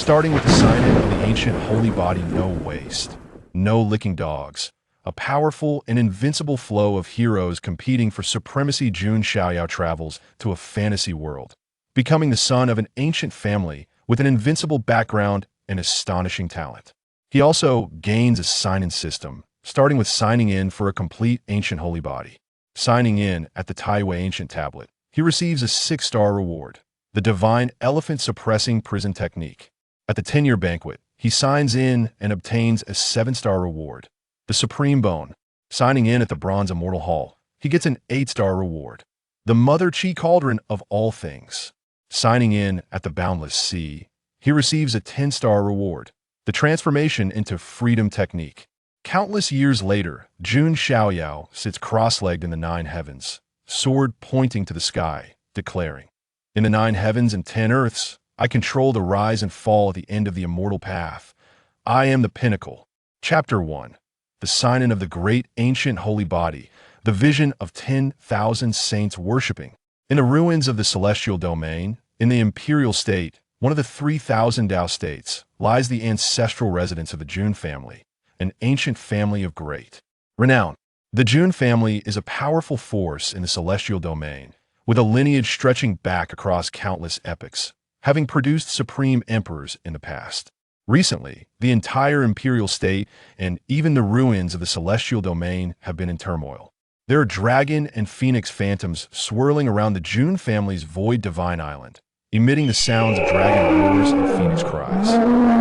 starting with the sign-in of the ancient holy body No Waste, No Licking Dogs, a powerful and invincible flow of heroes competing for supremacy. Jun Xiaoyao travels to a fantasy world, becoming the son of an ancient family with an invincible background and astonishing talent. He also gains a sign-in system, starting with signing in for a complete ancient holy body. Signing in at the Taiyue Ancient Tablet, he receives a 6-star reward, the Divine Elephant Suppressing Prison Technique. At the 10-year banquet, he signs in and obtains a 7-star reward, the Supreme Bone. Signing in at the Bronze Immortal Hall, he gets an 8-star reward, the Mother-Chi Cauldron of all things. Signing in at the Boundless Sea, he receives a 10-star reward, the Transformation into Freedom Technique. Countless years later, Jun Xiaoyao sits cross-legged in the 9 heavens, sword pointing to the sky, declaring, "In the 9 heavens and 10 earths, I control the rise and fall at the end of the immortal path. I am the pinnacle." Chapter 1. The Sign-in of the Great Ancient Holy Body, the vision of 10,000 saints worshipping. In the ruins of the celestial domain, in the imperial state, one of the 3,000 Tao states, lies the ancestral residence of the Jun family, an ancient family of great renown. The Jun family is a powerful force in the celestial domain, with a lineage stretching back across countless epochs, having produced supreme emperors in the past. Recently, the entire imperial state and even the ruins of the celestial domain have been in turmoil. There are dragon and phoenix phantoms swirling around the Jun family's void divine island, emitting the sounds of dragon roars and phoenix cries.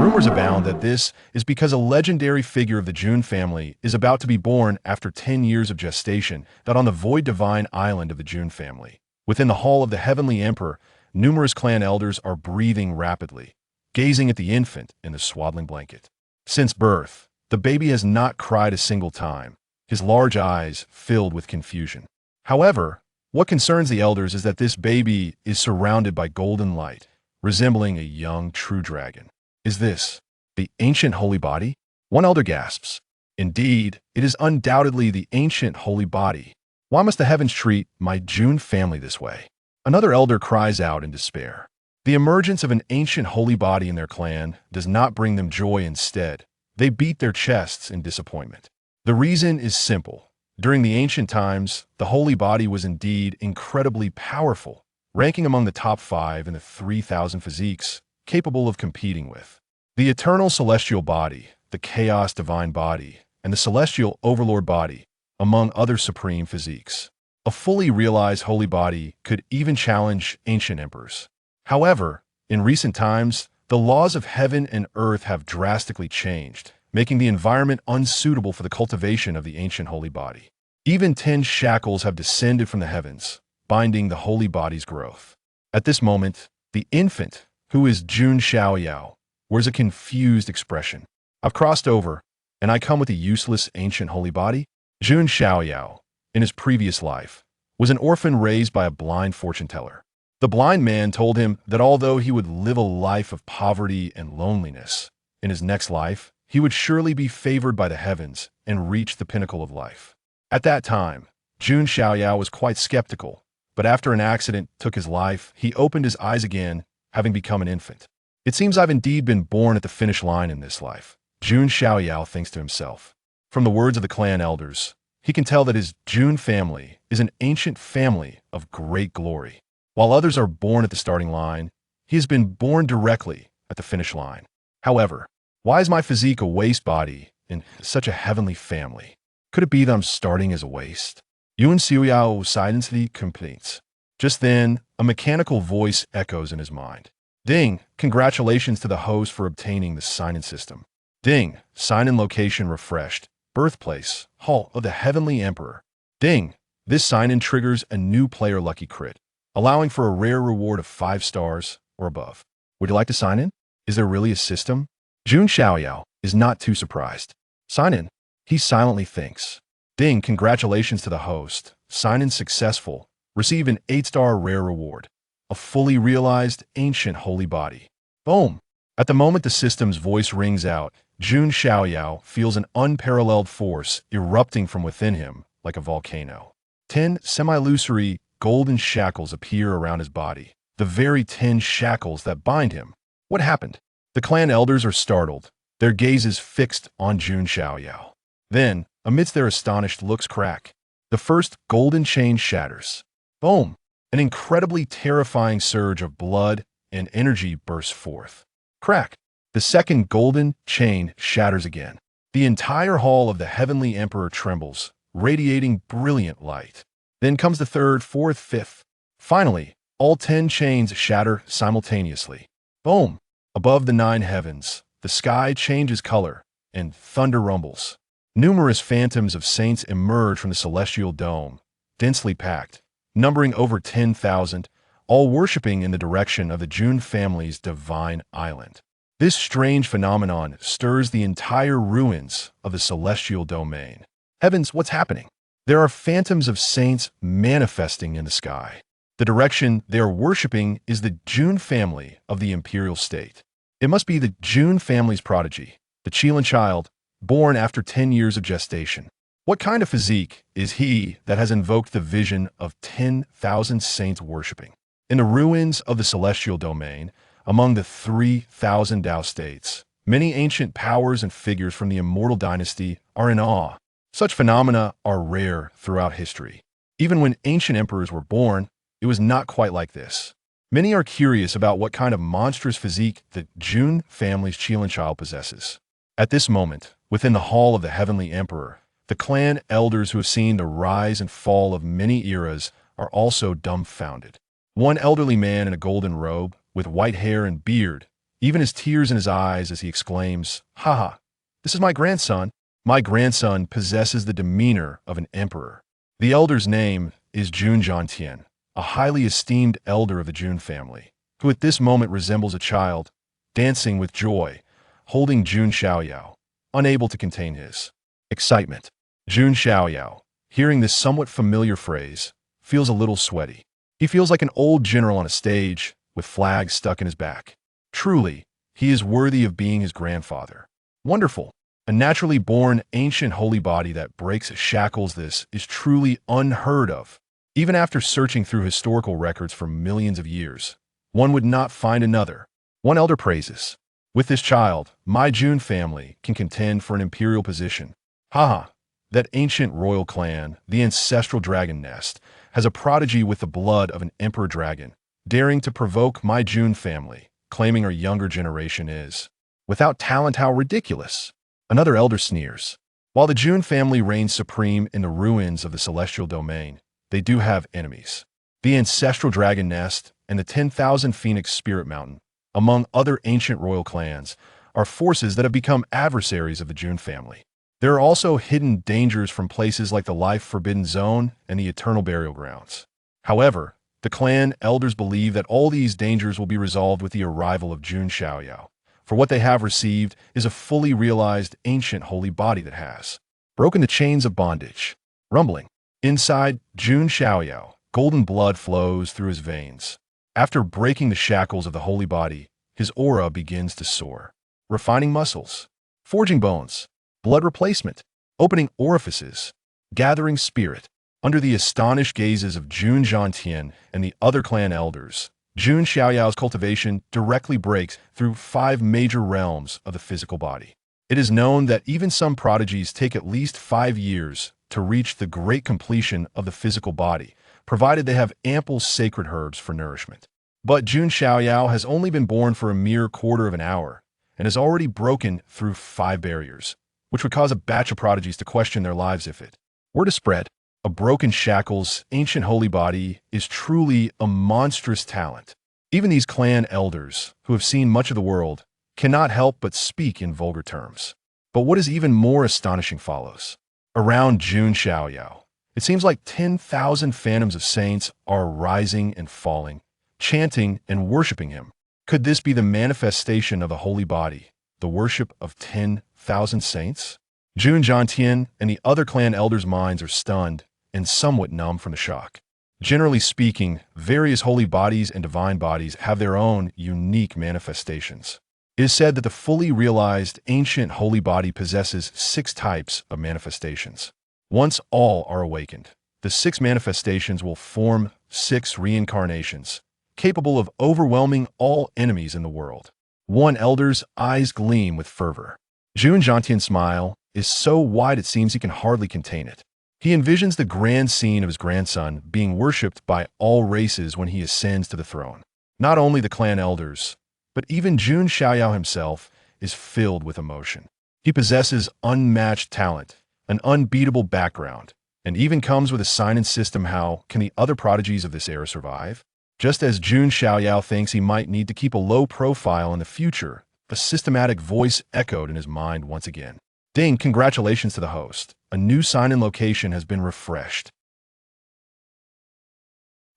Rumors abound that this is because a legendary figure of the Jun family is about to be born after 10 years of gestation that on the void divine island of the Jun family. Within the hall of the heavenly emperor, numerous clan elders are breathing rapidly, gazing at the infant in the swaddling blanket. Since birth, the baby has not cried a single time, his large eyes filled with confusion. However, what concerns the elders is that this baby is surrounded by golden light, resembling a young true dragon. Is this the ancient holy body? One elder gasps. Indeed, it is undoubtedly the ancient holy body. Why must the heavens treat my Jun family this way? Another elder cries out in despair. The emergence of an ancient holy body in their clan does not bring them joy. Instead, they beat their chests in disappointment. The reason is simple. During the ancient times, the holy body was indeed incredibly powerful, ranking among the top 5 in the 3,000 physiques capable of competing with the eternal celestial body, the chaos divine body, and the celestial overlord body, among other supreme physiques. A fully realized holy body could even challenge ancient emperors. However, in recent times, the laws of heaven and earth have drastically changed, making the environment unsuitable for the cultivation of the ancient holy body. Even 10 shackles have descended from the heavens, binding the holy body's growth. At this moment, the infant, who is Jun Xiaoyao, wears a confused expression. I've crossed over, and I come with a useless ancient holy body? Jun Xiaoyao, in his previous life, was an orphan raised by a blind fortune teller. The blind man told him that although he would live a life of poverty and loneliness, in his next life, he would surely be favored by the heavens and reach the pinnacle of life. At that time, Jun Xiaoyao was quite skeptical, but after an accident took his life, he opened his eyes again, having become an infant. It seems I've indeed been born at the finish line in this life, Jun Xiaoyao thinks to himself. From the words of the clan elders, he can tell that his Jun family is an ancient family of great glory. While others are born at the starting line, he has been born directly at the finish line. However, why is my physique a waste body in such a heavenly family? Could it be that I'm starting as a waste? Jun Xiaoyao silently complains. Just then, a mechanical voice echoes in his mind. Ding! Congratulations to the host for obtaining the sign-in system. Ding! Sign-in location refreshed. Birthplace, Hall of the Heavenly Emperor. Ding! This sign-in triggers a new player lucky crit, allowing for a rare reward of 5 stars or above. Would you like to sign in? Is there really a system? Jun Xiaoyao is not too surprised. Sign in. He silently thinks. Ding! Congratulations to the host. Sign in successful. Receive an 8-star rare reward. A fully realized ancient holy body. Boom! At the moment the system's voice rings out, Jun Xiaoyao feels an unparalleled force erupting from within him like a volcano. 10 semi-illusory golden shackles appear around his body, the very 10 shackles that bind him. What happened? The clan elders are startled, their gazes fixed on Jun Xiaoyao. Then, amidst their astonished looks crack, the first golden chain shatters. Boom! An incredibly terrifying surge of blood and energy bursts forth. Crack! The second golden chain shatters again. The entire hall of the Heavenly Emperor trembles, radiating brilliant light. Then comes the third, fourth, fifth. Finally, all 10 chains shatter simultaneously. Boom! Above the 9 heavens, the sky changes color, and thunder rumbles. Numerous phantoms of saints emerge from the celestial dome, densely packed, numbering over 10,000, all worshipping in the direction of the Jun family's divine island. This strange phenomenon stirs the entire ruins of the celestial domain. Heavens, what's happening? There are phantoms of saints manifesting in the sky. The direction they are worshipping is the Jun family of the imperial state. It must be the Jun family's prodigy, the Qilin child, born after 10 years of gestation. What kind of physique is he that has invoked the vision of 10,000 saints worshipping? In the ruins of the celestial domain, among the 3,000 Tao states, many ancient powers and figures from the immortal dynasty are in awe. Such phenomena are rare throughout history. Even when ancient emperors were born, it was not quite like this. Many are curious about what kind of monstrous physique the Jun family's Qilin child possesses. At this moment, within the hall of the Heavenly Emperor, the clan elders who have seen the rise and fall of many eras are also dumbfounded. One elderly man in a golden robe, with white hair and beard, even has tears in his eyes as he exclaims, "Haha, this is my grandson. My grandson possesses the demeanor of an emperor." The elder's name is Jun Xiaoyao, a highly esteemed elder of the Jun family, who at this moment resembles a child, dancing with joy, holding Jun Xiaoyao, unable to contain his excitement. Jun Xiaoyao, hearing this somewhat familiar phrase, feels a little sweaty. He feels like an old general on a stage, with flags stuck in his back. Truly, he is worthy of being his grandfather. Wonderful! A naturally born ancient holy body that breaks shackles. This is truly unheard of. Even after searching through historical records for millions of years, one would not find another. One elder praises, "With this child, my Jun family can contend for an imperial position." Haha, that ancient royal clan, the ancestral dragon nest, has a prodigy with the blood of an emperor dragon, daring to provoke my Jun family, claiming our younger generation is without talent. How ridiculous! Another elder sneers. While the Jun family reigns supreme in the ruins of the celestial domain, they do have enemies. The ancestral dragon nest and the 10,000 Phoenix Spirit Mountain, among other ancient royal clans, are forces that have become adversaries of the Jun family. There are also hidden dangers from places like the Life Forbidden Zone and the Eternal Burial Grounds. However, the clan elders believe that all these dangers will be resolved with the arrival of Jun Xiaoyao, for what they have received is a fully realized ancient holy body that has broken the chains of bondage. Rumbling. Inside Jun Xiaoyao, golden blood flows through his veins. After breaking the shackles of the holy body, his aura begins to soar. Refining muscles, forging bones, blood replacement, opening orifices, gathering spirit. Under the astonished gazes of Jun Xiaoyao and the other clan elders, Jun Xiaoyao's cultivation directly breaks through 5 major realms of the physical body. It is known that even some prodigies take at least 5 years to reach the great completion of the physical body, provided they have ample sacred herbs for nourishment. But Jun Xiaoyao has only been born for a mere quarter of an hour and has already broken through 5 barriers, which would cause a batch of prodigies to question their lives if it were to spread. A broken shackles, ancient holy body is truly a monstrous talent. Even these clan elders, who have seen much of the world, cannot help but speak in vulgar terms. But what is even more astonishing follows. Around Jun Xiaoyao, it seems like 10,000 phantoms of saints are rising and falling, chanting and worshipping him. Could this be the manifestation of the holy body, the worship of 10,000 saints? Jun Xiaoyao and the other clan elders' minds are stunned and somewhat numb from the shock. Generally speaking, various holy bodies and divine bodies have their own unique manifestations. It is said that the fully realized ancient holy body possesses 6 types of manifestations. Once all are awakened, the 6 manifestations will form 6 reincarnations, capable of overwhelming all enemies in the world. One elder's eyes gleam with fervor. Jun Xiaotian's smile is so wide it seems he can hardly contain it. He envisions the grand scene of his grandson being worshipped by all races when he ascends to the throne. Not only the clan elders, but even Jun Xiaoyao himself is filled with emotion. He possesses unmatched talent, an unbeatable background, and even comes with a sign-in system. How can the other prodigies of this era survive? Just as Jun Xiaoyao thinks he might need to keep a low profile in the future, a systematic voice echoed in his mind once again. Ding, congratulations to the host. A new sign-in location has been refreshed.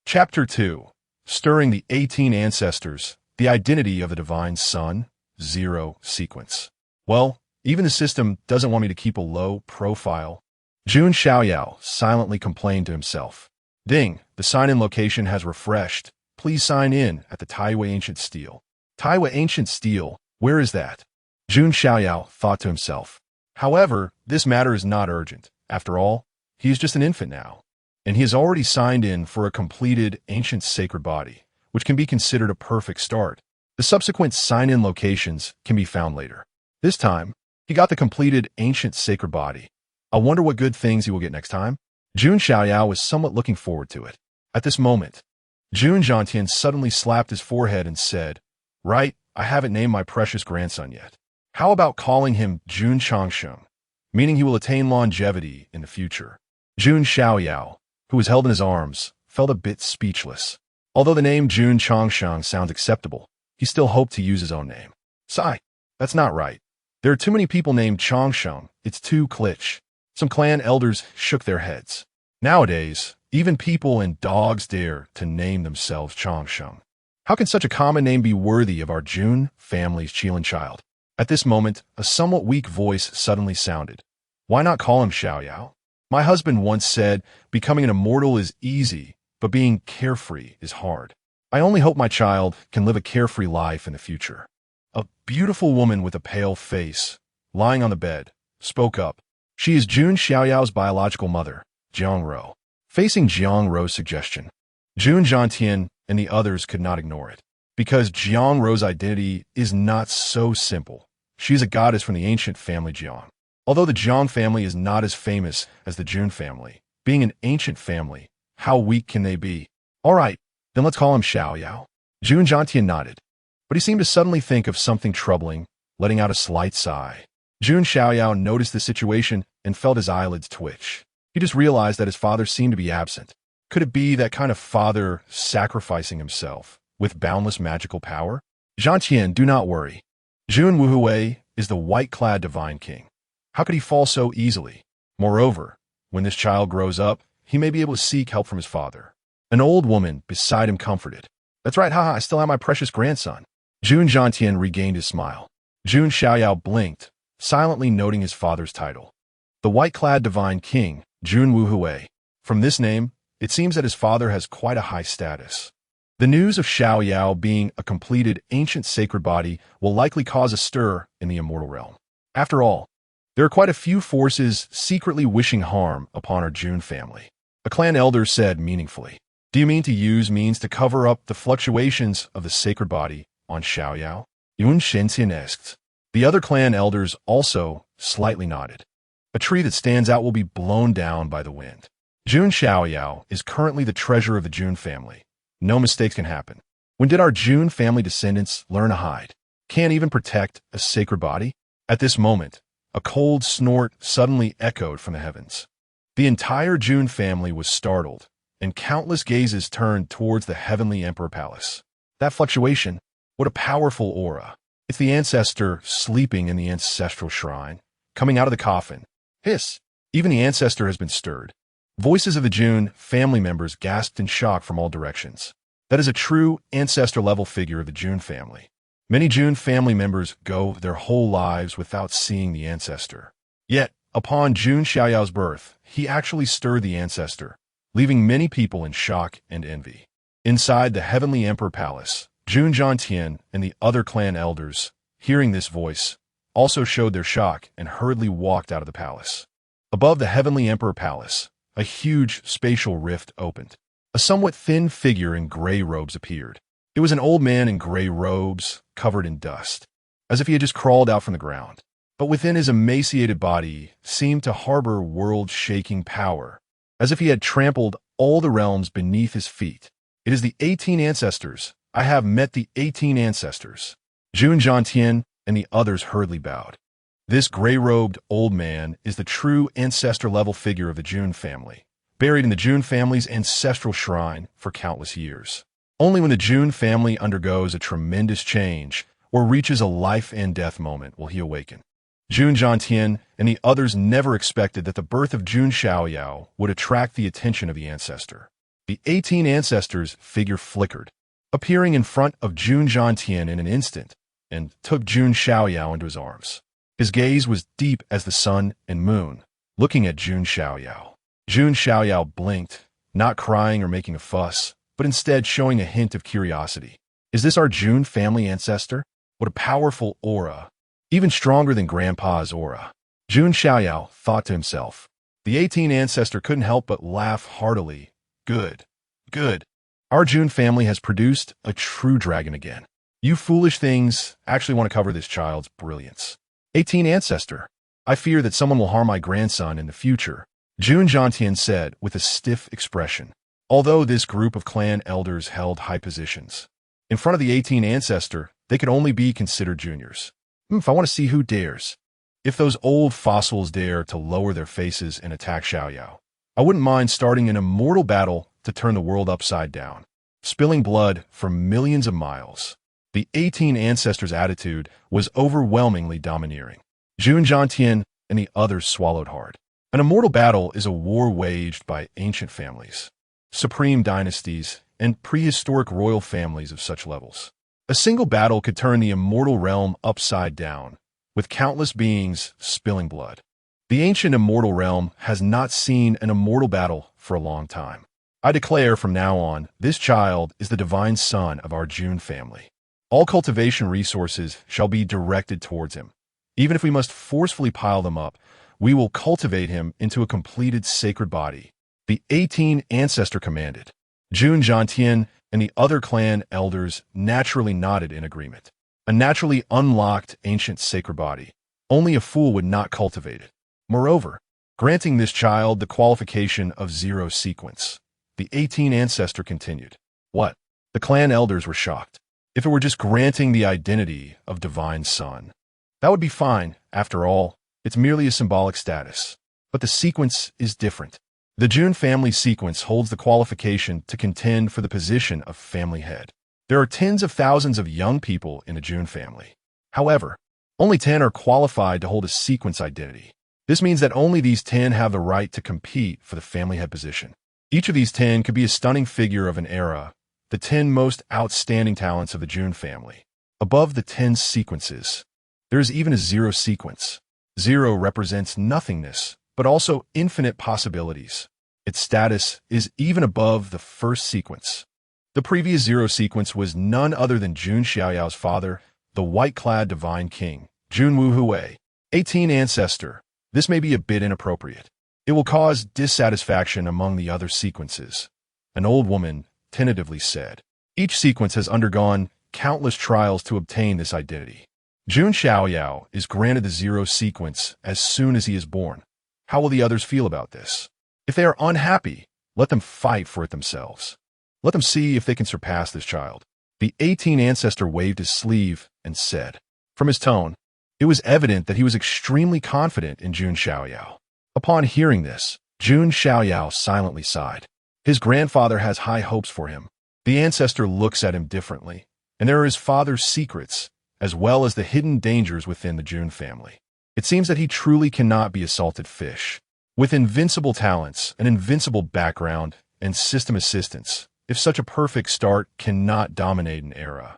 Chapter 2. Stirring the 18 Ancestors, the Identity of the Divine Son, Zero Sequence. Well, even the system doesn't want me to keep a low profile. Jun Xiaoyao silently complained to himself. Ding, the sign-in location has refreshed. Please sign in at the Taiyue Ancient Steel. Taiyue Ancient Steel, where is that? Jun Xiaoyao thought to himself. However, this matter is not urgent. After all, he is just an infant now, and he has already signed in for a completed ancient sacred body, which can be considered a perfect start. The subsequent sign-in locations can be found later. This time, he got the completed ancient sacred body. I wonder what good things he will get next time. Jun Xiaoyao was somewhat looking forward to it. At this moment, Jun Xiaotian suddenly slapped his forehead and said, "Right, I haven't named my precious grandson yet. How about calling him Jun Changsheng, meaning he will attain longevity in the future?" Jun Xiaoyao, who was held in his arms, felt a bit speechless. Although the name Jun Changsheng sounds acceptable, he still hoped to use his own name. Sigh, that's not right. There are too many people named Changsheng. It's too cliché. Some clan elders shook their heads. Nowadays, even people and dogs dare to name themselves Changsheng. How can such a common name be worthy of our Jun family's Qilin child? At this moment, a somewhat weak voice suddenly sounded. Why not call him Xiaoyao? My husband once said, becoming an immortal is easy, but being carefree is hard. I only hope my child can live a carefree life in the future. A beautiful woman with a pale face, lying on the bed, spoke up. She is Jun Xiaoyao's biological mother, Jiang Ro. Facing Jiang Ro's suggestion, Jun Xiaotian and the others could not ignore it. Because Jiang Ro's identity is not so simple. She is a goddess from the ancient family Jiang. Although the Jiang family is not as famous as the Jun family, being an ancient family, how weak can they be? All right, then let's call him Xiaoyao. Jun Xiaotian nodded, but he seemed to suddenly think of something troubling, letting out a slight sigh. Jun Xiaoyao noticed the situation and felt his eyelids twitch. He just realized that his father seemed to be absent. Could it be that kind of father sacrificing himself with boundless magical power? Zhantian, do not worry. Jun Wuhui is the white-clad divine king. How could he fall so easily? Moreover, when this child grows up, he may be able to seek help from his father. An old woman beside him comforted. That's right, haha, I still have my precious grandson. Jun Zhantian regained his smile. Jun Xiaoyao blinked, silently noting his father's title. The white-clad divine king, Jun Wuhui. From this name, it seems that his father has quite a high status. The news of Xiaoyao being a completed ancient sacred body will likely cause a stir in the immortal realm. After all, there are quite a few forces secretly wishing harm upon our Jun family. A clan elder said meaningfully. Do you mean to use means to cover up the fluctuations of the sacred body on Xiaoyao? Yun Shenxian asked. The other clan elders also slightly nodded. A tree that stands out will be blown down by the wind. Jun Xiaoyao is currently the treasure of the Jun family. No mistakes can happen. When did our Jun family descendants learn to hide? Can't even protect a sacred body? At this moment, a cold snort suddenly echoed from the heavens. The entire Jun family was startled, and countless gazes turned towards the heavenly emperor palace. That fluctuation, what a powerful aura. It's the ancestor sleeping in the ancestral shrine, coming out of the coffin. Hiss! Even the ancestor has been stirred. Voices of the Jun family members gasped in shock from all directions. That is a true ancestor-level figure of the Jun family. Many Jun family members go their whole lives without seeing the ancestor. Yet, upon Jun Xiaoyao's birth, he actually stirred the ancestor, leaving many people in shock and envy. Inside the heavenly emperor palace, Jun Zhantian and the other clan elders, hearing this voice, also showed their shock and hurriedly walked out of the palace. Above the heavenly emperor palace, a huge spatial rift opened. A somewhat thin figure in gray robes appeared. It was an old man in gray robes, covered in dust, as if he had just crawled out from the ground. But within his emaciated body seemed to harbor world-shaking power, as if he had trampled all the realms beneath his feet. It is the 18 ancestors. I have met the 18 ancestors. Jun Xiaoyao and the others hurriedly bowed. This gray-robed old man is the true ancestor-level figure of the Jun family, buried in the Jun family's ancestral shrine for countless years. Only when the Jun family undergoes a tremendous change or reaches a life and death moment will he awaken. Jun Xiaoyao and the others never expected that the birth of Jun Xiaoyao would attract the attention of the ancestor. The 18 ancestors' figure flickered, appearing in front of Jun Xiaoyao in an instant, and took Jun Xiaoyao into his arms. His gaze was deep as the sun and moon, looking at Jun Xiaoyao. Jun Xiaoyao blinked, not crying or making a fuss, but instead showing a hint of curiosity. Is this our Jun family ancestor? What a powerful aura! Even stronger than Grandpa's aura. Jun Xiaoyao thought to himself. The 18 ancestor couldn't help but laugh heartily. Good. Good. Our Jun family has produced a true dragon again. You foolish things actually want to cover this child's brilliance. 18 ancestor. I fear that someone will harm my grandson in the future, Jun Xiaoyao said with a stiff expression. Although this group of clan elders held high positions, in front of the 18 ancestor, they could only be considered juniors. If I want to see who dares. If those old fossils dare to lower their faces and attack Xiaoyao, I wouldn't mind starting an immortal battle to turn the world upside down, spilling blood for millions of miles. The 18 ancestors' attitude was overwhelmingly domineering. Jun Xiaoyao and the others swallowed hard. An immortal battle is a war waged by ancient families, supreme dynasties, and prehistoric royal families of such levels. A single battle could turn the immortal realm upside down, with countless beings spilling blood. The ancient immortal realm has not seen an immortal battle for a long time. I declare from now on, this child is the divine son of our Jun family. All cultivation resources shall be directed towards him. Even if we must forcefully pile them up, we will cultivate him into a completed sacred body. The 18 ancestor commanded. Jun Xiaoyao and the other clan elders naturally nodded in agreement. A naturally unlocked ancient sacred body. Only a fool would not cultivate it. Moreover, granting this child the qualification of zero sequence. The 18 ancestor continued. What? The clan elders were shocked. If it were just granting the identity of divine son, that would be fine. After all, it's merely a symbolic status. But the sequence is different. The Jun family sequence holds the qualification to contend for the position of family head. There are tens of thousands of young people in the Jun family. However, only 10 are qualified to hold a sequence identity. This means that only these 10 have the right to compete for the family head position. Each of these 10 could be a stunning figure of an era, the 10 most outstanding talents of the Jun family. Above the 10 sequences, there is even a zero sequence. Zero represents nothingness, but also infinite possibilities. Its status is even above the first sequence. The previous zero sequence was none other than Jun Xiaoyao's father, the white-clad divine king, Jun Wuhui, 18 ancestor. This may be a bit inappropriate. It will cause dissatisfaction among the other sequences, an old woman tentatively said. Each sequence has undergone countless trials to obtain this identity. Jun Xiaoyao is granted the zero sequence as soon as he is born. How will the others feel about this? If they are unhappy, let them fight for it themselves. Let them see if they can surpass this child. The 18 ancestor waved his sleeve and said. From his tone, it was evident that he was extremely confident in Jun Xiaoyao. Upon hearing this, Jun Xiaoyao silently sighed. His grandfather has high hopes for him. The ancestor looks at him differently, and there are his father's secrets, as well as the hidden dangers within the Jun family. It seems that he truly cannot be a salted fish. With invincible talents, an invincible background, and system assistance, if such a perfect start cannot dominate an era,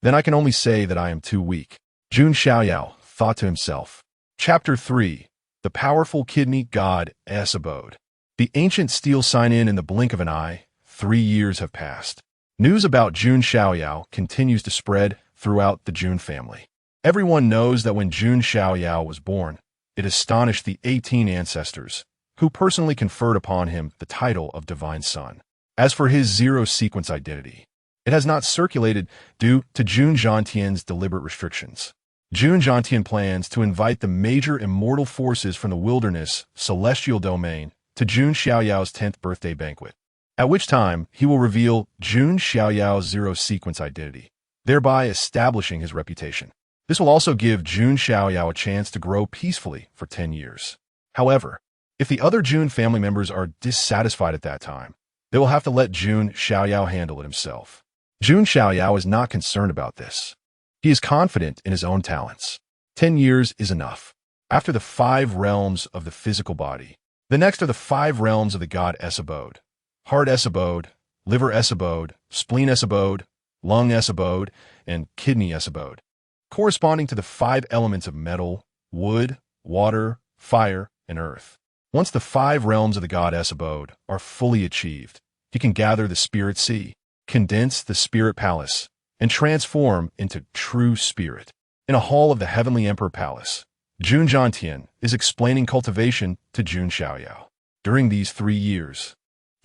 then I can only say that I am too weak. Jun Xiaoyao thought to himself. Chapter 3. The Powerful Kidney God's Abode. The ancient steel sign in the blink of an eye. 3 years have passed. News about Jun Xiaoyao continues to spread throughout the Jun family. Everyone knows that when Jun Xiaoyao was born, it astonished the 18 ancestors, who personally conferred upon him the title of Divine Son. As for his zero sequence identity, It has not circulated due to Jun Xiaoyao's deliberate restrictions. Jun Xiaoyao plans to invite the major immortal forces from the wilderness, celestial domain, to Jun Xiaoyao's 10th birthday banquet, at which time he will reveal Jun Xiaoyao's zero-sequence identity, thereby establishing his reputation. This will also give Jun Xiaoyao a chance to grow peacefully for 10 years. However, if the other Jun family members are dissatisfied at that time, they will have to let Jun Xiaoyao handle it himself. Jun Xiaoyao is not concerned about this. He is confident in his own talents. 10 years is enough. After the 5 realms of the physical body, the next are the 5 realms of the god-S abode. Heart-S abode, liver-S abode, spleen-S abode, lung-S abode, and kidney-S abode, corresponding to the 5 elements of metal, wood, water, fire, and earth. Once the 5 realms of the god-S abode are fully achieved, he can gather the spirit sea, condense the spirit palace, and transform into true spirit. In a hall of the Heavenly Emperor Palace, Jun Xiaoyao is explaining cultivation to Jun Xiaoyao. During these 3 years,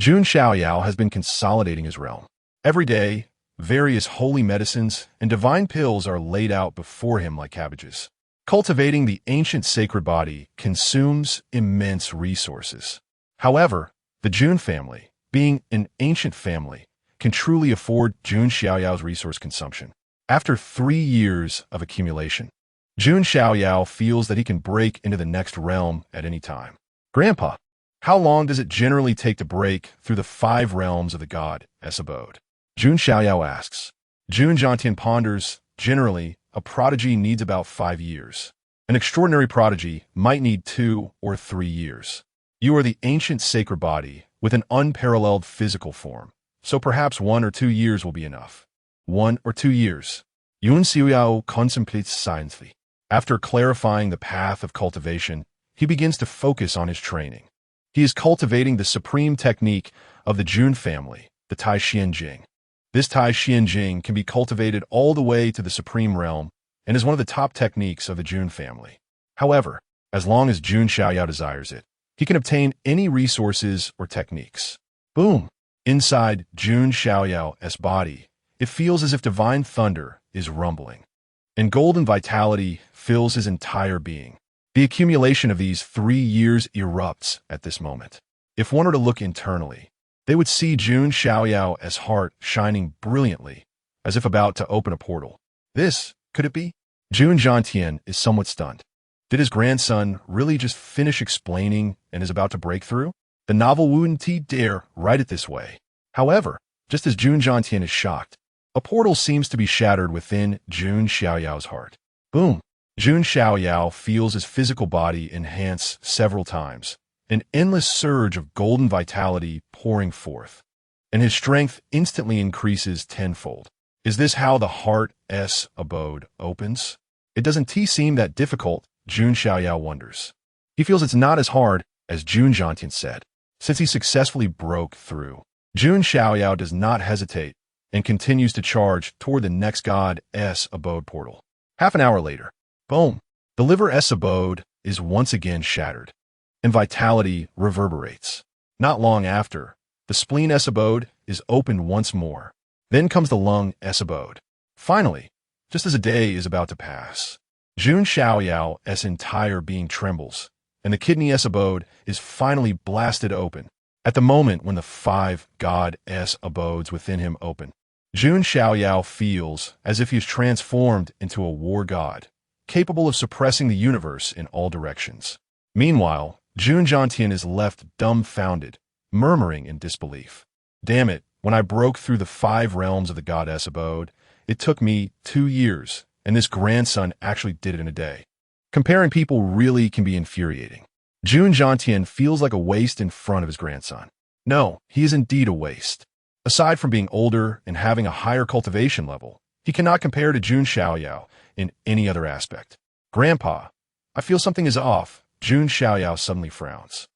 Jun Xiaoyao has been consolidating his realm. Every day, various holy medicines and divine pills are laid out before him like cabbages. Cultivating the ancient sacred body consumes immense resources. However, the Jun family, being an ancient family, can truly afford Jun Xiaoyao's resource consumption. After 3 years of accumulation, Jun Xiaoyao feels that he can break into the next realm at any time. Grandpa, how long does it generally take to break through the 5 realms of the god-S abode? Jun Xiaoyao asks. Jun Xiaoyao ponders. Generally, a prodigy needs about 5 years. An extraordinary prodigy might need 2 or 3 years. You are the ancient sacred body with an unparalleled physical form, so perhaps 1 or 2 years will be enough. 1 or 2 years. Jun Xiaoyao contemplates silently. After clarifying the path of cultivation, he begins to focus on his training. He is cultivating the supreme technique of the Jun family, the Tai Xian Jing. This Tai Xian Jing can be cultivated all the way to the supreme realm and is one of the top techniques of the Jun family. However, as long as Jun Xiaoyao desires it, he can obtain any resources or techniques. Boom! Inside Jun Xiaoyao's body, it feels as if divine thunder is rumbling, and golden vitality fills his entire being. The accumulation of these 3 years erupts at this moment. If one were to look internally, they would see Jun Xiaoyao's heart shining brilliantly, as if about to open a portal. This, could it be? Jun Xiaoyao is somewhat stunned. Did his grandson really just finish explaining and is about to break through? The novel wouldn't dare write it this way. However, just as Jun Xiaoyao is shocked, a portal seems to be shattered within Jun Xiaoyao's heart. Boom! Jun Xiaoyao feels his physical body enhance several times, an endless surge of golden vitality pouring forth, and his strength instantly increases tenfold. Is this how the heart-S abode opens? It doesn't seem that difficult, Jun Xiaoyao wonders. He feels it's not as hard as Jun Xiaoyao said, since he successfully broke through. Jun Xiaoyao does not hesitate and continues to charge toward the next god-S abode portal. Half an hour later, boom! The liver-S abode is once again shattered, and vitality reverberates. Not long after, the spleen-S abode is opened once more. Then comes the lung-S abode. Finally, just as a day is about to pass, Jun Xiaoyao's entire being trembles, and the kidney-S abode is finally blasted open. At the moment when the 5 god-S abodes within him open, Jun Xiaoyao feels as if he is transformed into a war god, capable of suppressing the universe in all directions. Meanwhile, Jun Xiaoyao is left dumbfounded, murmuring in disbelief. Damn it, when I broke through the 5 realms of the god-S abode, it took me 2 years, and this grandson actually did it in a day. Comparing people really can be infuriating. Jun Xiaoyao feels like a waste in front of his grandson. No, he is indeed a waste. Aside from being older and having a higher cultivation level, he cannot compare to Jun Xiaoyao in any other aspect. Grandpa, I feel something is off. Jun Xiaoyao suddenly frowns.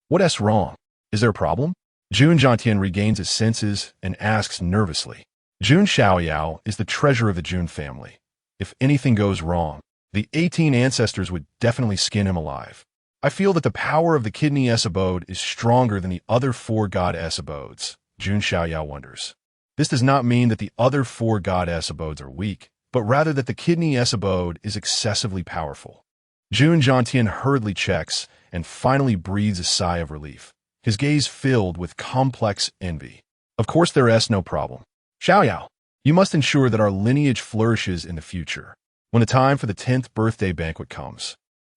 What's wrong? Is there a problem? Jun Xiaoyao regains his senses and asks nervously. Jun Xiaoyao is the treasure of the Jun family. If anything goes wrong, the 18 ancestors would definitely skin him alive. I feel that the power of the kidney-S abode is stronger than the other 4 god-S abodes, Jun Xiaoyao wonders. This does not mean that the other four goddess abodes are weak, but rather that the kidney S abode is excessively powerful. Jun Xiaoyao hurriedly checks and finally breathes a sigh of relief, his gaze filled with complex envy. Of course there is no problem. Xiaoyao, you must ensure that our lineage flourishes in the future. When the time for the 10th birthday banquet comes,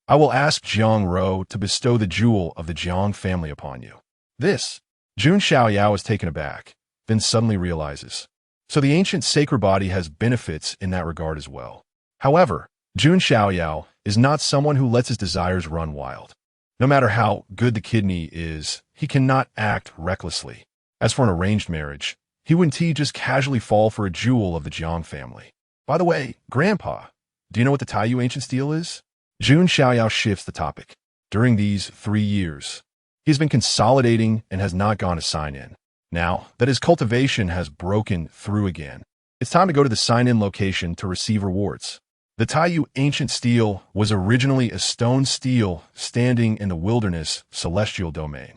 I will ask Jiang Ro to bestow the jewel of the Jiang family upon you. This, Jun Xiaoyao is taken aback, then suddenly realizes. So the ancient sacred body has benefits in that regard as well. However, Jun Xiaoyao is not someone who lets his desires run wild. No matter how good the kidney is, he cannot act recklessly. As for an arranged marriage, he wouldn't just casually fall for a jewel of the Jiang family. By the way, Grandpa, do you know what the Taiyue Ancient Steel is? Jun Xiaoyao shifts the topic. During these 3 years, he has been consolidating and has not gone to sign-in. Now that his cultivation has broken through again, it's time to go to the sign-in location to receive rewards. The Taiyue Ancient Steel was originally a stone steel standing in the wilderness celestial domain,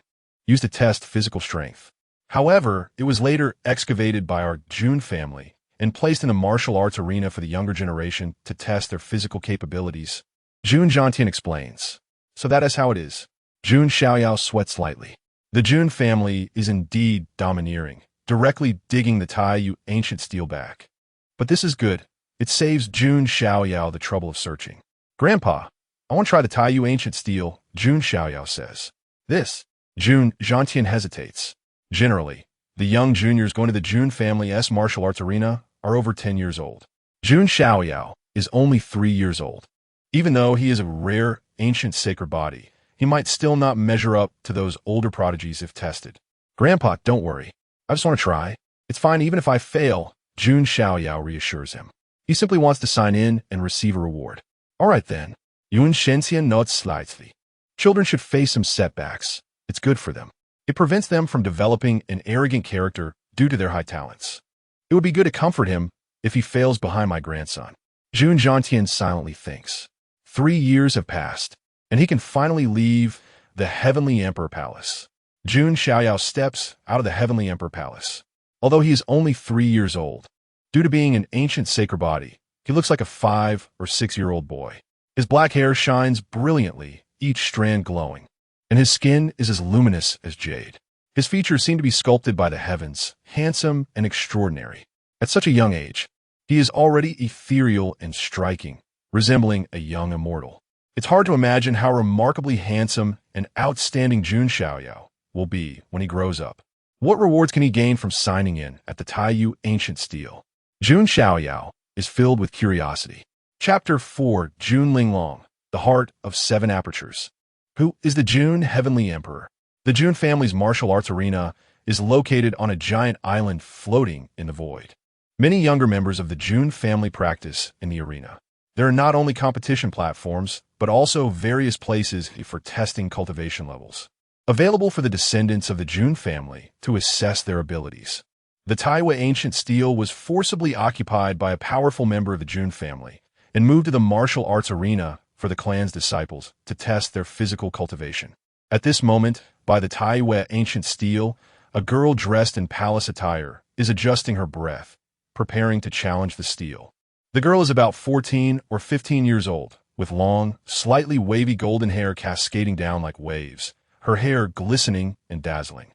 used to test physical strength. However, it was later excavated by our Jun family and placed in a martial arts arena for the younger generation to test their physical capabilities. Jun Xiaoyao explains. So that is how it is. Jun Xiaoyao sweats slightly. The Jun family is indeed domineering, directly digging the Taiyue Ancient Steel back. But this is good. It saves Jun Xiaoyao the trouble of searching. Grandpa, I want to try the Taiyue Ancient Steel, Jun Xiaoyao says. This, Jun Xiaoyao hesitates. Generally, the young juniors going to the Jun family's martial arts arena are over 10 years old. Jun Xiaoyao is only 3 years old. Even though he is a rare ancient sacred body, he might still not measure up to those older prodigies if tested. Grandpa, don't worry. I just want to try. It's fine even if I fail, Jun Xiaoyao reassures him. He simply wants to sign in and receive a reward. All right then. Yun Shenxian notes slightly. Children should face some setbacks. It's good for them. It prevents them from developing an arrogant character due to their high talents. It would be good to comfort him if he fails behind my grandson. Jun Xiaoyao silently thinks. 3 years have passed, and he can finally leave the Heavenly Emperor Palace. Jun Xiaoyao steps out of the Heavenly Emperor Palace. Although he is only 3 years old, due to being an ancient sacred body, he looks like a 5 or 6-year-old boy. His black hair shines brilliantly, each strand glowing, and his skin is as luminous as jade. His features seem to be sculpted by the heavens, handsome and extraordinary. At such a young age, he is already ethereal and striking, resembling a young immortal. It's hard to imagine how remarkably handsome and outstanding Jun Xiaoyao will be when he grows up. What rewards can he gain from signing in at the Taiyue Ancient Steel? Jun Xiaoyao is filled with curiosity. Chapter 4, Jun Linglong, the Heart of 7 Apertures. Who is the Jun Heavenly Emperor? The Jun family's martial arts arena is located on a giant island floating in the void. Many younger members of the Jun family practice in the arena. There are not only competition platforms, but also various places for testing cultivation levels, available for the descendants of the Jun family to assess their abilities. The Taiyue Ancient Steel was forcibly occupied by a powerful member of the Jun family and moved to the martial arts arena for the clan's disciples to test their physical cultivation. At this moment, by the Taiyue Ancient Steel, a girl dressed in palace attire is adjusting her breath, preparing to challenge the steel. The girl is about 14 or 15 years old, with long, slightly wavy golden hair cascading down like waves, her hair glistening and dazzling.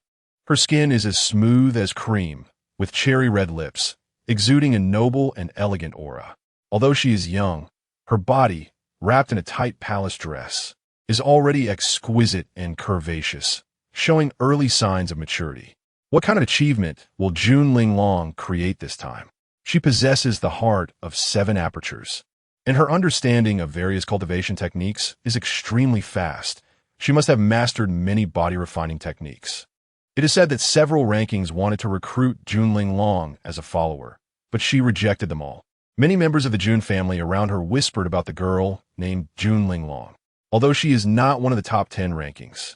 Her skin is as smooth as cream, with cherry-red lips, exuding a noble and elegant aura. Although she is young, her body, wrapped in a tight palace dress, is already exquisite and curvaceous, showing early signs of maturity. What kind of achievement will Jun Linglong create this time? She possesses the heart of 7 apertures, and her understanding of various cultivation techniques is extremely fast. She must have mastered many body-refining techniques. It is said that several rankings wanted to recruit Jun Linglong as a follower, but she rejected them all. Many members of the Jun family around her whispered about the girl named Jun Linglong, although she is not one of the top 10 rankings.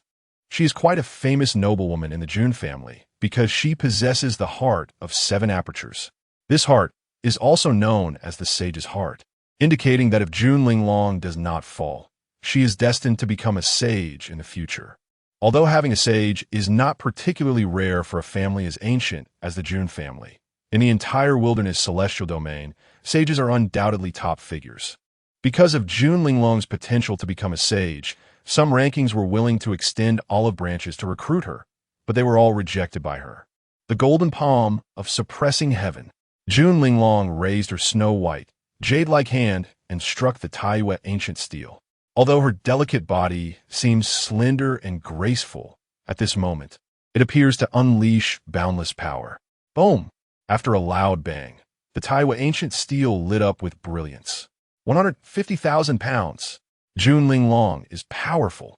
She is quite a famous noblewoman in the Jun family because she possesses the heart of 7 apertures. This heart is also known as the Sage's Heart, indicating that if Jun Linglong does not fall, she is destined to become a sage in the future. Although having a sage is not particularly rare for a family as ancient as the Jun family, In the entire wilderness celestial domain, sages are undoubtedly top figures. Because of Jun Linglong's potential to become a sage, some rankings were willing to extend olive branches to recruit her, but they were all rejected by her. The golden palm of suppressing heaven. Jun Linglong raised her snow-white, jade-like hand and struck the Taiyue Ancient Steel. Although her delicate body seems slender and graceful at this moment, it appears to unleash boundless power. Boom! After a loud bang, the Taiyue Ancient Steel lit up with brilliance. 150,000 pounds. Jun Linglong is powerful,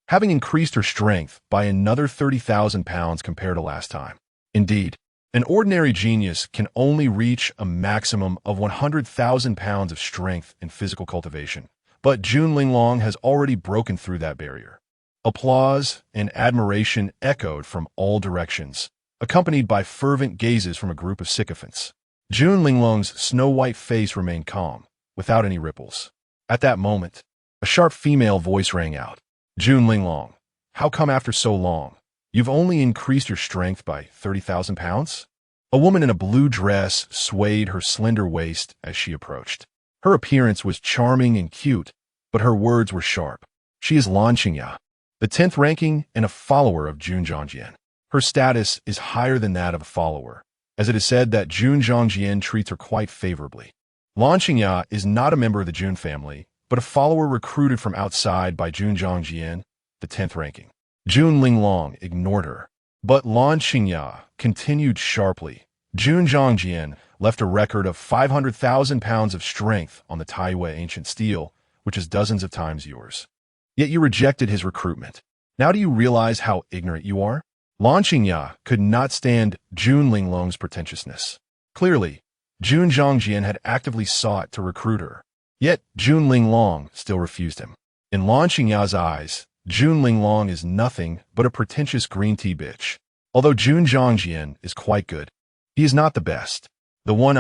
having increased her strength by another 30,000 pounds compared to last time. Indeed, an ordinary genius can only reach a maximum of 100,000 pounds of strength in physical cultivation, but Jun Linglong has already broken through that barrier. Applause and admiration echoed from all directions, accompanied by fervent gazes from a group of sycophants. Jun Linglong's snow-white face remained calm, without any ripples. At that moment, a sharp female voice rang out. Jun Linglong, how come after so long? You've only increased your strength by 30,000 pounds? A woman in a blue dress swayed her slender waist as she approached. Her appearance was charming and cute, but her words were sharp. She is Lan Qingya, the 10th ranking and a follower of Jun Zhangjian. Her status is higher than that of a follower, as it is said that Jun Zhangjian treats her quite favorably. Lan Qingya is not a member of the Jun family, but a follower recruited from outside by Jun Zhangjian, the 10th ranking. Jun Linglong ignored her, but Lan Qingya continued sharply. Jun Zhangjian left a record of 500,000 pounds of strength on the Taiyue Ancient Steel, which is dozens of times yours. Yet you rejected his recruitment. Now do you realize how ignorant you are? Lan Qingya could not stand Jun Linglong's pretentiousness. Clearly, Jun Zhangjian had actively sought to recruit her. Yet Jun Linglong still refused him. In Lan Qingya's eyes, Jun Linglong is nothing but a pretentious green tea bitch. Although Jun Zhangjian is quite good, he is not the best. The one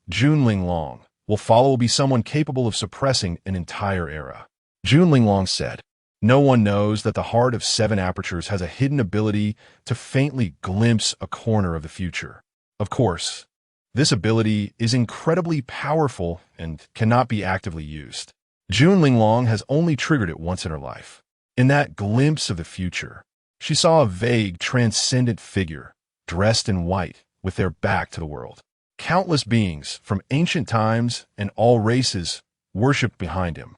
Jun Linglong, will follow will be someone capable of suppressing an entire era. Jun Linglong said, no one knows that the heart of 7 apertures has a hidden ability to faintly glimpse a corner of the future. Of course, this ability is incredibly powerful and cannot be actively used. Jun Linglong has only triggered it once in her life. In that glimpse of the future, she saw a vague, transcendent figure, dressed in white, with their back to the world. Countless beings from ancient times and all races worshipped behind him,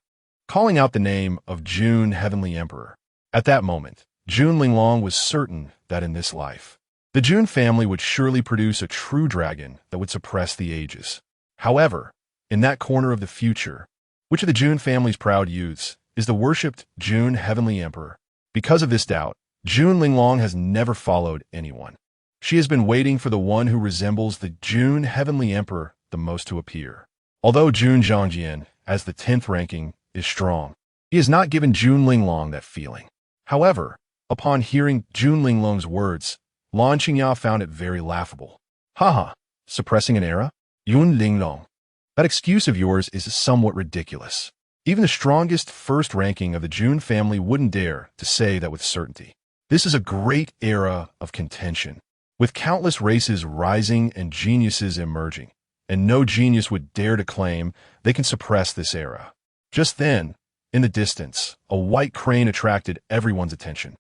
calling out the name of Jun Heavenly Emperor. At that moment, Jun Linglong was certain that in this life, the Jun family would surely produce a true dragon that would suppress the ages. However, in that corner of the future, which of the Jun family's proud youths is the worshipped Jun Heavenly Emperor? Because of this doubt, Jun Linglong has never followed anyone. She has been waiting for the one who resembles the Jun Heavenly Emperor the most to appear. Although Jun Zhangjian, as the 10th ranking, is strong, he has not given Jun Linglong that feeling. However, upon hearing Jun Linglong's words, Lan Qingya found it very laughable. Haha, suppressing an era? Jun Linglong, that excuse of yours is somewhat ridiculous. Even the strongest first ranking of the Jun family wouldn't dare to say that with certainty. This is a great era of contention, with countless races rising and geniuses emerging, and no genius would dare to claim they can suppress this era. Just then, in the distance, a white crane attracted everyone's attention.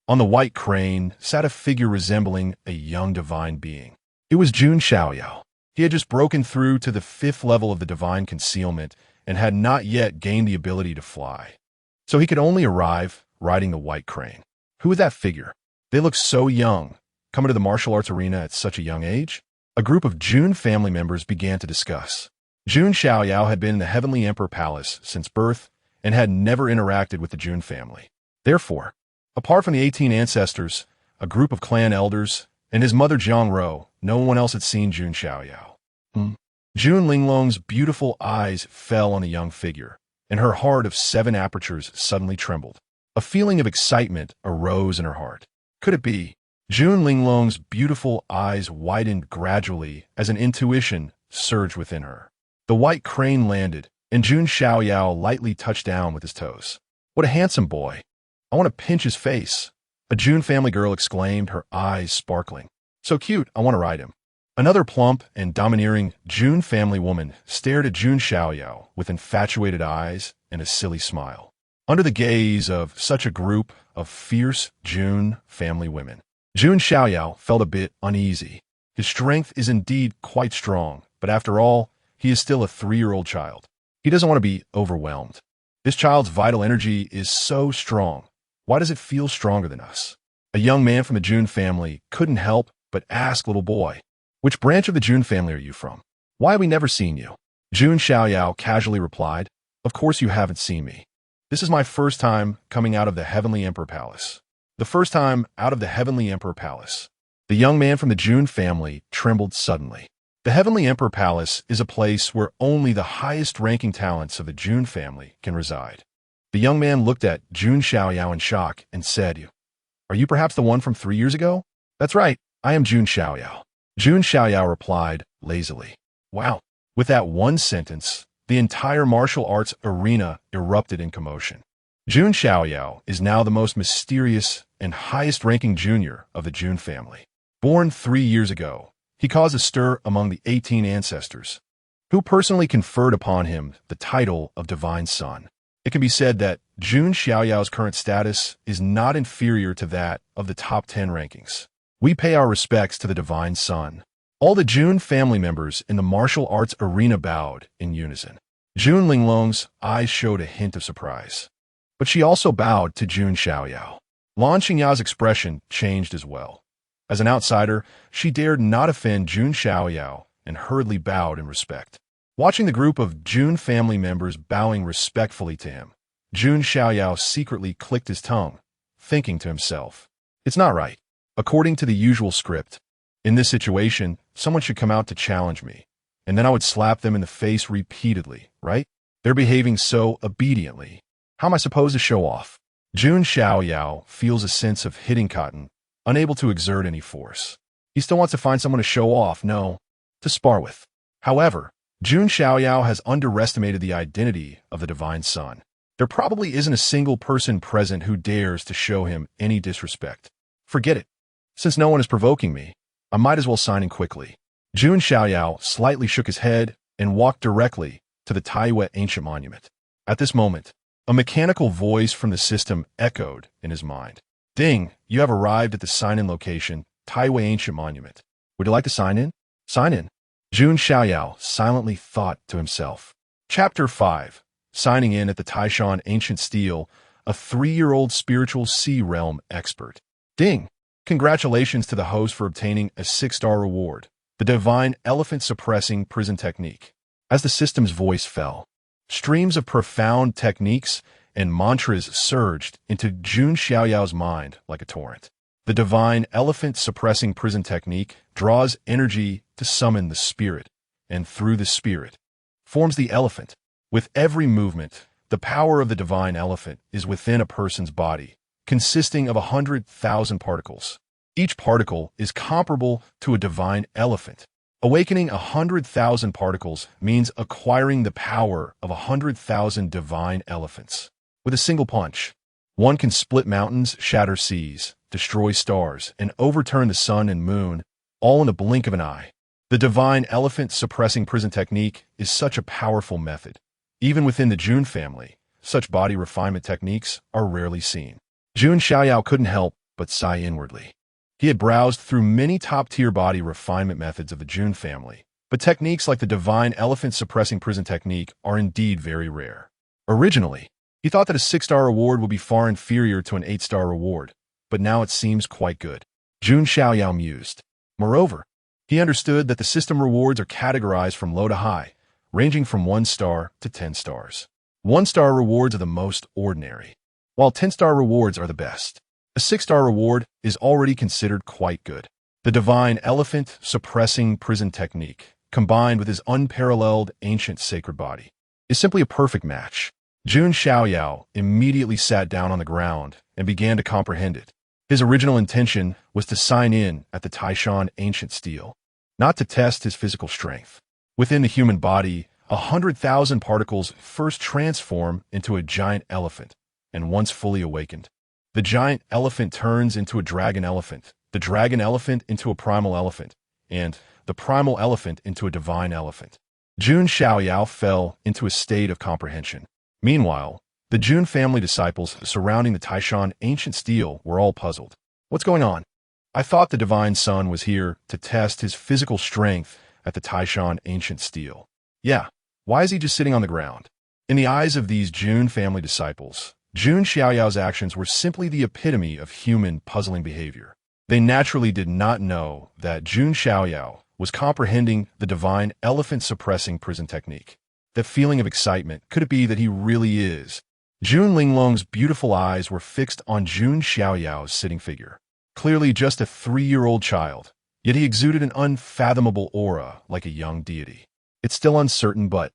On the white crane sat a figure resembling a young divine being. It was Jun Xiaoyao. He had just broken through to the 5th level of the divine concealment and had not yet gained the ability to fly. So he could only arrive riding the white crane. Who was that figure? They looked so young, coming to the martial arts arena at such a young age. A group of Jun family members began to discuss. Jun Xiaoyao had been in the Heavenly Emperor Palace since birth and had never interacted with the Jun family. Therefore, apart from the 18 ancestors, a group of clan elders, and his mother Jiang Ro, no one else had seen Jun Xiaoyao. Jun Linglong's beautiful eyes fell on the young figure, and her heart of 7 apertures suddenly trembled. A feeling of excitement arose in her heart. Could it be? Jun Linglong's beautiful eyes widened gradually as an intuition surged within her. The white crane landed, and Jun Xiaoyao lightly touched down with his toes. What a handsome boy! I want to pinch his face. A Jun family girl exclaimed, her eyes sparkling. So cute, I want to ride him. Another plump and domineering Jun family woman stared at Jun Xiaoyao with infatuated eyes and a silly smile. Under the gaze of such a group of fierce Jun family women, Jun Xiaoyao felt a bit uneasy. His strength is indeed quite strong, but after all, he is still a 3-year-old child. He doesn't want to be overwhelmed. This child's vital energy is so strong. Why does it feel stronger than us? A young man from the Jun family couldn't help but ask little boy, "Which branch of the Jun family are you from? Why have we never seen you?" Jun Xiaoyao casually replied, "Of course you haven't seen me. This is my first time coming out of the Heavenly Emperor Palace." The first time out of the Heavenly Emperor Palace. The young man from the Jun family trembled suddenly. The Heavenly Emperor Palace is a place where only the highest-ranking talents of the Jun family can reside. The young man looked at Jun Xiaoyao in shock and said, "Are you perhaps the one from 3 years ago?" "That's right, I am Jun Xiaoyao." Jun Xiaoyao replied lazily. Wow. With that one sentence, the entire martial arts arena erupted in commotion. Jun Xiaoyao is now the most mysterious and highest-ranking junior of the Jun family. Born 3 years ago, he caused a stir among the 18 ancestors, who personally conferred upon him the title of Divine Son. It can be said that Jun Xiaoyao's current status is not inferior to that of the top 10 rankings. We pay our respects to the Divine Son. All the Jun family members in the martial arts arena bowed in unison. Jun Linglong's eyes showed a hint of surprise, but she also bowed to Jun Xiaoyao. Lan Qingyao's expression changed as well. As an outsider, she dared not offend Jun Xiaoyao and hurriedly bowed in respect. Watching the group of Jun family members bowing respectfully to him, Jun Xiaoyao secretly clicked his tongue, thinking to himself, "It's not right. According to the usual script, in this situation, someone should come out to challenge me, and then I would slap them in the face repeatedly, right? They're behaving so obediently. How am I supposed to show off?" Jun Xiaoyao feels a sense of hitting cotton, unable to exert any force. He still wants to find someone to show off, no, to spar with. However, Jun Xiaoyao has underestimated the identity of the Divine Son. There probably isn't a single person present who dares to show him any disrespect. Forget it. Since no one is provoking me, I might as well sign in quickly. Jun Xiaoyao slightly shook his head and walked directly to the Taiyue Ancient Monument. At this moment, a mechanical voice from the system echoed in his mind. "Ding, you have arrived at the sign-in location, Taiyue Ancient Monument. Would you like to sign in?" "Sign in." Jun Xiaoyao silently thought to himself. Chapter 5. Signing in at the Taishan Ancient Steel, a 3-year-old spiritual sea realm expert. Ding! Congratulations to the host for obtaining a 6-star reward, the Divine Elephant Suppressing Prison Technique. As the system's voice fell, streams of profound techniques and mantras surged into Jun Xiaoyao's mind like a torrent. The Divine Elephant Suppressing Prison Technique draws energy to summon the spirit, and through the spirit, forms the elephant. With every movement, the power of the Divine Elephant is within a person's body, consisting of 100,000 particles. Each particle is comparable to a divine elephant. Awakening 100,000 particles means acquiring the power of 100,000 divine elephants. With a single punch, one can split mountains, shatter seas, destroy stars, and overturn the sun and moon, all in a blink of an eye. The Divine Elephant Suppressing Prison Technique is such a powerful method. Even within the Jun family, such body refinement techniques are rarely seen. Jun Xiaoyao couldn't help but sigh inwardly. He had browsed through many top-tier body refinement methods of the Jun family, but techniques like the Divine Elephant Suppressing Prison Technique are indeed very rare. Originally, he thought that a 6-star reward would be far inferior to an 8-star reward, but now it seems quite good. Jun Xiaoyao mused. Moreover, he understood that the system rewards are categorized from low to high, ranging from 1 star to 10 stars. 1-star rewards are the most ordinary, while 10-star rewards are the best. A 6-star reward is already considered quite good. The Divine Elephant Suppressing Prison Technique, combined with his unparalleled ancient sacred body, is simply a perfect match. Jun Xiaoyao immediately sat down on the ground and began to comprehend it. His original intention was to sign in at the Taishan Ancient Steel, not to test his physical strength. Within the human body, 100,000 particles first transform into a giant elephant, and once fully awakened, the giant elephant turns into a dragon elephant, the dragon elephant into a primal elephant, and, the primal elephant into a divine elephant. Jun Xiaoyao fell into a state of comprehension. Meanwhile, the Jun family disciples surrounding the Taishan Ancient Steel were all puzzled. What's going on? I thought the divine son was here to test his physical strength at the Taishan Ancient Steel. Yeah, why is he just sitting on the ground? In the eyes of these Jun family disciples, Jun Xiaoyao's actions were simply the epitome of human puzzling behavior. They naturally did not know that Jun Xiaoyao was comprehending the divine elephant-suppressing prison technique. That feeling of excitement, could it be that he really is? Jun Linglong's beautiful eyes were fixed on Jun Xiaoyao's sitting figure. Clearly just a 3-year-old child, yet he exuded an unfathomable aura like a young deity. It's still uncertain, but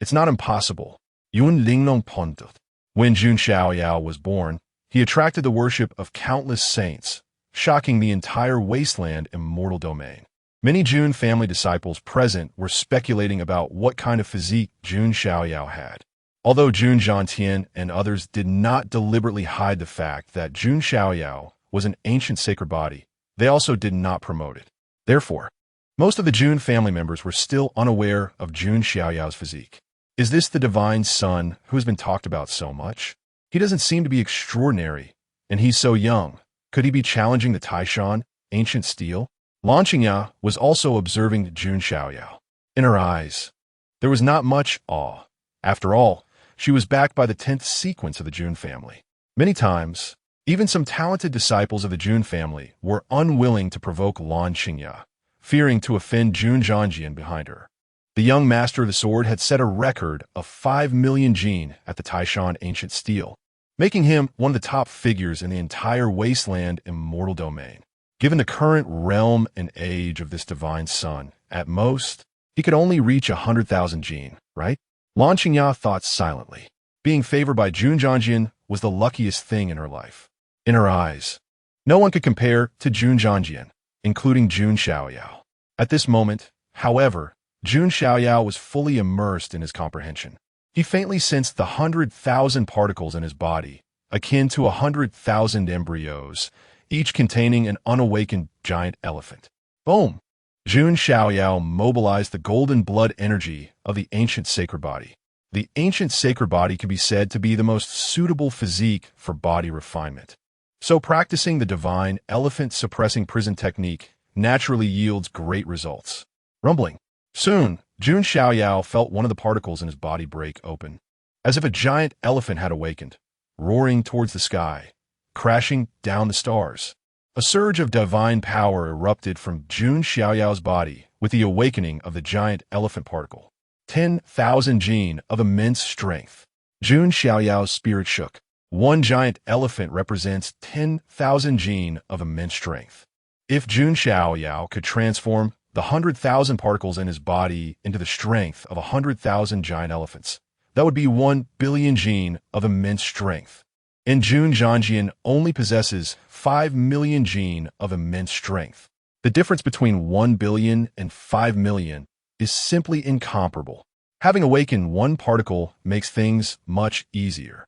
it's not impossible. Yun Linglong ponted. When Jun Xiaoyao was born, he attracted the worship of countless saints, shocking the entire wasteland immortal domain. Many Jun family disciples present were speculating about what kind of physique Jun Xiaoyao had. Although Jun Zhantian and others did not deliberately hide the fact that Jun Xiaoyao was an ancient sacred body, they also did not promote it. Therefore, most of the Jun family members were still unaware of Jun Xiaoyao's physique. Is this the divine son who has been talked about so much? He doesn't seem to be extraordinary, and he's so young. Could he be challenging the Taishan Ancient Steel? Lan Qingya was also observing Jun Xiaoyao. In her eyes, there was not much awe. After all, she was backed by the 10th sequence of the Jun family. Many times, even some talented disciples of the Jun family were unwilling to provoke Lan Qingya, fearing to offend Jun Zhanjian behind her. The young master of the sword had set a record of 5 million jin at the Taishan Ancient Steel, making him one of the top figures in the entire wasteland immortal domain. Given the current realm and age of this divine son, at most, he could only reach 100,000 jin, right? Lan Qingya thought silently. Being favored by Jun Zhanjian was the luckiest thing in her life. In her eyes, no one could compare to Jun Zhanjian, including Jun Xiaoyao. At this moment, however, Jun Xiaoyao was fully immersed in his comprehension. He faintly sensed the 100,000 particles in his body, akin to 100,000 embryos, each containing an unawakened giant elephant. Boom! Jun Xiaoyao mobilized the golden blood energy of the ancient sacred body. The ancient sacred body can be said to be the most suitable physique for body refinement. So practicing the divine elephant-suppressing prison technique naturally yields great results. Rumbling. Soon, Jun Xiaoyao felt one of the particles in his body break open, as if a giant elephant had awakened, roaring towards the sky, crashing down the stars. A surge of divine power erupted from Jun Xiaoyao's body with the awakening of the giant elephant particle. 10,000 jin of immense strength. Jun Xiaoyao's spirit shook. One giant elephant represents 10,000 jin of immense strength. If Jun Xiaoyao could transform the 100,000 particles in his body into the strength of 100,000 giant elephants, that would be 1 billion jin of immense strength. And Jun Zhanjian only possesses 5 million jin of immense strength. The difference between 1 billion and 5 million is simply incomparable. Having awakened one particle makes things much easier.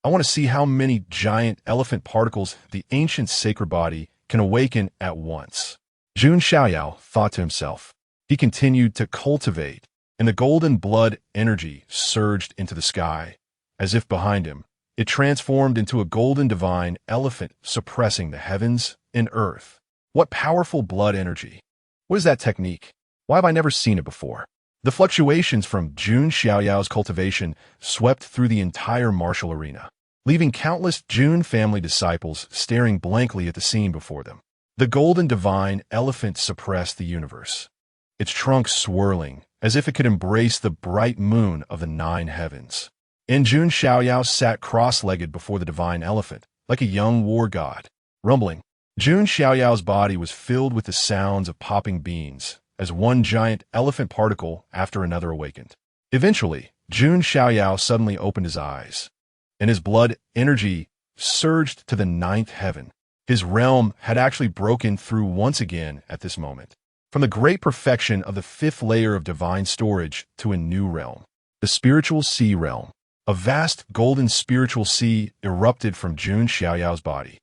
I want to see how many giant elephant particles the ancient sacred body can awaken at once. Jun Xiaoyao thought to himself. He continued to cultivate, and the golden blood energy surged into the sky. As if behind him, it transformed into a golden divine elephant suppressing the heavens and earth. What powerful blood energy! What is that technique? Why have I never seen it before? The fluctuations from Jun Xiaoyao's cultivation swept through the entire martial arena, leaving countless Jun family disciples staring blankly at the scene before them. The golden divine elephant suppressed the universe, its trunk swirling as if it could embrace the bright moon of the 9 heavens. And Jun Xiaoyao sat cross-legged before the divine elephant, like a young war god. Rumbling, Jun Xiaoyao's body was filled with the sounds of popping beans, as one giant elephant particle after another awakened. Eventually, Jun Xiaoyao suddenly opened his eyes, and his blood energy surged to the 9th heaven. His realm had actually broken through once again at this moment. From the great perfection of the 5th layer of divine storage to a new realm, the spiritual sea realm. A vast golden spiritual sea erupted from Jun Xiaoyao's body.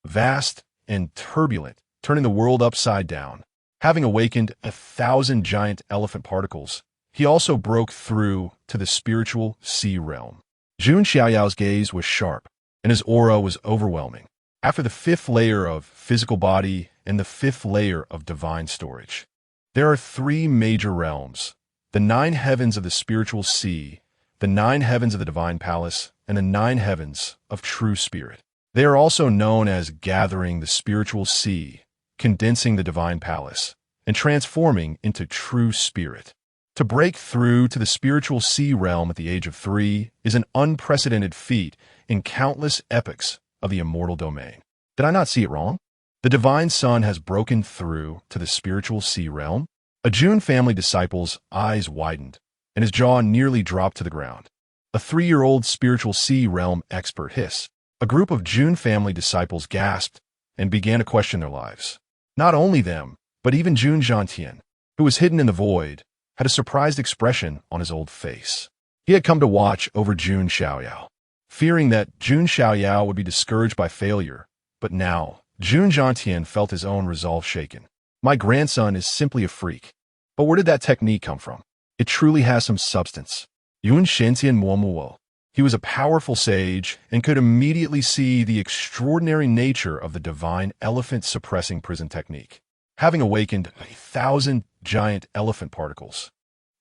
Vast and turbulent, turning the world upside down. Having awakened 1,000 giant elephant particles, he also broke through to the spiritual sea realm. Jun Xiaoyao's gaze was sharp, and his aura was overwhelming. After the fifth layer of physical body and the fifth layer of divine storage, there are three major realms: the 9 heavens of the spiritual sea, the 9 heavens of the divine palace, and the 9 heavens of true spirit. They are also known as gathering the spiritual sea, condensing the divine palace, and transforming into true spirit. To break through to the spiritual sea realm at the age of 3 is an unprecedented feat in countless epochs of the immortal domain. Did I not see it wrong? The divine son has broken through to the spiritual sea realm. A Jun family disciple's eyes widened, and his jaw nearly dropped to the ground. A 3-year-old spiritual sea realm expert hissed. A group of Jun family disciples gasped and began to question their lives. Not only them, but even Jun Xiaoyao, who was hidden in the void, had a surprised expression on his old face. He had come to watch over Jun Xiaoyao, fearing that Jun Xiaoyao would be discouraged by failure, but now Jun Xiaoyao felt his own resolve shaken. My grandson is simply a freak. But where did that technique come from? It truly has some substance. Yun Shenxian Muomuo. He was a powerful sage and could immediately see the extraordinary nature of the divine elephant suppressing prison technique. Having awakened 1,000 giant elephant particles,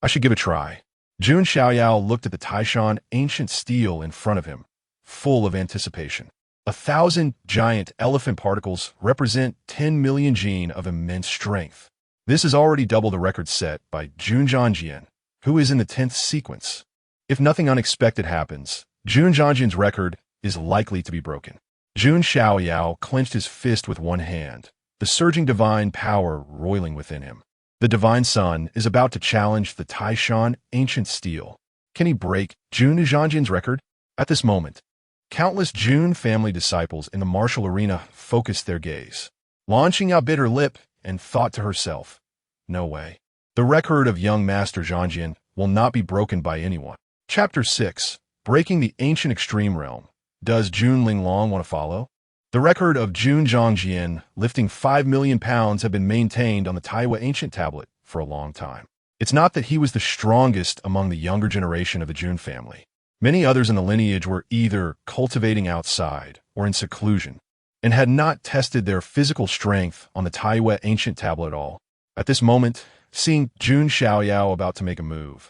I should give it a try. Jun Xiaoyao looked at the Taiyue Ancient Steel in front of him, full of anticipation. 1,000 giant elephant particles represent 10 million jin of immense strength. This is already double the record set by Jun Xiaoyao, who is in the 10th sequence. If nothing unexpected happens, Jun Xiaoyao's record is likely to be broken. Jun Xiaoyao clenched his fist with one hand, the surging divine power roiling within him. The divine son is about to challenge the Taiyue Ancient Steel. Can he break Jun Xiaoyao's record? At this moment, countless Jun family disciples in the martial arena focused their gaze. Launching out bit her lip and thought to herself, no way. The record of young Master Xiaoyan will not be broken by anyone. Chapter 6. Breaking the Ancient Extreme Realm. Does Jun Linglong want to follow? The record of Jun Xiaoyan lifting 5 million pounds have been maintained on the Taiyue Ancient Tablet for a long time. It's not that he was the strongest among the younger generation of the Jun family. Many others in the lineage were either cultivating outside or in seclusion, and had not tested their physical strength on the Taiyue Ancient Tablet at all. At this moment, seeing Jun Xiaoyao about to make a move,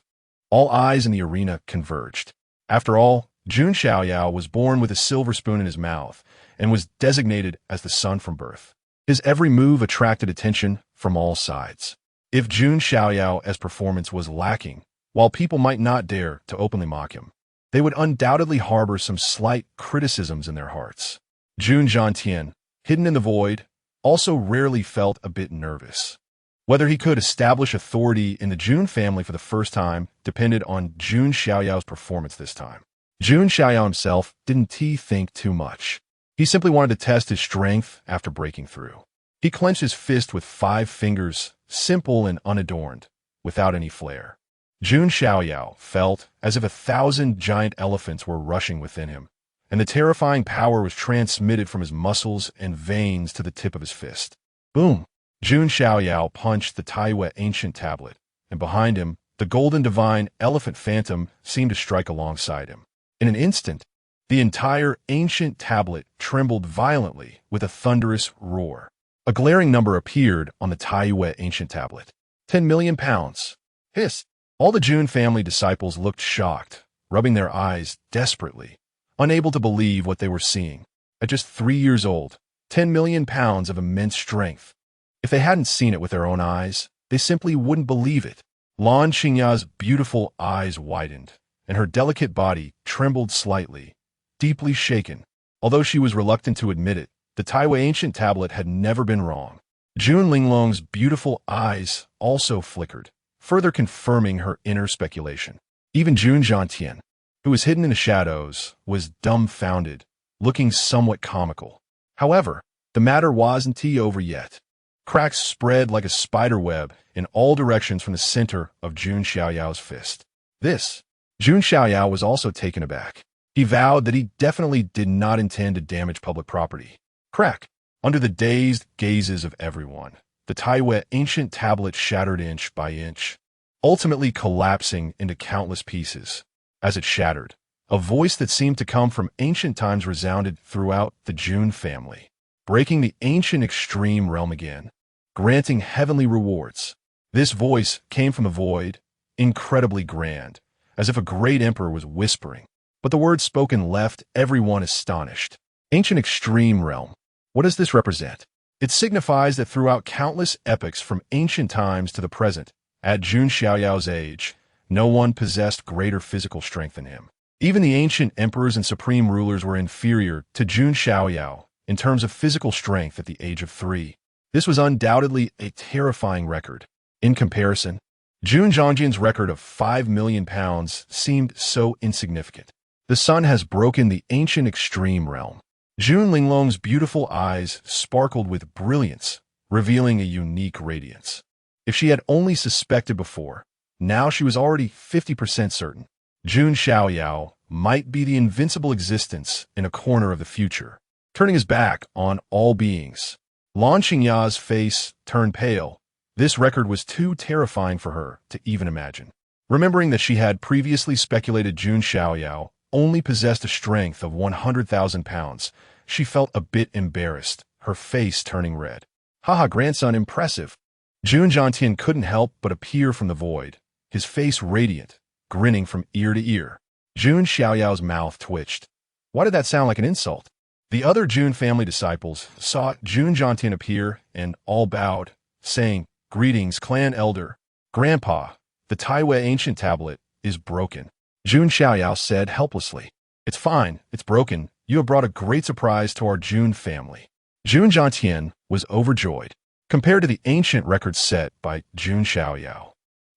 all eyes in the arena converged. After all, Jun Xiaoyao was born with a silver spoon in his mouth and was designated as the son from birth. His every move attracted attention from all sides. If Jun Xiaoyao's performance was lacking, while people might not dare to openly mock him, they would undoubtedly harbor some slight criticisms in their hearts. Jun Xiaoyan, hidden in the void, also rarely felt a bit nervous. Whether he could establish authority in the Jun family for the first time depended on Jun Xiaoyao's performance this time. Jun Xiaoyao himself didn't think too much. He simply wanted to test his strength after breaking through. He clenched his fist with 5 fingers, simple and unadorned, without any flair. Jun Xiaoyao felt as if 1,000 giant elephants were rushing within him, and the terrifying power was transmitted from his muscles and veins to the tip of his fist. Boom! Jun Xiaoyao punched the Taiyue Ancient Tablet, and behind him, the golden divine elephant phantom seemed to strike alongside him. In an instant, the entire ancient tablet trembled violently with a thunderous roar. A glaring number appeared on the Taiyue Ancient Tablet. 10 million pounds. Hiss! All the Jun family disciples looked shocked, rubbing their eyes desperately, unable to believe what they were seeing. At just 3 years old, 10 million pounds of immense strength. If they hadn't seen it with their own eyes, they simply wouldn't believe it. Lan Xingya's beautiful eyes widened, and her delicate body trembled slightly, deeply shaken. Although she was reluctant to admit it, the Taiyue Ancient Tablet had never been wrong. Jun Linglong's beautiful eyes also flickered, further confirming her inner speculation. Even Jun Xiaoyao, who was hidden in the shadows, was dumbfounded, looking somewhat comical. However, the matter wasn't over yet. Cracks spread like a spider web in all directions from the center of Jun Xiaoyao's fist. Jun Xiaoyao was also taken aback. He vowed that he definitely did not intend to damage public property. Crack! Under the dazed gazes of everyone, the Taiyue Ancient Tablet shattered inch by inch, ultimately collapsing into countless pieces. As it shattered, a voice that seemed to come from ancient times resounded throughout the Jun family, breaking the ancient extreme realm again, granting heavenly rewards. This voice came from the void, incredibly grand, as if a great emperor was whispering. But the words spoken left everyone astonished. Ancient extreme realm. What does this represent? It signifies that throughout countless epochs from ancient times to the present, at Jun Xiaoyao's age, no one possessed greater physical strength than him. Even the ancient emperors and supreme rulers were inferior to Jun Xiaoyao in terms of physical strength at the age of 3. This was undoubtedly a terrifying record. In comparison, Jun Zhongjian's record of 5 million pounds seemed so insignificant. The sun has broken the ancient extreme realm. Jun Linglong's beautiful eyes sparkled with brilliance, revealing a unique radiance. If she had only suspected before, now she was already 50% certain. Jun Xiaoyao might be the invincible existence in a corner of the future, turning his back on all beings. Lan Qingya's face turned pale. This record was too terrifying for her to even imagine. Remembering that she had previously speculated Jun Xiaoyao only possessed a strength of 100,000 pounds, she felt a bit embarrassed, her face turning red. Haha, grandson, impressive. Jun Zhongtian couldn't help but appear from the void, his face radiant, grinning from ear to ear. Jun Xiaoyao's mouth twitched. Why did that sound like an insult? The other Jun family disciples saw Jun Zhongtian appear and all bowed, saying, "Greetings, clan elder. Grandpa, the Taiyue Ancient Tablet is broken." Jun Xiaoyao said helplessly, "It's fine, it's broken. You have brought a great surprise to our Jun family." Jun Zhongtian was overjoyed. Compared to the ancient record set by Jun Xiaoyao,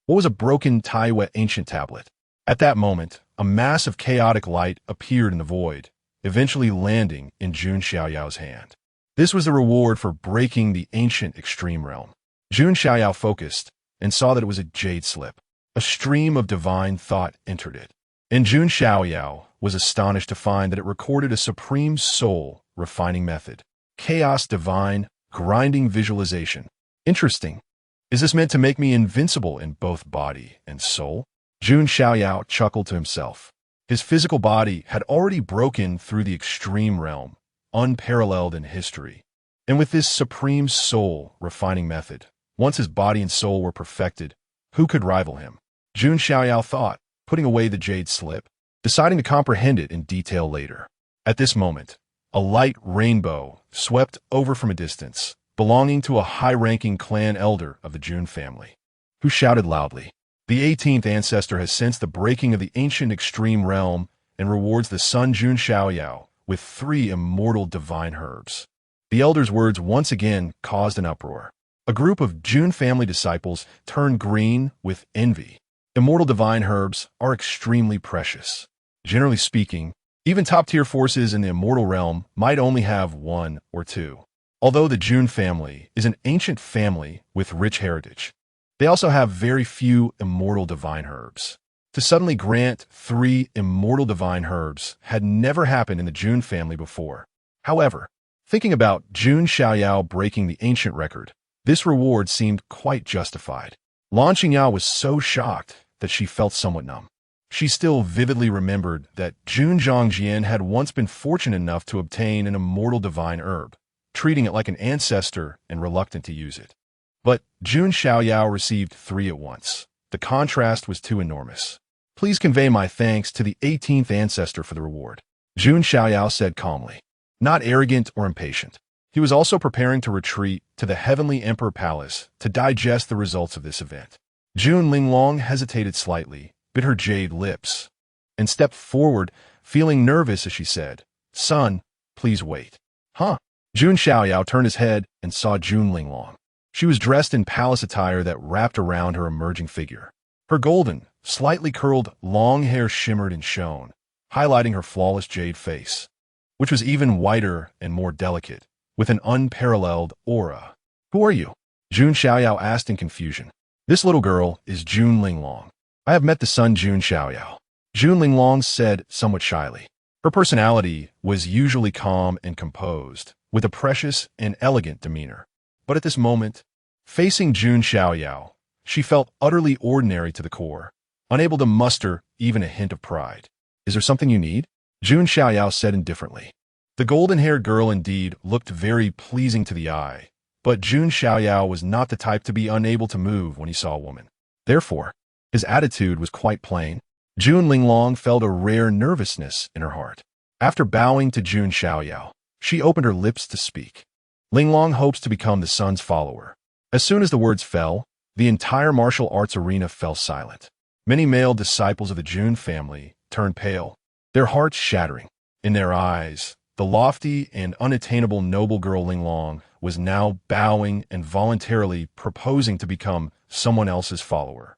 what was a broken Taiyue Ancient Tablet? At that moment, a mass of chaotic light appeared in the void, eventually landing in Jun Xiaoyao's hand. This was the reward for breaking the ancient extreme realm. Jun Xiaoyao focused and saw that it was a jade slip. A stream of divine thought entered it. And Jun Xiaoyao was astonished to find that it recorded a supreme soul refining method. Chaos divine, grinding visualization. Interesting. Is this meant to make me invincible in both body and soul? Jun Xiaoyao chuckled to himself. His physical body had already broken through the extreme realm, unparalleled in history. And with this supreme soul refining method, once his body and soul were perfected, who could rival him? Jun Xiaoyao thought, putting away the jade slip, deciding to comprehend it in detail later. At this moment, a light rainbow swept over from a distance, belonging to a high-ranking clan elder of the Jun family, who shouted loudly, "The 18th ancestor has sensed the breaking of the ancient extreme realm and rewards the son Jun Xiaoyao with 3 immortal divine herbs." The elder's words once again caused an uproar. A group of Jun family disciples turned green with envy. Immortal divine herbs are extremely precious. Generally speaking, even top-tier forces in the immortal realm might only have 1 or 2. Although the Jun family is an ancient family with rich heritage, they also have very few immortal divine herbs. To suddenly grant 3 immortal divine herbs had never happened in the Jun family before. However, thinking about Jun Xiaoyao breaking the ancient record, this reward seemed quite justified. Lan Qingyao was so shocked that she felt somewhat numb. She still vividly remembered that Jun Zhongjian had once been fortunate enough to obtain an immortal divine herb, treating it like an ancestor and reluctant to use it. But Jun Xiaoyao received 3 at once. The contrast was too enormous. "Please convey my thanks to the 18th ancestor for the reward," Jun Xiaoyao said calmly, not arrogant or impatient. He was also preparing to retreat to the Heavenly Emperor Palace to digest the results of this event. Jun Linglong hesitated slightly, bit her jade lips, and stepped forward, feeling nervous as she said, "Son, please wait." "Huh?" Jun Xiaoyao turned his head and saw Jun Linglong. She was dressed in palace attire that wrapped around her emerging figure. Her golden, slightly curled, long hair shimmered and shone, highlighting her flawless jade face, which was even whiter and more delicate, with an unparalleled aura. "Who are you?" Jun Xiaoyao asked in confusion. "This little girl is Jun Linglong. I have met the son Jun Xiaoyao," Jun Linglong said somewhat shyly. Her personality was usually calm and composed, with a precious and elegant demeanor. But at this moment, Facing Jun Xiaoyao, she felt utterly ordinary to the core, unable to muster even a hint of pride. "Is there something you need?" Jun Xiaoyao said indifferently. The golden-haired girl indeed looked very pleasing to the eye, but Jun Xiaoyao was not the type to be unable to move when he saw a woman. Therefore, his attitude was quite plain. Jun Linglong felt a rare nervousness in her heart. After bowing to Jun Xiaoyao, she opened her lips to speak. Linglong hopes to become the sun's follower. As soon as the words fell, the entire martial arts arena fell silent. Many male disciples of the Jun family turned pale, their hearts shattering. In their eyes, the lofty and unattainable noble girl Linglong was now bowing and voluntarily proposing to become someone else's follower.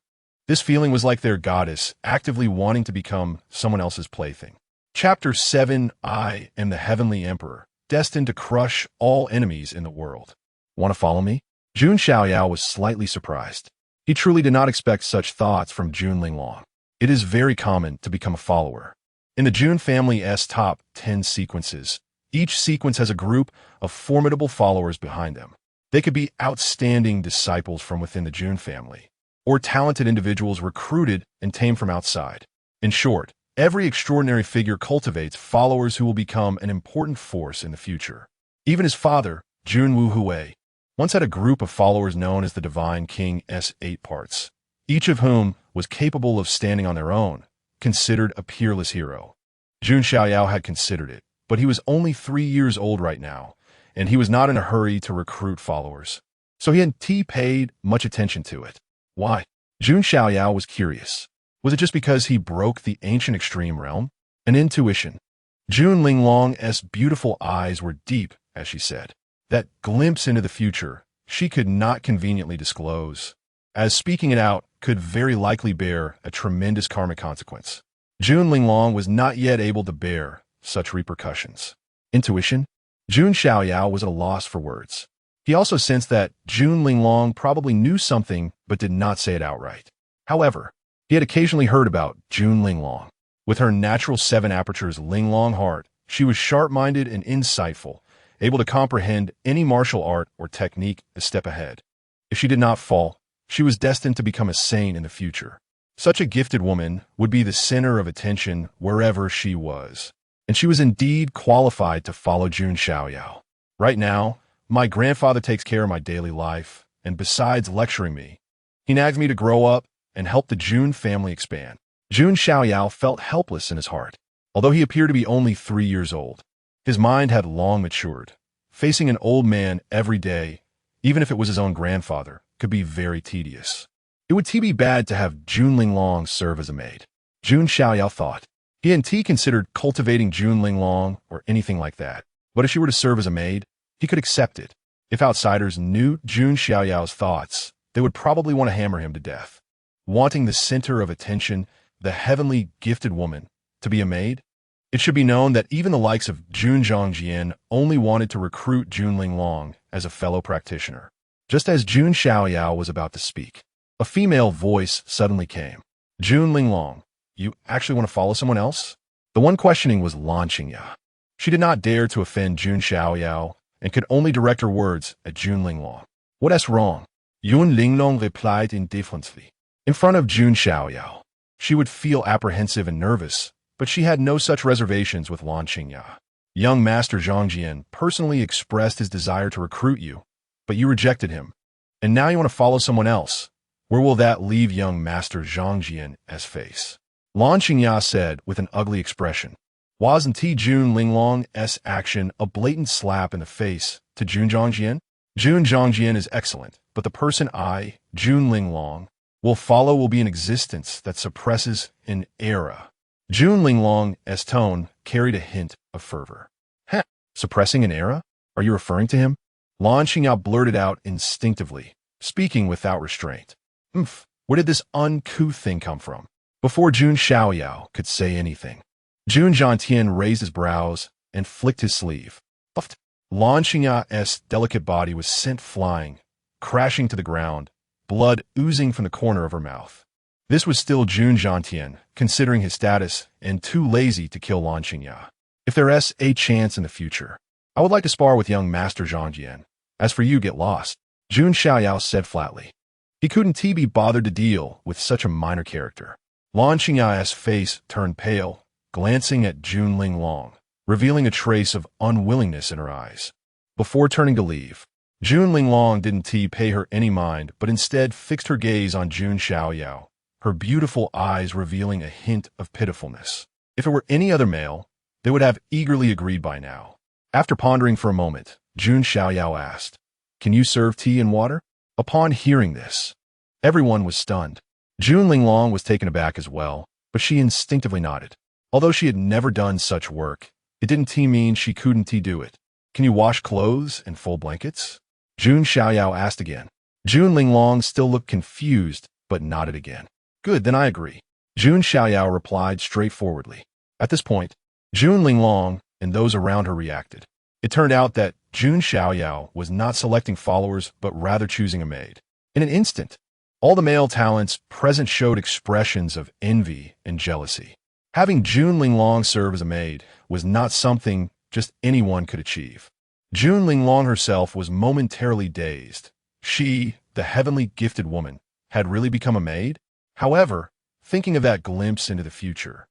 This feeling was like their goddess actively wanting to become someone else's plaything. Chapter 7: I am the Heavenly Emperor, destined to crush all enemies in the world. Want to follow me? Jun Xiaoyao was slightly surprised. He truly did not expect such thoughts from Jun Linglong. It is very common to become a follower. In the Jun family's top 10 sequences, each sequence has a group of formidable followers behind them. They could be outstanding disciples from within the Jun family, or talented individuals recruited and tamed from outside. In short, every extraordinary figure cultivates followers who will become an important force in the future. Even his father, Jun Wuhui, once had a group of followers known as the Divine King's 8 parts, each of whom was capable of standing on their own, considered a peerless hero. Jun Xiaoyao had considered it, but he was only 3 years old right now, and he was not in a hurry to recruit followers. So he hadn't paid much attention to it. Why? Jun Xiaoyao was curious. Was it just because he broke the ancient extreme realm? An intuition. Jun Linglong's beautiful eyes were deep, as she said. That glimpse into the future she could not conveniently disclose, as speaking it out could very likely bear a tremendous karmic consequence. Jun Linglong was not yet able to bear such repercussions. Intuition? Jun Xiaoyao was at a loss for words. He also sensed that Jun Linglong probably knew something but did not say it outright. However, he had occasionally heard about Jun Linglong. With her natural 7 apertures Linglong heart, she was sharp-minded and insightful, able to comprehend any martial art or technique a step ahead. If she did not fall, she was destined to become a saint in the future. Such a gifted woman would be the center of attention wherever she was. And she was indeed qualified to follow Jun Xiaoyao. Right now, my grandfather takes care of my daily life, and besides lecturing me, he nags me to grow up and help the Jun family expand. Jun Xiaoyao felt helpless in his heart. Although he appeared to be only 3 years old, his mind had long matured. Facing an old man every day, even if it was his own grandfather, could be very tedious. It would be bad to have Jun Linglong serve as a maid. Jun Xiaoyao thought. He hadn't considered cultivating Jun Linglong or anything like that, but if she were to serve as a maid, he could accept it. If outsiders knew Jun Xiaoyao's thoughts, they would probably want to hammer him to death. Wanting the center of attention, the heavenly gifted woman, to be a maid? It should be known that even the likes of Jun Zhongjian only wanted to recruit Jun Linglong as a fellow practitioner. Just as Jun Xiaoyao was about to speak, a female voice suddenly came. Jun Linglong, you actually want to follow someone else? The one questioning was Lan Qingya. She did not dare to offend Jun Xiaoyao and could only direct her words at Jun Linglong. What's wrong? Jun Linglong replied indifferently. In front of Jun Xiaoyao, she would feel apprehensive and nervous, but she had no such reservations with Lan Qingya. Young Master Zhongjian personally expressed his desire to recruit you, but you rejected him. And now you want to follow someone else. Where will that leave young Master Zhongjian's face? Lan Qingya said with an ugly expression. Wasn't Jun Linglong's action a blatant slap in the face to Jun Zhongjian? Jun Zhongjian is excellent, but the person I, Jun Linglong, will follow will be an existence that suppresses an era. Jun Linglong's tone carried a hint of fervor. Heh, suppressing an era? Are you referring to him? Lan Qingya blurted out instinctively, speaking without restraint. Where did this uncouth thing come from? Before Jun Xiaoyao could say anything, Jun Zhongjian raised his brows and flicked his sleeve. Lan Qingya's delicate body was sent flying, crashing to the ground, blood oozing from the corner of her mouth. This was still Jun Zhongjian, considering his status, and too lazy to kill Lan Qingya. If there's a chance in the future, I would like to spar with young Master Zhongjian. As for you, get lost. Jun Xiaoyao said flatly. He couldn't be bothered to deal with such a minor character. Lan Qingyao's face turned pale, glancing at Jun Linglong, revealing a trace of unwillingness in her eyes. Before turning to leave, Jun Linglong didn't pay her any mind, but instead fixed her gaze on Jun Xiaoyao, her beautiful eyes revealing a hint of pitifulness. If it were any other male, they would have eagerly agreed by now. After pondering for a moment, Jun Xiaoyao asked, "Can you serve tea and water?" Upon hearing this, everyone was stunned. Jun Linglong was taken aback as well, but she instinctively nodded. Although she had never done such work, it didn't mean she couldn't do it. "Can you wash clothes and fold blankets?" Jun Xiaoyao asked again. Jun Linglong still looked confused, but nodded again. "Good, then I agree." Jun Xiaoyao replied straightforwardly. At this point, Jun Linglong and those around her reacted. It turned out that Jun Xiaoyao was not selecting followers, but rather choosing a maid. In an instant, all the male talents present showed expressions of envy and jealousy. Having Jun Linglong serve as a maid was not something just anyone could achieve. Jun Linglong herself was momentarily dazed. She, the heavenly gifted woman, had really become a maid? However, thinking of that glimpse into the future,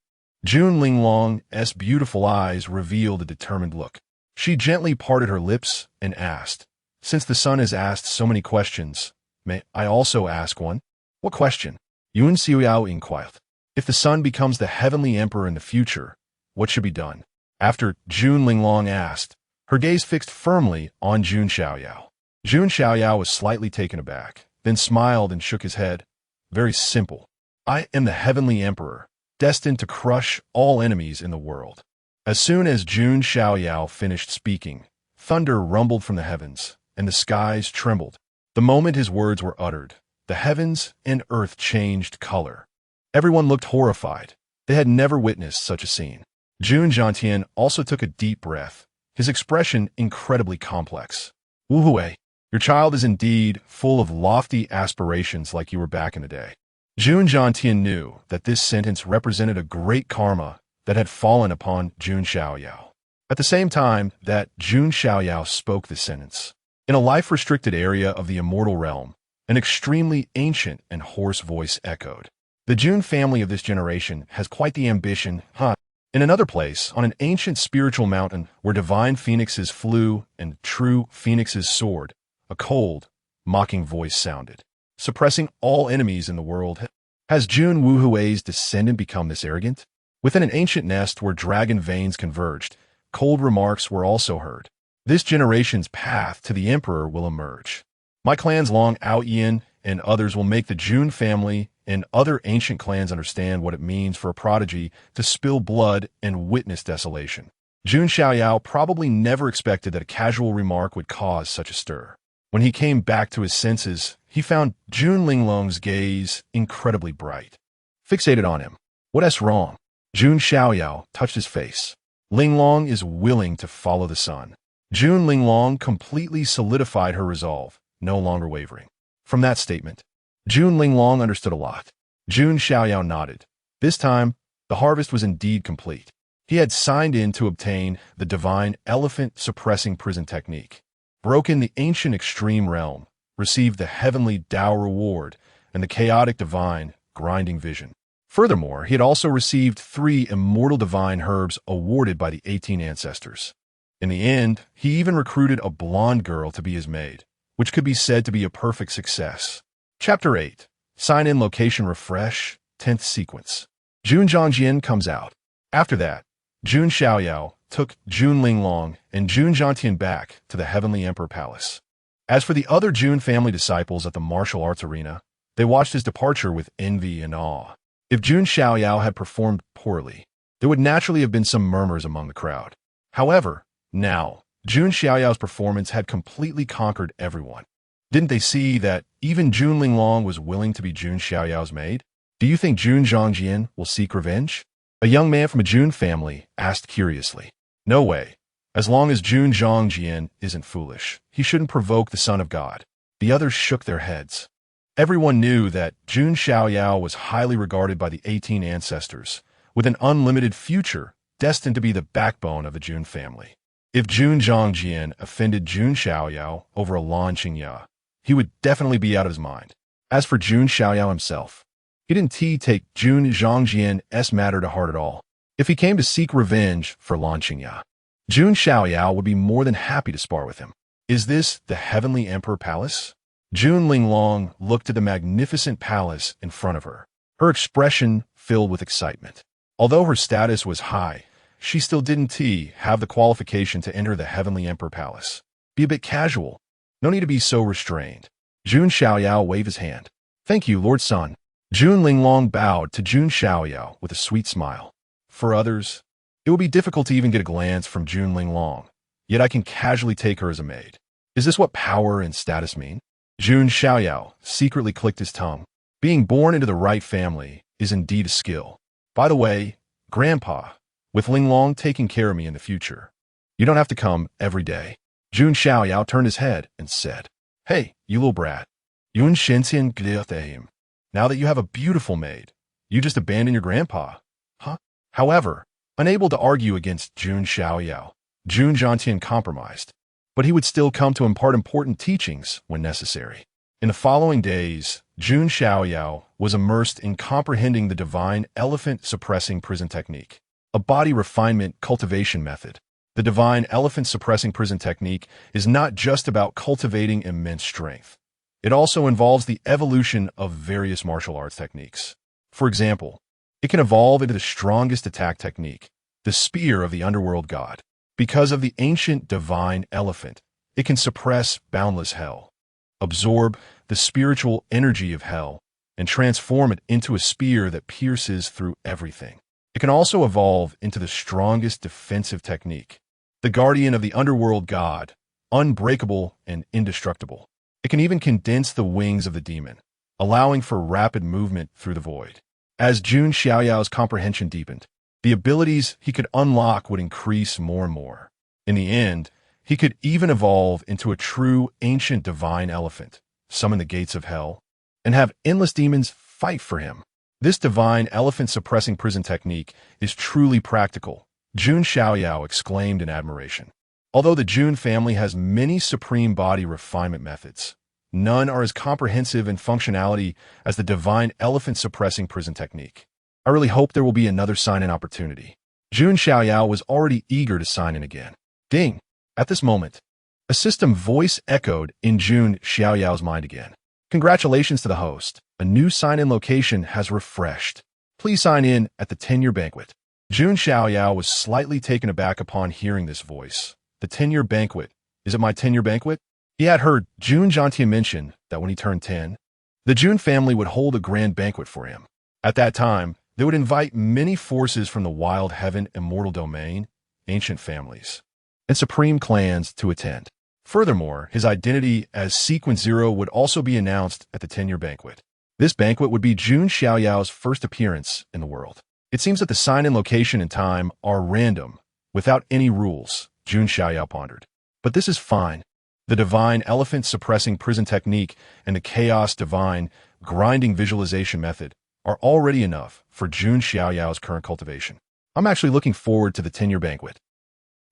Jun Linglong's beautiful eyes revealed a determined look. She gently parted her lips and asked, "Since the sun has asked so many questions, may I also ask one?" "What question?" Jun Xiaoyao inquired. "If the sun becomes the heavenly emperor in the future, what should be done?" After Jun Linglong asked, her gaze fixed firmly on Jun Xiaoyao. Jun Xiaoyao was slightly taken aback, then smiled and shook his head. "Very simple. I am the heavenly emperor, destined to crush all enemies in the world." As soon as Jun Xiaoyao finished speaking, thunder rumbled from the heavens, and the skies trembled. The moment his words were uttered, the heavens and earth changed color. Everyone looked horrified. They had never witnessed such a scene. Jun Xiaotian also took a deep breath, his expression incredibly complex. "Wu Hui, your child is indeed full of lofty aspirations like you were back in the day." Jun Xiaotian knew that this sentence represented a great karma that had fallen upon Jun Xiaoyao. At the same time that Jun Xiaoyao spoke this sentence, in a life-restricted area of the immortal realm, an extremely ancient and hoarse voice echoed. "The Jun family of this generation has quite the ambition, huh?" In another place, on an ancient spiritual mountain where divine phoenixes flew and true phoenixes soared, a cold, mocking voice sounded. "Suppressing all enemies in the world. Has Jun Wuhui's descendant become this arrogant?" Within an ancient nest where dragon veins converged, cold remarks were also heard. "This generation's path to the emperor will emerge. My clan's Long Outyin and others will make the Jun family and other ancient clans understand what it means for a prodigy to spill blood and witness desolation." Jun Xiaoyao probably never expected that a casual remark would cause such a stir. When he came back to his senses, he found Jun Linglong's gaze incredibly bright. Fixated on him. "What's wrong?" Jun Xiaoyao touched his face. "Linglong is willing to follow the sun." Jun Linglong completely solidified her resolve, no longer wavering. From that statement, Jun Linglong understood a lot. Jun Xiaoyao nodded. This time, the harvest was indeed complete. He had signed in to obtain the divine elephant suppressing prison technique, broken the ancient extreme realm, received the heavenly Tao reward, and the chaotic divine grinding vision. Furthermore, he had also received 3 immortal divine herbs awarded by the 18 ancestors. In the end, he even recruited a blonde girl to be his maid, which could be said to be a perfect success. Chapter 8. Sign-in location refresh, 10th sequence. Jun Zhangjian comes out. After that, Jun Xiaoyao took Jun Linglong and Jun Zhangtian back to the Heavenly Emperor Palace. As for the other Jun family disciples at the martial arts arena, they watched his departure with envy and awe. If Jun Xiaoyao had performed poorly, there would naturally have been some murmurs among the crowd. However, now, Jun Xiaoyao's performance had completely conquered everyone. Didn't they see that even Jun Linglong was willing to be Jun Xiaoyao's maid? "Do you think Jun Zhangjian will seek revenge?" A young man from a Jun family asked curiously. "No way. As long as Jun Zhangjian isn't foolish, he shouldn't provoke the Son of God." The others shook their heads. Everyone knew that Jun Xiaoyao was highly regarded by the 18 ancestors, with an unlimited future destined to be the backbone of the Jun family. If Jun Zhangjian offended Jun Xiaoyao over a Lan Qingya, he would definitely be out of his mind. As for Jun Xiaoyao himself, he didn't take Jun Zhangjian's matter to heart at all. If he came to seek revenge for Lan Qingya, Jun Xiaoyao would be more than happy to spar with him. Is this the Heavenly Emperor Palace? Jun Linglong looked at the magnificent palace in front of her, her expression filled with excitement. Although her status was high, she still didn't have the qualification to enter the Heavenly Emperor Palace. Be a bit casual. No need to be so restrained. Jun Xiaoyao waved his hand. Thank you, Lord Sun. Jun Linglong bowed to Jun Xiaoyao with a sweet smile. For others, it would be difficult to even get a glance from Jun Linglong, yet I can casually take her as a maid. Is this what power and status mean? Jun Xiaoyao secretly clicked his tongue. Being born into the right family is indeed a skill. By the way, Grandpa, with Linglong taking care of me in the future, you don't have to come every day. Jun Xiaoyao turned his head and said, Hey, you little brat. Yun Shenxian Gdeathahim. Now that you have a beautiful maid, you just abandon your grandpa. Huh? However, unable to argue against Jun Xiaoyao, Jun Zhantian compromised, but he would still come to impart important teachings when necessary. In the following days, Jun Xiaoyao was immersed in comprehending the divine elephant suppressing prison technique, a body refinement cultivation method. The divine elephant suppressing prison technique is not just about cultivating immense strength. It also involves the evolution of various martial arts techniques. For example, it can evolve into the strongest attack technique, the spear of the underworld god. Because of the ancient divine elephant, it can suppress boundless hell, absorb the spiritual energy of hell, and transform it into a spear that pierces through everything. It can also evolve into the strongest defensive technique, the guardian of the underworld god, unbreakable and indestructible. It can even condense the wings of the demon, allowing for rapid movement through the void. As Jun Xiaoyao's comprehension deepened, the abilities he could unlock would increase more and more. In the end, he could even evolve into a true ancient divine elephant, summon the gates of hell, and have endless demons fight for him. This divine elephant suppressing prison technique is truly practical, Jun Xiaoyao exclaimed in admiration. Although the Jun family has many supreme body refinement methods, none are as comprehensive in functionality as the divine elephant suppressing prison technique. I really hope there will be another sign-in opportunity. Jun Xiaoyao was already eager to sign in again. Ding! At this moment, a system voice echoed in Jun Xiaoyao's mind again. Congratulations to the host. A new sign-in location has refreshed. Please sign in at the 10-year banquet. Jun Xiaoyao was slightly taken aback upon hearing this voice. The 10-year banquet. Is it my 10-year banquet? He had heard Jun Zhantian mention that when he turned 10, the Jun family would hold a grand banquet for him. At that time, they would invite many forces from the Wild Heaven Immortal Domain, ancient families, and supreme clans to attend. Furthermore, his identity as Sequence Zero would also be announced at the 10-year banquet. This banquet would be Jun Xiaoyao's first appearance in the world. It seems that the sign-in location and time are random, without any rules, Jun Xiaoyao pondered. But this is fine. The divine elephant suppressing prison technique and the chaos divine grinding visualization method are already enough for Jun Xiaoyao's current cultivation. I'm actually looking forward to the 10-year banquet.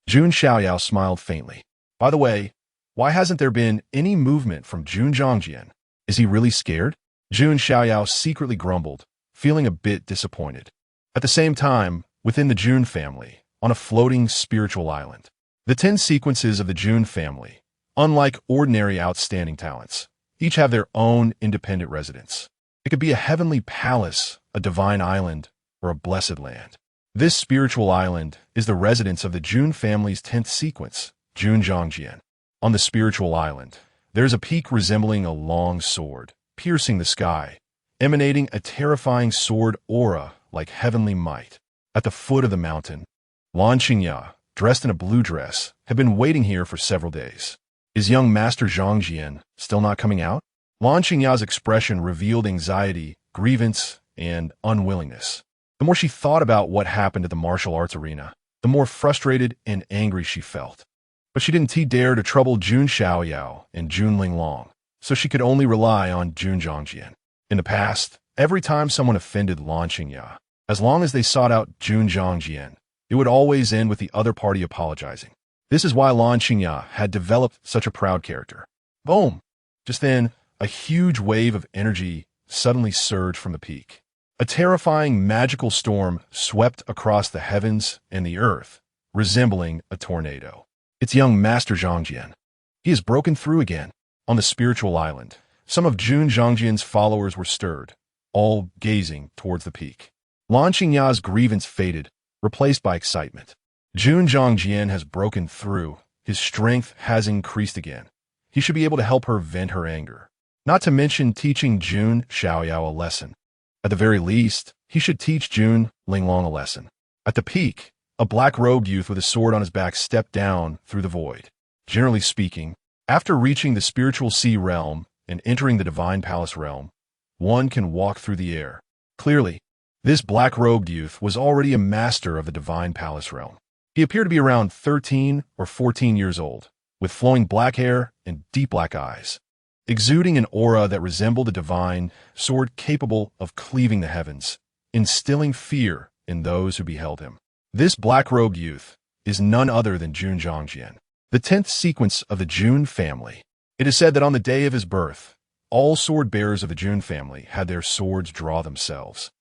Jun Xiaoyao smiled faintly. By the way, why hasn't there been any movement from Jun Zhangjian? Is he really scared? Jun Xiaoyao secretly grumbled, feeling a bit disappointed. At the same time, within the Jun family, on a floating spiritual island, the 10 sequences of the Jun family, unlike ordinary outstanding talents, each have their own independent residence. It could be a heavenly palace, a divine island, or a blessed land. This spiritual island is the residence of the Jun family's 10th sequence, Jun Zhangjian. On the spiritual island, there's a peak resembling a long sword, piercing the sky, emanating a terrifying sword aura like heavenly might. At the foot of the mountain, Lan Qingya, dressed in a blue dress, had been waiting here for several days. Is young Master Zhangjian still not coming out? Lan Qingya's expression revealed anxiety, grievance, and unwillingness. The more she thought about what happened at the martial arts arena, the more frustrated and angry she felt. But she didn't dare to trouble Jun Xiaoyao and Jun Linglong, so she could only rely on Jun Zhangjian. In the past, every time someone offended Lan Qingya, as long as they sought out Jun Zhangjian, it would always end with the other party apologizing. This is why Lan Qingya had developed such a proud character. Boom! Just then, a huge wave of energy suddenly surged from the peak. A terrifying magical storm swept across the heavens and the earth, resembling a tornado. It's young Master Zhangjian. He has broken through again. On the spiritual island, some of Jun Zhangjian's followers were stirred, all gazing towards the peak. Lan Qingya's grievance faded, replaced by excitement. Jun Zhangjian has broken through. His strength has increased again. He should be able to help her vent her anger. Not to mention teaching Jun Xiaoyao a lesson. At the very least, he should teach Jun Linglong a lesson. At the peak, a black-robed youth with a sword on his back stepped down through the void. Generally speaking, after reaching the spiritual sea realm and entering the divine palace realm, one can walk through the air. Clearly, this black-robed youth was already a master of the divine palace realm. He appeared to be around 13 or 14 years old, with flowing black hair and deep black eyes, exuding an aura that resembled a divine sword capable of cleaving the heavens, instilling fear in those who beheld him. This black-robed youth is none other than Jun Zhangjian, the 10th sequence of the Jun family. It is said that on the day of his birth, all sword-bearers of the Jun family had their swords draw themselves,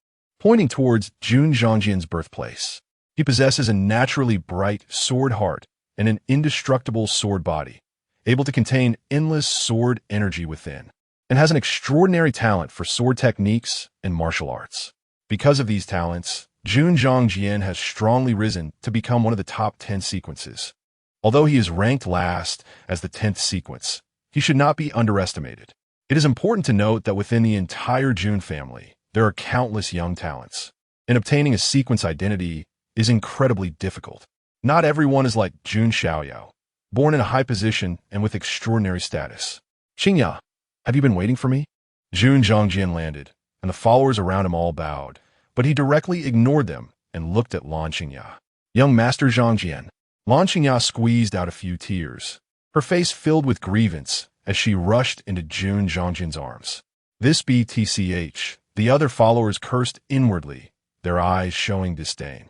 pointing towards Jun Zhangjian's birthplace. He possesses a naturally bright sword heart and an indestructible sword body, able to contain endless sword energy within, and has an extraordinary talent for sword techniques and martial arts. Because of these talents, Jun Zhangjian has strongly risen to become one of the top 10 sequences. Although he is ranked last as the 10th sequence, he should not be underestimated. It is important to note that within the entire Jun family, there are countless young talents, and obtaining a sequence identity is incredibly difficult. Not everyone is like Jun Xiaoyao, born in a high position and with extraordinary status. Qingya, have you been waiting for me? Jun Zhangjian landed, and the followers around him all bowed, but he directly ignored them and looked at Lan Qingya. Young Master Zhangjian. Lan Qingya squeezed out a few tears, her face filled with grievance as she rushed into Jun Zhangjian's arms. This BTCH, the other followers cursed inwardly, their eyes showing disdain.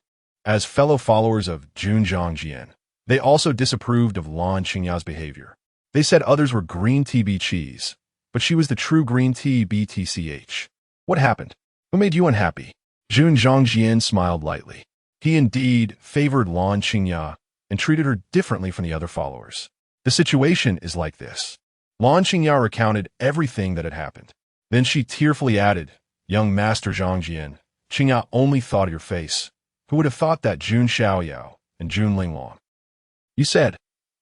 As fellow followers of Jun Zhangjian, they also disapproved of Lan Qingya's behavior. They said others were green tea cheese, but she was the true green tea BTCH. What happened? Who made you unhappy? Jun Zhangjian smiled lightly. He indeed favored Lan Qingya and treated her differently from the other followers. The situation is like this. Lan Qingya recounted everything that had happened. Then she tearfully added, Young Master Zhangjian, Qingya only thought of your face. Who would have thought that Jun Xiaoyao and Jun Linglong? You said,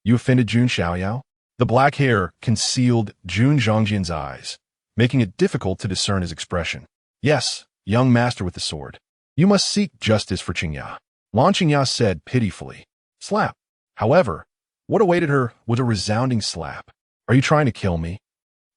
you offended Jun Xiaoyao? The black hair concealed Jun Zhangjian's eyes, making it difficult to discern his expression. Yes, young master with the sword. You must seek justice for Qingya. Lan Qingya said pitifully. Slap. However, what awaited her was a resounding slap. Are you trying to kill me?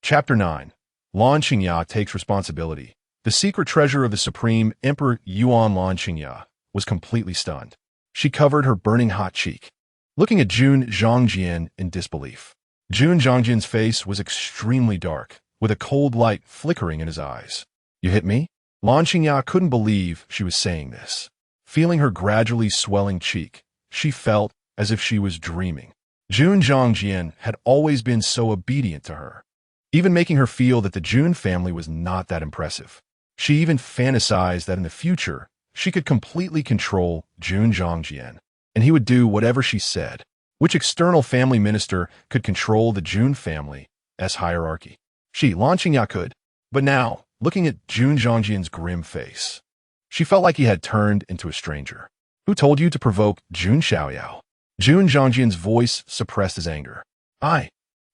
Chapter 9. Lan Qingya takes responsibility. The secret treasure of the Supreme Emperor Yuan Lan Qingya was completely stunned. She covered her burning hot cheek, looking at Jun Zhangjian in disbelief. Jun Zhangjian's face was extremely dark, with a cold light flickering in his eyes. You hit me? Lan Qingya couldn't believe she was saying this. Feeling her gradually swelling cheek, she felt as if she was dreaming. Jun Zhangjian had always been so obedient to her, even making her feel that the Jun family was not that impressive. She even fantasized that in the future, she could completely control Jun Zhangjian, and he would do whatever she said. Which external family minister could control the Jun family as hierarchy? She, Lan Qingya, could. But now, looking at Jun Zhangjian's grim face, she felt like he had turned into a stranger. Who told you to provoke Jun Xiaoyao? Jun Zhangjian's voice suppressed his anger. I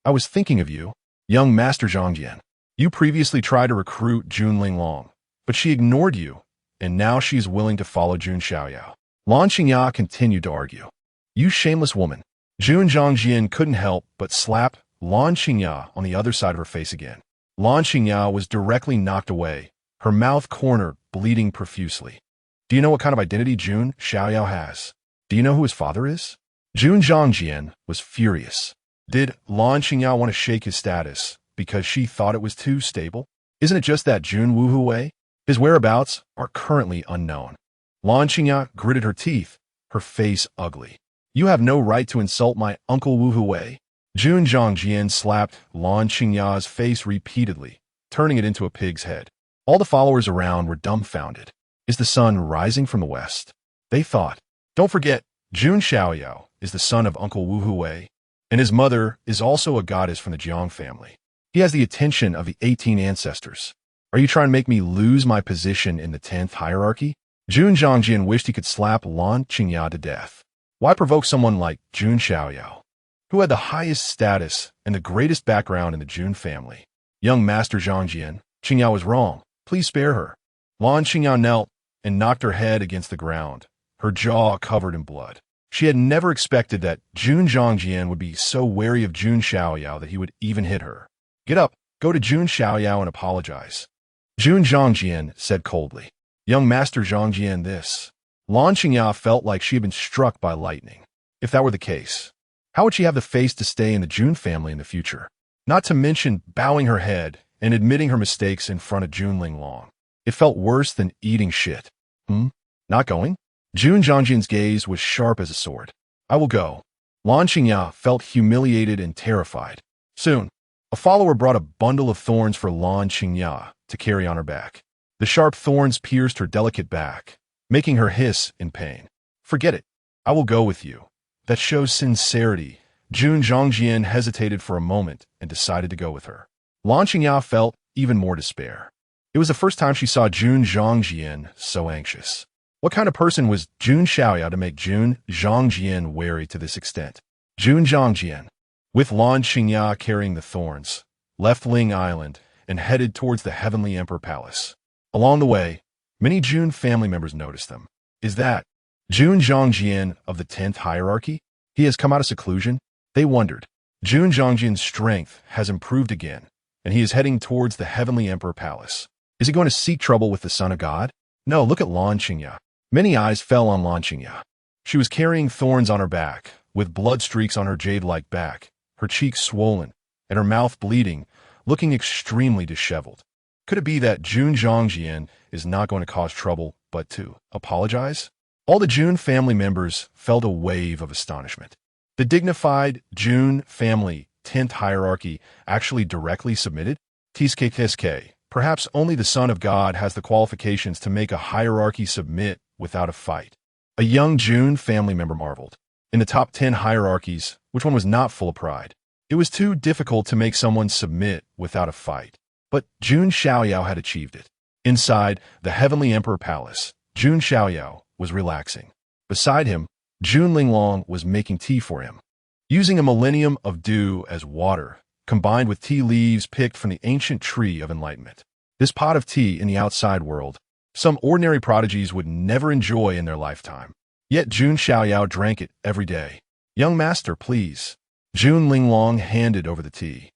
was thinking of you, young Master Zhangjian. You previously tried to recruit Jun Linglong, but she ignored you, and now she is willing to follow Jun Xiaoyao. Lan Qingya continued to argue. You shameless woman. Jun Zhangjian couldn't help but slap Lan Qingya on the other side of her face again. Lan Qingya was directly knocked away, her mouth corner bleeding profusely. Do you know what kind of identity Jun Xiaoyao has? Do you know who his father is? Jun Zhangjian was furious. Did Lan Qingya want to shake his status because she thought it was too stable? Isn't it just that Jun Wuhuwei? His whereabouts are currently unknown. Lan Qingya gritted her teeth, her face ugly. You have no right to insult my uncle Wuhuwei. Jun Zhongjian slapped Lan Qingya's face repeatedly, turning it into a pig's head. All the followers around were dumbfounded. Is the sun rising from the west? They thought. Don't forget, Jun Xiaoyao is the son of Uncle Wu Huwei, and his mother is also a goddess from the Jiang family. He has the attention of the 18 ancestors. Are you trying to make me lose my position in the 10th hierarchy? Jun Zhongjian wished he could slap Lan Qingya to death. Why provoke someone like Jun Xiaoyao, who had the highest status and the greatest background in the Jun family? Young Master Zhongjian, Qingya was wrong. Please spare her. Lan Qingya knelt and knocked her head against the ground, her jaw covered in blood. She had never expected that Jun Zhongjian would be so wary of Jun Xiaoyao that he would even hit her. Get up, go to Jun Xiaoyao and apologize. Jun Zhongjian said coldly. Young Master Zhongjian, this. Lan Qingya felt like she had been struck by lightning. If that were the case, how would she have the face to stay in the Jun family in the future? Not to mention bowing her head and admitting her mistakes in front of Jun Linglong. It felt worse than eating shit. Not going? Jun Zhongjian's gaze was sharp as a sword. I will go. Lan Qingya felt humiliated and terrified. Soon, a follower brought a bundle of thorns for Lan Qingya to carry on her back. The sharp thorns pierced her delicate back, making her hiss in pain. Forget it. I will go with you. That shows sincerity. Jun Zhongjian hesitated for a moment and decided to go with her. Lan Qingya felt even more despair. It was the first time she saw Jun Zhongjian so anxious. What kind of person was Jun Xiaoyao to make Jun Zhongjian wary to this extent? Jun Zhongjian, with Lan Qingya carrying the thorns, left Ling Island and headed towards the Heavenly Emperor Palace. Along the way, many Jun family members noticed them. Is that Jun Zhongjian of the 10th hierarchy? He has come out of seclusion? They wondered. Jun Zhongjian's strength has improved again, and he is heading towards the Heavenly Emperor Palace. Is he going to seek trouble with the Son of God? No, look at Lan Qingya. Many eyes fell on Lan Qingya. She was carrying thorns on her back, with blood streaks on her jade-like back, her cheeks swollen, and her mouth bleeding, looking extremely disheveled. Could it be that Jun Zhongjian is not going to cause trouble, but to apologize? All the Jun family members felt a wave of astonishment. The dignified Jun family 10th hierarchy actually directly submitted? Tsk, perhaps only the Son of God has the qualifications to make a hierarchy submit without a fight. A young Jun family member marveled. In the top 10 hierarchies, which one was not full of pride? It was too difficult to make someone submit without a fight. But Jun Xiaoyao had achieved it. Inside the Heavenly Emperor Palace, Jun Xiaoyao was relaxing. Beside him, Jun Linglong was making tea for him. Using a millennium of dew as water, combined with tea leaves picked from the ancient tree of enlightenment. This pot of tea in the outside world, some ordinary prodigies would never enjoy in their lifetime. Yet Jun Xiaoyao drank it every day. Young master, please. Jun Linglong handed over the tea.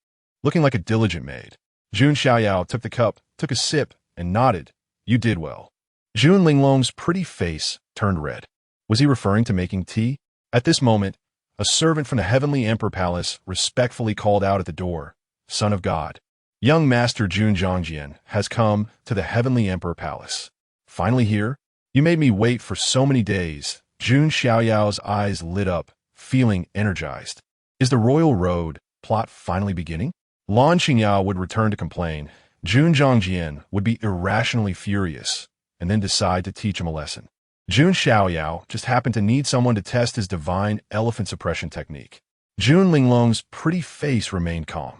Looking like a diligent maid, Jun Xiaoyao took the cup, took a sip, and nodded. You did well. Jun Linglong's pretty face turned red. Was he referring to making tea? At this moment, a servant from the Heavenly Emperor Palace respectfully called out at the door, Son of God. Young Master Jun Zhongjian has come to the Heavenly Emperor Palace. Finally here? You made me wait for so many days. Jun Xiaoyao's eyes lit up, feeling energized. Is the royal road plot finally beginning? Lan Qingya would return to complain. Jun Zhongjian would be irrationally furious, and then decide to teach him a lesson. Jun Xiaoyao just happened to need someone to test his divine elephant suppression technique. Jun Linglong's pretty face remained calm.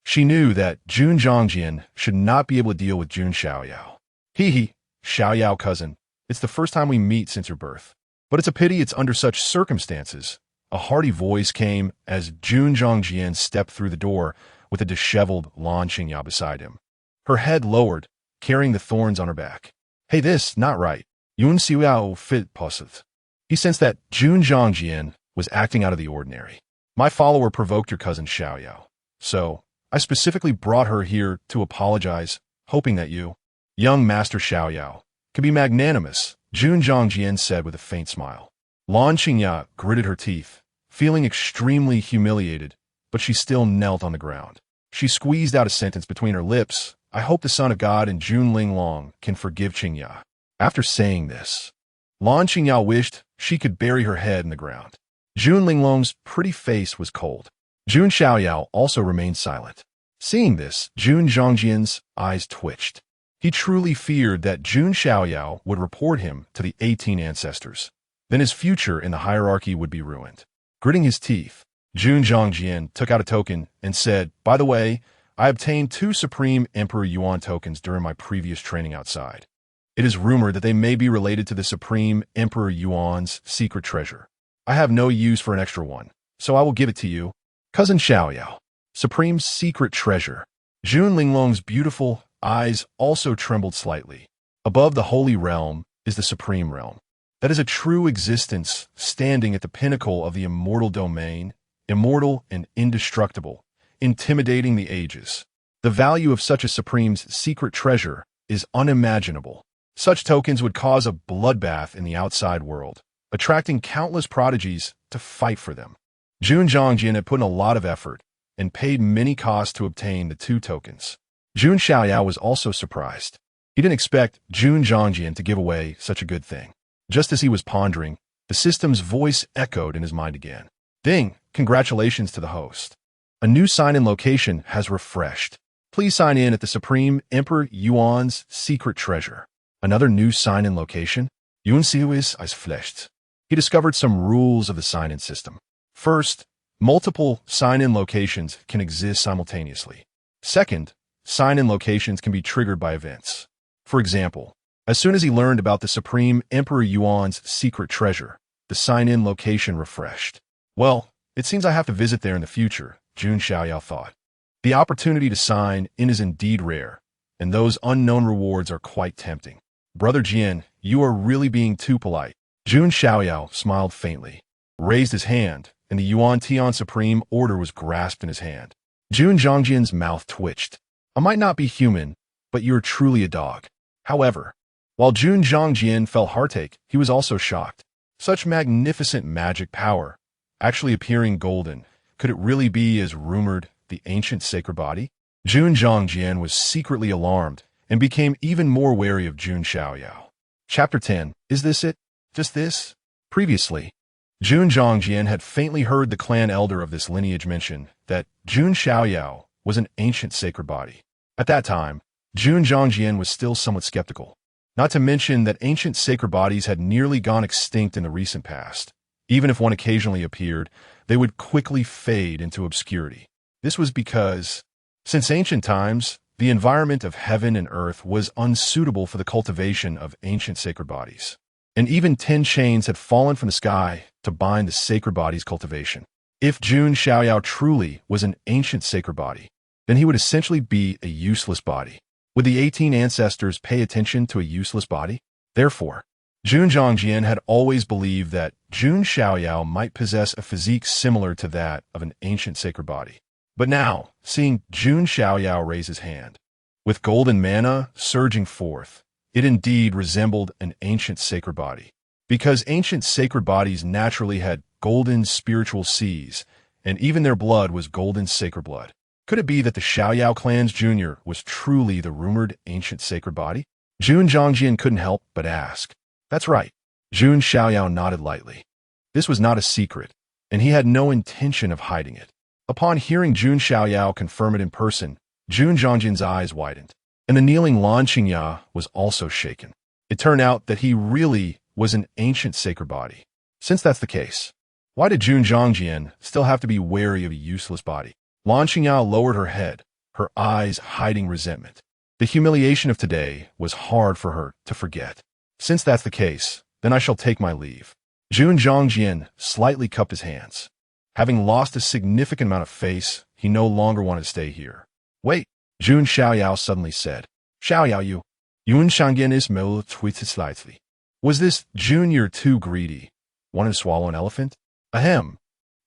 She knew that Jun Zhongjian should not be able to deal with Jun Xiaoyao. Hee, Xiaoyao cousin, it's the first time we meet since your birth. But it's a pity it's under such circumstances. A hearty voice came as Jun Zhongjian stepped through the door with a disheveled Lan Qingya beside him. Her head lowered, carrying the thorns on her back. Hey, this, not right. Jun Xiaoyao fit positive. He sensed that Jun Zhongjian was acting out of the ordinary. My follower provoked your cousin Xiaoyao. So, I specifically brought her here to apologize, hoping that you, young Master Xiaoyao, could be magnanimous, Jun Zhongjian said with a faint smile. Lan Qingya gritted her teeth, feeling extremely humiliated, but she still knelt on the ground. She squeezed out a sentence between her lips. I hope the Son of God and Jun Linglong can forgive Qingya. After saying this, Lan Qingya wished she could bury her head in the ground. Jun Linglong's pretty face was cold. Jun Xiaoyao also remained silent. Seeing this, Jun Zhongjian's eyes twitched. He truly feared that Jun Xiaoyao would report him to the 18 ancestors. Then his future in the hierarchy would be ruined. Gritting his teeth, Jun Zhongjian took out a token and said, "By the way, I obtained 2 Supreme Emperor Yuan tokens during my previous training outside. It is rumored that they may be related to the Supreme Emperor Yuan's secret treasure. I have no use for an extra one, so I will give it to you. Cousin Xiaoyao, Supreme Secret Treasure." Jun Linglong's beautiful eyes also trembled slightly. Above the Holy Realm is the Supreme Realm. That is a true existence standing at the pinnacle of the immortal domain, immortal and indestructible, intimidating the ages. The value of such a Supreme's secret treasure is unimaginable. Such tokens would cause a bloodbath in the outside world, attracting countless prodigies to fight for them. Jun Zhongjian had put in a lot of effort and paid many costs to obtain the 2 tokens. Jun Xiaoyao was also surprised. He didn't expect Jun Zhongjian to give away such a good thing. Just as he was pondering, the system's voice echoed in his mind again. "Ding! Congratulations to the host. A new sign-in location has refreshed. Please sign in at the Supreme Emperor Yuan's secret treasure." Another new sign-in location? Yun Xiaoyao is fleshed. He discovered some rules of the sign-in system. First, multiple sign-in locations can exist simultaneously. Second, sign-in locations can be triggered by events. For example, as soon as he learned about the Supreme Emperor Yuan's secret treasure, the sign-in location refreshed. "Well, it seems I have to visit there in the future," Jun Xiaoyao thought. The opportunity to sign in is indeed rare, and those unknown rewards are quite tempting. "Brother Jian, you are really being too polite." Jun Xiaoyao smiled faintly, raised his hand, and the Yuan Tian Supreme Order was grasped in his hand. Jun Zhongjian's mouth twitched. "I might not be human, but you are truly a dog." However, while Jun Zhongjian felt heartache, he was also shocked. Such magnificent magic power, actually appearing golden, could it really be as rumored, the ancient sacred body? Jun Zhongjian was secretly alarmed and became even more wary of Jun Xiaoyao. Chapter 10. Is this it? Just this? Previously, Jun Zhongjian had faintly heard the clan elder of this lineage mention that Jun Xiaoyao was an ancient sacred body. At that time, Jun Zhongjian was still somewhat skeptical. Not to mention that ancient sacred bodies had nearly gone extinct in the recent past. Even if one occasionally appeared, they would quickly fade into obscurity. This was because, since ancient times, the environment of heaven and earth was unsuitable for the cultivation of ancient sacred bodies. And even 10 chains had fallen from the sky to bind the sacred body's cultivation. If Jun Xiaoyao truly was an ancient sacred body, then he would essentially be a useless body. Would the 18 ancestors pay attention to a useless body? Therefore, Jun Zhongjian had always believed that Jun Xiaoyao might possess a physique similar to that of an ancient sacred body. But now, seeing Jun Xiaoyao raise his hand, with golden mana surging forth, it indeed resembled an ancient sacred body. Because ancient sacred bodies naturally had golden spiritual seas, and even their blood was golden sacred blood. Could it be that the Xiaoyao clan's junior was truly the rumored ancient sacred body? Jun Zhongjian couldn't help but ask. That's right. Jun Xiaoyao nodded lightly. This was not a secret, and he had no intention of hiding it. Upon hearing Jun Xiaoyao confirm it in person, Jun Zhongjian's eyes widened, and the kneeling Lan Qingya was also shaken. It turned out that he really was an ancient sacred body. Since that's the case, why did Jun Zhongjian still have to be wary of a useless body? Lan Qingya lowered her head, her eyes hiding resentment. The humiliation of today was hard for her to forget. Since that's the case, then I shall take my leave. Jun Zhongjian slightly cupped his hands. Having lost a significant amount of face, he no longer wanted to stay here. Wait, Jun Xiaoyao suddenly said. Xiaoyao you. Yun Shangyan is mo tweeted slightly. Was this junior too greedy? Wanted to swallow an elephant? Ahem.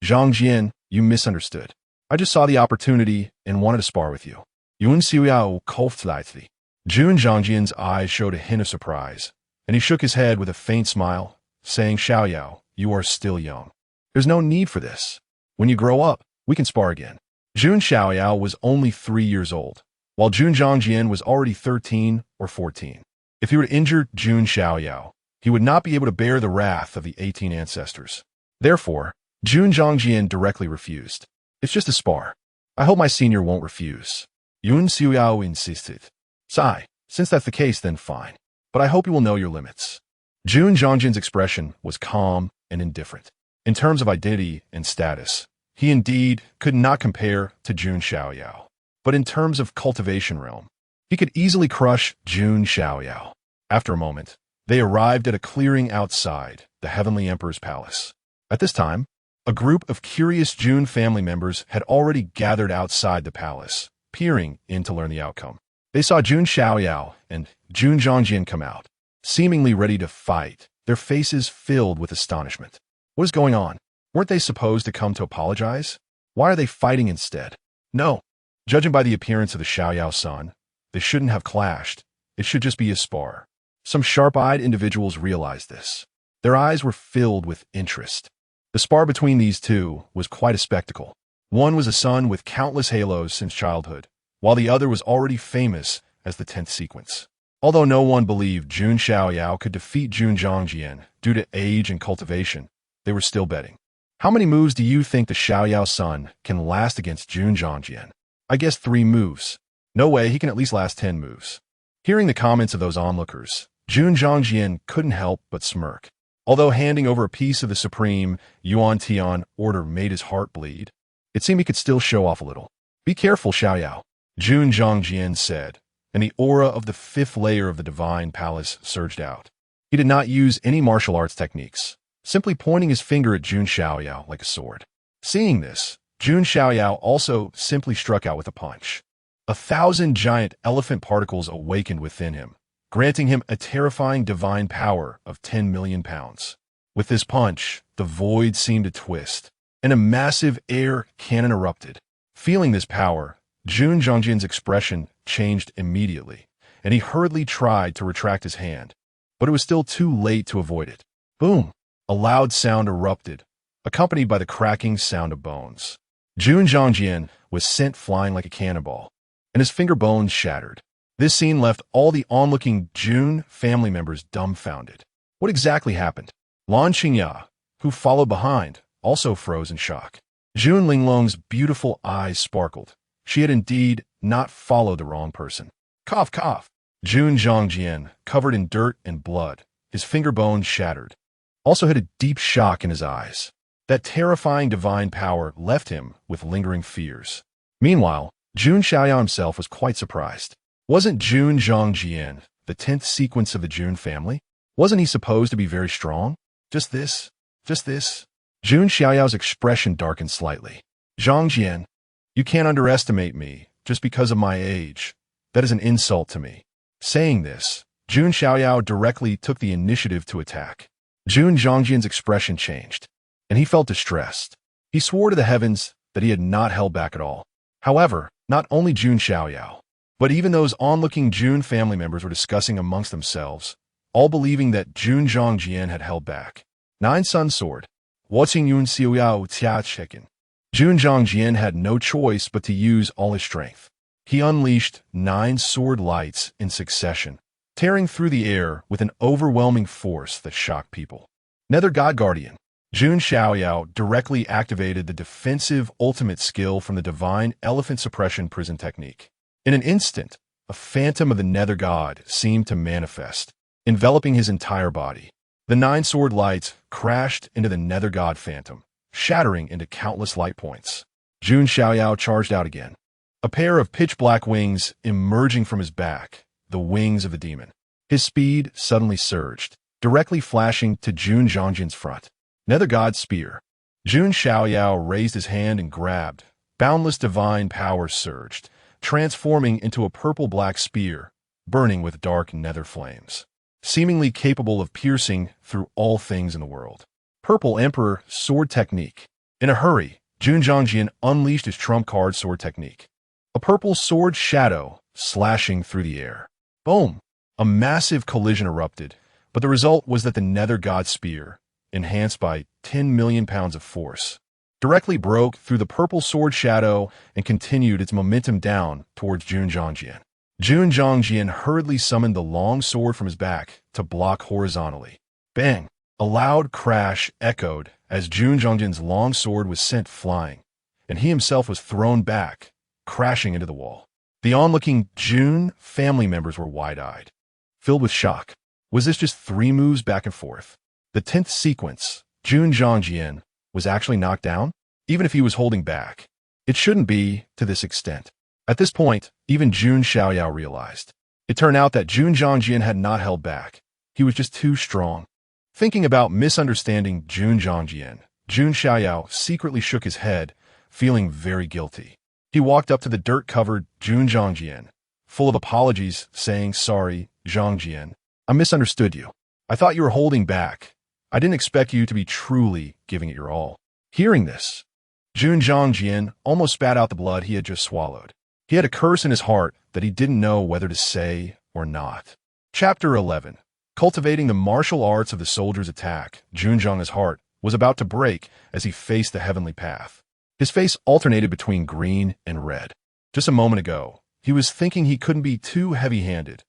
Zhongjian, you misunderstood. I just saw the opportunity and wanted to spar with you. Yun Xiaoyao coughed slightly. Jun Zhongjian's eyes showed a hint of surprise, and he shook his head with a faint smile, saying, Xiaoyao, you are still young. There's no need for this. When you grow up, we can spar again. Jun Xiaoyao was only 3 years old, while Jun Zhongjian was already 13 or 14. If he were to injure Jun Xiaoyao, he would not be able to bear the wrath of the 18 ancestors. Therefore, Jun Zhongjian directly refused. It's just a spar. I hope my senior won't refuse. Jun Xiaoyao insisted. Sigh, since that's the case, then fine. But I hope you will know your limits. Jun Xiaoyang's expression was calm and indifferent. In terms of identity and status, he indeed could not compare to Jun Xiaoyao. But in terms of cultivation realm, he could easily crush Jun Xiaoyao. After a moment, they arrived at a clearing outside the Heavenly Emperor's palace. At this time, a group of curious Jun family members had already gathered outside the palace, peering in to learn the outcome. They saw Jun Xiaoyao and Jun Zhongjian come out, seemingly ready to fight, their faces filled with astonishment. What is going on? Weren't they supposed to come to apologize? Why are they fighting instead? No. Judging by the appearance of the Xiaoyao son, they shouldn't have clashed. It should just be a spar. Some sharp-eyed individuals realized this. Their eyes were filled with interest. The spar between these two was quite a spectacle. One was a son with countless halos since childhood, while the other was already famous as the 10th sequence. Although no one believed Jun Xiaoyao could defeat Jun Zhongjian due to age and cultivation, they were still betting. How many moves do you think the Xiaoyao son can last against Jun Zhongjian? I guess 3 moves. No way, he can at least last 10 moves. Hearing the comments of those onlookers, Jun Zhongjian couldn't help but smirk. Although handing over a piece of the supreme Yuan Tian order made his heart bleed, it seemed he could still show off a little. Be careful, Xiaoyao, Jun Zhongjian said, and the aura of the 5th layer of the divine palace surged out. He did not use any martial arts techniques, simply pointing his finger at Jun Xiaoyao like a sword. Seeing this, Jun Xiaoyao also simply struck out with a punch. 1,000 giant elephant particles awakened within him, granting him a terrifying divine power of 10 million pounds. With this punch, the void seemed to twist, and a massive air cannon erupted. Feeling this power, Jun Zhongjian's expression changed immediately, and he hurriedly tried to retract his hand, but it was still too late to avoid it. Boom! A loud sound erupted, accompanied by the cracking sound of bones. Jun Zhongjian was sent flying like a cannonball, and his finger bones shattered. This scene left all the onlooking Jun family members dumbfounded. What exactly happened? Lan Qingya, who followed behind, also froze in shock. Jun Linglong's beautiful eyes sparkled. She had indeed not followed the wrong person. Cough, cough. Jun Zhongjian, covered in dirt and blood, his finger bones shattered, also had a deep shock in his eyes. That terrifying divine power left him with lingering fears. Meanwhile, Jun Xiaoyao himself was quite surprised. Wasn't Jun Zhongjian the 10th sequence of the Jun family? Wasn't he supposed to be very strong? Just this? Jun Xiaoyao's expression darkened slightly. Zhongjian, you can't underestimate me just because of my age. That is an insult to me. Saying this, Jun Xiaoyao directly took the initiative to attack. Jun Zhongjian's expression changed, and he felt distressed. He swore to the heavens that he had not held back at all. However, not only Jun Xiaoyao, but even those onlooking Jun family members were discussing amongst themselves, all believing that Jun Zhongjian had held back. 9 Sun Sword. Watching Jun Xiaoyao tia chicken. Jun Zhongjian had no choice but to use all his strength. He unleashed 9 sword lights in succession, tearing through the air with an overwhelming force that shocked people. Nether God Guardian. Jun Xiaoyao directly activated the defensive ultimate skill from the Divine Elephant Suppression Prison Technique. In an instant, a phantom of the Nether God seemed to manifest, enveloping his entire body. The 9 sword lights crashed into the Nether God phantom, shattering into countless light points. Jun Xiaoyao charged out again, a pair of pitch-black wings emerging from his back, the wings of the demon. His speed suddenly surged, directly flashing to Jun Zhongjian's front. Nether God Spear. Jun Xiaoyao raised his hand and grabbed. Boundless divine power surged, transforming into a purple-black spear, burning with dark nether flames, seemingly capable of piercing through all things in the world. Purple Emperor Sword Technique. In a hurry, Jun Zhongjian unleashed his trump card sword technique. A purple sword shadow slashing through the air. Boom! A massive collision erupted, but the result was that the Nether God Spear, enhanced by 10 million pounds of force, directly broke through the purple sword shadow and continued its momentum down towards Jun Zhongjian. Jun Zhongjian hurriedly summoned the long sword from his back to block horizontally. Bang! A loud crash echoed as Jun Zhongjian's long sword was sent flying, and he himself was thrown back, crashing into the wall. The onlooking Jun family members were wide-eyed, filled with shock. Was this just 3 moves back and forth? The 10th sequence, Jun Xiaoyao, was actually knocked down? Even if he was holding back, it shouldn't be to this extent. At this point, even Jun Xiaoyao realized. It turned out that Jun Xiaoyao had not held back. He was just too strong. Thinking about misunderstanding Jun Xiaoyao, Jun Xiaoyao secretly shook his head, feeling very guilty. He walked up to the dirt-covered Jun Xiaoyao, full of apologies, saying, "Sorry, Xiaoyao. I misunderstood you. I thought you were holding back. I didn't expect you to be truly giving it your all." Hearing this, Jun Xiaoyao almost spat out the blood he had just swallowed. He had a curse in his heart that he didn't know whether to say or not. Chapter 11. Cultivating the martial arts of the soldier's attack, Jun Xiaoyao's heart was about to break as he faced the heavenly path. His face alternated between green and red. Just a moment ago, he was thinking he couldn't be too heavy-handed.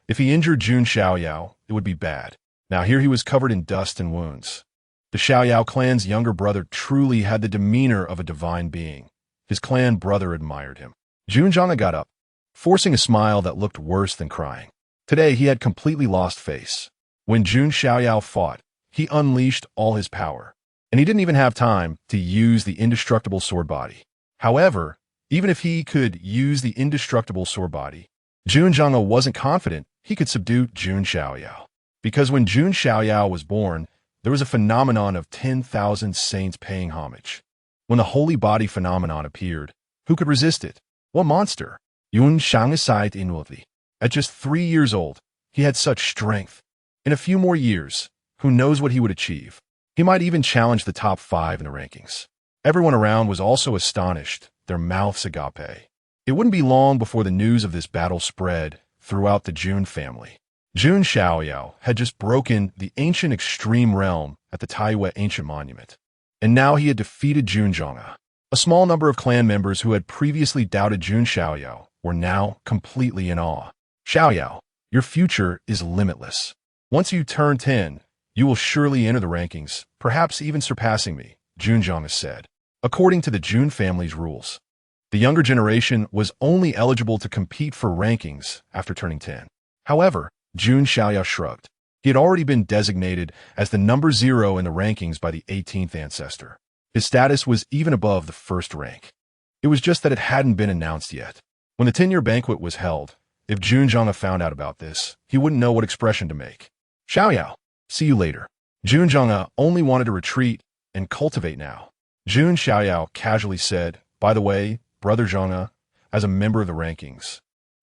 If he injured Jun Xiaoyao, it would be bad. Now here he was covered in dust and wounds. The Xiaoyao clan's younger brother truly had the demeanor of a divine being. His clan brother admired him. Jun Xiaoyao got up, forcing a smile that looked worse than crying. Today he had completely lost face. When Jun Xiaoyao fought, he unleashed all his power, and he didn't even have time to use the indestructible sword body. However, even if he could use the indestructible sword body, Jun Xiaoyao wasn't confident he could subdue Jun Xiaoyao. Because when Jun Xiaoyao was born, there was a phenomenon of 10,000 saints paying homage. When the holy body phenomenon appeared, who could resist it? What monster? Yun Xiaoyao inwardly. At just 3 years old, he had such strength. In a few more years, who knows what he would achieve? He might even challenge the top 5 in the rankings. Everyone around was also astonished, their mouths agape. It wouldn't be long before the news of this battle spread throughout the Jun family. Jun Xiaoyao had just broken the ancient extreme realm at the Taiyue Ancient Monument, and now he had defeated Jun Xiaoyao. A small number of clan members who had previously doubted Jun Xiaoyao were now completely in awe. "Xiaoyao, your future is limitless. Once you turn 10, you will surely enter the rankings, perhaps even surpassing me," Jun Xiaoyao said. According to the Jun family's rules, the younger generation was only eligible to compete for rankings after turning 10. However, Jun Xiaoyao shrugged. He had already been designated as the number 0 in the rankings by the 18th ancestor. His status was even above the first rank. It was just that it hadn't been announced yet. When the 10-year banquet was held, if Jun Xiaoyao found out about this, he wouldn't know what expression to make. "Xiaoyao, see you later." Jun Xiaoyao only wanted to retreat and cultivate now. Jun Xiaoyao casually said, "By the way, Brother Xiaoyao, as a member of the rankings,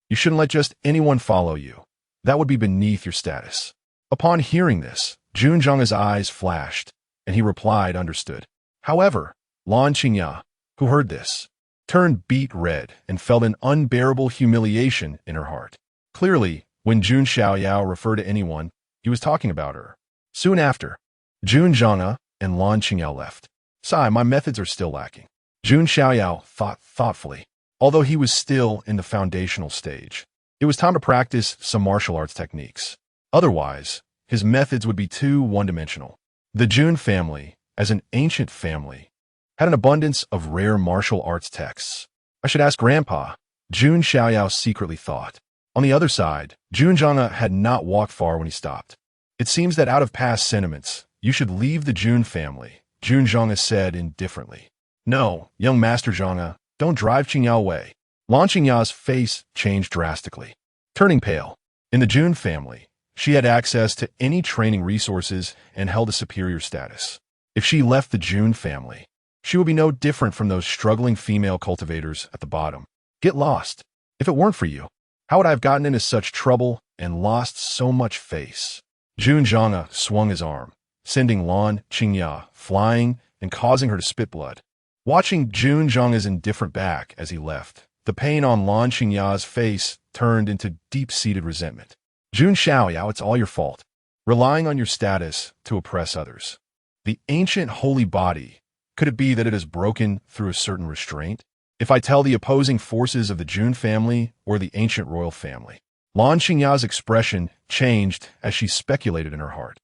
you shouldn't let just anyone follow you. That would be beneath your status." Upon hearing this, Jun Xiaoyao's eyes flashed, and he replied, "Understood." However, Lan Qingya, who heard this, turned beet red and felt an unbearable humiliation in her heart. Clearly, when Jun Xiaoyao referred to anyone, he was talking about her. Soon after, Jun Xiaoyao and Lan Qingya left. "Sai, my methods are still lacking." Jun Xiaoyao thought thoughtfully. Although he was still in the foundational stage, it was time to practice some martial arts techniques. Otherwise, his methods would be too one-dimensional. The Jun family, as an ancient family, had an abundance of rare martial arts texts. "I should ask Grandpa," Jun Xiaoyao secretly thought. On the other side, Jun Xiaoyao had not walked far when he stopped. "It seems that out of past sentiments, you should leave the Jun family," Jun Xiaoyao said indifferently. "No, young Master Xiaoyao, don't drive Qingyao away." Lan Qingya's face changed drastically, turning pale. In the Jun family, she had access to any training resources and held a superior status. If she left the Jun family, she would be no different from those struggling female cultivators at the bottom. "Get lost. If it weren't for you, how would I have gotten into such trouble and lost so much face?" Jun Xiaoyao swung his arm, sending Lan Qingya flying and causing her to spit blood. Watching Jun Xiaoyao's indifferent back as he left, the pain on Lan Qingya's face turned into deep-seated resentment. "Jun Xiaoyao, it's all your fault. Relying on your status to oppress others. The ancient holy body, could it be that it is broken through a certain restraint? If I tell the opposing forces of the Jun family or the ancient royal family?" Lan Qingya's expression changed as she speculated in her heart.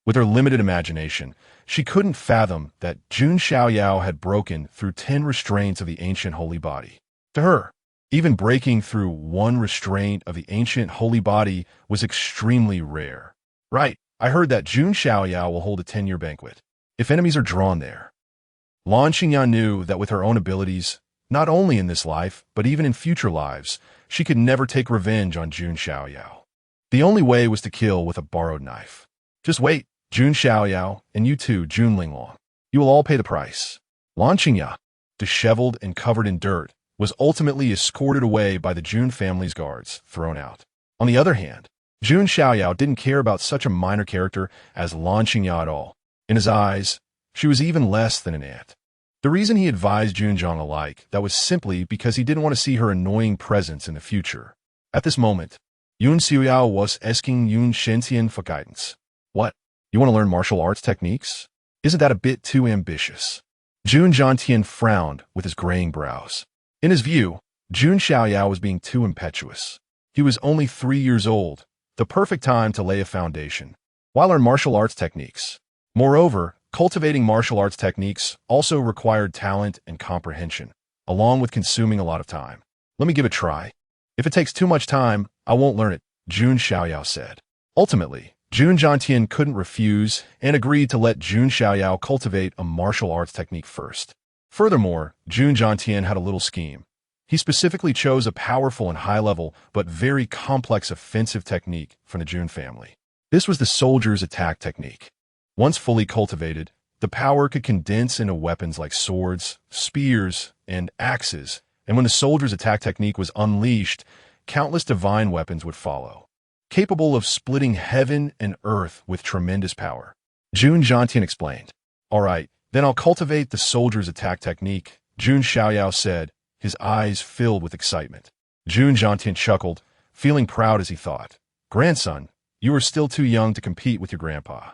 With her limited imagination, she couldn't fathom that Jun Xiaoyao had broken through 10 restraints of the ancient holy body. To her, even breaking through one restraint of the ancient holy body was extremely rare. Right, I heard that Jun Xiaoyao will hold a 10-year banquet, if enemies are drawn there. Lan Xingyan knew that with her own abilities, not only in this life, but even in future lives, she could never take revenge on Jun Xiaoyao. The only way was to kill with a borrowed knife. Just wait, Jun Xiaoyao, and you too, Jun Linglong. You will all pay the price. Lan Xingyan, disheveled and covered in dirt, was ultimately escorted away by the Jun family's guards, thrown out. On the other hand, Jun Xiaoyao didn't care about such a minor character as Lan Xingyan at all. In his eyes, she was even less than an ant. The reason he advised Junjiang alike, that was simply because he didn't want to see her annoying presence in the future. At this moment, Jun Xiaoyao was asking Jun Xiantian for guidance. What? You want to learn martial arts techniques? Isn't that a bit too ambitious? Jun Xiantian frowned with his graying brows. In his view, Jun Xiaoyao was being too impetuous. He was only 3 years old, the perfect time to lay a foundation. Why learn martial arts techniques? Moreover, cultivating martial arts techniques also required talent and comprehension, along with consuming a lot of time. Let me give it a try. If it takes too much time, I won't learn it, Jun Xiaoyao said. Ultimately, Jun Xiantian couldn't refuse and agreed to let Jun Xiaoyao cultivate a martial arts technique first. Furthermore, Jun Xiantian had a little scheme. He specifically chose a powerful and high-level but very complex offensive technique from the Jun family. This was the soldier's attack technique. Once fully cultivated, the power could condense into weapons like swords, spears, and axes, and when the soldier's attack technique was unleashed, countless divine weapons would follow, capable of splitting heaven and earth with tremendous power. Jun Xiantian explained. All right, then I'll cultivate the soldier's attack technique, Jun Xiaoyao said, his eyes filled with excitement. Jun Xiantian chuckled, feeling proud as he thought, Grandson, you are still too young to compete with your grandpa.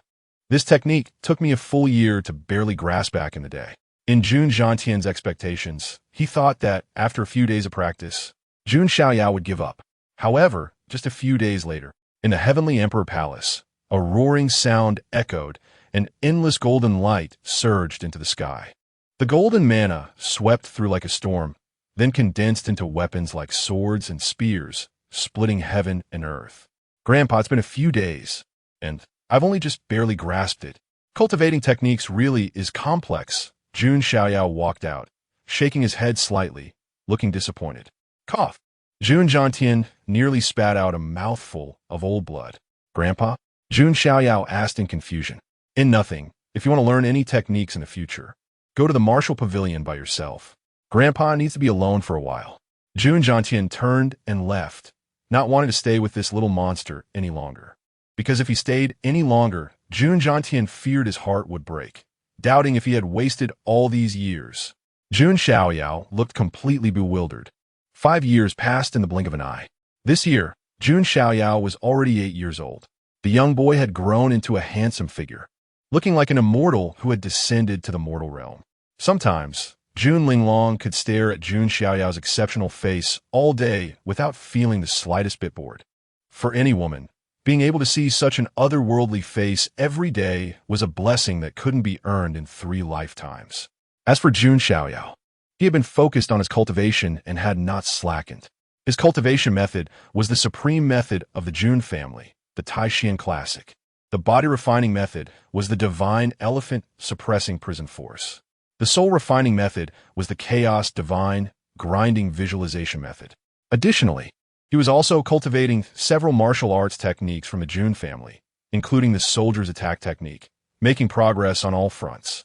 This technique took me a full year to barely grasp back in the day. In Jun Xiantian's expectations, he thought that, after a few days of practice, Jun Xiaoyao would give up. However, just a few days later, in the Heavenly Emperor Palace, a roaring sound echoed, and endless golden light surged into the sky. The golden manna swept through like a storm, then condensed into weapons like swords and spears, splitting heaven and earth. Grandpa, it's been a few days, and I've only just barely grasped it. Cultivating techniques really is complex. Jun Xiaoyao walked out, shaking his head slightly, looking disappointed. Cough. Jun Xiantian nearly spat out a mouthful of old blood. Grandpa? Jun Xiaoyao asked in confusion. In nothing. If you want to learn any techniques in the future, go to the martial pavilion by yourself. Grandpa needs to be alone for a while. Jun Xiantian turned and left, not wanting to stay with this little monster any longer. Because if he stayed any longer, Jun Xiantian feared his heart would break, doubting if he had wasted all these years. Jun Xiaoyao looked completely bewildered. 5 years passed in the blink of an eye. This year, Jun Xiaoyao was already 8 years old. The young boy had grown into a handsome figure, looking like an immortal who had descended to the mortal realm. Sometimes, Jun Linglong could stare at Jun Xiaoyao's exceptional face all day without feeling the slightest bit bored. For any woman, being able to see such an otherworldly face every day was a blessing that couldn't be earned in 3 lifetimes. As for Jun Xiaoyao, he had been focused on his cultivation and had not slackened. His cultivation method was the supreme method of the Jun family, the Taiyue Classic. The body refining method was the divine elephant suppressing prison force. The soul refining method was the chaos divine grinding visualization method. Additionally, he was also cultivating several martial arts techniques from the Jun family, including the soldier's attack technique, making progress on all fronts.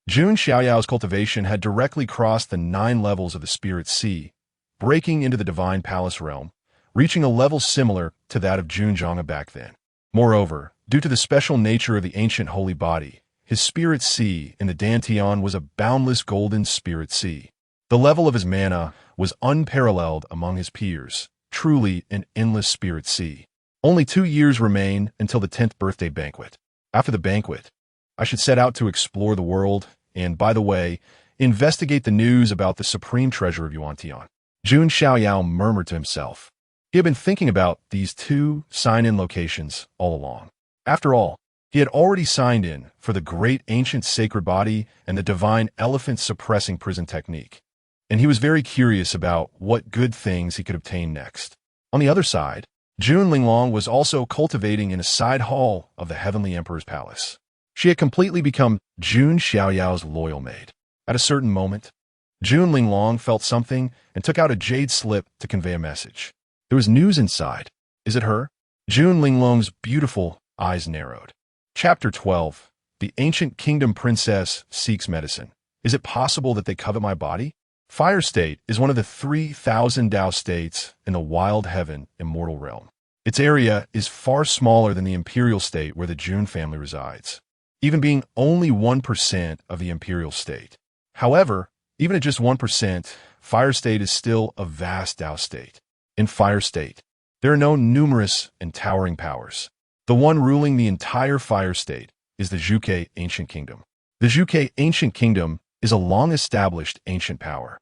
Jun Xiaoyao's cultivation had directly crossed the 9 levels of the Spirit Sea, breaking into the Divine Palace realm, reaching a level similar to that of Junjiang back then. Moreover, due to the special nature of the ancient holy body, his Spirit Sea in the Dantian was a boundless golden Spirit Sea. The level of his mana was unparalleled among his peers, truly an endless Spirit Sea. Only 2 years remain until the 10th birthday banquet. After the banquet, I should set out to explore the world and, by the way, investigate the news about the supreme treasure of Yuantian. Jun Xiaoyao murmured to himself. He had been thinking about these 2 sign-in locations all along. After all, He had already signed in for the great ancient sacred body and the divine elephant suppressing prison technique, and he was very curious about what good things he could obtain next. On the other side, Jun Linglong was also cultivating in a side hall of the Heavenly Emperor's palace. She had completely become Jun Xiaoyao's loyal maid. At a certain moment, Jun Linglong felt something and took out a jade slip to convey a message. There was news inside. Is it her? Jun Linglong's beautiful eyes narrowed. Chapter 12. The Ancient Kingdom Princess Seeks Medicine. Is it possible that they covet my body? Fire State is one of the 3,000 Tao states in the Wild Heaven Immortal Realm. Its area is far smaller than the Imperial State where the Jun family resides, even being only 1% of the Imperial State. However, even at just 1%, Fire State is still a vast Tao state. In Fire State, there are no numerous and towering powers. The one ruling the entire Fire State is the Zhuge Ancient Kingdom. The Zhuge Ancient Kingdom is a long-established ancient power.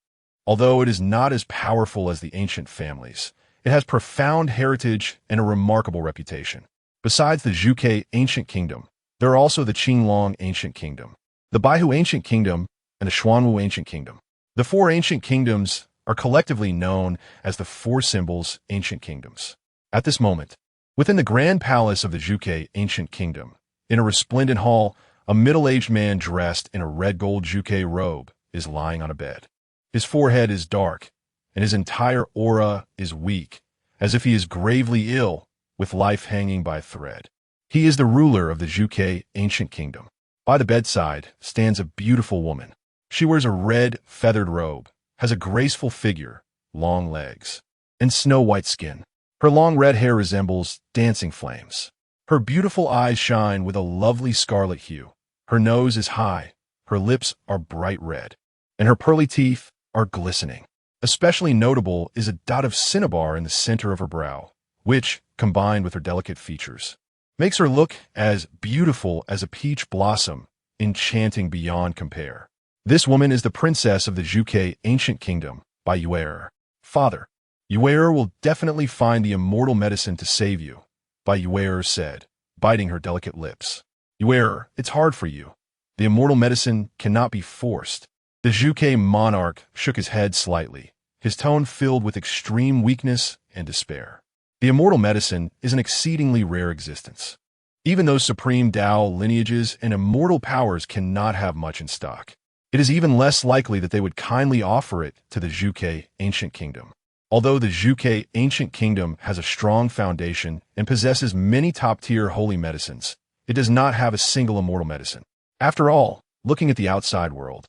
Although it is not as powerful as the ancient families, it has profound heritage and a remarkable reputation. Besides the Zhuge Ancient Kingdom, there are also the Qinglong Ancient Kingdom, the Baihu Ancient Kingdom, and the Xuanwu Ancient Kingdom. The four ancient kingdoms are collectively known as the Four Symbols Ancient Kingdoms. At this moment, within the grand palace of the Zhuge Ancient Kingdom, in a resplendent hall, a middle-aged man dressed in a red-gold Zhuge robe is lying on a bed. His forehead is dark, and his entire aura is weak, as if he is gravely ill, with life hanging by a thread. He is the ruler of the Zhuge Ancient Kingdom. By the bedside stands a beautiful woman. She wears a red, feathered robe, has a graceful figure, long legs, and snow-white skin. Her long red hair resembles dancing flames. Her beautiful eyes shine with a lovely scarlet hue. Her nose is high, her lips are bright red, and her pearly teeth are glistening. Especially notable is a dot of cinnabar in the center of her brow, which, combined with her delicate features, makes her look as beautiful as a peach blossom, enchanting beyond compare. This woman is the princess of the Zhuge Ancient Kingdom by Yuer. Father, Yuer will definitely find the immortal medicine to save you, by Yuer said, biting her delicate lips. Yuer, it's hard for you. The immortal medicine cannot be forced. The Zhuge monarch shook his head slightly, his tone filled with extreme weakness and despair. The immortal medicine is an exceedingly rare existence. Even those supreme Tao lineages and immortal powers cannot have much in stock. It is even less likely that they would kindly offer it to the Zhuge Ancient Kingdom. Although the Zhuge Ancient Kingdom has a strong foundation and possesses many top-tier holy medicines, it does not have a single immortal medicine. After all, looking at the outside world,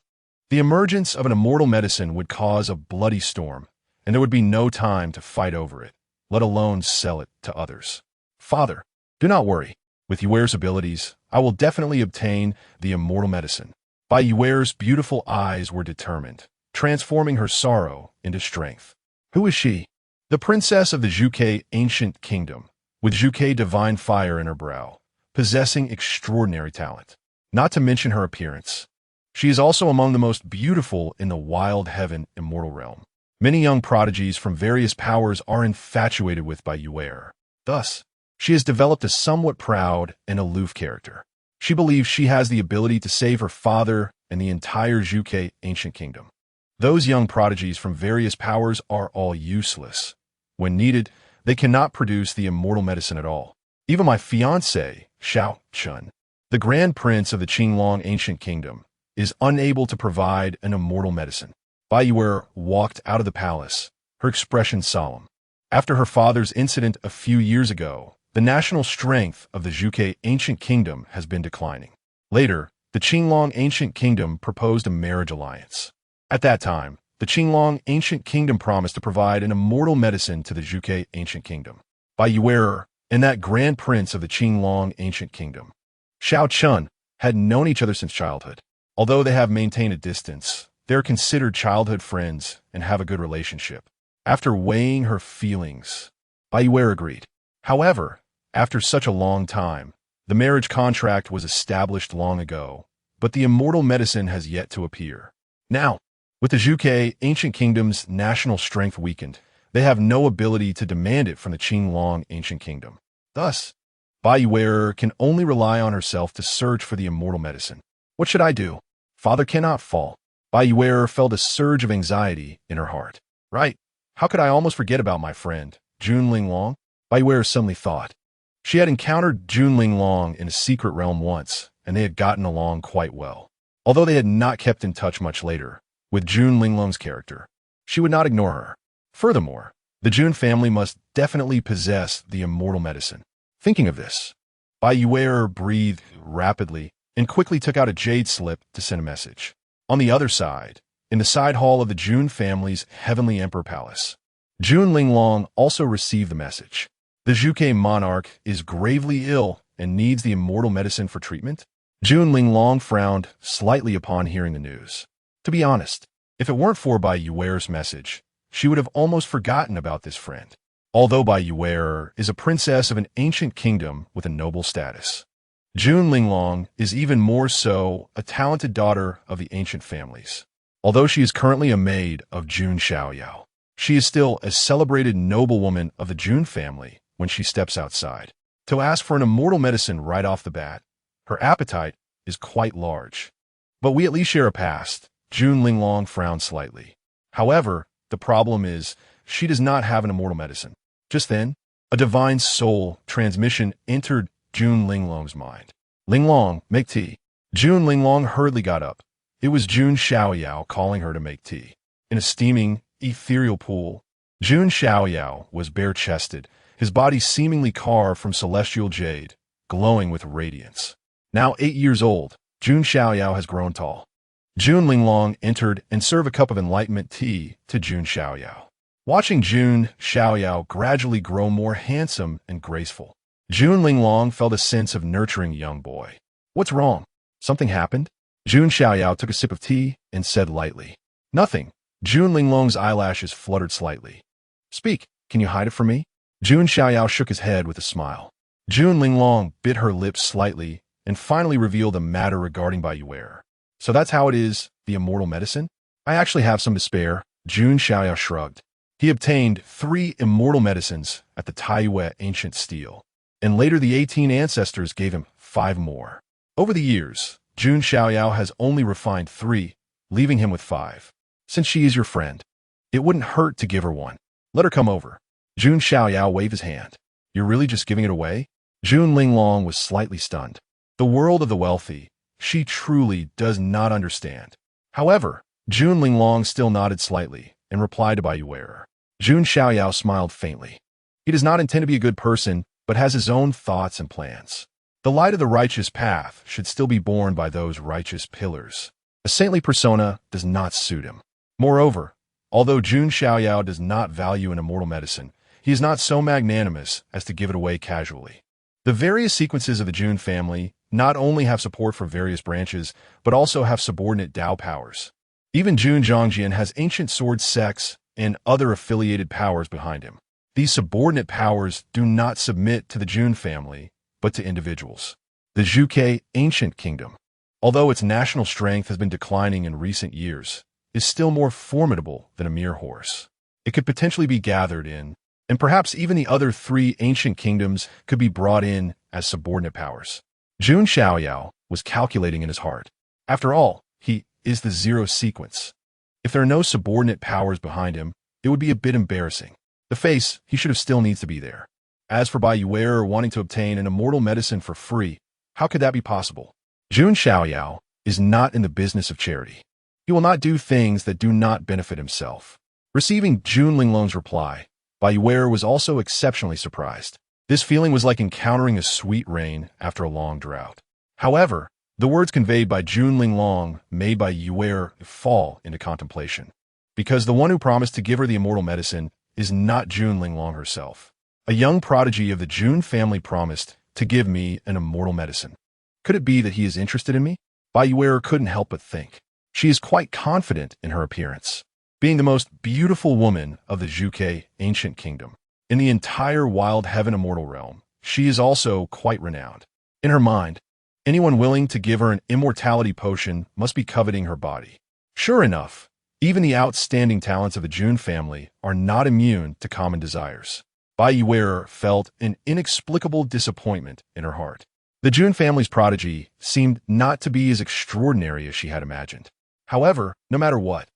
the emergence of an immortal medicine would cause a bloody storm, and there would be no time to fight over it, let alone sell it to others. Father, do not worry. With Yuer's abilities, I will definitely obtain the immortal medicine. By Yuer's beautiful eyes were determined, transforming her sorrow into strength. Who is she? The princess of the Zhuge Ancient Kingdom, with Zhuge divine fire in her brow, possessing extraordinary talent. Not to mention her appearance. She is also among the most beautiful in the Wild Heaven Immortal Realm. Many young prodigies from various powers are infatuated with by Yuer. Thus, she has developed a somewhat proud and aloof character. She believes she has the ability to save her father and the entire Zhuge Ancient Kingdom. Those young prodigies from various powers are all useless. When needed, they cannot produce the immortal medicine at all. Even my fiancé, Xiao Chun, the Grand Prince of the Qinglong Ancient Kingdom, is unable to provide an immortal medicine. Bai Yuer walked out of the palace, her expression solemn. After her father's incident a few years ago, the national strength of the Zhuge Ancient Kingdom has been declining. Later, the Qinglong Ancient Kingdom proposed a marriage alliance. At that time, the Qinglong Ancient Kingdom promised to provide an immortal medicine to the Zhuge Ancient Kingdom. Bai Yuer and that Grand Prince of the Qinglong Ancient Kingdom, Xiao Chun, had known each other since childhood. Although they have maintained a distance, they are considered childhood friends and have a good relationship. After weighing her feelings, Bai Yuer agreed. However, after such a long time, the marriage contract was established long ago, but the immortal medicine has yet to appear. Now, with the Zhuge Ancient Kingdom's national strength weakened, they have no ability to demand it from the Qinglong Ancient Kingdom. Thus, Baiyue can only rely on herself to search for the immortal medicine. What should I do? Father cannot fall. Baiyue felt a surge of anxiety in her heart. Right. How could I almost forget about my friend, Jun Linglong? Baiyue suddenly thought. She had encountered Jun Linglong in a secret realm once, and they had gotten along quite well. Although they had not kept in touch much later, with Jun Linglong's character, she would not ignore her. Furthermore, the Jun family must definitely possess the immortal medicine. Thinking of this, Baiyue breathed rapidly and quickly took out a jade slip to send a message. On the other side, in the side hall of the Jun family's heavenly emperor palace, Jun Linglong also received the message. The Zhuge monarch is gravely ill and needs the immortal medicine for treatment. Jun Linglong frowned slightly upon hearing the news. To be honest, if it weren't for Baiyue's message, she would have almost forgotten about this friend. Although Baiyue is a princess of an ancient kingdom with a noble status, Jun Linglong is even more so a talented daughter of the ancient families. Although she is currently a maid of Jun Xiaoyao, she is still a celebrated noblewoman of the Jun family when she steps outside. To ask for an immortal medicine right off the bat, her appetite is quite large. But we at least share a past. Jun Linglong frowned slightly. However, the problem is, she does not have an immortal medicine. Just then, a divine soul transmission entered Jun Linglong's mind. Linglong, make tea. Jun Linglong hurriedly got up. It was Jun Xiaoyao calling her to make tea. In a steaming, ethereal pool, Jun Xiaoyao was bare-chested, his body seemingly carved from celestial jade, glowing with radiance. Now 8 years old, Jun Xiaoyao has grown tall. Jun Linglong entered and served a cup of enlightenment tea to Jun Xiaoyao. Watching Jun Xiaoyao gradually grow more handsome and graceful, Jun Linglong felt a sense of nurturing young boy. What's wrong? Something happened? Jun Xiaoyao took a sip of tea and said lightly. Nothing. Jun Linglong's eyelashes fluttered slightly. Speak, can you hide it from me? Jun Xiaoyao shook his head with a smile. Jun Linglong bit her lips slightly and finally revealed a matter regarding Baiyue. So that's how it is, the immortal medicine? I actually have some to spare. Jun Xiaoyao shrugged. He obtained 3 immortal medicines at the Taiyue Ancient Steel, and later the 18 ancestors gave him 5 more. Over the years, Jun Xiaoyao has only refined 3, leaving him with 5. Since she is your friend, it wouldn't hurt to give her one. Let her come over. Jun Xiaoyao waved his hand. You're really just giving it away? Jun Linglong was slightly stunned. The world of the wealthy, she truly does not understand. However, Jun Linglong still nodded slightly and replied to Baiyue. Jun Xiaoyao smiled faintly. He does not intend to be a good person, but has his own thoughts and plans. The light of the righteous path should still be borne by those righteous pillars. A saintly persona does not suit him. Moreover, although Jun Xiaoyao does not value an immortal medicine, he is not so magnanimous as to give it away casually. The various sequences of the Jun family not only have support for various branches, but also have subordinate Dao powers. Even Jun Zhongjian has ancient sword sects and other affiliated powers behind him. These subordinate powers do not submit to the Jun family, but to individuals. The Zhuge Ancient Kingdom, although its national strength has been declining in recent years, is still more formidable than a mere horse. It could potentially be gathered in, and perhaps even the other 3 ancient kingdoms could be brought in as subordinate powers. Jun Xiaoyao was calculating in his heart. After all, he is the 0 sequence. If there are no subordinate powers behind him, it would be a bit embarrassing. The face, he should have still needs to be there. As for Baiyue wanting to obtain an immortal medicine for free, how could that be possible? Jun Xiaoyao is not in the business of charity. He will not do things that do not benefit himself. Receiving Jun Linglong's reply, Baiyue was also exceptionally surprised. This feeling was like encountering a sweet rain after a long drought. However, the words conveyed by Jun Linglong made Baiyue fall into contemplation, because the one who promised to give her the immortal medicine is not Jun Linglong herself. A young prodigy of the Jun family promised to give me an immortal medicine. Could it be that he is interested in me? Baiyue couldn't help but think. She is quite confident in her appearance, being the most beautiful woman of the Zhuge Ancient Kingdom. In the entire wild heaven immortal realm, she is also quite renowned. In her mind, anyone willing to give her an immortality potion must be coveting her body. Sure enough, even the outstanding talents of the Jun family are not immune to common desires. Baiyue felt an inexplicable disappointment in her heart. The Jun family's prodigy seemed not to be as extraordinary as she had imagined. However, no matter what,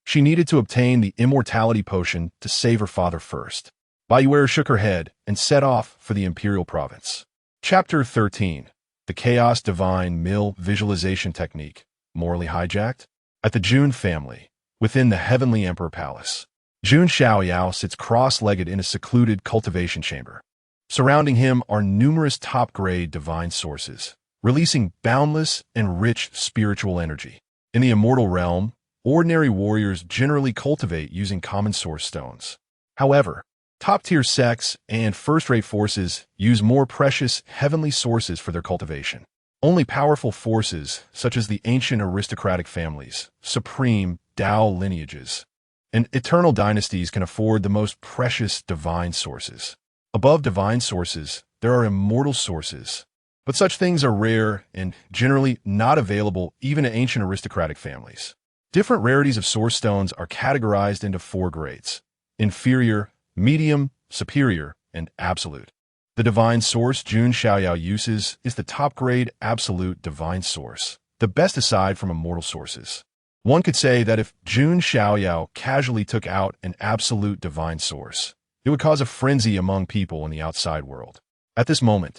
she needed to obtain the immortality potion to save her father first. Baiyue shook her head and set off for the imperial province. Chapter 13. The Chaos Divine Mill Visualization Technique, morally hijacked? At the Jun family, within the Heavenly Emperor Palace, Jun Xiaoyao sits cross-legged in a secluded cultivation chamber. Surrounding him are numerous top-grade divine sources, releasing boundless and rich spiritual energy. In the immortal realm, ordinary warriors generally cultivate using common source stones. However, top-tier sects and first-rate forces use more precious heavenly sources for their cultivation. Only powerful forces, such as the ancient aristocratic families, supreme Dao lineages, and eternal dynasties can afford the most precious divine sources. Above divine sources, there are immortal sources, but such things are rare and generally not available even to ancient aristocratic families. Different rarities of source stones are categorized into 4 grades: inferior, medium, superior, and absolute. The divine source Jun Xiaoyao uses is the top-grade absolute divine source, the best aside from immortal sources. One could say that if Jun Xiaoyao casually took out an absolute divine source, it would cause a frenzy among people in the outside world. At this moment,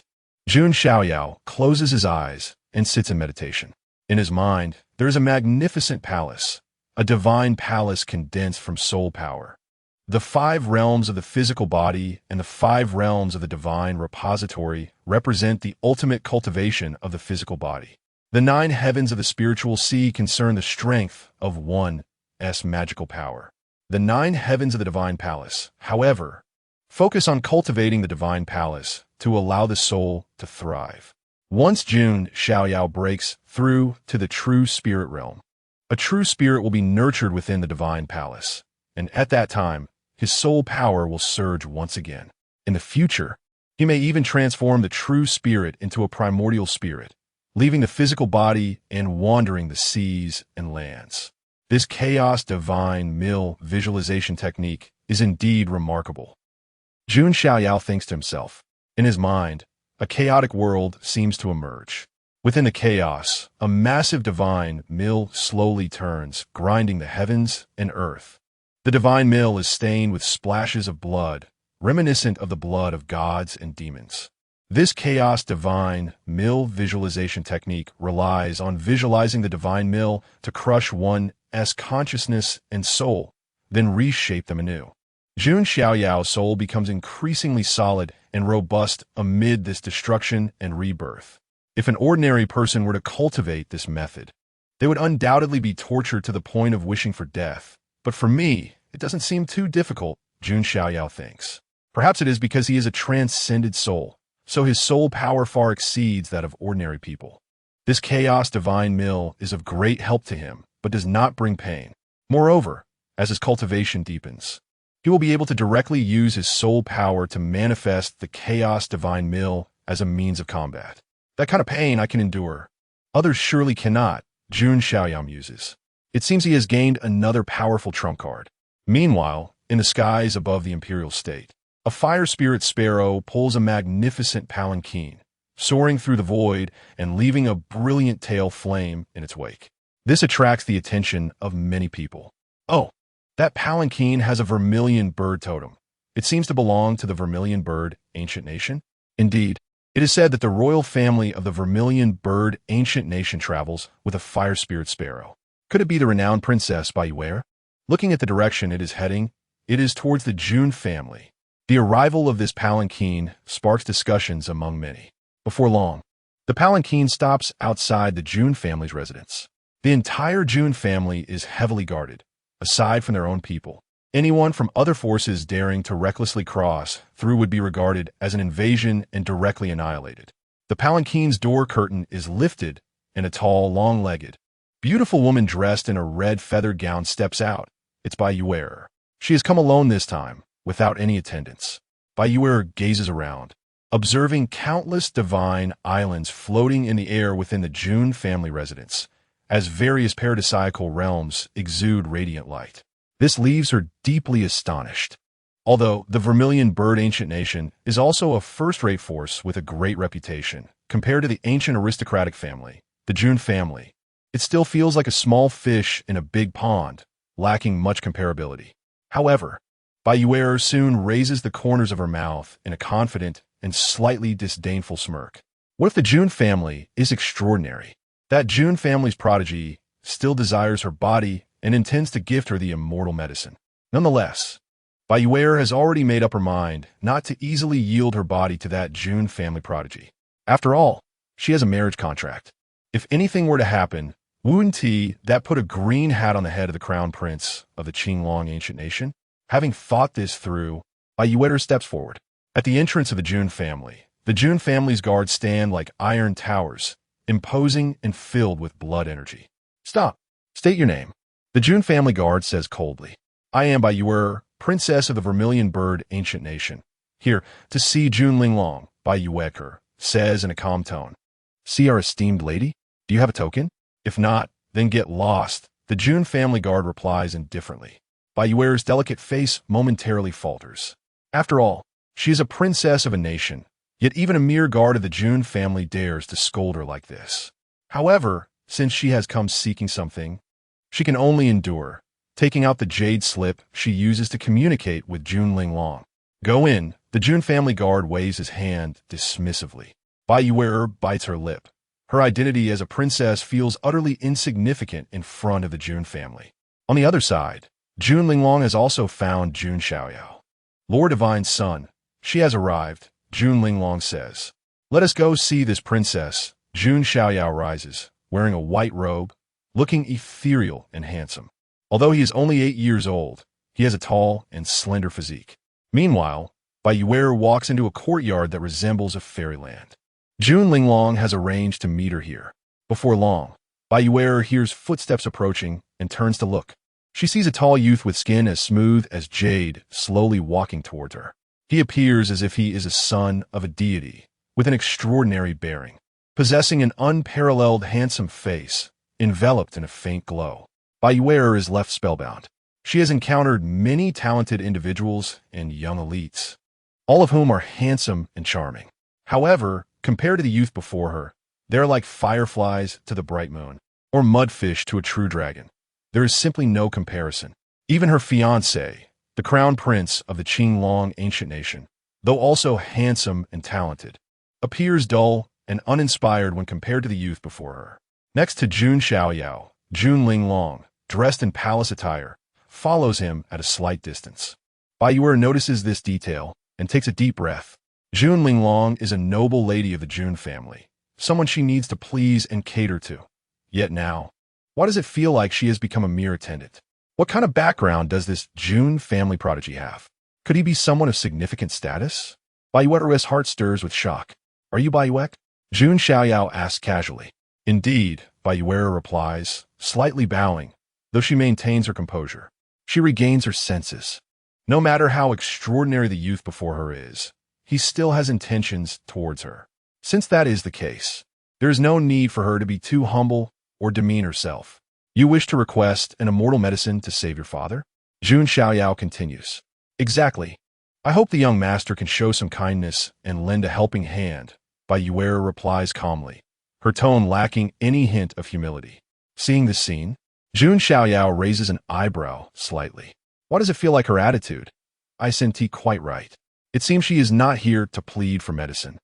Jun Xiaoyao closes his eyes and sits in meditation. In his mind, there is a magnificent palace, a divine palace condensed from soul power. The 5 realms of the physical body and the 5 realms of the divine repository represent the ultimate cultivation of the physical body. The 9 heavens of the spiritual sea concern the strength of one's magical power. The 9 heavens of the divine palace, however, focus on cultivating the divine palace to allow the soul to thrive. Once Jun Xiaoyao breaks through to the true spirit realm, a true spirit will be nurtured within the divine palace, and at that time, his soul power will surge once again. In the future, he may even transform the true spirit into a primordial spirit, leaving the physical body and wandering the seas and lands. This chaos divine mill visualization technique is indeed remarkable. Jun Xiaoyao thinks to himself. In his mind, a chaotic world seems to emerge. Within the chaos, a massive divine mill slowly turns, grinding the heavens and earth. The divine mill is stained with splashes of blood, reminiscent of the blood of gods and demons. This chaos divine mill visualization technique relies on visualizing the divine mill to crush one's consciousness and soul, then reshape them anew. Jun Xiaoyao's soul becomes increasingly solid and robust amid this destruction and rebirth. If an ordinary person were to cultivate this method, they would undoubtedly be tortured to the point of wishing for death. But for me, it doesn't seem too difficult, Jun Xiaoyao thinks. Perhaps it is because he is a transcended soul, so his soul power far exceeds that of ordinary people. This chaos divine mill is of great help to him, but does not bring pain. Moreover, as his cultivation deepens, he will be able to directly use his soul power to manifest the chaos divine mill as a means of combat. That kind of pain I can endure. Others surely cannot, Jun Xiaoyao muses. It seems he has gained another powerful trump card. Meanwhile, in the skies above the imperial state, a fire spirit sparrow pulls a magnificent palanquin, soaring through the void and leaving a brilliant tail flame in its wake. This attracts the attention of many people. Oh, that palanquin has a vermilion bird totem. It seems to belong to the vermilion bird ancient nation. Indeed, it is said that the royal family of the vermilion bird ancient nation travels with a fire spirit sparrow. Could it be the renowned princess Baiyue? Looking at the direction it is heading, it is towards the Jun family. The arrival of this palanquin sparks discussions among many. Before long, the palanquin stops outside the Jun family's residence. The entire Jun family is heavily guarded, aside from their own people. Anyone from other forces daring to recklessly cross through would be regarded as an invasion and directly annihilated. The palanquin's door curtain is lifted, and a tall, long-legged, beautiful woman dressed in a red feather gown steps out. It's Baiyue. She has come alone this time, without any attendants. Baiyue gazes around, observing countless divine islands floating in the air within the Jun family residence, as various paradisiacal realms exude radiant light. This leaves her deeply astonished. Although the Vermilion Bird Ancient Nation is also a first-rate force with a great reputation, compared to the ancient aristocratic family, the Jun family, it still feels like a small fish in a big pond, lacking much comparability. However, Baiyue soon raises the corners of her mouth in a confident and slightly disdainful smirk. What if the Jun family is extraordinary? That Jun family's prodigy still desires her body and intends to gift her the immortal medicine. Nonetheless, Baiyue has already made up her mind not to easily yield her body to that Jun family prodigy. After all, she has a marriage contract. If anything were to happen, Wu-Ti, that put a green hat on the head of the crown prince of the Qinglong Ancient Nation, having thought this through, Baiyue steps forward. At the entrance of the Jun family's guards stand like iron towers, imposing and filled with blood energy. Stop. State your name. The Jun family guard says coldly. I am Baiyue, Princess of the Vermilion Bird Ancient Nation. Here to see Jun Linglong, Baiyue says in a calm tone. See our esteemed lady? Do you have a token? If not, then get lost, the Jun family guard replies indifferently. Baiyue's delicate face momentarily falters. After all, she is a princess of a nation, yet even a mere guard of the Jun family dares to scold her like this. However, since she has come seeking something, she can only endure, taking out the jade slip she uses to communicate with Jun Linglong. Go in, the Jun family guard waves his hand dismissively. Baiyue bites her lip. Her identity as a princess feels utterly insignificant in front of the Jun family. On the other side, Jun Linglong has also found Jun Xiaoyao. Lord Divine's son, she has arrived, Jun Linglong says. Let us go see this princess. Jun Xiaoyao rises, wearing a white robe, looking ethereal and handsome. Although he is only 8 years old, he has a tall and slender physique. Meanwhile, Baiyue walks into a courtyard that resembles a fairyland. Jun Linglong has arranged to meet her here. Before long, Baiyue hears footsteps approaching and turns to look. She sees a tall youth with skin as smooth as jade slowly walking towards her. He appears as if he is a son of a deity, with an extraordinary bearing, possessing an unparalleled handsome face, enveloped in a faint glow. Baiyue is left spellbound. She has encountered many talented individuals and young elites, all of whom are handsome and charming. However, compared to the youth before her, they are like fireflies to the bright moon, or mudfish to a true dragon. There is simply no comparison. Even her fiancé, the crown prince of the Qinglong Ancient Nation, though also handsome and talented, appears dull and uninspired when compared to the youth before her. Next to Jun Xiaoyao, Jun Linglong, dressed in palace attire, follows him at a slight distance. Baiyue notices this detail and takes a deep breath. Jun Linglong is a noble lady of the Jun family, someone she needs to please and cater to. Yet now, why does it feel like she has become a mere attendant? What kind of background does this Jun family prodigy have? Could he be someone of significant status? Baiyue's heart stirs with shock. Are you Baiyue? Jun Xiaoyao asks casually. Indeed, Baiyue replies, slightly bowing, though she maintains her composure. She regains her senses. No matter how extraordinary the youth before her is, he still has intentions towards her. Since that is the case, there is no need for her to be too humble or demean herself. You wish to request an immortal medicine to save your father? Jun Xiaoyao continues. Exactly. I hope the young master can show some kindness and lend a helping hand, Baiyue replies calmly, her tone lacking any hint of humility. Seeing this scene, Jun Xiaoyao raises an eyebrow slightly. Why does it feel like her attitude? I senti quite right. It seems she is not here to plead for medicine,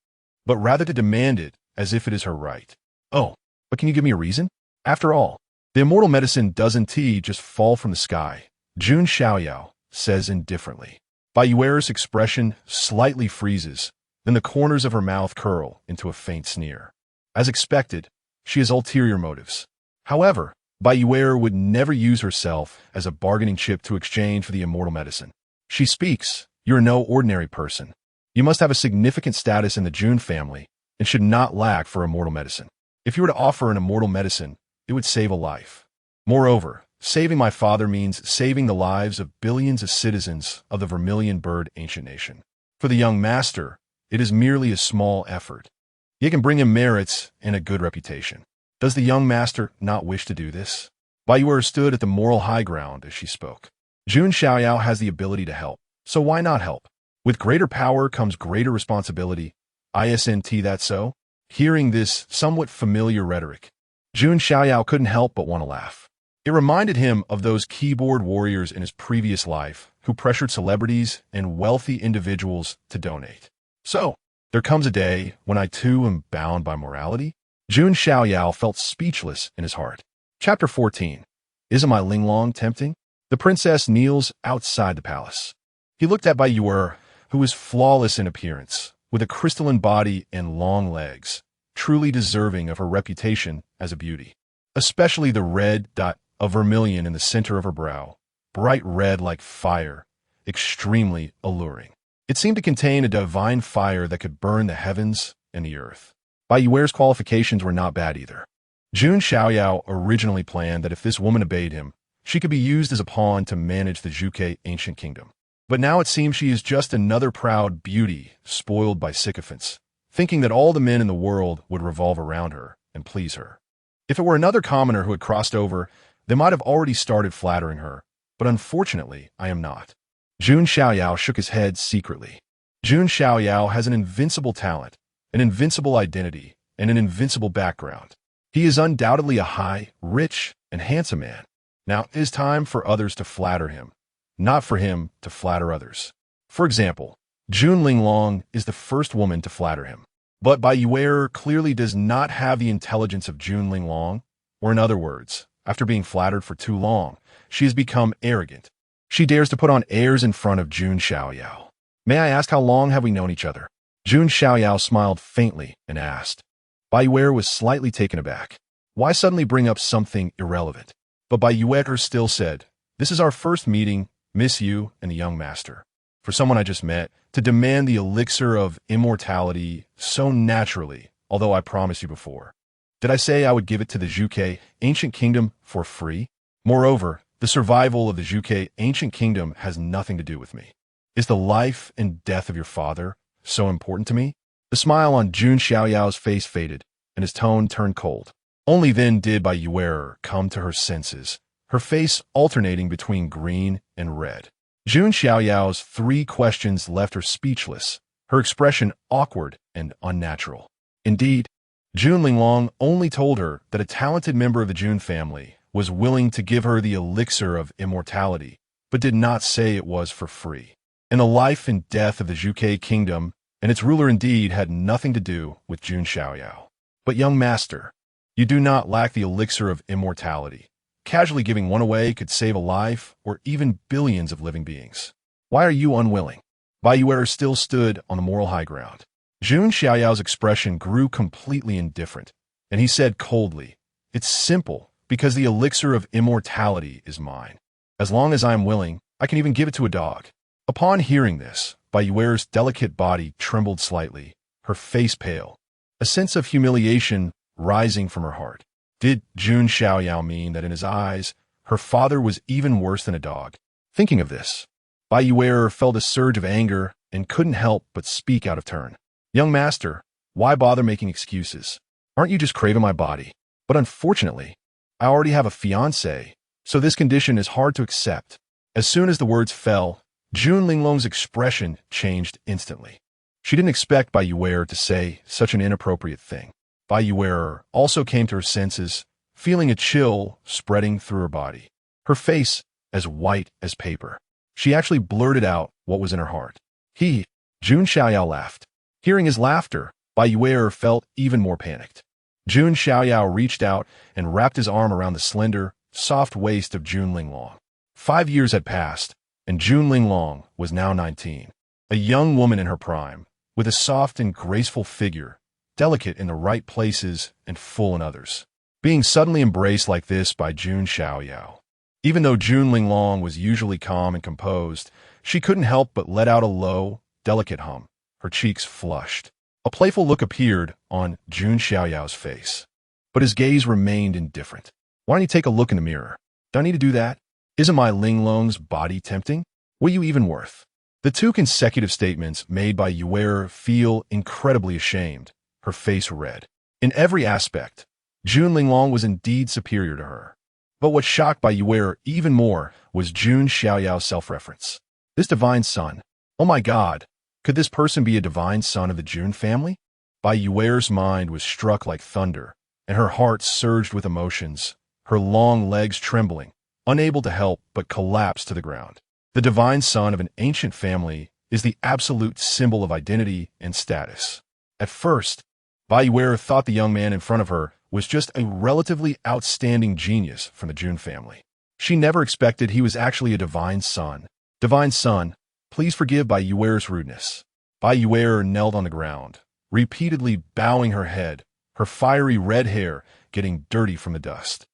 but rather to demand it as if it is her right. Oh, but can you give me a reason? After all, the immortal medicine doesn't just fall from the sky, Jun Xiaoyao says indifferently. Baiyue's expression slightly freezes, then the corners of her mouth curl into a faint sneer. As expected, she has ulterior motives. However, Baiyue would never use herself as a bargaining chip to exchange for the immortal medicine. She speaks, you're no ordinary person. You must have a significant status in the Jun family and should not lack for immortal medicine. If you were to offer an immortal medicine, it would save a life. Moreover, saving my father means saving the lives of billions of citizens of the Vermilion Bird Ancient Nation. For the young master, it is merely a small effort. It can bring him merits and a good reputation. Does the young master not wish to do this? Baiyue stood at the moral high ground as she spoke. Jun Xiaoyao has the ability to help, So why not help? With greater power comes greater responsibility. Isn't that so? Hearing this somewhat familiar rhetoric, Jun Xiaoyao couldn't help but want to laugh. It reminded him of those keyboard warriors in his previous life who pressured celebrities and wealthy individuals to donate. So, there comes a day when I too am bound by morality? Jun Xiaoyao felt speechless in his heart. Chapter 14. Isn't my Linglong tempting? The princess kneels outside the palace. He looked at Bai Yuer, who was flawless in appearance, with a crystalline body and long legs, truly deserving of her reputation as a beauty. Especially the red dot of vermilion in the center of her brow, bright red like fire, extremely alluring. It seemed to contain a divine fire that could burn the heavens and the earth. Bai Yuer's qualifications were not bad either. Jun Xiaoyao originally planned that if this woman obeyed him, she could be used as a pawn to manage the Zhuge ancient kingdom. But now it seems she is just another proud beauty spoiled by sycophants, thinking that all the men in the world would revolve around her and please her. If it were another commoner who had crossed over, they might have already started flattering her, but unfortunately, I am not. Jun Xiaoyao shook his head secretly. Jun Xiaoyao has an invincible talent, an invincible identity, and an invincible background. He is undoubtedly a high, rich, and handsome man. Now it is time for others to flatter him, not for him to flatter others. For example, Jun Linglong is the first woman to flatter him. But Bai Yuer clearly does not have the intelligence of Jun Linglong, or in other words, after being flattered for too long, she has become arrogant. She dares to put on airs in front of Jun Xiaoyao. May I ask how long have we known each other? Jun Xiaoyao smiled faintly and asked. Bai Yuer was slightly taken aback. Why suddenly bring up something irrelevant? But Bai Yuer still said, this is our first meeting, Miss Yu and the young master. For someone I just met, to demand the elixir of immortality so naturally, although I promised you before. Did I say I would give it to the Zhuge ancient kingdom for free? Moreover, the survival of the Zhuge ancient kingdom has nothing to do with me. Is the life and death of your father so important to me? The smile on Jun Xiaoyao's face faded, and his tone turned cold. Only then did Bai Yuer come to her senses, her face alternating between green and red. Jun Xiaoyao's 3 questions left her speechless, her expression awkward and unnatural. Indeed, Jun Linglong only told her that a talented member of the Jun family was willing to give her the elixir of immortality, but did not say it was for free. And the life and death of the Zhuge kingdom and its ruler indeed had nothing to do with Jun Xiaoyao. But young master, you do not lack the elixir of immortality. Casually giving one away could save a life or even billions of living beings. Why are you unwilling? Bai Yuer still stood on the moral high ground. Jun Xiaoyao's expression grew completely indifferent, and he said coldly, it's simple, because the elixir of immortality is mine. As long as I am willing, I can even give it to a dog. Upon hearing this, Bai Yuer's delicate body trembled slightly, her face pale, a sense of humiliation rising from her heart. Did Jun Xiaoyao mean that in his eyes, her father was even worse than a dog? Thinking of this, Bai Yuer felt a surge of anger and couldn't help but speak out of turn. Young master, why bother making excuses? Aren't you just craving my body? But unfortunately, I already have a fiancé, so this condition is hard to accept. As soon as the words fell, Jun Linglong's expression changed instantly. She didn't expect Bai Yuer to say such an inappropriate thing. Bai Yuer also came to her senses, feeling a chill spreading through her body. Her face as white as paper. She actually blurted out what was in her heart. Jun Xiaoyao laughed. Hearing his laughter, Bai Yuer felt even more panicked. Jun Xiaoyao reached out and wrapped his arm around the slender, soft waist of Jun Linglong. 5 years had passed, and Jun Linglong was now 19. A young woman in her prime, with a soft and graceful figure, delicate in the right places and full in others. Being suddenly embraced like this by Jun Xiaoyao. Even though Jun Linglong was usually calm and composed, she couldn't help but let out a low, delicate hum. Her cheeks flushed. A playful look appeared on Jun Xiaoyao's face. But his gaze remained indifferent. Why don't you take a look in the mirror? Do I need to do that? Isn't my Linglong's body tempting? What are you even worth? The 2 consecutive statements made by Yuer feel incredibly ashamed, her face red. In every aspect, Jun Linglong was indeed superior to her. But what shocked Bai Yuer even more was Jun Xiaoyao's self-reference. This divine son. Oh my God. Could this person be a divine son of the Jun family? Bai Yuer's mind was struck like thunder, and her heart surged with emotions, her long legs trembling, unable to help but collapse to the ground. The divine son of an ancient family is the absolute symbol of identity and status. At first, Bai Yuer thought the young man in front of her was just a relatively outstanding genius from the Jun family. She never expected he was actually a divine son. Divine son, please forgive Bai Yuer's rudeness. Bai Yuer knelt on the ground, repeatedly bowing her head, her fiery red hair getting dirty from the dust.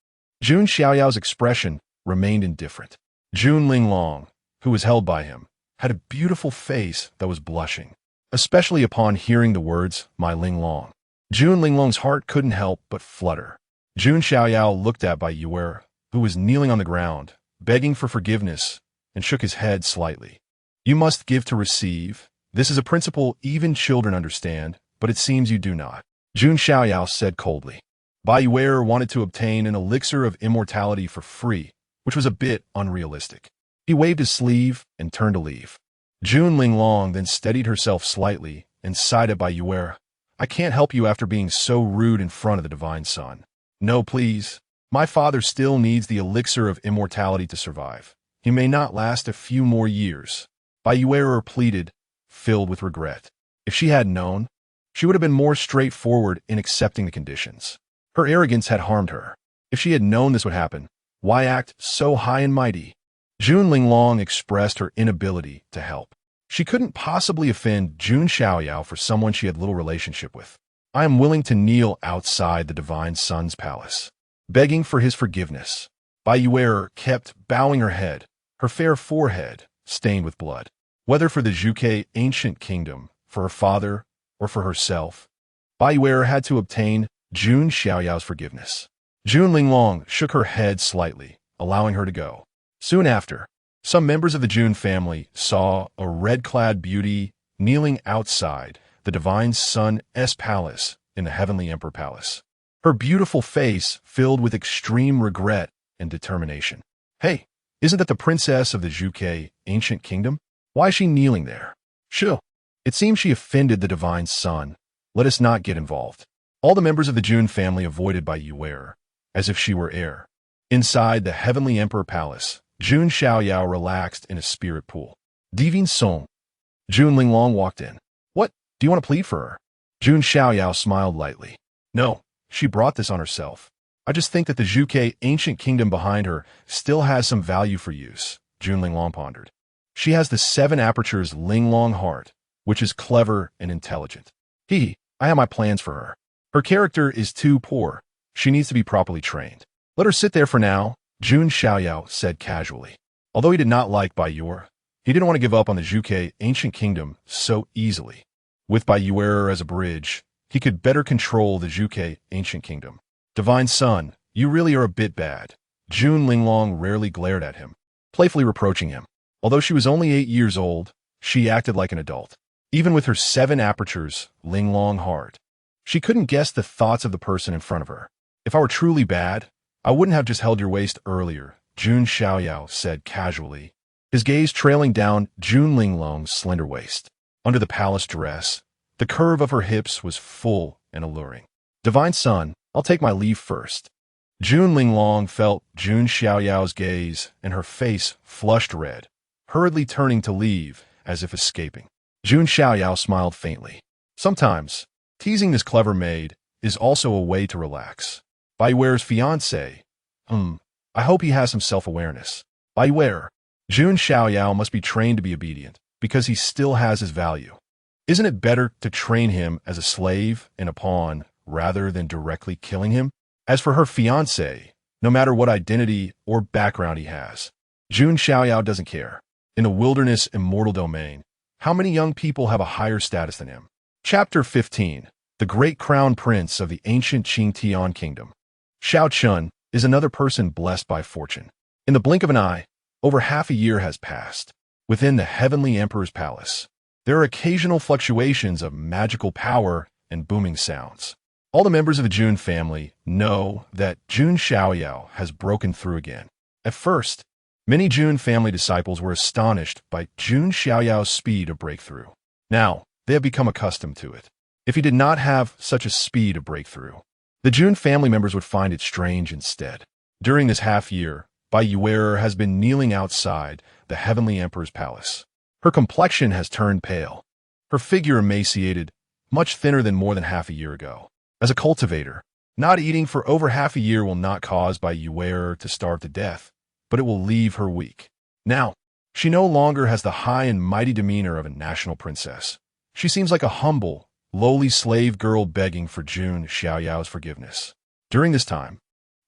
Jun Xiaoyao's expression remained indifferent. Jun Linglong, who was held by him, had a beautiful face that was blushing, especially upon hearing the words, my Linglong. Jun Linglong's heart couldn't help but flutter. Jun Xiaoyao looked at Bai Yuer, who was kneeling on the ground, begging for forgiveness, and shook his head slightly. You must give to receive. This is a principle even children understand, but it seems you do not. Jun Xiaoyao said coldly. Bai Yuer wanted to obtain an elixir of immortality for free, which was a bit unrealistic. He waved his sleeve and turned to leave. Jun Linglong then steadied herself slightly and sighed at Bai Yuer. I can't help you after being so rude in front of the divine son. No, please. My father still needs the elixir of immortality to survive. He may not last a few more years. Bai Yuer pleaded, filled with regret. If she had known, she would have been more straightforward in accepting the conditions. Her arrogance had harmed her. If she had known this would happen, why act so high and mighty? Jun Linglong expressed her inability to help. She couldn't possibly offend Jun Xiaoyao for someone she had little relationship with. I am willing to kneel outside the divine son's palace, begging for his forgiveness. Bai Yuer kept bowing her head, her fair forehead stained with blood. Whether for the Taiyue Ancient Kingdom, for her father, or for herself, Bai Yuer had to obtain Jun Xiaoyao's forgiveness. Jun Linglong shook her head slightly, allowing her to go. Soon after, some members of the Jun family saw a red-clad beauty kneeling outside the divine son's palace in the Heavenly Emperor Palace. Her beautiful face filled with extreme regret and determination. Hey, isn't that the princess of the Taiyue Ancient Kingdom? Why is she kneeling there? Shoo. It seems she offended the divine son. Let us not get involved. All the members of the Jun family avoided Bai Yuer, as if she were air. Inside the Heavenly Emperor Palace, Jun Xiaoyao relaxed in a spirit pool. Divine Song. Jun Linglong walked in. What? Do you want to plead for her? Jun Xiaoyao smiled lightly. No, she brought this on herself. I just think that the Taiyue Ancient Kingdom behind her still has some value for use, Jun Linglong pondered. She has the 7 apertures Linglong heart, which is clever and intelligent. I have my plans for her. Her character is too poor. She needs to be properly trained. Let her sit there for now, Jun Xiaoyao said casually. Although he did not like Bai Yuer, he didn't want to give up on the Taiyue Ancient Kingdom so easily. With Bai Yuer as a bridge, he could better control the Taiyue Ancient Kingdom. Divine son, you really are a bit bad. Jun Linglong rarely glared at him, playfully reproaching him. Although she was only 8 years old, she acted like an adult. Even with her 7 apertures, Linglong heart, she couldn't guess the thoughts of the person in front of her. If I were truly bad, I wouldn't have just held your waist earlier, Jun Xiaoyao said casually, his gaze trailing down Jun Linglong's slender waist. Under the palace dress, the curve of her hips was full and alluring. Divine son, I'll take my leave first. Jun Linglong felt Jun Xiaoyao's gaze, and her face flushed red, hurriedly turning to leave as if escaping. Jun Xiaoyao smiled faintly. Sometimes, teasing this clever maid is also a way to relax. Bai Yuer's fiancé. I hope he has some self-awareness. Bai Yuer. Jun Xiaoyao must be trained to be obedient, because he still has his value. Isn't it better to train him as a slave and a pawn rather than directly killing him? As for her fiancé, no matter what identity or background he has, Jun Xiaoyao doesn't care. In the wilderness immortal domain, how many young people have a higher status than him? Chapter 15. The Great Crown Prince of the Ancient Qingtian Kingdom. Xiao Chun is another person blessed by fortune. In the blink of an eye, over half a year has passed. Within the Heavenly Emperor's palace, there are occasional fluctuations of magical power and booming sounds. All the members of the Jun family know that Jun Xiaoyao has broken through again. At first, Many Jun family disciples were astonished by Jun Xiaoyao's speed of breakthrough. Now, they have become accustomed to it. If he did not have such a speed of breakthrough, the Jun family members would find it strange instead. During this half-year, Bai Yuer has been kneeling outside the Heavenly Emperor's palace. Her complexion has turned pale. Her figure emaciated, much thinner than more than half a year ago. As a cultivator, not eating for over half a year will not cause Bai Yuer to starve to death, but it will leave her weak. Now, she no longer has the high and mighty demeanor of a national princess. She seems like a humble, lowly slave girl begging for Jun Xiaoyao's forgiveness. During this time,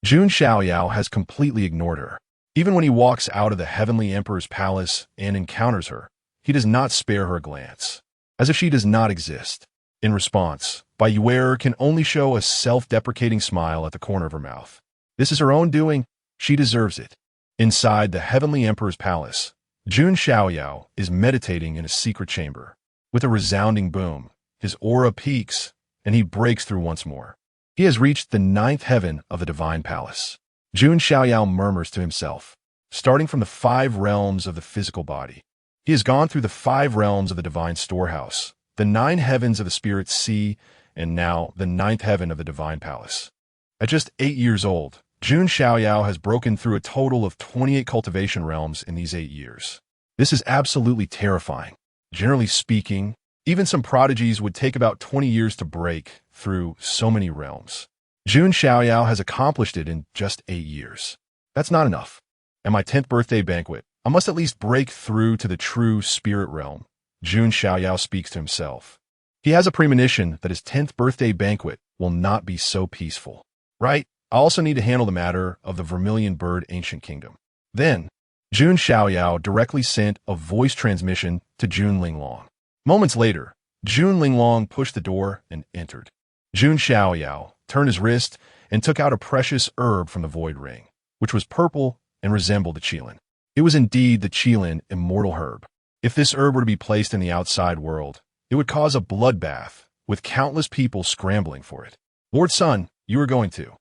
Jun Xiaoyao has completely ignored her. Even when he walks out of the Heavenly Emperor's palace and encounters her, he does not spare her a glance, as if she does not exist. In response, Bai Yuer can only show a self-deprecating smile at the corner of her mouth. This is her own doing. She deserves it. Inside the Heavenly Emperor's palace, Jun Xiaoyao is meditating in a secret chamber. With a resounding boom, his aura peaks, and he breaks through once more. He has reached the 9th heaven of the divine palace. Jun Xiaoyao murmurs to himself, starting from the 5 realms of the physical body. He has gone through the 5 realms of the divine storehouse, the 9 heavens of the spirit sea, and now the 9th heaven of the divine palace. At just 8 years old, Jun Xiaoyao has broken through a total of 28 cultivation realms in these 8 years. This is absolutely terrifying. Generally speaking, even some prodigies would take about 20 years to break through so many realms. Jun Xiaoyao has accomplished it in just 8 years. That's not enough. At my 10th birthday banquet, I must at least break through to the true spirit realm. Jun Xiaoyao speaks to himself. He has a premonition that his 10th birthday banquet will not be so peaceful. Right? I also need to handle the matter of the Vermilion Bird Ancient Kingdom. Then, Jun Xiaoyao directly sent a voice transmission to Jun Linglong. Moments later, Jun Linglong pushed the door and entered. Jun Xiaoyao turned his wrist and took out a precious herb from the void ring, which was purple and resembled the qilin. It was indeed the qilin immortal herb. If this herb were to be placed in the outside world, it would cause a bloodbath, with countless people scrambling for it. Lord Sun, you are going to.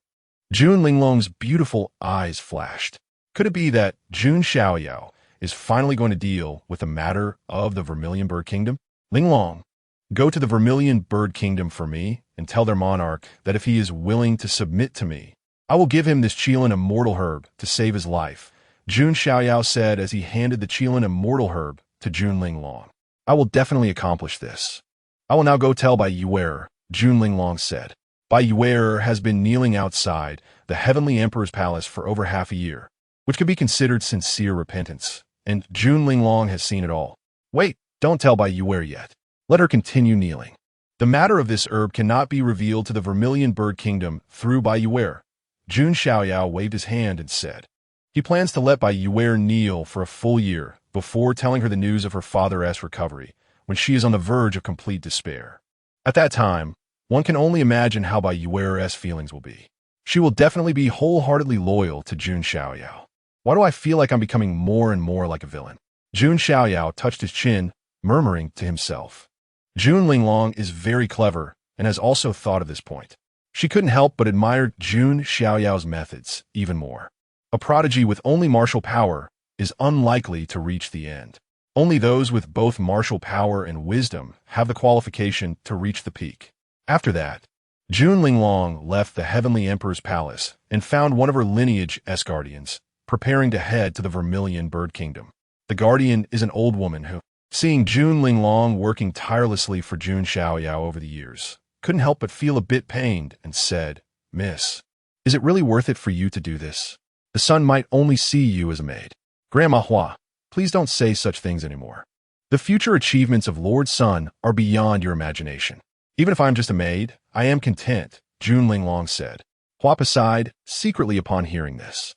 Jun Linglong's beautiful eyes flashed. Could it be that Jun Xiaoyao is finally going to deal with the matter of the Vermilion Bird Kingdom? Linglong, go to the Vermilion Bird Kingdom for me and tell their monarch that if he is willing to submit to me, I will give him this qilin immortal herb to save his life, Jun Xiaoyao said as he handed the qilin immortal herb to Jun Linglong. I will definitely accomplish this. I will now go tell Bai Yuer, Jun Linglong said. Bai Yuer has been kneeling outside the Heavenly Emperor's palace for over half a year, which could be considered sincere repentance, and Jun Linglong has seen it all. Wait, don't tell Bai Yuer yet. Let her continue kneeling. The matter of this herb cannot be revealed to the Vermilion Bird Kingdom through Bai Yuer. Jun Xiaoyao waved his hand and said, he plans to let Bai Yuer kneel for a full year before telling her the news of her father's recovery, when she is on the verge of complete despair. At that time, one can only imagine how Bai Yuer's feelings will be. She will definitely be wholeheartedly loyal to Jun Xiaoyao. Why do I feel like I'm becoming more and more like a villain? Jun Xiaoyao touched his chin, murmuring to himself. Jun Linglong is very clever and has also thought of this point. She couldn't help but admire Jun Xiaoyao's methods even more. A prodigy with only martial power is unlikely to reach the end. Only those with both martial power and wisdom have the qualification to reach the peak. After that, Jun Linglong left the Heavenly Emperor's palace and found one of her lineage's guardians, preparing to head to the Vermilion Bird Kingdom. The guardian is an old woman who, seeing Jun Linglong working tirelessly for Jun Xiaoyao over the years, couldn't help but feel a bit pained and said, Miss, is it really worth it for you to do this? The sun might only see you as a maid. Grandma Hua, please don't say such things anymore. The future achievements of Lord Sun are beyond your imagination. Even if I'm just a maid, I am content, Jun Linglong said. Hua sighed secretly upon hearing this.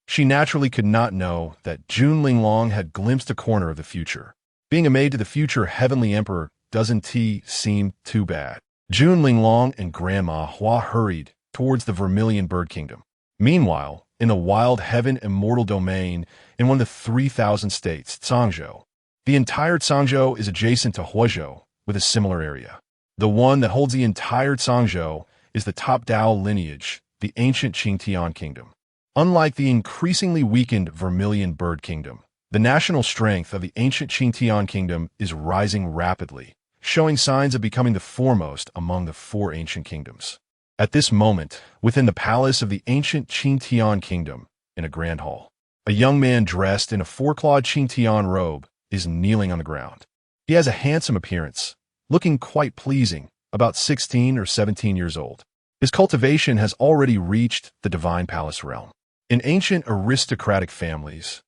She naturally could not know that Jun Linglong had glimpsed a corner of the future. Being a maid to the future Heavenly Emperor doesn't seem too bad. Jun Linglong and Grandma Hua hurried towards the Vermilion Bird Kingdom. Meanwhile, in the wild heaven immortal domain in one of the 3,000 states, Cangzhou, the entire Cangzhou is adjacent to Huozhou with a similar area. The one that holds the entire Cangzhou is the top Dao lineage, the ancient Qingtian kingdom. Unlike the increasingly weakened Vermilion Bird Kingdom, the national strength of the ancient Qingtian Kingdom is rising rapidly, showing signs of becoming the foremost among the four ancient kingdoms. At this moment, within the palace of the ancient Qingtian Kingdom, in a grand hall, a young man dressed in a four-clawed Qingtian robe is kneeling on the ground. He has a handsome appearance, looking quite pleasing, about 16 or 17 years old. His cultivation has already reached the divine palace realm. In ancient aristocratic families,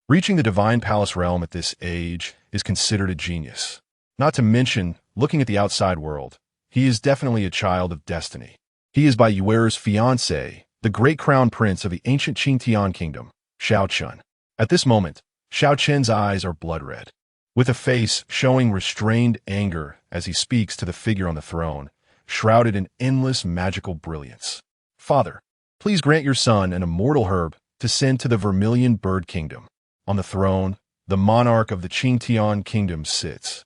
reaching the divine palace realm at this age is considered a genius. Not to mention, looking at the outside world, he is definitely a child of destiny. He is by Yuer's fiancé, the great crown prince of the ancient Qingtian Kingdom, Xiao Chun. At this moment, Xiao Chen's eyes are blood red, with a face showing restrained anger as he speaks to the figure on the throne, shrouded in endless magical brilliance. Father, please grant your son an immortal herb to send to the Vermilion Bird Kingdom. On the throne, the monarch of the Qingtian Kingdom sits,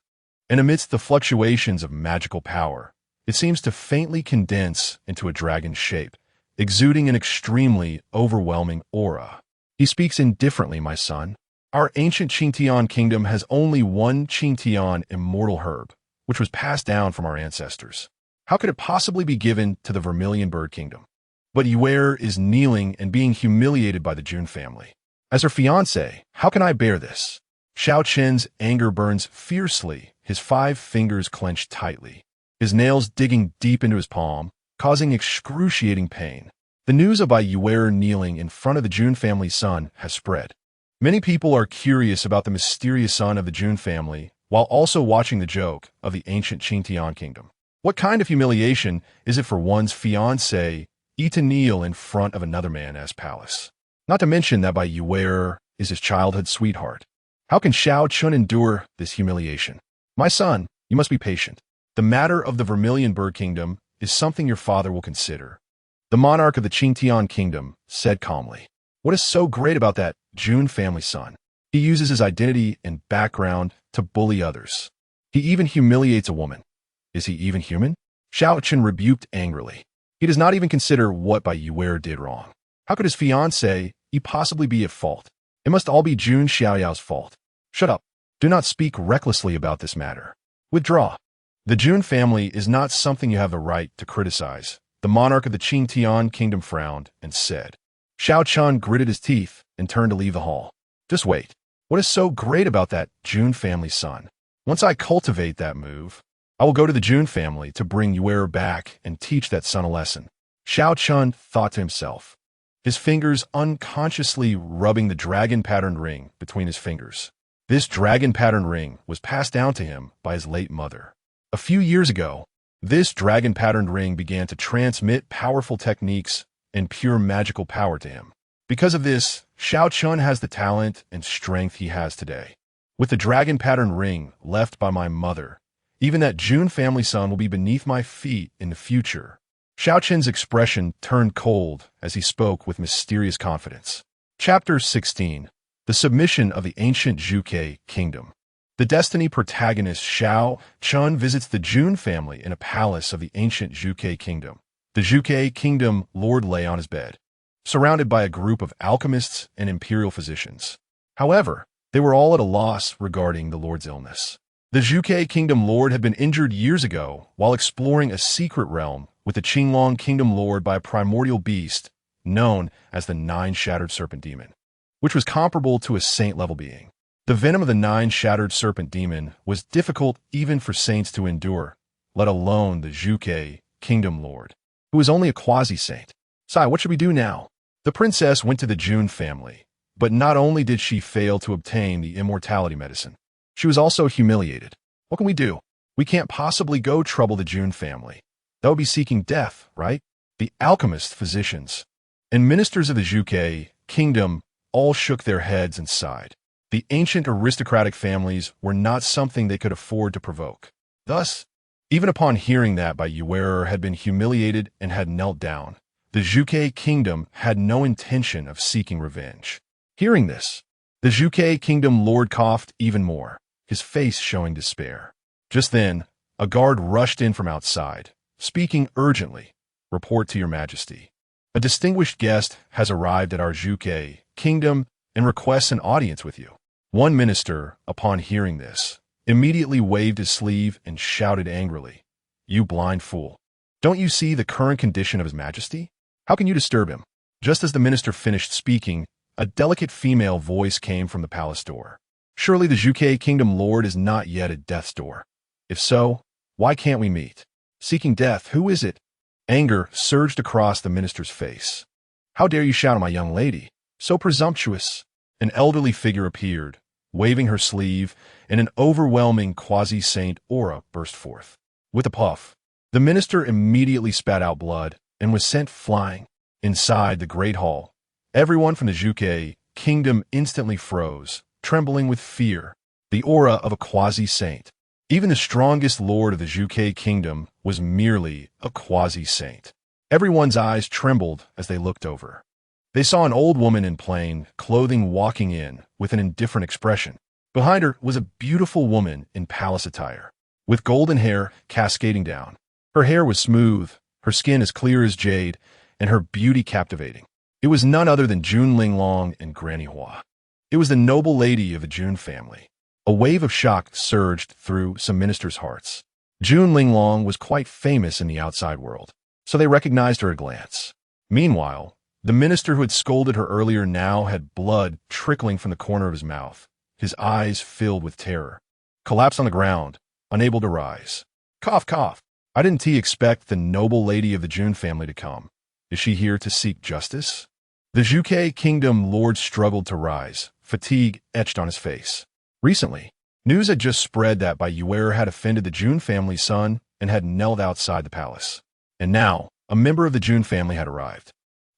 and amidst the fluctuations of magical power, it seems to faintly condense into a dragon's shape, exuding an extremely overwhelming aura. He speaks indifferently, my son. Our ancient Qingtian Kingdom has only one Qingtian immortal herb, which was passed down from our ancestors. How could it possibly be given to the Vermilion Bird Kingdom? But Yuer is kneeling and being humiliated by the Jun family. As her fiancé, how can I bear this? Xiao Chen's anger burns fiercely, his 5 fingers clenched tightly, his nails digging deep into his palm, causing excruciating pain. The news of Yuer kneeling in front of the Jun family's son has spread. Many people are curious about the mysterious son of the Jun family, while also watching the joke of the ancient Qingtian Kingdom. What kind of humiliation is it for one's fiancé to kneel in front of another man's palace? Not to mention that Yuer is his childhood sweetheart. How can Xiao Chun endure this humiliation? My son, you must be patient. The matter of the Vermilion Bird Kingdom is something your father will consider. The monarch of the Qingtian Kingdom said calmly. What is so great about that Jun family son? He uses his identity and background to bully others. He even humiliates a woman. Is he even human? Xiao Chun rebuked angrily. He does not even consider what Yuer did wrong. How could his fiancé possibly be at fault? It must all be Jun Xiaoyao's fault. Shut up. Do not speak recklessly about this matter. Withdraw. The Jun family is not something you have the right to criticize. The monarch of the Qingtian Kingdom frowned and said. Xiao Chun gritted his teeth and turned to leave the hall. Just wait. What is so great about that Jun family son? Once I cultivate that move, I will go to the Jun family to bring Yuer back and teach that son a lesson. Xiao Chun thought to himself, his fingers unconsciously rubbing the dragon-patterned ring between his fingers. This dragon-patterned ring was passed down to him by his late mother. A few years ago, this dragon-patterned ring began to transmit powerful techniques and pure magical power to him. Because of this, Xiao Chun has the talent and strength he has today. With the dragon-patterned ring left by my mother, even that Jun family son will be beneath my feet in the future. Xiao Chun's expression turned cold as he spoke with mysterious confidence. Chapter 16. The Submission of the Ancient Zhuge Kingdom. The Destiny protagonist Xiao Chun visits the Jun family in a palace of the ancient Zhuge Kingdom. The Zhuge Kingdom lord lay on his bed, surrounded by a group of alchemists and imperial physicians. However, they were all at a loss regarding the lord's illness. The Zhuge Kingdom lord had been injured years ago while exploring a secret realm with the Qinglong Kingdom lord by a primordial beast known as the 9-Shattered Serpent Demon, which was comparable to a saint-level being. The venom of the 9-Shattered Serpent Demon was difficult even for saints to endure, let alone the Zhuge Kingdom lord, who was only a quasi-saint. Sai, what should we do now? The princess went to the Jun family, but not only did she fail to obtain the immortality medicine, she was also humiliated. What can we do? We can't possibly go trouble the Jun family. That would be seeking death, right? The alchemists, physicians, and ministers of the Zhuge Kingdom all shook their heads and sighed. The ancient aristocratic families were not something they could afford to provoke. Thus, even upon hearing that Yuer had been humiliated and had knelt down, the Zhuge Kingdom had no intention of seeking revenge. Hearing this, the Zhuge Kingdom lord coughed even more, his face showing despair. Just then, a guard rushed in from outside, speaking urgently. Report to your majesty. A distinguished guest has arrived at our Zhuge kingdom and requests an audience with you. One minister, upon hearing this, immediately waved his sleeve and shouted angrily, "You blind fool! Don't you see the current condition of His Majesty? How can you disturb him?" Just as the minister finished speaking, a delicate female voice came from the palace door. "Surely the Zhuge Kingdom Lord is not yet at death's door. If so, why can't we meet? Seeking death, who is it?" Anger surged across the minister's face. "How dare you shout at my young lady? So presumptuous!" An elderly figure appeared, waving her sleeve, and an overwhelming quasi-saint aura burst forth. With a puff, the minister immediately spat out blood and was sent flying. Inside the great hall, everyone from the Zhuge Kingdom instantly froze, trembling with fear. The aura of a quasi-saint. Even the strongest lord of the Zhuge Kingdom was merely a quasi-saint. Everyone's eyes trembled as they looked over. They saw an old woman in plain clothing walking in with an indifferent expression. Behind her was a beautiful woman in palace attire, with golden hair cascading down. Her hair was smooth, her skin as clear as jade, and her beauty captivating. It was none other than Jun Linglong and Granny Hua. It was the noble lady of the Jun family. A wave of shock surged through some ministers' hearts. Jun Linglong was quite famous in the outside world, so they recognized her at a glance. Meanwhile, the minister who had scolded her earlier now had blood trickling from the corner of his mouth, his eyes filled with terror. Collapsed on the ground, unable to rise. Cough, cough. I didn't expect the noble lady of the Jun family to come. Is she here to seek justice? The Zhuge Kingdom Lord struggled to rise, fatigue etched on his face. Recently, news had just spread that Taiyue had offended the Jun family's son and had knelt outside the palace. And now, a member of the Jun family had arrived.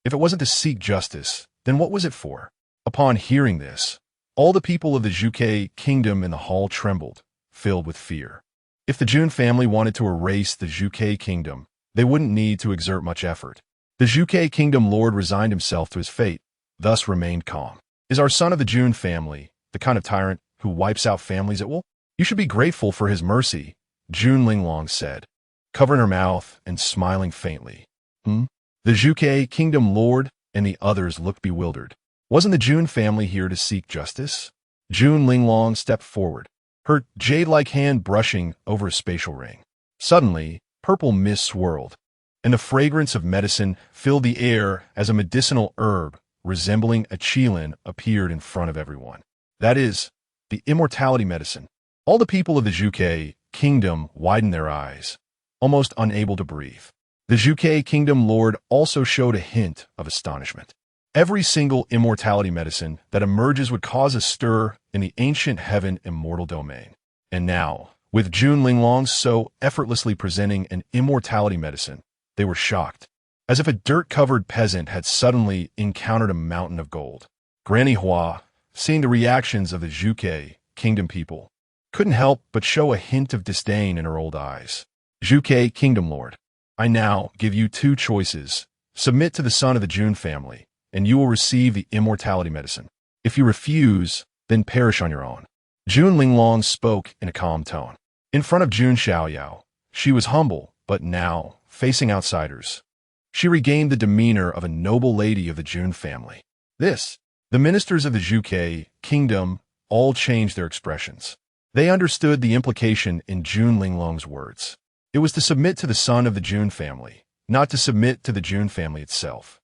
If it wasn't to seek justice, then what was it for? Upon hearing this, all the people of the Zhuge Kingdom in the hall trembled, filled with fear. If the Jun family wanted to erase the Zhuge Kingdom, they wouldn't need to exert much effort. The Zhuge Kingdom Lord resigned himself to his fate, thus remained calm. Is our son of the Jun family the kind of tyrant who wipes out families at will? You should be grateful for his mercy, Jun Linglong said, covering her mouth and smiling faintly. The Zhuge Kingdom Lord and the others looked bewildered. Wasn't the Jun family here to seek justice? Jun Linglong stepped forward, her jade-like hand brushing over a spatial ring. Suddenly, purple mist swirled, and the fragrance of medicine filled the air as a medicinal herb resembling a qilin appeared in front of everyone. That is, the immortality medicine. All the people of the Zhuge Kingdom widened their eyes, almost unable to breathe. The Zhuge Kingdom Lord also showed a hint of astonishment. Every single immortality medicine that emerges would cause a stir in the ancient heaven immortal domain. And now, with Jun Linglong so effortlessly presenting an immortality medicine, they were shocked, as if a dirt-covered peasant had suddenly encountered a mountain of gold. Granny Hua, seeing the reactions of the Zhuge Kingdom people, couldn't help but show a hint of disdain in her old eyes. Zhuge Kingdom Lord, I now give you two choices. Submit to the son of the Jun family, and you will receive the immortality medicine. If you refuse, then perish on your own. Jun Linglong spoke in a calm tone. In front of Jun Xiaoyao, she was humble, but now, facing outsiders, she regained the demeanor of a noble lady of the Jun family. The ministers of the Zhuge Kingdom all changed their expressions. They understood the implication in Jun Linglong's words. It was to submit to the son of the Jun family, not to submit to the Jun family itself.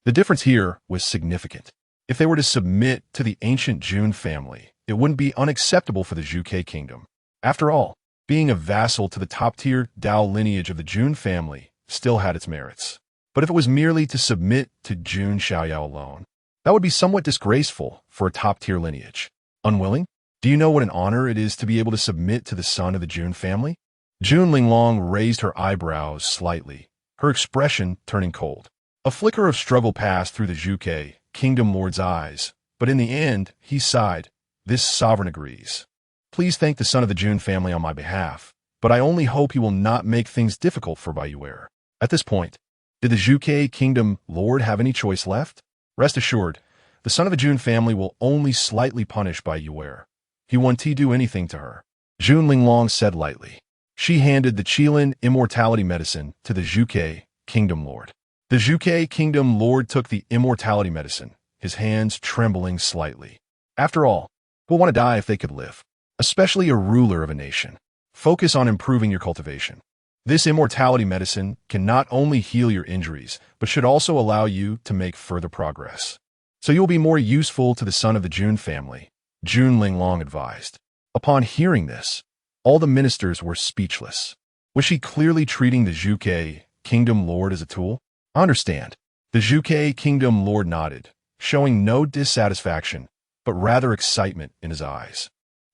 The difference here was significant. If they were to submit to the ancient Jun family, it wouldn't be unacceptable for the Zhuge Kingdom. After all, being a vassal to the top-tier Dao lineage of the Jun family still had its merits. But if it was merely to submit to Jun Xiaoyao alone, that would be somewhat disgraceful for a top-tier lineage. Unwilling? Do you know what an honor it is to be able to submit to the son of the Jun family? Jun Linglong raised her eyebrows slightly, her expression turning cold. A flicker of struggle passed through the Zhuge Kingdom Lord's eyes, but in the end, he sighed. This sovereign agrees. Please thank the son of the Jun family on my behalf, but I only hope he will not make things difficult for Taiyue. At this point, did the Zhuge Kingdom Lord have any choice left? Rest assured, the son of the Jun family will only slightly punish Taiyue. He won't do anything to her. Jun Linglong said lightly. She handed the qilin immortality medicine to the Zhuge Kingdom Lord. The Zhuge Kingdom Lord took the immortality medicine, his hands trembling slightly. After all, who'll want to die if they could live? Especially a ruler of a nation. Focus on improving your cultivation. This immortality medicine can not only heal your injuries, but should also allow you to make further progress. So you'll be more useful to the son of the Jun family, Jun Linglong advised. Upon hearing this, all the ministers were speechless. Was she clearly treating the Zhuge Kingdom Lord as a tool? I understand. The Zhuge Kingdom Lord nodded, showing no dissatisfaction, but rather excitement in his eyes.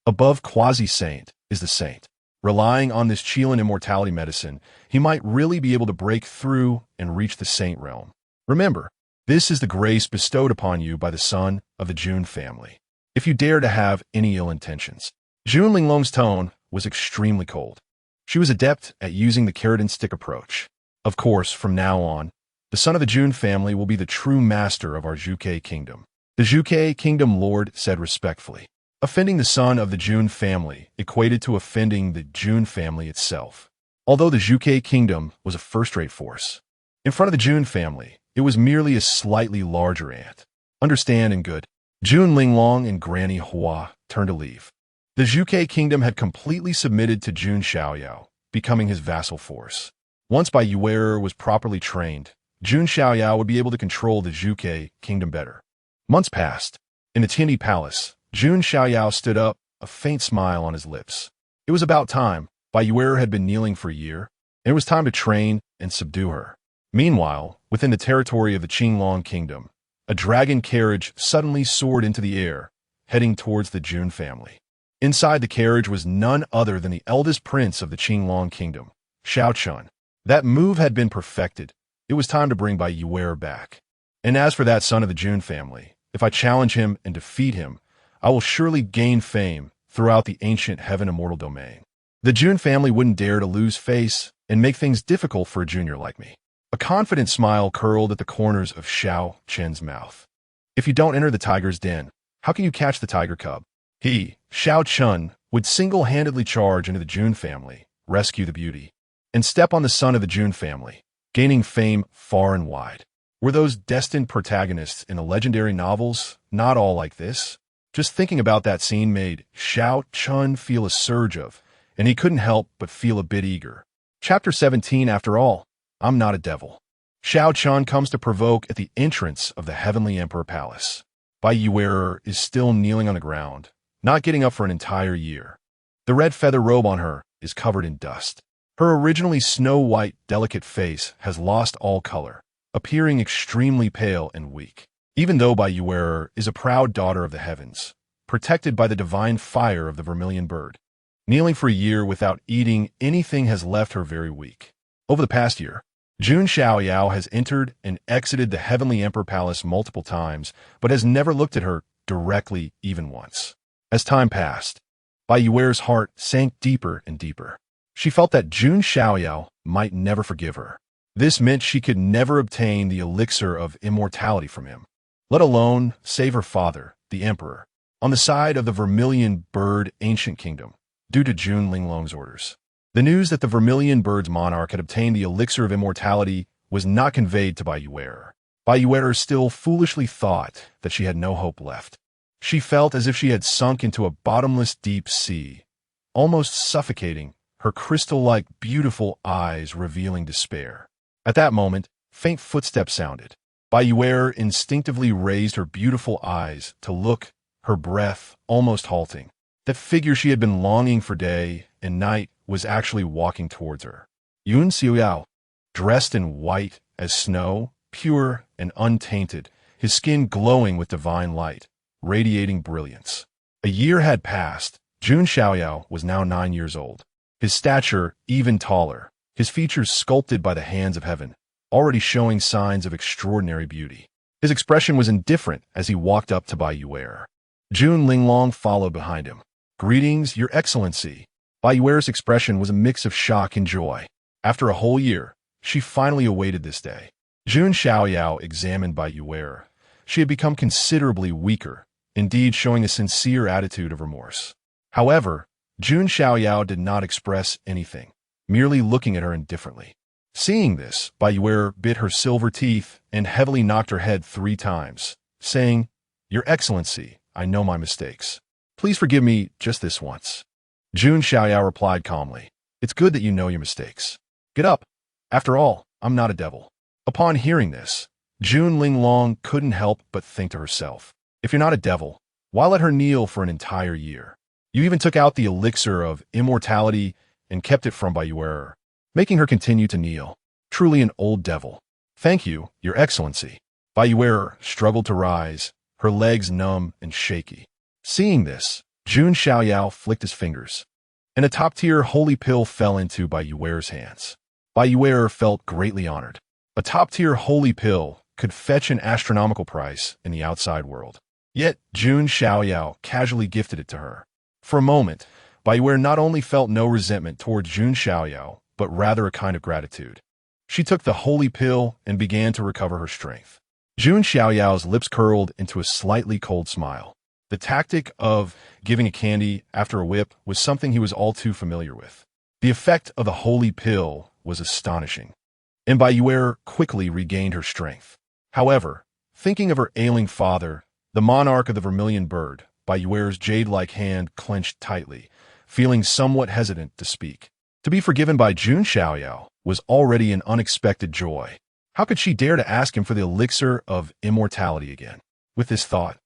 Above quasi-saint is the saint. Relying on this Qilin immortality medicine, he might really be able to break through and reach the saint realm. Remember, this is the grace bestowed upon you by the son of the Jun family. If you dare to have any ill intentions. Jun Linglong's tone was extremely cold. She was adept at using the carrot and stick approach. Of course, from now on, the son of the Jun family will be the true master of our Zhuge Kingdom. The Zhuge Kingdom Lord said respectfully. Offending the son of the Jun family equated to offending the Jun family itself. Although the Zhuge Kingdom was a first-rate force, in front of the Jun family, it was merely a slightly larger ant. Understand and good. Jun Linglong and Granny Hua turned to leave. The Zhuge Kingdom had completely submitted to Jun Xiaoyao, becoming his vassal force. Once Bai Yuer was properly trained, Jun Xiaoyao would be able to control the Zhuge Kingdom better. Months passed. In the Tiandi Palace, Jun Xiaoyao stood up, a faint smile on his lips. It was about time. Bai Yuer had been kneeling for a year, and it was time to train and subdue her. Meanwhile, within the territory of the Qinglong Kingdom, a dragon carriage suddenly soared into the air, heading towards the Jun family. Inside the carriage was none other than the eldest prince of the Qinglong Kingdom, Xiao Chun. That move had been perfected. It was time to bring Bai Yuer back. And as for that son of the Jun family, if I challenge him and defeat him, I will surely gain fame throughout the ancient heaven immortal domain. The Jun family wouldn't dare to lose face and make things difficult for a junior like me. A confident smile curled at the corners of Xiao Chen's mouth. If you don't enter the tiger's den, how can you catch the tiger cub? He, Xiao Chun, would single-handedly charge into the Jun family, rescue the beauty, and step on the son of the Jun family, gaining fame far and wide. Were those destined protagonists in the legendary novels not all like this? Just thinking about that scene made Xiao Chun feel a surge of, and he couldn't help but feel a bit eager. Chapter 17, after all, I'm not a devil. Xiao Chun comes to provoke at the entrance of the Heavenly Emperor Palace. Bai Yuer is still kneeling on the ground, not getting up for an entire year. The red feather robe on her is covered in dust. Her originally snow-white, delicate face has lost all color, appearing extremely pale and weak. Even though Bai Yuer is a proud daughter of the heavens, protected by the divine fire of the vermilion bird, kneeling for a year without eating anything has left her very weak. Over the past year, Jun Xiaoyao has entered and exited the Heavenly Emperor Palace multiple times, but has never looked at her directly even once. As time passed, Bai Yuer's heart sank deeper and deeper. She felt that Jun Xiaoyao might never forgive her. This meant she could never obtain the elixir of immortality from him, let alone save her father, the emperor, on the side of the Vermilion Bird Ancient Kingdom, due to Jun Linglong's orders. The news that the Vermilion Bird's monarch had obtained the elixir of immortality was not conveyed to Bai Yuer. Bai Yuer still foolishly thought that she had no hope left. She felt as if she had sunk into a bottomless deep sea, almost suffocating, her crystal-like beautiful eyes revealing despair. At that moment, faint footsteps sounded. Bai Yuer instinctively raised her beautiful eyes to look, her breath almost halting. That figure she had been longing for day and night was actually walking towards her. Jun Xiaoyao, dressed in white as snow, pure and untainted, his skin glowing with divine light, radiating brilliance. A year had passed. Jun Xiaoyao was now 9 years old. His stature even taller, his features sculpted by the hands of heaven, already showing signs of extraordinary beauty. His expression was indifferent as he walked up to Bai Yuer. Jun Linglong followed behind him. "Greetings, Your Excellency." Bai Yuer's expression was a mix of shock and joy. After a whole year, she finally awaited this day. Jun Xiaoyao examined Bai Yuer. She had become considerably weaker, indeed showing a sincere attitude of remorse. However, Jun Xiaoyao did not express anything, merely looking at her indifferently. Seeing this, Bayuer bit her silver teeth and heavily knocked her head 3 times, saying, "Your Excellency, I know my mistakes. Please forgive me just this once." Jun Xiaoyao replied calmly, "It's good that you know your mistakes. Get up. After all, I'm not a devil." Upon hearing this, Jun Linglong couldn't help but think to herself, if you're not a devil, why let her kneel for an entire year? You even took out the elixir of immortality and kept it from Bayuer, making her continue to kneel. Truly an old devil. "Thank you, Your Excellency." Bayuer struggled to rise, her legs numb and shaky. Seeing this, Jun Xiaoyao flicked his fingers, and a top-tier holy pill fell into Bayuer's hands. Bayuer felt greatly honored. A top-tier holy pill could fetch an astronomical price in the outside world. Yet Jun Xiaoyao casually gifted it to her. For a moment, Bayuer not only felt no resentment towards Jun Xiaoyao, but rather a kind of gratitude. She took the holy pill and began to recover her strength. Jun Xiaoyao's lips curled into a slightly cold smile. The tactic of giving a candy after a whip was something he was all too familiar with. The effect of the holy pill was astonishing, and Bayuer quickly regained her strength. However, thinking of her ailing father, the monarch of the vermilion bird, Bayuer's jade-like hand clenched tightly, feeling somewhat hesitant to speak. To be forgiven by Jun Xiaoyao was already an unexpected joy. How could she dare to ask him for the elixir of immortality again? With this thought,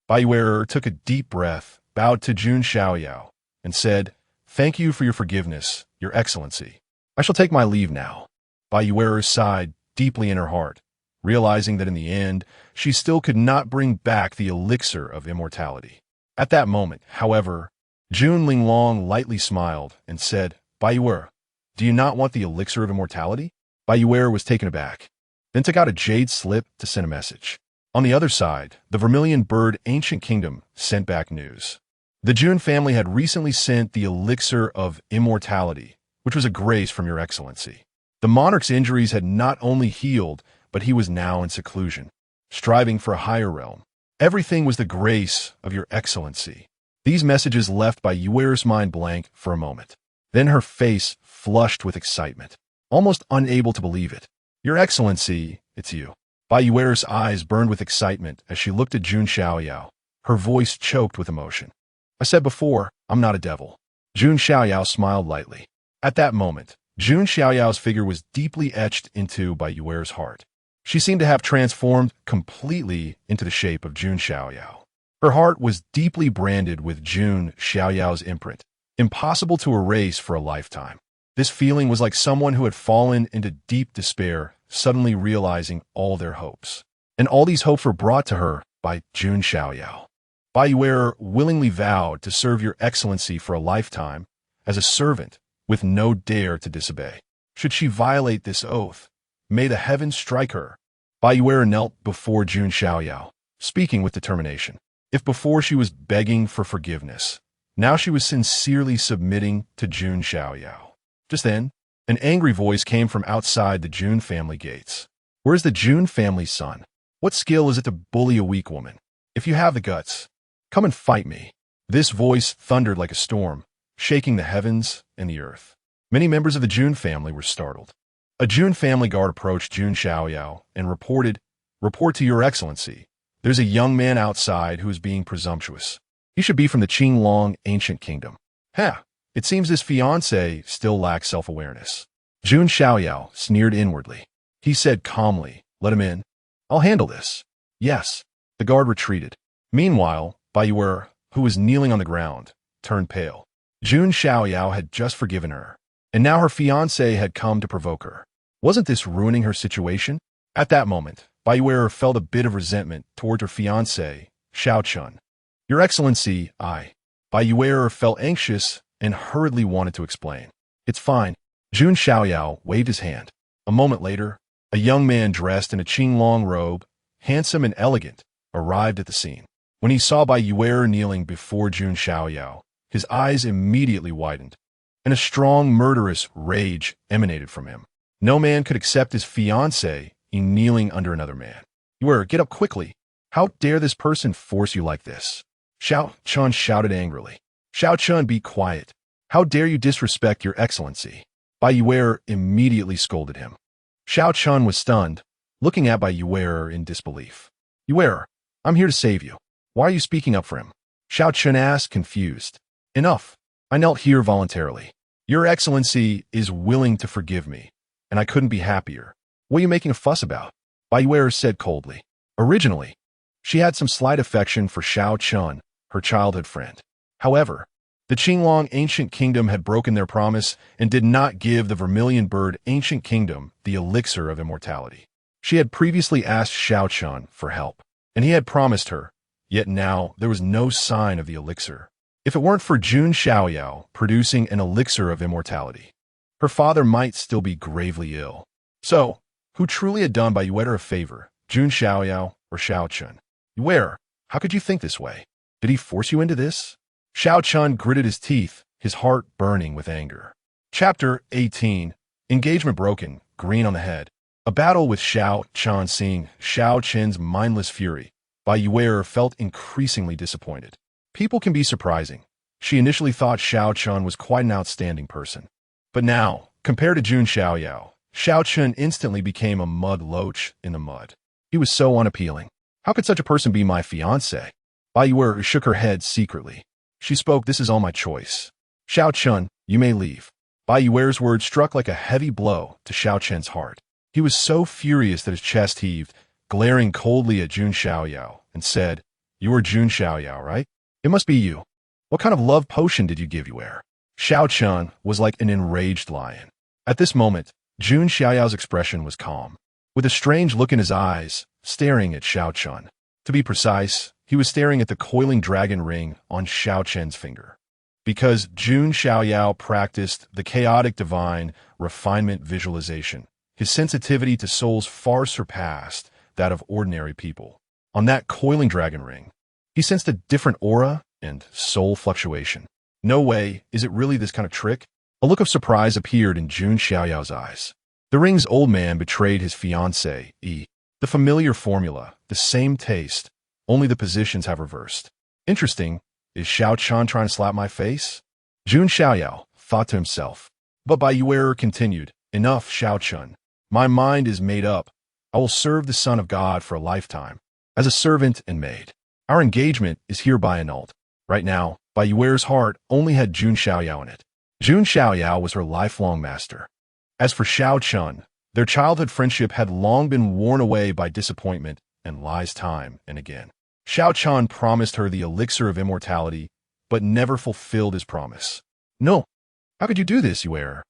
Bayuer took a deep breath, bowed to Jun Xiaoyao, and said, "Thank you for your forgiveness, Your Excellency. I shall take my leave now." Bayuer sighed deeply in her heart, realizing that in the end, she still could not bring back the elixir of immortality. At that moment, however, Jun Linglong lightly smiled and said, "Bayuer, do you not want the elixir of immortality?" Bayuer was taken aback, then took out a jade slip to send a message. On the other side, the vermilion bird Ancient Kingdom sent back news. The Jun family had recently sent the elixir of immortality, which was a grace from Your Excellency. The monarch's injuries had not only healed, but he was now in seclusion, striving for a higher realm. Everything was the grace of Your Excellency. These messages left Bayuer's mind blank for a moment. Then her face flushed with excitement, almost unable to believe it. "Your Excellency, it's you." Bayuer's eyes burned with excitement as she looked at Jun Xiaoyao, her voice choked with emotion. "I said before, I'm not a devil." Jun Xiaoyao smiled lightly. At that moment, Jun Xiaoyao's figure was deeply etched into Bayuer's heart. She seemed to have transformed completely into the shape of Jun Xiaoyao. Her heart was deeply branded with Jun Xiaoyao's imprint, impossible to erase for a lifetime. This feeling was like someone who had fallen into deep despair, suddenly realizing all their hopes. And all these hopes were brought to her by Jun Xiaoyao. Bayuer willingly vowed to serve Your Excellency for a lifetime as a servant with no dare to disobey. Should she violate this oath, may the heavens strike her. Bayuer knelt before Jun Xiaoyao, speaking with determination. If before she was begging for forgiveness, now she was sincerely submitting to Jun Xiaoyao. Just then, an angry voice came from outside the Jun family gates. "Where's the Jun family's son? What skill is it to bully a weak woman? If you have the guts, come and fight me." This voice thundered like a storm, shaking the heavens and the earth. Many members of the Jun family were startled. A Jun family guard approached Jun Xiaoyao and reported, "Report to Your Excellency. There's a young man outside who is being presumptuous. He should be from the Qinglong Ancient Kingdom." "Ha! It seems his fiancé still lacks self-awareness." Jun Xiaoyao sneered inwardly. He said calmly, "Let him in. I'll handle this." "Yes." The guard retreated. Meanwhile, Bayuer, who was kneeling on the ground, turned pale. Jun Xiaoyao had just forgiven her, and now her fiancé had come to provoke her. Wasn't this ruining her situation? At that moment, Bayuer felt a bit of resentment toward her fiancé, Xiao Chun. "Your Excellency, I." Bayuer felt anxious and hurriedly wanted to explain. "It's fine." Jun Xiaoyao waved his hand. A moment later, a young man dressed in a Qinglong robe, handsome and elegant, arrived at the scene. When he saw Bayuer kneeling before Jun Xiaoyao, his eyes immediately widened, and a strong murderous rage emanated from him. No man could accept his fiancé in kneeling under another man. "Bayuer, get up quickly. How dare this person force you like this?" Xiao Chun shouted angrily. "Xiao Chun, be quiet. How dare you disrespect Your Excellency?" Bai Yuer immediately scolded him. Xiao Chun was stunned, looking at Bai Yuer in disbelief. Yuer, I'm here to save you. Why are you speaking up for him? Xiao Chun asked, confused. Enough. I knelt here voluntarily. Your Excellency is willing to forgive me, and I couldn't be happier. What are you making a fuss about? Bai Yuer said coldly. Originally, she had some slight affection for Xiao Chun, her childhood friend. However, the Qinglong Ancient Kingdom had broken their promise and did not give the Vermilion Bird Ancient Kingdom the elixir of immortality. She had previously asked Xiao Chun for help, and he had promised her, yet now there was no sign of the elixir. If it weren't for Jun Xiaoyao producing an elixir of immortality, her father might still be gravely ill. So, who truly had done Bai Yuer a favor, Jun Xiaoyao or Xiao Chun? Yuer, how could you think this way? Did he force you into this? Xiao Chun gritted his teeth, his heart burning with anger. Chapter 18. Engagement broken, green on the head. A battle with Xiao Chun. Seeing Xiao Chun's mindless fury, Bai Yuer felt increasingly disappointed. People can be surprising. She initially thought Xiao Chun was quite an outstanding person. But now, compared to Jun Xiaoyao, Xiao Chun instantly became a mud loach in the mud. He was so unappealing. How could such a person be my fiancé? Bai Yuer shook her head secretly. She spoke, this is all my choice. Xiao Chun, you may leave. Bai Yuer's words struck like a heavy blow to Xiao Chun's heart. He was so furious that his chest heaved, glaring coldly at Jun Xiaoyao, and said, You are Jun Xiaoyao, right? It must be you. What kind of love potion did you give Yuer? Xiao Chun was like an enraged lion. At this moment, Jun Xiaoyao's expression was calm, with a strange look in his eyes, staring at Xiao Chun. To be precise, he was staring at the coiling dragon ring on Xiao Chun's finger. Because Jun Xiaoyao practiced the chaotic divine refinement visualization, his sensitivity to souls far surpassed that of ordinary people. On that coiling dragon ring, he sensed a different aura and soul fluctuation. No way, is it really this kind of trick? A look of surprise appeared in Jun Xiaoyao's eyes. The ring's old man betrayed his fiancée, E. The familiar formula, the same taste, only the positions have reversed. Interesting, is Xiao Chun trying to slap my face? Jun Xiaoyao thought to himself. But Bai Yuer continued, Enough, Xiao Chun. My mind is made up. I will serve the Son of God for a lifetime, as a servant and maid. Our engagement is hereby annulled. Right now, Bai Yuer's heart only had Jun Xiaoyao in it. Jun Xiaoyao was her lifelong master. As for Xiao Chun, their childhood friendship had long been worn away by disappointment and lies time and again. Xiao Chun promised her the elixir of immortality, but never fulfilled his promise. No, how could you do this, Yuer?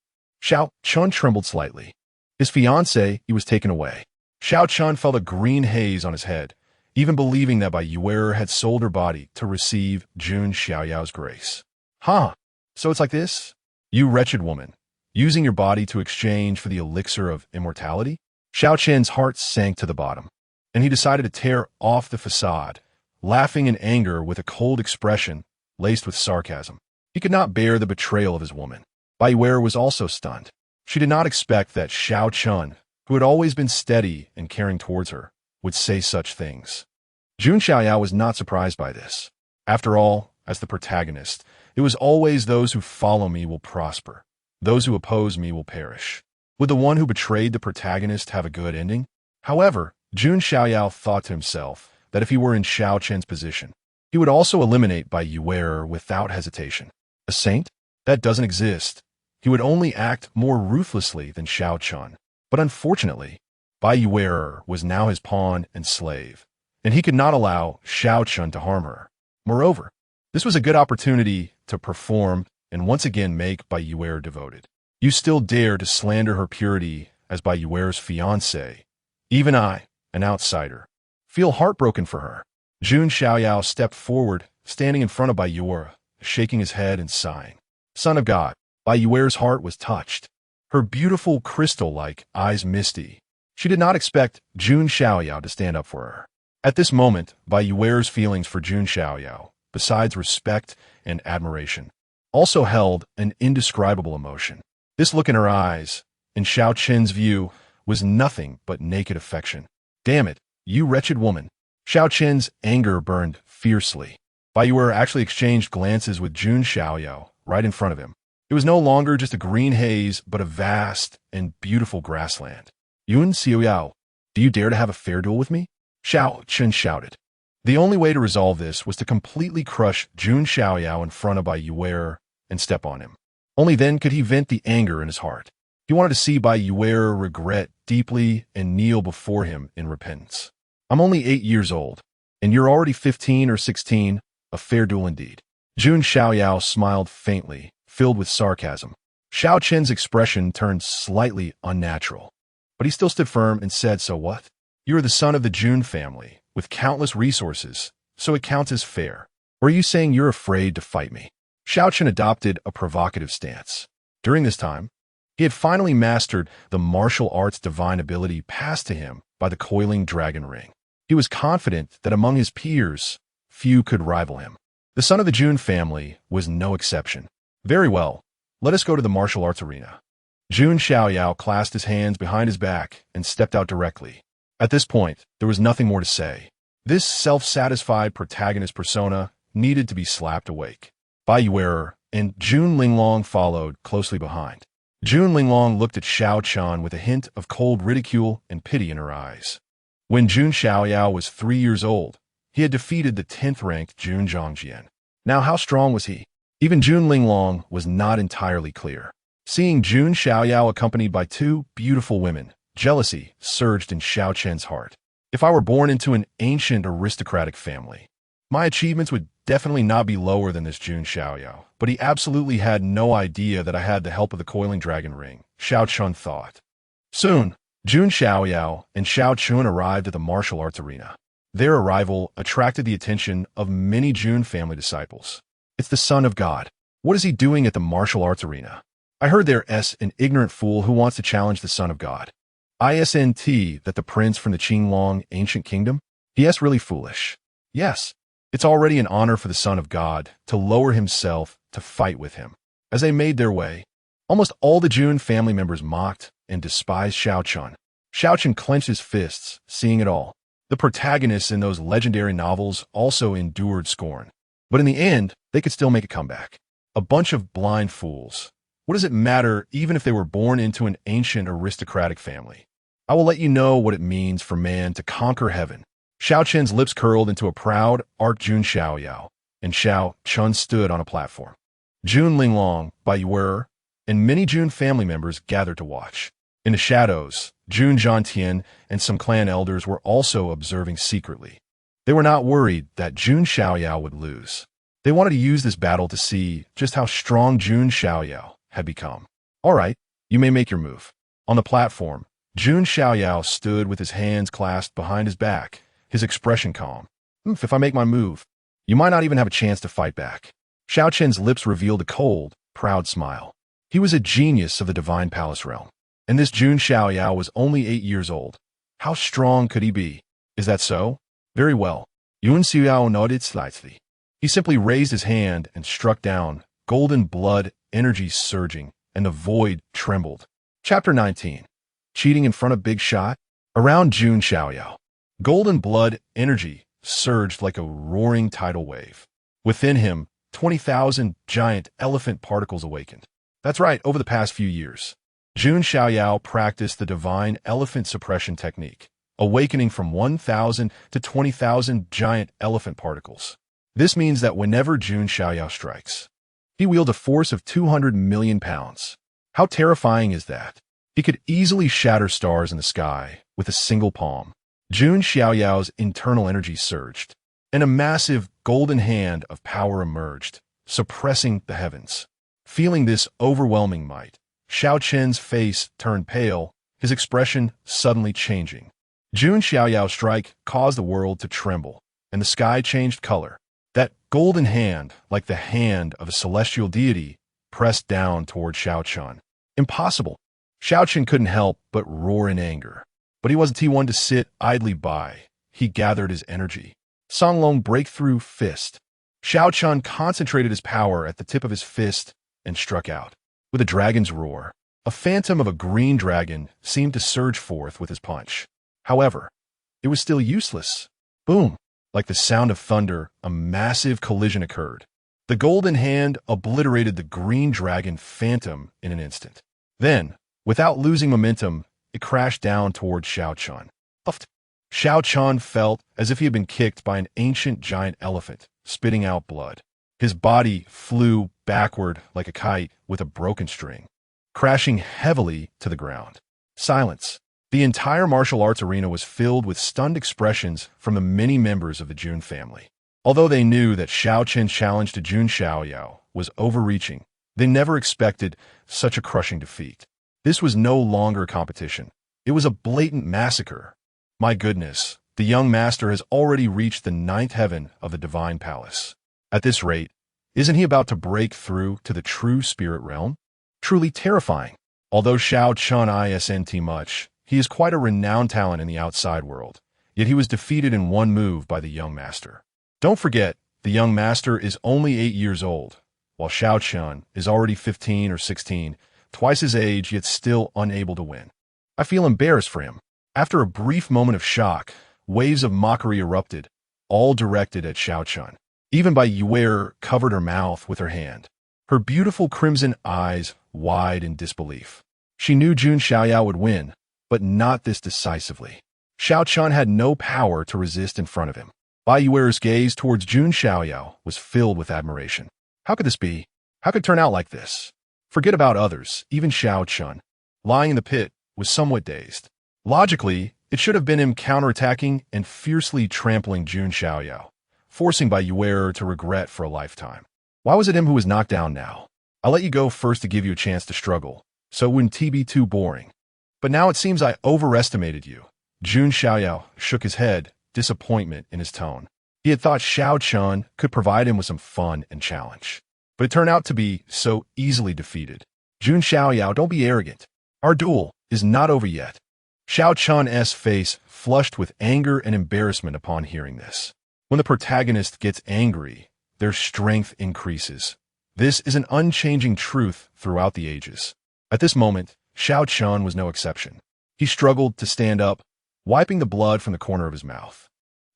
Xiao Chun trembled slightly. His fiancée, he was taken away. Xiao Chun felt a green haze on his head, even believing that Bai Yuer had sold her body to receive Jun Xiaoyao's grace. Huh, so it's like this? You wretched woman, using your body to exchange for the elixir of immortality? Xiao Chen's heart sank to the bottom, and he decided to tear off the facade, laughing in anger with a cold expression laced with sarcasm. He could not bear the betrayal of his woman. Bai Yuer was also stunned. She did not expect that Xiao Chun, who had always been steady and caring towards her, would say such things. Jun Xiaoyao was not surprised by this. After all, as the protagonist, it was always those who follow me will prosper. Those who oppose me will perish. Would the one who betrayed the protagonist have a good ending? However, Jun Xiaoyao thought to himself that if he were in Xiao Chen's position, he would also eliminate Bai Yuer without hesitation. A saint? That doesn't exist. He would only act more ruthlessly than Xiao Chun. But unfortunately, Bai Yuer was now his pawn and slave, and he could not allow Xiao Chun to harm her. Moreover, this was a good opportunity to perform and once again make Bai Yuer devoted. You still dare to slander her purity as Bai Yuer's fiancé. Even I, an outsider, feel heartbroken for her. Jun Xiaoyao stepped forward, standing in front of Bai Yuer, shaking his head and sighing. Son of God, Bai Yuer's heart was touched. Her beautiful crystal-like eyes misty. She did not expect Jun Xiaoyao to stand up for her. At this moment, Bai Yuer's feelings for Jun Xiaoyao, besides respect and admiration, also held an indescribable emotion. This look in her eyes, in Xiao Chen's view, was nothing but naked affection. Damn it, you wretched woman. Xiao Chen's anger burned fiercely. Bai Yuer actually exchanged glances with Jun Xiaoyao right in front of him. It was no longer just a green haze, but a vast and beautiful grassland. Jun Xiaoyao, do you dare to have a fair duel with me? Xiao Chen shouted. The only way to resolve this was to completely crush Jun Xiaoyao in front of Taiyue and step on him. Only then could he vent the anger in his heart. He wanted to see Taiyue regret deeply and kneel before him in repentance. I'm only 8 years old, and you're already 15 or 16, a fair duel indeed. Jun Xiaoyao smiled faintly, filled with sarcasm. Xiao Chen's expression turned slightly unnatural, but he still stood firm and said, so what? You are the son of the Jun family, with countless resources, so it counts as fair. Or are you saying you're afraid to fight me? Xiao Chen adopted a provocative stance. During this time, he had finally mastered the martial arts divine ability passed to him by the coiling dragon ring. He was confident that among his peers, few could rival him. The son of the Jun family was no exception. Very well, let us go to the martial arts arena. Jun Xiaoyao clasped his hands behind his back and stepped out directly. At this point, there was nothing more to say. This self-satisfied protagonist persona needed to be slapped awake. Taiyue and Jun Linglong followed closely behind. Jun Linglong looked at Xiao Chen with a hint of cold ridicule and pity in her eyes. When Jun Xiaoyao was 3 years old, he had defeated the 10th-ranked Jun Zhongjian. Now how strong was he? Even Jun Linglong was not entirely clear. Seeing Jun Xiaoyao accompanied by 2 beautiful women, jealousy surged in Xiao Chen's heart. If I were born into an ancient aristocratic family, my achievements would definitely not be lower than this Jun Xiaoyao, but he absolutely had no idea that I had the help of the coiling dragon ring, Xiao Chen thought. Soon, Jun Xiaoyao and Xiao Chen arrived at the martial arts arena. Their arrival attracted the attention of many Jun family disciples. It's the son of God. What is he doing at the martial arts arena? I heard there's an ignorant fool who wants to challenge the son of God. Isn't that the prince from the Qinglong ancient kingdom? He really foolish. Yes, it's already an honor for the son of God to lower himself to fight with him. As they made their way, almost all the Jun family members mocked and despised Xiao Chen. Xiao Chen clenched his fists, seeing it all. The protagonists in those legendary novels also endured scorn. But in the end, they could still make a comeback. A bunch of blind fools. What does it matter even if they were born into an ancient aristocratic family? I will let you know what it means for man to conquer heaven. Xiao Chen's lips curled into a proud arc Jun Xiaoyao, and Xiao Chen stood on a platform. Jun Linglong, Taiyue, and many Jun family members gathered to watch. In the shadows, Jun Zhantian and some clan elders were also observing secretly. They were not worried that Jun Xiaoyao would lose. They wanted to use this battle to see just how strong Jun Xiaoyao had become. All right, you may make your move. On the platform, Jun Xiaoyao stood with his hands clasped behind his back, his expression calm. If I make my move, you might not even have a chance to fight back. Xiao Chen's lips revealed a cold, proud smile. He was a genius of the Divine Palace realm. And this Jun Xiaoyao was only 8 years old. How strong could he be? Is that so? Very well. Jun Xiaoyao nodded slightly. He simply raised his hand and struck down, golden blood, energy surging, and the void trembled. Chapter 19. Cheating in front of Big Shot? Around Jun Xiaoyao, golden blood energy surged like a roaring tidal wave. Within him, 20,000 giant elephant particles awakened. That's right, over the past few years, Jun Xiaoyao practiced the divine elephant suppression technique, awakening from 1,000 to 20,000 giant elephant particles. This means that whenever Jun Xiaoyao strikes, he wields a force of 200 million pounds. How terrifying is that? He could easily shatter stars in the sky with a single palm. Jun Xiaoyao's internal energy surged, and a massive golden hand of power emerged, suppressing the heavens. Feeling this overwhelming might, Xiao Chen's face turned pale, his expression suddenly changing. Jun Xiaoyao's strike caused the world to tremble, and the sky changed color. That golden hand, like the hand of a celestial deity, pressed down toward Xiao Chen. Impossible. Xiao Chen couldn't help but roar in anger. But he wasn't one to sit idly by. He gathered his energy. Songlong breakthrough fist. Xiao Chen concentrated his power at the tip of his fist and struck out. With a dragon's roar, a phantom of a green dragon seemed to surge forth with his punch. However, it was still useless. Boom! Like the sound of thunder, a massive collision occurred. The golden hand obliterated the green dragon phantom in an instant. Then, without losing momentum, it crashed down toward Xiao Chun. Xiao Chun felt as if he had been kicked by an ancient giant elephant, spitting out blood. His body flew backward like a kite with a broken string, crashing heavily to the ground. Silence. The entire martial arts arena was filled with stunned expressions from the many members of the Jun family. Although they knew that Xiao Chen's challenge to Jun Xiaoyao was overreaching, they never expected such a crushing defeat. This was no longer a competition. It was a blatant massacre. My goodness, the young master has already reached the 9th heaven of the Divine Palace. At this rate, isn't he about to break through to the true spirit realm? Truly terrifying. Although Xiao Chun isn't much, he is quite a renowned talent in the outside world, yet he was defeated in one move by the young master. Don't forget, the young master is only 8 years old, while Xiao Chun is already 15 or 16, twice his age, yet still unable to win. I feel embarrassed for him. After a brief moment of shock, waves of mockery erupted, all directed at Xiao Chun. Even Taiyue covered her mouth with her hand, her beautiful crimson eyes wide in disbelief. She knew Jun Xiaoyao would win, but not this decisively. Xiao Chun had no power to resist in front of him. Taiyue's gaze towards Jun Xiaoyao was filled with admiration. How could this be? How could it turn out like this? Forget about others, even Xiao Chun, lying in the pit, was somewhat dazed. Logically, it should have been him counterattacking and fiercely trampling Jun Xiaoyao, forcing Taiyue to regret for a lifetime. Why was it him who was knocked down now? I'll let you go first to give you a chance to struggle, so it wouldn't be too boring. But now it seems I overestimated you. Jun Xiaoyao shook his head, disappointment in his tone. He had thought Xiao Chun could provide him with some fun and challenge, but it turned out to be so easily defeated. Jun Xiaoyao, don't be arrogant. Our duel is not over yet. Xiao Chun's face flushed with anger and embarrassment upon hearing this. When the protagonist gets angry, their strength increases. This is an unchanging truth throughout the ages. At this moment, Xiao Chun was no exception. He struggled to stand up, wiping the blood from the corner of his mouth.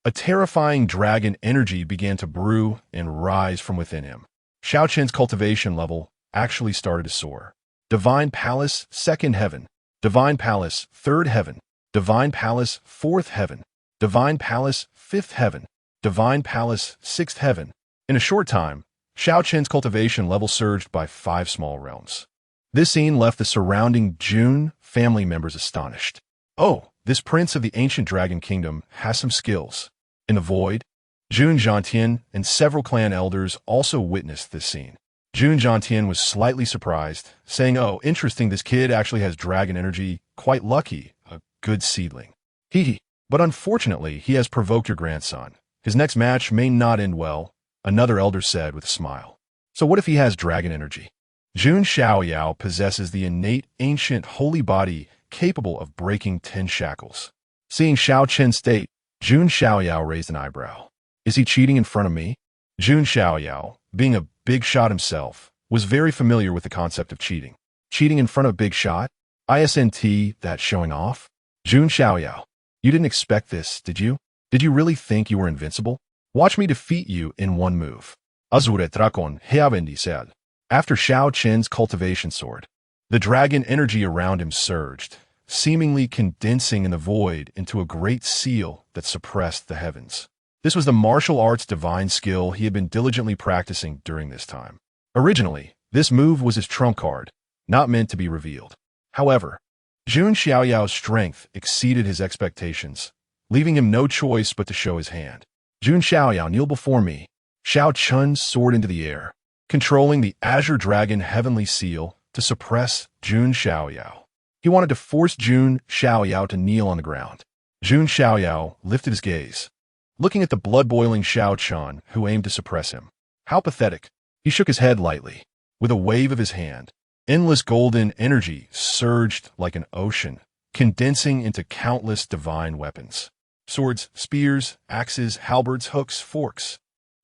A terrifying dragon energy began to brew and rise from within him. Xiao Chen's cultivation level actually started to soar. Divine Palace, 2nd Heaven. Divine Palace, 3rd Heaven. Divine Palace, 4th Heaven. Divine Palace, 5th Heaven. Divine Palace, 6th Heaven. In a short time, Xiao Chen's cultivation level surged by 5 small realms. This scene left the surrounding Jun family members astonished. Oh, this prince of the ancient dragon kingdom has some skills. In the void, Jun Xiaotian and several clan elders also witnessed this scene. Jun Xiaotian was slightly surprised, saying, "Oh, interesting, this kid actually has dragon energy. Quite lucky, a good seedling. Hee. But unfortunately, he has provoked your grandson. His next match may not end well," another elder said with a smile. So what if he has dragon energy? Jun Xiaoyao possesses the innate ancient holy body capable of breaking 10 shackles. Seeing Xiao Chen's state, Jun Xiaoyao raised an eyebrow. Is he cheating in front of me? Jun Xiaoyao, being a big shot himself, was very familiar with the concept of cheating. Cheating in front of big shot? Isn't that showing off? Jun Xiaoyao, you didn't expect this, did you? Did you really think you were invincible? Watch me defeat you in one move. Azure Dracon Heavendi said. After Xiao Chen's cultivation sword, the dragon energy around him surged, seemingly condensing in the void into a great seal that suppressed the heavens. This was the martial arts divine skill he had been diligently practicing during this time. Originally, this move was his trump card, not meant to be revealed. However, Jun Xiaoyao's strength exceeded his expectations, leaving him no choice but to show his hand. Jun Xiaoyao, kneel before me. Xiao Chun soared into the air, controlling the Azure Dragon Heavenly Seal to suppress Jun Xiaoyao. He wanted to force Jun Xiaoyao to kneel on the ground. Jun Xiaoyao lifted his gaze, looking at the blood-boiling Xiao Chun, who aimed to suppress him. How pathetic. He shook his head lightly. With a wave of his hand, endless golden energy surged like an ocean, condensing into countless divine weapons. Swords, spears, axes, halberds, hooks, forks.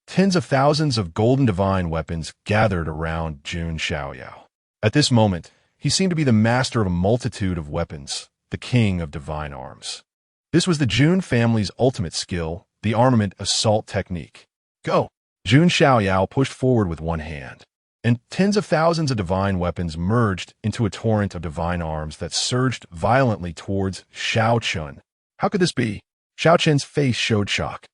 Tens of thousands of golden divine weapons gathered around Jun Xiaoyao. At this moment, he seemed to be the master of a multitude of weapons, the king of divine arms. This was the Jun family's ultimate skill, the armament assault technique. Go! Jun Xiaoyao pushed forward with one hand, and tens of thousands of divine weapons merged into a torrent of divine arms that surged violently towards Xiao Chun. How could this be? Xiao Chun's face showed shock.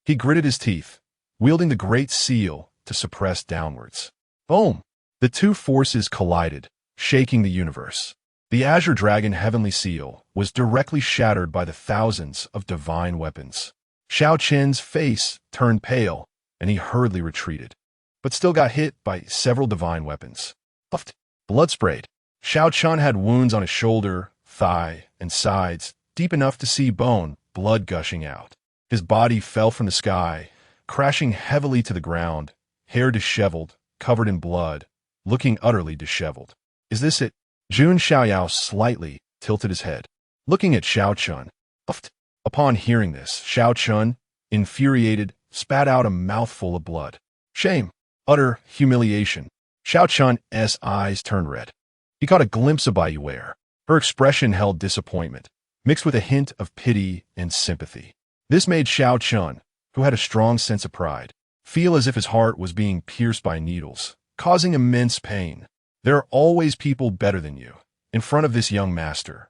He gritted his teeth, wielding the great seal to suppress downwards. Boom! The two forces collided, shaking the universe. The Azure Dragon Heavenly Seal was directly shattered by the thousands of divine weapons. Xiao Chen's face turned pale, and he hurriedly retreated, but still got hit by several divine weapons. Puffed. Blood sprayed. Xiao Chun had wounds on his shoulder, thigh, and sides, deep enough to see bone, blood gushing out. His body fell from the sky, crashing heavily to the ground, hair disheveled, covered in blood, looking utterly disheveled. Is this it? Jun Xiaoyao slightly tilted his head, looking at Xiao Chun. Puffed. Upon hearing this, Xiao Chun, infuriated, spat out a mouthful of blood. Shame. Utter humiliation. Xiao Chun's eyes turned red. He caught a glimpse of Bai Yuer. Her expression held disappointment, mixed with a hint of pity and sympathy. This made Xiao Chun, who had a strong sense of pride, feel as if his heart was being pierced by needles, causing immense pain. There are always people better than you, in front of this young master.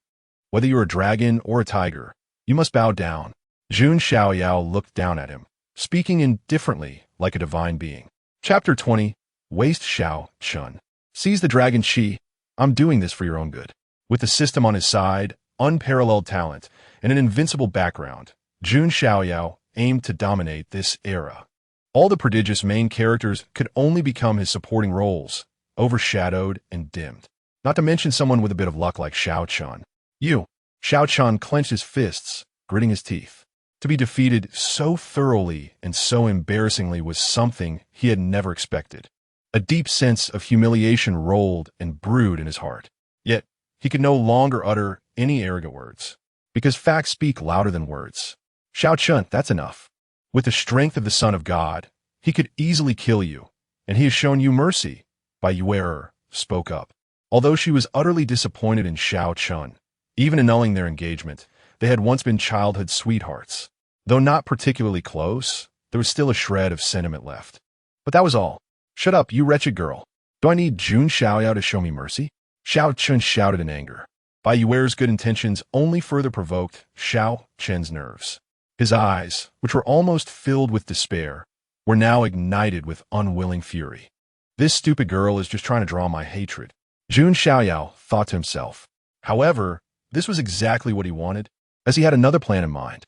Whether you're a dragon or a tiger, you must bow down. Jun Xiaoyao looked down at him, speaking indifferently like a divine being. Chapter 20. Waste Xiao Chun. Seize the dragon Qi. I'm doing this for your own good. With the system on his side, unparalleled talent, and an invincible background, Jun Xiaoyao aimed to dominate this era. All the prodigious main characters could only become his supporting roles, overshadowed and dimmed. Not to mention someone with a bit of luck like Xiao Chun. Xiao Chun clenched his fists, gritting his teeth. To be defeated so thoroughly and so embarrassingly was something he had never expected. A deep sense of humiliation rolled and brewed in his heart. Yet, he could no longer utter any arrogant words, because facts speak louder than words. Xiao Chun, that's enough. With the strength of the Son of God, he could easily kill you, and he has shown you mercy. Bai Yuer spoke up. Although she was utterly disappointed in Xiao Chun, even annulling their engagement, they had once been childhood sweethearts. Though not particularly close, there was still a shred of sentiment left. But that was all. Shut up, you wretched girl. Do I need Jun Xiaoyao to show me mercy? Xiao Chun shouted in anger. Bai Yuer's good intentions only further provoked Xiao Chen's nerves. His eyes, which were almost filled with despair, were now ignited with unwilling fury. This stupid girl is just trying to draw my hatred, Jun Xiaoyao thought to himself. However, this was exactly what he wanted, as he had another plan in mind.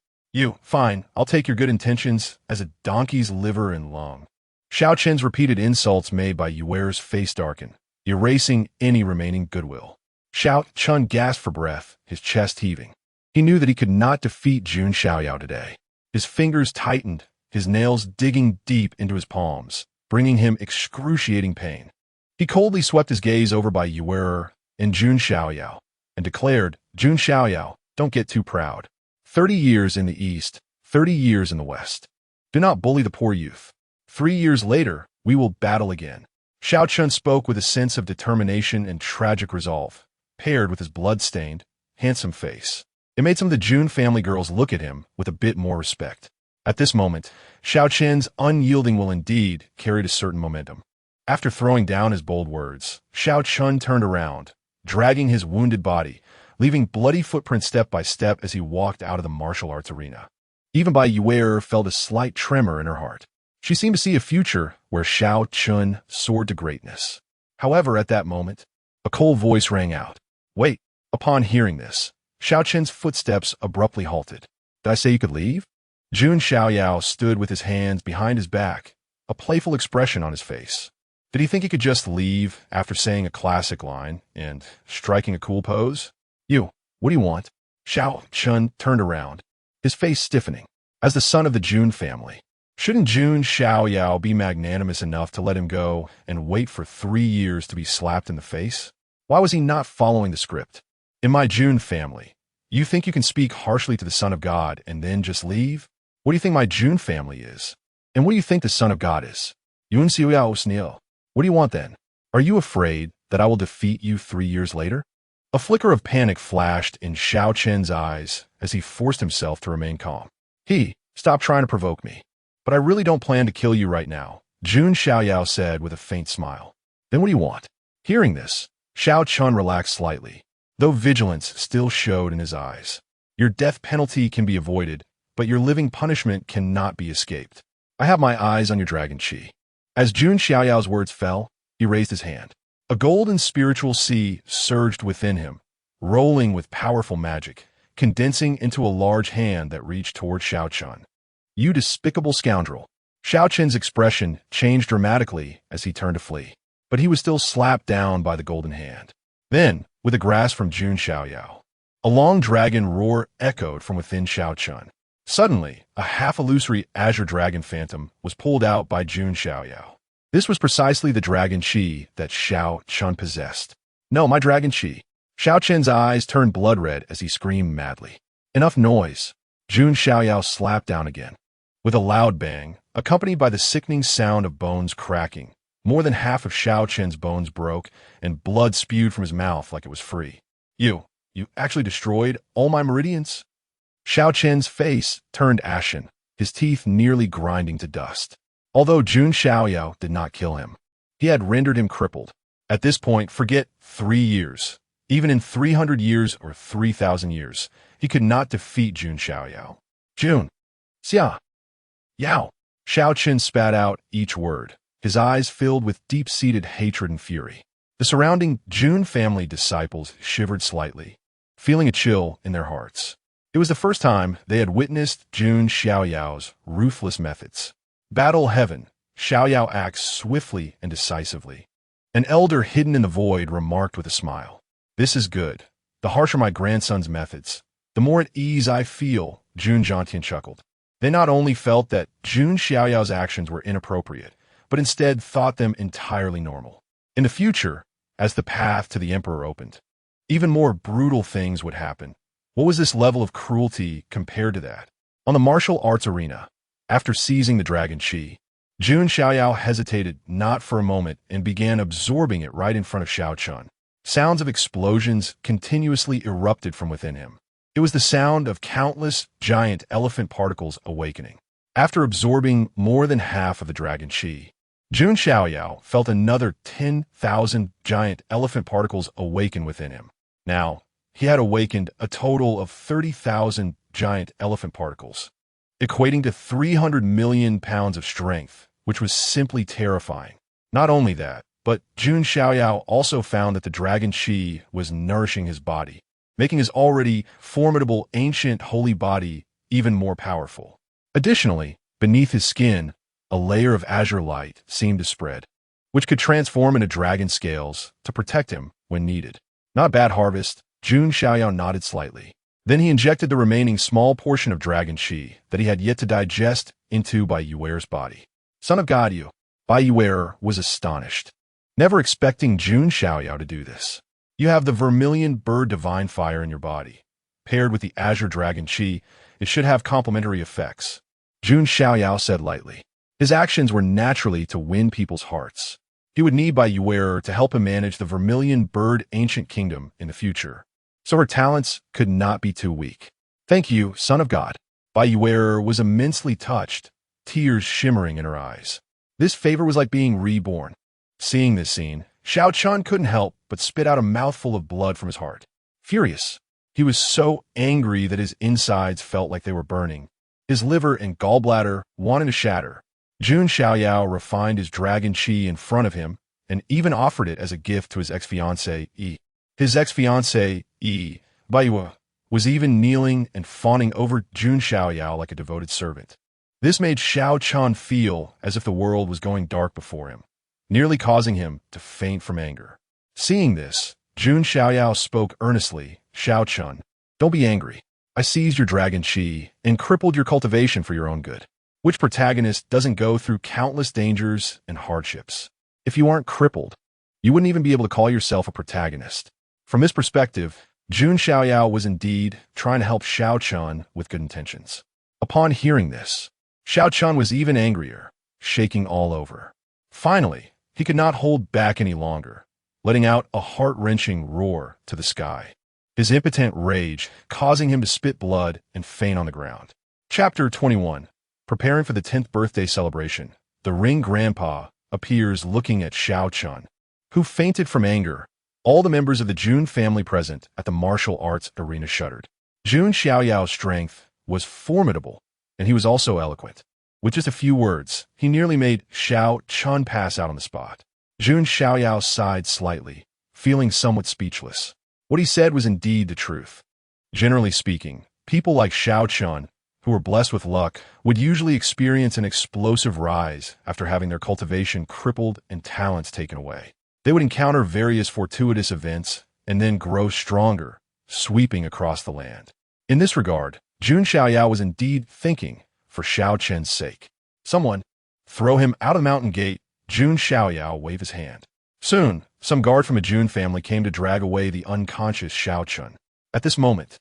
Fine, I'll take your good intentions as a donkey's liver and lung. Xiao Chen's repeated insults made Bai Yuer's face darken, erasing any remaining goodwill. Xiao Chun gasped for breath, his chest heaving. He knew that he could not defeat Jun Xiaoyao today. His fingers tightened, his nails digging deep into his palms, bringing him excruciating pain. He coldly swept his gaze over Bai Yuer and Jun Xiaoyao, and declared, Jun Xiaoyao, don't get too proud. 30 years in the East, 30 years in the West. Do not bully the poor youth. 3 years later, we will battle again. Xiao Chun spoke with a sense of determination and tragic resolve, paired with his blood-stained, handsome face. It made some of the Jun family girls look at him with a bit more respect. At this moment, Xiao Chen's unyielding will indeed carried a certain momentum. After throwing down his bold words, Xiao Chun turned around, dragging his wounded body, leaving bloody footprints step by step as he walked out of the martial arts arena. Even Bai Yuer felt a slight tremor in her heart. She seemed to see a future where Xiao Chun soared to greatness. However, at that moment, a cold voice rang out. Wait! Upon hearing this, Xiao Chen's footsteps abruptly halted. Did I say you could leave? Jun Xiaoyao stood with his hands behind his back, a playful expression on his face. Did he think he could just leave after saying a classic line and striking a cool pose? What do you want? Xiao Chun turned around, his face stiffening. As the son of the Jun family, shouldn't Jun Xiaoyao be magnanimous enough to let him go and wait for 3 years to be slapped in the face? Why was he not following the script? In my Jun family, you think you can speak harshly to the Son of God and then just leave? What do you think my Jun family is? And what do you think the Son of God is? Jun Xiaoyao. What do you want then? Are you afraid that I will defeat you 3 years later? A flicker of panic flashed in Xiao Chen's eyes as he forced himself to remain calm. Stop trying to provoke me. But I really don't plan to kill you right now. Jun Xiaoyao said with a faint smile. Then what do you want? Hearing this, Xiao Chun relaxed slightly, though vigilance still showed in his eyes. Your death penalty can be avoided, but your living punishment cannot be escaped. I have my eyes on your dragon chi. As Jun Xiaoyao's words fell, he raised his hand. A golden spiritual sea surged within him, rolling with powerful magic, condensing into a large hand that reached toward Xiao Chun. You despicable scoundrel. Xiao Chun's expression changed dramatically as he turned to flee, but he was still slapped down by the golden hand. Then, with a grasp from Jun Xiaoyao, a long dragon roar echoed from within Xiao Chun. Suddenly, a half-illusory azure dragon phantom was pulled out by Jun Xiaoyao. This was precisely the dragon chi that Xiao Chun possessed. No, my dragon chi. Xiao Chun's eyes turned blood red as he screamed madly. Enough noise. Jun Xiaoyao slapped down again. With a loud bang, accompanied by the sickening sound of bones cracking, more than half of Xiao Chun's bones broke, and blood spewed from his mouth like it was free. You actually destroyed all my meridians? Xiao Chun's face turned ashen, his teeth nearly grinding to dust. Although Jun Xiaoyao did not kill him, he had rendered him crippled. At this point, forget 3 years. Even in 300 years or 3,000 years, he could not defeat Jun Xiaoyao. Jun Xiaoyao. Xiao Chun spat out each word, his eyes filled with deep-seated hatred and fury. The surrounding Jun family disciples shivered slightly, feeling a chill in their hearts. It was the first time they had witnessed Jun Xiaoyao's ruthless methods. Battle heaven, Xiaoyao acts swiftly and decisively. An elder hidden in the void remarked with a smile. This is good. The harsher my grandson's methods, the more at ease I feel, Jun Jiantian chuckled. They not only felt that Jun Xiaoyao's actions were inappropriate, but instead thought them entirely normal. In the future, as the path to the emperor opened, even more brutal things would happen. What was this level of cruelty compared to that? On the martial arts arena, after seizing the dragon chi, Jun Xiaoyao hesitated not for a moment and began absorbing it right in front of Xiao Chun. Sounds of explosions continuously erupted from within him. It was the sound of countless giant elephant particles awakening. After absorbing more than half of the dragon chi, Jun Xiaoyao felt another 10,000 giant elephant particles awaken within him. Now, he had awakened a total of 30,000 giant elephant particles, equating to 300 million pounds of strength, which was simply terrifying. Not only that, but Jun Xiaoyao also found that the dragon chi was nourishing his body, making his already formidable ancient holy body even more powerful. Additionally, beneath his skin, a layer of azure light seemed to spread, which could transform into dragon scales to protect him when needed. Not a bad harvest. Jun Xiaoyao nodded slightly. Then he injected the remaining small portion of dragon chi that he had yet to digest into Baiyuer's body. Son of God, you. Baiyuer was astonished, never expecting Jun Xiaoyao to do this. You have the vermilion bird divine fire in your body. Paired with the azure dragon chi, it should have complementary effects. Jun Xiaoyao said lightly. His actions were naturally to win people's hearts. He would need Baiyuer to help him manage the vermilion bird ancient kingdom in the future, so her talents could not be too weak. Thank you, son of God. Baiyuer was immensely touched, tears shimmering in her eyes. This favor was like being reborn. Seeing this scene, Xiao Chun couldn't help but spit out a mouthful of blood from his heart. Furious, he was so angry that his insides felt like they were burning. His liver and gallbladder wanted to shatter. Jun Xiaoyao refined his dragon chi in front of him and even offered it as a gift to his ex-fiancée, Yi. His ex-fiancée, Yi, Baiyue, was even kneeling and fawning over Jun Xiaoyao like a devoted servant. This made Xiao Chun feel as if the world was going dark before him, nearly causing him to faint from anger. Seeing this, Jun Xiaoyao spoke earnestly. Xiao Chun, don't be angry. I seized your dragon chi and crippled your cultivation for your own good. Which protagonist doesn't go through countless dangers and hardships? If you aren't crippled, you wouldn't even be able to call yourself a protagonist. From this perspective, Jun Xiaoyao was indeed trying to help Xiao Chun with good intentions. Upon hearing this, Xiao Chun was even angrier, shaking all over. Finally, he could not hold back any longer, letting out a heart-wrenching roar to the sky, his impotent rage causing him to spit blood and faint on the ground. Chapter 21. Preparing for the 10th birthday celebration. the Ring Grandpa appears looking at Xiao Chun, who fainted from anger. All the members of the Jun family present at the martial arts arena shuddered. Jun Xiaoyao's strength was formidable, and he was also eloquent. With just a few words, he nearly made Xiao Chun pass out on the spot. Jun Xiaoyao sighed slightly, feeling somewhat speechless. What he said was indeed the truth. Generally speaking, people like Xiao Chun, who were blessed with luck, would usually experience an explosive rise after having their cultivation crippled and talents taken away. They would encounter various fortuitous events and then grow stronger, sweeping across the land. In this regard, Jun Xiaoyao was indeed thinking for Xiao Chen's sake. Someone, throw him out of the mountain gate. Jun Xiaoyao waved his hand. Soon, some guard from a Jun family came to drag away the unconscious Xiao Chun. At this moment,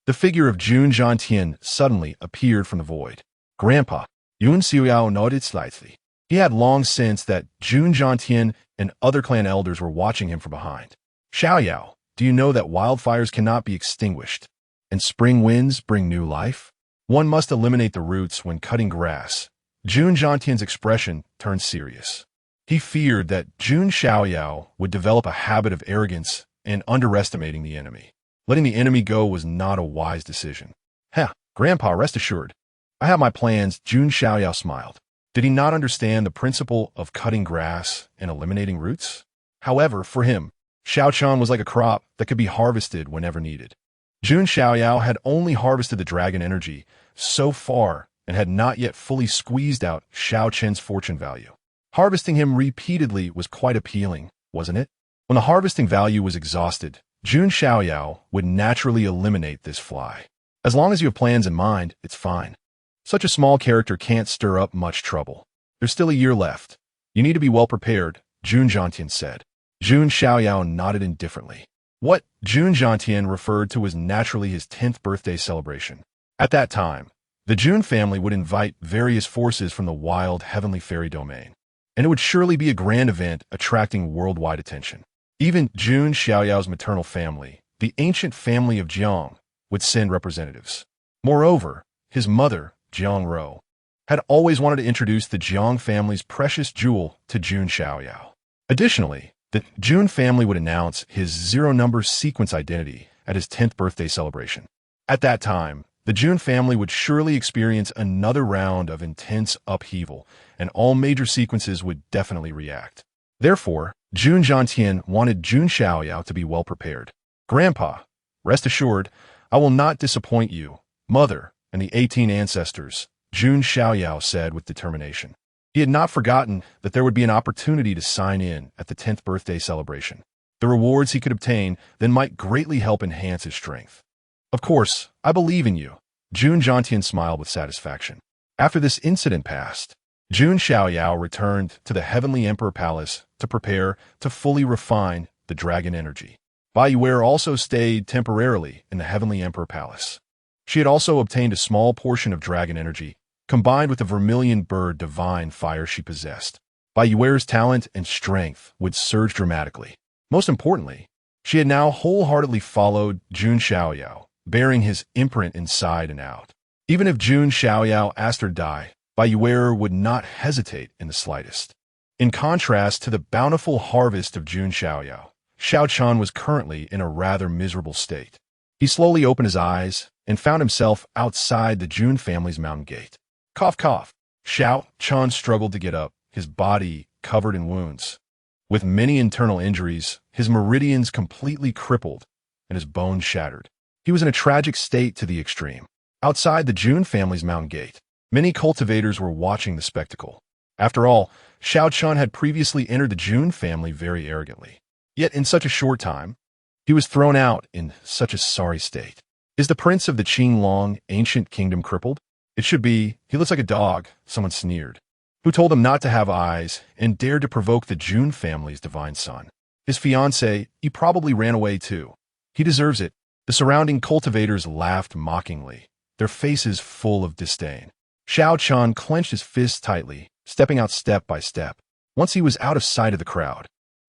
the figure of Jun Jiantian suddenly appeared from the void. Grandpa, Jun Xiaoyao nodded slightly. He had long sensed that Jun Jiantian and other clan elders were watching him from behind. Xiaoyao, do you know that wildfires cannot be extinguished, and spring winds bring new life? One must eliminate the roots when cutting grass. Jun Jiantian's expression turned serious. He feared that Jun Xiaoyao would develop a habit of arrogance and underestimating the enemy. Letting the enemy go was not a wise decision. Grandpa, rest assured. I have my plans. Jun Xiaoyao smiled. Did he not understand the principle of cutting grass and eliminating roots? However, for him, Xiao Chun was like a crop that could be harvested whenever needed. Jun Xiaoyao had only harvested the dragon energy so far and had not yet fully squeezed out Xiao Chen's fortune value. Harvesting him repeatedly was quite appealing, wasn't it? When the harvesting value was exhausted, Jun Xiaoyao would naturally eliminate this fly. As long as you have plans in mind, it's fine. Such a small character can't stir up much trouble. There's still a year left. You need to be well prepared, Jun Jiantian said. Jun Xiaoyao nodded indifferently. What Jun Jiantian referred to was naturally his 10th birthday celebration. At that time, the Jun family would invite various forces from the wild heavenly fairy domain, and it would surely be a grand event attracting worldwide attention. Even Jun Xiaoyao's maternal family, the ancient family of Jiang, would send representatives. Moreover, his mother, Jiang Rou, had always wanted to introduce the Jiang family's precious jewel to Jun Xiaoyao. Additionally, the Jun family would announce his zero-number sequence identity at his 10th birthday celebration. At that time, the Jun family would surely experience another round of intense upheaval, and all major sequences would definitely react. Therefore, Jun Jiantian wanted Jun Xiaoyao to be well prepared. Grandpa, rest assured, I will not disappoint you, Mother, and the 18 ancestors, Jun Xiaoyao said with determination. He had not forgotten that there would be an opportunity to sign in at the 10th birthday celebration. The rewards he could obtain then might greatly help enhance his strength. Of course, I believe in you. Jun Jiantian smiled with satisfaction. After this incident passed, Jun Xiaoyao returned to the Heavenly Emperor Palace to prepare to fully refine the dragon energy. Taiyue also stayed temporarily in the Heavenly Emperor Palace. She had also obtained a small portion of dragon energy, combined with the vermilion bird divine fire she possessed. Taiyue's talent and strength would surge dramatically. Most importantly, she had now wholeheartedly followed Jun Xiaoyao, bearing his imprint inside and out. Even if Jun Xiaoyao asked her to die, Taiyue would not hesitate in the slightest. In contrast to the bountiful harvest of Jun Xiaoyao, Xiao Chun was currently in a rather miserable state. He slowly opened his eyes and found himself outside the Jun family's mountain gate. Cough, cough. Xiao Chun struggled to get up, his body covered in wounds. With many internal injuries, his meridians completely crippled and his bones shattered. He was in a tragic state to the extreme. Outside the Jun family's mountain gate, many cultivators were watching the spectacle. After all, Xiao Chun had previously entered the Jun family very arrogantly. Yet in such a short time, he was thrown out in such a sorry state. Is the prince of the Qinglong ancient kingdom crippled? It should be. He looks like a dog, someone sneered. Who told him not to have eyes and dared to provoke the Jun family's divine son? His fiancée, he probably ran away too. He deserves it. The surrounding cultivators laughed mockingly, their faces full of disdain. Xiao Chun clenched his fists tightly, stepping out step by step. Once he was out of sight of the crowd,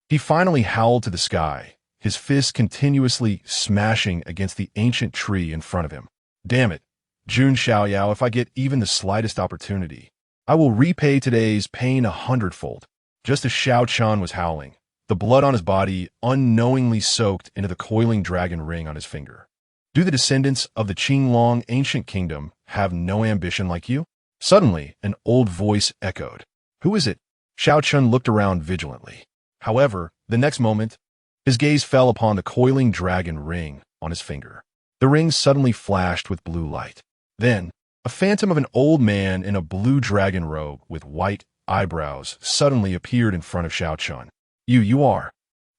he finally howled to the sky, his fists continuously smashing against the ancient tree in front of him. Damn it, Jun Xiaoyao, if I get even the slightest opportunity, I will repay today's pain 100-fold. Just as Xiao Chan was howling, the blood on his body unknowingly soaked into the coiling dragon ring on his finger. Do the descendants of the Qinglong Ancient Kingdom have no ambition like you? Suddenly, an old voice echoed. Who is it? Xiao Chun looked around vigilantly. However, the next moment, his gaze fell upon the coiling dragon ring on his finger. The ring suddenly flashed with blue light. Then, a phantom of an old man in a blue dragon robe with white eyebrows suddenly appeared in front of Xiao Chun. You are.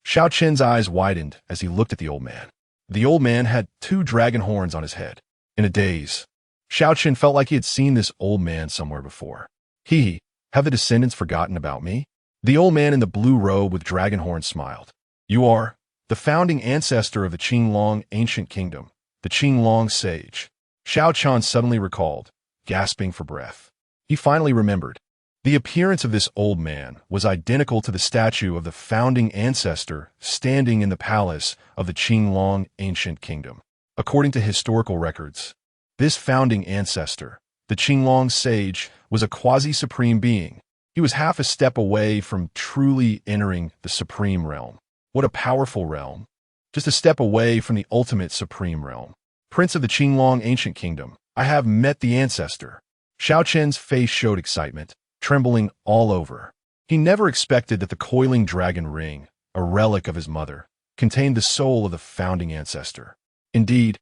Xiao Chen's eyes widened as he looked at the old man. The old man had 2 dragon horns on his head. In a daze, Xiao Chen felt like he had seen this old man somewhere before. Have the descendants forgotten about me? The old man in the blue robe with dragon horns smiled. You are the founding ancestor of the Qinglong Ancient Kingdom, the Qinglong Sage. Xiao Chan suddenly recalled, gasping for breath. He finally remembered. The appearance of this old man was identical to the statue of the founding ancestor standing in the palace of the Qinglong Ancient Kingdom. According to historical records, this founding ancestor, the Qinglong Sage, was a quasi-supreme being. He was half a step away from truly entering the supreme realm. What a powerful realm. Just a step away from the ultimate supreme realm. Prince of the Qinglong Ancient Kingdom, I have met the ancestor. Xiao Chen's face showed excitement, trembling all over. He never expected that the coiling dragon ring, a relic of his mother, contained the soul of the founding ancestor. Indeed,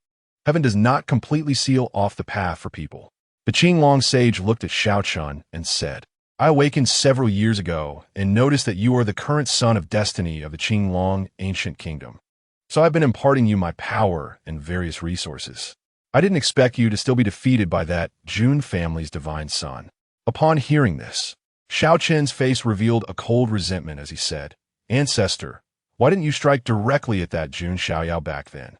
heaven does not completely seal off the path for people. The Qinglong Sage looked at Xiao Chun and said, I awakened several years ago and noticed that you are the current son of destiny of the Qinglong Ancient Kingdom. So I've been imparting you my power and various resources. I didn't expect you to still be defeated by that Jun family's divine son. Upon hearing this, Xiao Chen's face revealed a cold resentment as he said, Ancestor, why didn't you strike directly at that Jun Xiaoyao back then?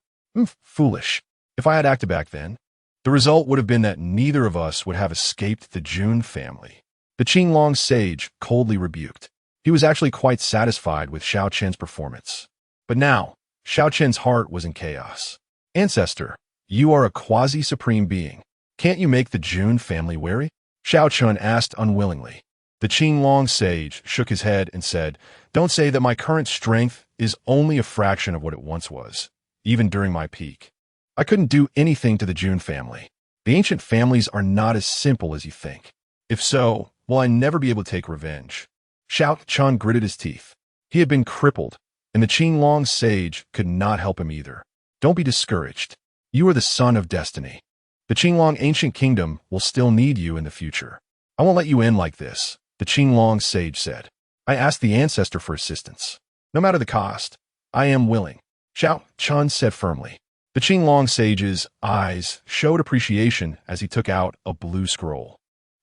Foolish. If I had acted back then, the result would have been that neither of us would have escaped the Jun family. The Qinglong Sage coldly rebuked. He was actually quite satisfied with Xiao Chen's performance. But now, Xiao Chen's heart was in chaos. Ancestor, you are a quasi-supreme being. Can't you make the Jun family wary? Xiao Chun asked unwillingly. The Qinglong Sage shook his head and said, Don't say that my current strength is only a fraction of what it once was, even during my peak. I couldn't do anything to the Jun family. The ancient families are not as simple as you think. If so, will I never be able to take revenge? Xiao Chun gritted his teeth. He had been crippled, and the Qinglong Sage could not help him either. Don't be discouraged. You are the son of destiny. The Qinglong Ancient Kingdom will still need you in the future. I won't let you in like this, the Qinglong Sage said. I asked the ancestor for assistance. No matter the cost, I am willing. Xiao Chun said firmly. The Qinglong Sage's eyes showed appreciation as he took out a blue scroll.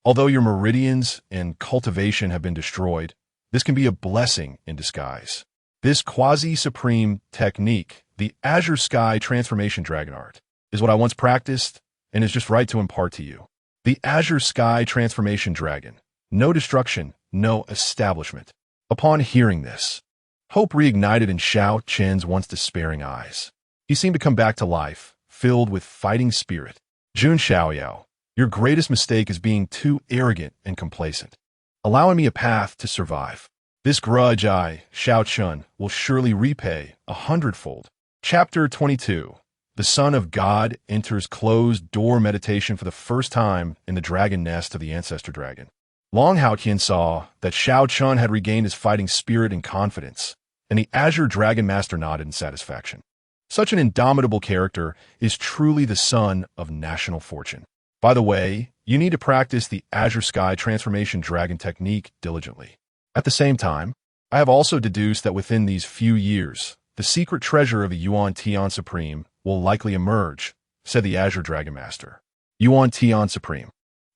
Although your meridians and cultivation have been destroyed, this can be a blessing in disguise. This quasi-supreme technique, the Azure Sky Transformation Dragon Art, is what I once practiced and is just right to impart to you. The Azure Sky Transformation Dragon. No destruction, no establishment. Upon hearing this, hope reignited in Xiao Chen's once despairing eyes. He seemed to come back to life, filled with fighting spirit. Jun Xiaoyao, your greatest mistake is being too arrogant and complacent, allowing me a path to survive. This grudge I, Xiao Chun, will surely repay 100-fold. Chapter 22. The Son of God enters closed-door meditation for the first time in the dragon nest of the Ancestor Dragon. Long Haotian saw that Xiao Chun had regained his fighting spirit and confidence, and the Azure Dragon Master nodded in satisfaction. Such an indomitable character is truly the son of national fortune. By the way, you need to practice the Azure Sky Transformation Dragon technique diligently. At the same time, I have also deduced that within these few years, the secret treasure of the Yuan Tian Supreme will likely emerge, said the Azure Dragon Master. Yuan Tian Supreme.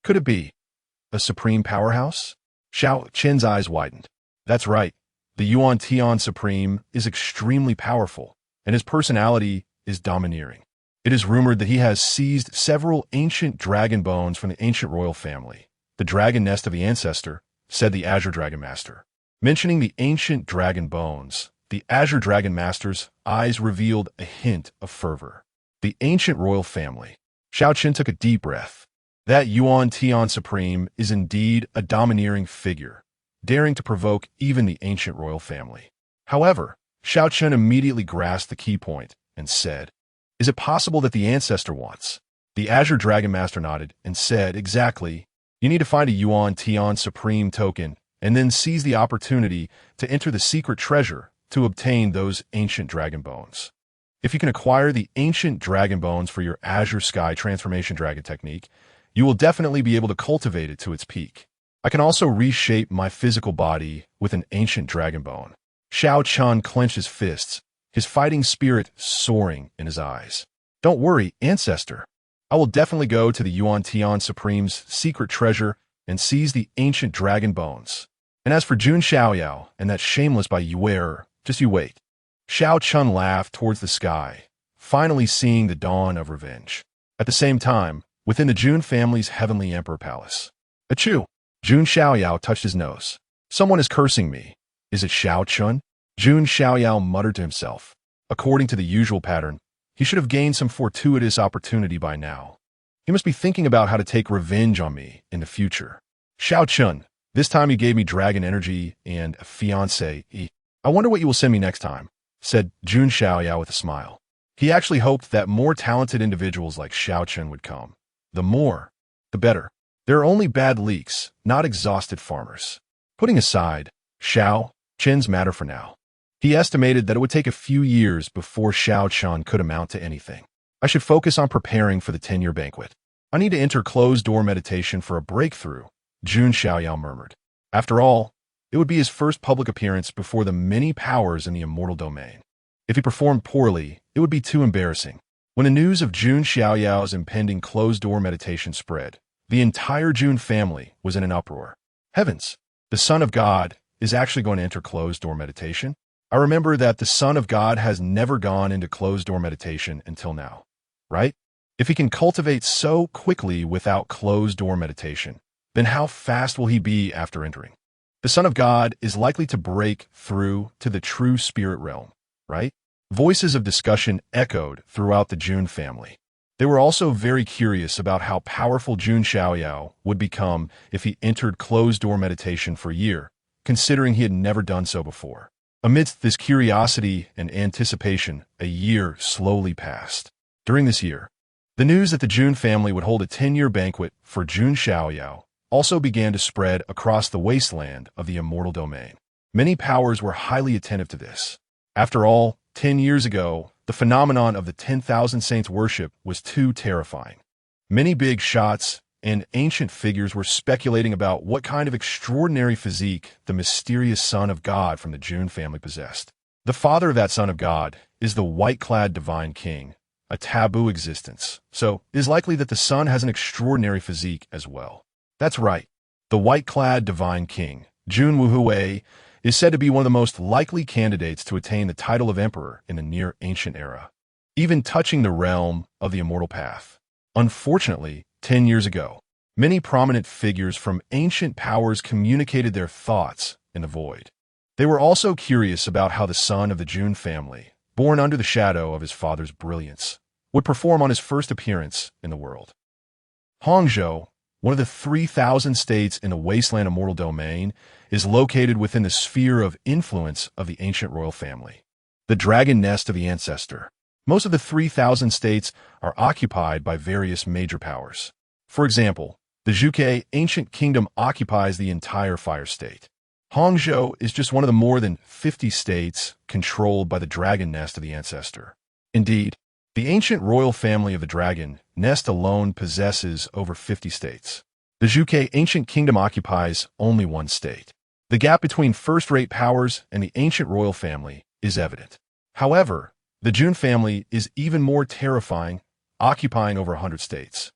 Could it be a supreme powerhouse? Xiao Chen's eyes widened. That's right. The Yuan Tian Supreme is extremely powerful, and his personality is domineering. It is rumored that he has seized several ancient dragon bones from the ancient royal family, the dragon nest of the ancestor, said the Azure Dragon Master. Mentioning the ancient dragon bones, the Azure Dragon Master's eyes revealed a hint of fervor. The ancient royal family. Xiao Chen took a deep breath. That Yuan Tian Supreme is indeed a domineering figure, daring to provoke even the ancient royal family. However, Xiao Chen immediately grasped the key point and said, "Is it possible that the ancestor wants?" The Azure Dragon Master nodded and said, "Exactly. You need to find a Yuan Tian Supreme token and then seize the opportunity to enter the secret treasure to obtain those ancient dragon bones. If you can acquire the ancient dragon bones for your Azure Sky Transformation Dragon technique, you will definitely be able to cultivate it to its peak. I can also reshape my physical body with an ancient dragon bone." Xiao Chen clenched his fists, his fighting spirit soaring in his eyes. "Don't worry, ancestor. I will definitely go to the Yuan Tian Supreme's secret treasure and seize the ancient dragon bones. And as for Jun Xiaoyao and that shameless by Yuer, just you wait." Xiao Chen laughed towards the sky, finally seeing the dawn of revenge. At the same time, within the Jun family's heavenly emperor palace. Achoo! Jun Xiaoyao touched his nose. "Someone is cursing me. Is it Xiao Chen?" Jun Xiaoyao muttered to himself. According to the usual pattern, he should have gained some fortuitous opportunity by now. He must be thinking about how to take revenge on me in the future. "Xiao Chen, this time you gave me dragon energy and a fiancé. I wonder what you will send me next time," said Jun Xiaoyao with a smile. He actually hoped that more talented individuals like Xiao Chen would come. The more, the better. There are only bad leaks, not exhausted farmers. Putting aside Xiao Chen's matter for now, he estimated that it would take a few years before Xiao Chen could amount to anything. I should focus on preparing for the 10-year banquet. I need to enter closed-door meditation for a breakthrough, Jun Xiaoyao murmured. After all, it would be his first public appearance before the many powers in the immortal domain. If he performed poorly, it would be too embarrassing. When the news of Jun Xiaoyao's impending closed-door meditation spread, the entire Jun family was in an uproar. Heavens, the Son of God is actually going to enter closed-door meditation? I remember that the Son of God has never gone into closed-door meditation until now, right? If he can cultivate so quickly without closed-door meditation, then how fast will he be after entering? The Son of God is likely to break through to the true spirit realm, right? Voices of discussion echoed throughout the Jun family. They were also very curious about how powerful Jun Xiaoyao would become if he entered closed-door meditation for a year, considering he had never done so before. Amidst this curiosity and anticipation, a year slowly passed. During this year, the news that the Jun family would hold a 10-year banquet for Jun Xiaoyao also began to spread across the wasteland of the immortal domain. Many powers were highly attentive to this. After all, 10 years ago, the phenomenon of the 10,000 saints worship was too terrifying. Many big shots and ancient figures were speculating about what kind of extraordinary physique the mysterious Son of God from the Jun family possessed. The father of that Son of God is the white-clad divine king, a taboo existence, so it is likely that the son has an extraordinary physique as well. That's right, the white-clad divine king, Jun Wuhui, is said to be one of the most likely candidates to attain the title of emperor in the near-ancient era, even touching the realm of the immortal path. Unfortunately, 10 years ago, many prominent figures from ancient powers communicated their thoughts in the void. They were also curious about how the son of the Jun family, born under the shadow of his father's brilliance, would perform on his first appearance in the world. Hangzhou, one of the 3,000 states in the wasteland immortal domain, is located within the sphere of influence of the ancient royal family, the dragon nest of the ancestor. Most of the 3,000 states are occupied by various major powers. For example, the Zhuge ancient kingdom occupies the entire fire state. Hangzhou is just one of the more than 50 states controlled by the dragon nest of the ancestor. Indeed, the ancient royal family of the dragon nest alone possesses over 50 states. The Zhuge ancient kingdom occupies only one state. The gap between first-rate powers and the ancient royal family is evident. However, the Jun family is even more terrifying, occupying over 100 states,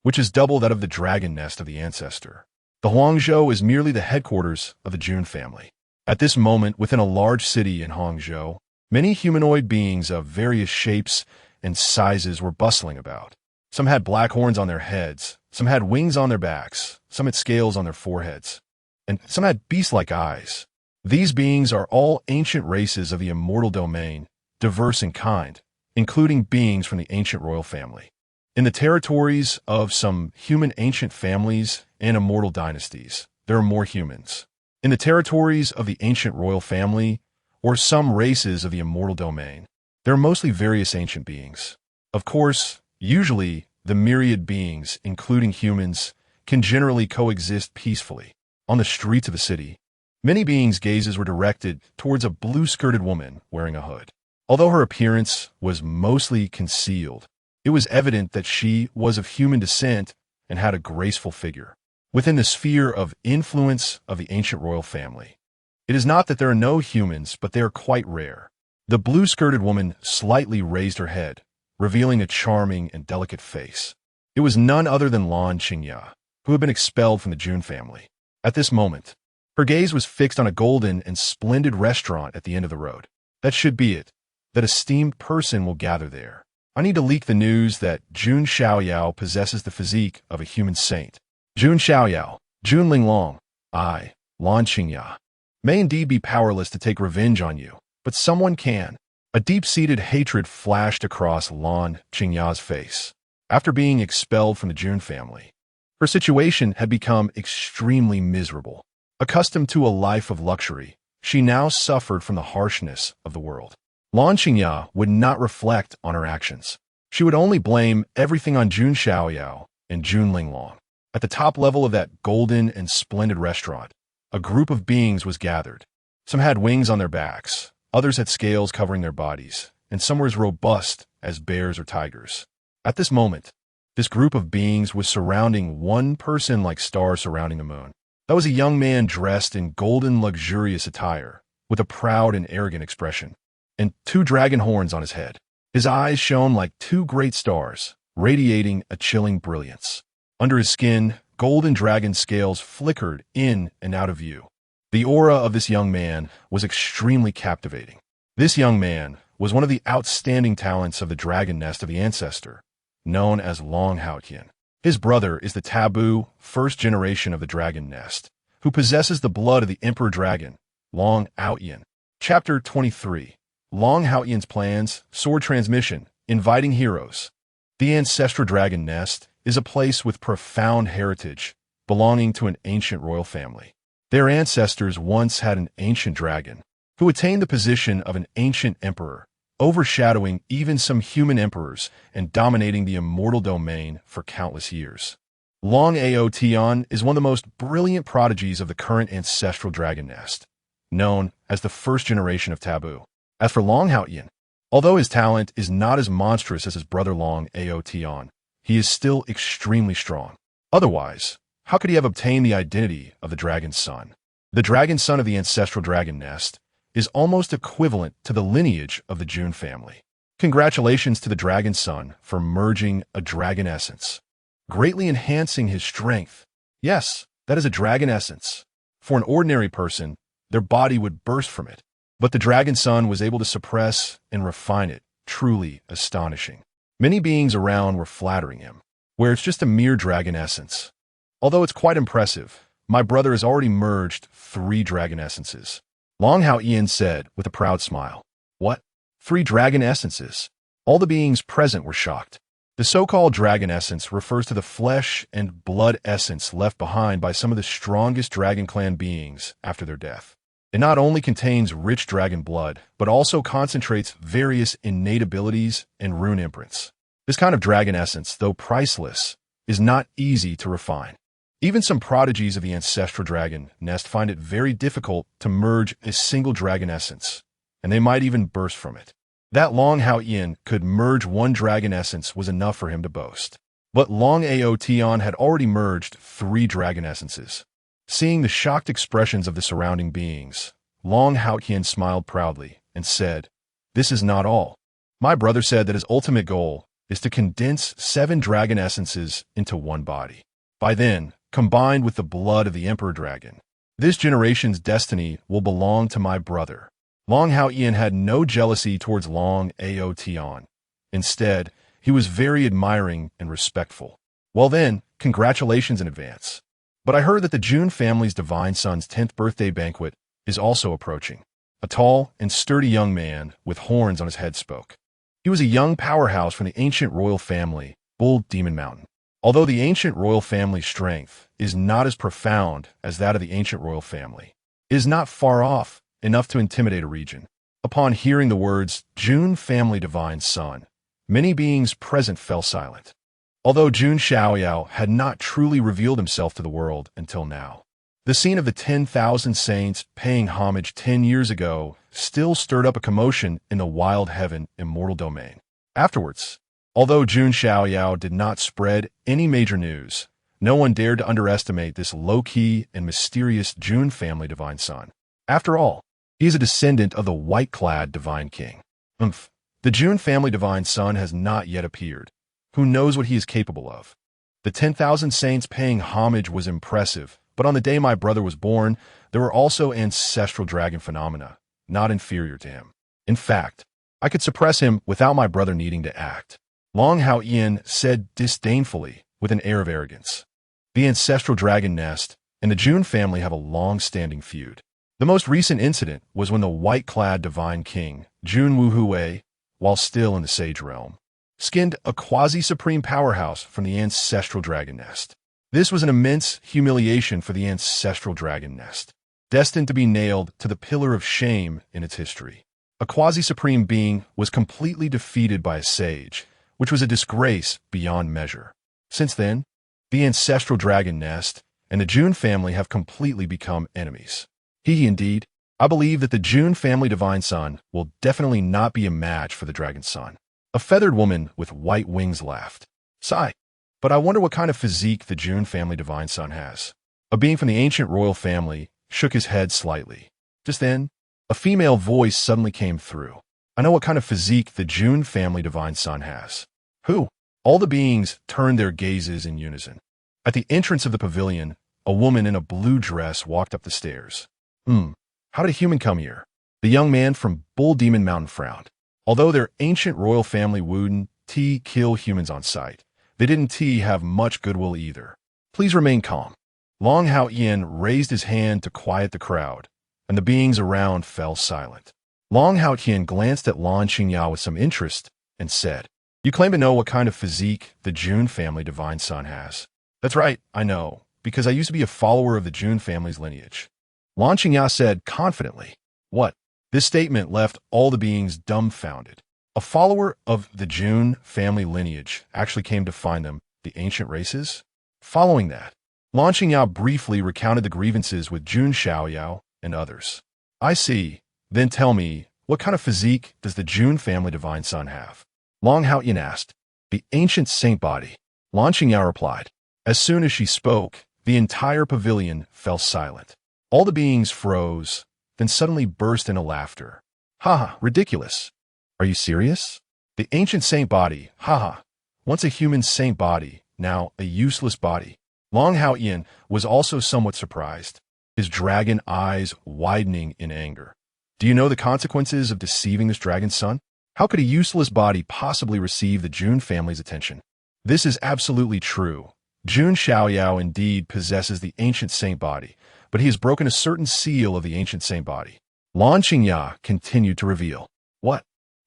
which is double that of the dragon nest of the ancestor. The Huangzhou is merely the headquarters of the Jun family. At this moment, within a large city in Hangzhou, many humanoid beings of various shapes and sizes were bustling about. Some had black horns on their heads, some had wings on their backs, some had scales on their foreheads, and some had beast-like eyes. These beings are all ancient races of the immortal domain, diverse in kind, including beings from the ancient royal family. In the territories of some human ancient families and immortal dynasties, there are more humans. In the territories of the ancient royal family, or some races of the immortal domain, there are mostly various ancient beings. Of course, usually, the myriad beings, including humans, can generally coexist peacefully. On the streets of a city, many beings' gazes were directed towards a blue-skirted woman wearing a hood. Although her appearance was mostly concealed, it was evident that she was of human descent and had a graceful figure. Within the sphere of influence of the ancient royal family, it is not that there are no humans, but they are quite rare. The blue-skirted woman slightly raised her head, revealing a charming and delicate face. It was none other than Lan Qingya, who had been expelled from the Jun family. At this moment, her gaze was fixed on a golden and splendid restaurant at the end of the road. That should be it. That esteemed person will gather there. I need to leak the news that Jun Xiaoyao possesses the physique of a human saint. Jun Xiaoyao, Jun Linglong, I, Lan Qingya, may indeed be powerless to take revenge on you, but someone can. A deep-seated hatred flashed across Lan Qingya's face. After being expelled from the Jun family, her situation had become extremely miserable. Accustomed to a life of luxury, she now suffered from the harshness of the world. Lan Qingya would not reflect on her actions. She would only blame everything on Jun Xiaoyao and Jun Linglong. At the top level of that golden and splendid restaurant, a group of beings was gathered. Some had wings on their backs, others had scales covering their bodies, and some were as robust as bears or tigers. At this moment, this group of beings was surrounding one person like stars surrounding the moon. That was a young man dressed in golden luxurious attire, with a proud and arrogant expression, and two dragon horns on his head. His eyes shone like two great stars, radiating a chilling brilliance. Under his skin, golden dragon scales flickered in and out of view. The aura of this young man was extremely captivating. This young man was one of the outstanding talents of the dragon nest of the ancestor, known as Long Haotian. His brother is the taboo first generation of the dragon nest, who possesses the blood of the emperor dragon, Long Haotian. Chapter 23. Long Haotian's plans, sword transmission, inviting heroes. The ancestral dragon nest is a place with profound heritage, belonging to an ancient royal family. Their ancestors once had an ancient dragon, who attained the position of an ancient emperor, overshadowing even some human emperors and dominating the immortal domain for countless years. Long Haotian is one of the most brilliant prodigies of the current ancestral dragon nest, known as the first generation of taboo. As for Long Haotian, although his talent is not as monstrous as his brother Long Haotian, he is still extremely strong. Otherwise, how could he have obtained the identity of the dragon's son? The dragon son of the ancestral dragon nest is almost equivalent to the lineage of the Jun family. Congratulations to the dragon son for merging a dragon essence, greatly enhancing his strength. Yes, that is a dragon essence. For an ordinary person, their body would burst from it. But the dragon son was able to suppress and refine it, truly astonishing. Many beings around were flattering him, where it's just a mere dragon essence. Although it's quite impressive, my brother has already merged 3 dragon essences. Long Haotian said with a proud smile. What? 3 dragon essences? All the beings present were shocked. The so-called dragon essence refers to the flesh and blood essence left behind by some of the strongest dragon clan beings after their death. It not only contains rich dragon blood, but also concentrates various innate abilities and rune imprints. This kind of dragon essence, though priceless, is not easy to refine. Even some prodigies of the ancestral dragon nest find it very difficult to merge a single dragon essence, and they might even burst from it. That Long Haotian could merge 1 dragon essence was enough for him to boast. But Long Haotian had already merged 3 dragon essences. Seeing the shocked expressions of the surrounding beings, Long Haotian smiled proudly and said, "This is not all. My brother said that his ultimate goal is to condense 7 dragon essences into 1 body. By then, combined with the blood of the emperor dragon, this generation's destiny will belong to my brother." Long Haotian had no jealousy towards Long Haotian. Instead, he was very admiring and respectful. Well then, congratulations in advance. But I heard that the Jun family's divine son's 10th birthday banquet is also approaching. A tall and sturdy young man with horns on his head spoke. He was a young powerhouse from the ancient royal family, Bull Demon Mountain. Although the ancient royal family's strength is not as profound as that of the ancient royal family, it is not far off enough to intimidate a region. Upon hearing the words, Jun family divine son, many beings present fell silent. Although Jun Xiaoyao had not truly revealed himself to the world until now, the scene of the 10,000 saints paying homage 10 years ago still stirred up a commotion in the wild heaven immortal domain. Afterwards, although Jun Xiaoyao did not spread any major news, no one dared to underestimate this low-key and mysterious Jun family divine son. After all, he is a descendant of the white-clad divine king. The Jun family divine son has not yet appeared. Who knows what he is capable of? The 10,000 saints paying homage was impressive, but on the day my brother was born, there were also ancestral dragon phenomena, not inferior to him. In fact, I could suppress him without my brother needing to act. Long Hao Yin said disdainfully, with an air of arrogance. The ancestral dragon nest and the Jun family have a long-standing feud. The most recent incident was when the white-clad divine king, Jun Wuhui, while still in the sage realm, skinned a quasi-supreme powerhouse from the ancestral dragon nest. This was an immense humiliation for the ancestral dragon nest, destined to be nailed to the pillar of shame in its history. A quasi-supreme being was completely defeated by a sage, which was a disgrace beyond measure. Since then, the ancestral dragon nest and the Jun family have completely become enemies. Indeed, I believe that the Jun family divine son will definitely not be a match for the dragon son. A feathered woman with white wings laughed. Sigh, but I wonder what kind of physique the Jun family divine son has. A being from the ancient royal family shook his head slightly. Just then, a female voice suddenly came through. I know what kind of physique the Jun family divine son has. Who? All the beings turned their gazes in unison. At the entrance of the pavilion, a woman in a blue dress walked up the stairs. How did a human come here? The young man from Bull Demon Mountain frowned. Although their ancient royal family wouldn't kill humans on sight, they didn't have much goodwill either. Please remain calm. Long Hao Yin raised his hand to quiet the crowd, and the beings around fell silent. Long Hao Yin glanced at Lan Qingyao with some interest and said, You claim to know what kind of physique the Jun family divine son has. That's right, I know, because I used to be a follower of the Jun family's lineage. Lan Qingyao said confidently. What? This statement left all the beings dumbfounded. A follower of the Jun family lineage actually came to find them, the ancient races? Following that, Lan Qingyao briefly recounted the grievances with Jun Xiaoyao and others. I see. Then tell me, what kind of physique does the Jun family divine son have? Long Hao Yin asked. The ancient saint body. Lan Qingyao replied. As soon as she spoke, the entire pavilion fell silent. All the beings froze, then suddenly burst into laughter. Ha, ridiculous. Are you serious? The ancient saint body, once a human saint body, now a useless body. Long Hao Yin was also somewhat surprised, his dragon eyes widening in anger. Do you know the consequences of deceiving this dragon son? How could a useless body possibly receive the Jun family's attention? This is absolutely true. Jun Xiaoyao indeed possesses the ancient saint body, but he has broken a certain seal of the ancient saint body. Lan Qingyao continued to reveal. What?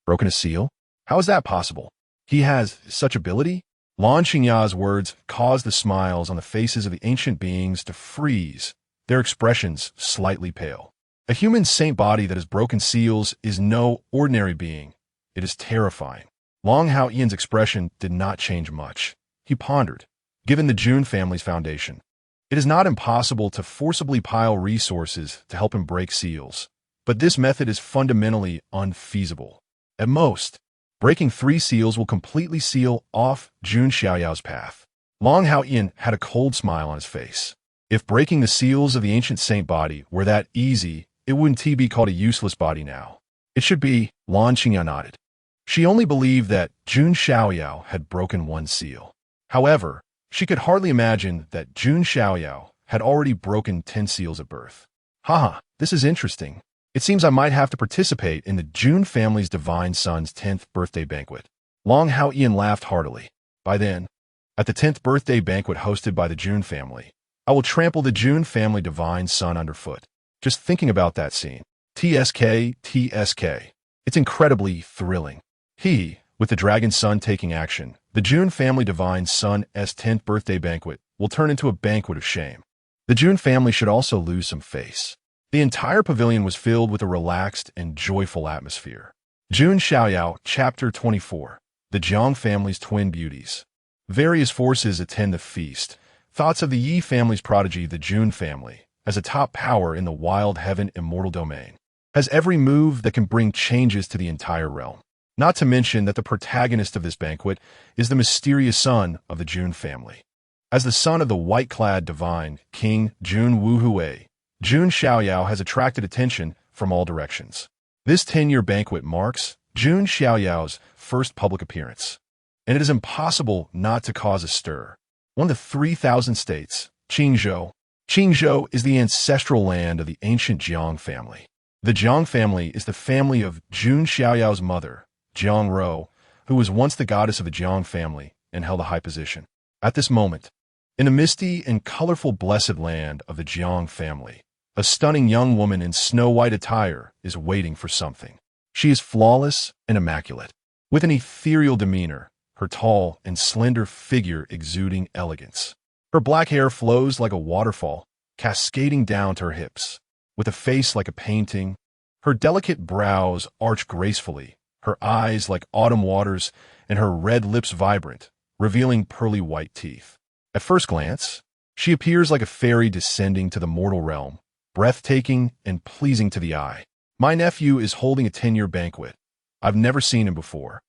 Broken a seal? How is that possible? He has such ability? Lan Qingyao's words caused the smiles on the faces of the ancient beings to freeze, their expressions slightly pale. A human saint body that has broken seals is no ordinary being. It is terrifying. Long Hao Yin's expression did not change much. He pondered. Given the Jun family's foundation, it is not impossible to forcibly pile resources to help him break seals, but this method is fundamentally unfeasible. At most, breaking 3 seals will completely seal off Jun Xiaoyao's path. Long Hao Yin had a cold smile on his face. If breaking the seals of the ancient saint body were that easy, it wouldn't be called a useless body now. It should be. Lan Qingyao nodded. She only believed that Jun Xiaoyao had broken 1 seal. However, she could hardly imagine that Jun Xiaoyao had already broken 10 seals at birth. This is interesting. It seems I might have to participate in the Jun family's divine son's 10th birthday banquet. Long Hao Yin laughed heartily. By then, at the 10th birthday banquet hosted by the Jun family, I will trample the Jun family divine son underfoot. Just thinking about that scene. TSK. It's incredibly thrilling. He, with the dragon son taking action, The Jun family divine son's 10th birthday banquet will turn into a banquet of shame. The Jun family should also lose some face. The entire pavilion was filled with a relaxed and joyful atmosphere. Jun Xiaoyao, Chapter 24. The Jiang family's twin beauties. Various forces attend the feast. Thoughts of the Yi family's prodigy, the Jun family, as a top power in the wild heaven immortal domain, has every move that can bring changes to the entire realm. Not to mention that the protagonist of this banquet is the mysterious son of the Jun family. As the son of the white-clad divine King Jun Wuhui, Jun Xiaoyao has attracted attention from all directions. This 10-year banquet marks Jun Xiaoyao's first public appearance, and it is impossible not to cause a stir. One of the 3,000 states, Qingzhou. Qingzhou is the ancestral land of the ancient Jiang family. The Jiang family is the family of Jun Xiaoyao's mother, Jiang Rou, who was once the goddess of the Jiang family and held a high position. At this moment, in the misty and colorful blessed land of the Jiang family, a stunning young woman in snow-white attire is waiting for something. She is flawless and immaculate, with an ethereal demeanor, her tall and slender figure exuding elegance. Her black hair flows like a waterfall, cascading down to her hips. With a face like a painting, her delicate brows arch gracefully, her eyes like autumn waters, and her red lips vibrant, revealing pearly white teeth. At first glance, she appears like a fairy descending to the mortal realm, breathtaking and pleasing to the eye. My nephew is holding a 10-year banquet. I've never seen him before.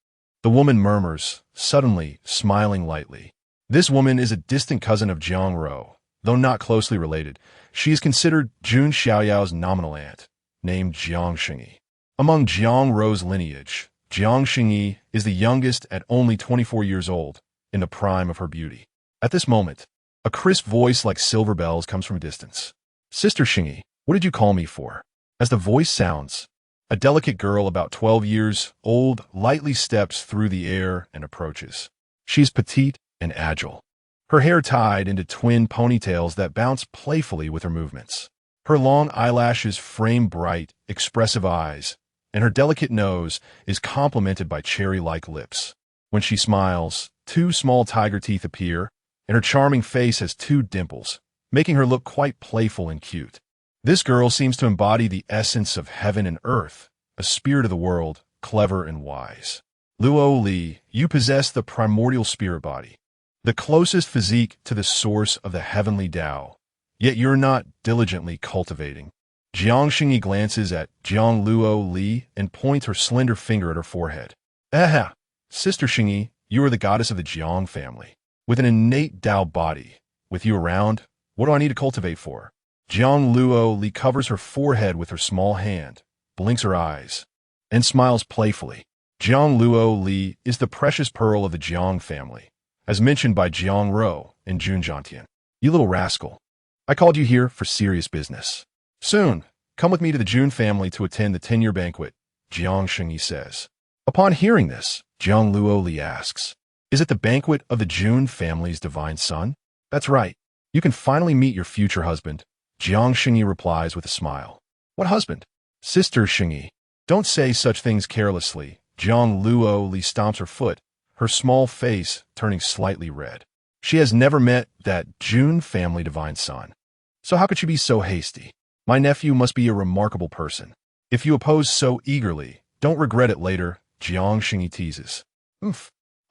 The woman murmurs, suddenly smiling lightly. This woman is a distant cousin of Jiang Rou. Though not closely related, she is considered Jun Xiaoyao's nominal aunt, named Jiang Xingyi. Among Jiang Rou's lineage, Jiang Xingyi is the youngest at only 24 years old, in the prime of her beauty. At this moment, a crisp voice like silver bells comes from a distance. Sister Xingyi, what did you call me for? As the voice sounds, a delicate girl about 12 years old lightly steps through the air and approaches. She is petite and agile, her hair tied into twin ponytails that bounce playfully with her movements. Her long eyelashes frame bright, expressive eyes, and her delicate nose is complemented by cherry-like lips. When she smiles, 2 small tiger teeth appear, and her charming face has 2 dimples, making her look quite playful and cute. This girl seems to embody the essence of heaven and earth, a spirit of the world, clever and wise. Luo Li, you possess the primordial spirit body, the closest physique to the source of the heavenly Tao, yet you're not diligently cultivating. Jiang Xingyi glances at Jiang Luo Li and points her slender finger at her forehead. Aha! Sister Xingyi, you are the goddess of the Jiang family, with an innate Tao body. With you around, what do I need to cultivate for? Jiang Luo Li covers her forehead with her small hand, blinks her eyes, and smiles playfully. Jiang Luo Li is the precious pearl of the Jiang family, as mentioned by Jiang Rou and Jun Jiantian. You little rascal, I called you here for serious business. Soon, come with me to the Jun family to attend the 10-year banquet, Jiang Xingyi says. Upon hearing this, Jiang Luo Li asks, is it the banquet of the Jun family's divine son? That's right. You can finally meet your future husband. Jiang Xingyi replies with a smile. What husband? Sister Xingyi. Don't say such things carelessly. Jiang Luo Li stomps her foot, her small face turning slightly red. She has never met that Jun family divine son. So how could she be so hasty? My nephew must be a remarkable person. If you oppose so eagerly, don't regret it later, Jiang Xingyi teases.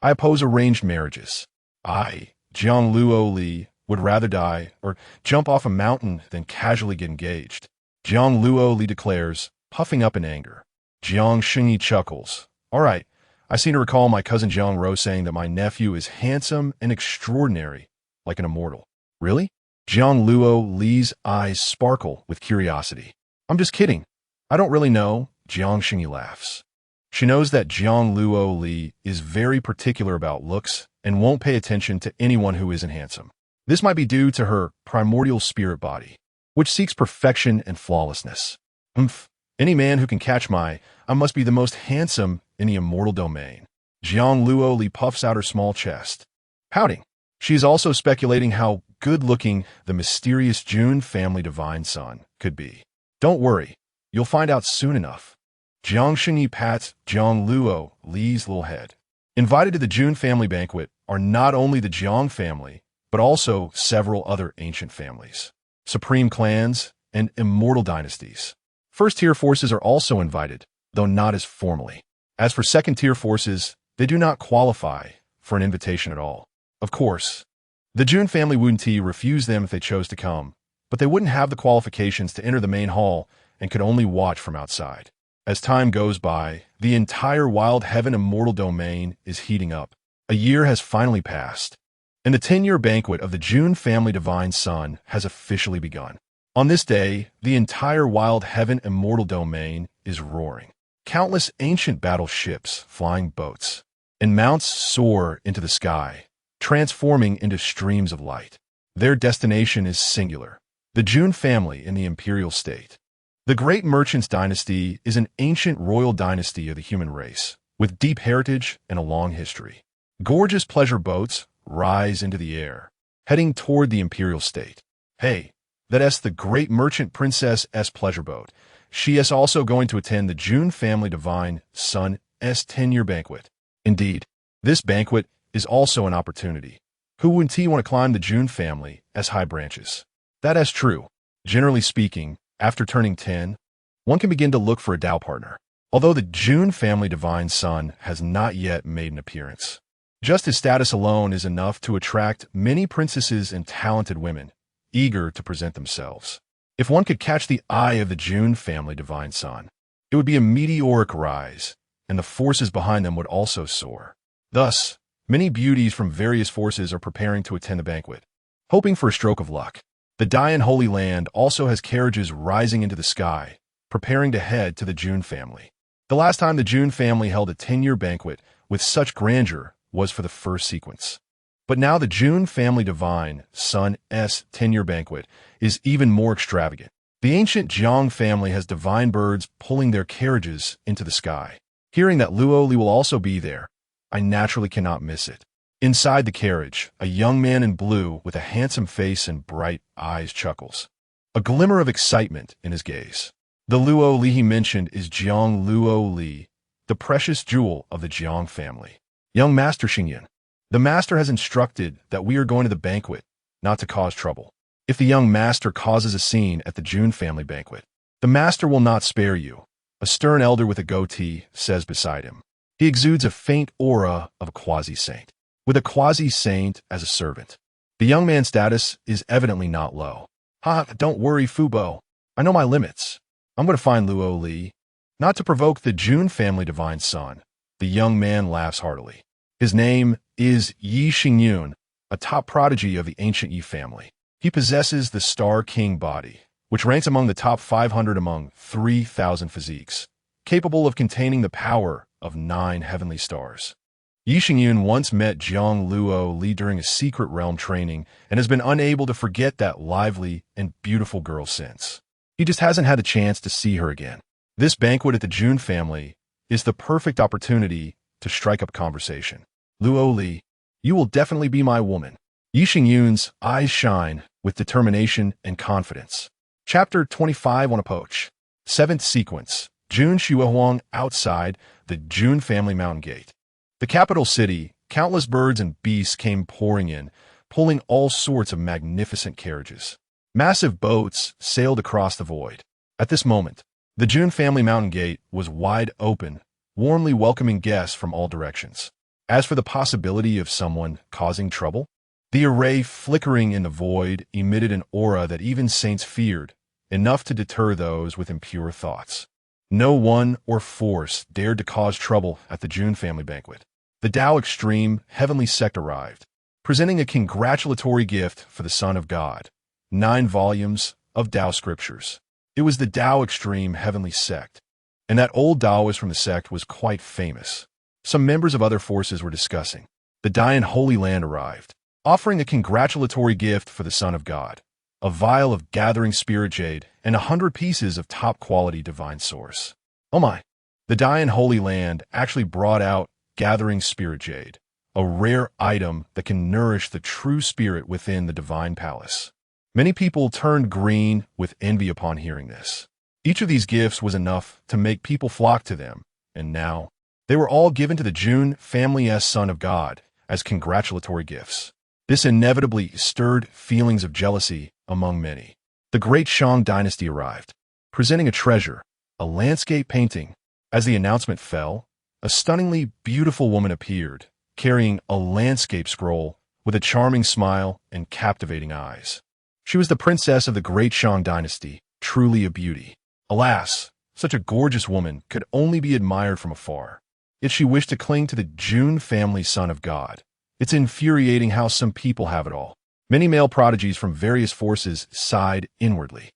I oppose arranged marriages. Jiang Luo Li, would rather die or jump off a mountain than casually get engaged. Jiang Luo Li declares, puffing up in anger. Jiang Xingyi chuckles. All right, I seem to recall my cousin Jiang Rou saying that my nephew is handsome and extraordinary, like an immortal. Really? Jiang Luo Li's eyes sparkle with curiosity. I'm just kidding. I don't really know, Jiang Xingyi laughs. She knows that Jiang Luo Li is very particular about looks and won't pay attention to anyone who isn't handsome. This might be due to her primordial spirit body, which seeks perfection and flawlessness. Any man who can catch my eye must be the most handsome in the immortal domain. Jiang Luo Li puffs out her small chest, pouting. She is also speculating how good-looking the mysterious Jun family divine son could be. Don't worry, you'll find out soon enough. Jiang Xingyi pats Jiang Luo Li's little head. Invited to the Jun family banquet are not only the Jiang family, but also several other ancient families, supreme clans, and immortal dynasties. First-tier forces are also invited, though not as formally. As for second-tier forces, they do not qualify for an invitation at all. Of course, the Jun family wouldn't refuse them if they chose to come, but they wouldn't have the qualifications to enter the main hall and could only watch from outside. As time goes by, the entire Wild Heaven Immortal domain is heating up. A year has finally passed, and the 10-year banquet of the Jun family divine son has officially begun. On this day, the entire Wild Heaven Immortal domain is roaring. Countless ancient battleships, flying boats, and mounts soar into the sky, transforming into streams of light. Their destination is singular: the Jun family in the imperial state. The Great Merchants dynasty is an ancient royal dynasty of the human race, with deep heritage and a long history. Gorgeous pleasure boats rise into the air, heading toward the imperial state. Hey, that's the Great Merchant Princess S pleasure boat. She is also going to attend the Jun family divine son's 10-year banquet. Indeed, this banquet is also an opportunity. Who wouldn't want to climb the Jun family as high branches? That is true. Generally speaking, after turning 10, one can begin to look for a Tao partner, although the Jun family divine son has not yet made an appearance. Just his status alone is enough to attract many princesses and talented women, eager to present themselves. If one could catch the eye of the Jun family divine son, it would be a meteoric rise, and the forces behind them would also soar. Thus, many beauties from various forces are preparing to attend the banquet, hoping for a stroke of luck. The Dian Holy Land also has carriages rising into the sky, preparing to head to the Jun family. The last time the Jun family held a 10-year banquet with such grandeur was for the first sequence. But now the Jun family divine son's 10-year banquet is even more extravagant. The ancient Jiang family has divine birds pulling their carriages into the sky. Hearing that Luo Li will also be there, I naturally cannot miss it. Inside the carriage, a young man in blue with a handsome face and bright eyes chuckles, a glimmer of excitement in his gaze. The Luo Li he mentioned is Jiang Luo Li, the precious jewel of the Jiang family. Young Master Xingyan, the master has instructed that we are going to the banquet, not to cause trouble. If the young master causes a scene at the Jun family banquet, the master will not spare you, a stern elder with a goatee says beside him. He exudes a faint aura of a quasi-saint, with a quasi-saint as a servant. The young man's status is evidently not low. Don't worry, Fubo. I know my limits. I'm going to find Luo Li. Not to provoke the Jun family divine son, the young man laughs heartily. His name is Yi Xingyun, a top prodigy of the ancient Yi family. He possesses the Star King body, which ranks among the top 500 among 3,000 physiques, capable of containing the power of 9 heavenly stars. Yi Xingyun once met Jiang Luo Li during a secret realm training and has been unable to forget that lively and beautiful girl since. He just hasn't had a chance to see her again. This banquet at the Jun family is the perfect opportunity to strike up conversation. Luo Li, you will definitely be my woman. Yi Xingyun's eyes shine with determination and confidence. Chapter 25 on a poach. 7th sequence. Jun Xiaoyao outside the Jun family mountain gate. The capital city, countless birds and beasts came pouring in, pulling all sorts of magnificent carriages. Massive boats sailed across the void. At this moment, the Jun family mountain gate was wide open, warmly welcoming guests from all directions. As for the possibility of someone causing trouble, the array flickering in the void emitted an aura that even saints feared, enough to deter those with impure thoughts. No one or force dared to cause trouble at the Jun family banquet. The Tao Extreme Heavenly Sect arrived, presenting a congratulatory gift for the Son of God, 9 volumes of Tao scriptures. It was the Tao Extreme Heavenly Sect, and that old Taoist from the sect was quite famous. Some members of other forces were discussing. The Dian Holy Land arrived, offering a congratulatory gift for the Son of God, a vial of gathering spirit jade, and 100 pieces of top-quality divine source. Oh my! The Dian Holy Land actually brought out gathering spirit jade, a rare item that can nourish the true spirit within the divine palace. Many people turned green with envy upon hearing this. Each of these gifts was enough to make people flock to them, and now, They were all given to the Jun family's son of God as congratulatory gifts. This inevitably stirred feelings of jealousy among many. The great Shang dynasty arrived, presenting a treasure, a landscape painting. As the announcement fell, a stunningly beautiful woman appeared, carrying a landscape scroll with a charming smile and captivating eyes. She was the princess of the great Shang dynasty, truly a beauty. Alas, such a gorgeous woman could only be admired from afar. Yet she wished to cling to the Jun family son of God. It's infuriating how some people have it all. Many male prodigies from various forces sighed inwardly.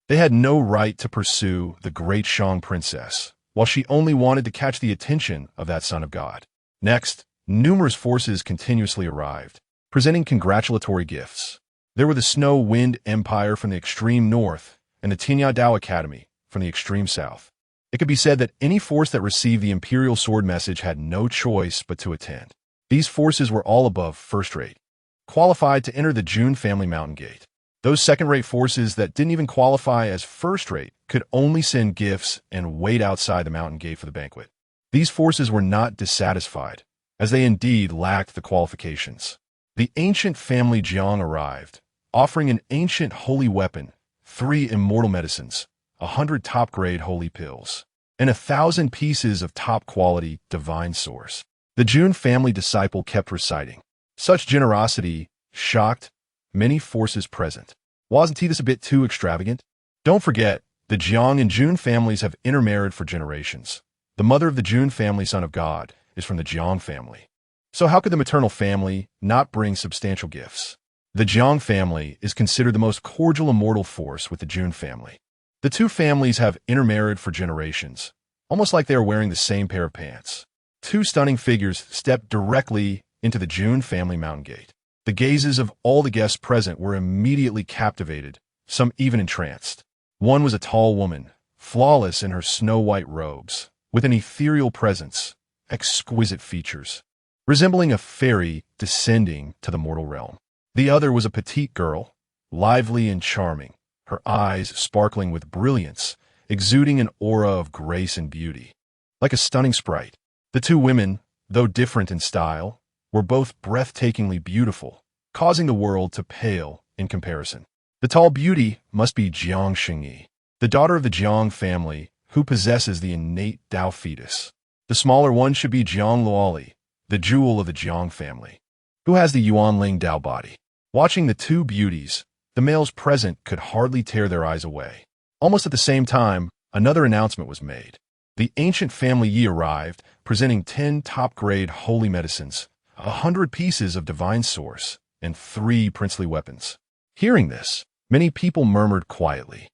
They had no right to pursue the great Shang princess, while she only wanted to catch the attention of that son of God. Next, numerous forces continuously arrived, presenting congratulatory gifts. There were the Snow Wind Empire from the extreme north and the Tinya Dao Academy from the extreme south. It could be said that any force that received the Imperial Sword message had no choice but to attend. These forces were all above first rate, qualified to enter the Jun family mountain gate. Those second-rate forces that didn't even qualify as first-rate could only send gifts and wait outside the mountain gate for the banquet. These forces were not dissatisfied, as they indeed lacked the qualifications. The ancient family Jiang arrived, offering an ancient holy weapon, 3 immortal medicines, 100 top-grade holy pills, and 1,000 pieces of top-quality divine source. The Jun family disciple kept reciting. Such generosity shocked many forces present. Wasn't this a bit too extravagant? Don't forget, the Jiang and Jun families have intermarried for generations. The mother of the Jun family son of God is from the Jiang family. So how could the maternal family not bring substantial gifts? The Jiang family is considered the most cordial immortal force with the Jun family. The two families have intermarried for generations, almost like they are wearing the same pair of pants. Two stunning figures stepped directly into the Jun family mountain gate. The gazes of all the guests present were immediately captivated, some even entranced. One was a tall woman, flawless in her snow-white robes, with an ethereal presence, exquisite features, resembling a fairy descending to the mortal realm. The other was a petite girl, lively and charming, her eyes sparkling with brilliance, exuding an aura of grace and beauty. Like a stunning sprite, the two women, though different in style, were both breathtakingly beautiful, causing the world to pale in comparison. The tall beauty must be Jiang Xingyi, the daughter of the Jiang family, who possesses the innate Dao fetus. The smaller one should be Jiang Luoli, the jewel of the Jiang family, who has the Yuanling Dao body. Watching the two beauties, the males present could hardly tear their eyes away. Almost at the same time, another announcement was made. The ancient family Yi arrived, presenting 10 top-grade holy medicines, 100 pieces of divine source, and 3 princely weapons. Hearing this, many people murmured quietly.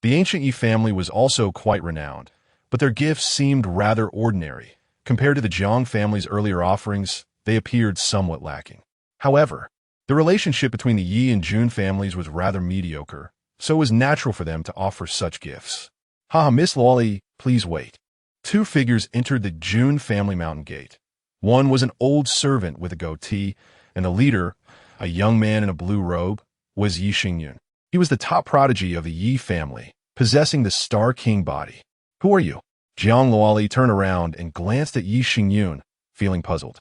The ancient Yi family was also quite renowned, but their gifts seemed rather ordinary. Compared to the Jiang family's earlier offerings, they appeared somewhat lacking. However, the relationship between the Yi and Jun families was rather mediocre, so it was natural for them to offer such gifts. Haha, Miss Lolly, please wait. 2 figures entered the Jun family mountain gate. One was an old servant with a goatee, and the leader, a young man in a blue robe, was Yi Xingyun. He was the top prodigy of the Yi family, possessing the Star King body. Who are you? Jiang Luoli turned around and glanced at Yi Xingyun, feeling puzzled.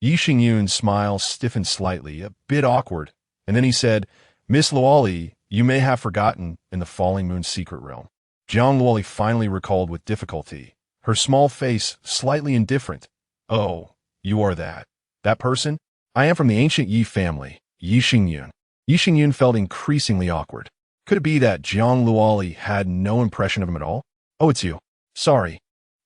Yi Xingyun's smile stiffened slightly, a bit awkward, and then he said, Miss Luoli, you may have forgotten in the Falling Moon's secret realm. Jiang Luoli finally recalled with difficulty, her small face slightly indifferent. Oh, you are that person? I am from the ancient Yi family, Yi Xingyun. Yi Xingyun felt increasingly awkward. Could it be that Jiang Luoli had no impression of him at all? Oh, it's you. Sorry.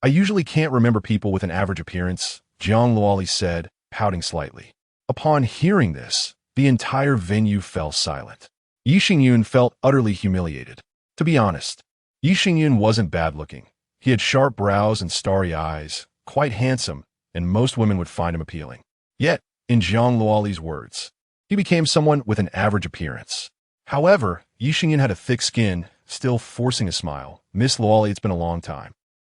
I usually can't remember people with an average appearance, Jiang Luoli said, pouting slightly. Upon hearing this, the entire venue fell silent. Yi Xingyun felt utterly humiliated. To be honest, Yi Xingyun wasn't bad-looking. He had sharp brows and starry eyes, quite handsome, and most women would find him appealing. Yet, in Jiang Luoli's words, he became someone with an average appearance. However, Yi Xingyun had a thick skin, still forcing a smile. Miss Luoli, it's been a long time.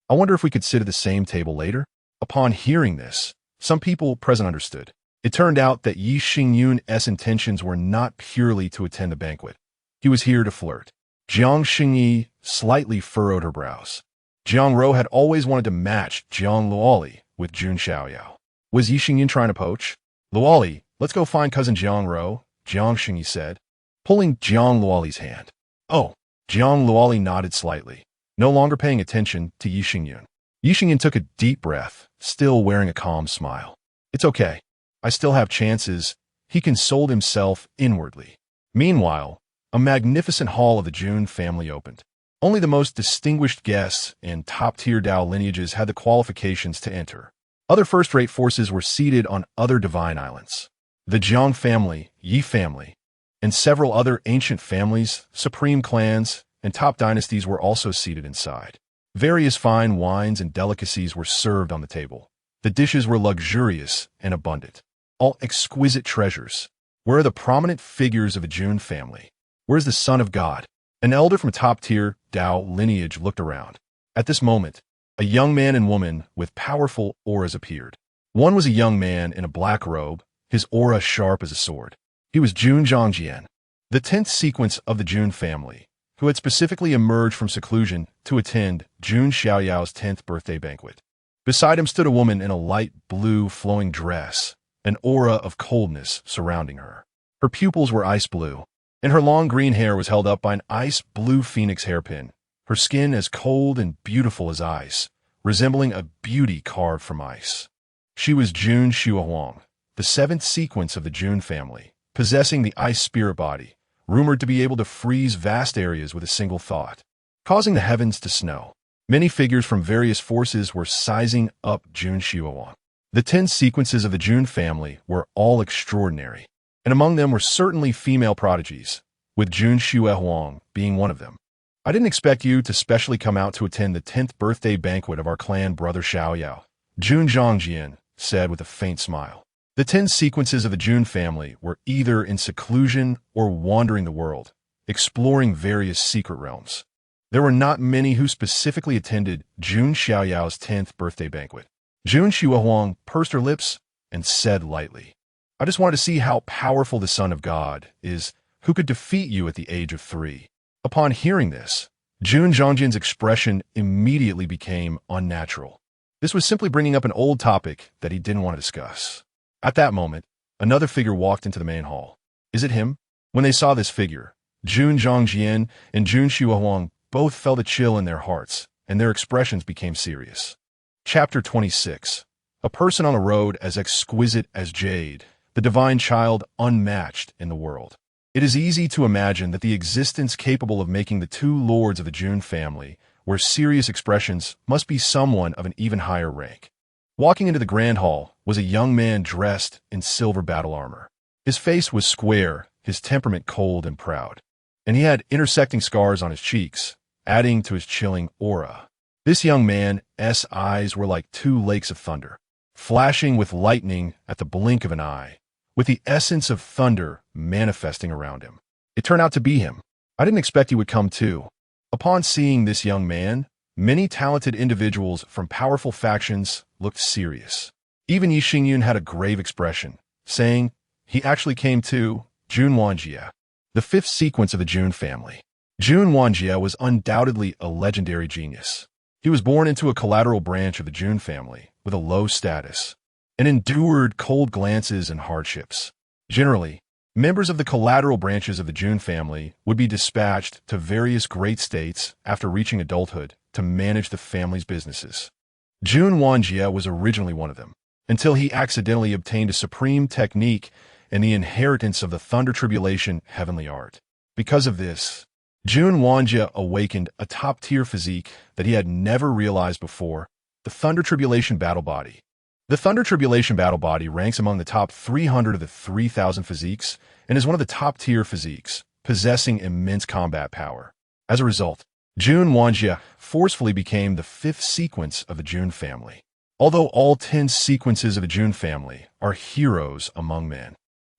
I wonder if we could sit at the same table later? Upon hearing this, some people present understood. It turned out that Yi Xingyun's intentions were not purely to attend the banquet. He was here to flirt. Jiang Xingyi slightly furrowed her brows. Jiang Ro had always wanted to match Jiang Luoli, with Jun Xiaoyao. Was Yixingyan trying to poach? Luoli, let's go find cousin Jiang Ro, Jiang Xingyi said, pulling Jiang Luoli's hand. Oh, Jiang Luoli nodded slightly, no longer paying attention to Yixingyan. Yixingyan took a deep breath, still wearing a calm smile. It's okay. I still have chances, he consoled himself inwardly. Meanwhile, a magnificent hall of the Jun family opened. Only the most distinguished guests and top-tier Dao lineages had the qualifications to enter. Other first-rate forces were seated on other divine islands. The Jiang family, Yi family, and several other ancient families, supreme clans, and top dynasties were also seated inside. Various fine wines and delicacies were served on the table. The dishes were luxurious and abundant, all exquisite treasures. Where are the prominent figures of a Jun family? Where is the son of God? An elder from top-tier Dao lineage looked around. At this moment, a young man and woman with powerful auras appeared. One was a young man in a black robe, his aura sharp as a sword. He was Jun Zhangjian, the 10th sequence of the Jun family, who had specifically emerged from seclusion to attend Jun Xiaoyao's 10th birthday banquet. Beside him stood a woman in a light blue flowing dress, an aura of coldness surrounding her. Her pupils were ice blue, and her long green hair was held up by an ice blue phoenix hairpin, her skin as cold and beautiful as ice, resembling a beauty carved from ice. She was Jun Xiaoyao, the 7th sequence of the Jun family, possessing the ice spirit body, rumored to be able to freeze vast areas with a single thought, causing the heavens to snow. Many figures from various forces were sizing up Jun Xiaoyao. The 10 sequences of the Jun family were all extraordinary, and among them were certainly female prodigies, with Jun Xiaoyao being one of them. I didn't expect you to specially come out to attend the 10th birthday banquet of our clan brother Xiaoyao, Jun Zhangjian said with a faint smile. The 10 sequences of the Jun family were either in seclusion or wandering the world, exploring various secret realms. There were not many who specifically attended Jun Xiaoyao's 10th birthday banquet. Jun Xiaoyao pursed her lips and said lightly, I just wanted to see how powerful the Son of God is, who could defeat you at the age of 3. Upon hearing this, Jun Zhangjian's expression immediately became unnatural. This was simply bringing up an old topic that he didn't want to discuss. At that moment, another figure walked into the main hall. Is it him? When they saw this figure, Jun Zhangjian and Jun Xiaoyao both felt a chill in their hearts, and their expressions became serious. Chapter 26. A person on a road as exquisite as jade, the divine child unmatched in the world. It is easy to imagine that the existence capable of making the 2 lords of the Jun family, where serious expressions must be someone of an even higher rank. Walking into the grand hall was a young man dressed in silver battle armor. His face was square, his temperament cold and proud, and he had intersecting scars on his cheeks, adding to his chilling aura. This young man's eyes were like 2 lakes of thunder, flashing with lightning at the blink of an eye, with the essence of thunder manifesting around him. It turned out to be him. I didn't expect he would come too. Upon seeing this young man, many talented individuals from powerful factions looked serious. Even Yixingyun had a grave expression, saying, he actually came too, Jun Wanjie, the 5th sequence of the Jun family. Jun Wanjie was undoubtedly a legendary genius. He was born into a collateral branch of the Jun family with a low status, and endured cold glances and hardships. Generally, members of the collateral branches of the Jun family would be dispatched to various great states after reaching adulthood to manage the family's businesses. Jun Wanjie was originally one of them, until he accidentally obtained a supreme technique and the inheritance of the Thunder Tribulation heavenly art. Because of this, Jun Wanjie awakened a top-tier physique that he had never realized before, the Thunder Tribulation Battle Body. The Thunder Tribulation Battle Body ranks among the top 300 of the 3,000 physiques and is one of the top-tier physiques, possessing immense combat power. As a result, Jun Wanjie forcefully became the 5th sequence of the Jun family. Although all 10 sequences of the Jun family are heroes among men,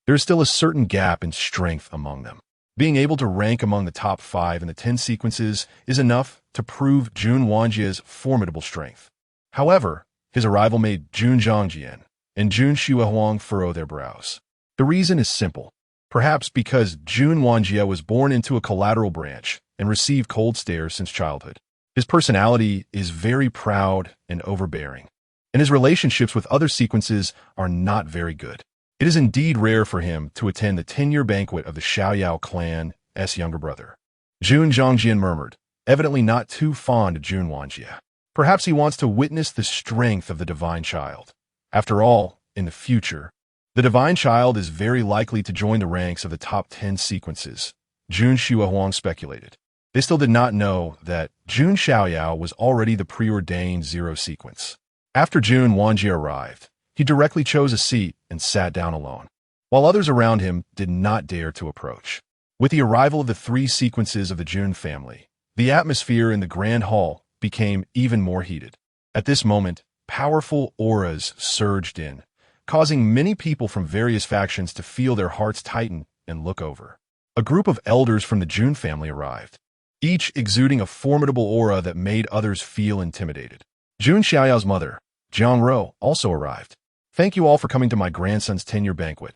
there is still a certain gap in strength among them. Being able to rank among the top 5 in the 10 sequences is enough to prove Jun Wanjie's formidable strength. However, his arrival made Jun Zhangjian and Jun Xiaoyao furrow their brows. The reason is simple. Perhaps because Jun Wanjie was born into a collateral branch and received cold stares since childhood. His personality is very proud and overbearing. and his relationships with other sequences are not very good. It is indeed rare for him to attend the 10-year banquet of the Xiaoyao clan's younger brother. Jun Zhongjian murmured, evidently not too fond of Jun Wanjie. Perhaps he wants to witness the strength of the divine child. After all, in the future, the divine child is very likely to join the ranks of the top 10 sequences, Jun Xiaoyao speculated. They still did not know that Jun Xiaoyao was already the preordained zero sequence. After Jun Wanjie arrived, he directly chose a seat and sat down alone, while others around him did not dare to approach. With the arrival of the 3 sequences of the Jun family, the atmosphere in the grand hall became even more heated. At this moment, powerful auras surged in, causing many people from various factions to feel their hearts tighten and look over. A group of elders from the Jun family arrived, each exuding a formidable aura that made others feel intimidated. Jun Xiaoyao's mother, Jiang Ro, also arrived. Thank you all for coming to my grandson's 10-year banquet.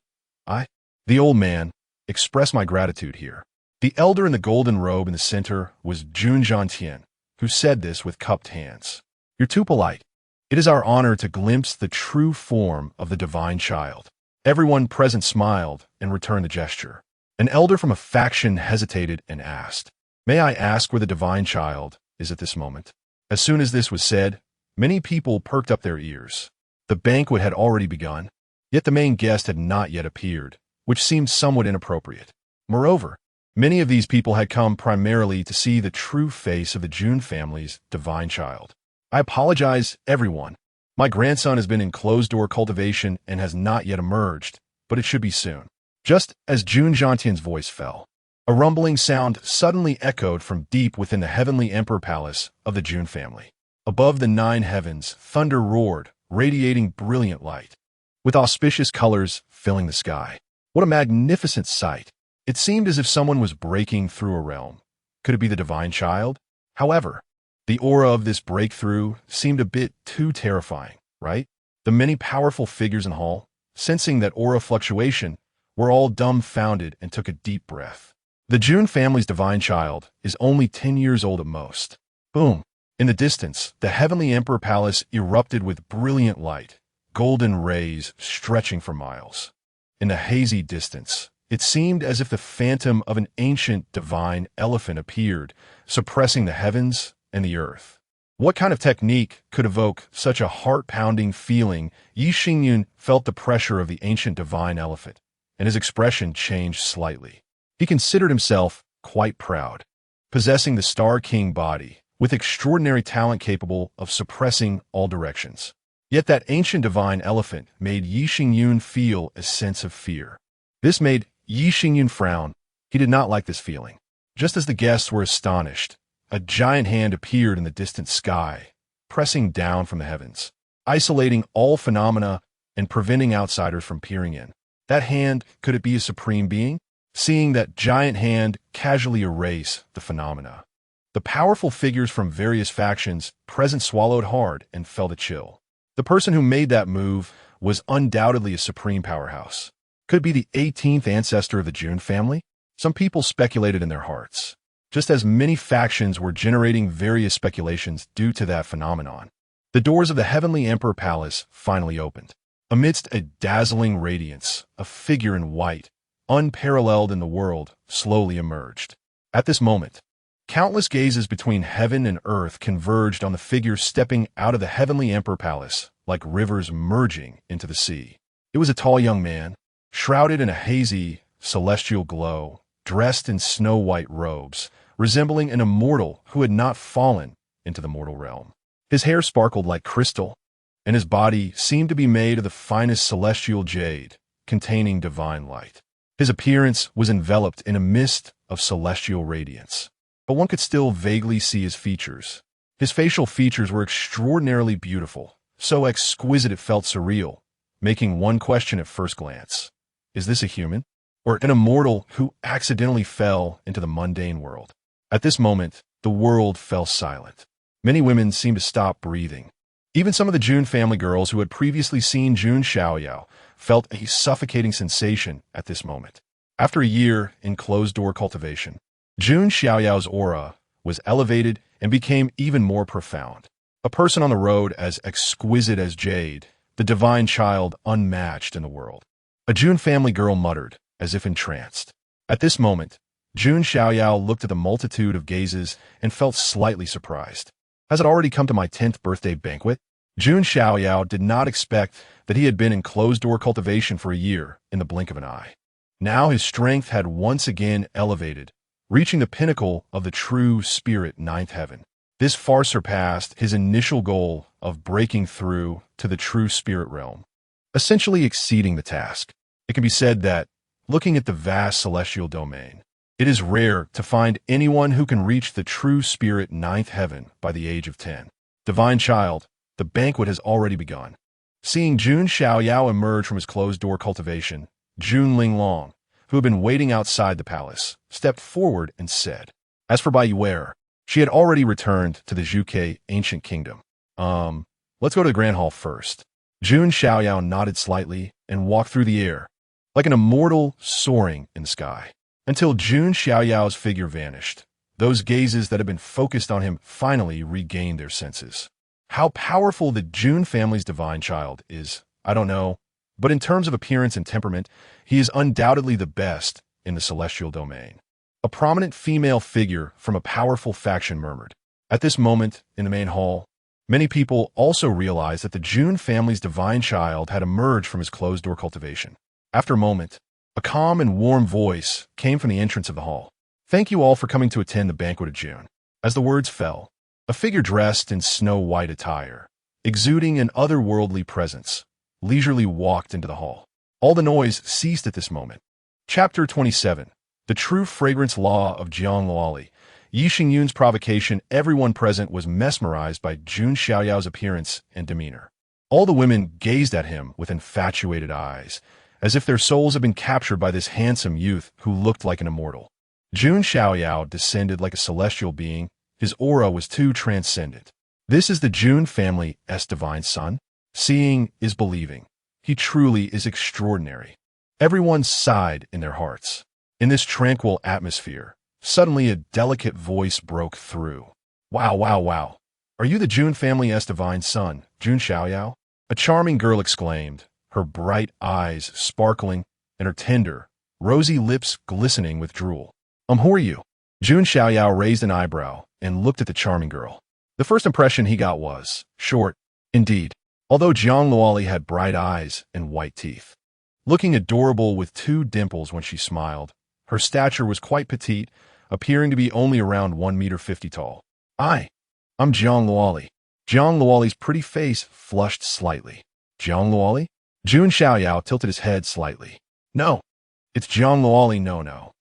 The old man, express my gratitude here. The elder in the golden robe in the center was Jun Zhongtian, who said this with cupped hands. You're too polite. It is our honor to glimpse the true form of the divine child. Everyone present smiled and returned the gesture. An elder from a faction hesitated and asked, May I ask where the divine child is at this moment? As soon as this was said, many people perked up their ears. The banquet had already begun, yet the main guest had not yet appeared, which seemed somewhat inappropriate. Moreover, many of these people had come primarily to see the true face of the Jun family's divine child. I apologize, everyone. My grandson has been in closed-door cultivation and has not yet emerged, but it should be soon. Just as Jun Zhongtian's voice fell, a rumbling sound suddenly echoed from deep within the heavenly emperor palace of the Jun family. Above the 9 heavens, thunder roared, radiating brilliant light, with auspicious colors filling the sky. What a magnificent sight! It seemed as if someone was breaking through a realm. Could it be the divine child? However, the aura of this breakthrough seemed a bit too terrifying, right? The many powerful figures in the hall, sensing that aura fluctuation, were all dumbfounded and took a deep breath. The Jun family's divine child is only 10 years old at most. Boom! In the distance, the heavenly emperor palace erupted with brilliant light, golden rays stretching for miles. In the hazy distance, it seemed as if the phantom of an ancient divine elephant appeared, suppressing the heavens and the earth. What kind of technique could evoke such a heart-pounding feeling? Yi Xingyun felt the pressure of the ancient divine elephant, and his expression changed slightly. He considered himself quite proud, possessing the Star King body, with extraordinary talent capable of suppressing all directions. Yet that ancient divine elephant made Yi Xingyun feel a sense of fear. This made Yi Xingyun frown. He did not like this feeling. Just as the guests were astonished, a giant hand appeared in the distant sky, pressing down from the heavens, isolating all phenomena and preventing outsiders from peering in. That hand, could it be a supreme being? Seeing that giant hand casually erase the phenomena, the powerful figures from various factions present swallowed hard and felt a chill. The person who made that move was undoubtedly a supreme powerhouse. Could it be the 18th ancestor of the Jun family? Some people speculated in their hearts, just as many factions were generating various speculations due to that phenomenon. The doors of the heavenly emperor palace finally opened. Amidst a dazzling radiance, a figure in white, unparalleled in the world, slowly emerged. At this moment, countless gazes between heaven and earth converged on the figure stepping out of the heavenly emperor palace, like rivers merging into the sea. It was a tall young man, shrouded in a hazy, celestial glow, dressed in snow-white robes, resembling an immortal who had not fallen into the mortal realm. His hair sparkled like crystal, and his body seemed to be made of the finest celestial jade, containing divine light. His appearance was enveloped in a mist of celestial radiance, but one could still vaguely see his features. His facial features were extraordinarily beautiful, so exquisite it felt surreal, making one question at first glance. Is this a human? Or an immortal who accidentally fell into the mundane world? At this moment, the world fell silent. Many women seemed to stop breathing. Even some of the Jun family girls who had previously seen Jun Xiaoyao felt a suffocating sensation at this moment. After a year in closed-door cultivation, Jun Xiaoyao's aura was elevated and became even more profound. A person on the road as exquisite as jade, the divine child unmatched in the world. A Jun family girl muttered, as if entranced. At this moment, Jun Xiaoyao looked at the multitude of gazes and felt slightly surprised. Has it already come to my 10th birthday banquet? Jun Xiaoyao did not expect that he had been in closed-door cultivation for a year in the blink of an eye. Now his strength had once again elevated, reaching the pinnacle of the true spirit ninth heaven. This far surpassed his initial goal of breaking through to the true spirit realm, essentially exceeding the task. It can be said that, looking at the vast celestial domain, it is rare to find anyone who can reach the true spirit ninth heaven by the age of 10. Divine child, the banquet has already begun. Seeing Jun Xiaoyao emerge from his closed-door cultivation, Jun Linglong, who had been waiting outside the palace, stepped forward and said, as for Taiyue, she had already returned to the Taiyue Ancient Kingdom. Let's go to the Grand Hall first. Jun Xiaoyao nodded slightly and walked through the air, like an immortal soaring in the sky, until Jun Xiaoyao's figure vanished. Those gazes that had been focused on him finally regained their senses. How powerful the Jun family's divine child is, I don't know, but in terms of appearance and temperament, he is undoubtedly the best in the celestial domain. A prominent female figure from a powerful faction murmured. At this moment, in the main hall, many people also realized that the Jun family's divine child had emerged from his closed-door cultivation. After a moment, a calm and warm voice came from the entrance of the hall. Thank you all for coming to attend the banquet of Jun. As the words fell, a figure dressed in snow-white attire, exuding an otherworldly presence, leisurely walked into the hall. All the noise ceased at this moment. Chapter 27. The True Fragrance Law of Jiang Luoli. Yi Xingyun's provocation. Everyone present was mesmerized by Jun Xiaoyao's appearance and demeanor. All the women gazed at him with infatuated eyes, as if their souls had been captured by this handsome youth who looked like an immortal. Jun Xiaoyao descended like a celestial being. His aura was too transcendent. This is the Jun family's divine son. Seeing is believing. He truly is extraordinary. Everyone sighed in their hearts. In this tranquil atmosphere, suddenly a delicate voice broke through. Wow, wow, wow. Are you the Jun family's divine son, Jun Xiaoyao? A charming girl exclaimed, her bright eyes sparkling and her tender, rosy lips glistening with drool. Who are you? Jun Xiaoyao raised an eyebrow and looked at the charming girl. The first impression he got was short, indeed, although Jiang Luoli had bright eyes and white teeth. Looking adorable with two dimples when she smiled, her stature was quite petite, appearing to be only around 1.50 meters tall. I'm Jiang Luoli. Jiang Luoli's pretty face flushed slightly. Jiang Luoli? Jun Xiaoyao tilted his head slightly. No. It's Jiang Luoli, no.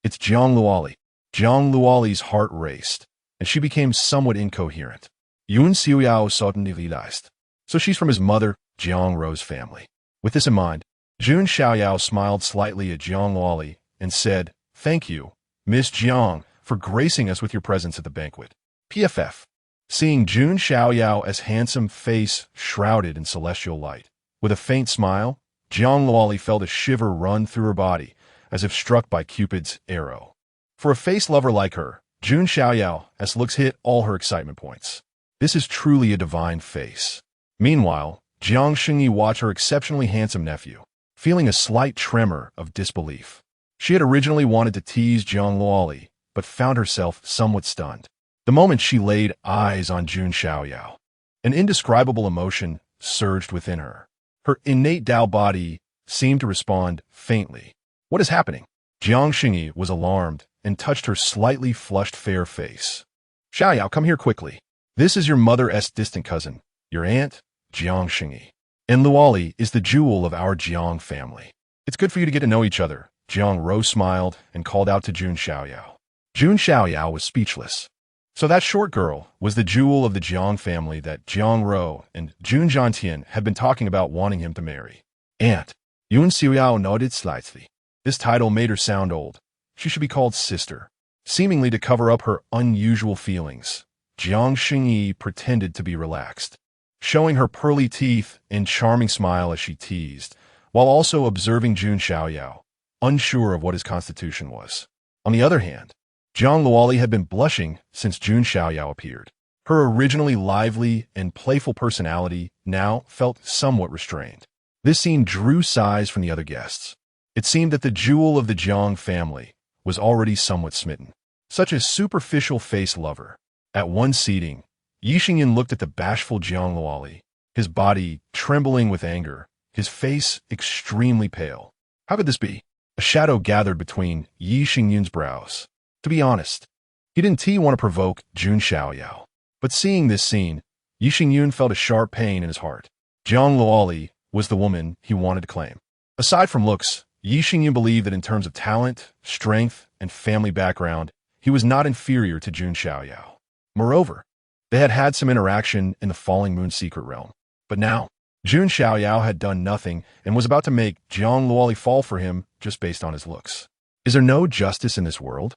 It's Jiang Luoli. Jiang Luoli's heart raced, and she became somewhat incoherent. Jun Xiaoyao suddenly realized. So she's from his mother, Jiang Ro's family. With this in mind, Jun Xiaoyao smiled slightly at Jiang Luoli and said, Thank you, Miss Jiang, for gracing us with your presence at the banquet. PFF. Seeing Jun Xiaoyao as handsome face shrouded in celestial light, with a faint smile, Jiang Luoli felt a shiver run through her body, as if struck by Cupid's arrow. For a face lover like her, Jun Xiaoyao's looks hit all her excitement points. This is truly a divine face. Meanwhile, Jiang Xingyi watched her exceptionally handsome nephew, feeling a slight tremor of disbelief. She had originally wanted to tease Jiang Luoli, but found herself somewhat stunned. The moment she laid eyes on Jun Xiaoyao, an indescribable emotion surged within her. Her innate Tao body seemed to respond faintly. What is happening? Jiang Xingyi was alarmed and touched her slightly flushed fair face. Xiaoyao, come here quickly. This is your mother's distant cousin, your aunt, Jiang Xingyi. And Luoli is the jewel of our Jiang family. It's good for you to get to know each other. Jiang Ro smiled and called out to Jun Xiaoyao. Jun Xiaoyao was speechless. So that short girl was the jewel of the Jiang family that Jiang Ro and Jun Zhantian had been talking about wanting him to marry. Aunt. Jun Xiaoyao nodded slightly. This title made her sound old. She should be called sister. Seemingly to cover up her unusual feelings, Jiang Xingyi pretended to be relaxed, showing her pearly teeth and charming smile as she teased, while also observing Jun Xiaoyao, unsure of what his constitution was. On the other hand, Jiang Luoli had been blushing since Jun Xiaoyao appeared. Her originally lively and playful personality now felt somewhat restrained. This scene drew sighs from the other guests. It seemed that the jewel of the Jiang family was already somewhat smitten. Such a superficial face lover. At one seating, Yi Xingyan looked at the bashful Jiang Luoli, his body trembling with anger, his face extremely pale. How could this be? A shadow gathered between Yi Xingyan's brows. To be honest, he didn't want to provoke Jun Xiaoyao. But seeing this scene, Yi Xingyan felt a sharp pain in his heart. Jiang Luoli was the woman he wanted to claim. Aside from looks, Yi Xingyan believed that in terms of talent, strength, and family background, he was not inferior to Jun Xiaoyao. Moreover, they had had some interaction in the Falling Moon secret realm. But now, Jun Xiaoyao had done nothing and was about to make Jiang Luoli fall for him just based on his looks. Is there no justice in this world?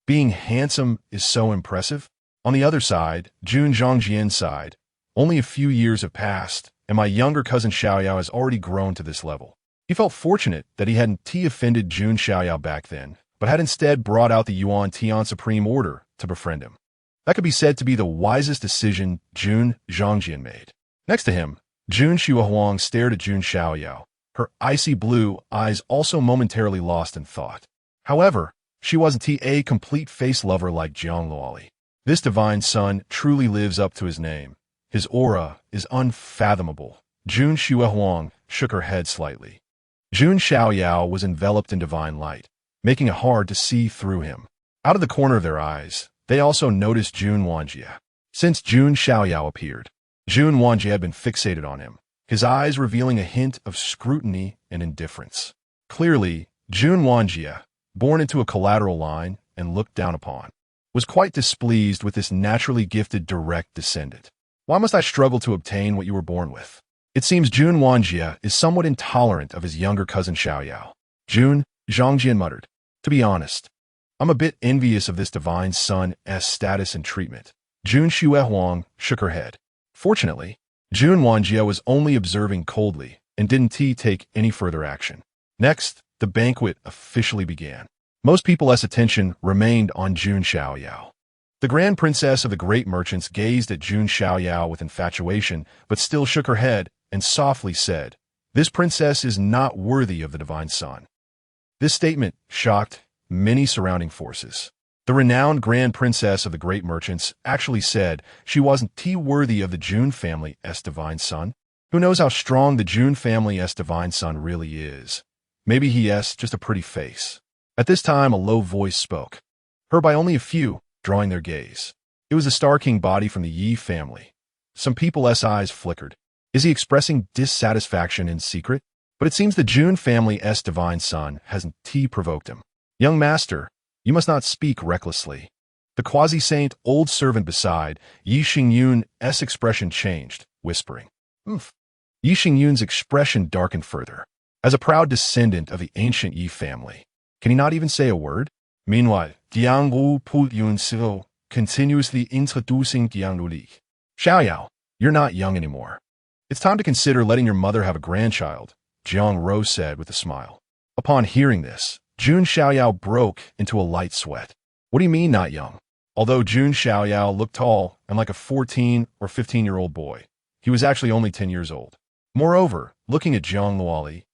Being handsome is so impressive. On the other side, Jun Zhongjian's side, only a few years have passed, and my younger cousin Xiaoyao has already grown to this level. He felt fortunate that he hadn't offended Jun Xiaoyao back then, but had instead brought out the Yuan Tian Supreme Order to befriend him. That could be said to be the wisest decision Jun Zhongjian made. Next to him, Jun Xiaohuang stared at Jun Xiaoyao, her icy blue eyes also momentarily lost in thought. However, she wasn't a complete face lover like Jiang Luoli. This divine son truly lives up to his name. His aura is unfathomable. Jun Xiaohuang shook her head slightly. Jun Xiaoyao was enveloped in divine light, making it hard to see through him. Out of the corner of their eyes, they also noticed Jun Wanjie. Since Jun Xiaoyao appeared, Jun Wanjie had been fixated on him, his eyes revealing a hint of scrutiny and indifference. Clearly, Jun Wanjie, born into a collateral line and looked down upon, was quite displeased with this naturally gifted direct descendant. Why must I struggle to obtain what you were born with? It seems Jun Wanjie is somewhat intolerant of his younger cousin Xiaoyao. Jun Zhongjian muttered, to be honest, I'm a bit envious of this divine son's status and treatment. Jun Xiaohuang shook her head. Fortunately, Jun Wanjie was only observing coldly and didn't take any further action. Next, the banquet officially began. Most people's attention remained on Jun Xiaoyao. The Grand Princess of the Great Merchants gazed at Jun Xiaoyao with infatuation, but still shook her head and softly said, "This princess is not worthy of the divine son." This statement shocked many surrounding forces. The renowned Grand Princess of the Great Merchants actually said she wasn't worthy of the Jun family's divine son. Who knows how strong the Jun family's divine son really is? Maybe he has just a pretty face. At this time, a low voice spoke, heard by only a few, drawing their gaze. It was the Star King body from the Yi family. Some people's eyes flickered. Is he expressing dissatisfaction in secret? But it seems the Jun family's divine son hasn't provoked him. Young master, you must not speak recklessly. The quasi-saint old servant beside Yi Xingyun's expression changed, whispering, "Oof." Yi Xingyun's expression darkened further. As a proud descendant of the ancient Yi family, can he not even say a word? Meanwhile, Jiang Wu Pu Yun Silo continuously introducing Jiang Luli. Xiaoyao, you're not young anymore. It's time to consider letting your mother have a grandchild, Jiang Rou said with a smile. Upon hearing this, Jun Xiaoyao broke into a light sweat. What do you mean not young? Although Jun Xiaoyao looked tall and like a 14 or 15-year-old boy, he was actually only 10 years old. Moreover, looking at Jiang Luoli,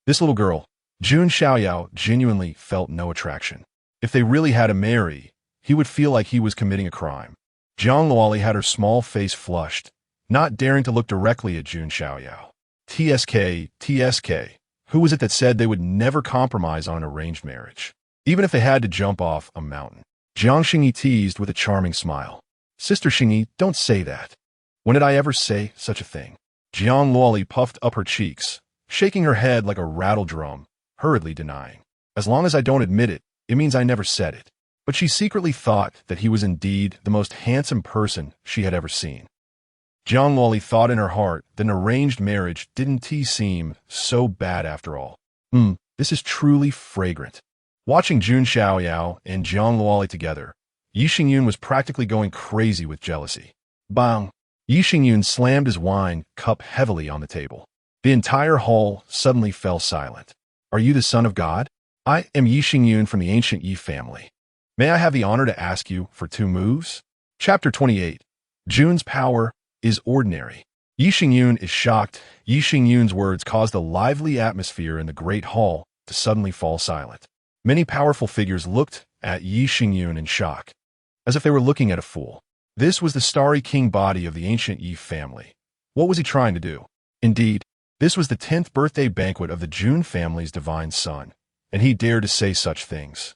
this little girl, Jun Xiaoyao genuinely felt no attraction. If they really had to marry, he would feel like he was committing a crime. Jiang Luoli had her small face flushed, not daring to look directly at Jun Xiaoyao. TSK, who was it that said they would never compromise on an arranged marriage, even if they had to jump off a mountain? Jiang Xingyi teased with a charming smile. Sister Xingyi, don't say that. When did I ever say such a thing? Jiang Luoli puffed up her cheeks, shaking her head like a rattle drum, hurriedly denying. As long as I don't admit it, it means I never said it. But she secretly thought that he was indeed the most handsome person she had ever seen. Jiang Luoli thought in her heart that an arranged marriage didn't seem so bad after all. This is truly fragrant. Watching Jun Xiaoyao and Jiang Luoli together, Yi Xingyun was practically going crazy with jealousy. Bang! Yi Xingyun slammed his wine cup heavily on the table. The entire hall suddenly fell silent. Are you the son of God? I am Yi Xingyun from the ancient Yi family. May I have the honor to ask you for 2 moves? Chapter 28. Jun's power is ordinary. Yi Xingyun is shocked. Yi Xingyun's words caused a lively atmosphere in the great hall to suddenly fall silent. Many powerful figures looked at Yi Xingyun in shock, as if they were looking at a fool. This was the starry king body of the ancient Yi family. What was he trying to do? Indeed, this was the 10th birthday banquet of the Jun family's divine son, and he dared to say such things.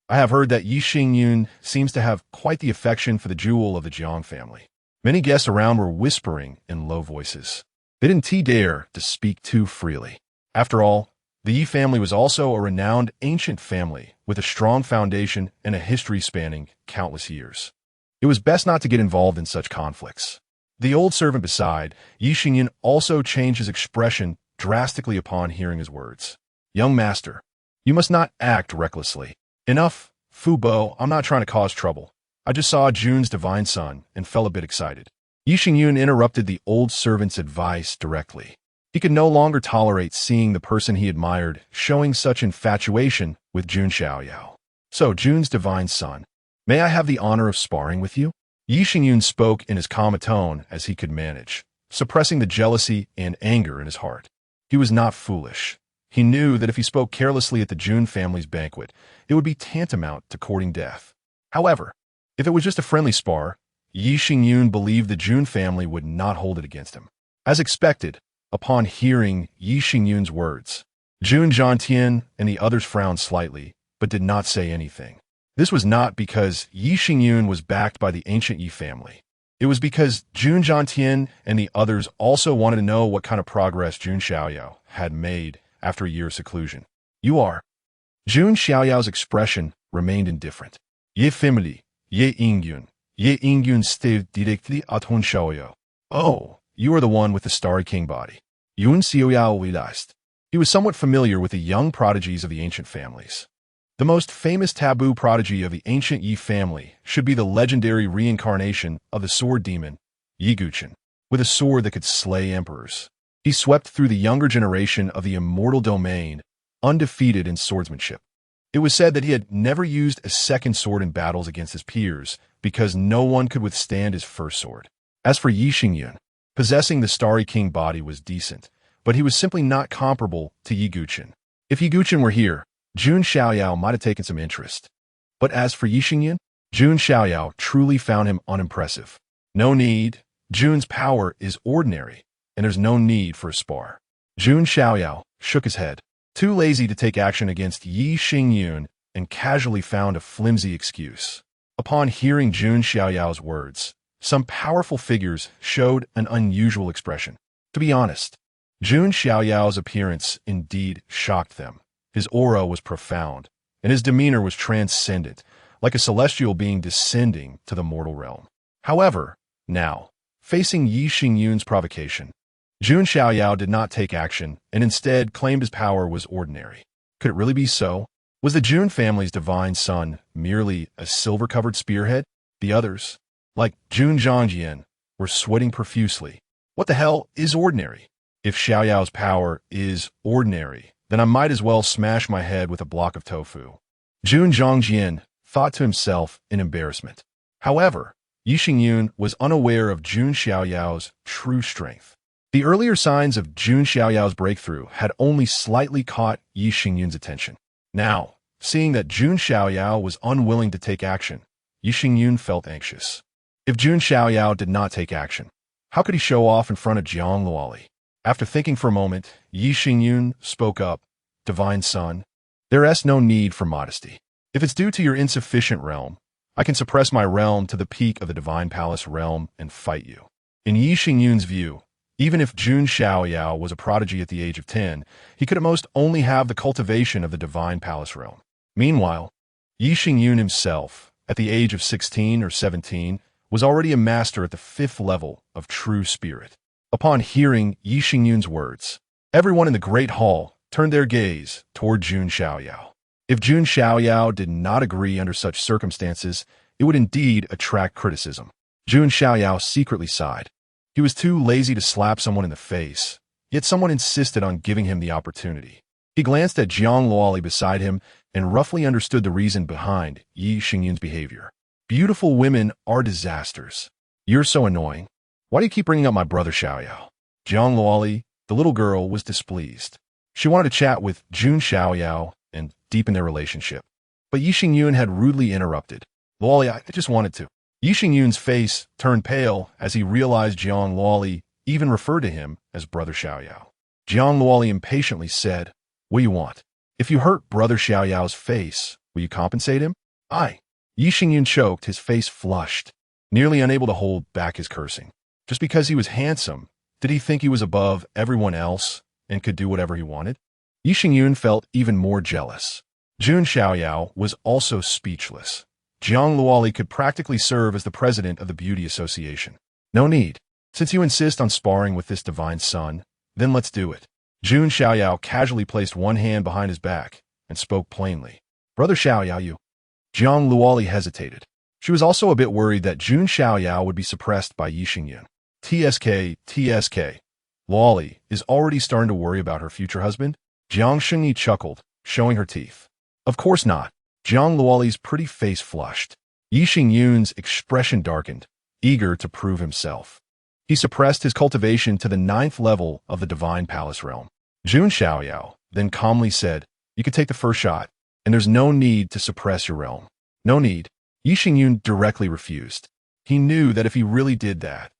I have heard that Yi Xingyun seems to have quite the affection for the jewel of the Jiang family. Many guests around were whispering in low voices. They didn't dare to speak too freely. After all, the Yi family was also a renowned ancient family with a strong foundation and a history spanning countless years. It was best not to get involved in such conflicts. The old servant beside Yi Xingyun also changed his expression drastically upon hearing his words. Young master, you must not act recklessly. Enough, Fu Bo, I'm not trying to cause trouble. I just saw Jun's divine son and felt a bit excited. Yi Xingyun interrupted the old servant's advice directly. He could no longer tolerate seeing the person he admired showing such infatuation with Jun Xiaoyao. So, Jun's divine son, may I have the honor of sparring with you? Yi Xingyun spoke in as calm a tone as he could manage, suppressing the jealousy and anger in his heart. He was not foolish. He knew that if he spoke carelessly at the Jun family's banquet, it would be tantamount to courting death. However, if it was just a friendly spar, Yi Xingyun believed the Jun family would not hold it against him. As expected, upon hearing Yi Xingyun's words, Jun Zhangtian and the others frowned slightly, but did not say anything. This was not because Yi Xingyun was backed by the ancient Yi family. It was because Jun Zhangtian and the others also wanted to know what kind of progress Jun Xiaoyao had made after a year's seclusion. You are. Jun Xiaoyao's expression remained indifferent. Ye family, Ye Yingyun stayed directly at Jun Xiaoyao. Oh, you are the one with the starry king body. Jun Xiaoyao realized. He was somewhat familiar with the young prodigies of the ancient families. The most famous taboo prodigy of the ancient Yi family should be the legendary reincarnation of the sword demon, Yi Guqin, with a sword that could slay emperors. He swept through the younger generation of the immortal domain, undefeated in swordsmanship. It was said that he had never used a second sword in battles against his peers because no one could withstand his first sword. As for Yi Xingyun, possessing the starry king body was decent, but he was simply not comparable to Yi Guqin. If Yi Guqin were here, Jun Xiaoyao might have taken some interest. But as for Yi Xingyun, Jun Xiaoyao truly found him unimpressive. No need. Jun's power is ordinary, and there's no need for a spar. Jun Xiaoyao shook his head, too lazy to take action against Yi Xingyun, and casually found a flimsy excuse. Upon hearing Jun Xiaoyao's words, some powerful figures showed an unusual expression. To be honest, Jun Xiaoyao's appearance indeed shocked them. His aura was profound, and his demeanor was transcendent, like a celestial being descending to the mortal realm. However, now, facing Yi Xingyun's provocation, Jun Xiaoyao did not take action and instead claimed his power was ordinary. Could it really be so? Was the Jun family's divine son merely a silver-covered spearhead? The others, like Jun Zhangjian, were sweating profusely. What the hell is ordinary? If Xiaoyao's power is ordinary, then I might as well smash my head with a block of tofu. Jun Zhangjian thought to himself in embarrassment. However, Yi Xingyun was unaware of Jun Xiaoyao's true strength. The earlier signs of Jun Xiaoyao's breakthrough had only slightly caught Yi Xingyun's attention. Now, seeing that Jun Xiaoyao was unwilling to take action, Yi Xingyun felt anxious. If Jun Xiaoyao did not take action, how could he show off in front of Jiang Luoli? After thinking for a moment, Yi Xingyun spoke up. Divine son, there is no need for modesty. If it's due to your insufficient realm, I can suppress my realm to the peak of the divine palace realm and fight you. In Yi Xingyun's view, even if Jun Xiaoyao was a prodigy at the age of 10, he could at most only have the cultivation of the divine palace realm. Meanwhile, Yi Xingyun himself, at the age of 16 or 17, was already a master at the 5th level of true spirit. Upon hearing Yi Xingyun's words, everyone in the great hall turned their gaze toward Jun Xiaoyao. If Jun Xiaoyao did not agree under such circumstances, it would indeed attract criticism. Jun Xiaoyao secretly sighed. He was too lazy to slap someone in the face, yet someone insisted on giving him the opportunity. He glanced at Jiang Luoli beside him and roughly understood the reason behind Yi Xingyun's behavior. Beautiful women are disasters. You're so annoying. Why do you keep bringing up my brother Xiaoyao? Jiang Luoli, the little girl, was displeased. She wanted to chat with Jun Xiaoyao and deepen their relationship. But Yi Xingyun had rudely interrupted. Luoli, I just wanted to. Yi Xingyun's face turned pale as he realized Jiang Luoli even referred to him as Brother Xiaoyao. Jiang Luoli impatiently said, "What do you want? If you hurt Brother Xiaoyao's face, will you compensate him?" "I." Yi Xingyun choked, his face flushed, nearly unable to hold back his cursing. Just because he was handsome, did he think he was above everyone else and could do whatever he wanted? Yi Xingyun felt even more jealous. Jun Xiaoyao was also speechless. Jiang Luoli could practically serve as the president of the Beauty Association. "No need. Since you insist on sparring with this divine son, then let's do it." Jun Xiaoyao casually placed one hand behind his back and spoke plainly. "Brother Xiaoyao, you..." Jiang Luoli hesitated. She was also a bit worried that Jun Xiaoyao would be suppressed by Yi Xingyun. TSK. Luoli is already starting to worry about her future husband? Jiang Xingyi chuckled, showing her teeth. Of course not. Jiang Luoli's pretty face flushed. Yi Xingyun's expression darkened, eager to prove himself. He suppressed his cultivation to the 9th level of the Divine Palace realm. Jun Xiaoyao then calmly said, "You can take the first shot, and there's no need to suppress your realm." "No need." Yi Xingyun directly refused. He knew that if he really did that,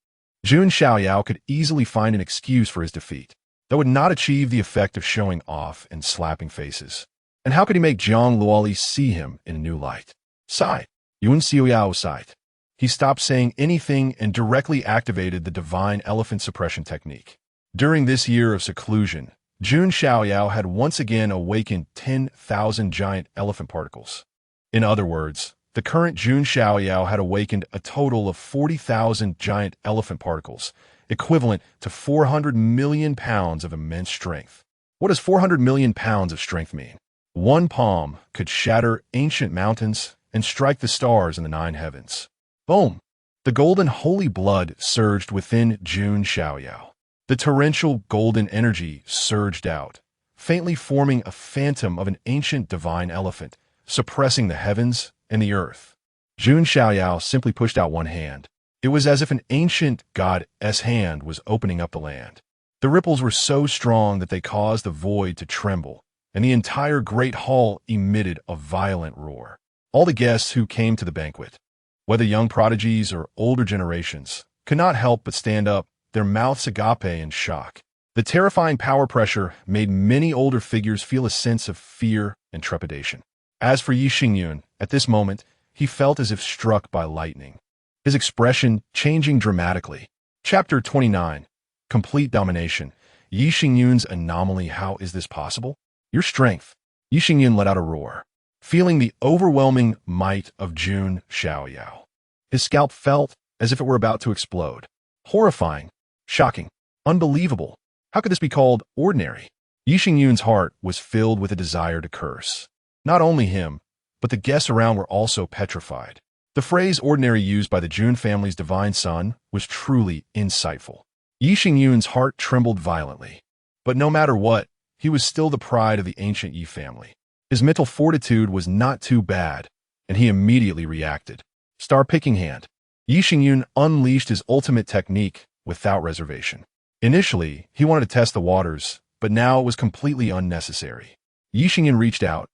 Jun Xiaoyao could easily find an excuse for his defeat. That would not achieve the effect of showing off and slapping faces. And how could he make Jiang Luoli see him in a new light? Sigh. Jun Xiaoyao sighed. He stopped saying anything and directly activated the divine elephant suppression technique. During this year of seclusion, Jun Xiaoyao had once again awakened 10,000 giant elephant particles. In other words, the current Jun Xiaoyao had awakened a total of 40,000 giant elephant particles, equivalent to 400 million pounds of immense strength. What does 400 million pounds of strength mean? One palm could shatter ancient mountains and strike the stars in the 9 heavens. Boom! The golden holy blood surged within Jun Xiaoyao. The torrential golden energy surged out, faintly forming a phantom of an ancient divine elephant, suppressing the heavens and the earth. Jun Xiaoyao simply pushed out one hand. It was as if an ancient god's hand was opening up the land. The ripples were so strong that they caused the void to tremble, and the entire great hall emitted a violent roar. All the guests who came to the banquet, whether young prodigies or older generations, could not help but stand up, their mouths agape in shock. The terrifying power pressure made many older figures feel a sense of fear and trepidation. As for Yi Xingyun, at this moment, he felt as if struck by lightning, his expression changing dramatically. Chapter 29. Complete Domination. Yi Xingyun's anomaly. How is this possible? Your strength. Yi Xingyun let out a roar, feeling the overwhelming might of Jun Xiaoyao. His scalp felt as if it were about to explode. Horrifying, shocking, unbelievable. How could this be called ordinary? Yi Xingyun's heart was filled with a desire to curse. Not only him, but the guests around were also petrified. The phrase ordinary used by the Jun family's divine son was truly insightful. Yi Xingyun's heart trembled violently. But no matter what, he was still the pride of the ancient Yi family. His mental fortitude was not too bad, and he immediately reacted. Star picking hand. Yi Xingyun unleashed his ultimate technique without reservation. Initially, he wanted to test the waters, but now it was completely unnecessary. Yi Xingyun reached out,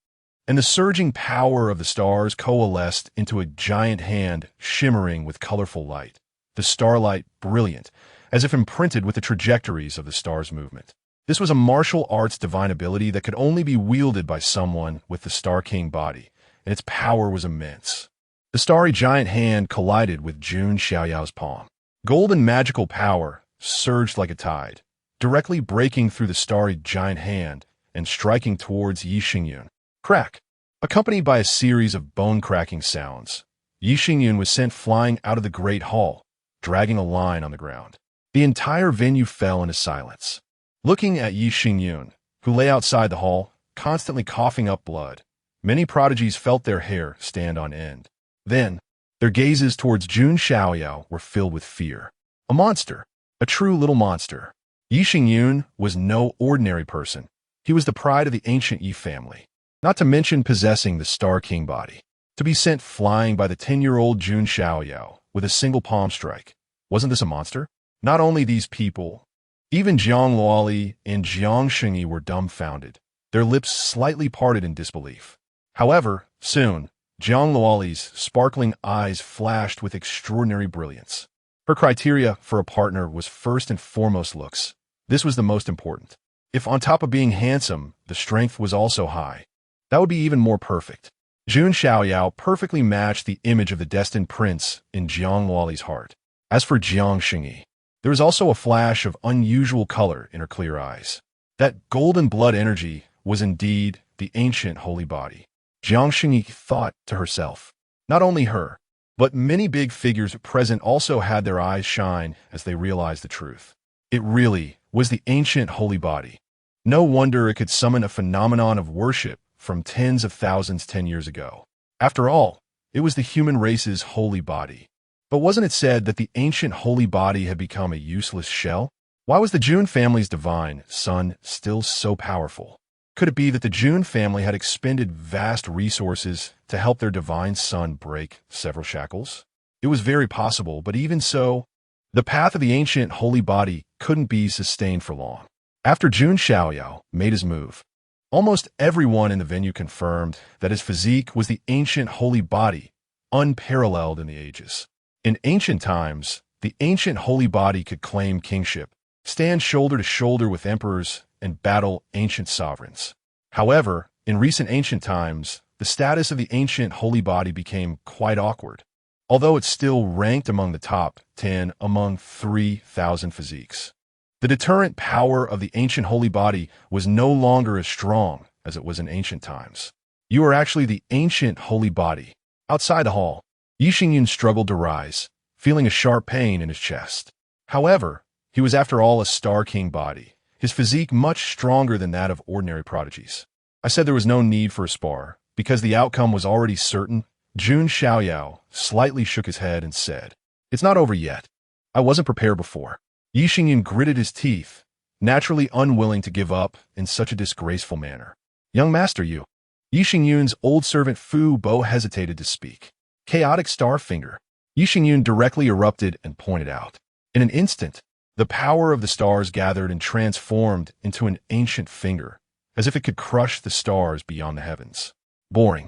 and the surging power of the stars coalesced into a giant hand shimmering with colorful light, the starlight brilliant, as if imprinted with the trajectories of the stars' movement. This was a martial arts divine ability that could only be wielded by someone with the Star King body, and its power was immense. The starry giant hand collided with Jun Xiaoyao's palm. Golden magical power surged like a tide, directly breaking through the starry giant hand and striking towards Yi Xingyun. Crack! Accompanied by a series of bone-cracking sounds, Yi Xingyun was sent flying out of the great hall, dragging a line on the ground. The entire venue fell into silence. Looking at Yi Xingyun, who lay outside the hall, constantly coughing up blood, many prodigies felt their hair stand on end. Then, their gazes towards Jun Xiaoyao were filled with fear. A monster. A true little monster. Yi Xingyun was no ordinary person. He was the pride of the ancient Yi family, not to mention possessing the Star King body. To be sent flying by the 10-year-old Jun Xiaoyao with a single palm strike, Wasn't this a monster? Not only these people, even Jiang Luoli and Jiang Xingyi were dumbfounded, their lips slightly parted in disbelief. However, soon, Jiang Luoli's sparkling eyes flashed with extraordinary brilliance. Her criteria for a partner was first and foremost looks. This was the most important. If on top of being handsome, the strength was also high, that would be even more perfect. Jun Xiaoyao perfectly matched the image of the destined prince in Jiang Luoli's heart. As for Jiang Xingyi, there was also a flash of unusual color in her clear eyes. That golden blood energy was indeed the ancient holy body. Jiang Xingyi thought to herself. Not only her, but many big figures present also had their eyes shine as they realized the truth. It really was the ancient holy body. No wonder it could summon a phenomenon of worship from tens of thousands 10 years ago. After all, it was the human race's holy body. But wasn't it said that the ancient holy body had become a useless shell? Why was the Jun family's divine son still so powerful? Could it be that the Jun family had expended vast resources to help their divine son break several shackles? It was very possible, but even so, the path of the ancient holy body couldn't be sustained for long. After Jun Xiaoyao made his move, almost everyone in the venue confirmed that his physique was the ancient holy body, unparalleled in the ages. In ancient times, the ancient holy body could claim kingship, stand shoulder to shoulder with emperors, and battle ancient sovereigns. However, in recent ancient times, the status of the ancient holy body became quite awkward, although it still ranked among the top 10 among 3,000 physiques. The deterrent power of the ancient holy body was no longer as strong as it was in ancient times. You are actually the ancient holy body. Outside the hall, Yi Xingyun struggled to rise, feeling a sharp pain in his chest. However, he was after all a Star King body, his physique much stronger than that of ordinary prodigies. I said there was no need for a spar, because the outcome was already certain. Jun Xiaoyao slightly shook his head and said, "It's not over yet. I wasn't prepared before." Yi Xingyun gritted his teeth, naturally unwilling to give up in such a disgraceful manner. "Young master, you." Yi Xingyun's old servant Fu Bo hesitated to speak. "Chaotic star finger." Yi Xingyun directly erupted and pointed out. In an instant, the power of the stars gathered and transformed into an ancient finger, as if it could crush the stars beyond the heavens. Boring.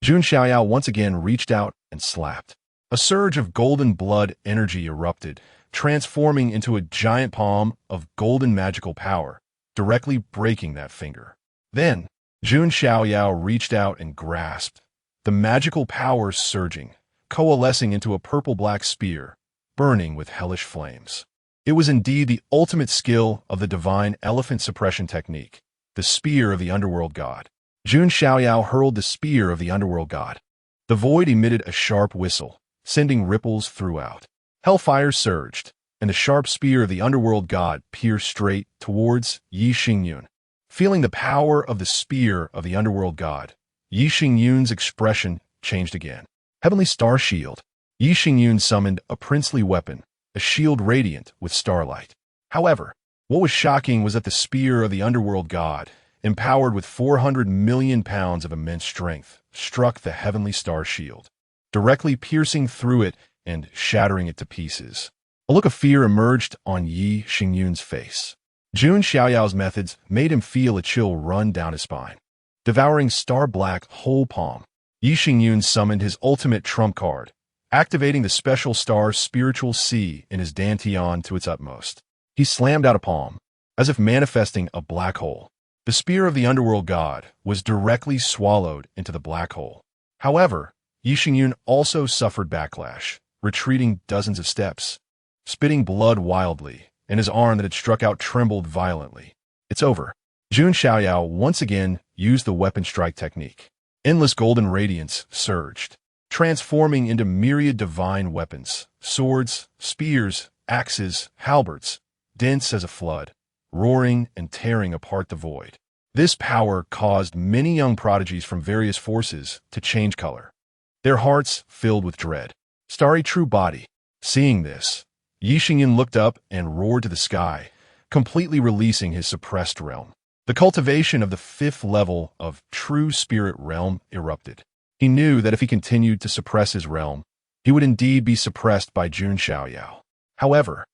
Jun Xiaoyao once again reached out and slapped. A surge of golden blood energy erupted, transforming into a giant palm of golden magical power, directly breaking that finger. Then, Jun Xiaoyao reached out and grasped, the magical power surging, coalescing into a purple-black spear, burning with hellish flames. It was indeed the ultimate skill of the divine elephant suppression technique, the spear of the underworld god. Jun Xiaoyao hurled the spear of the underworld god. The void emitted a sharp whistle, sending ripples throughout. Hellfire surged, and the sharp spear of the underworld god pierced straight towards Yi Xingyun. Feeling the power of the spear of the underworld god, Yi Xingyun's expression changed again. Heavenly Star Shield. Yi Xingyun summoned a princely weapon, a shield radiant with starlight. However, what was shocking was that the spear of the underworld god, empowered with 400 million pounds of immense strength, struck the heavenly star shield, directly piercing through it and shattering it to pieces. A look of fear emerged on Yi Xingyun's face. Jun Xiaoyao's methods made him feel a chill run down his spine. Devouring star-black whole palm, Yi Xingyun summoned his ultimate trump card, activating the special star Spiritual Sea in his Dantian to its utmost. He slammed out a palm, as if manifesting a black hole. The spear of the underworld god was directly swallowed into the black hole. However, Yi Xingyun also suffered backlash, retreating dozens of steps, spitting blood wildly, and his arm that had struck out trembled violently. "It's over." Jun Xiaoyao once again used the weapon strike technique. Endless golden radiance surged, transforming into myriad divine weapons, swords, spears, axes, halberds, dense as a flood, roaring and tearing apart the void. This power caused many young prodigies from various forces to change color, their hearts filled with dread. Starry true body. Seeing this, Yi Xingyun looked up and roared to the sky, completely releasing his suppressed realm. The cultivation of the 5th level of true spirit realm erupted. He knew that if he continued to suppress his realm, he would indeed be suppressed by Jun Xiaoyao. However,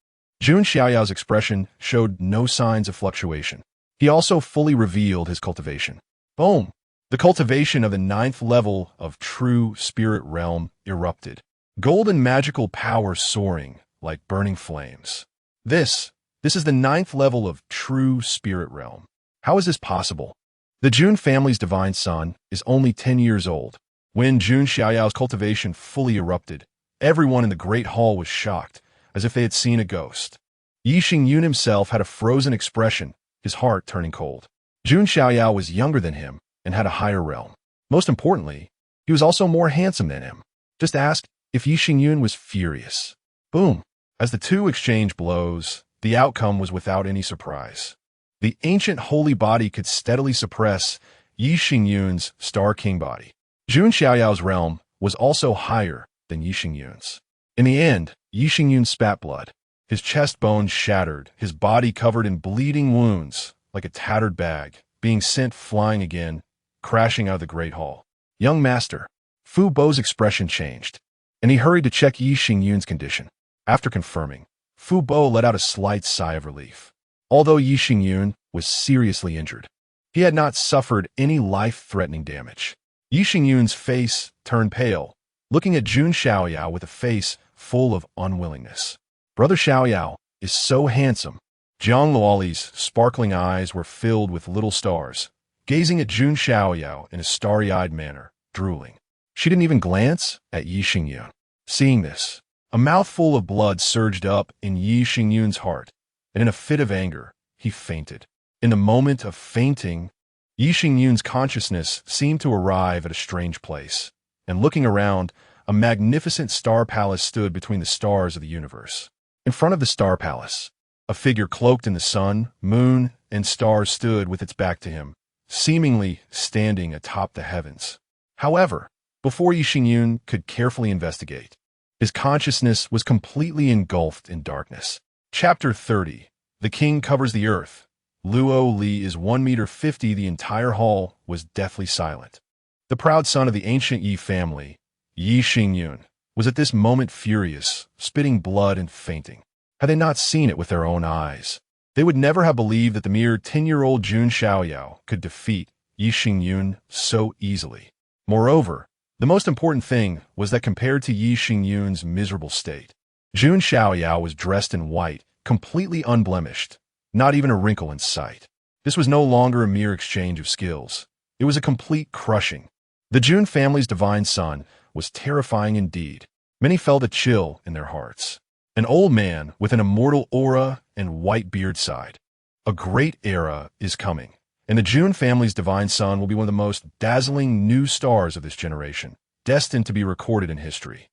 Jun Xiaoyao's expression showed no signs of fluctuation. He also fully revealed his cultivation. Boom! The cultivation of the 9th level of true spirit realm erupted. Golden magical power soaring like burning flames. This is the 9th level of true spirit realm. How is this possible? The Jun family's divine son is only 10 years old. When Jun Xiaoyao's cultivation fully erupted, everyone in the Great Hall was shocked, as if they had seen a ghost. Yi Xingyun himself had a frozen expression, his heart turning cold. Jun Xiaoyao was younger than him and had a higher realm. Most importantly, he was also more handsome than him. Just ask if Yi Xingyun was furious. Boom! As the two exchanged blows, the outcome was without any surprise. The ancient holy body could steadily suppress Yi Xingyun's Star King body. Jun Xiaoyao's realm was also higher than Yi Xingyun's. In the end, Yi Xingyun spat blood. His chest bones shattered, his body covered in bleeding wounds, like a tattered bag, being sent flying again, crashing out of the Great Hall. Young master, Fu Bo's expression changed, and he hurried to check Yi Xingyun's condition. After confirming, Fu Bo let out a slight sigh of relief. Although Yi Xingyun was seriously injured, he had not suffered any life-threatening damage. Yi Xingyun's face turned pale, looking at Jun Xiaoyao with a face full of unwillingness. Brother Xiaoyao is so handsome. Jiang Luoli's sparkling eyes were filled with little stars, gazing at Jun Xiaoyao in a starry-eyed manner, drooling. She didn't even glance at Yi Xingyun. Seeing this, a mouthful of blood surged up in Yi Xingyun's heart, and in a fit of anger, he fainted. In the moment of fainting, Yi Xingyun's consciousness seemed to arrive at a strange place, and looking around, a magnificent star palace stood between the stars of the universe. In front of the star palace, a figure cloaked in the sun, moon, and stars stood with its back to him, seemingly standing atop the heavens. However, before Yi Xingyun could carefully investigate, his consciousness was completely engulfed in darkness. Chapter 30. The king covers the earth. Luo Li is 1.50 meters. The entire hall was deathly silent. The proud son of the ancient Yi family, Yi Xingyun, was at this moment furious, spitting blood and fainting. Had they not seen it with their own eyes, they would never have believed that the mere 10-year-old Jun Xiaoyao could defeat Yi Xingyun so easily. Moreover, the most important thing was that compared to Yi Xingyun's miserable state, Jun Xiaoyao was dressed in white, completely unblemished, not even a wrinkle in sight. This was no longer a mere exchange of skills. It was a complete crushing. The Jun family's divine son was terrifying indeed. Many felt a chill in their hearts. An old man with an immortal aura and white beard sighed. A great era is coming, and the Jun family's divine son will be one of the most dazzling new stars of this generation, destined to be recorded in history.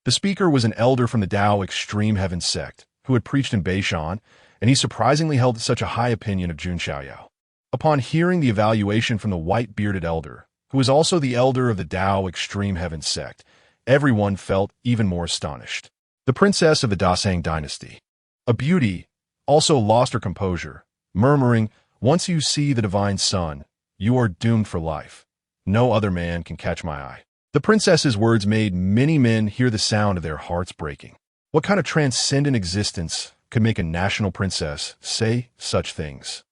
The speaker was an elder from the Tao Extreme Heaven sect, who had preached in Beishan, and he surprisingly held such a high opinion of Jun Xiaoyao. Upon hearing the evaluation from the white-bearded elder, who was also the elder of the Tao Extreme Heaven sect, everyone felt even more astonished. The princess of the Dasang dynasty, a beauty, also lost her composure, murmuring, "Once you see the divine son, you are doomed for life. No other man can catch my eye." The princess's words made many men hear the sound of their hearts breaking. What kind of transcendent existence could make a national princess say such things?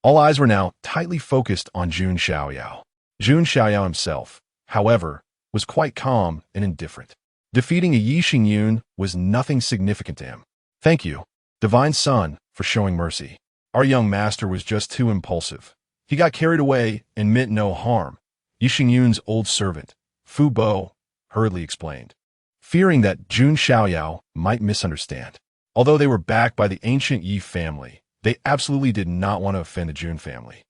All eyes were now tightly focused on Jun Xiaoyao. Jun Xiaoyao himself, however, was quite calm and indifferent. Defeating a Yi Xingyun was nothing significant to him. "Thank you, divine son, for showing mercy. Our young master was just too impulsive. He got carried away and meant no harm," Yi Xingyun's old servant, Fu Bo, hurriedly explained, fearing that Jun Xiaoyao might misunderstand. Although they were backed by the ancient Yi family, they absolutely did not want to offend the Jun family.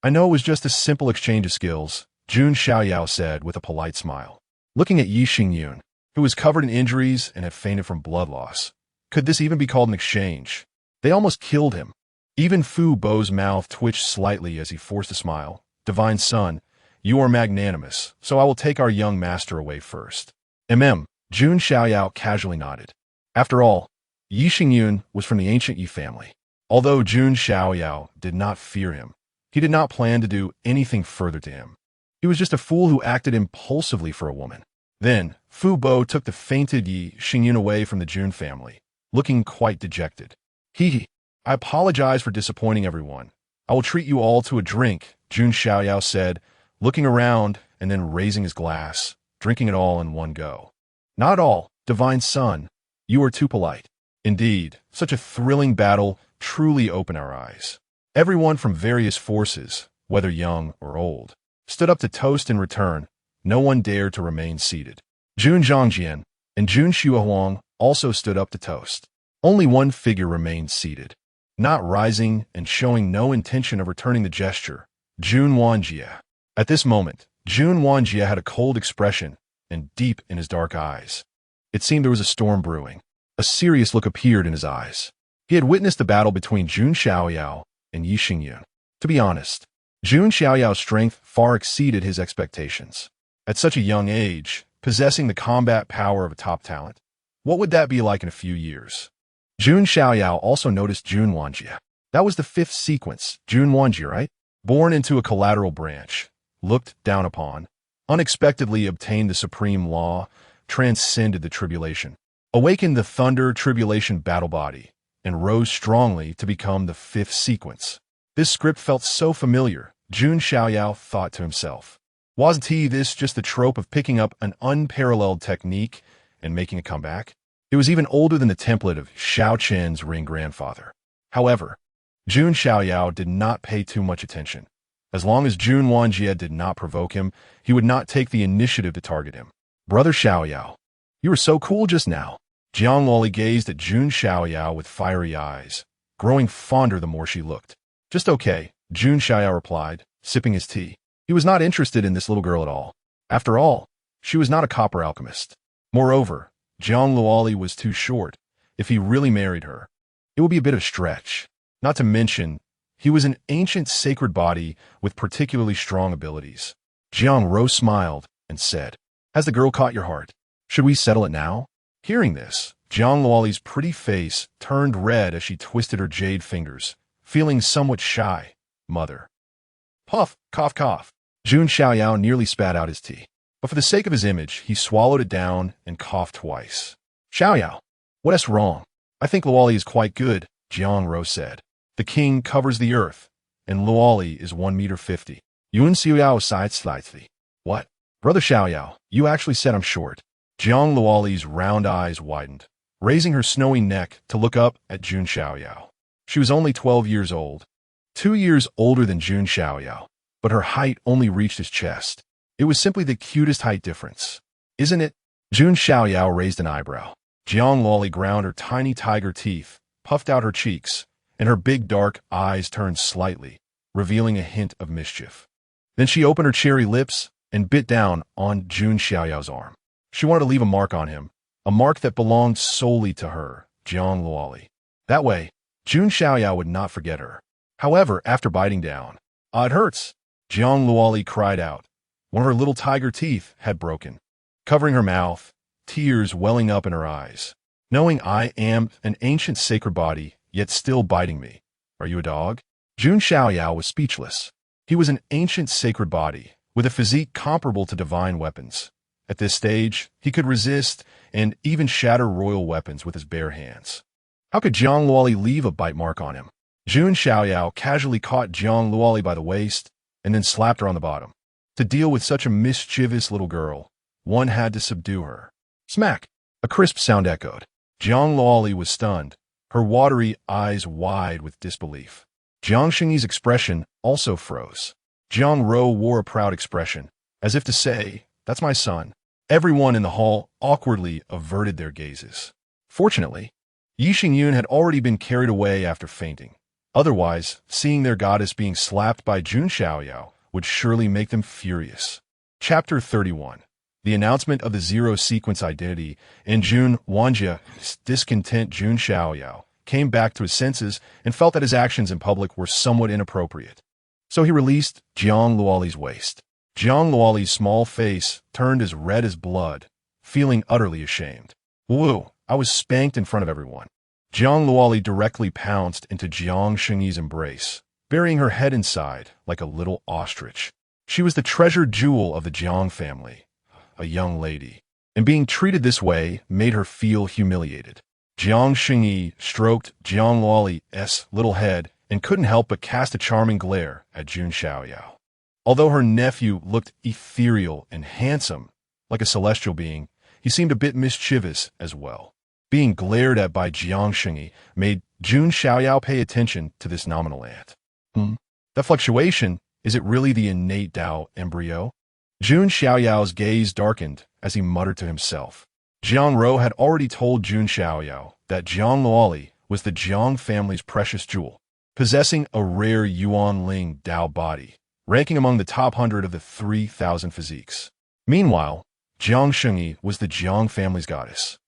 I know it was just a simple exchange of skills," Jun Xiaoyao said with a polite smile. Looking at Yi Xingyun, who was covered in injuries and had fainted from blood loss, could this even be called an exchange? They almost killed him. Even Fu Bo's mouth twitched slightly as he forced a smile. "Divine son, you are magnanimous, so I will take our young master away first." Jun Xiaoyao casually nodded. After all, Yi Xingyun was from the ancient Yi family. Although Jun Xiaoyao did not fear him, he did not plan to do anything further to him. He was just a fool who acted impulsively for a woman. Then, Fu Bo took the fainted Yi Xingyun away from the Jun family, looking quite dejected. "He, I apologize for disappointing everyone. I will treat you all to a drink," Jun Xiaoyao said, looking around and then raising his glass, drinking it all in one go. "Not at all, divine son. You are too polite. Indeed, such a thrilling battle truly opened our eyes." Everyone from various forces, whether young or old, stood up to toast in return. No one dared to remain seated. Jun Zhongjian and Jun Xiaoyao also stood up to toast. Only one figure remained seated, not rising and showing no intention of returning the gesture: Jun Wanjie. At this moment, Jun Wanjie had a cold expression and deep in his dark eyes. It seemed there was a storm brewing. A serious look appeared in his eyes. He had witnessed the battle between Jun Xiaoyao and Yi Xingyun. To be honest, Jun Xiaoyao's strength far exceeded his expectations. At such a young age, possessing the combat power of a top talent, what would that be like in a few years? Jun Xiaoyao also noticed Jun Wanjie. That was the fifth sequence, Jun Wanjie, right? Born into a collateral branch, looked down upon, unexpectedly obtained the supreme law, transcended the tribulation, awakened the thunder tribulation battle body, and rose strongly to become the fifth sequence. This script felt so familiar, Jun Xiaoyao thought to himself. Wasn't this just the trope of picking up an unparalleled technique and making a comeback? It was even older than the template of Xiao Chen's ring grandfather. However, Jun Xiaoyao did not pay too much attention. As long as Jun Wanjie did not provoke him, he would not take the initiative to target him. "Brother Xiaoyao, you were so cool just now." Jiang Luoli gazed at Jun Xiaoyao with fiery eyes, growing fonder the more she looked. "Just okay," Jun Xiaoyao replied, sipping his tea. He was not interested in this little girl at all. After all, she was not a copper alchemist. Moreover, Jiang Luoli was too short. If he really married her, it would be a bit of a stretch. Not to mention, he was an ancient sacred body with particularly strong abilities. Jiang Ro smiled and said, "Has the girl caught your heart? Should we settle it now?" Hearing this, Jiang Luoli's pretty face turned red as she twisted her jade fingers, feeling somewhat shy. "Mother." Puff, cough, cough. Jun Xiaoyao nearly spat out his tea. But for the sake of his image, he swallowed it down and coughed twice. "Xiaoyao, what's wrong?" "I think Luoli is quite good," Jiang Ro said. "The king covers the earth, and Luoli is 1 meter 50. Yun Xiaoyao sighed slightly. "What? Brother Xiaoyao, you actually said I'm short." Jiang Luoli's round eyes widened, raising her snowy neck to look up at Jun Xiaoyao. She was only 12 years old, 2 years older than Jun Xiaoyao, but her height only reached his chest. It was simply the cutest height difference. "Isn't it?" Jun Xiaoyao raised an eyebrow. Jiang Luoli ground her tiny tiger teeth, puffed out her cheeks, and her big dark eyes turned slightly, revealing a hint of mischief. Then she opened her cherry lips and bit down on Jun Xiaoyao's arm. She wanted to leave a mark on him, a mark that belonged solely to her, Jiang Luoli. That way, Jun Xiaoyao would not forget her. However, after biting down, "It hurts," Jiang Luoli cried out. One of her little tiger teeth had broken, covering her mouth, tears welling up in her eyes. "Knowing I am an ancient sacred body, yet still biting me. Are you a dog?" Jun Xiaoyao was speechless. He was an ancient sacred body, with a physique comparable to divine weapons. At this stage, he could resist and even shatter royal weapons with his bare hands. How could Jiang Luoli leave a bite mark on him? Jun Xiaoyao casually caught Jiang Luoli by the waist and then slapped her on the bottom. To deal with such a mischievous little girl, one had to subdue her. Smack! A crisp sound echoed. Jiang Luoli was stunned, her watery eyes wide with disbelief. Jiang Xingyi's expression also froze. Jiang Ro wore a proud expression, as if to say, "That's my son." Everyone in the hall awkwardly averted their gazes. Fortunately, Yi Xingyun had already been carried away after fainting. Otherwise, seeing their goddess being slapped by Jun Xiaoyao would surely make them furious. Chapter 31. The announcement of the zero sequence identity, and Jun Wanjie's discontent Jun Xiaoyao came back to his senses and felt that his actions in public were somewhat inappropriate. So he released Jiang Luoli's waist. Jiang Luoli's small face turned as red as blood, feeling utterly ashamed. "Woo, I was spanked in front of everyone." Jiang Luoli directly pounced into Jiang Xingyi's embrace, burying her head inside like a little ostrich. She was the treasured jewel of the Jiang family, a young lady, and being treated this way made her feel humiliated. Jiang Xingyi stroked Jiang Luoli's little head and couldn't help but cast a charming glare at Jun Xiaoyao. Although her nephew looked ethereal and handsome, like a celestial being, he seemed a bit mischievous as well. Being glared at by Jiang Xingyi made Jun Xiaoyao pay attention to this nominal ant. That fluctuation, is it really the innate Tao embryo? Jun Xiaoyao's gaze darkened as he muttered to himself. Jiang Ro had already told Jun Xiaoyao that Jiang Luoli was the Jiang family's precious jewel, possessing a rare Yuan Ling Dao body, ranking among the top 100 of the 3,000 physiques. Meanwhile, Jiang Xingyi was the Jiang family's goddess,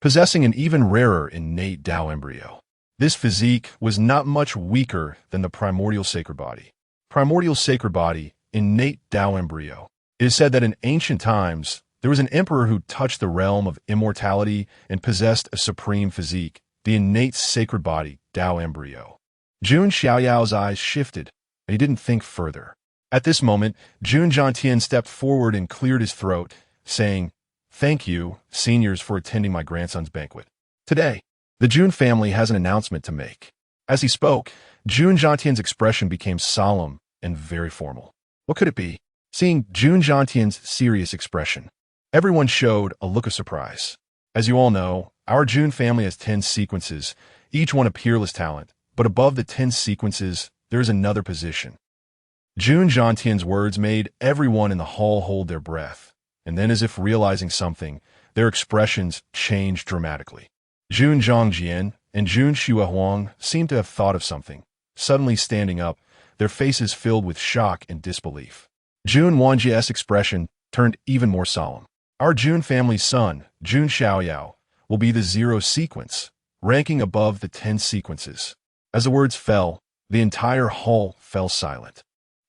possessing an even rarer innate Tao embryo. This physique was not much weaker than the primordial sacred body. Primordial sacred body, innate Tao embryo. It is said that in ancient times, there was an emperor who touched the realm of immortality and possessed a supreme physique, the innate sacred body, Tao embryo. Jun Xiaoyao's eyes shifted, and he didn't think further. At this moment, Jun Jiantian stepped forward and cleared his throat, saying, "Thank you, seniors, for attending my grandson's banquet. Today, the Jun family has an announcement to make." As he spoke, Jun Jiantian's expression became solemn and very formal. What could it be? Seeing Jun Jiantian's serious expression, everyone showed a look of surprise. As you all know, our Jun family has 10 sequences, each one a peerless talent, but above the 10 sequences, there is another position. Jun Jiantian's words made everyone in the hall hold their breath, and then, as if realizing something, their expressions changed dramatically. Jun Zhongjian and Jun Xiaoyao seemed to have thought of something, suddenly standing up, their faces filled with shock and disbelief. Jun Wanji's expression turned even more solemn. Our Jun family's son, Jun Xiaoyao, will be the 0 sequence, ranking above the 10 sequences. As the words fell, the entire hall fell silent.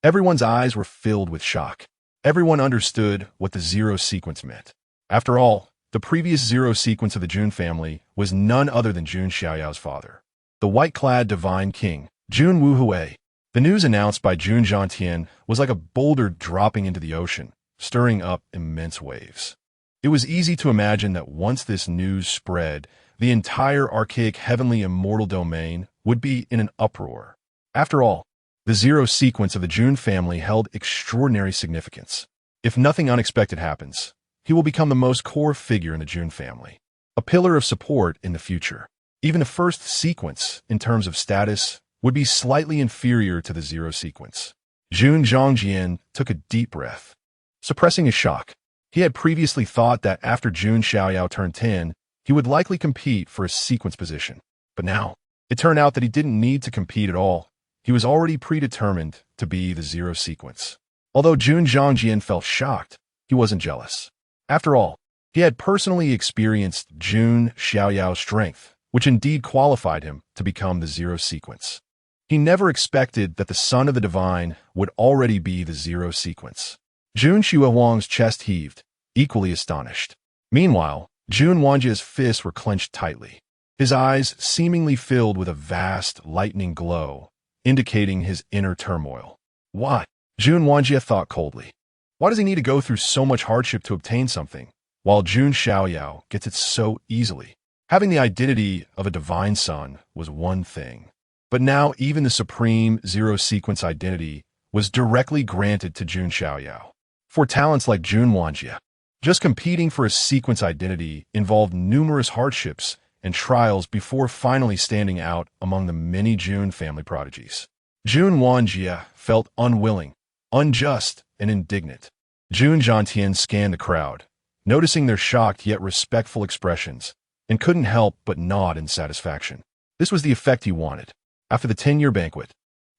Everyone's eyes were filled with shock. Everyone understood what the 0 sequence meant. After all, the previous 0 sequence of the Jun family was none other than Jun Xiaoyao's father, the white-clad divine king, Jun Wuhui. The news announced by Jun Jiantian was like a boulder dropping into the ocean, stirring up immense waves. It was easy to imagine that once this news spread, the entire archaic heavenly immortal domain would be in an uproar. After all, the 0 sequence of the Jun family held extraordinary significance. If nothing unexpected happens, he will become the most core figure in the Jun family, a pillar of support in the future. Even the first sequence, in terms of status, would be slightly inferior to the 0 sequence. Jun Zhongjian took a deep breath. Suppressing his shock, he had previously thought that after Jun Xiaoyao turned 10, he would likely compete for a sequence position. But now, it turned out that he didn't need to compete at all. He was already predetermined to be the 0 sequence. Although Jun Zhongjian felt shocked, he wasn't jealous. After all, he had personally experienced Jun Xiaoyao's strength, which indeed qualified him to become the 0 sequence. He never expected that the son of the divine would already be the 0 sequence. Jun Xiaoyang's chest heaved, equally astonished. Meanwhile, Jun Wanji's fists were clenched tightly, his eyes seemingly filled with a vast, lightning glow, indicating his inner turmoil. Why? Jun Wanji thought coldly. Why does he need to go through so much hardship to obtain something, while Jun Xiaoyao gets it so easily? Having the identity of a divine son was one thing, but now even the supreme 0 sequence identity was directly granted to Jun Xiaoyao. For talents like Jun Wanji, just competing for a sequence identity involved numerous hardships and trials before finally standing out among the many Jun family prodigies. Jun Wanji felt unwilling, unjust, and indignant. Jun Jiantian scanned the crowd, noticing their shocked yet respectful expressions, and couldn't help but nod in satisfaction. This was the effect he wanted. After the 10-year banquet,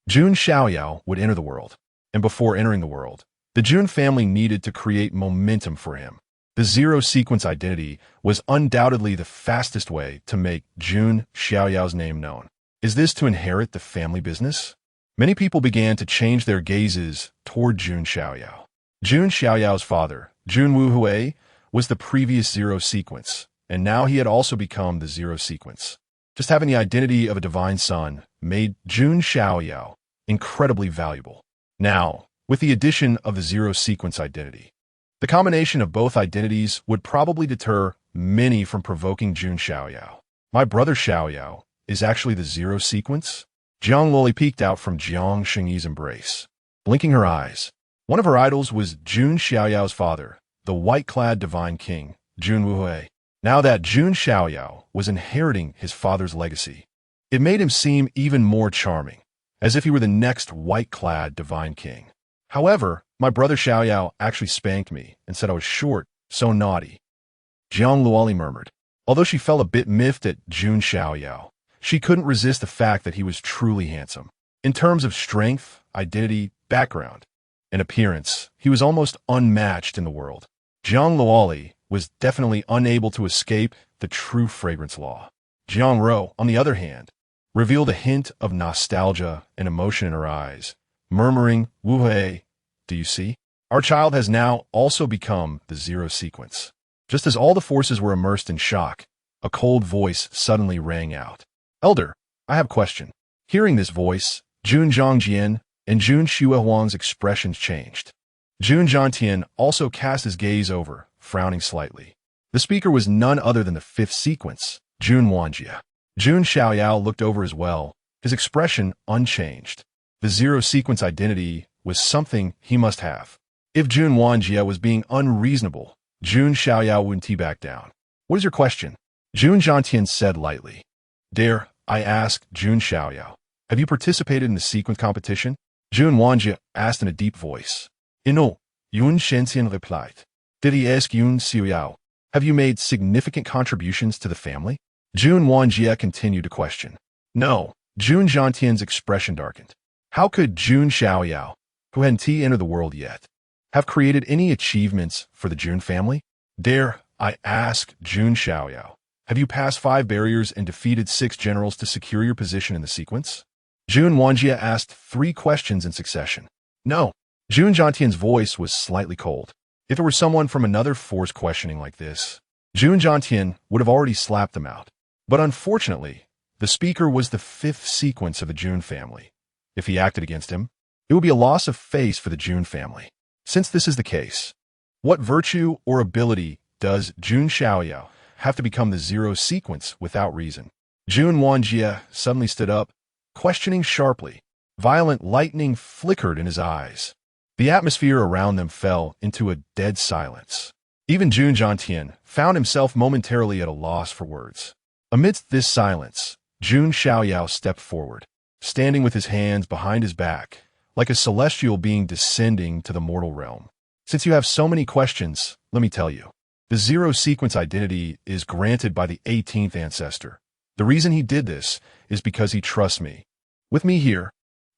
Jun Xiaoyao would enter the world, and before entering the world, the Jun family needed to create momentum for him. The 0 sequence identity was undoubtedly the fastest way to make Jun Xiaoyao's name known. Is this to inherit the family business? Many people began to change their gazes toward Jun Xiaoyao. Jun Xiaoyao's father, Jun Wuhui, was the previous 0 sequence, and now he had also become the 0 sequence. Just having the identity of a divine son made Jun Xiaoyao incredibly valuable. Now, with the addition of the 0 sequence identity, the combination of both identities would probably deter many from provoking Jun Xiaoyao. My brother Xiaoyao is actually the zero sequence? Jiang Luoli peeked out from Jiang Shengyi's embrace, blinking her eyes. One of her idols was Jun Xiaoyao's father, the white-clad divine king, Jun Wuhui. Now that Jun Xiaoyao was inheriting his father's legacy, it made him seem even more charming, as if he were the next white-clad divine king. However, my brother Xiaoyao actually spanked me and said I was short, so naughty. Jiang Luoli murmured. Although she felt a bit miffed at Jun Xiaoyao, she couldn't resist the fact that he was truly handsome. In terms of strength, identity, background, and appearance, he was almost unmatched in the world. Jiang Luoli was definitely unable to escape the true fragrance law. Jiang Ro, on the other hand, revealed a hint of nostalgia and emotion in her eyes, murmuring, "Wu Hei, do you see? Our child has now also become the zero sequence." Just as all the forces were immersed in shock, a cold voice suddenly rang out. "Elder, I have a question." Hearing this voice, Jun Zhangjian and Jun Xiaohuang's expressions changed. Jun Zhangtian also cast his gaze over, frowning slightly. The speaker was none other than the fifth sequence, Jun Wanjie. Jun Xiaoyao looked over as well, his expression unchanged. The zero sequence identity was something he must have. If Jun Wanjie was being unreasonable, Jun Xiaoyao wouldn't back down. "What is your question?" Jun Zhangtian said lightly. "Dare I ask, Jun Xiaoyao, have you participated in the sequence competition?" Jun Wanjie asked in a deep voice. "No," Yun Shenxian replied. "Did he ask Jun Xiaoyao, have you made significant contributions to the family?" Jun Wanjie continued to question. "No." Jun Zhangtian's expression darkened. How could Jun Xiaoyao, who hadn't entered the world yet, have created any achievements for the Jun family? "Dare I ask, Jun Xiaoyao, have you passed 5 barriers and defeated 6 generals to secure your position in the sequence?" Jun Wanjie asked 3 questions in succession. "No." Jun Zhangtian's voice was slightly cold. If it were someone from another force questioning like this, Jun Zhangtian would have already slapped them out. But unfortunately, the speaker was the 5th sequence of the Jun family. If he acted against him, it would be a loss of face for the Jun family. Since this is the case, what virtue or ability does Jun Xiaoyao have to become the zero sequence without reason? Jun Wanjie suddenly stood up, questioning sharply. Violent lightning flickered in his eyes. The atmosphere around them fell into a dead silence. Even Jun Zhangtian found himself momentarily at a loss for words. Amidst this silence, Jun Xiaoyao stepped forward, standing with his hands behind his back, like a celestial being descending to the mortal realm. "Since you have so many questions, let me tell you. The zero sequence identity is granted by the 18th ancestor. The reason he did this is because he trusts me. With me here,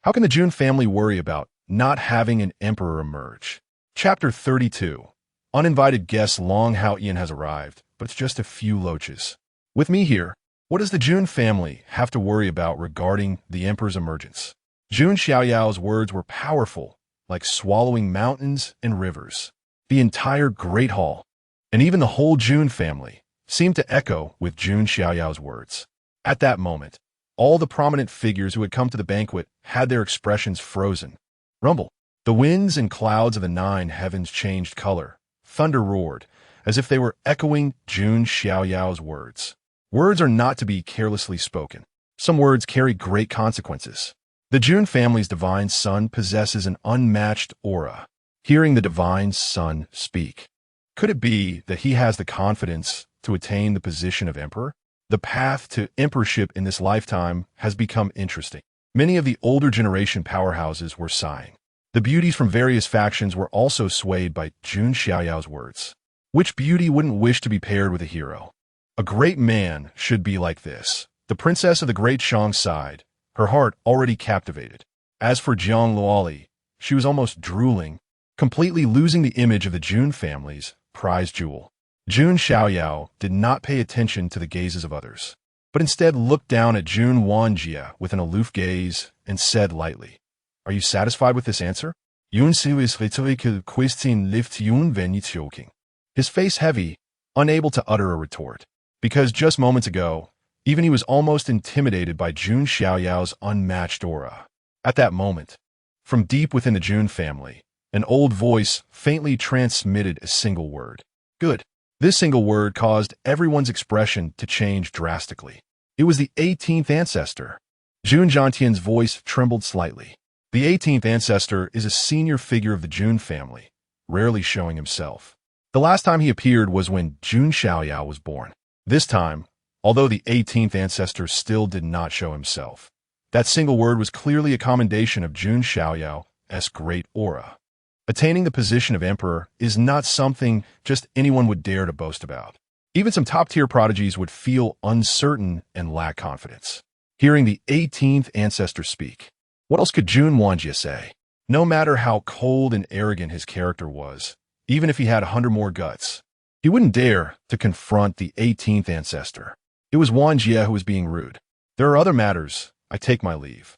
how can the Jun family worry about not having an emperor emerge?" Chapter 32. Uninvited guest Long Hao Ian has arrived, but it's just a few loaches. With me here, what does the Jun family have to worry about regarding the emperor's emergence? Jun Xiaoyao's words were powerful, like swallowing mountains and rivers. The entire Great Hall, and even the whole Jun family, seemed to echo with Jun Xiaoyao's words. At that moment, all the prominent figures who had come to the banquet had their expressions frozen. Rumble. The winds and clouds of the 9 heavens changed color. Thunder roared, as if they were echoing Jun Xiaoyao's words. Words are not to be carelessly spoken. Some words carry great consequences. The Jun family's divine son possesses an unmatched aura. Hearing the divine son speak, could it be that he has the confidence to attain the position of emperor? The path to emperorship in this lifetime has become interesting. Many of the older generation powerhouses were sighing. The beauties from various factions were also swayed by Jun Xiaoyao's words. Which beauty wouldn't wish to be paired with a hero? A great man should be like this. The princess of the Great Shang sighed, her heart already captivated. As for Jiang Luoli, she was almost drooling, completely losing the image of the Jun family's prized jewel. Jun Xiaoyao did not pay attention to the gazes of others, but instead looked down at Jun Wanjie with an aloof gaze and said lightly, "Are you satisfied with this answer?" Yun Siwis rhetorical question lift Yun Venyi choking. His face heavy, unable to utter a retort, because just moments ago, even he was almost intimidated by Jun Xiaoyao's unmatched aura. At that moment, from deep within the Jun family, an old voice faintly transmitted a single word. "Good." This single word caused everyone's expression to change drastically. It was the 18th ancestor. Jun Xiaoyao's voice trembled slightly. The 18th ancestor is a senior figure of the Jun family, rarely showing himself. The last time he appeared was when Jun Xiaoyao was born. This time, although the 18th ancestor still did not show himself, that single word was clearly a commendation of Jun Xiaoyao's great aura. Attaining the position of emperor is not something just anyone would dare to boast about. Even some top-tier prodigies would feel uncertain and lack confidence. Hearing the 18th ancestor speak, what else could Jun Xiaoyao say? No matter how cold and arrogant his character was, even if he had 100 more guts, he wouldn't dare to confront the 18th ancestor. It was Xiaoyao who was being rude. There are other matters. I take my leave.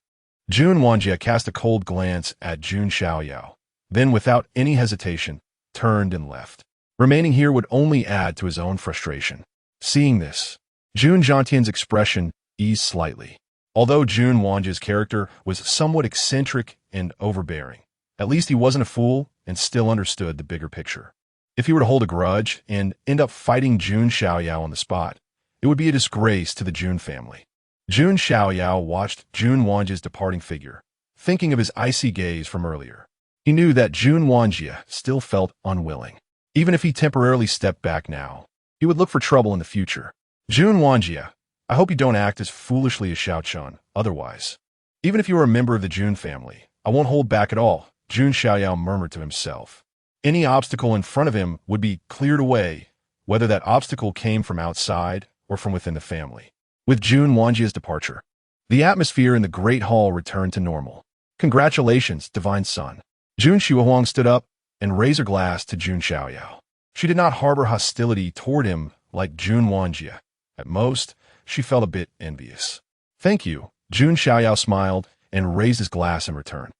Jun Xiaoyao cast a cold glance at Jun Xiaoyao, then without any hesitation, turned and left. Remaining here would only add to his own frustration. Seeing this, Jun Xiaoyao's expression eased slightly. Although Jun Xiaoyao's character was somewhat eccentric and overbearing, at least he wasn't a fool and still understood the bigger picture. If he were to hold a grudge and end up fighting Jun Xiaoyao on the spot, it would be a disgrace to the Jun family. Jun Xiaoyao watched Jun Xiaoyao's departing figure, thinking of his icy gaze from earlier. He knew that Jun Xiaoyao still felt unwilling. Even if he temporarily stepped back now, he would look for trouble in the future. Jun Xiaoyao, I hope you don't act as foolishly as Xiao Chun, otherwise. Even if you are a member of the Jun family, I won't hold back at all, Jun Xiaoyao murmured to himself. Any obstacle in front of him would be cleared away, whether that obstacle came from outside or from within the family. With Jun Xiaoyao's departure, the atmosphere in the Great Hall returned to normal. Congratulations, Divine Son. Jun Xiaoyao stood up and raised her glass to Jun Xiaoyao. She did not harbor hostility toward him like Jun Xiaoyao. At most, she felt a bit envious. Thank you, Jun Xiaoyao smiled and raised his glass in return.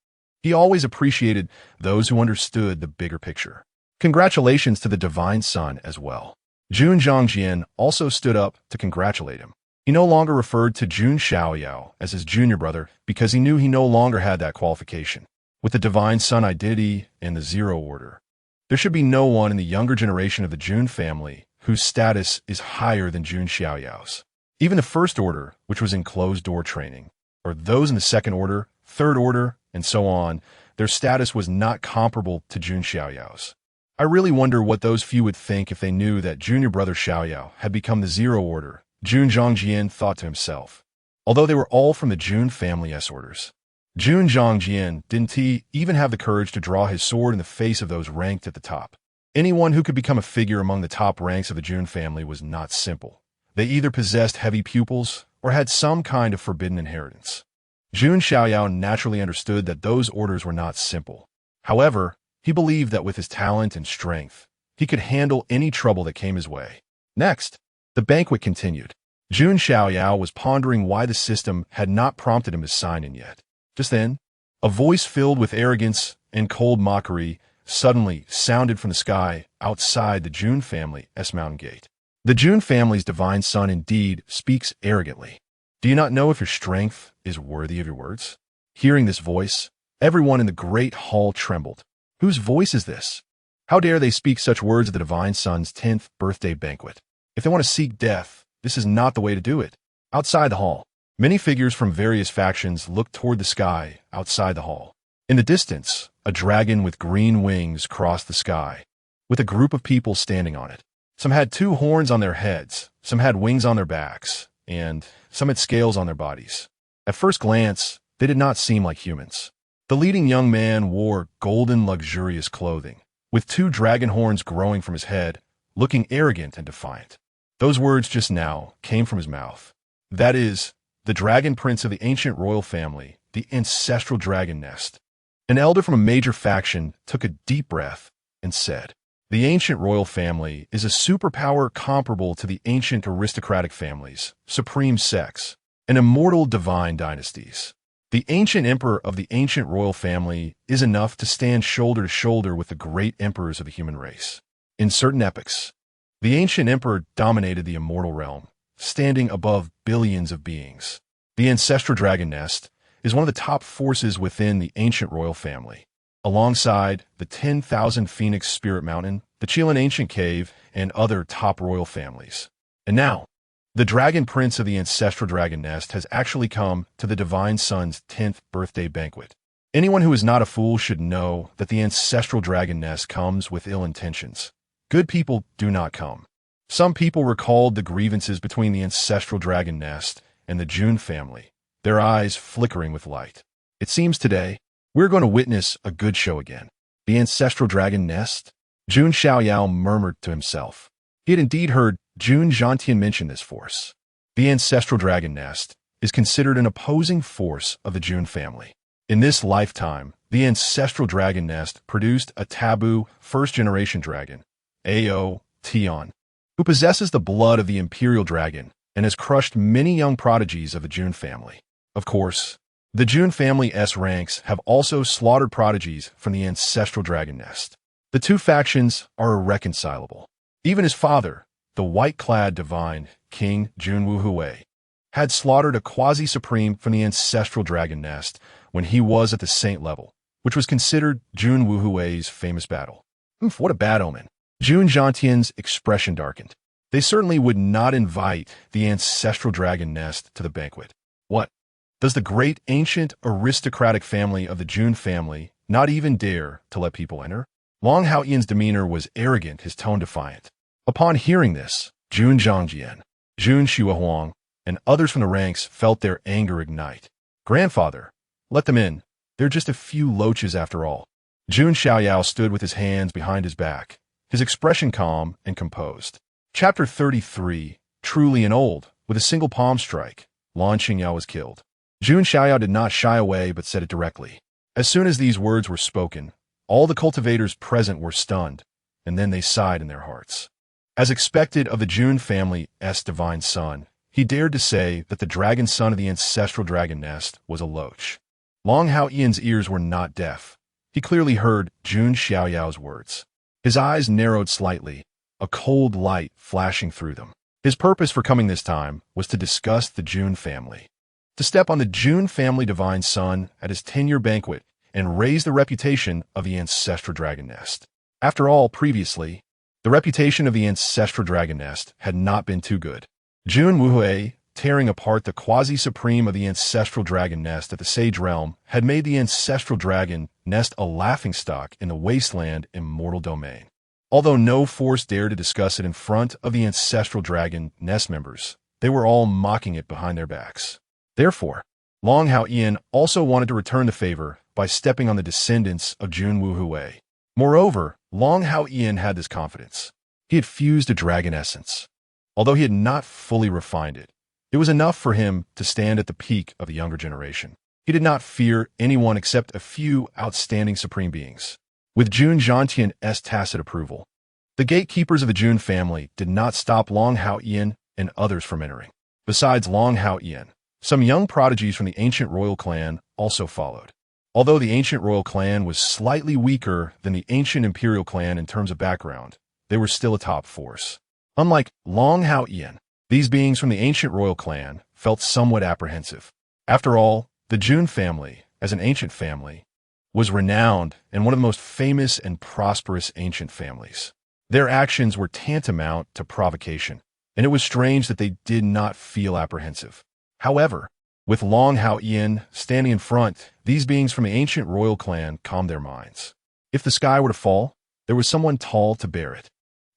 He always appreciated those who understood the bigger picture. Congratulations to the Divine Son as well. Jun Xiaoyan also stood up to congratulate him. He no longer referred to Jun Xiaoyao as his junior brother because he knew he no longer had that qualification. With the Divine Son identity and the Zero Order, there should be no one in the younger generation of the Jun family whose status is higher than Jun Xiaoyao's. Even the First Order, which was in closed-door training, or those in the Second Order, Third Order, and so on, their status was not comparable to Jun Xiaoyao's. I really wonder what those few would think if they knew that junior brother Xiaoyao had become the Zero Order, Jun Xiaoyan thought to himself. Although they were all from the Jun family S-orders, Jun Xiaoyan didn't even have the courage to draw his sword in the face of those ranked at the top. Anyone who could become a figure among the top ranks of the Jun family was not simple. They either possessed heavy pupils or had some kind of forbidden inheritance. Jun Xiaoyao naturally understood that those orders were not simple. However, he believed that with his talent and strength, he could handle any trouble that came his way. Next, the banquet continued. Jun Xiaoyao was pondering why the system had not prompted him to sign in yet. Just then, a voice filled with arrogance and cold mockery suddenly sounded from the sky outside the Jun family's mountain gate. The Jun family's Divine Son indeed speaks arrogantly. Do you not know if your strength is worthy of your words? Hearing this voice, everyone in the great hall trembled. Whose voice is this? How dare they speak such words at the Divine Son's 10th birthday banquet? If they want to seek death, this is not the way to do it. Outside the hall, many figures from various factions looked toward the sky outside the hall. In the distance, a dragon with green wings crossed the sky, with a group of people standing on it. Some had 2 horns on their heads, some had wings on their backs, and some had scales on their bodies. At first glance, they did not seem like humans. The leading young man wore golden, luxurious clothing, with 2 dragon horns growing from his head, looking arrogant and defiant. Those words just now came from his mouth. That is, the dragon prince of the ancient royal family, the ancestral dragon nest. An elder from a major faction took a deep breath and said, "The ancient royal family is a superpower comparable to the ancient aristocratic families, supreme sects, and immortal divine dynasties. The ancient emperor of the ancient royal family is enough to stand shoulder to shoulder with the great emperors of the human race. In certain epochs, the ancient emperor dominated the immortal realm, standing above billions of beings. The ancestral dragon nest is one of the top forces within the ancient royal family. Alongside the 10,000 Phoenix Spirit Mountain, the Chilean Ancient Cave, and other top royal families. And now, the Dragon Prince of the Ancestral Dragon Nest has actually come to the Divine Son's 10th birthday banquet. Anyone who is not a fool should know that the Ancestral Dragon Nest comes with ill intentions. Good people do not come. Some people recalled the grievances between the Ancestral Dragon Nest and the Jun family, their eyes flickering with light. It seems today, we're going to witness a good show again. The Ancestral Dragon Nest? Jun Xiaoyao murmured to himself. He had indeed heard Jun Xiaoyao mention this force. The Ancestral Dragon Nest is considered an opposing force of the Jun family. In this lifetime, the Ancestral Dragon Nest produced a taboo first-generation dragon, Tion, who possesses the blood of the Imperial Dragon and has crushed many young prodigies of the Jun family. Of course, the Jun family S ranks have also slaughtered prodigies from the Ancestral Dragon Nest. The two factions are irreconcilable. Even his father, the white-clad divine King Jun Wuhui, had slaughtered a quasi-supreme from the Ancestral Dragon Nest when he was at the saint level, which was considered Jun Wuhui's famous battle. What a bad omen. Jun Xiaotian's expression darkened. They certainly would not invite the Ancestral Dragon Nest to the banquet. What? Does the great ancient aristocratic family of the Jun family not even dare to let people enter? Long Haoyan's demeanor was arrogant, his tone defiant. Upon hearing this, Jun Zhangjian, Jun Xiaoyao, and others from the ranks felt their anger ignite. Grandfather, let them in. They're just a few loaches after all. Jun Xiaoyao stood with his hands behind his back, his expression calm and composed. Chapter 33, truly an old, with a single palm strike, Lan Qingyao was killed. Jun Xiaoyao did not shy away but said it directly. As soon as these words were spoken, all the cultivators present were stunned, and then they sighed in their hearts. As expected of the Jun family's divine son, he dared to say that the dragon son of the Ancestral Dragon Nest was a loach. Long Haoyan's ears were not deaf. He clearly heard Jun Xiaoyao's words. His eyes narrowed slightly, a cold light flashing through them. His purpose for coming this time was to discuss the Jun family, to step on the Jun family divine son at his 10-year banquet and raise the reputation of the Ancestral Dragon Nest. After all, previously, the reputation of the Ancestral Dragon Nest had not been too good. Jun Wuhui, tearing apart the quasi-supreme of the Ancestral Dragon Nest at the Sage Realm, had made the Ancestral Dragon Nest a laughingstock in the wasteland immortal domain. Although no force dared to discuss it in front of the Ancestral Dragon Nest members, they were all mocking it behind their backs. Therefore, Long Haoyan also wanted to return the favor by stepping on the descendants of Jun Wuhui. Moreover, Long Haoyan had this confidence. He had fused a dragon essence. Although he had not fully refined it, it was enough for him to stand at the peak of the younger generation. He did not fear anyone except a few outstanding supreme beings. With Jun Xiaotian's tacit approval, the gatekeepers of the Jun family did not stop Long Haoyan and others from entering. Besides Long Haoyan, some young prodigies from the ancient royal clan also followed. Although the ancient royal clan was slightly weaker than the ancient imperial clan in terms of background, they were still a top force. Unlike Long Haoyan, these beings from the ancient royal clan felt somewhat apprehensive. After all, the Jun family, as an ancient family, was renowned and one of the most famous and prosperous ancient families. Their actions were tantamount to provocation, and it was strange that they did not feel apprehensive. However, with Long Haoyan standing in front, these beings from the ancient royal clan calmed their minds. If the sky were to fall, there was someone tall to bear it.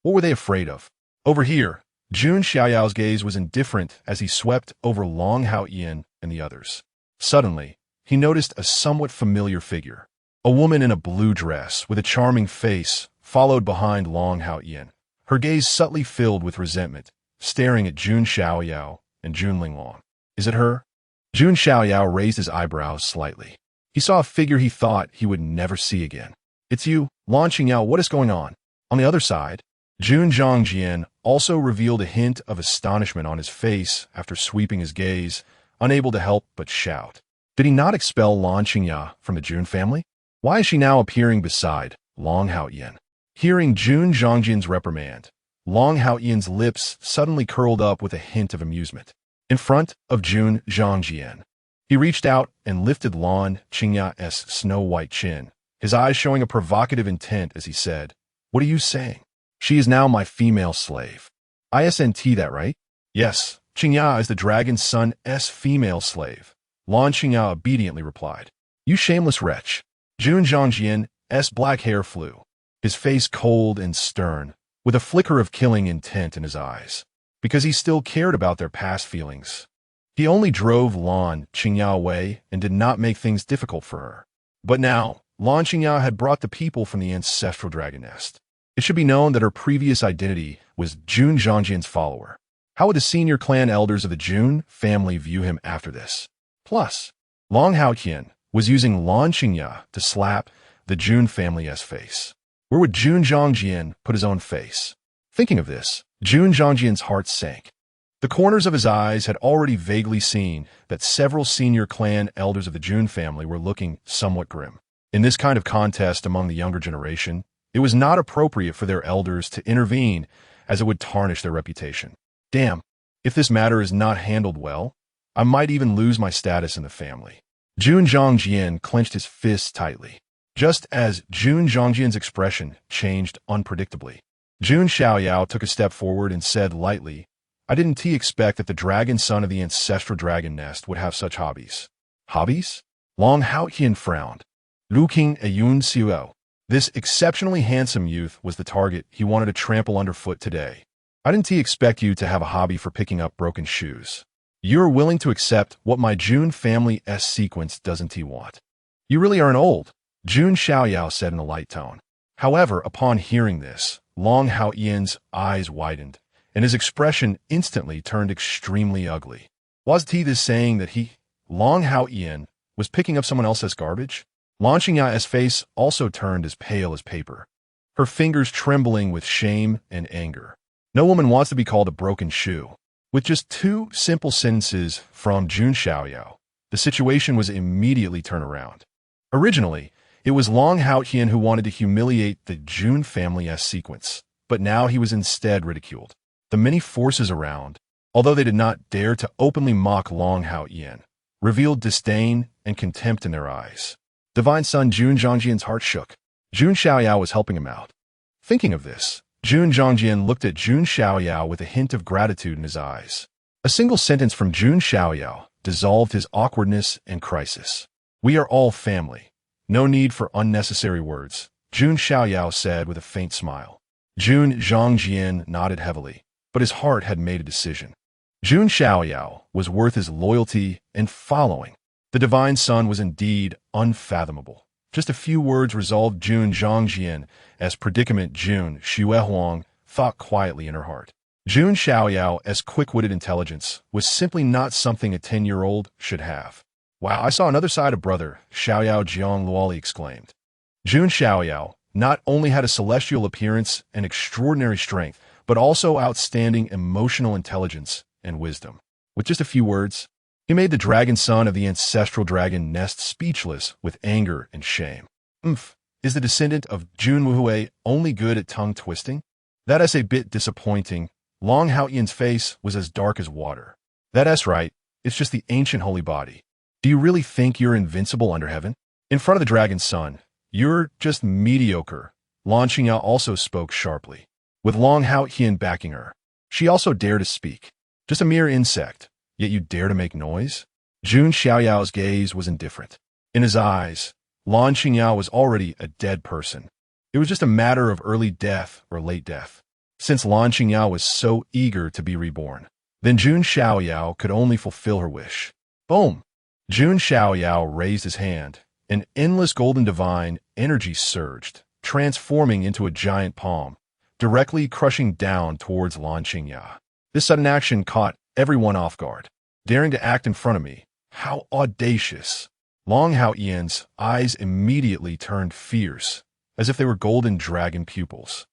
What were they afraid of? Over here, Jun Xiaoyao's gaze was indifferent as he swept over Long Haoyan and the others. Suddenly, he noticed a somewhat familiar figure. A woman in a blue dress with a charming face followed behind Long Haoyan, her gaze subtly filled with resentment, staring at Jun Xiaoyao and Jun Linglong. Is it her? Jun Xiaoyao raised his eyebrows slightly. He saw a figure he thought he would never see again. It's you, Lan Qingyao, what is going on? On the other side, Jun Zhangjian also revealed a hint of astonishment on his face after sweeping his gaze, unable to help but shout. Did he not expel Lan Qingyao from the Jun family? Why is she now appearing beside Long Haoyan? Hearing Jun Zhangjian's reprimand, Long Haoyan's lips suddenly curled up with a hint of amusement. In front of Jun Zhangjian, he reached out and lifted Lan Qingyao's snow-white chin, his eyes showing a provocative intent as he said, "What are you saying? She is now my female slave. Isn't that right? Yes, Qingya is the dragon sun's female slave. Lan Qingya obediently replied. You shameless wretch. Jun Xiaoyao's black hair flew, his face cold and stern, with a flicker of killing intent in his eyes. Because he still cared about their past feelings. He only drove Lan Qingya away and did not make things difficult for her. But now, Lan Qingya had brought the people from the ancestral dragon nest. It should be known that her previous identity was Jun Xiaoyao's follower. How would the senior clan elders of the Jun family view him after this? Plus, Long Haoqian was using Lan Qingya to slap the Jun family's face. Where would Jun Xiaoyan put his own face? Thinking of this, Jun Xiaoyan's heart sank. The corners of his eyes had already vaguely seen that several senior clan elders of the Jun family were looking somewhat grim. In this kind of contest among the younger generation, it was not appropriate for their elders to intervene, as it would tarnish their reputation. Damn, if this matter is not handled well, I might even lose my status in the family. Jun Xiaoyan clenched his fists tightly. Just as Jun Xiaoyan's expression changed unpredictably, Jun Xiaoyao took a step forward and said lightly, I didn't expect that the dragon son of the ancestral dragon nest would have such hobbies. Hobbies? Long Haoqian frowned. Looking at Jun Xiaoyao. This exceptionally handsome youth was the target he wanted to trample underfoot today. I didn't expect you to have a hobby for picking up broken shoes. You're willing to accept what my Jun family's sequence doesn't want. You really aren't old, Jun Xiaoyao said in a light tone. However, upon hearing this, Long Haoqian's eyes widened, and his expression instantly turned extremely ugly. Was he this saying that he, Long Haoqian, was picking up someone else's garbage? Lan Qingya's face also turned as pale as paper, her fingers trembling with shame and anger. No woman wants to be called a broken shoe. With just two simple sentences from Jun Xiaoyao, the situation was immediately turned around. Originally, it was Long Haoqian who wanted to humiliate the Jun family's sequence, but now he was instead ridiculed. The many forces around, although they did not dare to openly mock Long Haoqian, revealed disdain and contempt in their eyes. Divine son Jun Xiaoyan's heart shook. Jun Xiaoyao was helping him out. Thinking of this, Jun Xiaoyan looked at Jun Xiaoyao with a hint of gratitude in his eyes. A single sentence from Jun Xiaoyao dissolved his awkwardness and crisis. We are all family. No need for unnecessary words, Jun Xiaoyao said with a faint smile. Jun Xiaoyan nodded heavily, but his heart had made a decision. Jun Xiaoyao was worth his loyalty and following. The divine son was indeed unfathomable. Just a few words resolved Jun Xiaoyan's predicament. Jun Xiaoyao thought quietly in her heart. Jun Xiaoyao's quick-witted intelligence was simply not something a 10-year-old should have. Wow, I saw another side of brother, Xiaoyao Jiang Luoli exclaimed. Jun Xiaoyao not only had a celestial appearance and extraordinary strength, but also outstanding emotional intelligence and wisdom. With just a few words, he made the dragon son of the ancestral dragon nest speechless with anger and shame. Is the descendant of Jun Wuhui only good at tongue twisting? That's a bit disappointing. Long Haoqian's face was as dark as water. That's right, it's just the ancient holy body. Do you really think you're invincible under heaven? In front of the dragon son, you're just mediocre. Lan Qingya also spoke sharply. With Long Haoqian backing her, she also dared to speak. Just a mere insect. Yet you dare to make noise? Jun Xiaoyao's gaze was indifferent. In his eyes, Lan Qingya was already a dead person. It was just a matter of early death or late death. Since Lan Qingya was so eager to be reborn, then Jun Xiaoyao could only fulfill her wish. Boom! Jun Xiaoyao raised his hand. An endless golden divine energy surged, transforming into a giant palm, directly crushing down towards Lan Qingya. This sudden action caught everyone off guard. Daring to act in front of me. How audacious. Long Haoqian's eyes immediately turned fierce, as if they were golden dragon pupils.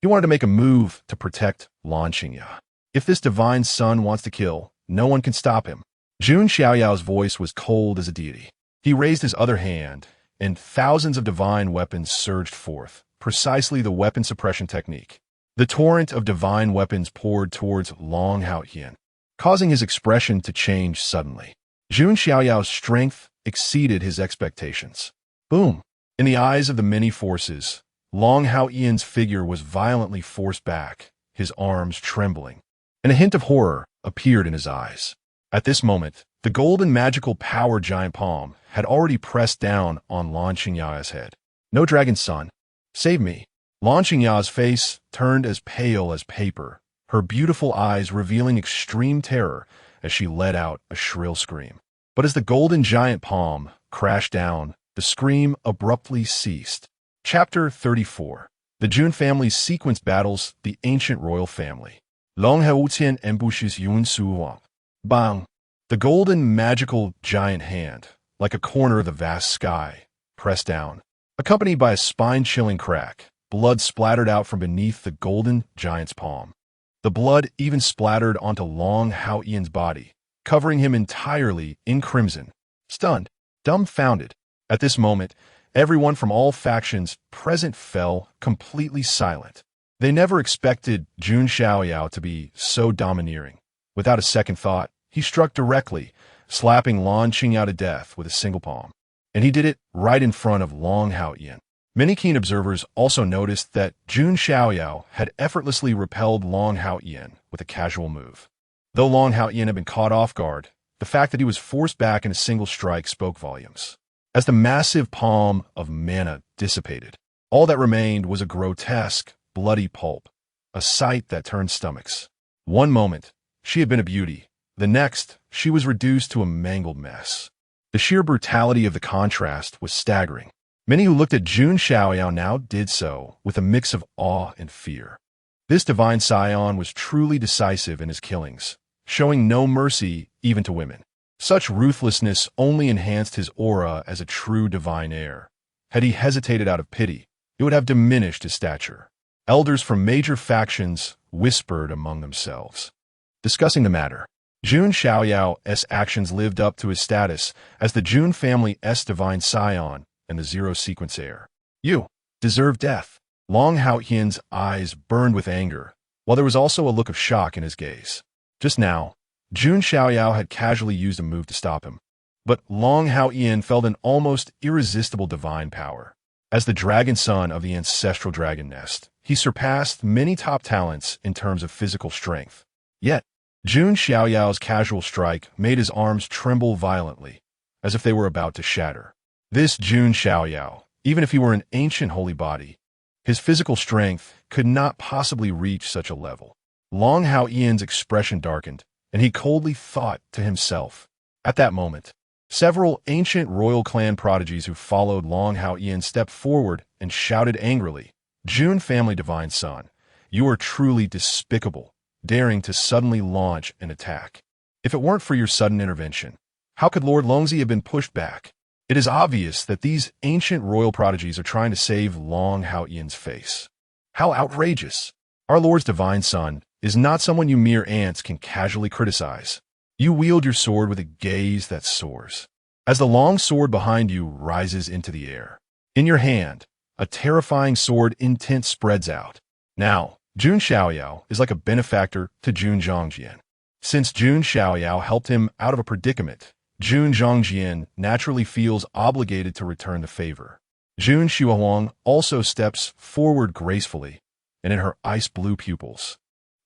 He wanted to make a move to protect Lan Qingya. If this divine son wants to kill, no one can stop him. Jun Xiaoyao's voice was cold as a deity. He raised his other hand, and thousands of divine weapons surged forth, precisely the weapon suppression technique. The torrent of divine weapons poured towards Long Haoqian, causing his expression to change suddenly. Jun Xiaoyao's strength exceeded his expectations. Boom! In the eyes of the many forces, Long Hao-Ian's figure was violently forced back, his arms trembling, and a hint of horror appeared in his eyes. At this moment, the golden magical power giant palm had already pressed down on Lan Qingyao's head. "No, dragon son, save me." Lan Qingyao's face turned as pale as paper, her beautiful eyes revealing extreme terror as she let out a shrill scream. But as the golden giant palm crashed down, the scream abruptly ceased. Chapter 34. The Jun family's sequence battles the ancient royal family. Long Haotian ambushes Yun Xiaoyao. Bang! The golden magical giant hand, like a corner of the vast sky, pressed down. Accompanied by a spine-chilling crack, blood splattered out from beneath the golden giant's palm. The blood even splattered onto Long Hao-Ian's body, covering him entirely in crimson. Stunned, dumbfounded. At this moment, everyone from all factions present fell completely silent. They never expected Jun Xiaoyao to be so domineering. Without a second thought, he struck directly, slapping Lan Qingyao to death with a single palm. And he did it right in front of Long Hao-Ian. Many keen observers also noticed that Jun Xiaoyao had effortlessly repelled Long Hao-Ian with a casual move. Though Long Hao-Ian had been caught off guard, the fact that he was forced back in a single strike spoke volumes. As the massive palm of mana dissipated, all that remained was a grotesque, bloody pulp, a sight that turned stomachs. One moment, she had been a beauty. The next, she was reduced to a mangled mess. The sheer brutality of the contrast was staggering. Many who looked at Jun Xiaoyao now did so with a mix of awe and fear. This divine scion was truly decisive in his killings, showing no mercy even to women. Such ruthlessness only enhanced his aura as a true divine heir. Had he hesitated out of pity, it would have diminished his stature. Elders from major factions whispered among themselves, discussing the matter. Jun Xiaoyao's actions lived up to his status as the Jun family's divine scion and the zero sequence heir. "You deserve death." Long Hao-Ian's eyes burned with anger, while there was also a look of shock in his gaze. Just now, Jun Xiaoyao had casually used a move to stop him, but Long Hao-Ian felt an almost irresistible divine power. As the dragon son of the ancestral dragon nest, he surpassed many top talents in terms of physical strength. Yet, Jun Xiaoyao's casual strike made his arms tremble violently, as if they were about to shatter. This Jun Xiaoyao, even if he were an ancient holy body, his physical strength could not possibly reach such a level. Long Hao-Ian's expression darkened, and he coldly thought to himself. At that moment, several ancient royal clan prodigies who followed Long Hao-Ian stepped forward and shouted angrily, "Jun family divine son, you are truly despicable, daring to suddenly launch an attack. If it weren't for your sudden intervention, how could Lord Longzi have been pushed back? It is obvious that these ancient royal prodigies are trying to save Long Hao-Ian's face. How outrageous! Our Lord's divine son is not someone you mere ants can casually criticize. You wield your sword with a gaze that soars, as the long sword behind you rises into the air. In your hand, a terrifying sword intent spreads out. Now, Jun Xiaoyao is like a benefactor to Jun Zhongjian. Since Jun Xiaoyao helped him out of a predicament, Jun Zhongjian naturally feels obligated to return the favor. Jun Xiaohuang also steps forward gracefully, and in her ice-blue pupils,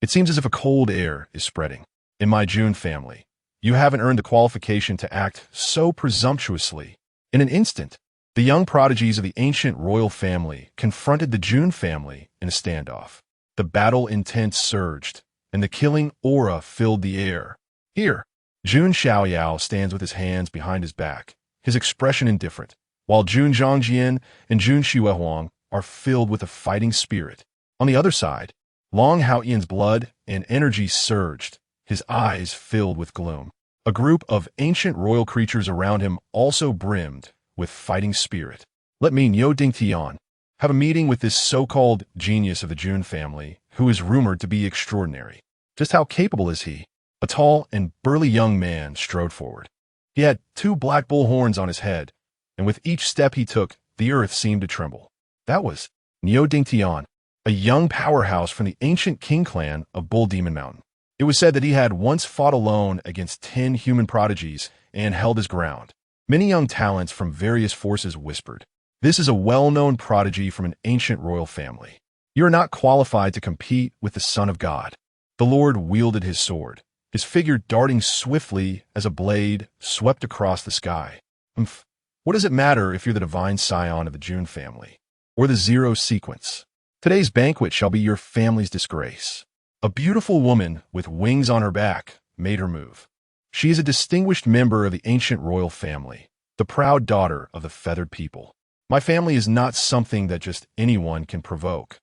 it seems as if a cold air is spreading. In my Jun family, you haven't earned the qualification to act so presumptuously. In an instant, the young prodigies of the ancient royal family confronted the Jun family in a standoff. The battle intent surged, and the killing aura filled the air. Here, Jun Xiaoyao stands with his hands behind his back, his expression indifferent, while Jun Zhongjian and Jun Xiaohuang are filled with a fighting spirit. On the other side, Long Hao-Ian's blood and energy surged, his eyes filled with gloom. A group of ancient royal creatures around him also brimmed with fighting spirit. Let me, Niu Dingtian, have a meeting with this so-called genius of the Jun family, who is rumored to be extraordinary. Just how capable is he? A tall and burly young man strode forward. He had 2 black bull horns on his head, and with each step he took, the earth seemed to tremble. That was Niu Dingtian, a young powerhouse from the ancient king clan of Bull Demon Mountain. It was said that he had once fought alone against 10 human prodigies and held his ground. Many young talents from various forces whispered, This is a well-known prodigy from an ancient royal family. You are not qualified to compete with the Son of God. The Lord wielded his sword, his figure darting swiftly as a blade swept across the sky. What does it matter if you're the divine scion of the Jun family, or the Zero sequence? Today's banquet shall be your family's disgrace. A beautiful woman with wings on her back made her move. She is a distinguished member of the ancient royal family, the proud daughter of the feathered people. My family is not something that just anyone can provoke,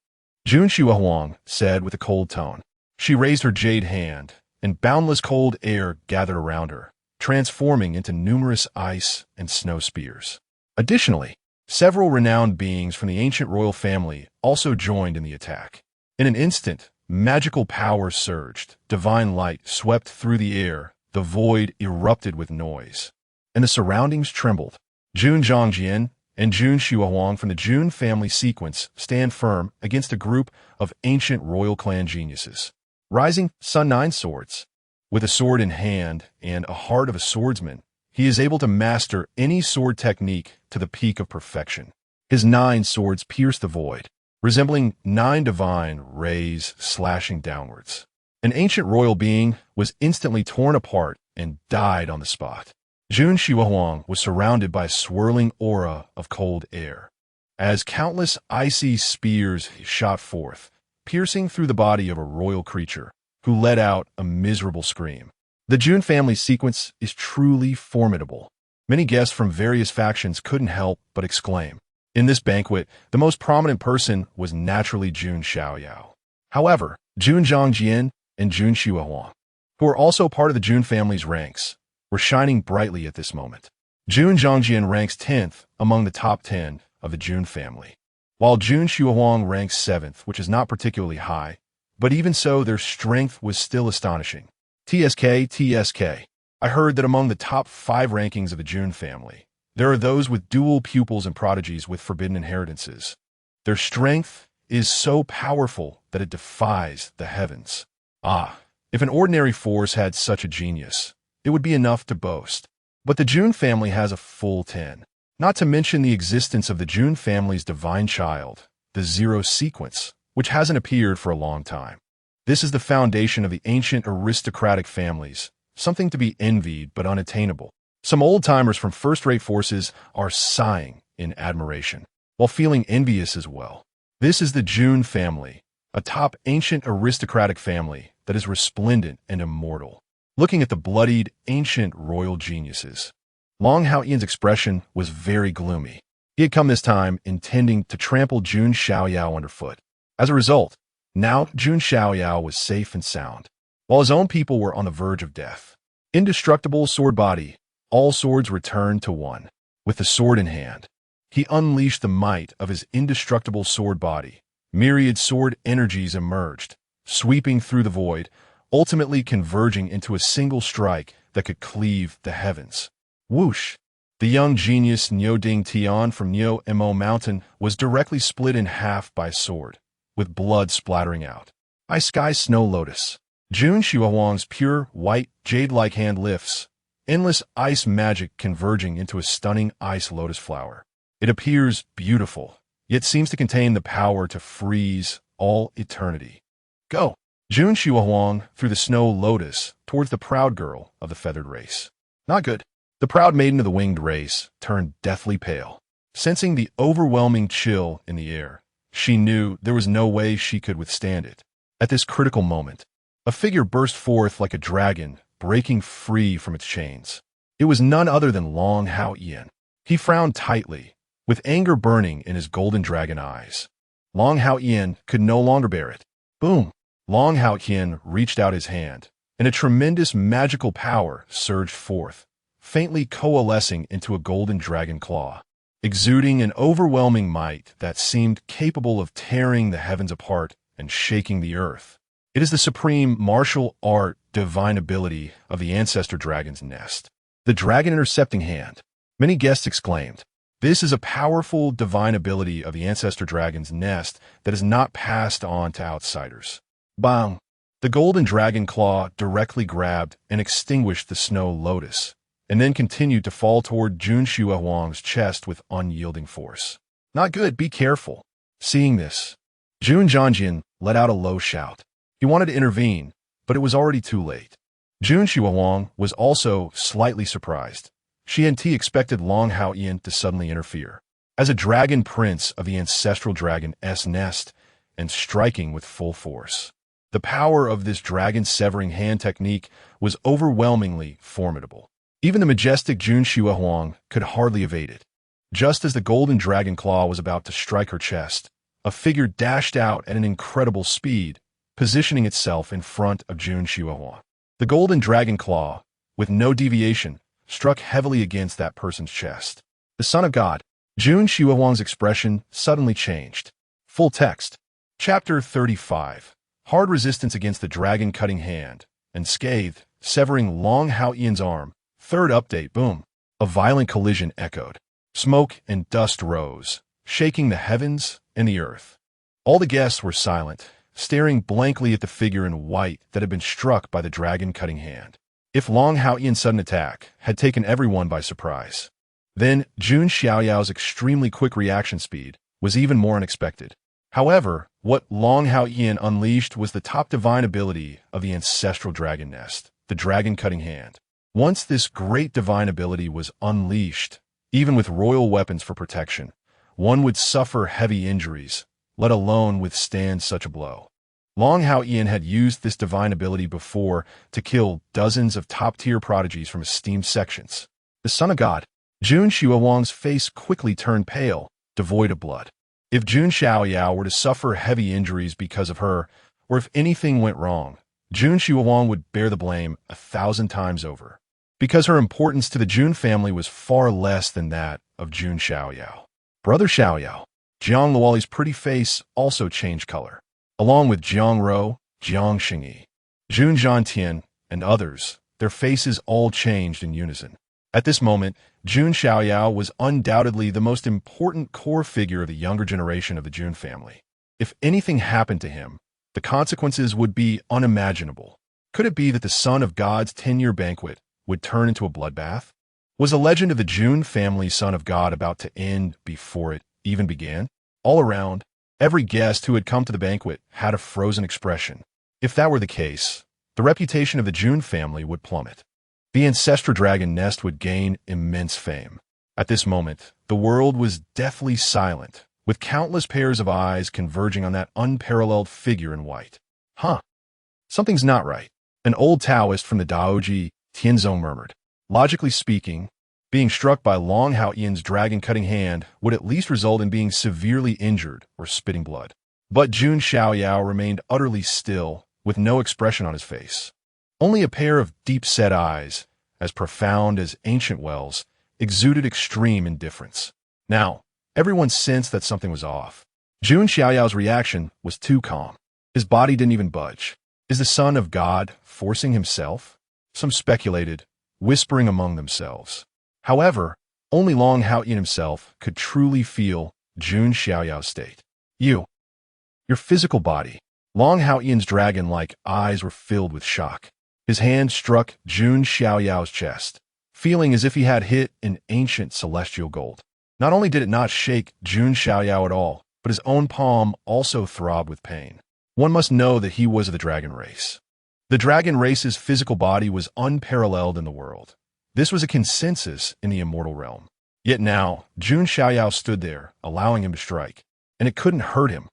Jun Xiaoyao said with a cold tone. She raised her jade hand, and boundless cold air gathered around her, transforming into numerous ice and snow spears. Additionally, several renowned beings from the ancient royal family also joined in the attack. In an instant, magical power surged, divine light swept through the air, the void erupted with noise, and the surroundings trembled. Jun Xiaoyao and Jun Xiaoyao from the Jun family sequence stand firm against a group of ancient royal clan geniuses. Rising Sun 9 swords. With a sword in hand and a heart of a swordsman, he is able to master any sword technique to the peak of perfection. His 9 swords pierce the void, resembling 9 divine rays slashing downwards. An ancient royal being was instantly torn apart and died on the spot. Jun Xiaoyao was surrounded by a swirling aura of cold air, as countless icy spears shot forth, piercing through the body of a royal creature, who let out a miserable scream. The Jun family sequence is truly formidable. Many guests from various factions couldn't help but exclaim. In this banquet, the most prominent person was naturally Jun Xiaoyao. However, Jun Xiaoyao and Jun Xiaoyao, who are also part of the Jun family's ranks, were shining brightly at this moment. Jun Xiaoyao ranks 10th among the top 10 of the Jun family, while Jun Xiaoyao ranks 7th, which is not particularly high, but even so, their strength was still astonishing. TSK. I heard that among the top 5 rankings of the Jun family, there are those with dual pupils and prodigies with forbidden inheritances. Their strength is so powerful that it defies the heavens. If an ordinary force had such a genius, it would be enough to boast. But the Jun family has a full 10. Not to mention the existence of the Jun family's divine child, the Zero sequence, which hasn't appeared for a long time. This is the foundation of the ancient aristocratic families, something to be envied but unattainable. Some old-timers from first-rate forces are sighing in admiration, while feeling envious as well. This is the Jun family, a top ancient aristocratic family that is resplendent and immortal. Looking at the bloodied, ancient royal geniuses, Long Haoyan's expression was very gloomy. He had come this time intending to trample Jun Xiaoyao underfoot. As a result, now Jun Xiaoyao was safe and sound, while his own people were on the verge of death. Indestructible sword body, all swords returned to one. With the sword in hand, he unleashed the might of his indestructible sword body. Myriad sword energies emerged, sweeping through the void, ultimately converging into a single strike that could cleave the heavens. Whoosh! The young genius Niu Ding Tian from Niu Mo Mountain was directly split in half by a sword, with blood splattering out. Ice Sky Snow Lotus. Jun Xiaoyang's pure, white, jade-like hand lifts, endless ice magic converging into a stunning ice lotus flower. It appears beautiful, yet seems to contain the power to freeze all eternity. Go! Jun Xiaoyao threw the snow lotus towards the proud girl of the feathered race. Not good. The proud maiden of the winged race turned deathly pale. Sensing the overwhelming chill in the air, she knew there was no way she could withstand it. At this critical moment, a figure burst forth like a dragon, breaking free from its chains. It was none other than Long Haoyan. He frowned tightly, with anger burning in his golden dragon eyes. Long Haoyan could no longer bear it. Boom! Long Haoyan reached out his hand, and a tremendous magical power surged forth, faintly coalescing into a golden dragon claw, exuding an overwhelming might that seemed capable of tearing the heavens apart and shaking the earth. It is the supreme martial art divine ability of the ancestor dragon's nest. The dragon intercepting hand. Many guests exclaimed, "This is a powerful divine ability of the ancestor dragon's nest that is not passed on to outsiders." Bang! The golden dragon claw directly grabbed and extinguished the snow lotus, and then continued to fall toward Jun Xiaoyang's chest with unyielding force. Not good, be careful. Seeing this, Jun Xiaoyao let out a low shout. He wanted to intervene, but it was already too late. Jun Xiaoyao was also slightly surprised. She and T expected Long Haoyan to suddenly interfere. As a dragon prince of the ancestral dragon's nest, and striking with full force. The power of this dragon-severing hand technique was overwhelmingly formidable. Even the majestic Jun Xiaoyao could hardly evade it. Just as the golden dragon claw was about to strike her chest, a figure dashed out at an incredible speed, positioning itself in front of Jun Xiaoyao. The golden dragon claw, with no deviation, struck heavily against that person's chest. The son of God. Jun Xiaoyao's expression suddenly changed. Full text. Chapter 35. Hard resistance against the dragon-cutting hand, and scathed, severing Long Haoyan's arm. Third update, boom. A violent collision echoed. Smoke and dust rose, shaking the heavens and the earth. All the guests were silent, staring blankly at the figure in white that had been struck by the dragon-cutting hand. If Long Haoyan's sudden attack had taken everyone by surprise, then Jun Xiaoyao's extremely quick reaction speed was even more unexpected. However, what Long Haoyan unleashed was the top divine ability of the ancestral dragon nest, the dragon-cutting hand. Once this great divine ability was unleashed, even with royal weapons for protection, one would suffer heavy injuries, let alone withstand such a blow. Long Haoyan had used this divine ability before to kill dozens of top-tier prodigies from esteemed sections. The son of God. Jun Xiaoyao's face quickly turned pale, devoid of blood. If Jun Xiaoyao were to suffer heavy injuries because of her, or if anything went wrong, Jun Xiaoyao would bear the blame 1,000 times over. Because her importance to the Jun family was far less than that of Jun Xiaoyao. Brother Xiaoyao. Jiang Luoli's pretty face also changed color. Along with Jiang Ro, Jiang Xingyi, Jun Zhantian, and others, their faces all changed in unison. At this moment, Jun Xiaoyao was undoubtedly the most important core figure of the younger generation of the Jun family. If anything happened to him, the consequences would be unimaginable. Could it be that the son of God's 10-year banquet would turn into a bloodbath? Was the legend of the Jun family son of God about to end before it even began? All around, every guest who had come to the banquet had a frozen expression. If that were the case, the reputation of the Jun family would plummet. The ancestral dragon nest would gain immense fame. At this moment, the world was deathly silent, with countless pairs of eyes converging on that unparalleled figure in white. Something's not right. An old Taoist from the Daoji, Tianzong, murmured. Logically speaking, being struck by Long Haoyan's dragon-cutting hand would at least result in being severely injured or spitting blood. But Jun Xiaoyao remained utterly still, with no expression on his face. Only a pair of deep-set eyes, as profound as ancient wells, exuded extreme indifference. Now, everyone sensed that something was off. Jun Xiaoyao's reaction was too calm. His body didn't even budge. Is the son of God forcing himself? Some speculated, whispering among themselves. However, only Long Haoyan himself could truly feel Jun Xiaoyao's state. Your physical body. Long Haoyan's dragon-like eyes were filled with shock. His hand struck Jun Xiaoyao's chest, feeling as if he had hit an ancient celestial gold. Not only did it not shake Jun Xiaoyao at all, but his own palm also throbbed with pain. One must know that he was of the dragon race. The dragon race's physical body was unparalleled in the world. This was a consensus in the immortal realm. Yet now, Jun Xiaoyao stood there, allowing him to strike, and it couldn't hurt him.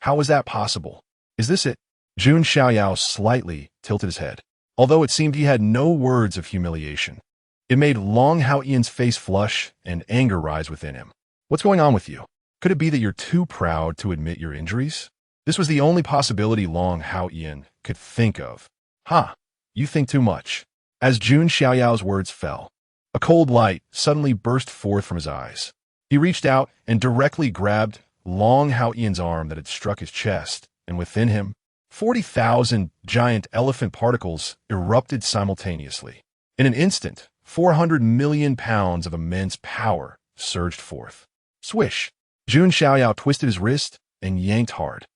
How was that possible? Is this it? Jun Xiaoyao slightly tilted his head, although it seemed he had no words of humiliation. It made Long Haoyan's face flush and anger rise within him. What's going on with you? Could it be that you're too proud to admit your injuries? This was the only possibility Long Haoyan could think of. You think too much. As Jun Xiaoyao's words fell, a cold light suddenly burst forth from his eyes. He reached out and directly grabbed Long Haoyan's arm that had struck his chest, and within him, 40,000 giant elephant particles erupted simultaneously. In an instant, 400 million pounds of immense power surged forth. Swish! Jun Xiaoyao twisted his wrist and yanked hard.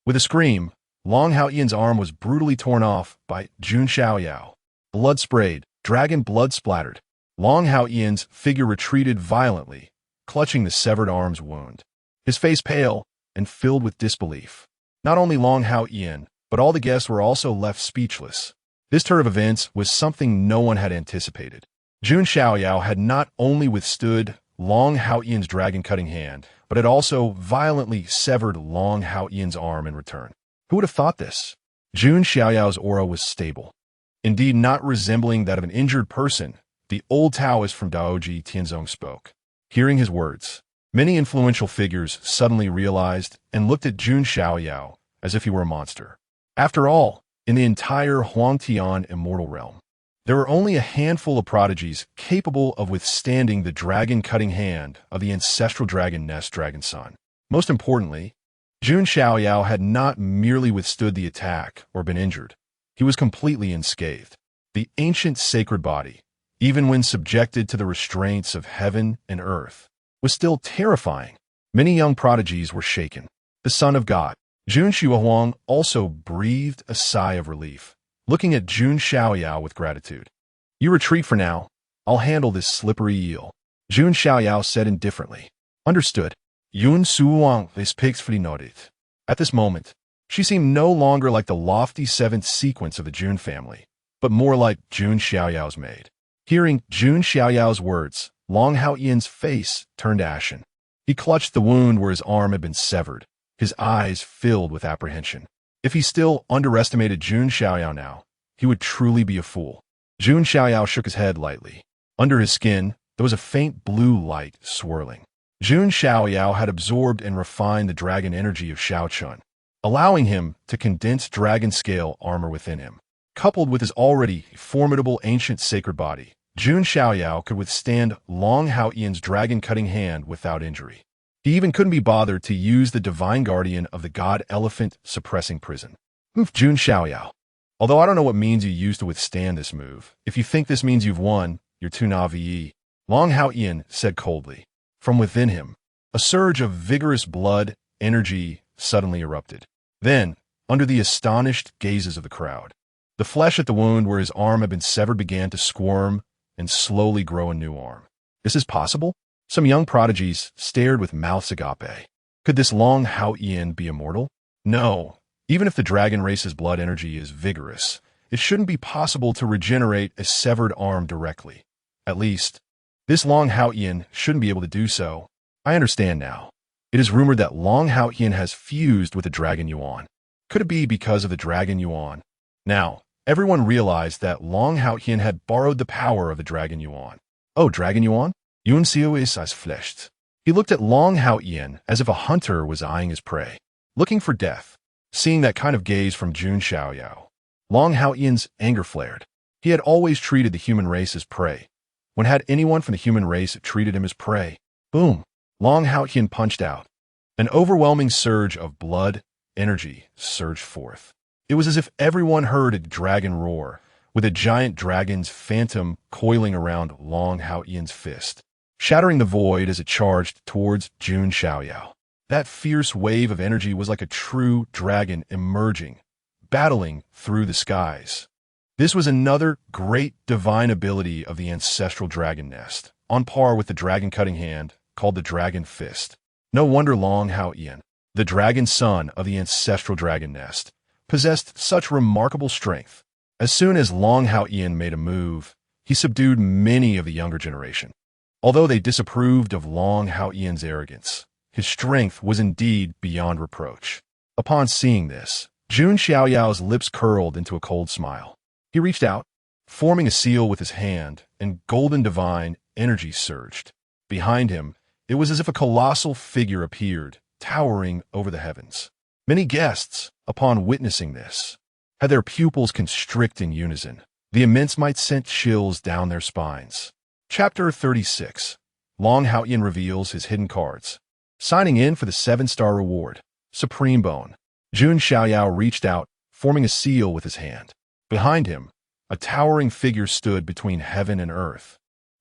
With a scream, Long Haoyan's arm was brutally torn off by Jun Xiaoyao. Blood sprayed, dragon blood splattered. Long Haoyan's figure retreated violently, clutching the severed arm's wound. his face pale and filled with disbelief. Not only Long Hao-Ian, but all the guests were also left speechless. This turn of events was something no one had anticipated. Jun Xiaoyao had not only withstood Long Hao-Ian's dragon-cutting hand, but had also violently severed Long Hao-Ian's arm in return. Who would have thought this? Jun Xiaoyao's aura was stable, indeed not resembling that of an injured person. The old Taoist from Daoji Tianzong spoke. Hearing his words, many influential figures suddenly realized and looked at Jun Xiaoyao as if he were a monster. After all, in the entire Huangtian immortal realm, there were only a handful of prodigies capable of withstanding the dragon-cutting hand of the ancestral dragon nest dragon son. Most importantly, Jun Xiaoyao had not merely withstood the attack or been injured. He was completely unscathed. The ancient sacred body, even when subjected to the restraints of heaven and earth, was still terrifying. Many young prodigies were shaken. The son of God, Jun Xiaohuang, also breathed a sigh of relief, looking at Jun Xiaoyao with gratitude. You retreat for now. I'll handle this slippery eel, Jun Xiaoyao said indifferently. Understood. Yun Suwang respectfully nodded. At this moment, she seemed no longer like the lofty seventh sequence of the Jun family, but more like Jun Xiaoyao's maid. Hearing Jun Xiaoyao's words, Long Hao-Ian's face turned ashen. He clutched the wound where his arm had been severed, his eyes filled with apprehension. If he still underestimated Jun Xiaoyao now, he would truly be a fool. Jun Xiaoyao shook his head lightly. Under his skin, there was a faint blue light swirling. Jun Xiaoyao had absorbed and refined the dragon energy of Xiaochun, allowing him to condense dragon-scale armor within him. Coupled with his already formidable ancient sacred body, Jun Xiaoyao could withstand Long Hao-Ian's dragon-cutting hand without injury. He even couldn't be bothered to use the divine guardian of the god elephant suppressing prison. Move, Jun Xiaoyao. Although I don't know what means you used to withstand this move, if you think this means you've won, you're too naive, Long Hao-Ian said coldly. From within him, a surge of vigorous blood energy suddenly erupted. Then, under the astonished gazes of the crowd, the flesh at the wound where his arm had been severed began to squirm and slowly grow a new arm. This is possible? Some young prodigies stared with mouths agape. Could this Long Hao-Ian be immortal? No. Even if the dragon race's blood energy is vigorous, it shouldn't be possible to regenerate a severed arm directly. At least, this Long Hao-Ian shouldn't be able to do so. I understand now. It is rumored that Long Hao-Ian has fused with the Dragon Yuan. Could it be because of the Dragon Yuan? Now, everyone realized that Long Hao-Ian had borrowed the power of the Dragon Yuan. Oh, Dragon Yuan? Yun Xiaoyao eyes flashed. He looked at Long Hao-Ian as if a hunter was eyeing his prey, looking for death. Seeing that kind of gaze from Jun Xiaoyao, Long Hao-Ian's anger flared. He had always treated the human race as prey. When had anyone from the human race treated him as prey? Boom! Long Hao-Ian punched out. An overwhelming surge of blood energy surged forth. It was as if everyone heard a dragon roar, with a giant dragon's phantom coiling around Long Hao-Ian's fist, shattering the void as it charged towards Jun Xiaoyao. That fierce wave of energy was like a true dragon emerging, battling through the skies. This was another great divine ability of the ancestral dragon nest, on par with the dragon-cutting hand, called the Dragon Fist. No wonder Long Hao-Ian, the dragon son of the ancestral dragon nest, possessed such remarkable strength. As soon as Long Hao-Ian made a move, he subdued many of the younger generation. Although they disapproved of Long Hao-Ian's arrogance, his strength was indeed beyond reproach. Upon seeing this, Jun Xiaoyao's lips curled into a cold smile. He reached out, forming a seal with his hand, and golden divine energy surged. Behind him, it was as if a colossal figure appeared, towering over the heavens. Many guests, upon witnessing this, had their pupils constrict in unison. The immense might sent chills down their spines. Chapter 36. Long Hao-Ian reveals his hidden cards. Signing in for the 7-star reward, Supreme Bone, Jun Xiaoyao reached out, forming a seal with his hand. Behind him, a towering figure stood between heaven and earth,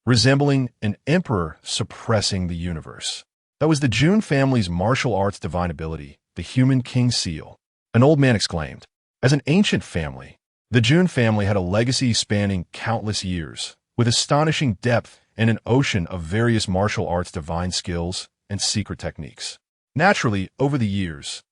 resembling an emperor suppressing the universe. That was the Jun family's martial arts divine ability, the Human King Seal. An old man exclaimed. As an ancient family, the Jun family had a legacy spanning countless years, with astonishing depth and an ocean of various martial arts divine skills and secret techniques. Naturally, over the years,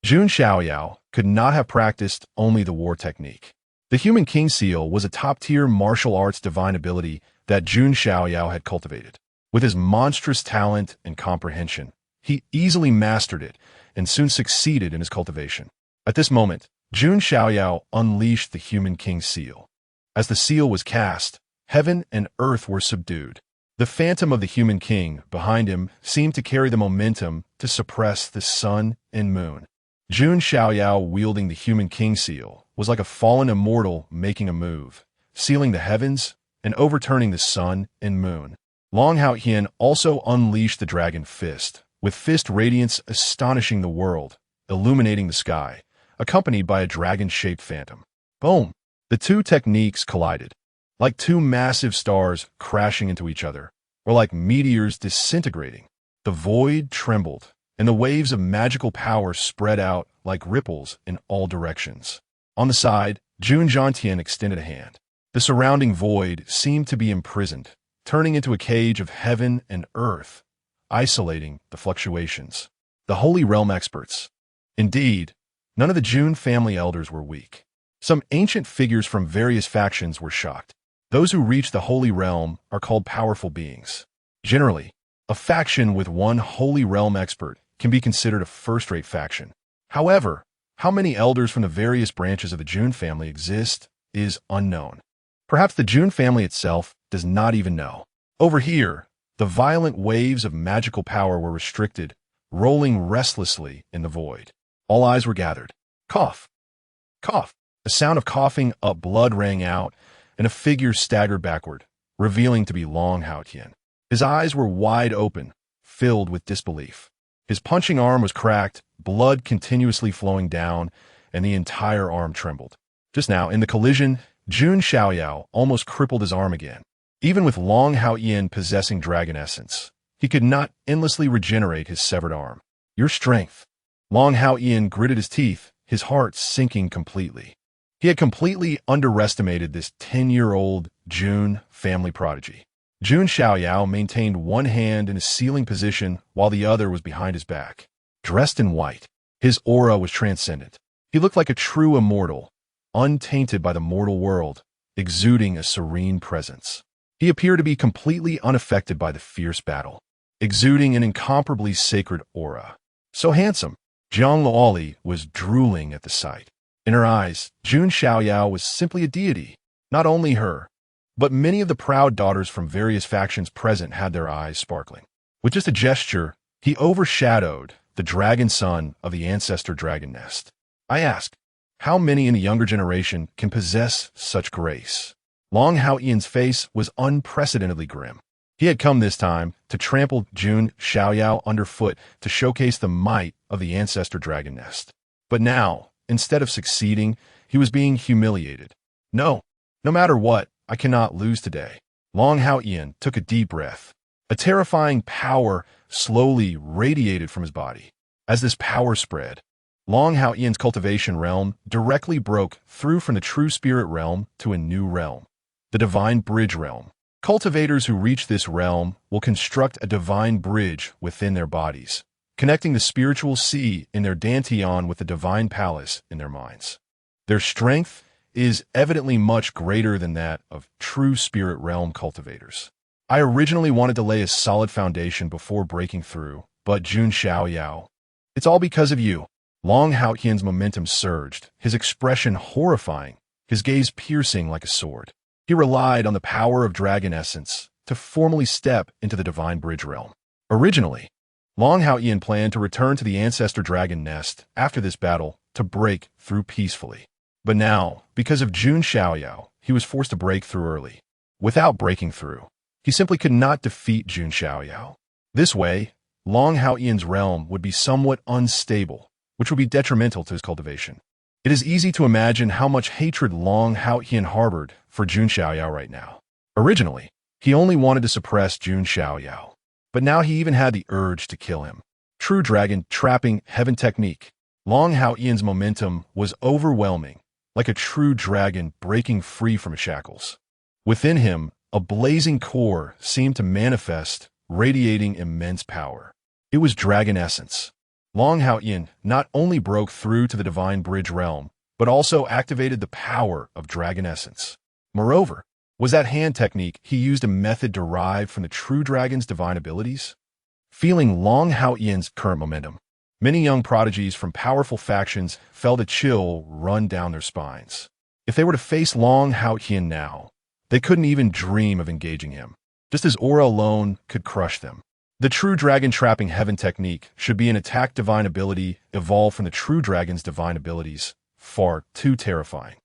Jun Xiaoyao could not have practiced only the war technique. The Human King Seal was a top-tier martial arts divine ability that Jun Xiaoyao had cultivated. With his monstrous talent and comprehension, he easily mastered it and soon succeeded in his cultivation. At this moment, Jun Xiaoyao unleashed the Human King Seal. As the seal was cast, heaven and earth were subdued. The phantom of the Human King behind him seemed to carry the momentum to suppress the sun and moon. Jun Xiaoyao wielding the Human King Seal was like a fallen immortal making a move, sealing the heavens and overturning the sun and moon. Long Haotian also unleashed the Dragon Fist, with fist radiance astonishing the world, illuminating the sky, accompanied by a dragon-shaped phantom. Boom! The two techniques collided, like two massive stars crashing into each other, or like meteors disintegrating. The void trembled, and the waves of magical power spread out like ripples in all directions. On the side, Jun Xiaotian extended a hand. The surrounding void seemed to be imprisoned, turning into a cage of heaven and earth, isolating the fluctuations. The Holy Realm experts. Indeed, none of the Jun family elders were weak. Some ancient figures from various factions were shocked. Those who reach the Holy Realm are called powerful beings. Generally, a faction with one Holy Realm expert can be considered a first-rate faction. However, how many elders from the various branches of the Jun family exist is unknown. Perhaps the Jun family itself does not even know. Over here, the violent waves of magical power were restricted, rolling restlessly in the void. All eyes were gathered. Cough! Cough! A sound of coughing up blood rang out, and a figure staggered backward, revealing to be Long Haotian. His eyes were wide open, filled with disbelief. His punching arm was cracked, blood continuously flowing down, and the entire arm trembled. Just now, in the collision, Jun Xiaoyao almost crippled his arm again. Even with Long Haotian possessing dragon essence, he could not endlessly regenerate his severed arm. Your strength. Long Haotian gritted his teeth, his heart sinking completely. He had completely underestimated this 10-year-old Jun family prodigy. Jun Xiaoyao maintained one hand in a sealing position while the other was behind his back. Dressed in white, his aura was transcendent. He looked like a true immortal, untainted by the mortal world, exuding a serene presence. He appeared to be completely unaffected by the fierce battle, exuding an incomparably sacred aura. So handsome, Jiang Luoli was drooling at the sight. In her eyes, Jun Xiaoyao was simply a deity. Not only her, but many of the proud daughters from various factions present had their eyes sparkling. With just a gesture, he overshadowed the dragon son of the ancestor dragon nest. I ask, how many in the younger generation can possess such grace? Long Haotian's face was unprecedentedly grim. He had come this time to trample Jun Xiaoyao underfoot to showcase the might of the ancestor dragon nest. But now, instead of succeeding, he was being humiliated. No matter what, I cannot lose today. Long Haotian took a deep breath. A terrifying power slowly radiated from his body. As this power spread, Long Haotian's cultivation realm directly broke through from the true spirit realm to a new realm, the divine bridge realm. Cultivators who reach this realm will construct a divine bridge within their bodies, connecting the spiritual sea in their dantian with the divine palace in their minds. Their strength is evidently much greater than that of true spirit realm cultivators. I originally wanted to lay a solid foundation before breaking through, but Jun Xiaoyao, it's all because of you. Long Haotian's momentum surged, his expression horrifying, his gaze piercing like a sword. He relied on the power of dragon essence to formally step into the divine bridge realm. Originally, Long Haotian planned to return to the ancestor dragon nest after this battle to break through peacefully. But now, because of Jun Xiaoyao, he was forced to break through early. Without breaking through, he simply could not defeat Jun Xiaoyao. This way, Long Haotian's realm would be somewhat unstable, which would be detrimental to his cultivation. It is easy to imagine how much hatred Long Haotian harbored for Jun Xiaoyao right now. Originally, he only wanted to suppress Jun Xiaoyao, but now he even had the urge to kill him. True dragon trapping heaven technique. Long Haotian's momentum was overwhelming, like a true dragon breaking free from his shackles. Within him, a blazing core seemed to manifest, radiating immense power. It was dragon essence. Long Haoyan not only broke through to the divine bridge realm, but also activated the power of dragon essence. Moreover, was that hand technique he used a method derived from the true dragon's divine abilities? Feeling Long Haoyan's current momentum, many young prodigies from powerful factions felt a chill run down their spines. If they were to face Long Haoyan now, they couldn't even dream of engaging him, just as aura alone could crush them. The true dragon trapping heaven technique should be an attack divine ability evolved from the true dragon's divine abilities, far too terrifying.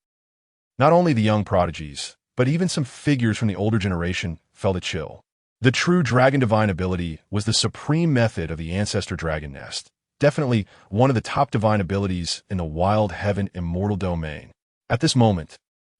Not only the young prodigies, but even some figures from the older generation felt a chill. The true dragon divine ability was the supreme method of the ancestor dragon nest, definitely one of the top divine abilities in the wild heaven immortal domain. At this moment,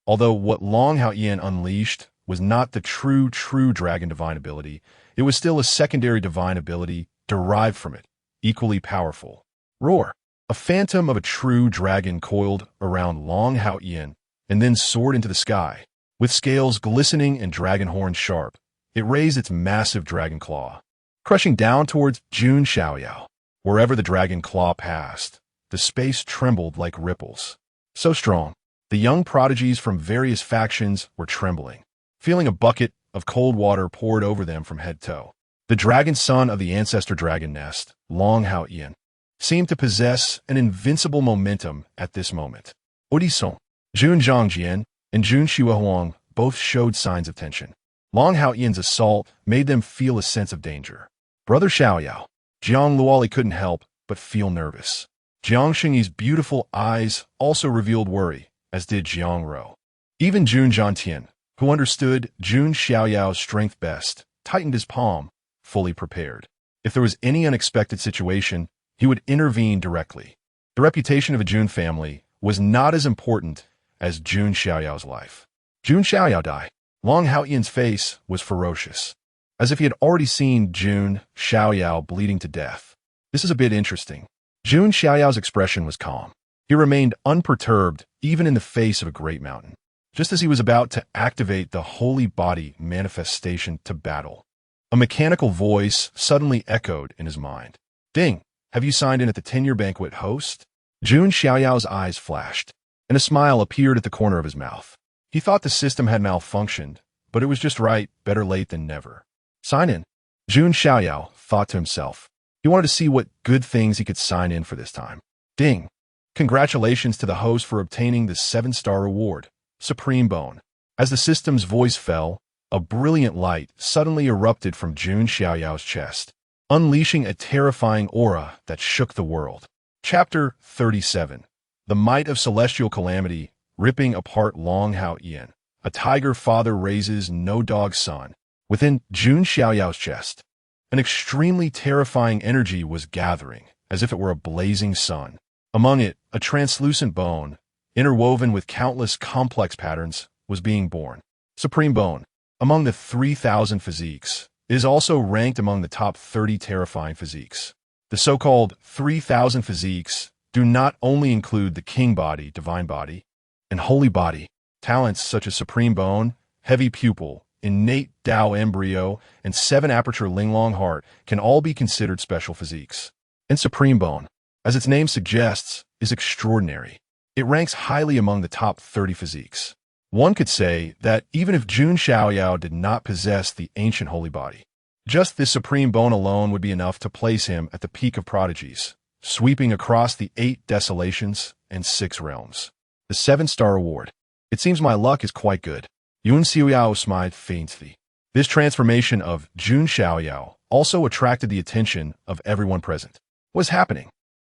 although what Long Haoyan unleashed was not the true dragon divine ability, it was still a secondary divine ability derived from it, equally powerful. Roar! A phantom of a true dragon coiled around Long Haoyan and then soared into the sky. With scales glistening and dragon horns sharp, it raised its massive dragon claw, crushing down towards Jun Xiaoyao. Wherever the dragon claw passed, the space trembled like ripples. So strong, the young prodigies from various factions were trembling, feeling a bucket of cold water poured over them from head to toe. The dragon son of the ancestor dragon nest, Long Haoyan, seemed to possess an invincible momentum at this moment. Odison, Jun Zhangjian, and Jun Xiaoyao both showed signs of tension. Long Haoyan's assault made them feel a sense of danger. Brother Xiaoyao, Jiang Luoli couldn't help but feel nervous. Jiang Xingyi's beautiful eyes also revealed worry, as did Jiang Ro. Even Jun Zhantian, who understood Jun Xiaoyao's strength best, tightened his palm, fully prepared. If there was any unexpected situation, he would intervene directly. The reputation of the Jun family was not as important as Jun Xiaoyao's life. Jun Xiaoyao died. Long Haoyan's face was ferocious, as if he had already seen Jun Xiaoyao bleeding to death. This is a bit interesting. Jun Xiaoyao's expression was calm. He remained unperturbed even in the face of a great mountain, just as he was about to activate the holy body manifestation to battle. A mechanical voice suddenly echoed in his mind. Ding, have you signed in at the 10-year banquet host? Jun Xiaoyao's eyes flashed, and a smile appeared at the corner of his mouth. He thought the system had malfunctioned, but it was just right, better late than never. Sign in. Jun Xiaoyao thought to himself. He wanted to see what good things he could sign in for this time. Ding. Congratulations to the host for obtaining the 7-star reward, Supreme Bone. As the system's voice fell, a brilliant light suddenly erupted from Jun Xiaoyao's chest, unleashing a terrifying aura that shook the world. Chapter 37. The Might of Celestial Calamity, ripping apart Long Haoyan. A tiger father raises no dog son. Within Jun Xiaoyao's chest, an extremely terrifying energy was gathering, as if it were a blazing sun. Among it, a translucent bone, interwoven with countless complex patterns, was being born. Supreme Bone, among the 3,000 physiques, is also ranked among the top 30 terrifying physiques. The so-called 3,000 physiques do not only include the king body, divine body, and holy body. Talents such as Supreme Bone, Heavy Pupil, Innate Tao Embryo, and 7-Aperture Linglong Heart can all be considered special physiques. And Supreme Bone, as its name suggests, is extraordinary. It ranks highly among the top 30 physiques. One could say that even if Jun Xiaoyao did not possess the ancient holy body, just this Supreme Bone alone would be enough to place him at the peak of prodigies, sweeping across the 8 desolations and 6 realms. The 7-star award. It seems my luck is quite good. Jun Xiaoyao smiled faintly. This transformation of Jun Xiaoyao also attracted the attention of everyone present. What's happening?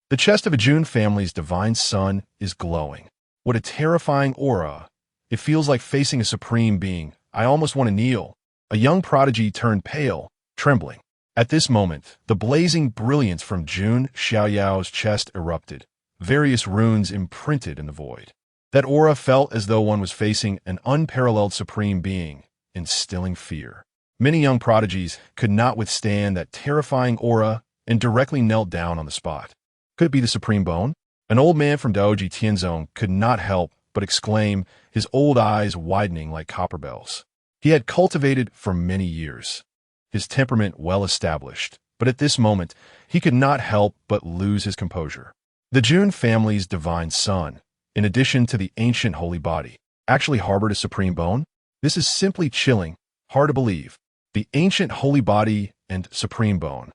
The chest of a Jun family's divine son is glowing. What a terrifying aura. It feels like facing a supreme being. I almost want to kneel. A young prodigy turned pale, trembling. At this moment, the blazing brilliance from Jun Xiaoyao's chest erupted. Various runes imprinted in the void. That aura felt as though one was facing an unparalleled supreme being, instilling fear. Many young prodigies could not withstand that terrifying aura and directly knelt down on the spot. Could it be the Supreme Bone? An old man from Daoji Tianzong could not help but exclaim, his old eyes widening like copper bells. He had cultivated for many years, his temperament well established, But at this moment, he could not help but lose his composure. The Jun family's divine son, in addition to the ancient holy body, actually harbored a supreme bone? This is simply chilling, hard to believe. The ancient holy body and supreme bone.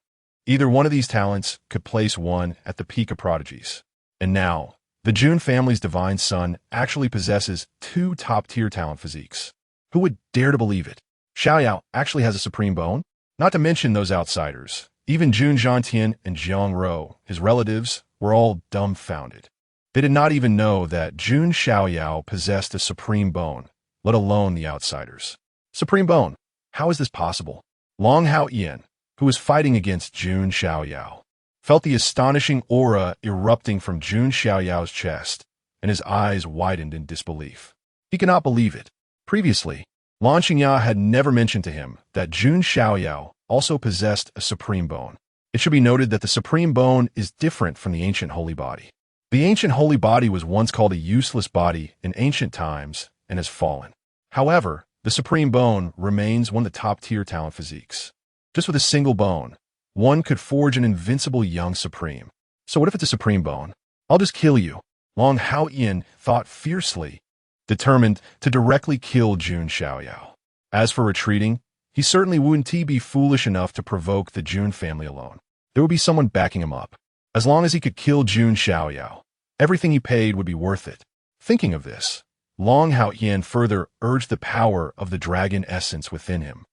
Either one of these talents could place one at the peak of prodigies. And now, the Jun family's divine son actually possesses two top-tier talent physiques. Who would dare to believe it? Xiaoyao actually has a supreme bone? Not to mention those outsiders. Even Jun Zhantian and Jiang Ro, his relatives, were all dumbfounded. They did not even know that Jun Xiaoyao possessed a supreme bone, let alone the outsiders. Supreme bone. How is this possible? Long Haoyan, who was fighting against Jun Xiaoyao, felt the astonishing aura erupting from Jun Xiaoyao's chest, and his eyes widened in disbelief. He could not believe it. Previously, Lan Xingya had never mentioned to him that Jun Xiaoyao also possessed a supreme bone. It should be noted that the supreme bone is different from the ancient holy body. The ancient holy body was once called a useless body in ancient times and has fallen. However, the supreme bone remains one of the top-tier talent physiques. Just with a single bone, one could forge an invincible young supreme. So what if it's a supreme bone? I'll just kill you. Long Haoyan thought fiercely, determined to directly kill Jun Xiaoyao. As for retreating, he certainly wouldn't be foolish enough to provoke the Jun family alone. There would be someone backing him up. As long as he could kill Jun Xiaoyao, everything he paid would be worth it. Thinking of this, Long Haoyan further urged the power of the dragon essence within him,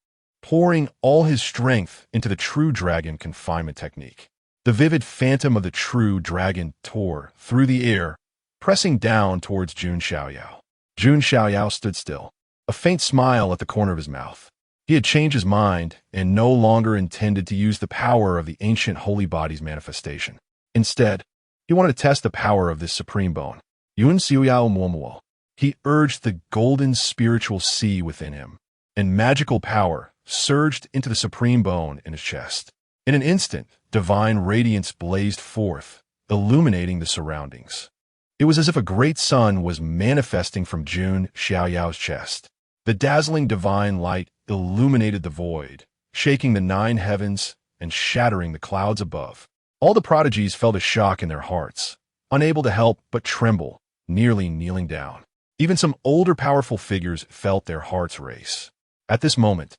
pouring all his strength into the true dragon confinement technique. The vivid phantom of the true dragon tore through the air, pressing down towards Jun Xiaoyao. Jun Xiaoyao stood still, a faint smile at the corner of his mouth. He had changed his mind and no longer intended to use the power of the ancient holy body's manifestation. Instead, he wanted to test the power of this supreme bone. Jun Xiaoyao Momo. He urged the golden spiritual sea within him, and magical power surged into the supreme bone in his chest. In an instant, divine radiance blazed forth, illuminating the surroundings. It was as if a great sun was manifesting from Jun Xiaoyao's chest. The dazzling divine light illuminated the void, shaking the 9 heavens and shattering the clouds above. All the prodigies felt a shock in their hearts, unable to help but tremble, nearly kneeling down. Even some older powerful figures felt their hearts race. At this moment,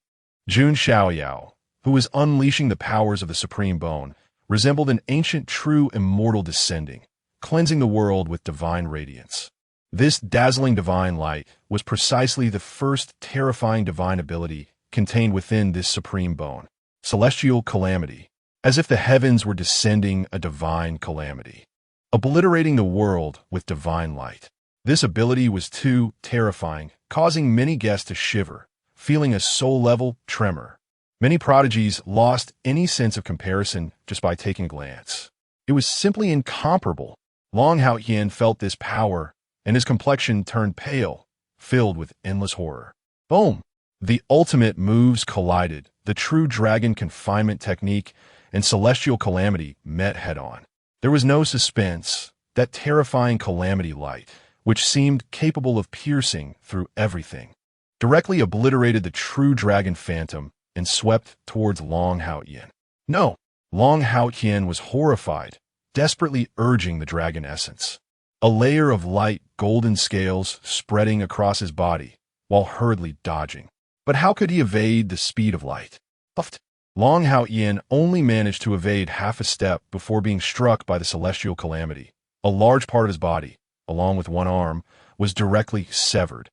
Jun Xiaoyao, who was unleashing the powers of the supreme bone, resembled an ancient true immortal descending, cleansing the world with divine radiance. This dazzling divine light was precisely the first terrifying divine ability contained within this supreme bone, celestial calamity, as if the heavens were descending a divine calamity, obliterating the world with divine light. This ability was too terrifying, causing many guests to shiver, feeling a soul-level tremor. Many prodigies lost any sense of comparison just by taking a glance. It was simply incomparable. Long Haoyan felt this power, and his complexion turned pale, filled with endless horror. Boom! The ultimate moves collided. The true dragon confinement technique and celestial calamity met head-on. There was no suspense. That terrifying calamity light, which seemed capable of piercing through everything, directly obliterated the true dragon phantom and swept towards Long Haoyan. No! Long Haoyan was horrified, desperately urging the dragon essence. A layer of light golden scales spreading across his body, while hurriedly dodging. But how could he evade the speed of light? Puffed. Long Haoyan only managed to evade half a step before being struck by the celestial calamity. A large part of his body, along with one arm, was directly severed,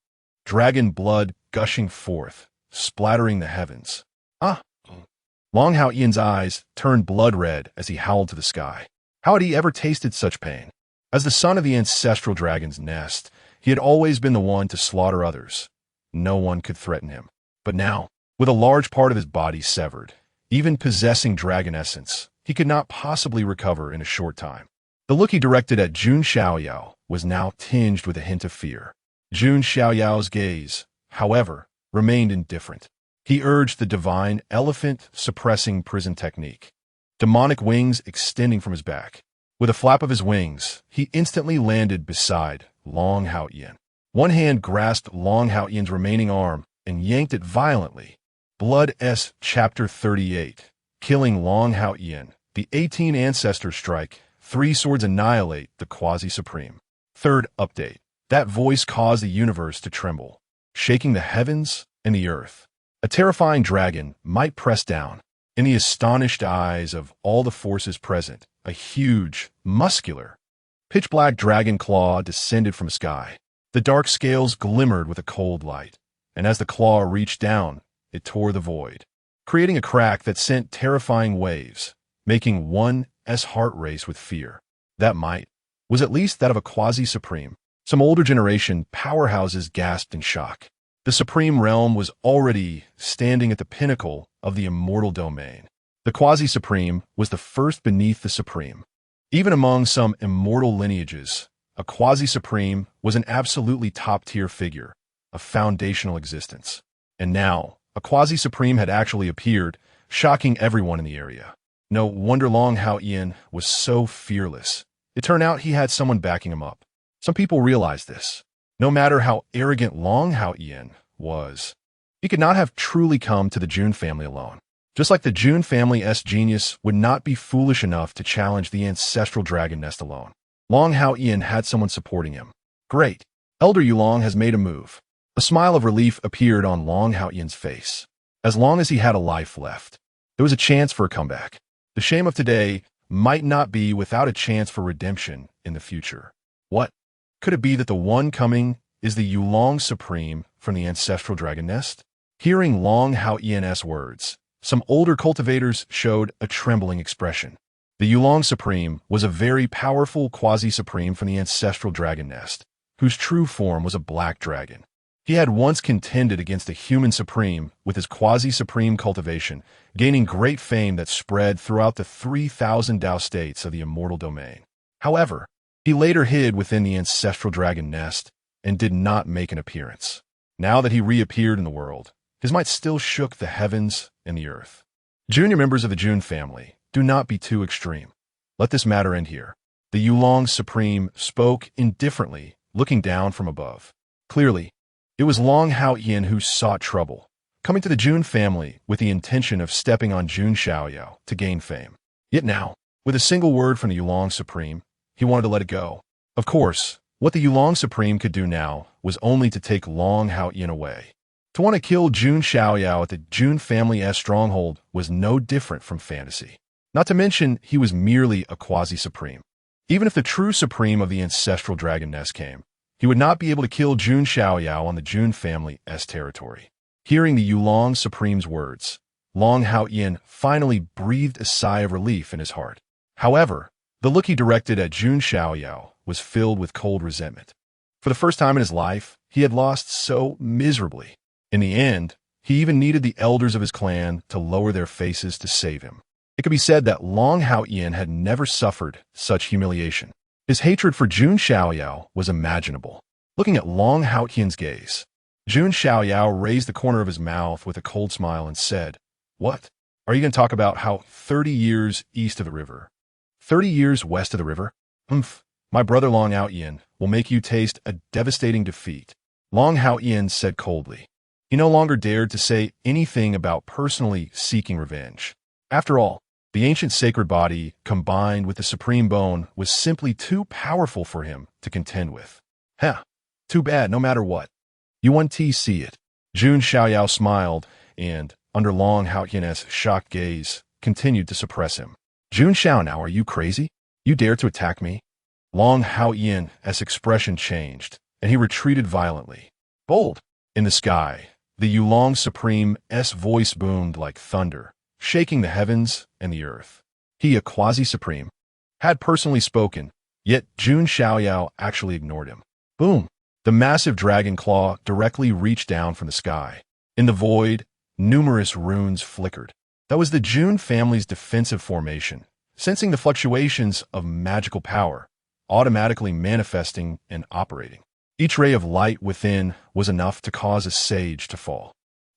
dragon blood gushing forth, splattering the heavens. Ah! Long Haoyan's eyes turned blood red as he howled to the sky. How had he ever tasted such pain? As the son of the ancestral dragon's nest, he had always been the one to slaughter others. No one could threaten him. But now, with a large part of his body severed, even possessing dragon essence, he could not possibly recover in a short time. The look he directed at Jun Xiaoyao was now tinged with a hint of fear. Jun Xiaoyao's gaze, however, remained indifferent. He urged the divine elephant-suppressing prison technique, demonic wings extending from his back. With a flap of his wings, he instantly landed beside Long Haoyan. One hand grasped Long Haoyan's remaining arm and yanked it violently. Blood S. Chapter 38. killing Long Haoyan. The 18 Ancestors strike, 3 swords annihilate the Quasi-Supreme. Third update. That voice caused the universe to tremble, shaking the heavens and the earth. A terrifying dragon might press down. In the astonished eyes of all the forces present, a huge, muscular, pitch-black dragon claw descended from the sky. The dark scales glimmered with a cold light, and as the claw reached down, it tore the void, creating a crack that sent terrifying waves, making one's heart race with fear. That might was at least that of a Quasi-Supreme. Some older generation powerhouses gasped in shock. The Supreme Realm was already standing at the pinnacle of the immortal domain. The Quasi-Supreme was the first beneath the Supreme. Even among some immortal lineages, a Quasi-Supreme was an absolutely top-tier figure, a foundational existence. And now, a Quasi-Supreme had actually appeared, shocking everyone in the area. No wonder Long Haoyan was so fearless. It turned out he had someone backing him up. Some people realized this. No matter how arrogant Long Haoyan was, he could not have truly come to the Jun family alone. Just like the Jun family's genius would not be foolish enough to challenge the ancestral dragon nest alone. Long Haoyan had someone supporting him. Great. Elder Yulong has made a move. A smile of relief appeared on Long Haoyan's face. As long as he had a life left, there was a chance for a comeback. The shame of today might not be without a chance for redemption in the future. What? Could it be that the one coming is the Yulong Supreme from the ancestral dragon nest? Hearing Long Haoyan's words, some older cultivators showed a trembling expression. The Yulong Supreme was a very powerful Quasi-Supreme from the ancestral dragon nest, whose true form was a black dragon. He had once contended against a human Supreme with his Quasi-Supreme cultivation, gaining great fame that spread throughout the 3,000 Dao states of the immortal domain. However, he later hid within the ancestral dragon nest and did not make an appearance. Now that he reappeared in the world, his might still shook the heavens and the earth. Junior members of the Jun family, do not be too extreme. Let this matter end here. The Yulong Supreme spoke indifferently, looking down from above. Clearly, it was Long Haoyan who sought trouble, coming to the Jun family with the intention of stepping on Jun Xiaoyao to gain fame. Yet now, with a single word from the Yulong Supreme, he wanted to let it go. Of course, what the Yulong Supreme could do now was only to take Long Haoyan away. To want to kill Jun Xiaoyao at the Jun family's stronghold was no different from fantasy. Not to mention, he was merely a Quasi-Supreme. Even if the true Supreme of the ancestral dragon nest came, he would not be able to kill Jun Xiaoyao on the Jun family's territory. Hearing the Yulong Supreme's words, Long Haoyan finally breathed a sigh of relief in his heart. However, the look he directed at Jun Xiaoyao was filled with cold resentment. For the first time in his life, he had lost so miserably. In the end, he even needed the elders of his clan to lower their faces to save him. It could be said that Long Haoyan had never suffered such humiliation. His hatred for Jun Xiaoyao was imaginable. Looking at Long Haoyan's gaze, Jun Xiaoyao raised the corner of his mouth with a cold smile and said, "What? Are you going to talk about how 30 years east of the river, 30 years west of the river? My brother Long Haoyan will make you taste a devastating defeat." Long Haoyan said coldly. He no longer dared to say anything about personally seeking revenge. After all, the ancient sacred body, combined with the supreme bone, was simply too powerful for him to contend with. Too bad, no matter what. You want to see it. Jun Xiaoyao smiled, and, under Long Haoyan's shocked gaze, continued to suppress him. Jun Xiaoyao, are you crazy? You dare to attack me? Long Haoyan's expression changed, and he retreated violently. Bold! In the sky, the Yulong Supreme's voice boomed like thunder, shaking the heavens and the earth. He, a Quasi-Supreme, had personally spoken, yet Jun Xiaoyao actually ignored him. Boom! The massive dragon claw directly reached down from the sky. In the void, numerous runes flickered. That was the Jun family's defensive formation, sensing the fluctuations of magical power, automatically manifesting and operating. Each ray of light within was enough to cause a sage to fall.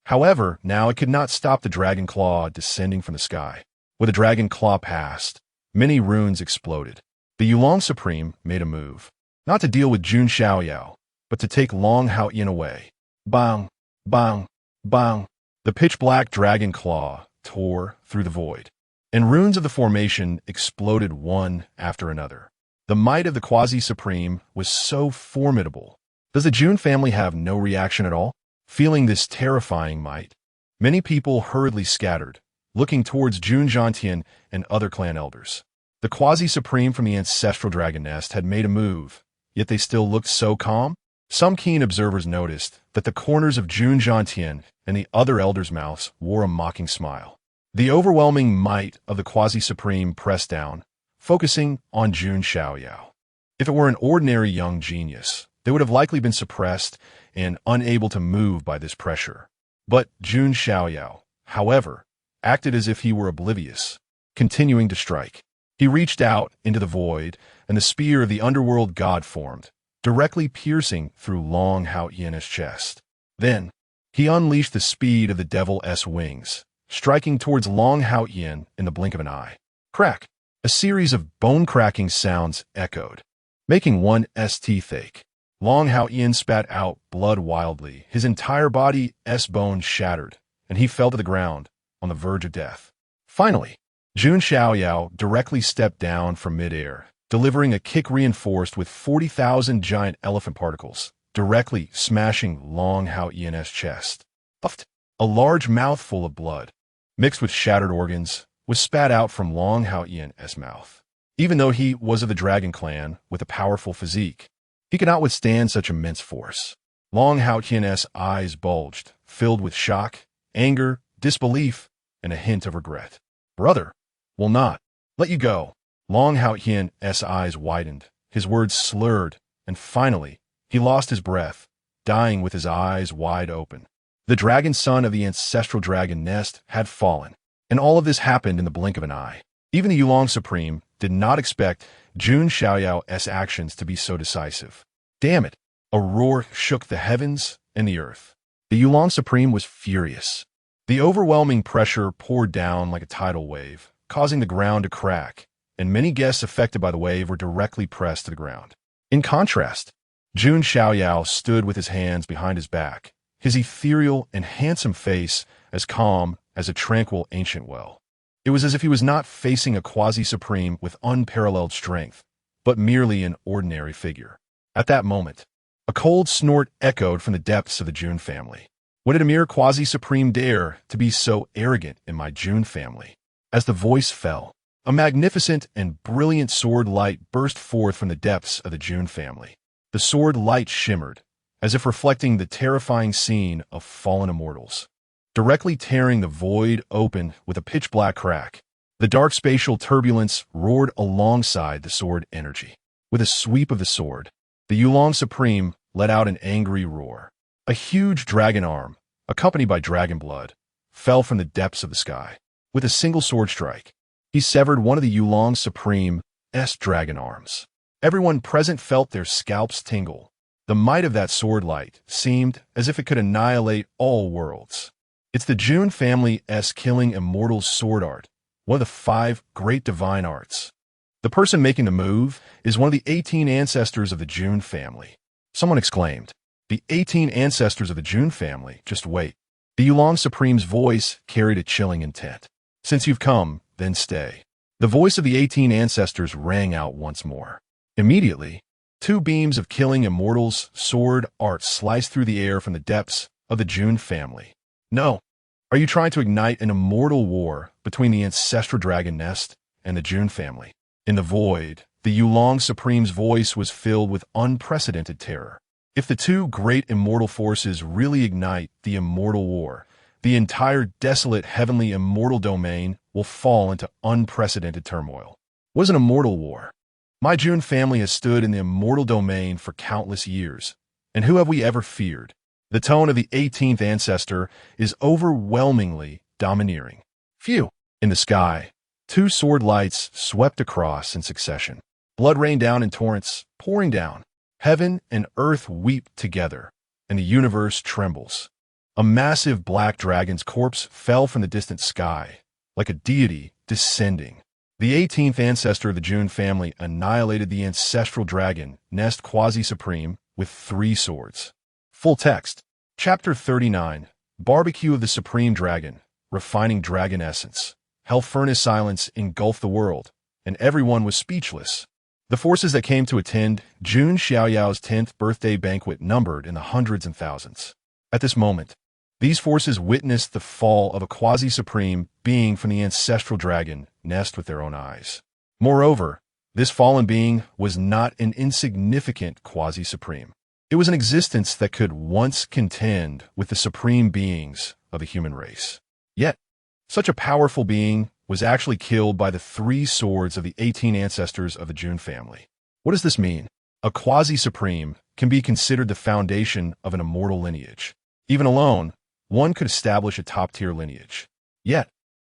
However, now it could not stop the dragon claw descending from the sky. Where the dragon claw passed, many runes exploded. The Yulong Supreme made a move, not to deal with Jun Xiaoyao, but to take Long Haoyan away. Bang! Bang! Bang! The pitch-black dragon claw tore through the void. and runes of the formation exploded one after another. The might of the Quasi-Supreme was so formidable. Does the Jun family have no reaction at all? Feeling this terrifying might, many people hurriedly scattered, looking towards Jun Xiaotian and other clan elders. The Quasi-Supreme from the ancestral dragon nest had made a move, yet they still looked so calm. Some keen observers noticed that the corners of Jun Xiaotian and the other elders' mouths wore a mocking smile. The overwhelming might of the Quasi-Supreme pressed down, focusing on Jun Xiaoyao. If it were an ordinary young genius, they would have likely been suppressed and unable to move by this pressure. But Jun Xiaoyao, however, acted as if he were oblivious, continuing to strike. He reached out into the void, and the spear of the underworld god formed, directly piercing through Long Haotian's chest. Then, he unleashed the speed of the devil's wings, striking towards Long Haotian in the blink of an eye. Crack! A series of bone-cracking sounds echoed, making one's teeth ache. Long Haotian spat out blood wildly. His entire body's bones shattered, and he fell to the ground, on the verge of death. Finally, Jun Xiaoyao directly stepped down from midair, delivering a kick reinforced with 40,000 giant elephant particles, directly smashing Long Haotian's chest. Puffed! A large mouthful of blood, mixed with shattered organs, was spat out from Long Haotian's mouth. Even though he was of the dragon clan with a powerful physique, he could not withstand such immense force. Long Haotian's eyes bulged, filled with shock, anger, disbelief, and a hint of regret. Brother, will not let you go. Long Haotian's eyes widened, his words slurred, and finally, he lost his breath, dying with his eyes wide open. The dragon son of the ancestral dragon nest had fallen, and all of this happened in the blink of an eye. Even the Yulong Supreme did not expect Jun Xiaoyao's actions to be so decisive. Damn it! A roar shook the heavens and the earth. The Yulong Supreme was furious. The overwhelming pressure poured down like a tidal wave, causing the ground to crack, and many guests affected by the wave were directly pressed to the ground. In contrast, Jun Xiaoyao stood with his hands behind his back, his ethereal and handsome face as calm as a tranquil ancient well. It was as if he was not facing a Quasi-Supreme with unparalleled strength, but merely an ordinary figure. At that moment, a cold snort echoed from the depths of the Jun family. What did a mere Quasi-Supreme dare to be so arrogant in my Jun family? As the voice fell, a magnificent and brilliant sword light burst forth from the depths of the Jun family. The sword light shimmered, as if reflecting the terrifying scene of fallen immortals. Directly tearing the void open with a pitch-black crack, the dark spatial turbulence roared alongside the sword energy. With a sweep of the sword, the Yulong Supreme let out an angry roar. A huge dragon arm, accompanied by dragon blood, fell from the depths of the sky. With a single sword strike, he severed one of the Yulong Supreme's dragon arms. Everyone present felt their scalps tingle. The might of that sword light seemed as if it could annihilate all worlds. It's the Jun family's killing immortals sword art, one of the 5 great divine arts. The person making the move is one of the 18 ancestors of the Jun family. Someone exclaimed, "The 18 ancestors of the Jun family, just wait." The Yulong Supreme's voice carried a chilling intent. "Since you've come, then stay." The voice of the 18 ancestors rang out once more. Immediately, 2 beams of killing immortals sword art sliced through the air from the depths of the Jun family. No. Are you trying to ignite an immortal war between the ancestral dragon nest and the Jun family? In the void, the Yulong Supreme's voice was filled with unprecedented terror. If the 2 great immortal forces really ignite the immortal war, the entire desolate heavenly immortal domain will fall into unprecedented turmoil. What is an immortal war? My Jun family has stood in the immortal domain for countless years, and who have we ever feared? The tone of the 18th ancestor is overwhelmingly domineering. Phew! In the sky, 2 sword lights swept across in succession. Blood rained down in torrents, pouring down. Heaven and earth weep together, and the universe trembles. A massive black dragon's corpse fell from the distant sky, like a deity descending. The 18th ancestor of the Jun family annihilated the ancestral dragon nest Quasi-Supreme with 3 swords. Full text. Chapter 39. Barbecue of the Supreme Dragon, Refining Dragon Essence. hell furnace silence engulfed the world, and everyone was speechless. The forces that came to attend Jun Xiaoyao's 10th birthday banquet numbered in the hundreds and thousands. At this moment, these forces witnessed the fall of a quasi-supreme being from the ancestral dragon nest with their own eyes. Moreover, this fallen being was not an insignificant quasi-supreme. It was an existence that could once contend with the supreme beings of the human race. Yet, such a powerful being was actually killed by the 3 swords of the 18 ancestors of the Jun family. What does this mean? A quasi-supreme can be considered the foundation of an immortal lineage. Even alone, one could establish a top-tier lineage. Yet,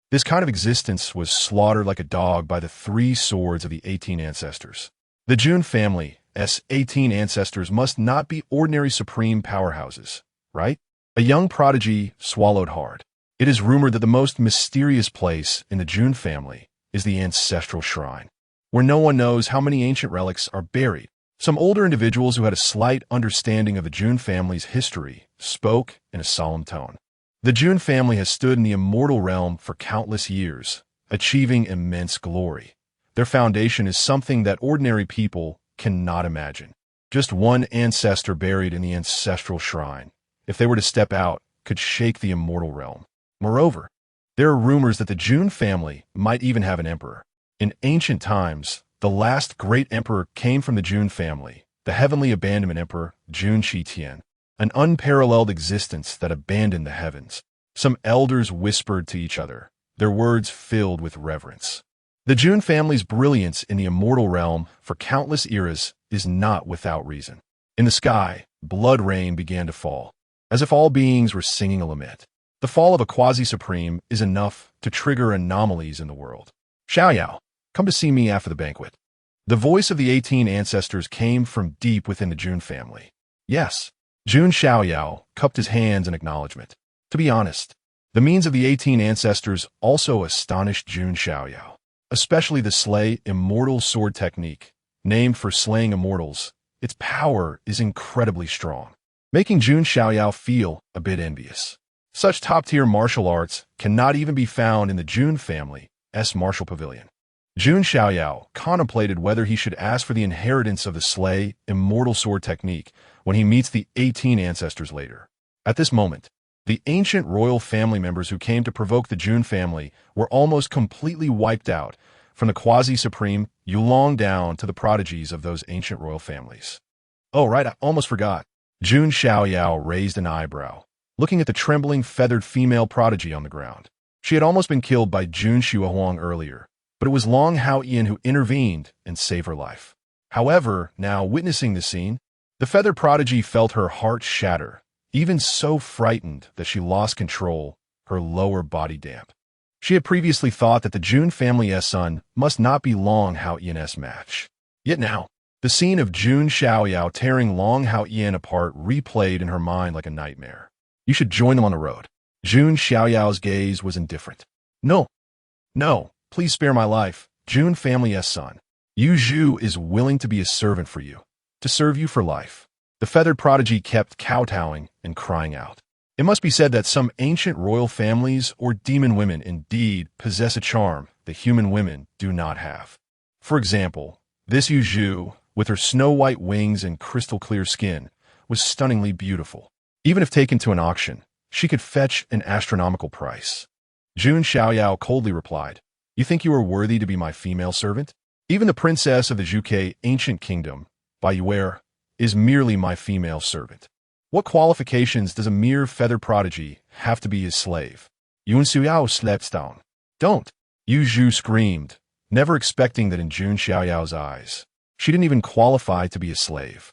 this kind of existence was slaughtered like a dog by the 3 swords of the 18 ancestors. The Jun family's 18 ancestors must not be ordinary supreme powerhouses, right? A young prodigy swallowed hard. It is rumored that the most mysterious place in the Jun family is the ancestral shrine, where no one knows how many ancient relics are buried. Some older individuals who had a slight understanding of the Jun family's history spoke in a solemn tone. The Jun family has stood in the immortal realm for countless years, achieving immense glory. Their foundation is something that ordinary people cannot imagine. Just one ancestor buried in the ancestral shrine, if they were to step out, could shake the immortal realm. Moreover, there are rumors that the Jun family might even have an emperor. In ancient times, the last great emperor came from the Jun family, the heavenly abandonment emperor Jun Xiaoyao, an unparalleled existence that abandoned the heavens. Some elders whispered to each other, their words filled with reverence. The Jun family's brilliance in the immortal realm for countless eras is not without reason. In the sky, blood rain began to fall, as if all beings were singing a lament. The fall of a quasi-supreme is enough to trigger anomalies in the world. Xiaoyao, come to see me after the banquet. The voice of the 18 ancestors came from deep within the Jun family. Yes, Jun Xiaoyao cupped his hands in acknowledgement. To be honest, the means of the 18 ancestors also astonished Jun Xiaoyao, especially the slay immortal sword technique. Named for slaying immortals, its power is incredibly strong, making Jun Xiaoyao feel a bit envious. Such top-tier martial arts cannot even be found in the Jun family's martial pavilion. Jun Xiaoyao contemplated whether he should ask for the inheritance of the slay immortal sword technique when he meets the 18 ancestors later. At this moment, the ancient royal family members who came to provoke the Jun family were almost completely wiped out, from the quasi-supreme Yulong down to the prodigies of those ancient royal families. Oh, right, I almost forgot. Jun Xiaoyao raised an eyebrow, looking at the trembling feathered female prodigy on the ground. She had almost been killed by Jun Xiaoyao earlier, but it was Long Haoyan who intervened and saved her life. However, now witnessing the scene, the feathered prodigy felt her heart shatter, even so frightened that she lost control, her lower body damp. She had previously thought that the Jun family's son must not be Long Haoyan's match. Yet now, the scene of Jun Xiaoyao tearing Long Haoyan apart replayed in her mind like a nightmare. You should join them on the road. Jun Xiaoyao's gaze was indifferent. No, please spare my life, Jun family's son. Yu Zhu is willing to be a servant for you, to serve you for life. The feathered prodigy kept kowtowing and crying out. It must be said that some ancient royal families or demon women indeed possess a charm that human women do not have. For example, this Yu Zhu, with her snow-white wings and crystal-clear skin, was stunningly beautiful. Even if taken to an auction, she could fetch an astronomical price. Jun Xiaoyao coldly replied, You think you are worthy to be my female servant? Even the princess of the Zhuge ancient kingdom, Baiyue, is merely my female servant. What qualifications does a mere feather prodigy have to be his slave? Jun Xiaoyao slept down. Don't! Yu Zhu screamed, never expecting that in Jun Xiaoyao's eyes. She didn't even qualify to be a slave.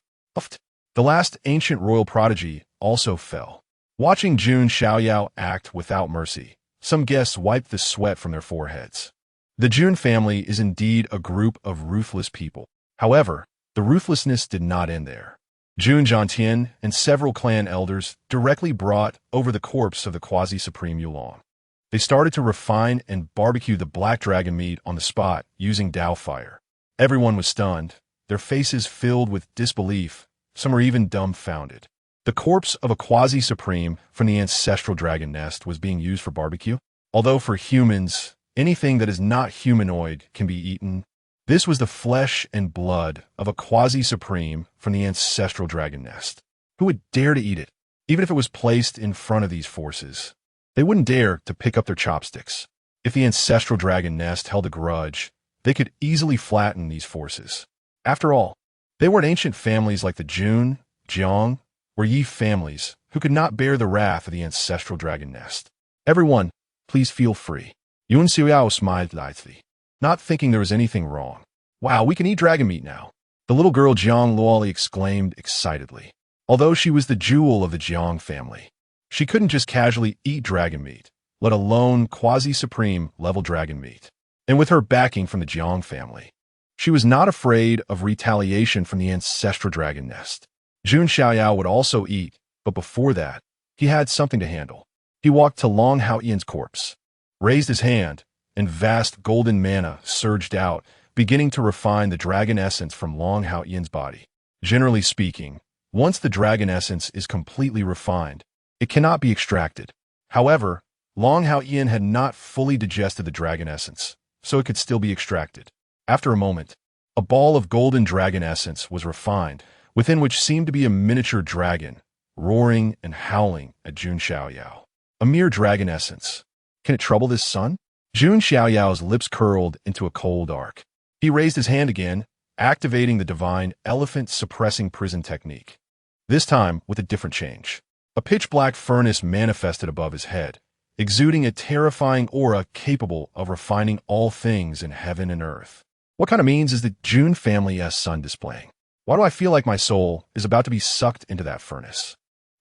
The last ancient royal prodigy also fell. Watching Jun Xiaoyao act without mercy, some guests wiped the sweat from their foreheads. The Jun family is indeed a group of ruthless people. However, the ruthlessness did not end there. Jun Jiantian and several clan elders directly brought over the corpse of the quasi-supreme Yulong. They started to refine and barbecue the black dragon meat on the spot using Dao fire. Everyone was stunned, their faces filled with disbelief. Some were even dumbfounded. The corpse of a quasi-supreme from the ancestral dragon nest was being used for barbecue. Although for humans, Anything that is not humanoid can be eaten. This was the flesh and blood of a quasi-supreme from the ancestral dragon nest. Who would dare to eat it? Even if it was placed in front of these forces, they wouldn't dare to pick up their chopsticks. If the ancestral dragon nest held a grudge, they could easily flatten these forces. After all, they weren't ancient families like the Jun, Jiang, or Yi families who could not bear the wrath of the ancestral dragon nest. Everyone, please feel free. Jun Xiaoyao smiled lightly, not thinking there was anything wrong. Wow, we can eat dragon meat now. The little girl Jiang Luoli exclaimed excitedly. Although she was the jewel of the Jiang family, she couldn't just casually eat dragon meat, let alone quasi-supreme level dragon meat. And with her backing from the Jiang family, she was not afraid of retaliation from the ancestral dragon nest. Jun Xiaoyao would also eat, but before that, he had something to handle. He walked to Long Haoyan's corpse, raised his hand, and vast golden mana surged out, beginning to refine the dragon essence from Long Haoyan's body. Generally speaking, once the dragon essence is completely refined, it cannot be extracted. However, Long Haoyan had not fully digested the dragon essence, so it could still be extracted. After a moment, a ball of golden dragon essence was refined, within which seemed to be a miniature dragon, roaring and howling at Jun Xiaoyao. A mere dragon essence. Can it trouble this son? Jun Xiaoyao's lips curled into a cold arc. He raised his hand again, activating the divine elephant suppressing prison technique. This time with a different change. A pitch-black furnace manifested above his head, exuding a terrifying aura capable of refining all things in heaven and earth. What kind of means is the Jun family's son displaying? Why do I feel like my soul is about to be sucked into that furnace?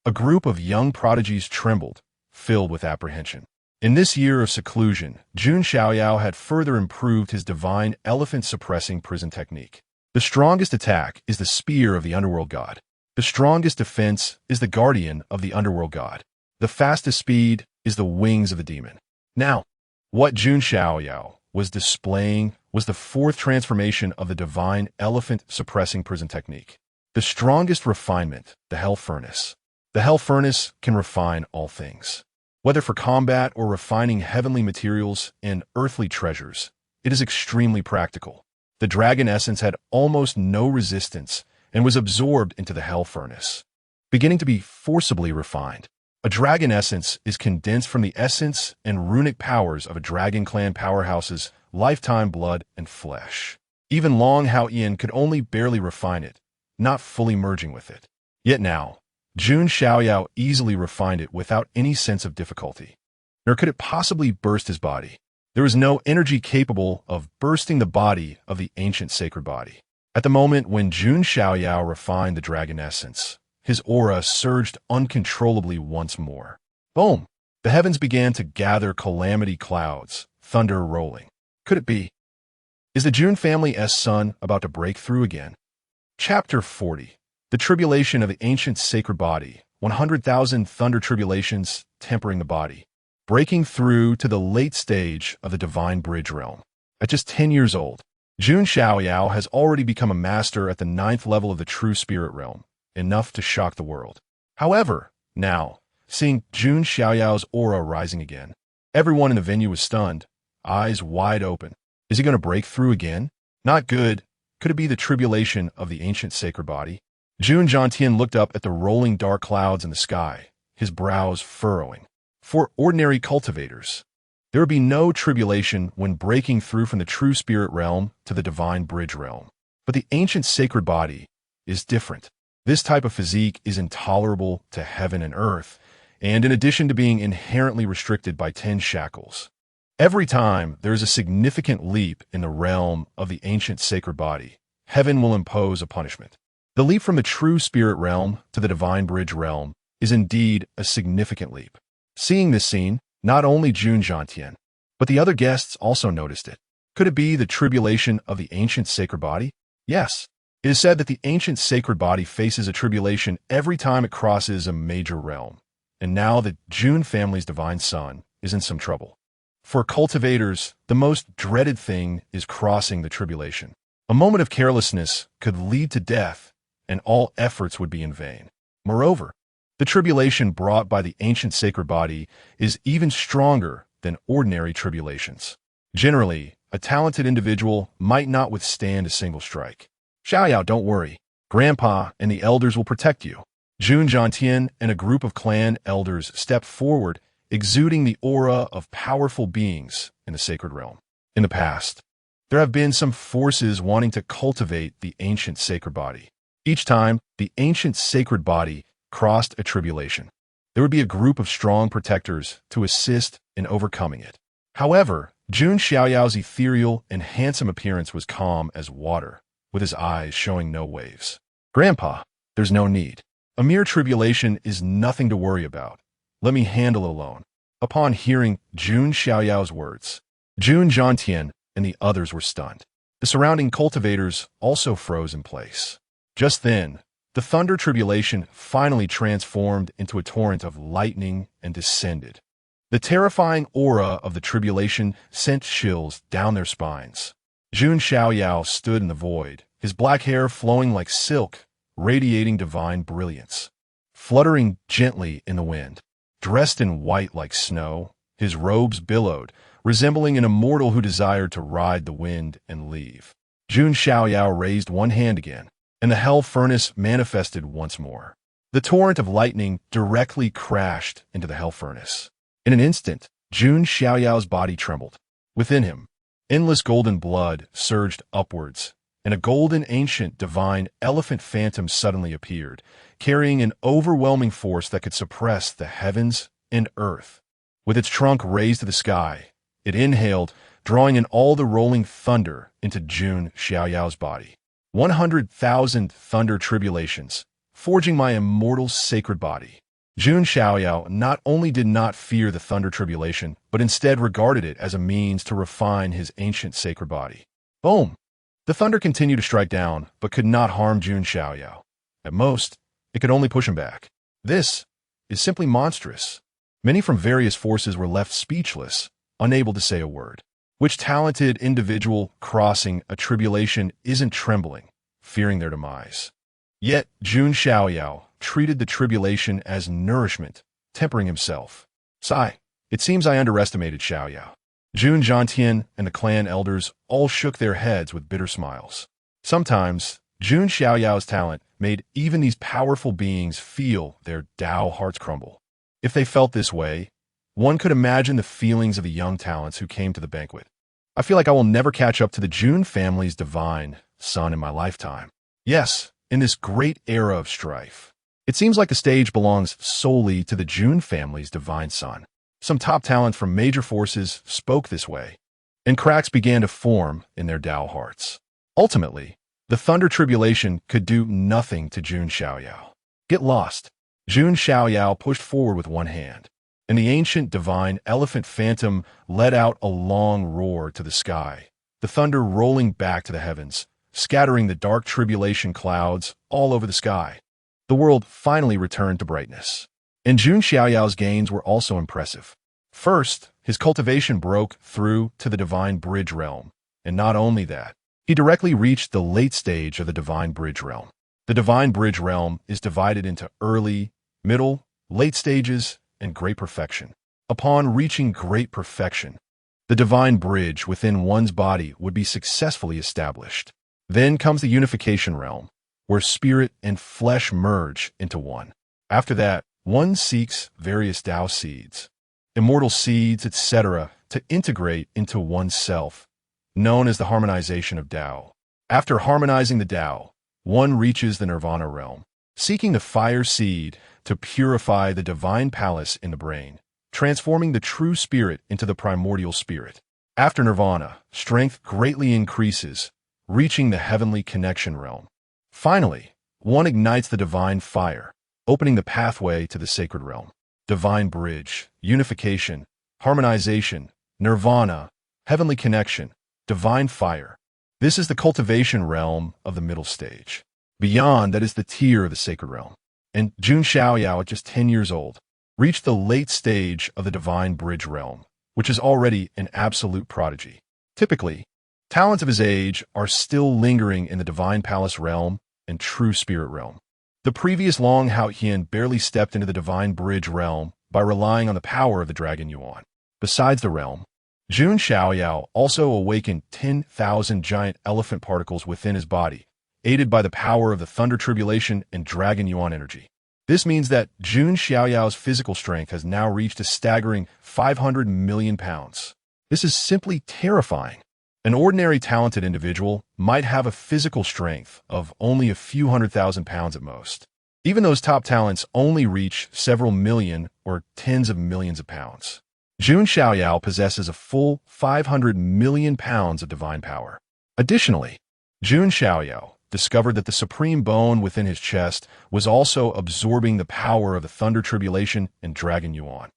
A group of young prodigies trembled, filled with apprehension. In this year of seclusion, Jun Xiaoyao had further improved his divine elephant-suppressing prison technique. The strongest attack is the spear of the underworld god. The strongest defense is the guardian of the underworld god. The fastest speed is the wings of the demon. Now, what Jun Xiaoyao was displaying was the fourth transformation of the divine elephant-suppressing prison technique. The strongest refinement, the hell furnace. The hell furnace can refine all things. Whether for combat or refining heavenly materials and earthly treasures, it is extremely practical. The dragon essence had almost no resistance and was absorbed into the hell furnace, beginning to be forcibly refined. A dragon essence is condensed from the essence and runic powers of a dragon clan powerhouse's lifetime blood and flesh. Even Long Haoyan could only barely refine it, not fully merging with it. Yet now, Jun Xiaoyao easily refined it without any sense of difficulty. Nor could it possibly burst his body. There was no energy capable of bursting the body of the ancient sacred body. At the moment when Jun Xiaoyao refined the dragon essence, his aura surged uncontrollably once more. Boom! The heavens began to gather calamity clouds, thunder rolling. Could it be? Is the Jun family's son about to break through again? Chapter 40. The Tribulation of the Ancient Sacred Body. 100,000 thunder tribulations tempering the body. Breaking through to the late stage of the Divine Bridge realm. At just 10 years old, Jun Xiaoyao has already become a master at the 9th level of the True Spirit realm, enough to shock the world. However, now, seeing Jun Xiaoyao's aura rising again, everyone in the venue was stunned, eyes wide open. Is he going to break through again? Not good. Could it be the tribulation of the ancient sacred body? Jun Jiantian looked up at the rolling dark clouds in the sky, his brows furrowing. For ordinary cultivators, there would be no tribulation when breaking through from the true spirit realm to the divine bridge realm. But the ancient sacred body is different. This type of physique is intolerable to heaven and earth, and in addition to being inherently restricted by 10 shackles. Every time there is a significant leap in the realm of the ancient sacred body, heaven will impose a punishment. The leap from the true spirit realm to the divine bridge realm is indeed a significant leap. Seeing this scene, not only Jun Jiantian, but the other guests also noticed it. Could it be the tribulation of the ancient sacred body? Yes. It is said that the ancient sacred body faces a tribulation every time it crosses a major realm. And now the Jun family's divine son is in some trouble. For cultivators, the most dreaded thing is crossing the tribulation. A moment of carelessness could lead to death, and all efforts would be in vain. Moreover, the tribulation brought by the ancient sacred body is even stronger than ordinary tribulations. Generally, a talented individual might not withstand a single strike. Xiaoyao, don't worry. Grandpa and the elders will protect you. Jun Xiaoyao and a group of clan elders stepped forward, exuding the aura of powerful beings in the sacred realm. In the past, there have been some forces wanting to cultivate the ancient sacred body. Each time the ancient sacred body crossed a tribulation, there would be a group of strong protectors to assist in overcoming it. However, Jun Xiaoyao's ethereal and handsome appearance was calm as water, with his eyes showing no waves. Grandpa, there's no need. A mere tribulation is nothing to worry about. Let me handle it alone. Upon hearing Jun Xiaoyao's words, Jun Xiaoyao and the others were stunned. The surrounding cultivators also froze in place. Just then, the thunder tribulation finally transformed into a torrent of lightning and descended. The terrifying aura of the tribulation sent chills down their spines. Jun Xiaoyao stood in the void, his black hair flowing like silk, radiating divine brilliance. Fluttering gently in the wind, dressed in white like snow, his robes billowed, resembling an immortal who desired to ride the wind and leave. Jun Xiaoyao raised one hand again, and the hell furnace manifested once more. The torrent of lightning directly crashed into the hell furnace. In an instant, Jun Xiaoyao's body trembled. Within him, endless golden blood surged upwards, and a golden ancient divine elephant phantom suddenly appeared, carrying an overwhelming force that could suppress the heavens and earth. With its trunk raised to the sky, it inhaled, drawing in all the rolling thunder into Jun Xiaoyao's body. 100,000 thunder tribulations, forging my immortal sacred body. Jun Xiaoyao not only did not fear the thunder tribulation, but instead regarded it as a means to refine his ancient sacred body. Boom! The thunder continued to strike down, but could not harm Jun Xiaoyao. At most, it could only push him back. This is simply monstrous. Many from various forces were left speechless, unable to say a word. Which talented individual crossing a tribulation isn't trembling, fearing their demise? Yet Jun Xiaoyao treated the tribulation as nourishment, tempering himself. Sigh, it seems I underestimated Xiaoyao. Jun Xiaoyao and the clan elders all shook their heads with bitter smiles. Sometimes, Jun Xiaoyao's talent made even these powerful beings feel their Tao hearts crumble. If they felt this way, one could imagine the feelings of the young talents who came to the banquet. I feel like I will never catch up to the Jun family's divine son in my lifetime. Yes, in this great era of strife. It seems like the stage belongs solely to the Jun family's divine son. Some top talent from major forces spoke this way, and cracks began to form in their Tao hearts. Ultimately, the thunder tribulation could do nothing to Jun Xiaoyao. Get lost. Jun Xiaoyao pushed forward with one hand, and the ancient divine elephant phantom let out a long roar to the sky, the thunder rolling back to the heavens, scattering the dark tribulation clouds all over the sky. The world finally returned to brightness. And Jun Xiaoyao's gains were also impressive. First, his cultivation broke through to the divine bridge realm, and not only that, he directly reached the late stage of the divine bridge realm. The divine bridge realm is divided into early, middle, late stages, and great perfection. Upon reaching great perfection, the divine bridge within one's body would be successfully established. Then comes the unification realm, where spirit and flesh merge into one. After that, one seeks various Tao seeds, immortal seeds, etc., to integrate into oneself, known as the harmonization of Tao. After harmonizing the Tao, one reaches the nirvana realm, seeking the fire seed to purify the divine palace in the brain, transforming the true spirit into the primordial spirit. After nirvana, strength greatly increases, reaching the heavenly connection realm. Finally, one ignites the divine fire, opening the pathway to the sacred realm. Divine bridge, unification, harmonization, nirvana, heavenly connection, divine fire. This is the cultivation realm of the middle stage. Beyond that is the tier of the sacred realm. And Jun Xiaoyao, at just 10 years old, reached the late stage of the divine bridge realm, which is already an absolute prodigy. Typically, talents of his age are still lingering in the divine palace realm and true spirit realm. The previous Long Haotian barely stepped into the divine bridge realm by relying on the power of the dragon Yuan. Besides the realm, Jun Xiaoyao also awakened 10,000 giant elephant particles within his body, aided by the power of the Thunder Tribulation and Dragon Yuan energy. This means that Jun Xiaoyao's physical strength has now reached a staggering 500 million pounds. This is simply terrifying. An ordinary talented individual might have a physical strength of only a few 100,000 pounds at most. Even those top talents only reach several million or tens of millions of pounds. Jun Xiaoyao possesses a full 500 million pounds of divine power. Additionally, Jun Xiaoyao discovered that the supreme bone within his chest was also absorbing the power of the Thunder Tribulation and Dragon Yuan.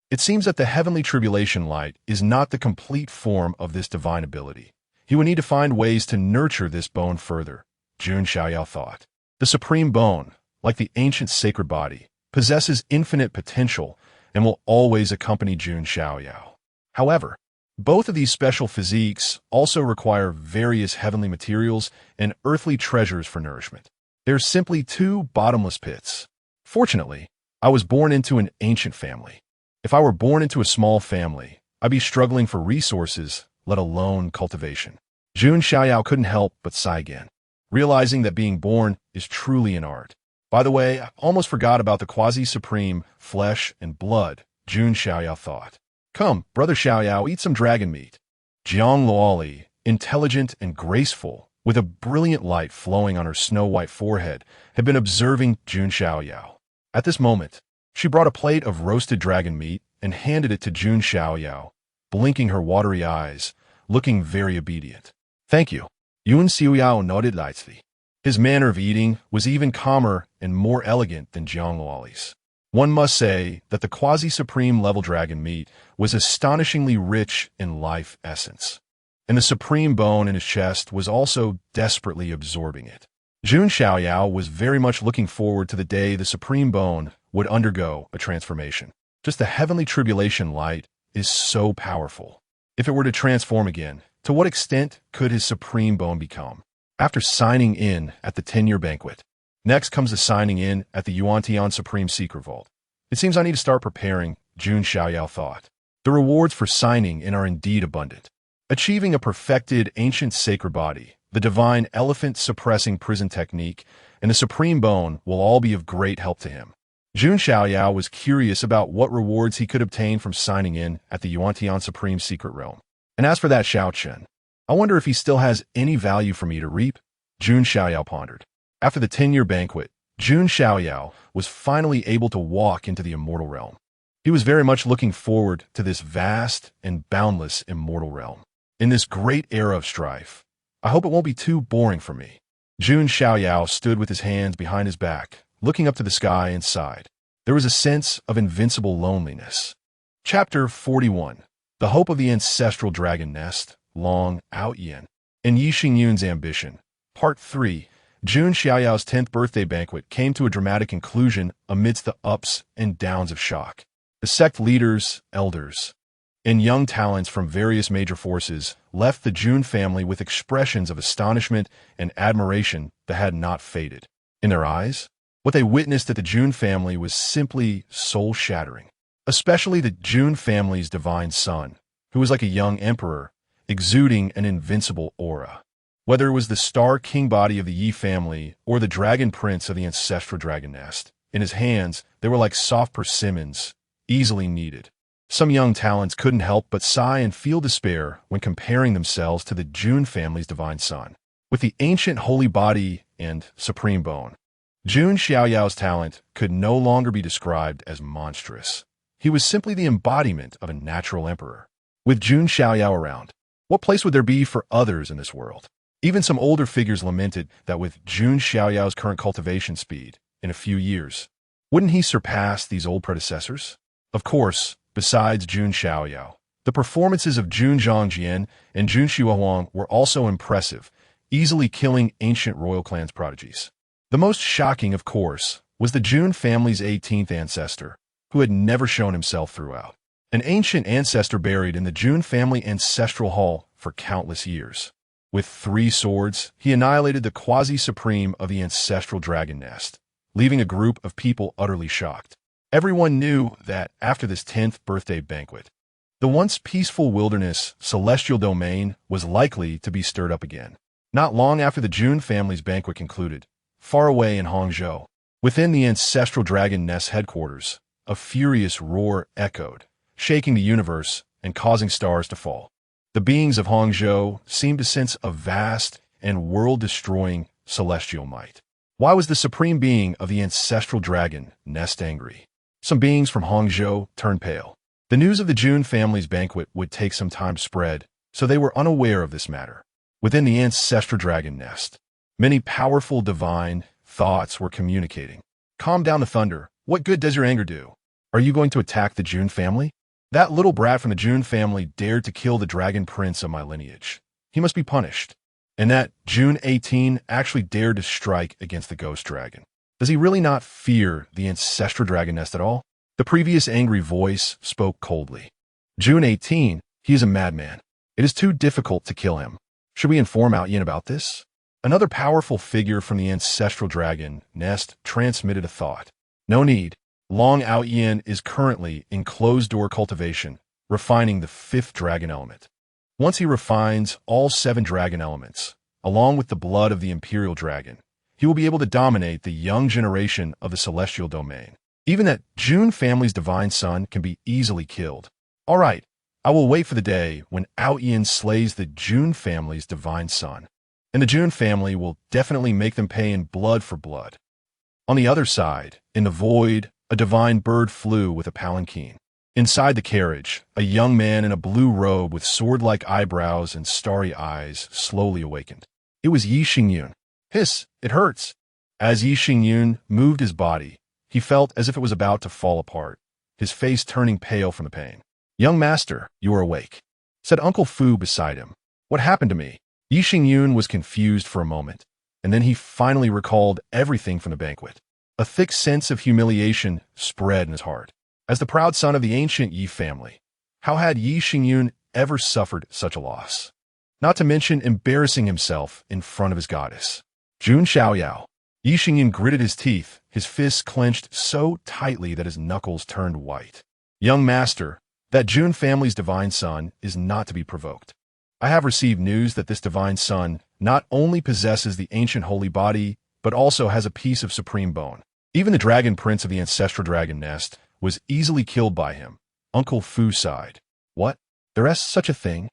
It seems that the heavenly tribulation light is not the complete form of this divine ability. He would need to find ways to nurture this bone further, Jun Xiaoyao thought. The supreme bone, like the ancient sacred body, possesses infinite potential and will always accompany Jun Xiaoyao. However, both of these special physiques also require various heavenly materials and earthly treasures for nourishment. They're simply two bottomless pits. Fortunately, I was born into an ancient family. If I were born into a small family, I'd be struggling for resources, let alone cultivation. Jun Xiaoyao couldn't help but sigh again, realizing that being born is truly an art. By the way, I almost forgot about the quasi-supreme flesh and blood, Jun Xiaoyao thought. Come, brother Xiaoyao, eat some dragon meat. Jiang Luoli, intelligent and graceful, with a brilliant light flowing on her snow-white forehead, had been observing Jun Xiaoyao. At this moment, she brought a plate of roasted dragon meat and handed it to Jun Xiaoyao, blinking her watery eyes, looking very obedient. Thank you. Jun Xiaoyao nodded lightly. His manner of eating was even calmer and more elegant than Jiang Luoli's. One must say that the quasi-supreme level dragon meat was astonishingly rich in life essence, and the supreme bone in his chest was also desperately absorbing it. Jun Xiaoyao was very much looking forward to the day the supreme bone would undergo a transformation. Just the heavenly tribulation light is so powerful. If it were to transform again, to what extent could his supreme bone become? After signing in at the 10-year banquet, next comes the signing in at the Yuan-Tian Supreme Secret Vault. It seems I need to start preparing, Jun Xiaoyao thought. The rewards for signing in are indeed abundant. Achieving a perfected ancient sacred body, the divine elephant-suppressing prison technique, and the supreme bone will all be of great help to him. Jun Xiaoyao was curious about what rewards he could obtain from signing in at the Yuan-Tian Supreme Secret Realm. And as for that Xiao Chen, I wonder if he still has any value for me to reap, Jun Xiaoyao pondered. After the 10-year banquet, Jun Xiaoyao was finally able to walk into the immortal realm. He was very much looking forward to this vast and boundless immortal realm. In this great era of strife, I hope it won't be too boring for me. Jun Xiaoyao stood with his hands behind his back, looking up to the sky and sighed. There was a sense of invincible loneliness. Chapter 41. The Hope of the Ancestral Dragon Nest, Long Out Yin, and Yi Xingyun's Ambition. Part 3. Jun Xiaoyao's 10th birthday banquet came to a dramatic conclusion amidst the ups and downs of shock. The sect leaders, elders, and young talents from various major forces left the Jun family with expressions of astonishment and admiration that had not faded. In their eyes, what they witnessed at the Jun family was simply soul-shattering, especially the Jun family's divine son, who was like a young emperor, exuding an invincible aura. Whether it was the star king body of the Yi family or the dragon prince of the ancestral dragon nest, in his hands they were like soft persimmons, easily kneaded. Some young talents couldn't help but sigh and feel despair when comparing themselves to the Jun family's divine son. With the ancient holy body and supreme bone, Jun Xiaoyao's talent could no longer be described as monstrous. He was simply the embodiment of a natural emperor. With Jun Xiaoyao around, what place would there be for others in this world? Even some older figures lamented that with Jun Xiaoyao's current cultivation speed, in a few years, wouldn't he surpass these old predecessors? Of course, besides Jun Xiaoyao, the performances of Jun Zhongjian and Jun Xiaohuang were also impressive, easily killing ancient royal clan's prodigies. The most shocking, of course, was the Jun family's 18th ancestor, who had never shown himself throughout. An ancient ancestor buried in the Jun family ancestral hall for countless years. With 3 swords, he annihilated the quasi-supreme of the ancestral dragon nest, leaving a group of people utterly shocked. Everyone knew that after this 10th birthday banquet, The once peaceful wilderness, celestial domain, was likely to be stirred up again. Not long after the Jun family's banquet concluded, far away in Hangzhou, within the ancestral dragon nest headquarters, a furious roar echoed, shaking the universe and causing stars to fall. The beings of Hangzhou seemed to sense a vast and world-destroying celestial might. Why was the supreme being of the ancestral dragon nest angry? Some beings from Hangzhou turned pale. The news of the Jun family's banquet would take some time to spread, so they were unaware of this matter. Within the ancestral dragon nest, many powerful divine thoughts were communicating. Calm down the thunder. What good does your anger do? Are you going to attack the Jun family? That little brat from the Jun family dared to kill the dragon prince of my lineage. He must be punished. And that Jun 18 actually dared to strike against the ghost dragon. Does he really not fear the ancestral dragon nest at all? The previous angry voice spoke coldly. Jun 18, he is a madman. It is too difficult to kill him. Should we inform Yin about this? Another powerful figure from the ancestral dragon nest transmitted a thought. No need. Long Yin is currently in closed-door cultivation, refining the 5th dragon element. Once he refines all 7 dragon elements, along with the blood of the imperial dragon, he will be able to dominate the young generation of the celestial domain. Even that Jun family's divine son can be easily killed. All right, I will wait for the day when Yin slays the Jun family's divine son. And the Jun family will definitely make them pay in blood for blood. On the other side, in the void, a divine bird flew with a palanquin. Inside the carriage, a young man in a blue robe with sword-like eyebrows and starry eyes slowly awakened. It was Yi Xingyun. Hiss, it hurts. As Yi Xingyun moved his body, he felt as if it was about to fall apart, his face turning pale from the pain. Young master, you are awake, said Uncle Fu beside him. What happened to me? Yi Xingyun was confused for a moment, and then he finally recalled everything from the banquet. A thick sense of humiliation spread in his heart. As the proud son of the ancient Yi family, how had Yi Xingyun ever suffered such a loss? Not to mention embarrassing himself in front of his goddess. Jun Xiaoyao. Yi Xingyun gritted his teeth, his fists clenched so tightly that his knuckles turned white. Young master, that Jun family's divine son is not to be provoked. I have received news that this divine son not only possesses the ancient holy body, but also has a piece of supreme bone. Even the dragon prince of the ancestral dragon nest was easily killed by him. Uncle Fu sighed. What? There is such a thing?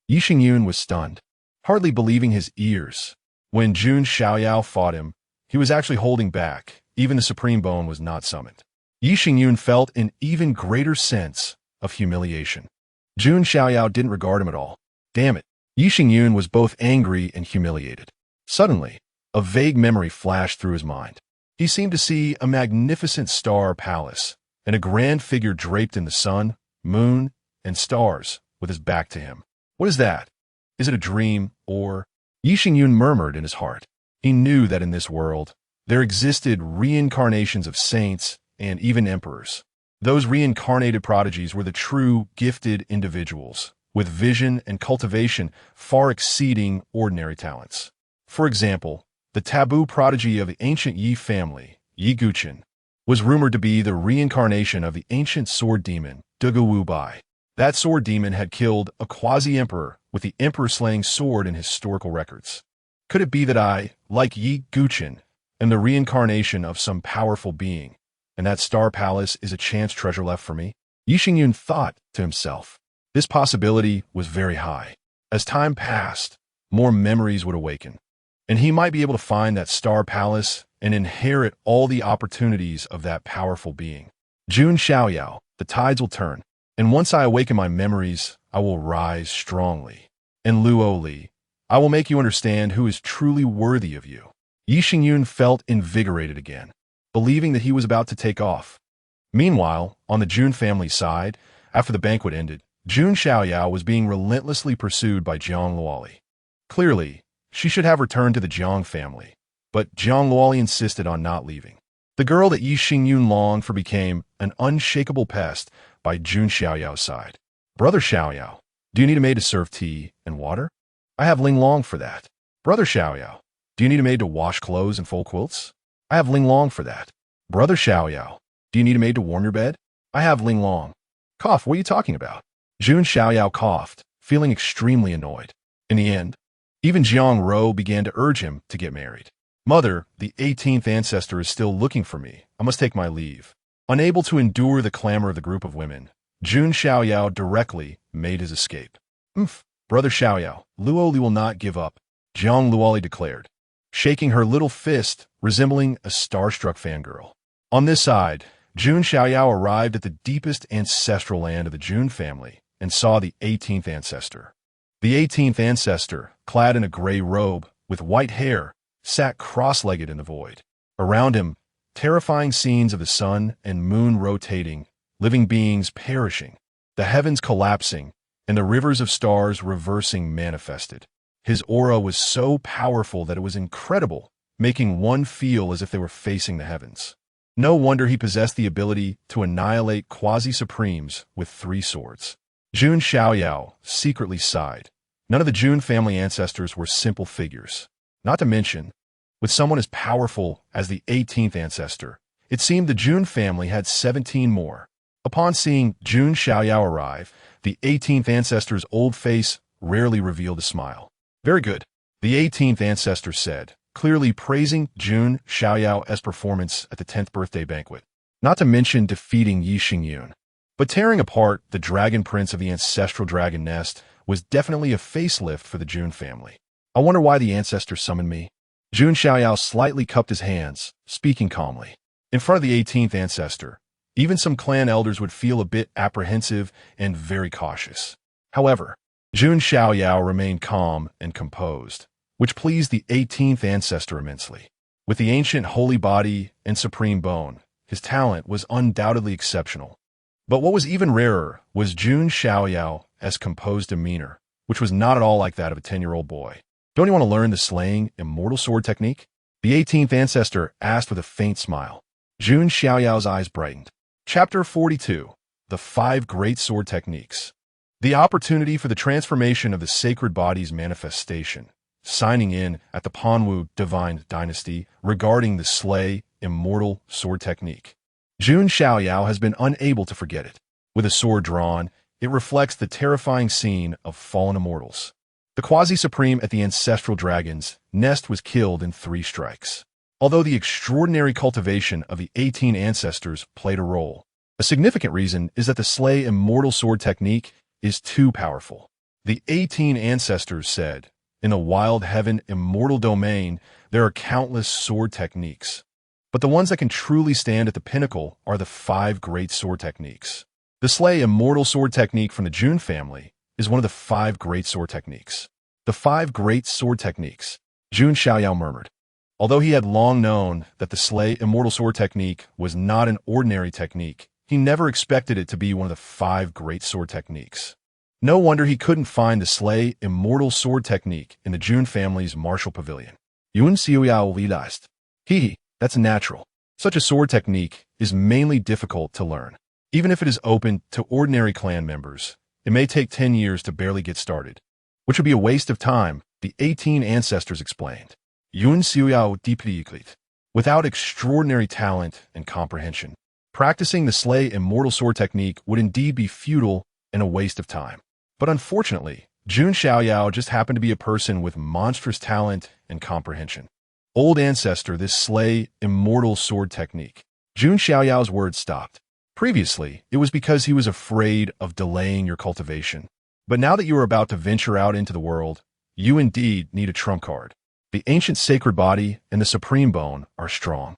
Yi Xingyun was stunned, hardly believing his ears. When Jun Xiaoyao fought him, he was actually holding back. Even the supreme bone was not summoned. Yi Xingyun felt an even greater sense of humiliation. Jun Xiaoyao didn't regard him at all. Damn it. Yi Xingyun was both angry and humiliated. Suddenly, a vague memory flashed through his mind. He seemed to see a magnificent star palace and a grand figure draped in the sun, moon, and stars with his back to him. What is that? Is it a dream, or? Yi Xingyun murmured in his heart. He knew that in this world, there existed reincarnations of saints and even emperors. Those reincarnated prodigies were the true, gifted individuals, with vision and cultivation far exceeding ordinary talents. For example, the taboo prodigy of the ancient Yi family, Yi Guqin, was rumored to be the reincarnation of the ancient sword demon, Dugu Bai. That sword demon had killed a quasi-emperor with the emperor-slaying sword in historical records. Could it be that I, like Yi Guqin, am the reincarnation of some powerful being, and that star palace is a chance treasure left for me? Yi Xingyun thought to himself. This possibility was very high. As time passed, more memories would awaken, and he might be able to find that star palace and inherit all the opportunities of that powerful being. Jun Xiaoyao, the tides will turn, and once I awaken my memories, I will rise strongly. And Luo Li, I will make you understand who is truly worthy of you. Yi Xingyun felt invigorated again, believing that he was about to take off. Meanwhile, on the Jun family side, after the banquet ended, Jun Xiaoyao was being relentlessly pursued by Jiang Luoli. Clearly, she should have returned to the Jiang family, but Jiang Luoli insisted on not leaving. The girl that Yi Xingyun longed for became an unshakable pest by Jun Xiaoyao's side. Brother Xiaoyao, do you need a maid to serve tea and water? I have Ling Long for that. Brother Xiaoyao, do you need a maid to wash clothes and fold quilts? I have Ling Long for that. Brother Xiaoyao, do you need a maid to warm your bed? I have Ling Long. Cough, what are you talking about? Jun Xiaoyao coughed, feeling extremely annoyed. In the end, even Jiang Ro began to urge him to get married. Mother, the 18th ancestor is still looking for me. I must take my leave. Unable to endure the clamor of the group of women, Jun Xiaoyao directly made his escape. Brother Xiaoyao, Luoli will not give up, Jiang Luoli declared, shaking her little fist, resembling a starstruck fangirl. On this side, Jun Xiaoyao arrived at the deepest ancestral land of the Jun family and saw the 18th ancestor. The 18th ancestor, clad in a gray robe, with white hair, sat cross-legged in the void. Around him, terrifying scenes of the sun and moon rotating, living beings perishing, the heavens collapsing, and the rivers of stars reversing manifested. His aura was so powerful that it was incredible, making one feel as if they were facing the heavens. No wonder he possessed the ability to annihilate quasi-supremes with 3 swords. Jun Xiaoyao secretly sighed. None of the Jun family ancestors were simple figures. Not to mention, with someone as powerful as the 18th ancestor, it seemed the Jun family had 17 more. Upon seeing Jun Xiaoyao arrive, the 18th ancestor's old face rarely revealed a smile. Very good, the 18th ancestor said, clearly praising Jun Xiaoyao's performance at the 10th birthday banquet. Not to mention defeating Yi Xingyun. But tearing apart the dragon prince of the ancestral dragon nest was definitely a facelift for the Jun family. I wonder why the ancestor summoned me. Jun Xiaoyao slightly cupped his hands, speaking calmly. In front of the 18th ancestor, even some clan elders would feel a bit apprehensive and very cautious. However, Jun Xiaoyao remained calm and composed, which pleased the 18th ancestor immensely. With the ancient holy body and supreme bone, his talent was undoubtedly exceptional. But what was even rarer was Jun Xiaoyao's composed demeanor, which was not at all like that of a 10-year-old boy. Don't you want to learn the slaying immortal sword technique? The 18th ancestor asked with a faint smile. Jun Xiaoyao's eyes brightened. Chapter 42. The 5 Great Sword Techniques. The opportunity for the transformation of the sacred body's manifestation, signing in at the Panwu Divine Dynasty regarding the slay immortal sword technique. Jun Xiaoyao has been unable to forget it. With a sword drawn, it reflects the terrifying scene of fallen immortals. The quasi-supreme at the ancestral dragon's nest was killed in 3 strikes. Although the extraordinary cultivation of the 18 ancestors played a role, a significant reason is that the slay immortal sword technique is too powerful. The 18 ancestors said, in the wild heaven immortal domain, there are countless sword techniques. But the ones that can truly stand at the pinnacle are the 5 great sword techniques. The slay immortal sword technique from the Jun family is one of the 5 great sword techniques. The 5 great sword techniques, Jun Xiaoyao murmured. Although he had long known that the slay immortal sword technique was not an ordinary technique, he never expected it to be one of the 5 great sword techniques. No wonder he couldn't find the slay immortal sword technique in the Jun family's martial pavilion. Jun Xiaoyao realized. That's natural. Such a sword technique is mainly difficult to learn. Even if it is open to ordinary clan members, it may take 10 years to barely get started, which would be a waste of time, the 18 ancestors explained. Jun Xiaoyao deeply agreed. Without extraordinary talent and comprehension, practicing the slay immortal sword technique would indeed be futile and a waste of time. But unfortunately, Jun Xiaoyao just happened to be a person with monstrous talent and comprehension. Old ancestor, this slay immortal sword technique. Jun Xiaoyao's words stopped. Previously, it was because he was afraid of delaying your cultivation. But now that you are about to venture out into the world, you indeed need a trump card. The ancient sacred body and the supreme bone are strong.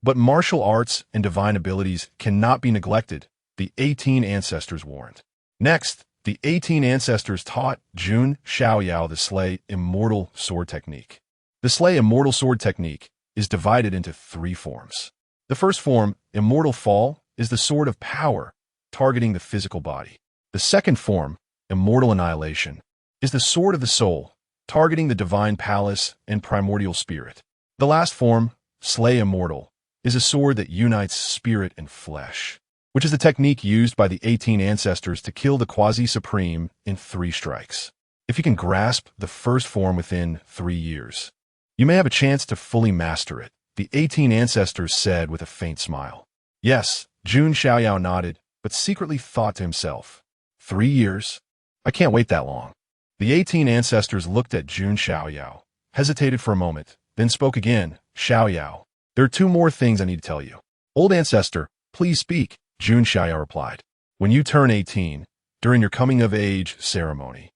But martial arts and divine abilities cannot be neglected, the 18 ancestors warned. Next, the 18 ancestors taught Jun Xiaoyao the slay immortal sword technique. The slay immortal sword technique is divided into 3 forms. The first form, Immortal Fall, is the sword of power, targeting the physical body. The second form, Immortal Annihilation, is the sword of the soul, targeting the divine palace and primordial spirit. The last form, Slay Immortal, is a sword that unites spirit and flesh, which is the technique used by the 18 ancestors to kill the quasi-supreme in 3 strikes. If you can grasp the first form within 3 years, you may have a chance to fully master it, the 18 ancestors said with a faint smile. Yes, Jun Xiaoyao nodded, but secretly thought to himself, 3 years? I can't wait that long. The 18 ancestors looked at Jun Xiaoyao, hesitated for a moment, then spoke again. Xiaoyao, there are two more things I need to tell you. Old ancestor, please speak, Jun Xiaoyao replied. When you turn 18, during your coming-of-age ceremony,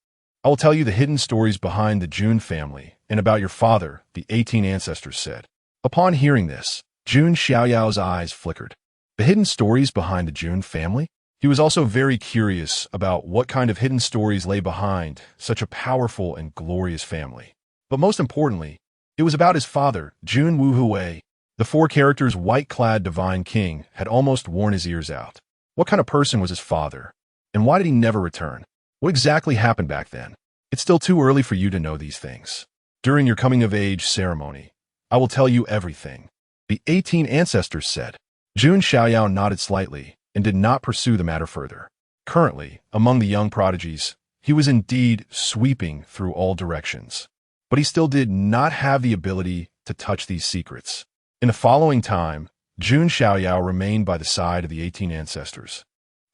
I will tell you the hidden stories behind the Jun family and about your father, the 18 ancestors said. Upon hearing this, Jun Xiaoyao's eyes flickered. The hidden stories behind the Jun family? He was also very curious about what kind of hidden stories lay behind such a powerful and glorious family. But most importantly, it was about his father, Jun Wuhui. The four characters' white-clad divine king had almost worn his ears out. What kind of person was his father? And why did he never return? What exactly happened back then? It's still too early for you to know these things. During your coming-of-age ceremony, I will tell you everything, the 18 ancestors said. Jun Xiaoyao nodded slightly and did not pursue the matter further. Currently, among the young prodigies, he was indeed sweeping through all directions. But he still did not have the ability to touch these secrets. In the following time, Jun Xiaoyao remained by the side of the 18 ancestors,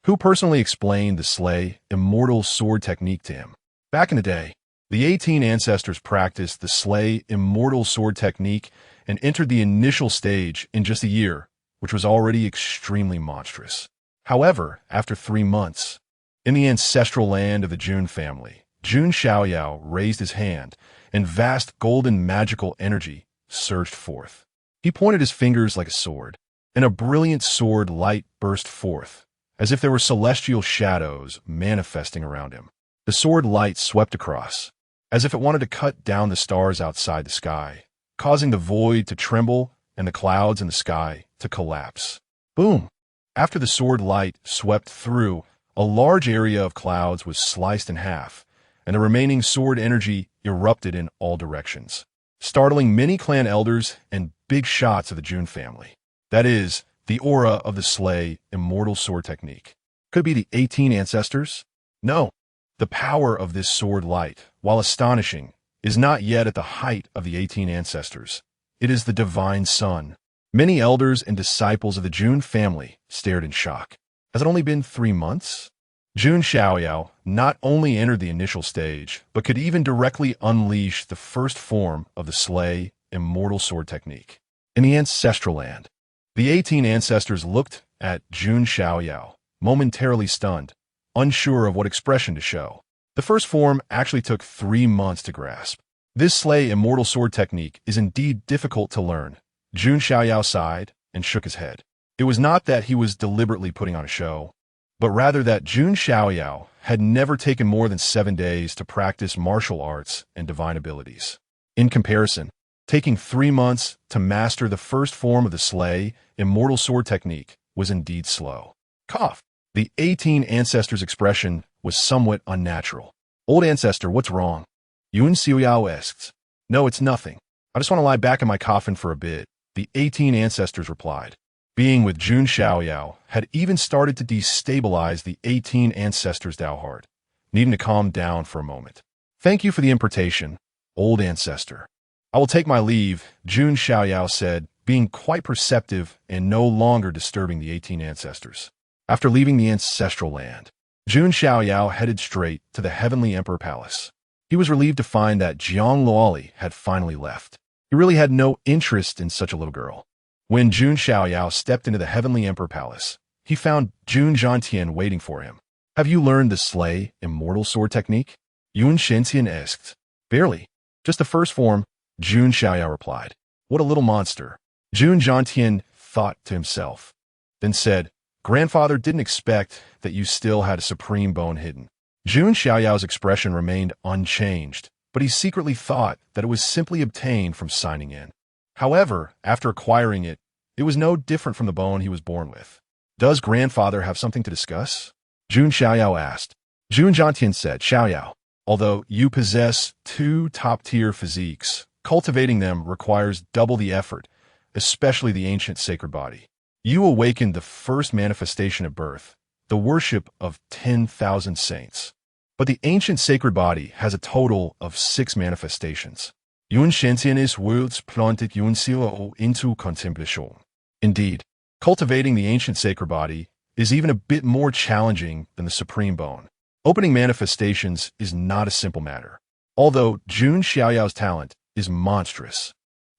who personally explained the slay immortal sword technique to him. Back in the day, the 18 ancestors practiced the slay immortal sword technique and entered the initial stage in just a year, which was already extremely monstrous. However, after 3 months, in the ancestral land of the Jun family, Jun Xiaoyao raised his hand, and vast golden magical energy surged forth. He pointed his fingers like a sword, and a brilliant sword light burst forth, as if there were celestial shadows manifesting around him. The sword light swept across, as if it wanted to cut down the stars outside the sky, causing the void to tremble and the clouds in the sky to collapse. Boom! After the sword light swept through, a large area of clouds was sliced in half, and the remaining sword energy erupted in all directions, startling many clan elders and big shots of the Jun family. That is, the aura of the slay immortal sword technique. Could it be the 18 ancestors? No. The power of this sword light, while astonishing, is not yet at the height of the 18 ancestors. It is the divine sun. Many elders and disciples of the Jun family stared in shock. Has it only been 3 months? Jun Xiaoyao not only entered the initial stage, but could even directly unleash the first form of the slay immortal sword technique. In the ancestral land, the 18 ancestors looked at Jun Xiaoyao, momentarily stunned, unsure of what expression to show. The first form actually took 3 months to grasp. This slay immortal sword technique is indeed difficult to learn. Jun Xiaoyao sighed and shook his head. It was not that he was deliberately putting on a show, but rather that Jun Xiaoyao had never taken more than 7 days to practice martial arts and divine abilities. In comparison, taking 3 months to master the first form of the slay immortal sword technique was indeed slow. Cough. The 18 ancestors' expression was somewhat unnatural. Old ancestor, what's wrong? Jun Xiaoyao asked. No, it's nothing. I just want to lie back in my coffin for a bit, the 18 ancestors replied. Being with Jun Xiaoyao had even started to destabilize the 18 ancestors' heart, needing to calm down for a moment. Thank you for the impartation, old ancestor. I will take my leave, Jun Xiaoyao said, being quite perceptive and no longer disturbing the 18 ancestors. After leaving the ancestral land, Jun Xiaoyao headed straight to the Heavenly Emperor Palace. He was relieved to find that Jiang Luoli had finally left. He really had no interest in such a little girl. When Jun Xiaoyao stepped into the Heavenly Emperor Palace, he found Jun Zhantian waiting for him. Have you learned the slay immortal sword technique? Jun Zhantian asked. Barely. Just the first form, Jun Xiaoyao replied. What a little monster. Jun Zhantian thought to himself, then said, Grandfather didn't expect that you still had a supreme bone hidden. Jun Xiaoyao's expression remained unchanged, but he secretly thought that it was simply obtained from signing in. However, after acquiring it, it was no different from the bone he was born with. Does Grandfather have something to discuss? Jun Xiaoyao asked. Jun Zhantian said, Xiaoyao, although you possess 2 top-tier physiques, cultivating them requires double the effort, especially the ancient sacred body. You awakened the first manifestation at birth, the worship of 10,000 saints. But the ancient sacred body has a total of 6 manifestations. Jun Xiantian is words planted Jun Xiaoyao into contemplation. Indeed, cultivating the ancient sacred body is even a bit more challenging than the supreme bone. Opening manifestations is not a simple matter. Although Jun Xiaoyao's talent is monstrous,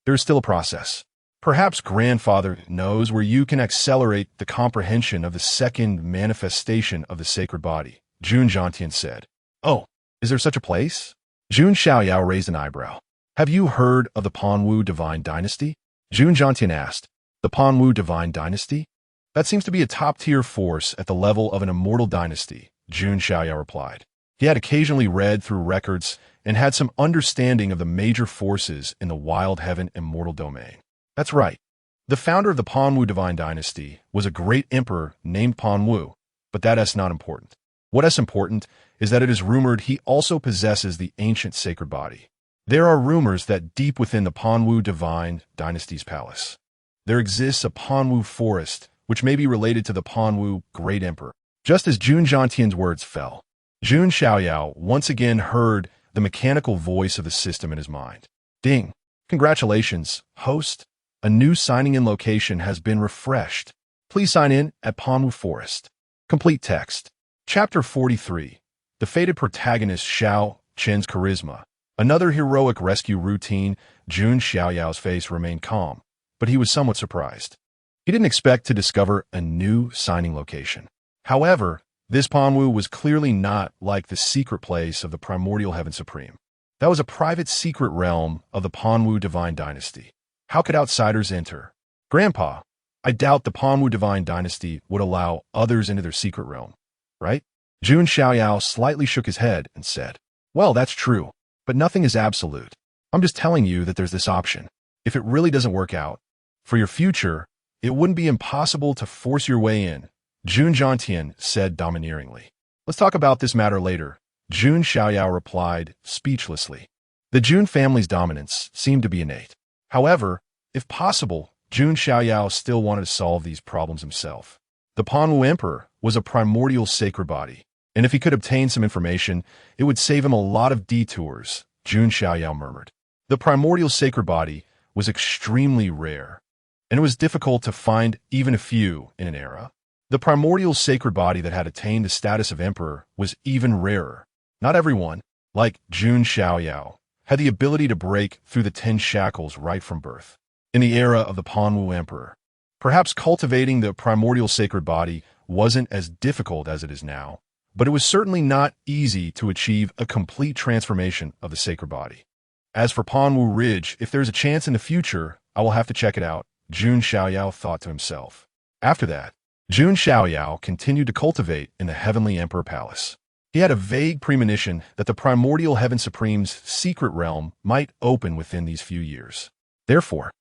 there is still a process. Perhaps grandfather knows where you can accelerate the comprehension of the second manifestation of the sacred body, Jun Xiaotian said. Oh, is there such a place? Jun Xiaoyao raised an eyebrow. Have you heard of the Panwu Divine Dynasty? Jun Xiaotian asked. The Panwu Divine Dynasty? That seems to be a top-tier force at the level of an immortal dynasty, Jun Xiaoyao replied. He had occasionally read through records and had some understanding of the major forces in the Wild Heaven immortal domain. That's right. The founder of the Panwu Divine Dynasty was a great emperor named Panwu, but that is not important. What is important is that it is rumored he also possesses the ancient sacred body. There are rumors that deep within the Panwu Divine Dynasty's palace, there exists a Panwu forest which may be related to the Panwu Great Emperor. Just as Jun Xiaotian's words fell, Jun Xiaoyao once again heard the mechanical voice of the system in his mind. Ding! Congratulations, host. A new signing-in location has been refreshed. Please sign in at Panwu Forest. Complete text. Chapter 43. The fated protagonist Xiao Chen's charisma. Another heroic rescue routine. Jun Xiaoyao's face remained calm, but he was somewhat surprised. He didn't expect to discover a new signing location. However, this Panwu was clearly not like the secret place of the primordial heaven supreme. That was a private secret realm of the Panwu Divine Dynasty. How could outsiders enter? Grandpa, I doubt the Panwu Divine Dynasty would allow others into their secret realm, right? Jun Xiaoyao slightly shook his head and said, well, that's true, but nothing is absolute. I'm just telling you that there's this option. If it really doesn't work out, for your future, it wouldn't be impossible to force your way in, Jun Xiaotian said domineeringly. Let's talk about this matter later, Jun Xiaoyao replied speechlessly. The Jun family's dominance seemed to be innate. However, if possible, Jun Xiaoyao still wanted to solve these problems himself. The Panwu Emperor was a primordial sacred body, and if he could obtain some information, it would save him a lot of detours, Jun Xiaoyao murmured. The primordial sacred body was extremely rare, and it was difficult to find even a few in an era. The primordial sacred body that had attained the status of emperor was even rarer. Not everyone, like Jun Xiaoyao, had the ability to break through the 10 shackles right from birth. In the era of the Panwu Emperor, perhaps cultivating the primordial sacred body wasn't as difficult as it is now, but it was certainly not easy to achieve a complete transformation of the sacred body. As for Panwu Ridge, if there's a chance in the future, I will have to check it out, Jun Xiaoyao thought to himself. After that, Jun Xiaoyao continued to cultivate in the Heavenly Emperor Palace. He had a vague premonition that the primordial Heaven Supreme's secret realm might open within these few years. Therefore,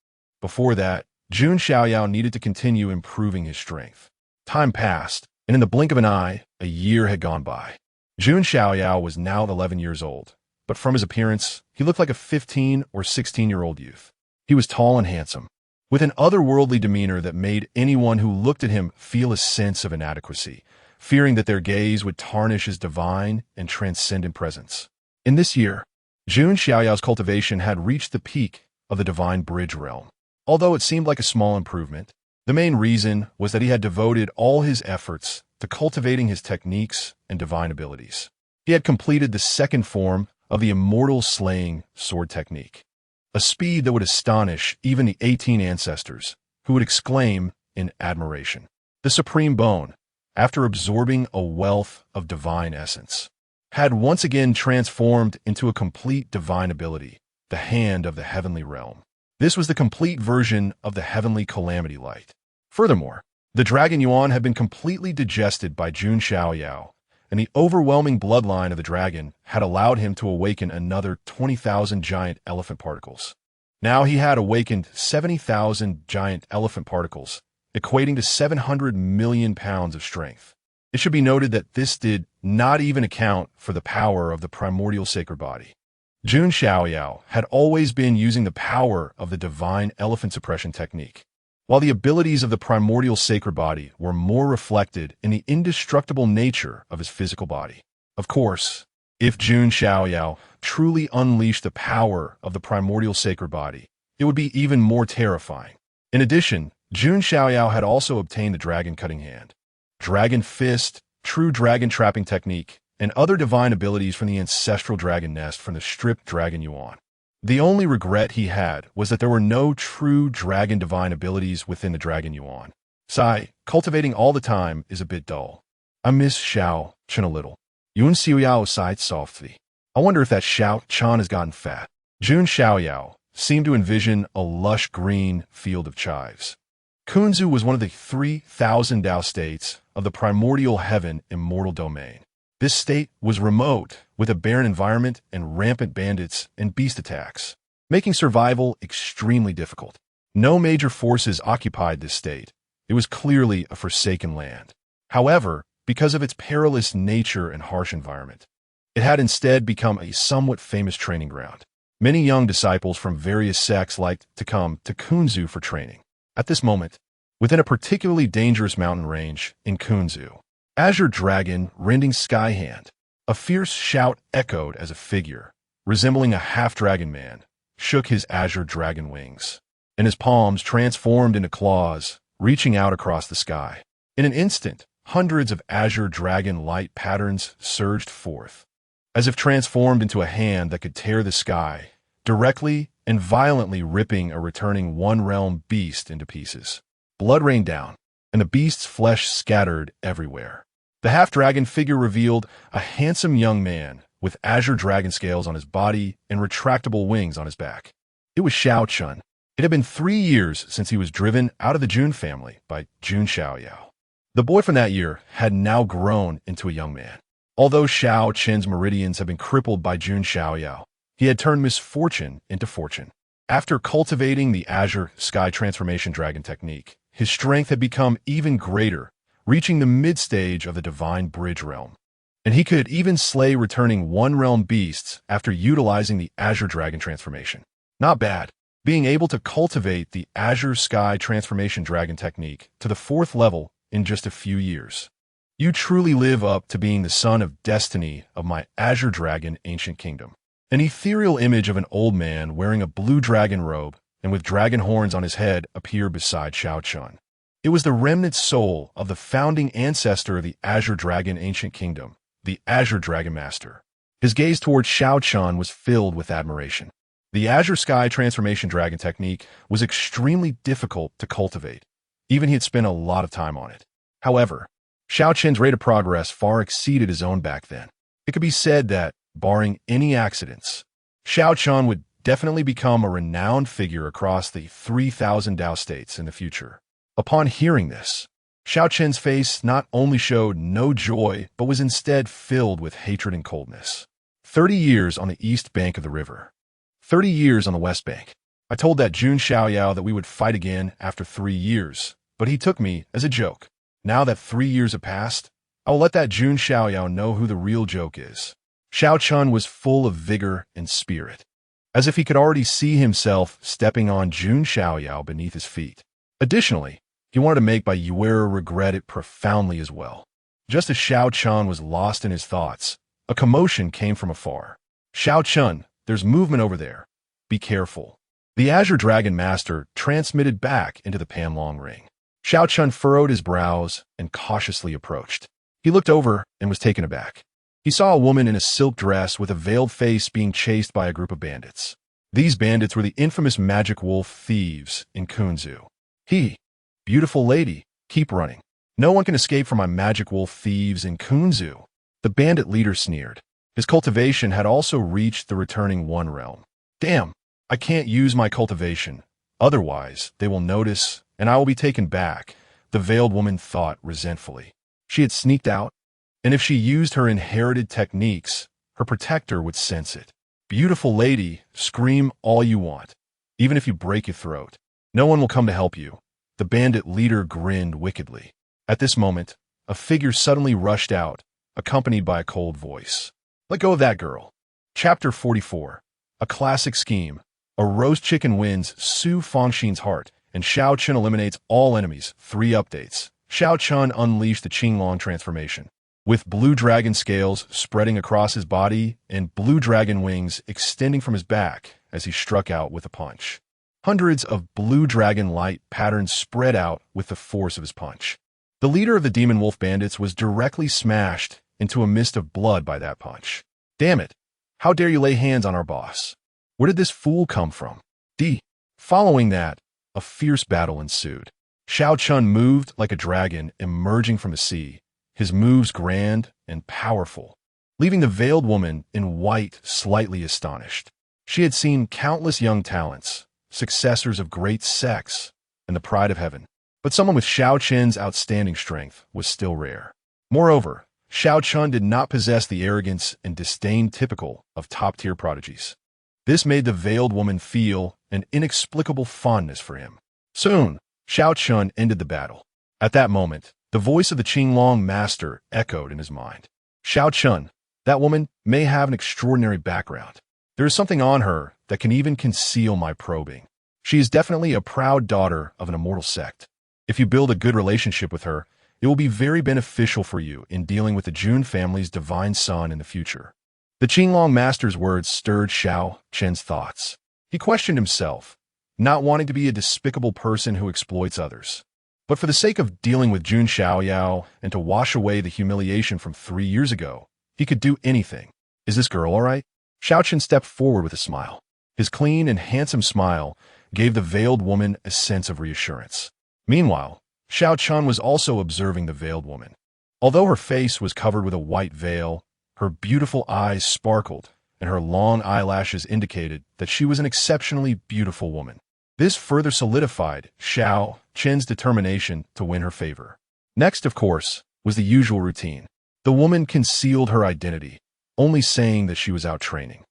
before that, Jun Xiaoyao needed to continue improving his strength. Time passed, and in the blink of an eye, a year had gone by. Jun Xiaoyao was now 11 years old, but from his appearance, he looked like a 15 or 16-year-old youth. He was tall and handsome, with an otherworldly demeanor that made anyone who looked at him feel a sense of inadequacy, fearing that their gaze would tarnish his divine and transcendent presence. In this year, Jun Xiaoyao's cultivation had reached the peak of the divine bridge realm. Although it seemed like a small improvement, the main reason was that he had devoted all his efforts to cultivating his techniques and divine abilities. He had completed the second form of the immortal slaying sword technique, a speed that would astonish even the 18 ancestors, who would exclaim in admiration. The supreme bone, after absorbing a wealth of divine essence, had once again transformed into a complete divine ability, the hand of the heavenly realm. This was the complete version of the heavenly calamity light. Furthermore, the dragon Yuan had been completely digested by Jun Xiaoyao, and the overwhelming bloodline of the dragon had allowed him to awaken another 20,000 giant elephant particles. Now he had awakened 70,000 giant elephant particles, equating to 700 million pounds of strength. It should be noted that this did not even account for the power of the primordial sacred body. Jun Xiaoyao had always been using the power of the divine elephant suppression technique, while the abilities of the primordial sacred body were more reflected in the indestructible nature of his physical body. Of course, if Jun Xiaoyao truly unleashed the power of the primordial sacred body, it would be even more terrifying. In addition, Jun Xiaoyao had also obtained the dragon cutting hand, dragon fist, true dragon trapping technique, and other divine abilities from the ancestral dragon nest from the stripped dragon Yuan. The only regret he had was that there were no true dragon divine abilities within the dragon Yuan. Sigh, cultivating all the time is a bit dull. I miss Xiao Chen a little. Jun Xiaoyao sighed softly. I wonder if that Xiao Chen has gotten fat. Jun Xiaoyao seemed to envision a lush green field of chives. Kunzu was one of the 3,000 Dao states of the primordial heaven immortal domain. This state was remote, with a barren environment and rampant bandits and beast attacks, making survival extremely difficult. No major forces occupied this state. It was clearly a forsaken land. However, because of its perilous nature and harsh environment, it had instead become a somewhat famous training ground. Many young disciples from various sects liked to come to Kunzu for training. At this moment, within a particularly dangerous mountain range in Kunzu, Azure Dragon rending Skyhand, a fierce shout echoed as a figure, resembling a half-dragon man, shook his Azure Dragon wings, and his palms transformed into claws, reaching out across the sky. In an instant, hundreds of Azure Dragon light patterns surged forth, as if transformed into a hand that could tear the sky, directly and violently ripping a returning one-realm beast into pieces. Blood rained down, and the beast's flesh scattered everywhere. The half-dragon figure revealed a handsome young man with azure dragon scales on his body and retractable wings on his back. It was Xiao Chen. It had been 3 years since he was driven out of the Jun family by Jun Xiaoyao. The boy from that year had now grown into a young man. Although Xiao Chen's meridians had been crippled by Jun Xiaoyao, he had turned misfortune into fortune. After cultivating the Azure Sky Transformation Dragon technique, his strength had become even greater, reaching the mid-stage of the Divine Bridge realm. And he could even slay returning one-realm beasts after utilizing the Azure Dragon transformation. Not bad. Being able to cultivate the Azure Sky Transformation Dragon technique to the 4th level in just a few years. You truly live up to being the son of destiny of my Azure Dragon Ancient Kingdom. An ethereal image of an old man wearing a blue dragon robe and with dragon horns on his head appeared beside Xiao Chen. It was the remnant soul of the founding ancestor of the Azure Dragon Ancient Kingdom, the Azure Dragon Master. His gaze towards Xiao Chen was filled with admiration. The Azure Sky Transformation Dragon technique was extremely difficult to cultivate. Even he had spent a lot of time on it. However, Xiao Chen's rate of progress far exceeded his own back then. It could be said that, barring any accidents, Xiao Chen would definitely become a renowned figure across the 3,000 Dao states in the future. Upon hearing this, Xiao Chen's face not only showed no joy, but was instead filled with hatred and coldness. 30 years on the east bank of the river. 30 years on the west bank. I told that Jun Xiaoyao that we would fight again after 3 years, but he took me as a joke. Now that 3 years have passed, I will let that Jun Xiaoyao know who the real joke is. Xiao Chen was full of vigor and spirit, as if he could already see himself stepping on Jun Xiaoyao beneath his feet. Additionally, he wanted to make Bai Yuera regret it profoundly as well. Just as Xiao Chen was lost in his thoughts, a commotion came from afar. Xiao Chen, there's movement over there. Be careful. The Azure Dragon Master transmitted back into the Panlong Ring. Xiao Chen furrowed his brows and cautiously approached. He looked over and was taken aback. He saw a woman in a silk dress with a veiled face being chased by a group of bandits. These bandits were the infamous magic wolf thieves in Kunzu. He, beautiful lady, keep running. No one can escape from my magic wolf thieves in Kunzu. The bandit leader sneered. His cultivation had also reached the returning one realm. Damn, I can't use my cultivation. Otherwise, they will notice, and I will be taken back, the veiled woman thought resentfully. She had sneaked out, and if she used her inherited techniques, her protector would sense it. Beautiful lady, scream all you want, even if you break your throat. No one will come to help you. The bandit leader grinned wickedly. At this moment, a figure suddenly rushed out, accompanied by a cold voice. Let go of that girl. Chapter 44. A classic scheme. A roast chicken wins Su Fangxin's heart, and Xiao Chen eliminates all enemies. 3 updates. Xiao Chen unleashed the Qinglong transformation, with blue dragon scales spreading across his body and blue dragon wings extending from his back as he struck out with a punch. Hundreds of blue dragon light patterns spread out with the force of his punch. The leader of the demon wolf bandits was directly smashed into a mist of blood by that punch. Damn it! How dare you lay hands on our boss? Where did this fool come from? Following that, a fierce battle ensued. Xiao Chun moved like a dragon emerging from the sea, his moves grand and powerful, leaving the veiled woman in white slightly astonished. She had seen countless young talents, successors of great sects, and the pride of heaven. But someone with Xiao Chen's outstanding strength was still rare. Moreover, Xiao Chun did not possess the arrogance and disdain typical of top-tier prodigies. This made the veiled woman feel an inexplicable fondness for him. Soon, Xiao Chun ended the battle. At that moment, the voice of the Qinglong master echoed in his mind. Xiao Chun, that woman may have an extraordinary background. There is something on her that can even conceal my probing. She is definitely a proud daughter of an immortal sect. If you build a good relationship with her, it will be very beneficial for you in dealing with the Jun family's divine son in the future. The Qinglong master's words stirred Xiao Chen's thoughts. He questioned himself, not wanting to be a despicable person who exploits others. But for the sake of dealing with Jun Xiaoyao and to wash away the humiliation from 3 years ago, he could do anything. Is this girl all right? Xiao Chen stepped forward with a smile. His clean and handsome smile gave the veiled woman a sense of reassurance. Meanwhile, Xiao Chun was also observing the veiled woman. Although her face was covered with a white veil, her beautiful eyes sparkled, and her long eyelashes indicated that she was an exceptionally beautiful woman. This further solidified Xiao Chen's determination to win her favor. Next, of course, was the usual routine. The woman concealed her identity, only saying that she was out training.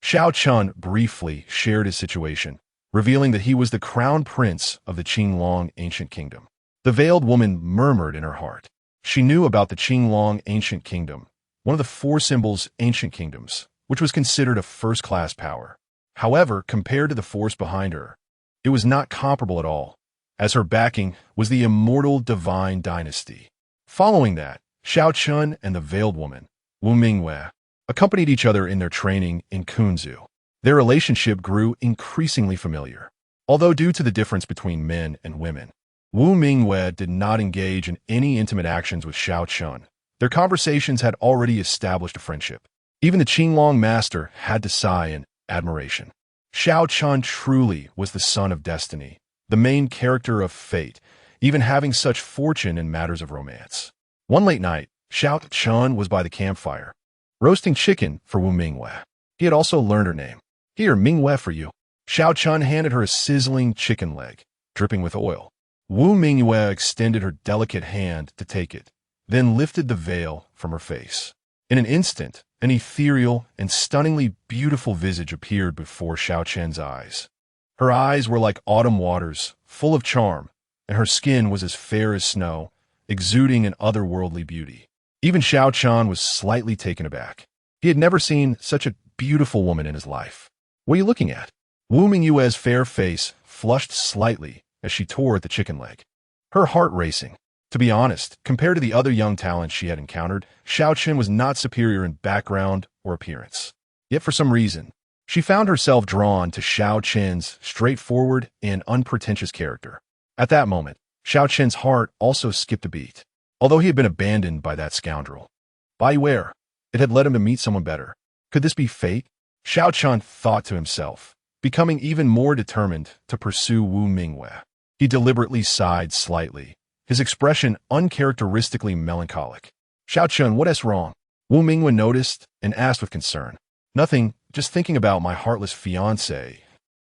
Xiao Chun briefly shared his situation, revealing that he was the crown prince of the Qinglong Ancient Kingdom. The veiled woman murmured in her heart. She knew about the Qinglong Ancient Kingdom, one of the 4 symbols ancient kingdoms, which was considered a first-class power. However, compared to the force behind her, it was not comparable at all, as her backing was the immortal divine dynasty. Following that, Xiao Chun and the veiled woman, Wu Mingyue, accompanied each other in their training in Kunzu. Their relationship grew increasingly familiar. Although due to the difference between men and women, Wu Mingyue did not engage in any intimate actions with Xiao Chun. Their conversations had already established a friendship. Even the Qinglong master had to sigh in admiration. Xiao Chun truly was the son of destiny, the main character of fate, even having such fortune in matters of romance. One late night, Xiao Chun was by the campfire, roasting chicken for Wu Mingyue. He had also learned her name. Here, Mingyue for you. Xiao Chun handed her a sizzling chicken leg, dripping with oil. Wu Mingyue extended her delicate hand to take it, then lifted the veil from her face. In an instant, an ethereal and stunningly beautiful visage appeared before Xiao Chen's eyes. Her eyes were like autumn waters, full of charm, and her skin was as fair as snow, exuding an otherworldly beauty. Even Xiao Chen was slightly taken aback. He had never seen such a beautiful woman in his life. What are you looking at? Wu Mingyue's fair face flushed slightly as she tore at the chicken leg, her heart racing. To be honest, compared to the other young talents she had encountered, Xiao Chen was not superior in background or appearance. Yet for some reason, she found herself drawn to Xiao Chen's straightforward and unpretentious character. At that moment, Xiao Chen's heart also skipped a beat. Although he had been abandoned by that scoundrel, beware, it had led him to meet someone better. Could this be fate? Xiao Chen thought to himself, becoming even more determined to pursue Wu Mingyue. He deliberately sighed slightly, his expression uncharacteristically melancholic. Xiao Chen, what's wrong? Wu Mingyue noticed and asked with concern. Nothing, just thinking about my heartless fiancé.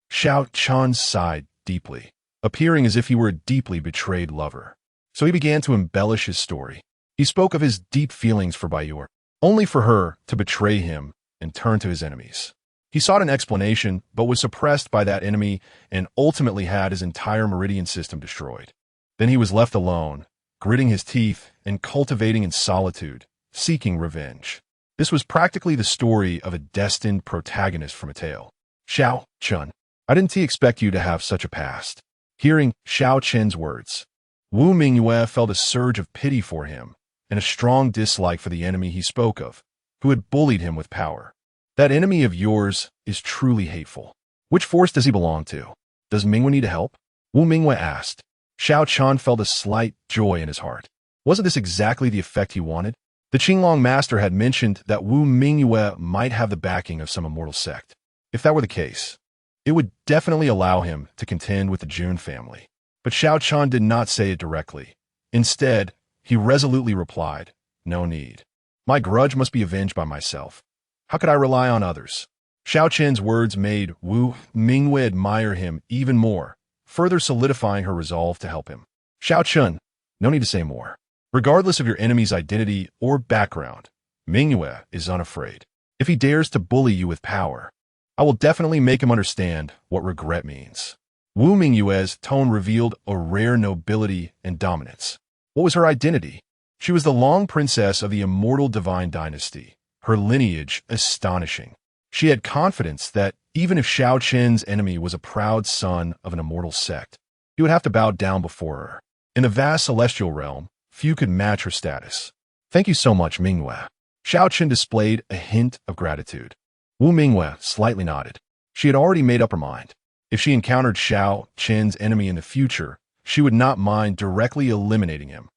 Xiao Chen sighed deeply, appearing as if he were a deeply betrayed lover. So he began to embellish his story. He spoke of his deep feelings for Bayur, only for her to betray him and turn to his enemies. He sought an explanation, but was suppressed by that enemy and ultimately had his entire meridian system destroyed. Then he was left alone, gritting his teeth and cultivating in solitude, seeking revenge. This was practically the story of a destined protagonist from a tale. Xiao Chen, I didn't expect you to have such a past. Hearing Xiao Chen's words, Wu Mingyue felt a surge of pity for him and a strong dislike for the enemy he spoke of, who had bullied him with power. That enemy of yours is truly hateful. Which force does he belong to? Does Mingyue need help? Wu Mingyue asked. Xiao Chen felt a slight joy in his heart. Wasn't this exactly the effect he wanted? The Qinglong master had mentioned that Wu Mingyue might have the backing of some immortal sect. If that were the case, it would definitely allow him to contend with the Jun family. But Xiao Chen did not say it directly. Instead, he resolutely replied, "No need. My grudge must be avenged by myself. How could I rely on others?" Xiao Chen's words made Wu Mingyue admire him even more, further solidifying her resolve to help him. "Xiao Chen, no need to say more. Regardless of your enemy's identity or background, Mingyue is unafraid. If he dares to bully you with power, I will definitely make him understand what regret means." Wu Mingyue's tone revealed a rare nobility and dominance. What was her identity? She was the long princess of the immortal divine dynasty, her lineage astonishing. She had confidence that even if Xiao Chen's enemy was a proud son of an immortal sect, he would have to bow down before her. In the vast celestial realm, few could match her status. "Thank you so much, Mingyue." Xiao Chen displayed a hint of gratitude. Wu Mingyue slightly nodded. She had already made up her mind. If she encountered Xiao Chen's enemy in the future, she would not mind directly eliminating him.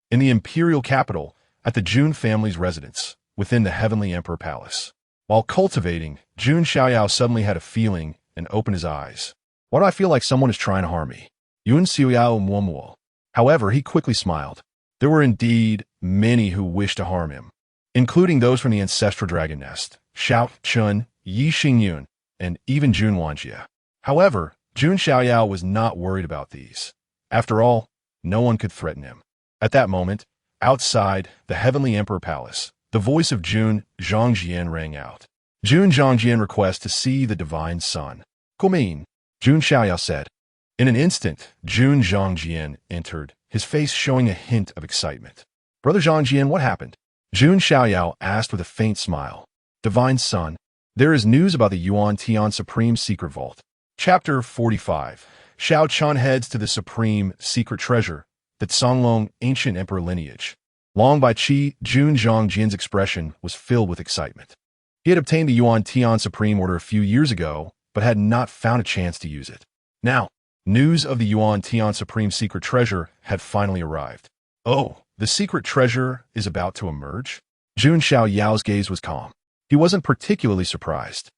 In the imperial capital, at the Jun family's residence, within the Heavenly Emperor Palace. While cultivating, Jun Xiaoyao suddenly had a feeling and opened his eyes. "Why do I feel like someone is trying to harm me?" Jun Xiaoyao muomuo. However, he quickly smiled. There were indeed many who wished to harm him, including those from the ancestral dragon nest, Xiao Chun, Yi Xingyun, and even Jun Wanjie. However, Jun Xiaoyao was not worried about these. After all, no one could threaten him. At that moment, outside the Heavenly Emperor Palace, the voice of Jun Zhongjian rang out. Jun Zhongjian requests to see the Divine Sun. "Come in," Jun Xiaoyao said. In an instant, Jun Zhongjian entered, his face showing a hint of excitement. "Brother Zhongjian, what happened?" Jun Xiaoyao asked with a faint smile. "Divine Sun, there is news about the Yuan Tian Supreme Secret Vault." Chapter 45. Xiao Chen heads to the Supreme Secret Treasure, the Songlong Ancient Emperor lineage. Long by Qi, Jun Zhongjian's expression was filled with excitement. He had obtained the Yuan Tian Supreme Order a few years ago, but had not found a chance to use it. Now, news of the Yuan Tian Supreme Secret Treasure had finally arrived. "Oh, the secret treasure is about to emerge?" Jun Xiaoyao's gaze was calm. He wasn't particularly surprised.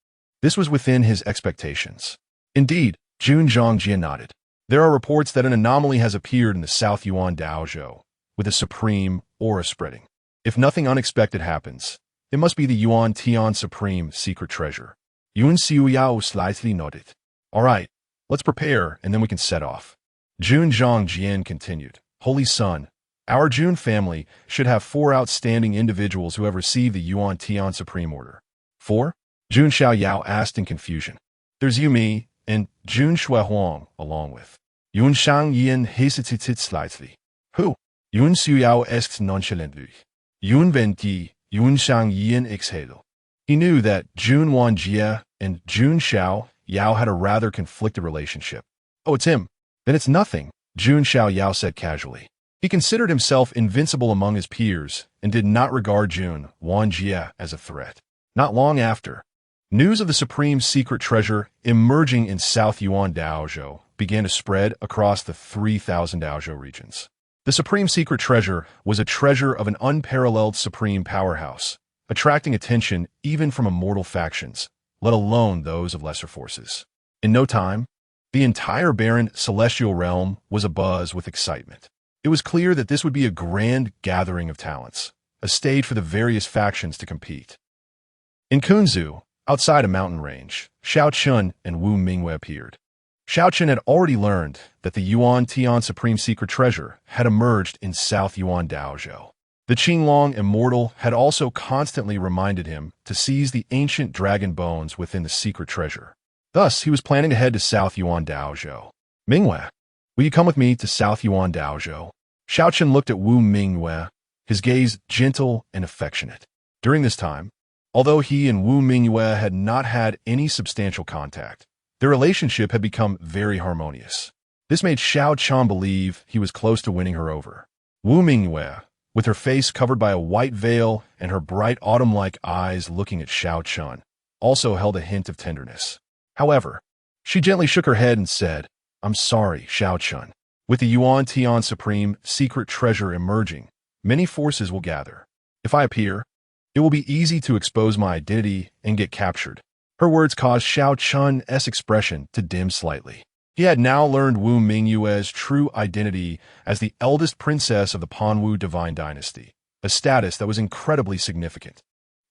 This was within his expectations. Indeed, Jun Zhongjian nodded. There are reports that an anomaly has appeared in the South Yuan Daozhou, with a supreme aura spreading. If nothing unexpected happens, it must be the Yuan Tian Supreme Secret Treasure. Jun Xiaoyao slightly nodded. "All right, let's prepare, and then we can set off." Jun Zhongjian continued. "Holy Sun, our Jun family should have 4 outstanding individuals who have received the Yuan Tian Supreme Order." "4?" Jun Xiaoyao asked in confusion. "There's Yumi and Jun Shuahuang, along with." Yun Shangyan hesitated slightly. "Who?" Yun Xiaoyao asked nonchalantly. Yun Venti, Yun Shangyan exhaled. He knew that Jun Wanjie and Jun Xiaoyao had a rather conflicted relationship. "Oh, it's him. Then it's nothing," Jun Xiaoyao said casually. He considered himself invincible among his peers and did not regard Jun Wanjie as a threat. Not long after, news of the Supreme Secret Treasure emerging in South Yuan Daozhou began to spread across the 3,000 Daozhou regions. The Supreme Secret Treasure was a treasure of an unparalleled supreme powerhouse, attracting attention even from immortal factions, let alone those of lesser forces. In no time, the entire barren celestial realm was abuzz with excitement. It was clear that this would be a grand gathering of talents, a stage for the various factions to compete. In Kunzu, outside a mountain range, Xiao Chun and Wu Mingyue appeared. Xiao Chun had already learned that the Yuan Tian Supreme Secret Treasure had emerged in South Yuan Daozhou. The Qinglong Immortal had also constantly reminded him to seize the ancient dragon bones within the secret treasure. Thus, he was planning to head to South Yuan Daozhou. "Mingyue, will you come with me to South Yuan Daozhou?" Xiao Chun looked at Wu Mingyue, his gaze gentle and affectionate. During this time, although he and Wu Mingyue had not had any substantial contact, their relationship had become very harmonious. This made Xiao Chun believe he was close to winning her over. Wu Mingyue, with her face covered by a white veil and her bright autumn-like eyes looking at Xiao Chun, also held a hint of tenderness. However, she gently shook her head and said, "I'm sorry, Xiao Chun. With the Yuan Tian Supreme Secret Treasure emerging, many forces will gather. If I appear, it will be easy to expose my identity and get captured. Her words caused Xiao Chun's expression to dim slightly. He had now learned Wu Mingyue's true identity as the eldest princess of the Panwu divine dynasty, a status that was incredibly significant.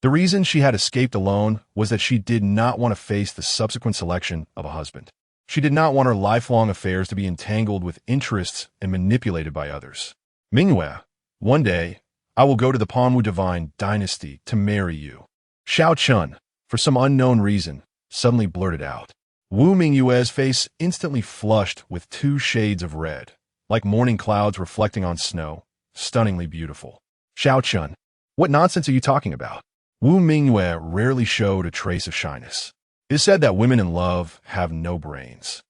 The reason she had escaped alone was that she did not want to face the subsequent selection of a husband. She did not want her lifelong affairs to be entangled with interests and manipulated by others. Mingyue, one day, I will go to the Panwu divine dynasty to marry you. Xiao Chun, for some unknown reason, suddenly blurted out. Wu Mingyue's face instantly flushed with 2 shades of red, like morning clouds reflecting on snow, stunningly beautiful. Xiao Chun, what nonsense are you talking about? Wu Mingyue rarely showed a trace of shyness. It is said that women in love have no brains.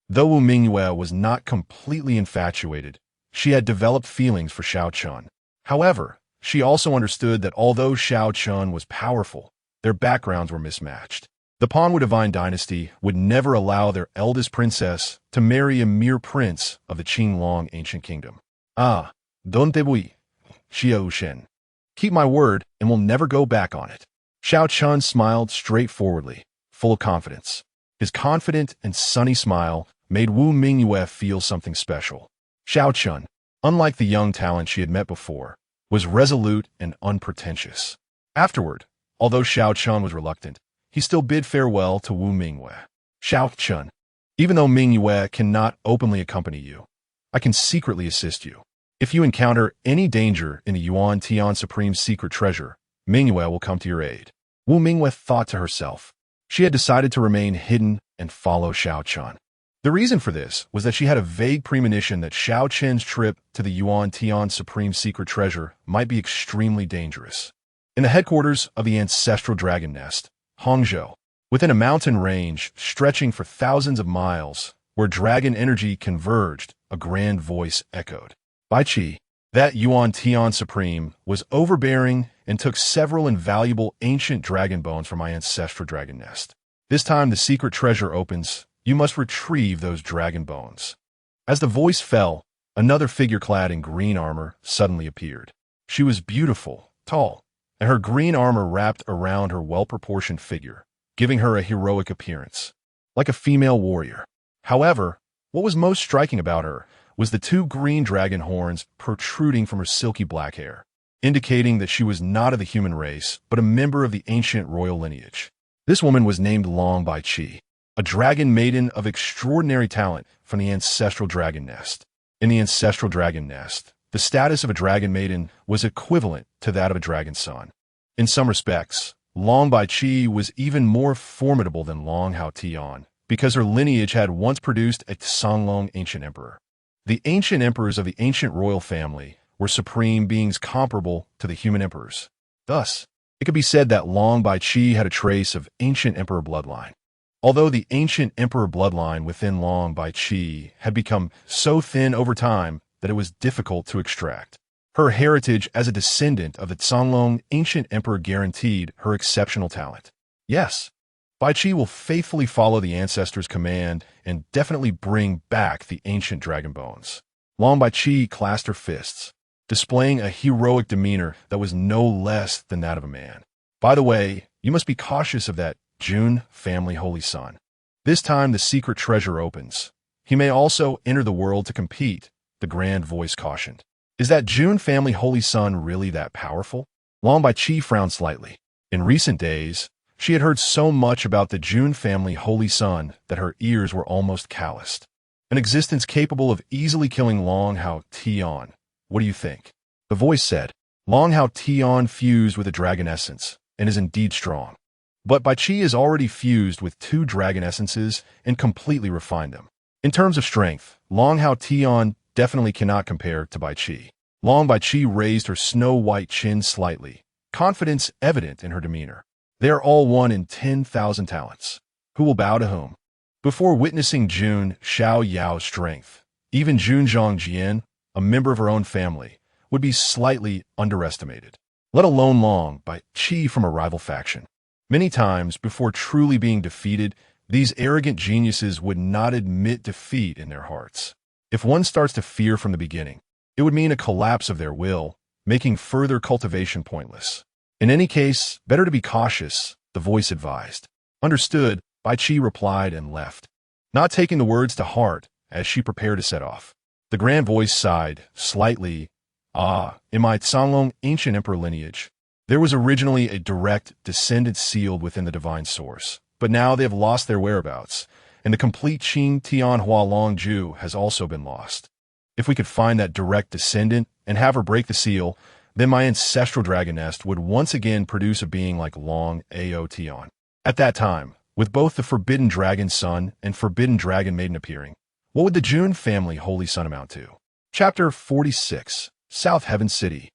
Though Wu Mingyue was not completely infatuated, she had developed feelings for Xiao Chun. However, she also understood that although Xiao Chun was powerful, their backgrounds were mismatched. The Panwu divine dynasty would never allow their eldest princess to marry a mere prince of the Qinglong ancient kingdom. Ah, donde voy, Xiao. Keep my word and we'll never go back on it. Xiao Chun smiled straightforwardly, full of confidence. His confident and sunny smile made Wu Mingyue feel something special. Xiao Chun, unlike the young talent she had met before, was resolute and unpretentious. Afterward, although Xiao Chun was reluctant, he still bid farewell to Wu Mingyue. Xiao Chun, even though Mingyue cannot openly accompany you, I can secretly assist you. If you encounter any danger in the Yuan Tian Supreme Secret Treasure, Mingyue will come to your aid. Wu Mingyue thought to herself. She had decided to remain hidden and follow Xiao Chun. The reason for this was that she had a vague premonition that Xiao Chen's trip to the Yuan Tian Supreme Secret Treasure might be extremely dangerous. In the headquarters of the ancestral dragon nest, Hangzhou, within a mountain range stretching for thousands of miles, where dragon energy converged, a grand voice echoed. Bai Qi, that Yuan Tian Supreme, was overbearing and took several invaluable ancient dragon bones from my ancestral dragon nest. This time the secret treasure opens, you must retrieve those dragon bones. As the voice fell, another figure clad in green armor suddenly appeared. She was beautiful, tall, and her green armor wrapped around her well-proportioned figure, giving her a heroic appearance, like a female warrior. However, what was most striking about her was the 2 green dragon horns protruding from her silky black hair, indicating that she was not of the human race, but a member of the ancient royal lineage. This woman was named Long Bai Qi, a dragon maiden of extraordinary talent from the ancestral dragon nest. In the ancestral dragon nest, the status of a dragon maiden was equivalent to that of a dragon son. In some respects, Long Bai Qi was even more formidable than Long Hao Tian, because her lineage had once produced a Songlong ancient emperor. The ancient emperors of the ancient royal family were supreme beings comparable to the human emperors. Thus, it could be said that Long Bai Qi had a trace of ancient emperor bloodline. Although the ancient emperor bloodline within Long Bai Qi had become so thin over time that it was difficult to extract, her heritage as a descendant of the Songlong ancient emperor guaranteed her exceptional talent. Yes, Bai Qi will faithfully follow the ancestors' command and definitely bring back the ancient dragon bones. Long Bai Qi clasped her fists, displaying a heroic demeanor that was no less than that of a man. By the way, you must be cautious of that Jun family holy son. This time the secret treasure opens. He may also enter the world to compete, the grand voice cautioned. Is that Jun family holy son really that powerful? Long Bai Qi frowned slightly. In recent days, she had heard so much about the Jun family holy son that her ears were almost calloused. An existence capable of easily killing Long Hao Tian. What do you think? The voice said. Long Hao Tian fused with a dragon essence and is indeed strong. But Bai Qi is already fused with 2 dragon essences and completely refined them. In terms of strength, Long Hao Tian definitely cannot compare to Bai Qi. Long Bai Qi raised her snow-white chin slightly, confidence evident in her demeanor. They are all one in 10,000 talents. Who will bow to whom? Before witnessing Jun Xiaoyao's strength, even Jun Zhongjian, a member of her own family, would be slightly underestimated, let alone Long Bai Qi from a rival faction. Many times, before truly being defeated, these arrogant geniuses would not admit defeat in their hearts. If one starts to fear from the beginning, it would mean a collapse of their will, making further cultivation pointless. In any case, better to be cautious, the voice advised. Understood, Bai Qi replied and left, not taking the words to heart as she prepared to set off. The grand voice sighed, slightly. In my Cauldron ancient emperor lineage, there was originally a direct descendant sealed within the divine source, but now they have lost their whereabouts, and the complete Qing Tianhua Longju has also been lost. If we could find that direct descendant and have her break the seal, then my ancestral dragon nest would once again produce a being like Long Ao Tian. At that time, with both the Forbidden Dragon Son and Forbidden Dragon Maiden appearing, what would the Jun family holy son amount to? Chapter 46, South Heaven City.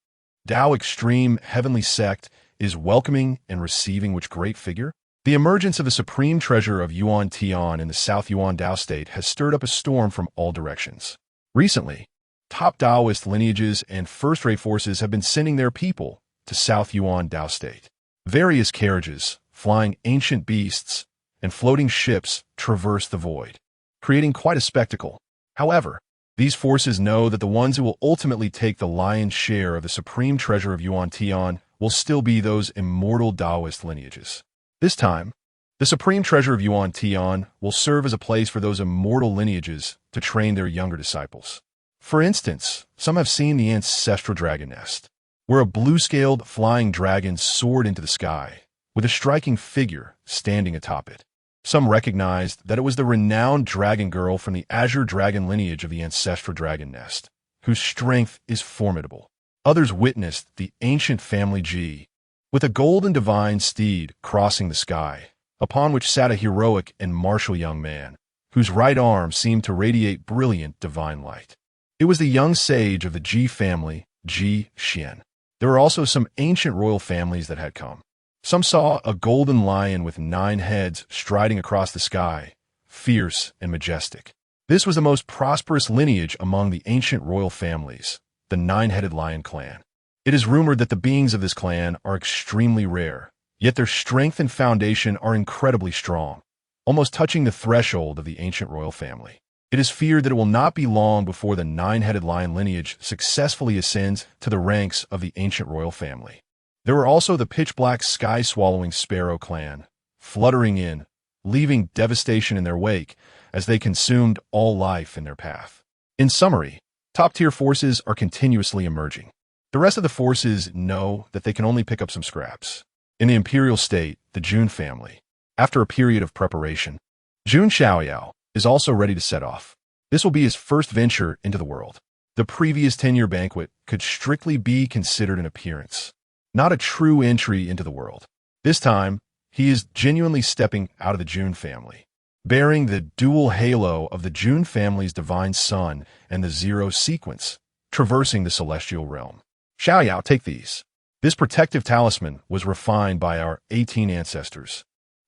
Tao Extreme Heavenly Sect is welcoming and receiving which great figure? The emergence of the supreme treasure of Yuan Tian in the South Yuan Dao state has stirred up a storm from all directions. Recently, top Taoist lineages and first-rate forces have been sending their people to South Yuan Dao state. Various carriages, flying ancient beasts, and floating ships traverse the void, creating quite a spectacle. However, these forces know that the ones who will ultimately take the lion's share of the supreme treasure of Yuan Tian will still be those immortal Taoist lineages. This time, the supreme treasure of Yuan Tian will serve as a place for those immortal lineages to train their younger disciples. For instance, some have seen the ancestral dragon nest, where a blue-scaled flying dragon soared into the sky, with a striking figure standing atop it. Some recognized that it was the renowned dragon girl from the azure dragon lineage of the ancestral dragon nest, whose strength is formidable. Others witnessed the ancient family Ji, with a golden divine steed crossing the sky, upon which sat a heroic and martial young man, whose right arm seemed to radiate brilliant divine light. It was the young sage of the Ji family, Ji Xian. There were also some ancient royal families that had come. Some saw a golden lion with 9 heads striding across the sky, fierce and majestic. This was the most prosperous lineage among the ancient royal families, the 9-headed lion clan. It is rumored that the beings of this clan are extremely rare, yet their strength and foundation are incredibly strong, almost touching the threshold of the ancient royal family. It is feared that it will not be long before the 9-headed lion lineage successfully ascends to the ranks of the ancient royal family. There were also the pitch-black sky-swallowing sparrow clan, fluttering in, leaving devastation in their wake as they consumed all life in their path. In summary, top-tier forces are continuously emerging. The rest of the forces know that they can only pick up some scraps. In the imperial state, the Jun family, after a period of preparation, Jun Xiaoyao is also ready to set off. This will be his first venture into the world. The previous 10-year banquet could strictly be considered an appearance, not a true entry into the world. This time, he is genuinely stepping out of the Jun family, bearing the dual halo of the Jun family's divine son and the zero sequence, traversing the celestial realm. Xiaoyao, take these. This protective talisman was refined by our 18 ancestors,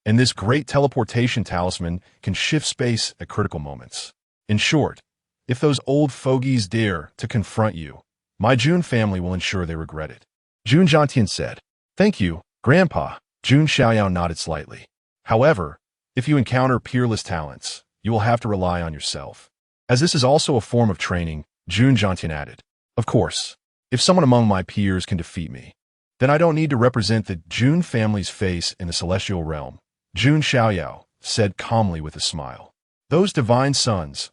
and this great teleportation talisman can shift space at critical moments. In short, if those old fogies dare to confront you, my Jun family will ensure they regret it. Jun Jiantian said, "Thank you, Grandpa." Jun Xiaoyao nodded slightly. However, if you encounter peerless talents, you will have to rely on yourself. As this is also a form of training, Jun Jiantian added, "Of course, if someone among my peers can defeat me, then I don't need to represent the Jun family's face in the celestial realm." Jun Xiaoyao said calmly with a smile. Those divine sons,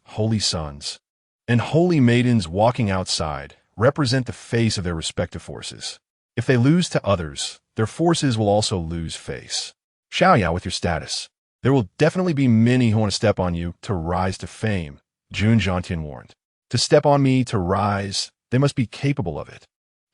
and holy maidens walking outside represent the face of their respective forces. If they lose to others, their forces will also lose face. Xiaoyao, with your status, there will definitely be many who want to step on you to rise to fame, Jun Jiantian warned. To step on me to rise, they must be capable of it.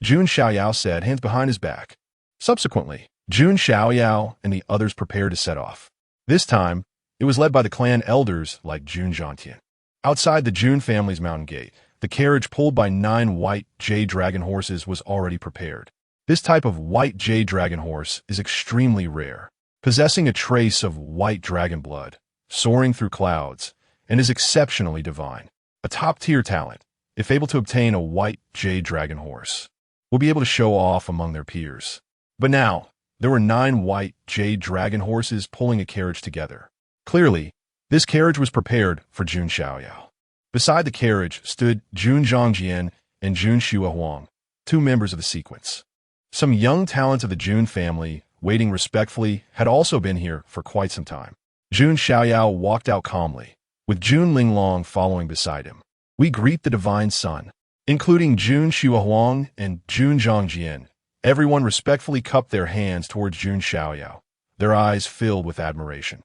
Jun Xiaoyao said, hands behind his back. Subsequently, Jun Xiaoyao and the others prepared to set off. This time, it was led by the clan elders like Jun Jiantian. Outside the Jun family's mountain gate, the carriage pulled by 9 white jade dragon horses was already prepared. This type of white jade dragon horse is extremely rare, possessing a trace of white dragon blood, soaring through clouds, and is exceptionally divine. A top-tier talent, if able to obtain a white jade dragon horse, will be able to show off among their peers. But now, there were 9 white jade dragon horses pulling a carriage together. Clearly, this carriage was prepared for Jun Xiaoyao. Beside the carriage stood Jun Zhongjian and Jun Xiaohuang, two members of the sequence. Some young talents of the Jun family, waiting respectfully, had also been here for quite some time. Jun Xiaoyao walked out calmly, with Jun Linglong following beside him. We greet the Divine Son, including Jun Xiaohuang and Jun Zhongjian. Everyone respectfully cupped their hands towards Jun Xiaoyao, their eyes filled with admiration.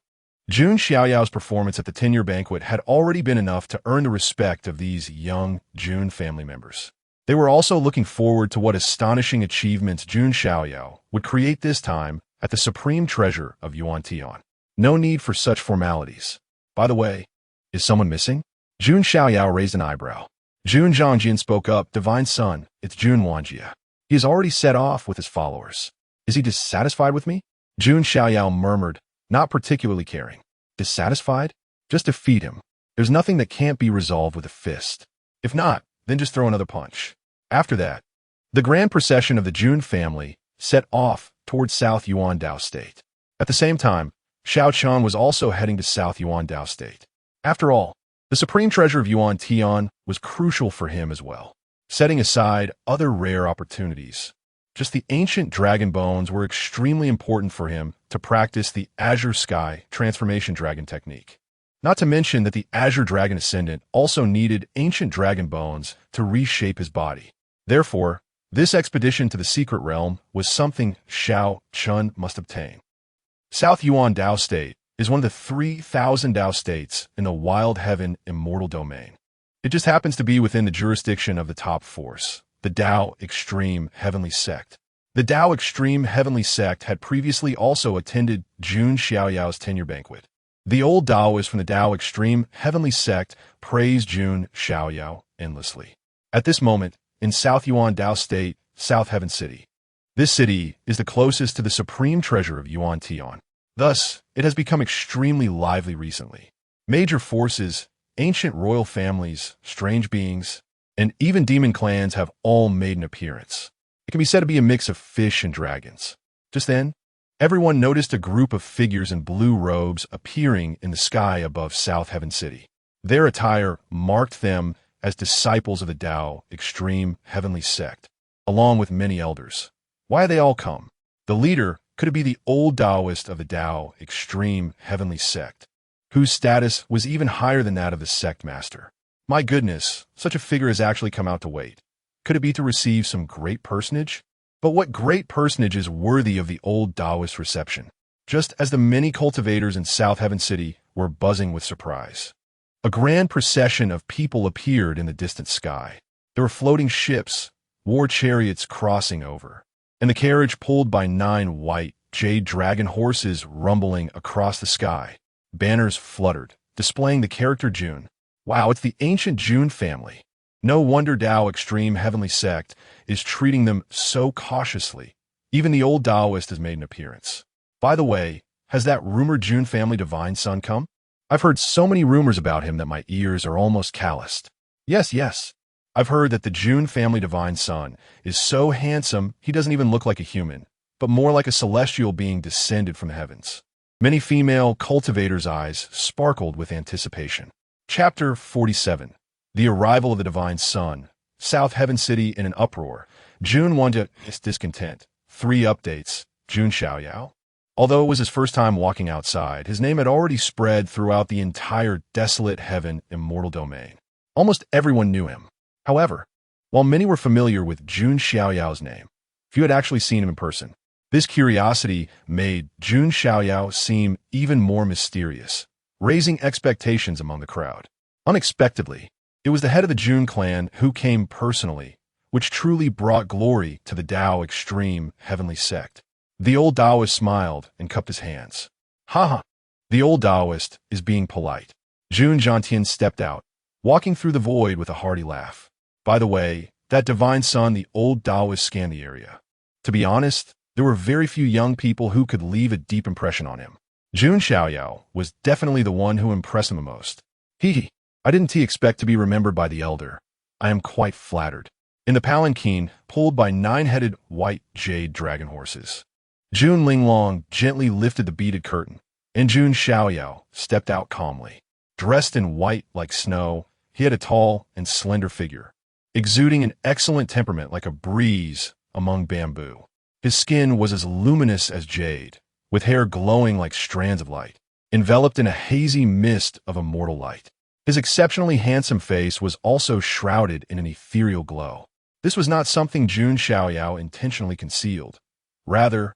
Jun Xiaoyao's performance at the tenure banquet had already been enough to earn the respect of these young Jun family members. They were also looking forward to what astonishing achievements Jun Xiaoyao would create this time at the supreme treasure of Yuan Tian. No need for such formalities. By the way, is someone missing? Jun Xiaoyao raised an eyebrow. Jun Zhongjian spoke up, Divine Son, it's Jun Wanjia. He has already set off with his followers. Is he dissatisfied with me? Jun Xiaoyao murmured, not particularly caring. Dissatisfied? Just defeat him. There's nothing that can't be resolved with a fist. If not, then just throw another punch. After that, the grand procession of the Jun family set off towards South Yuandao State. At the same time, Xiao Qian was also heading to South Yuandao State. After all, the supreme treasure of Yuan Tian was crucial for him as well. Setting aside other rare opportunities, just the ancient dragon bones were extremely important for him to practice the Azure Sky transformation dragon technique. Not to mention that the Azure Dragon Ascendant also needed ancient dragon bones to reshape his body. Therefore, this expedition to the secret realm was something Xiao Qian must obtain. South Yuan Dao State is one of the 3,000 Dao states in the Wild Heaven Immortal Domain. It just happens to be within the jurisdiction of the top force, the Dao Extreme Heavenly Sect. The Dao Extreme Heavenly Sect had previously also attended Jun Xiaoyao's tenure banquet. The old Daoists from the Dao Extreme Heavenly Sect praised Jun Xiaoyao endlessly. At this moment, in South Yuan Dao State, South Heaven City. This city is the closest to the supreme treasure of Yuan Tian. Thus, it has become extremely lively recently. Major forces, ancient royal families, strange beings, and even demon clans have all made an appearance. It can be said to be a mix of fish and dragons. Just then, everyone noticed a group of figures in blue robes appearing in the sky above South Heaven City. Their attire marked them as disciples of the Dao Extreme Heavenly Sect, along with many elders. Why had they all come? The leader could it be the old Daoist of the Dao Extreme Heavenly Sect, whose status was even higher than that of the sect master. My goodness, such a figure has actually come out to wait. Could it be to receive some great personage? But what great personage is worthy of the old Daoist reception? Just as the many cultivators in South Heaven City were buzzing with surprise. A grand procession of people appeared in the distant sky. There were floating ships, war chariots crossing over, and the carriage pulled by 9 white jade dragon horses rumbling across the sky. Banners fluttered, displaying the character Jun. Wow, it's the ancient Jun family. No wonder Dao Extreme Heavenly Sect is treating them so cautiously. Even the old Daoist has made an appearance. By the way, has that rumored Jun family Divine Son come? I've heard so many rumors about him that my ears are almost calloused. Yes. I've heard that the Jun family Divine Son is so handsome he doesn't even look like a human, but more like a celestial being descended from the heavens. Many female cultivators' eyes sparkled with anticipation. Chapter 47. The Arrival of the Divine Son. South Heaven City in an uproar. Jun Wanjia is discontent. 3 updates. Jun Xiaoyao. Although it was his first time walking outside, his name had already spread throughout the entire desolate heaven immortal domain. Almost everyone knew him. However, while many were familiar with Jun Xiaoyao's name, few had actually seen him in person. This curiosity made Jun Xiaoyao seem even more mysterious, raising expectations among the crowd. Unexpectedly, it was the head of the Jun clan who came personally, which truly brought glory to the Dao Extreme Heavenly Sect. The old Daoist smiled and cupped his hands. Ha! The old Daoist is being polite. Jun Zhongjian stepped out, walking through the void with a hearty laugh. By the way, that Divine Son, the old Daoist scanned the area. To be honest, there were very few young people who could leave a deep impression on him. Jun Xiaoyao was definitely the one who impressed him the most. I didn't expect to be remembered by the elder. I am quite flattered. In the palanquin, pulled by 9-headed white jade dragon horses, Jun Linglong gently lifted the beaded curtain, and Jun Xiaoyao stepped out calmly. Dressed in white like snow, he had a tall and slender figure, exuding an excellent temperament like a breeze among bamboo. His skin was as luminous as jade, with hair glowing like strands of light, enveloped in a hazy mist of immortal light. His exceptionally handsome face was also shrouded in an ethereal glow. This was not something Jun Xiaoyao intentionally concealed. Rather,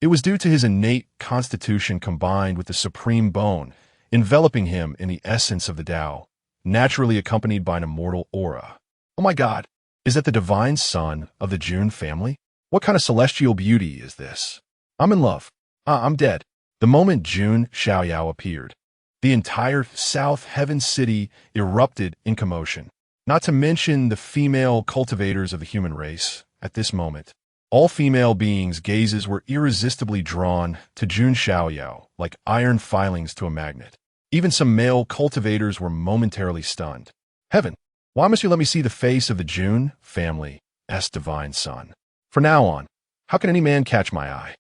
it was due to his innate constitution combined with the supreme bone, enveloping him in the essence of the Tao, naturally accompanied by an immortal aura. Oh my God, is that the divine son of the Jun family? What kind of celestial beauty is this? I'm in love. I'm dead. The moment Jun Xiaoyao appeared, the entire South Heaven City erupted in commotion. Not to mention the female cultivators of the human race. At this moment, all female beings' gazes were irresistibly drawn to Jun Xiaoyao like iron filings to a magnet. Even some male cultivators were momentarily stunned. Heaven, why must you let me see the face of the Jun family's divine son? From now on, how can any man catch my eye?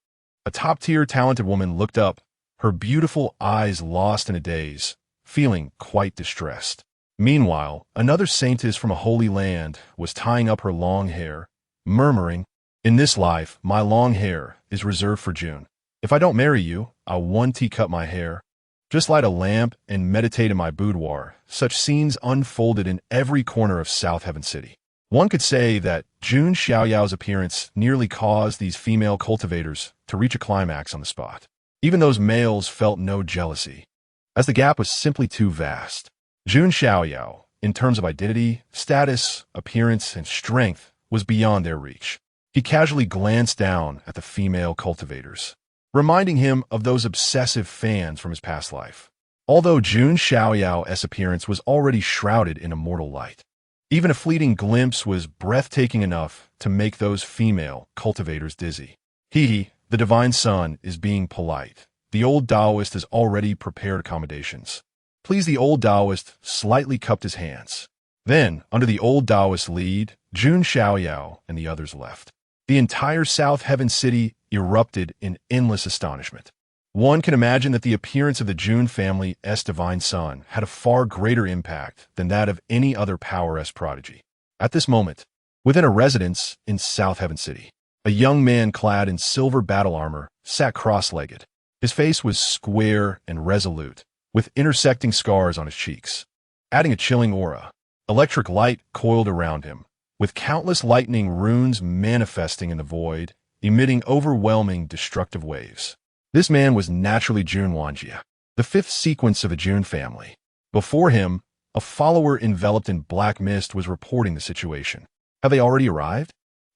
A top-tier talented woman looked up, her beautiful eyes lost in a daze, feeling quite distressed. Meanwhile, another saintess from a holy land was tying up her long hair, murmuring, "In this life, my long hair is reserved for Jun. If I don't marry you, I'll one-tea cut my hair. Just light a lamp and meditate in my boudoir." Such scenes unfolded in every corner of South Heaven City. One could say that Jun Xiaoyao's appearance nearly caused these female cultivators to reach a climax on the spot. Even those males felt no jealousy, as the gap was simply too vast. Jun Xiaoyao, in terms of identity, status, appearance, and strength, was beyond their reach. He casually glanced down at the female cultivators, reminding him of those obsessive fans from his past life. Although Jun Xiaoyao's appearance was already shrouded in immortal light, even a fleeting glimpse was breathtaking enough to make those female cultivators dizzy. He, the divine son, is being polite. The old Taoist has already prepared accommodations. Please, the old Taoist slightly cupped his hands. Then, under the old Taoist's lead, Jun Xiaoyao and the others left. The entire South Heaven City erupted in endless astonishment. One can imagine that the appearance of the Jun family's divine son had a far greater impact than that of any other Power-S prodigy. At this moment, within a residence in South Heaven City, a young man clad in silver battle armor sat cross-legged. His face was square and resolute, with intersecting scars on his cheeks, adding a chilling aura. Electric light coiled around him, with countless lightning runes manifesting in the void, emitting overwhelming destructive waves. This man was naturally Jun Wanjie, the fifth sequence of the Jun family. Before him, a follower enveloped in black mist was reporting the situation. Have they already arrived?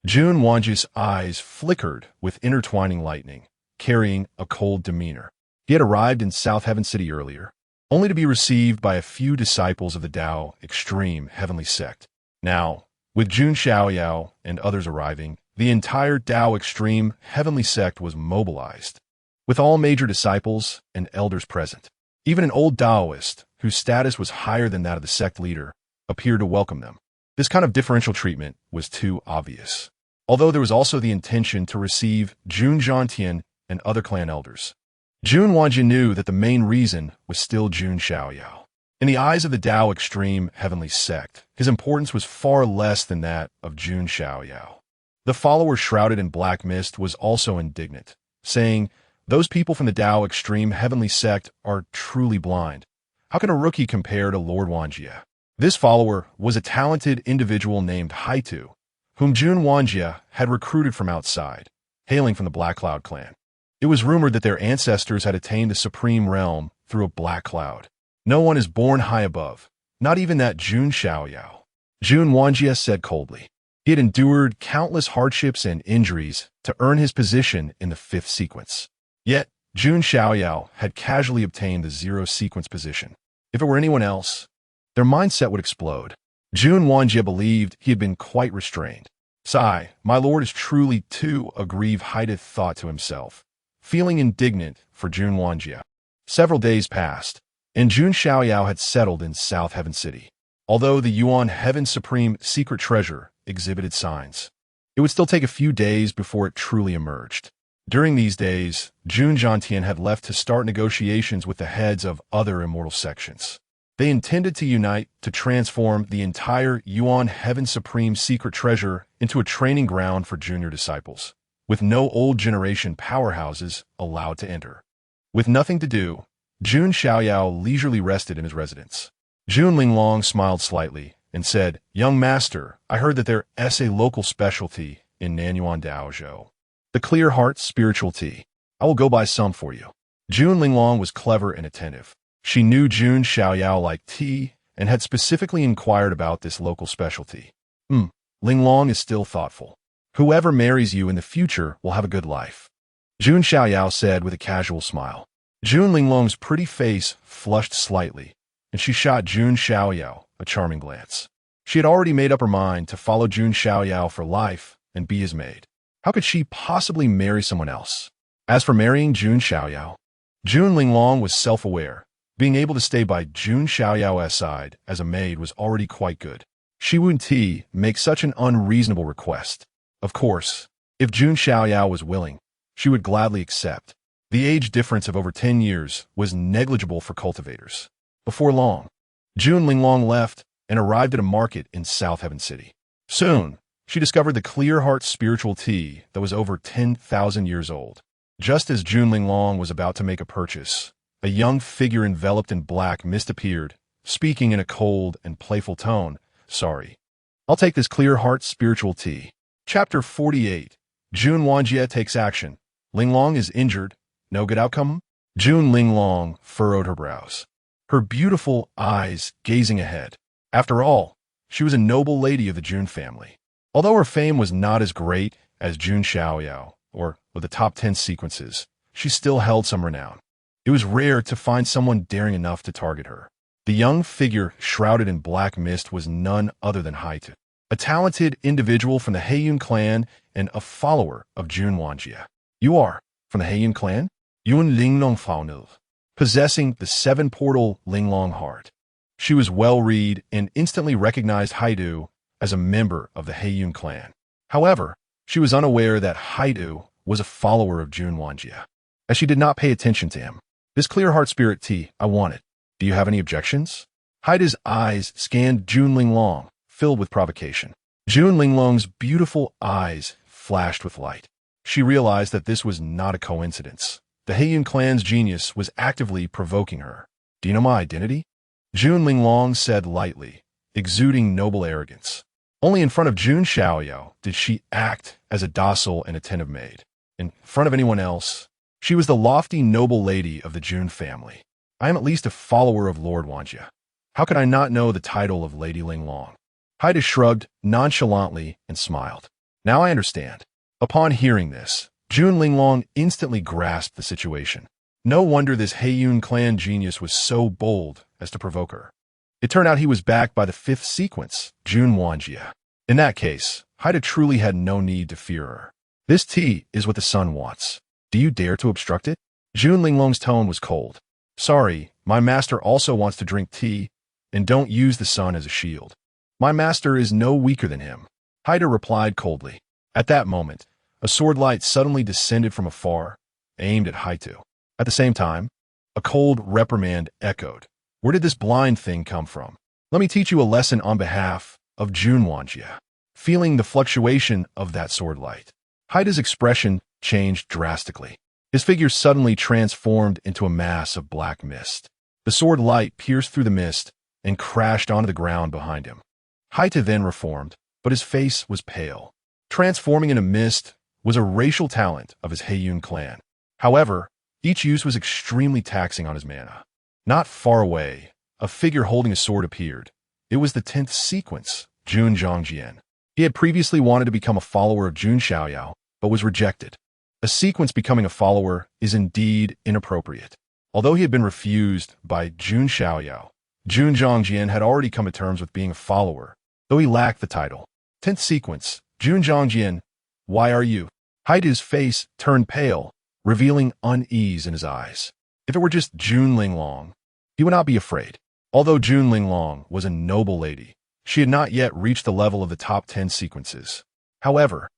Jun Wanjie's eyes flickered with intertwining lightning, carrying a cold demeanor. He had arrived in South Heaven City earlier, only to be received by a few disciples of the Tao Extreme Heavenly Sect. Now, with Jun Xiaoyao and others arriving, the entire Tao Extreme Heavenly Sect was mobilized, with all major disciples and elders present. Even an old Taoist, whose status was higher than that of the sect leader, appeared to welcome them. This kind of differential treatment was too obvious, although there was also the intention to receive Jun Zhantian and other clan elders. Jun Wanjie knew that the main reason was still Jun Xiaoyao. In the eyes of the Tao Extreme Heavenly Sect, his importance was far less than that of Jun Xiaoyao. The follower shrouded in black mist was also indignant, saying, "Those people from the Tao Extreme Heavenly Sect are truly blind. How can a rookie compare to Lord Wanjie?" This follower was a talented individual named Haitu, whom Jun Wanjie had recruited from outside, hailing from the Black Cloud clan. It was rumored that their ancestors had attained the supreme realm through a black cloud. No one is born high above, not even that Jun Xiaoyao. Jun Wanjie said coldly. He had endured countless hardships and injuries to earn his position in the fifth sequence. Yet, Jun Xiaoyao had casually obtained the zero sequence position. If it were anyone else, their mindset would explode. Jun Wanjie believed he had been quite restrained. "Sigh, my lord is truly too aggrieved," Haidith thought to himself, feeling indignant for Jun Wanjie. Several days passed, and Jun Xiaoyao had settled in South Heaven City. Although the Yuan Heaven Supreme secret treasure exhibited signs, it would still take a few days before it truly emerged. During these days, Jun Zhantian had left to start negotiations with the heads of other immortal sections. They intended to unite to transform the entire Yuan Heaven Supreme secret treasure into a training ground for junior disciples, with no old generation powerhouses allowed to enter. With nothing to do, Jun Xiaoyao leisurely rested in his residence. Jun Linglong smiled slightly and said, "Young master, I heard that there is a local specialty in Nanyuan Daozhou. The clear heart spiritual tea. I will go buy some for you." Jun Linglong was clever and attentive. She knew Jun Xiaoyao liked tea and had specifically inquired about this local specialty. Linglong is still thoughtful. Whoever marries you in the future will have a good life, Jun Xiaoyao said with a casual smile. Jun Linglong's pretty face flushed slightly, and she shot Jun Xiaoyao a charming glance. She had already made up her mind to follow Jun Xiaoyao for life and be his maid. How could she possibly marry someone else? As for marrying Jun Xiaoyao, Jun Linglong was self-aware. Being able to stay by Jun Xiaoyao's side as a maid was already quite good. She wouldn't make such an unreasonable request. Of course, if Jun Xiaoyao was willing, she would gladly accept. The age difference of over 10 years was negligible for cultivators. Before long, Jun Linglong left and arrived at a market in South Heaven City. Soon, she discovered the clear heart spiritual tea that was over 10,000 years old. Just as Jun Linglong was about to make a purchase, a young figure enveloped in black mist appeared, speaking in a cold and playful tone. "Sorry. I'll take this clear heart spiritual tea." Chapter 48. Jun Wanjie takes action. Linglong is injured. No good outcome? Jun Linglong furrowed her brows, her beautiful eyes gazing ahead. After all, she was a noble lady of the Jun family. Although her fame was not as great as Jun Xiaoyao or with the top 10 sequences, she still held some renown. It was rare to find someone daring enough to target her. The young figure shrouded in black mist was none other than He, a talented individual from the Heiyun clan and a follower of Jun Wanjie. "You are from the Heiyun clan?" Yun Linglong Faunil, possessing the 7-portal Linglong heart. She was well-read and instantly recognized Haidu as a member of the Heiyun clan. However, she was unaware that Haidu was a follower of Jun Wanjie, as she did not pay attention to him. "This clear heart spirit tea, I want it. Do you have any objections?" Haidu's eyes scanned Jun Linglong, filled with provocation. Jun Linglong's beautiful eyes flashed with light. She realized that this was not a coincidence. The Heiyun clan's genius was actively provoking her. "Do you know my identity?" Jun Linglong said lightly, exuding noble arrogance. Only in front of Jun Xiaoyao did she act as a docile and attentive maid. In front of anyone else, she was the lofty noble lady of the Jun family. "I am at least a follower of Lord Wanjie. How could I not know the title of Lady Linglong?" Haida shrugged nonchalantly and smiled. "Now I understand." Upon hearing this, Jun Linglong instantly grasped the situation. No wonder this Heiyun clan genius was so bold as to provoke her. It turned out he was backed by the 5th sequence, Jun Wanjie. In that case, Haida truly had no need to fear her. "This tea is what the sun wants. Do you dare to obstruct it?" Jun Linglong's tone was cold. "Sorry, my master also wants to drink tea, and don't use the sun as a shield. My master is no weaker than him," Haida replied coldly. At that moment, a sword light suddenly descended from afar, aimed at Haitu. At the same time, a cold reprimand echoed. "Where did this blind thing come from? Let me teach you a lesson on behalf of Jun Wanjie." Feeling the fluctuation of that sword light, Haida's expression changed drastically. His figure suddenly transformed into a mass of black mist. The sword light pierced through the mist and crashed onto the ground behind him. Haida then reformed, but his face was pale. Transforming into mist was a racial talent of his Heiyun clan. However, each use was extremely taxing on his mana. Not far away, a figure holding a sword appeared. It was the 10th sequence, Jun Zhongjian. He had previously wanted to become a follower of Jun Xiaoyao, but was rejected. A sequence becoming a follower is indeed inappropriate. Although he had been refused by Jun Xiaoyao, Jun Zhongjian had already come to terms with being a follower, though he lacked the title. 10th sequence, Jun Zhongjian, why are you? Haidu's face turned pale, revealing unease in his eyes. If it were just Jun Linglong, he would not be afraid. Although Jun Linglong was a noble lady, she had not yet reached the level of the top 10 sequences. However,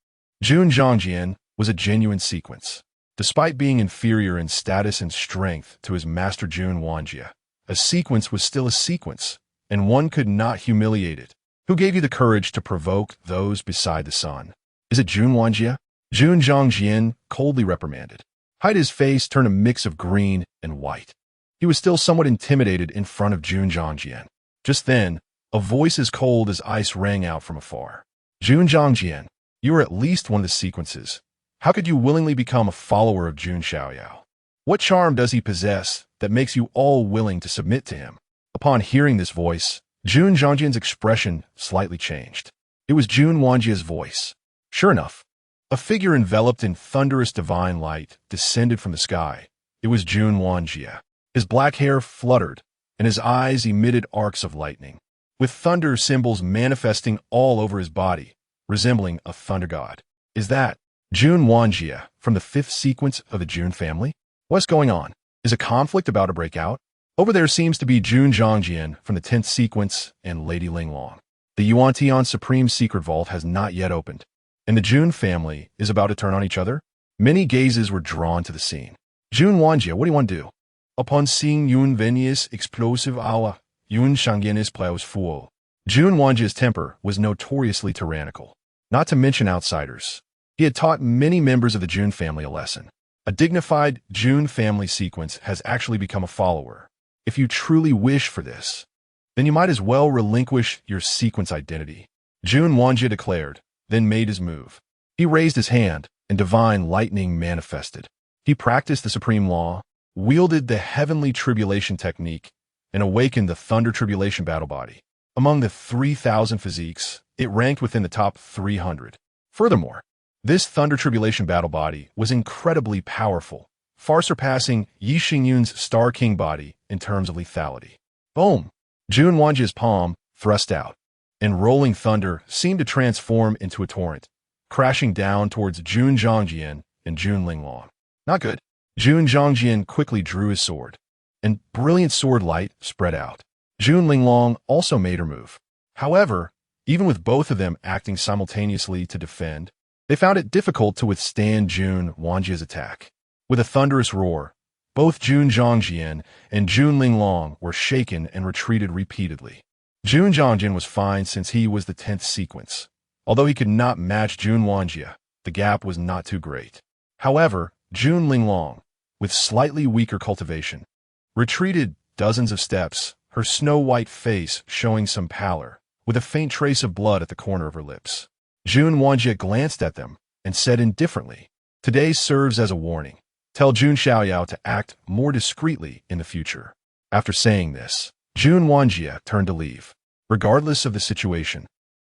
Jun Zhongjian was a genuine sequence. Despite being inferior in status and strength to his master Jun Wanjie, A sequence was still a sequence, and one could not humiliate it. Who gave you the courage to provoke those beside the sun? Is it Jun Wanjie? Jun Zhangjian coldly reprimanded. Haide's face turned a mix of green and white. He was still somewhat intimidated in front of Jun Zhangjian. Just then, a voice as cold as ice rang out from afar. Jun Zhangjian, you are at least one of the sequences. How could you willingly become a follower of Jun Xiaoyao? What charm does he possess that makes you all willing to submit to him? Upon hearing this voice, Jun Zhangjian's expression slightly changed. It was Jun Wanjie's voice. Sure enough, a figure enveloped in thunderous divine light descended from the sky. It was Jun Wanjie. His black hair fluttered, and his eyes emitted arcs of lightning, with thunder symbols manifesting all over his body, resembling a thunder god. Is that Jun Wanjie from the 5th sequence of the Jun family? What's going on? Is a conflict about to break out? Over there seems to be Jun Zhangjian from the 10th sequence and Lady Linglong. The Yuan-Tian Supreme Secret Vault has not yet opened, and the Jun family is about to turn on each other. Many gazes were drawn to the scene. Jun Wanjie, what do you want to do? Upon seeing Yun Venyi's explosive aura, Yun Xiaoyao plows full. Jun Wanjie's temper was notoriously tyrannical, not to mention outsiders. He had taught many members of the Jun family a lesson. A dignified Jun family sequence has actually become a follower. If you truly wish for this, then you might as well relinquish your sequence identity. Jun Wanjie declared, then made his move. He raised his hand, and divine lightning manifested. He practiced the supreme law, wielded the heavenly tribulation technique, and awakened the thunder tribulation battle body. Among the 3,000 physiques, it ranked within the top 300. Furthermore, this thunder tribulation battle body was incredibly powerful, far surpassing Yi Xingyun's Star King body in terms of lethality. Boom! Jun Wanjie's palm thrust out, and rolling thunder seemed to transform into a torrent, crashing down towards Jun Zhangjian and Jun Linglong. Not good. Jun Zhangjian quickly drew his sword, and brilliant sword light spread out. Jun Linglong also made her move. However, even with both of them acting simultaneously to defend, they found it difficult to withstand Jun Wanjie's attack. With a thunderous roar, both Jun Zhangjian and Jun Linglong were shaken and retreated repeatedly. Jun Zhangjian was fine since he was the 10th sequence. Although he could not match Jun Wanjie, the gap was not too great. However, Jun Linglong, with slightly weaker cultivation, retreated dozens of steps, her snow-white face showing some pallor, with a faint trace of blood at the corner of her lips. Jun Wanjie glanced at them and said indifferently, "Today serves as a warning. Tell Jun Xiaoyao to act more discreetly in the future." After saying this, Jun Wanjie turned to leave. Regardless of the situation,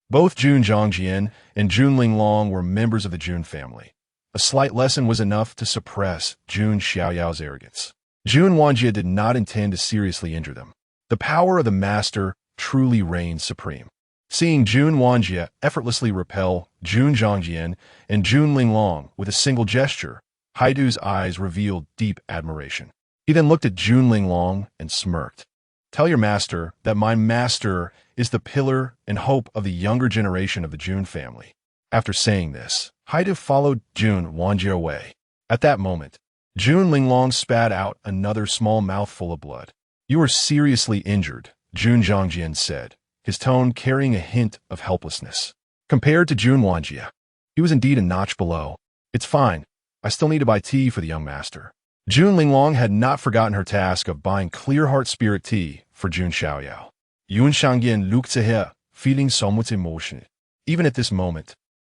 both Jun Zhangjian and Jun Linglong were members of the Jun family. A slight lesson was enough to suppress Jun Xiaoyao's arrogance. Jun Wanjie did not intend to seriously injure them. The power of the master truly reigns supreme. Seeing Jun Wanjie effortlessly repel Jun Zhangjian and Jun Linglong with a single gesture, Haidu's eyes revealed deep admiration. He then looked at Jun Linglong and smirked. "Tell your master that my master is the pillar and hope of the younger generation of the Jun family." After saying this, Haidu followed Jun Wanjie away. At that moment, Jun Linglong spat out another small mouthful of blood. "You are seriously injured," Jun Zhangjian said, his tone carrying a hint of helplessness. Compared to Jun Wanjie, he was indeed a notch below. "It's fine. I still need to buy tea for the young master." Jun Linglong had not forgotten her task of buying Clear Heart Spirit tea for Jun Xiaoyao. Yun Xiaoyan looked at her, feeling somewhat emotional. Even at this moment,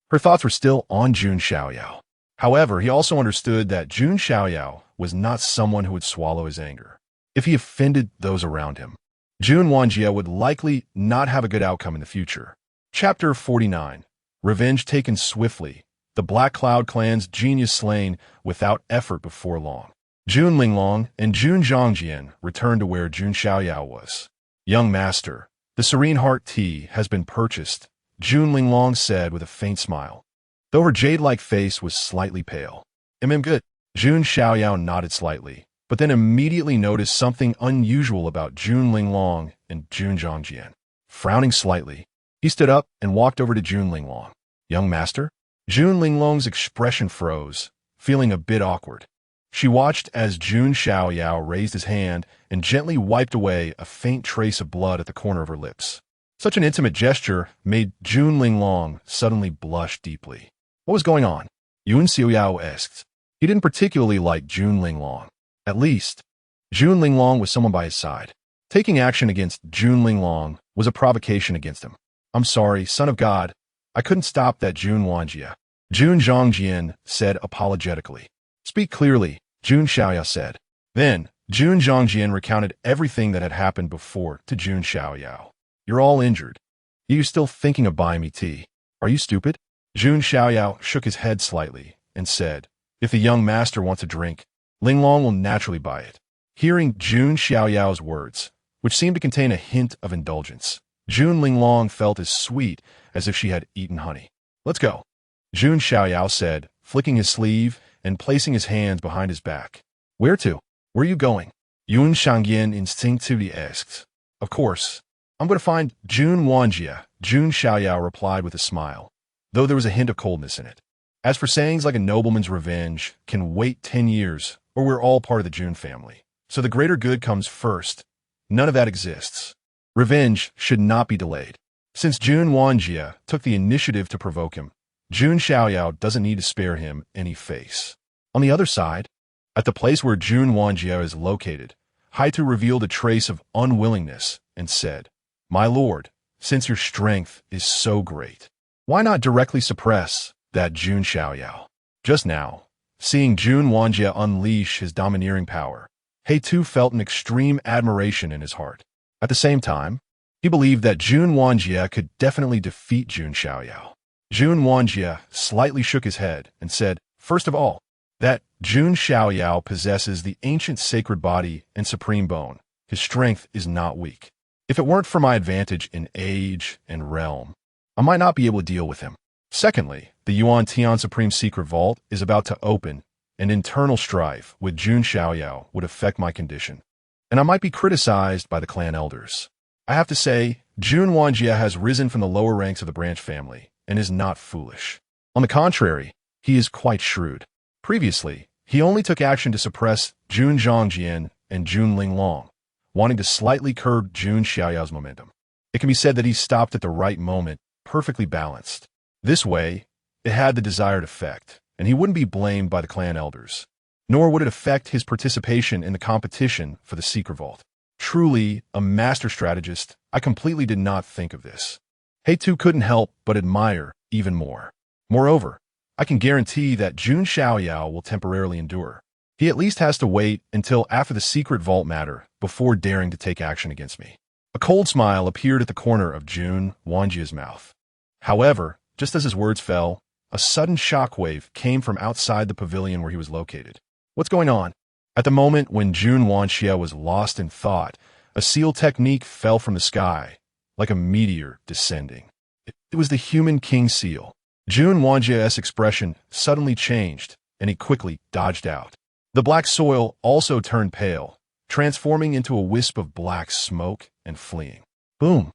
her thoughts were still on Jun Xiaoyao. However, he also understood that Jun Xiaoyao was not someone who would swallow his anger. If he offended those around him, Jun Wanjie would likely not have a good outcome in the future. Chapter 49. Revenge taken swiftly. The Black Cloud clan's genius slain without effort before long. Jun Linglong and Jun Zhangjian returned to where Jun Xiaoyao was. "Young master, the Serene Heart tea has been purchased," Jun Linglong said with a faint smile, though her jade-like face was slightly pale. Good." Jun Xiaoyao nodded slightly, but then immediately noticed something unusual about Jun Linglong and Jun Zhangjian. Frowning slightly, he stood up and walked over to Jun Linglong. "Young master?" Jun Linglong's expression froze, feeling a bit awkward. She watched as Jun Xiaoyao raised his hand and gently wiped away a faint trace of blood at the corner of her lips. Such an intimate gesture made Jun Linglong suddenly blush deeply. What was going on? Jun Xiaoyao asked. He didn't particularly like Jun Linglong. At least, Jun Linglong was someone by his side. Taking action against Jun Linglong was a provocation against him. I'm sorry, son of God. I couldn't stop that Jun Wanjie. Jun Zhongjian said apologetically. Speak clearly, Jun Xiaoyao said. Then, Jun Zhongjian recounted everything that had happened before to Jun Xiaoyao. You're all injured. Are you still thinking of buying me tea? Are you stupid? Jun Xiaoyao shook his head slightly and said, if the young master wants a drink, Linglong will naturally buy it. Hearing Jun Xiaoyao's words, which seemed to contain a hint of indulgence, Jun Linglong felt as sweet as if she had eaten honey. Let's go, Jun Xiaoyao said, flicking his sleeve and placing his hands behind his back. Where to? Where are you going? Yun Shangyan instinctively asked. Of course. I'm going to find Jun Wanjie, Jun Xiaoyao replied with a smile, though there was a hint of coldness in it. As for sayings like a nobleman's revenge can wait 10 years, or we're all part of the Jun family, so the greater good comes first, none of that exists. Revenge should not be delayed. Since Jun Wanjie took the initiative to provoke him, Jun Xiaoyao doesn't need to spare him any face. On the other side, at the place where Jun Wanjie is located, Haitu revealed a trace of unwillingness and said, My lord, since your strength is so great, why not directly suppress that Jun Xiaoyao? Just now, seeing Jun Wanjie unleash his domineering power, Haitu felt an extreme admiration in his heart. At the same time, he believed that Jun Wanjie could definitely defeat Jun Xiaoyao. Jun Wanjie slightly shook his head and said, first of all, that Jun Xiaoyao possesses the ancient sacred body and supreme bone. His strength is not weak. If it weren't for my advantage in age and realm, I might not be able to deal with him. Secondly, the Yuan Tian Supreme Secret Vault is about to open, and internal strife with Jun Xiaoyao would affect my condition, and I might be criticized by the clan elders. I have to say, Jun Wanjie has risen from the lower ranks of the branch family and is not foolish. On the contrary, he is quite shrewd. Previously, he only took action to suppress Jun Zhongjian and Jun Linglong, wanting to slightly curb Jun Xiaoyao's momentum. It can be said that he stopped at the right moment, perfectly balanced. This way, it had the desired effect, and he wouldn't be blamed by the clan elders, nor would it affect his participation in the competition for the Secret Vault. Truly, a master strategist, I completely did not think of this. Haitu couldn't help but admire even more. Moreover, I can guarantee that Jun Xiaoyao will temporarily endure. He at least has to wait until after the Secret Vault matter before daring to take action against me. A cold smile appeared at the corner of Jun Wanjie's mouth. However, just as his words fell, a sudden shockwave came from outside the pavilion where he was located. What's going on? At the moment when Jun Wanjie was lost in thought, a seal technique fell from the sky, like a meteor descending. It was the human king seal. Jun Wanjie's expression suddenly changed, and he quickly dodged out. The black soil also turned pale, transforming into a wisp of black smoke and fleeing. Boom!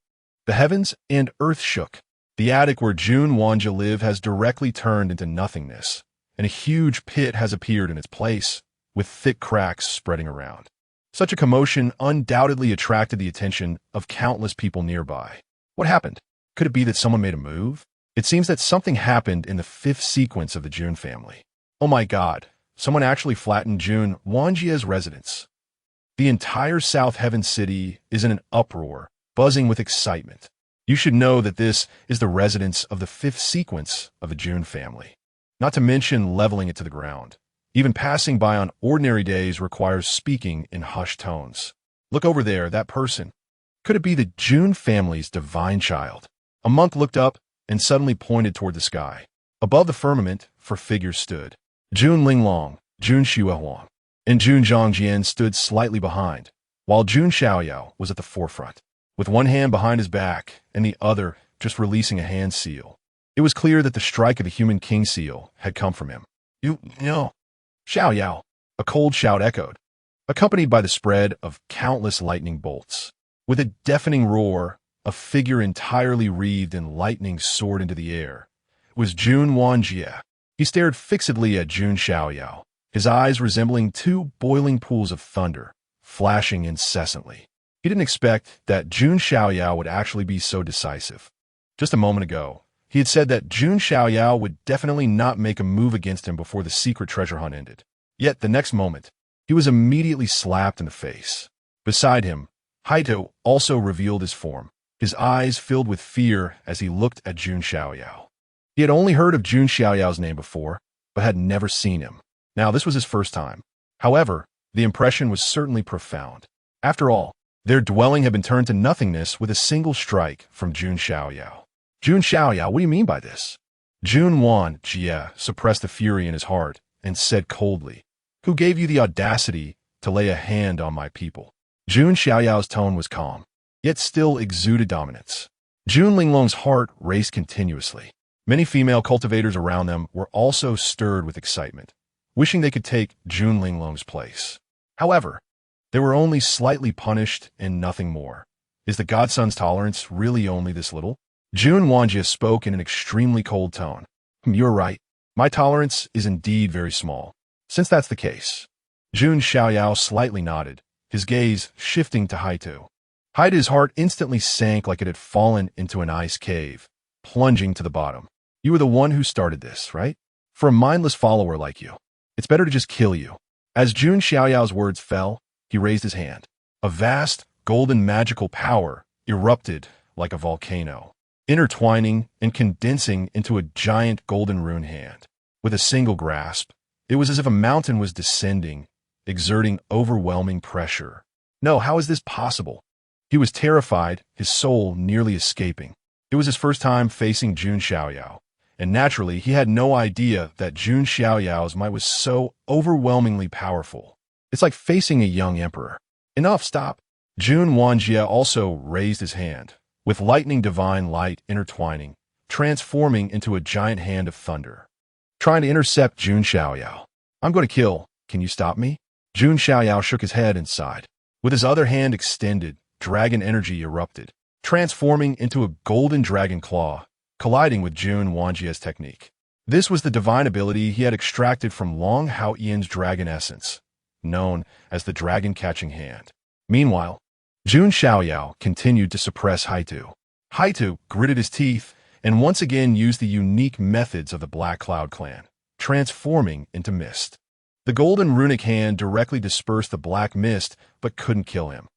The heavens and earth shook. The attic where Jun Wanjie lived has directly turned into nothingness, and a huge pit has appeared in its place, with thick cracks spreading around. Such a commotion undoubtedly attracted the attention of countless people nearby. What happened? Could it be that someone made a move? It seems that something happened in the 5th sequence of the Jun family. Oh my god, someone actually flattened Jun Wanjie's residence. The entire South Heaven City is in an uproar, buzzing with excitement. You should know that this is the residence of the 5th sequence of the Jun family. Not to mention leveling it to the ground. Even passing by on ordinary days requires speaking in hushed tones. Look over there, that person. Could it be the Jun family's divine child? A monk looked up and suddenly pointed toward the sky. Above the firmament, 4 figures stood. Jun Linglong, Jun Xiaoyao, and Jun Zhongjian stood slightly behind, while Jun Xiaoyao was at the forefront, with one hand behind his back and the other just releasing a hand seal. It was clear that the strike of the human king seal had come from him. You know, Xiaoyao, a cold shout echoed, accompanied by the spread of countless lightning bolts. With a deafening roar, a figure entirely wreathed in lightning soared into the air. It was Jun Wanjie. He stared fixedly at Jun Xiaoyao, his eyes resembling two boiling pools of thunder, flashing incessantly. He didn't expect that Jun Xiaoyao would actually be so decisive. Just a moment ago, he had said that Jun Xiaoyao would definitely not make a move against him before the secret treasure hunt ended. Yet the next moment, he was immediately slapped in the face. Beside him, Haito also revealed his form, his eyes filled with fear as he looked at Jun Xiaoyao. He had only heard of Jun Xiaoyao's name before, but had never seen him. Now this was his first time. However, the impression was certainly profound. After all, their dwelling had been turned to nothingness with a single strike from Jun Xiaoyao. Jun Xiaoyao, what do you mean by this? Jun Xiaoyao suppressed the fury in his heart and said coldly, "Who gave you the audacity to lay a hand on my people?" Jun Xiaoyao's tone was calm, yet still exuded dominance. Jun Linglong's heart raced continuously. Many female cultivators around them were also stirred with excitement, wishing they could take Jun Linglong's place. However, they were only slightly punished and nothing more. Is the godson's tolerance really only this little? Jun Xiaoyao spoke in an extremely cold tone. You're right. My tolerance is indeed very small. Since that's the case. Jun Xiaoyao slightly nodded, his gaze shifting to Haito. Haito's heart instantly sank like it had fallen into an ice cave, plunging to the bottom. You were the one who started this, right? For a mindless follower like you, it's better to just kill you. As Jun Xiaoyao's words fell, he raised his hand. A vast, golden magical power erupted like a volcano, intertwining and condensing into a giant golden rune hand. With a single grasp, it was as if a mountain was descending, exerting overwhelming pressure. No, how is this possible? He was terrified, his soul nearly escaping. It was his first time facing Jun Xiaoyao, and naturally he had no idea that Jun Xiaoyao's might was so overwhelmingly powerful. It's like facing a young emperor. Enough, stop. Jun Xiaoyao also raised his hand, with lightning divine light intertwining, transforming into a giant hand of thunder. Trying to intercept Jun Xiaoyao. I'm going to kill. Can you stop me? Jun Xiaoyao shook his head and sighed. With his other hand extended, dragon energy erupted, transforming into a golden dragon claw, colliding with Jun Xiaoyao's technique. This was the divine ability he had extracted from Long Hao Ian's dragon essence, known as the dragon catching hand. Meanwhile, Jun Xiaoyao continued to suppress Haito. Haito gritted his teeth and once again used the unique methods of the Black Cloud clan, transforming into mist. The golden runic hand directly dispersed the black mist, but couldn't kill him.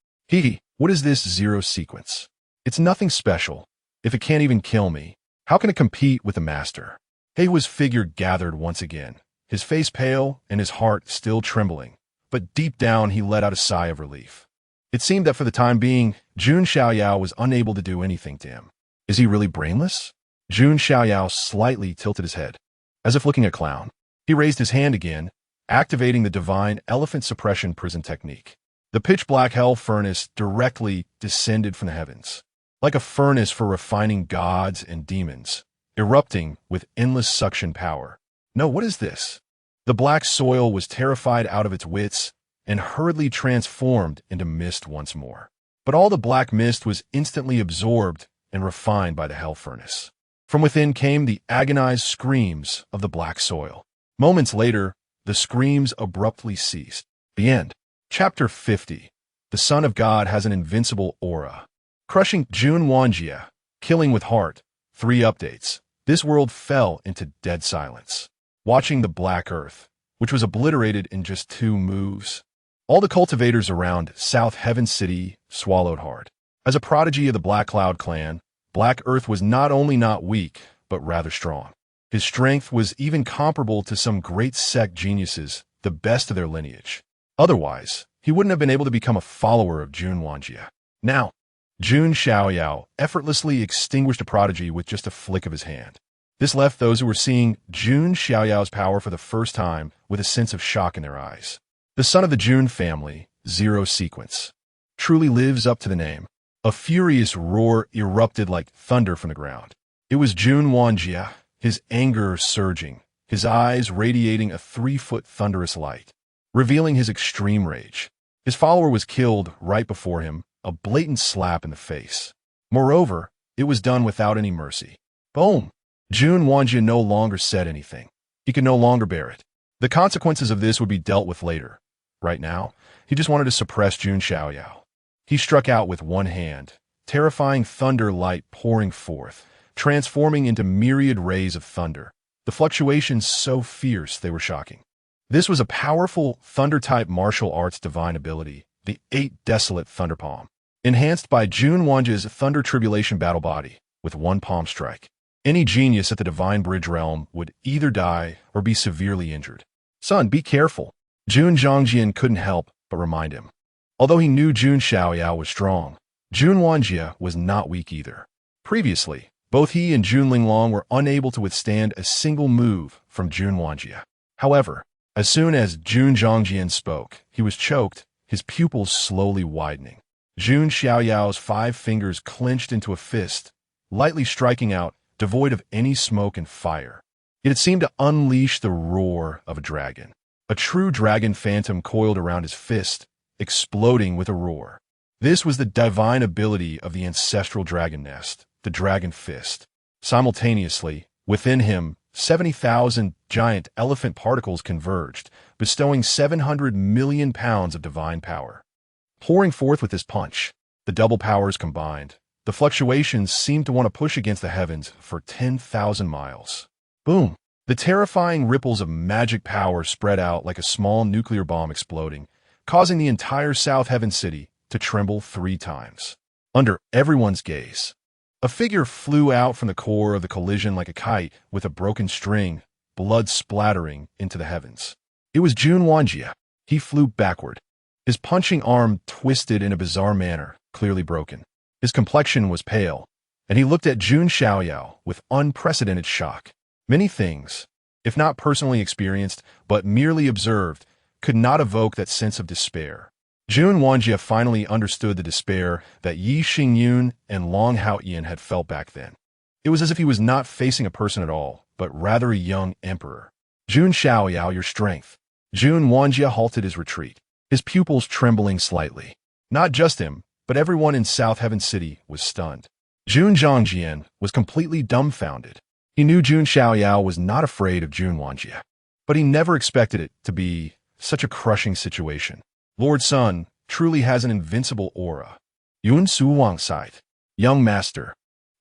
What is this zero sequence? It's nothing special. If it can't even kill me, how can it compete with the master? Hei's figure gathered once again, his face pale and his heart still trembling, but deep down he let out a sigh of relief. It seemed that for the time being, Jun Xiaoyao was unable to do anything to him. Is he really brainless? Jun Xiaoyao slightly tilted his head, as if looking at a clown. He raised his hand again, activating the divine elephant suppression prison technique. The pitch-black hell furnace directly descended from the heavens, like a furnace for refining gods and demons, erupting with endless suction power. No, what is this? The black soil was terrified out of its wits and hurriedly transformed into mist once more. But all the black mist was instantly absorbed and refined by the hell furnace. From within came the agonized screams of the black soil. Moments later, the screams abruptly ceased. The end. Chapter 50. The Son of God has an invincible aura. Crushing Jun Xiaoyao, killing with heart. 3 updates. This world fell into dead silence, watching the black earth, which was obliterated in just 2 moves. All the cultivators around South Heaven City swallowed hard. As a prodigy of the Black Cloud clan, Black Earth was not only not weak, but rather strong. His strength was even comparable to some great sect geniuses, the best of their lineage. Otherwise, he wouldn't have been able to become a follower of Jun Xiaoyao. Now, Jun Xiaoyao effortlessly extinguished a prodigy with just a flick of his hand. This left those who were seeing Jun Xiaoyao's power for the first time with a sense of shock in their eyes. The son of the Jun family, Zero Sequence, truly lives up to the name. A furious roar erupted like thunder from the ground. It was Jun Xiaoyao, his anger surging, his eyes radiating a 3-foot thunderous light, revealing his extreme rage. His follower was killed right before him, a blatant slap in the face. Moreover, it was done without any mercy. Boom! Jun Xiaoyao no longer said anything. He could no longer bear it. The consequences of this would be dealt with later. Right now, he just wanted to suppress Jun Xiaoyao. He struck out with one hand, terrifying thunder light pouring forth, transforming into myriad rays of thunder, the fluctuations so fierce they were shocking. This was a powerful thunder-type martial arts divine ability, the 8 Desolate Thunder Palm, enhanced by Jun Wanjia's Thunder Tribulation Battle Body with one palm strike. Any genius at the Divine Bridge realm would either die or be severely injured. Son, be careful. Jun Zhongjian couldn't help but remind him. Although he knew Jun Xiaoyao was strong, Jun Wanjia was not weak either. Previously, both he and Jun Linglong were unable to withstand a single move from Jun Wanjia. However, as soon as Jun Zhongjian spoke, he was choked, his pupils slowly widening. Jun Xiaoyao's 5 fingers clenched into a fist, lightly striking out, devoid of any smoke and fire. It had seemed to unleash the roar of a dragon. A true dragon phantom coiled around his fist, exploding with a roar. This was the divine ability of the ancestral dragon nest, the Dragon Fist. Simultaneously, within him, 70,000 giant elephant particles converged, bestowing 700 million pounds of divine power. Pouring forth with this punch, the double powers combined, the fluctuations seemed to want to push against the heavens for 10,000 miles. Boom! The terrifying ripples of magic power spread out like a small nuclear bomb exploding, causing the entire South Heaven City to tremble 3 times. Under everyone's gaze, a figure flew out from the core of the collision like a kite with a broken string, blood splattering into the heavens. It was Jun Wanjia. He flew backward. His punching arm twisted in a bizarre manner, clearly broken. His complexion was pale, and he looked at Jun Xiaoyao with unprecedented shock. Many things, if not personally experienced, but merely observed, could not evoke that sense of despair. Jun Wanjia finally understood the despair that Yi Xingyun and Long Haoyan had felt back then. It was as if he was not facing a person at all, but rather a young emperor. Jun Xiaoyao, your strength. Jun Wanjia halted his retreat, his pupils trembling slightly. Not just him, but everyone in South Heaven City was stunned. Jun Zhongjian was completely dumbfounded. He knew Jun Xiaoyao was not afraid of Jun Wanjia, but he never expected it to be such a crushing situation. Lord Sun truly has an invincible aura. Yun Su Wang sighed. Young master.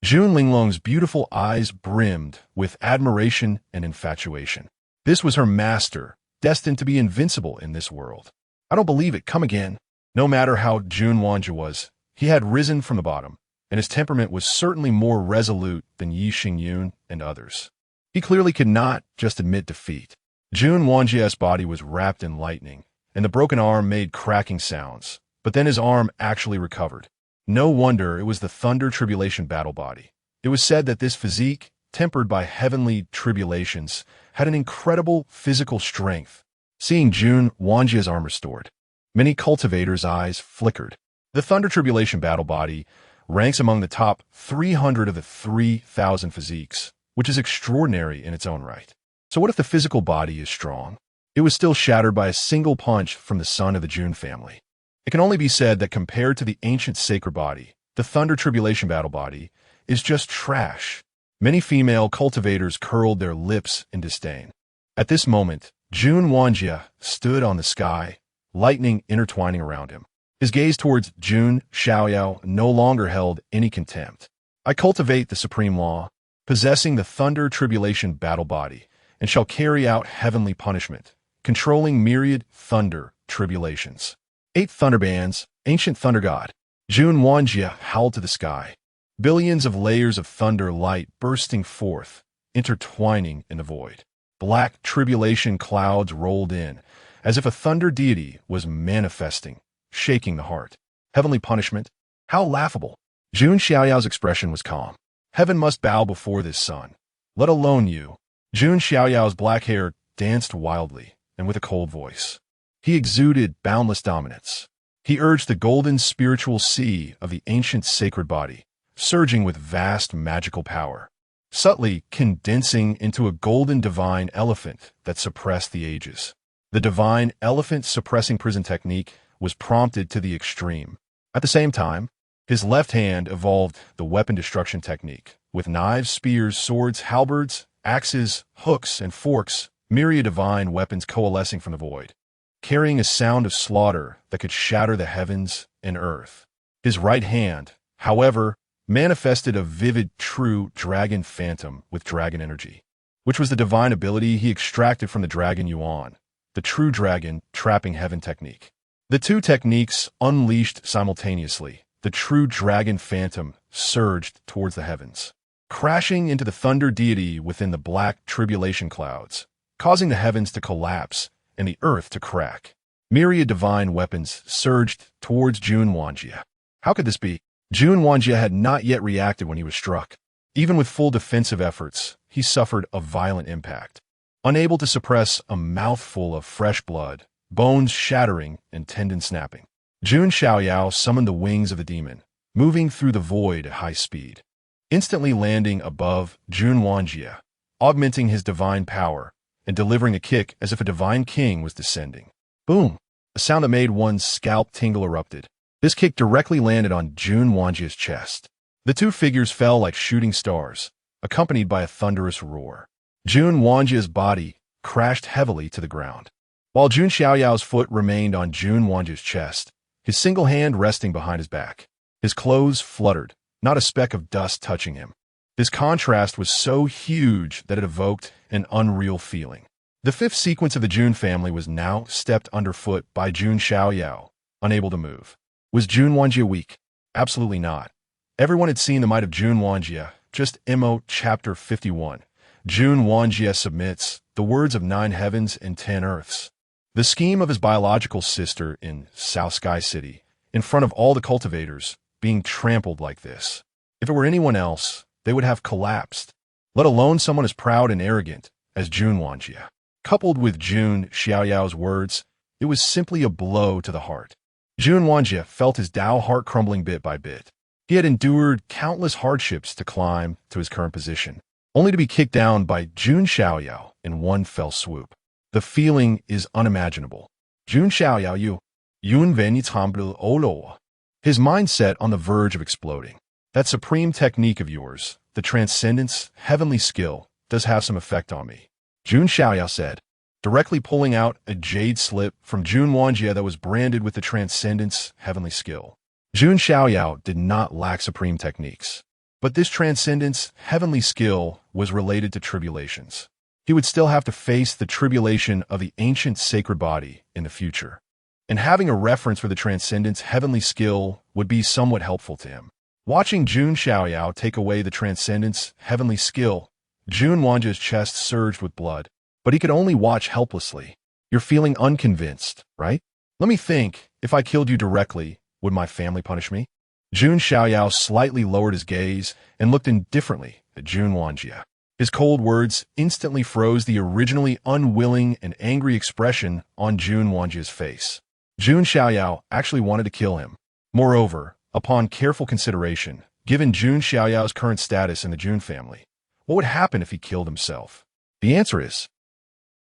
Jun Linglong's beautiful eyes brimmed with admiration and infatuation. This was her master, destined to be invincible in this world. I don't believe it. Come again. No matter how Jun Wanjia was, he had risen from the bottom, and his temperament was certainly more resolute than Yi Xingyun and others. He clearly could not just admit defeat. Jun Wanjia's body was wrapped in lightning, and the broken arm made cracking sounds, but then his arm actually recovered. No wonder it was the Thunder Tribulation Battle Body. It was said that this physique, tempered by heavenly tribulations, had an incredible physical strength. Seeing Jun Wanjia's arm restored, many cultivators' eyes flickered. The Thunder Tribulation Battle Body ranks among the top 300 of the 3,000 physiques, which is extraordinary in its own right. So what if the physical body is strong? It was still shattered by a single punch from the son of the Jun family. It can only be said that compared to the ancient sacred body, the Thunder Tribulation Battle Body is just trash. Many female cultivators curled their lips in disdain. At this moment, Jun Wanjia stood on the sky, lightning intertwining around him. His gaze towards Jun Xiaoyao no longer held any contempt. I cultivate the supreme law, possessing the Thunder Tribulation Battle Body, and shall carry out heavenly punishment, controlling myriad thunder tribulations. 8 thunderbands, ancient thunder god. Jun Wanjia howled to the sky. Billions of layers of thunder light bursting forth, intertwining in the void. Black tribulation clouds rolled in, as if a thunder deity was manifesting, shaking the heart. Heavenly punishment? How laughable. Jun Xiaoyao's expression was calm. Heaven must bow before this sun. Let alone you. Jun Xiaoyao's black hair danced wildly, and with a cold voice. He exuded boundless dominance. He urged the golden spiritual sea of the ancient sacred body, surging with vast magical power, subtly condensing into a golden divine elephant that suppressed the ages. The divine elephant suppressing prison technique was prompted to the extreme. At the same time, his left hand evolved the weapon destruction technique, with knives, spears, swords, halberds, axes, hooks, and forks myriad divine weapons coalescing from the void, carrying a sound of slaughter that could shatter the heavens and earth. His right hand, however, manifested a vivid, true dragon phantom with dragon energy, which was the divine ability he extracted from the dragon Yuan, the true dragon trapping heaven technique. The two techniques unleashed simultaneously. The true dragon phantom surged towards the heavens, crashing into the thunder deity within the black tribulation clouds, causing the heavens to collapse and the earth to crack. Myriad divine weapons surged towards Jun Wanjie. How could this be? Jun Wanjie had not yet reacted when he was struck. Even with full defensive efforts, he suffered a violent impact. Unable to suppress a mouthful of fresh blood, bones shattering and tendons snapping, Jun Xiaoyao summoned the wings of the demon, moving through the void at high speed, instantly landing above Jun Wanjie, augmenting his divine power and delivering a kick as if a divine king was descending. Boom! A sound that made one's scalp tingle erupted. This kick directly landed on Jun Wanjie's chest. The two figures fell like shooting stars, accompanied by a thunderous roar. Jun Wanjie's body crashed heavily to the ground, while Jun Xiaoyao's foot remained on Jun Wanjie's chest, his single hand resting behind his back. His clothes fluttered, not a speck of dust touching him. This contrast was so huge that it evoked an unreal feeling. The fifth sequence of the Jun family was now stepped underfoot by Jun Xiaoyao, unable to move. Was Jun Wanjie weak? Absolutely not. Everyone had seen the might of Jun Wanjie. Just MO Chapter 51. Jun Wanjie submits, the words of 9 heavens and 10 earths. The scheme of his biological sister in South Sky City, in front of all the cultivators, being trampled like this. If it were anyone else, they would have collapsed, let alone someone as proud and arrogant as Jun Wanjie. Coupled with Jun Xiaoyao's words, it was simply a blow to the heart. Jun Wanjie felt his Tao heart crumbling bit by bit. He had endured countless hardships to climb to his current position, only to be kicked down by Jun Xiaoyao in one fell swoop. The feeling is unimaginable. Jun Xiaoyao, invincible olo. His mindset on the verge of exploding. That supreme technique of yours, the transcendence, heavenly skill, does have some effect on me, Jun Xiaoyao said, directly pulling out a jade slip from Jun Wanjie that was branded with the transcendence, heavenly skill. Jun Xiaoyao did not lack supreme techniques, but this transcendence, heavenly skill was related to tribulations. He would still have to face the tribulation of the ancient sacred body in the future, and having a reference for the transcendence, heavenly skill would be somewhat helpful to him. Watching Jun Xiaoyao take away the transcendence, heavenly skill, Jun Wanjie's chest surged with blood, but he could only watch helplessly. You're feeling unconvinced, right? Let me think, if I killed you directly, would my family punish me? Jun Xiaoyao slightly lowered his gaze and looked indifferently at Jun Wanjie. His cold words instantly froze the originally unwilling and angry expression on Jun Wanjie's face. Jun Xiaoyao actually wanted to kill him. Moreover, upon careful consideration, given Jun Xiaoyao's current status in the Jun family, what would happen if he killed himself? The answer is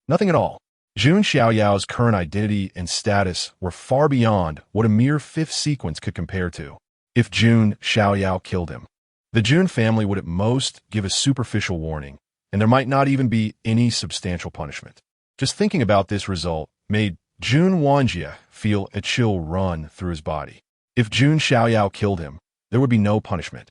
nothing at all. Jun Xiaoyao's current identity and status were far beyond what a mere fifth sequence could compare to. If Jun Xiaoyao killed him, the Jun family would at most give a superficial warning, and there might not even be any substantial punishment. Just thinking about this result made Jun Wanjie feel a chill run through his body. If Jun Xiaoyao killed him, there would be no punishment,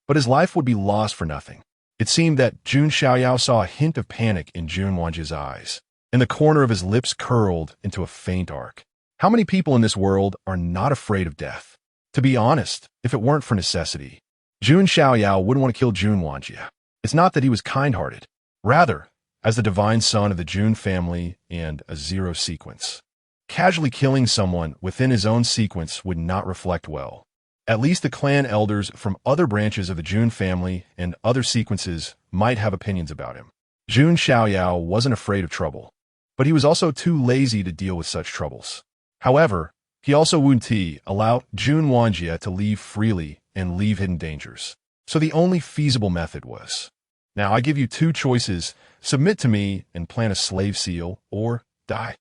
but his life would be lost for nothing. It seemed that Jun Xiaoyao saw a hint of panic in Jun Wanjie's eyes, and the corner of his lips curled into a faint arc. How many people in this world are not afraid of death? To be honest, if it weren't for necessity, Jun Xiaoyao wouldn't want to kill Jun Wanjie. It's not that he was kind-hearted. Rather, as the divine son of the Jun family and a zero sequence, casually killing someone within his own sequence would not reflect well. At least the clan elders from other branches of the Jun family and other sequences might have opinions about him. Jun Xiaoyao wasn't afraid of trouble, but he was also too lazy to deal with such troubles. However, he also wouldn't allow Jun Wanjie to leave freely and leave hidden dangers. So the only feasible method was, now I give you two choices: submit to me and plant a slave seal, or die.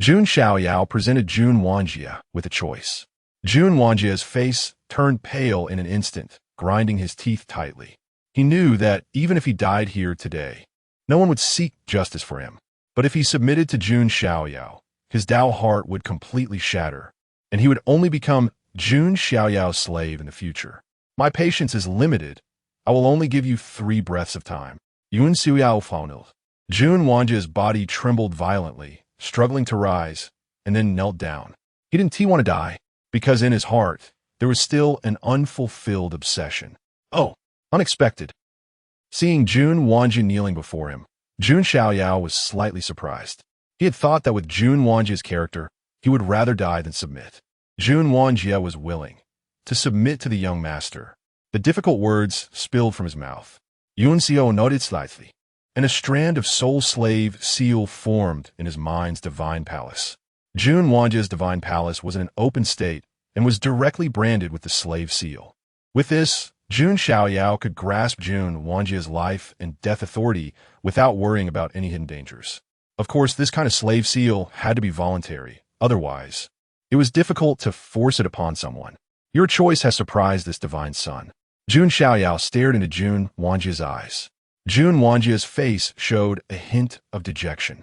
Jun Xiaoyao presented Jun Wanjie with a choice. Jun Wanjie's face turned pale in an instant, grinding his teeth tightly. He knew that even if he died here today, no one would seek justice for him. But if he submitted to Jun Xiaoyao, his Dao heart would completely shatter, and he would only become Jun Xiaoyao's slave in the future. My patience is limited. I will only give you 3 breaths of time. Jun Xiaoyao fawned. Jun Wanjia's body trembled violently, struggling to rise, and then knelt down. He didn't want to die, because in his heart, there was still an unfulfilled obsession. Oh, unexpected. Seeing Jun Wanjia kneeling before him, Jun Xiaoyao was slightly surprised. He had thought that with Jun Wanjia's character, he would rather die than submit. Jun Wanjia was willing to submit to the young master. The difficult words spilled from his mouth. Yun Xiao nodded slightly, and a strand of soul-slave seal formed in his mind's divine palace. Jun Wanjia's divine palace was in an open state and was directly branded with the slave seal. With this, Jun Xiaoyao could grasp Jun Wanjia's life and death authority without worrying about any hidden dangers. Of course, this kind of slave seal had to be voluntary. Otherwise, it was difficult to force it upon someone. Your choice has surprised this divine son. Jun Xiaoyao stared into Jun Wanjia's eyes. Jun Wanjia's face showed a hint of dejection.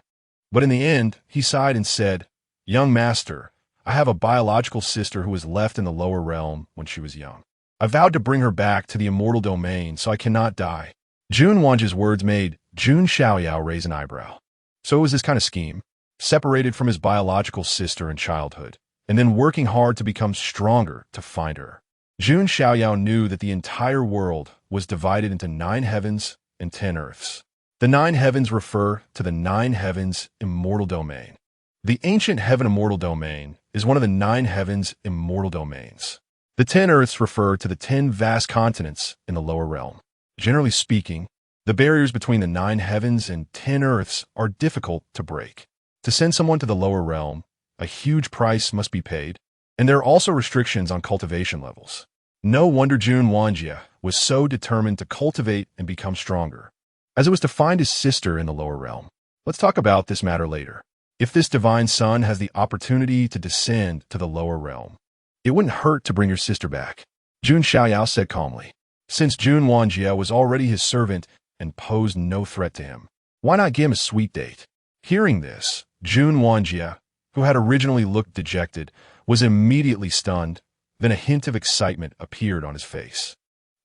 But in the end, he sighed and said, "Young master, I have a biological sister who was left in the lower realm when she was young. I vowed to bring her back to the immortal domain, so I cannot die." Jun Wanjia's words made Jun Xiaoyao raise an eyebrow. So it was this kind of scheme, separated from his biological sister in childhood, and then working hard to become stronger to find her. Jun Xiaoyao knew that the entire world was divided into 9 heavens and 10 earths. The 9 heavens refer to the 9 heavens immortal domain. The ancient heaven immortal domain is one of the 9 heavens immortal domains. The 10 earths refer to the 10 vast continents in the lower realm. Generally speaking, the barriers between the 9 heavens and 10 earths are difficult to break. To send someone to the lower realm, a huge price must be paid, and there are also restrictions on cultivation levels. No wonder Jun Wanjia was so determined to cultivate and become stronger, as it was to find his sister in the lower realm. Let's talk about this matter later. If this divine son has the opportunity to descend to the lower realm, it wouldn't hurt to bring your sister back, Jun Xiaoyao said calmly. Since Jun Wanjia was already his servant and posed no threat to him, why not give him a sweet date? Hearing this, Jun Wanjia, who had originally looked dejected, was immediately stunned. Then a hint of excitement appeared on his face.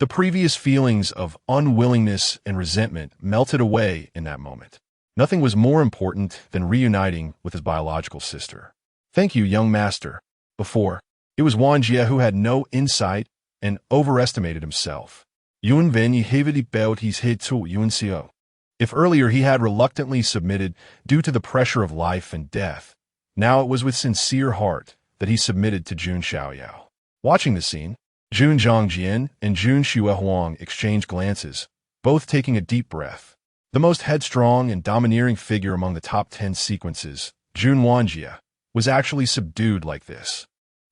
The previous feelings of unwillingness and resentment melted away in that moment. Nothing was more important than reuniting with his biological sister. Thank you, young master. Before, it was Wanjia who had no insight and overestimated himself. Yun Ven heavily bowed his head to Yun Xiao. If earlier he had reluctantly submitted due to the pressure of life and death, now it was with sincere heart that he submitted to Jun Xiaoyao. Watching the scene, Jun Zhongjian and Jun Xuehuang exchanged glances, both taking a deep breath. The most headstrong and domineering figure among the top 10 sequences, Jun Wanjia, was actually subdued like this.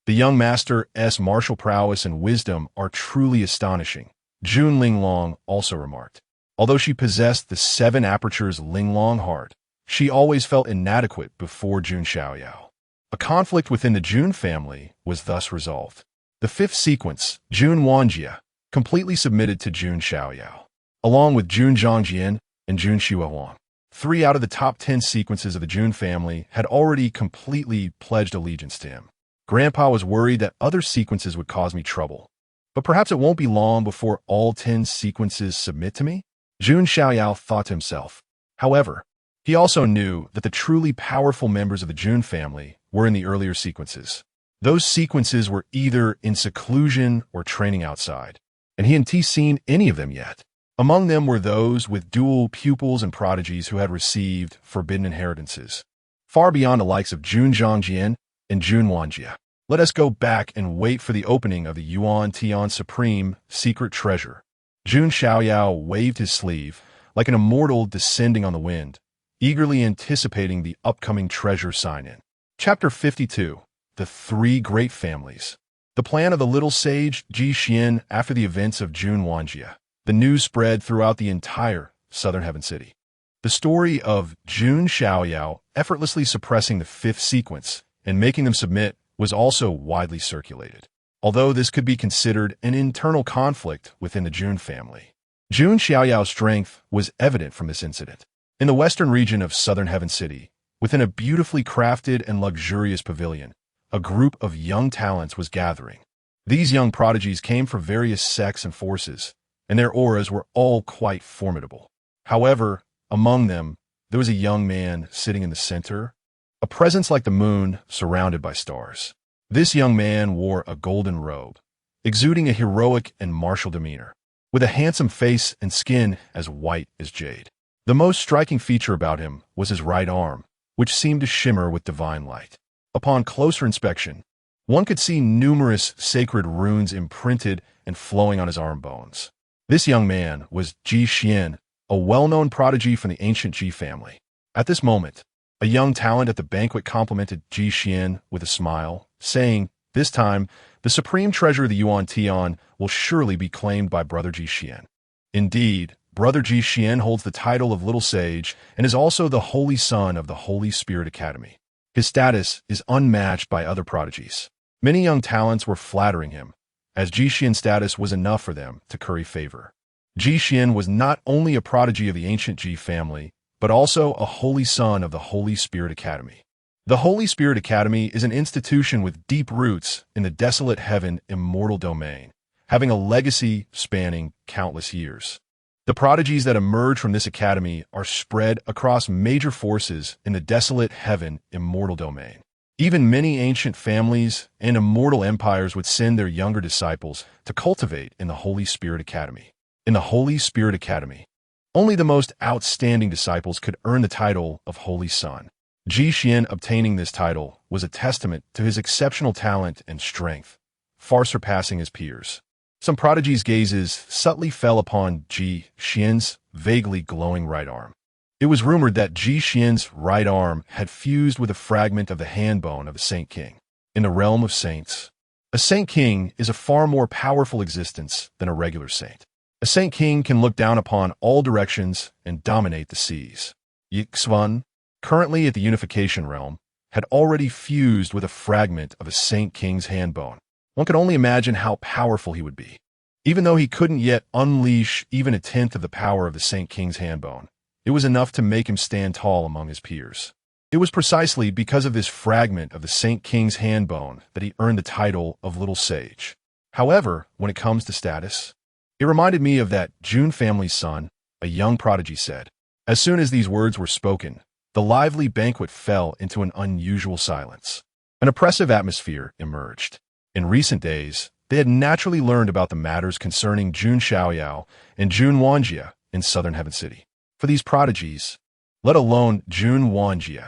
The young master's martial prowess and wisdom are truly astonishing, Jun Linglong also remarked. Although she possessed the 7 apertures Linglong heart, she always felt inadequate before Jun Xiaoyao. A conflict within the Jun family was thus resolved. The 5th sequence, Jun Wanjia, completely submitted to Jun Xiaoyao, along with Jun Zhongjian and Jun Xuehuang. 3 out of the top 10 sequences of the Jun family had already completely pledged allegiance to him. Grandpa was worried that other sequences would cause me trouble. But perhaps it won't be long before all 10 sequences submit to me? Jun Xiaoyao thought to himself. However, he also knew that the truly powerful members of the Jun family were in the earlier sequences. Those sequences were either in seclusion or training outside, and he hadn't seen any of them yet. Among them were those with dual pupils and prodigies who had received forbidden inheritances, far beyond the likes of Jun Zhongjian and Jun Wanjia. Let us go back and wait for the opening of the Yuan Tian Supreme Secret Treasure. Jun Xiaoyao waved his sleeve, like an immortal descending on the wind, eagerly anticipating the upcoming treasure sign-in. Chapter 52. The 3 Great Families. The plan of the little sage Ji Xian after the events of Jun Wanjia. The news spread throughout the entire Southern Heaven City. The story of Jun Xiaoyao effortlessly suppressing the 5th sequence and making them submit was also widely circulated. Although this could be considered an internal conflict within the Jun family, Jun Xiaoyao's strength was evident from this incident. In the western region of southern Heaven City, within a beautifully crafted and luxurious pavilion, a group of young talents was gathering. These young prodigies came from various sects and forces, and their auras were all quite formidable. However, among them, there was a young man sitting in the center, a presence like the moon surrounded by stars. This young man wore a golden robe, exuding a heroic and martial demeanor, with a handsome face and skin as white as jade. The most striking feature about him was his right arm, which seemed to shimmer with divine light. Upon closer inspection, one could see numerous sacred runes imprinted and flowing on his arm bones. This young man was Ji Xian, a well-known prodigy from the ancient Ji family. At this moment, a young talent at the banquet complimented Ji Xian with a smile, saying, "This time, the supreme treasure of the Yuan Tian will surely be claimed by Brother Ji Xian." Indeed, Brother Ji Xian holds the title of Little Sage and is also the Holy Son of the Holy Spirit Academy. His status is unmatched by other prodigies. Many young talents were flattering him, as Ji Xian's status was enough for them to curry favor. Ji Xian was not only a prodigy of the ancient Ji family, but also a holy son of the Holy Spirit Academy. The Holy Spirit Academy is an institution with deep roots in the desolate heaven immortal domain, having a legacy spanning countless years. The prodigies that emerge from this academy are spread across major forces in the desolate heaven immortal domain. Even many ancient families and immortal empires would send their younger disciples to cultivate in the Holy Spirit Academy. In the Holy Spirit Academy, only the most outstanding disciples could earn the title of Holy Son. Ji Xian obtaining this title was a testament to his exceptional talent and strength, far surpassing his peers. Some prodigies' gazes subtly fell upon Ji Xian's vaguely glowing right arm. It was rumored that Ji Xian's right arm had fused with a fragment of the hand bone of a Saint King. In the realm of saints, a Saint King is a far more powerful existence than a regular saint. A Saint King can look down upon all directions and dominate the seas. Yixuan, currently at the Unification Realm, had already fused with a fragment of a Saint King's hand bone. One could only imagine how powerful he would be. Even though he couldn't yet unleash even a tenth of the power of the Saint King's hand bone, it was enough to make him stand tall among his peers. It was precisely because of this fragment of the Saint King's hand bone that he earned the title of Little Sage. However, when it comes to status, it reminded me of that Jun family's son, a young prodigy said. As soon as these words were spoken, the lively banquet fell into an unusual silence. An oppressive atmosphere emerged. In recent days, they had naturally learned about the matters concerning Jun Xiaoyao and Jun Wanjie in southern Heaven City. For these prodigies, let alone Jun Wanjie,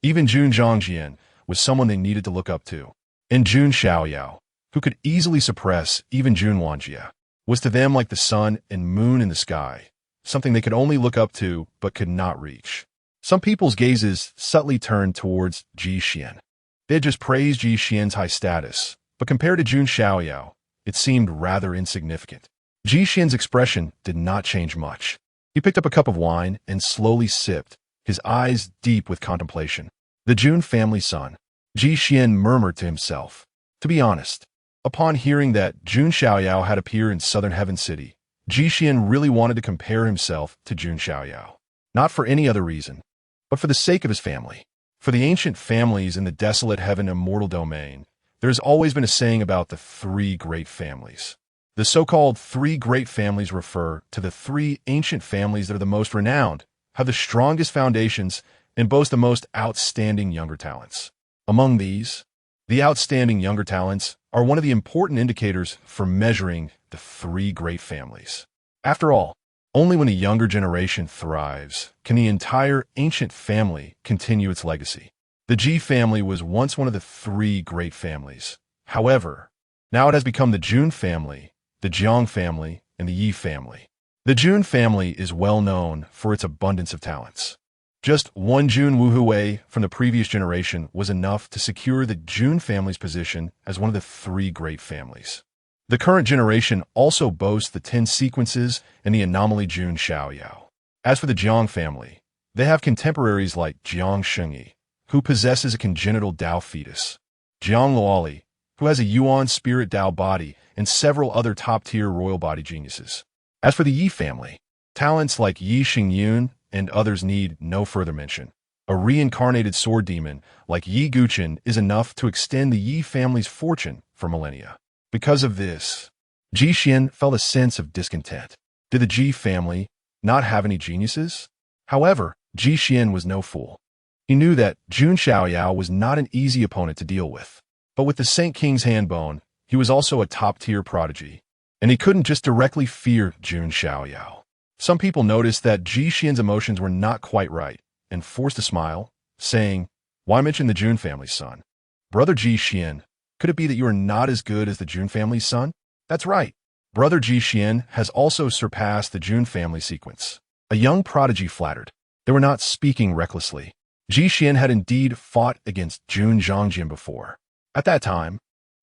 even Jun Zhangjian was someone they needed to look up to. And Jun Xiaoyao, who could easily suppress even Jun Wanjie, was to them like the sun and moon in the sky, something they could only look up to but could not reach. Some people's gazes subtly turned towards Ji Xian. They had just praised Ji Xian's high status, but compared to Jun Xiaoyao, it seemed rather insignificant. Ji Xian's expression did not change much. He picked up a cup of wine and slowly sipped, his eyes deep with contemplation. The Jun family son, Ji Xian murmured to himself. To be honest, upon hearing that Jun Xiaoyao had appeared in southern Heaven City, Ji Xian really wanted to compare himself to Jun Xiaoyao. Not for any other reason, but for the sake of his family. For the ancient families in the desolate heaven immortal domain, there has always been a saying about the three great families. The so-called three great families refer to the three ancient families that are the most renowned, have the strongest foundations, and boast the most outstanding younger talents. Among these, the outstanding younger talents are one of the important indicators for measuring the three great families. After all, only when a younger generation thrives can the entire ancient family continue its legacy. The Ji family was once one of the three great families. However, now it has become the Jun family, the Jiang family, and the Yi family. The Jun family is well known for its abundance of talents. Just one Jun Wuhui from the previous generation was enough to secure the Jun family's position as one of the three great families. The current generation also boasts the 10 sequences and the anomaly Jun Xiaoyao. As for the Jiang family, they have contemporaries like Jiang Shengyi, who possesses a congenital Dao fetus, Jiang Luoli, who has a Yuan spirit Dao body, and several other top-tier royal body geniuses. As for the Yi family, talents like Yi Xingyun and others need no further mention. A reincarnated sword demon like Yi Guqin is enough to extend the Yi family's fortune for millennia. Because of this, Ji Xian felt a sense of discontent. Did the Ji family not have any geniuses? However, Ji Xian was no fool. He knew that Jun Xiaoyao was not an easy opponent to deal with. But with the Saint King's handbone, he was also a top-tier prodigy, and he couldn't just directly fear Jun Xiaoyao. Some people noticed that Ji Xian's emotions were not quite right, and forced a smile, saying, "Why mention the Jun family's son? Brother Ji Xian, could it be that you are not as good as the Jun family's son?" That's right. Brother Ji Xian has also surpassed the Jun family sequence. A young prodigy flattered. They were not speaking recklessly. Ji Xian had indeed fought against Jun Zhangjian before. At that time,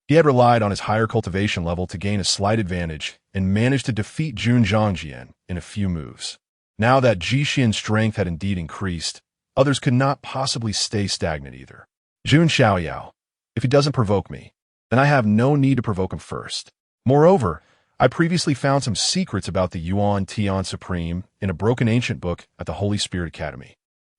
he had relied on his higher cultivation level to gain a slight advantage and managed to defeat Jun Zhangjian in a few moves. Now that Ji Xian's strength had indeed increased, others could not possibly stay stagnant either. Jun Xiaoyao, if he doesn't provoke me, then I have no need to provoke him first. Moreover, I previously found some secrets about the Yuan Tian Supreme in a broken ancient book at the Holy Spirit Academy.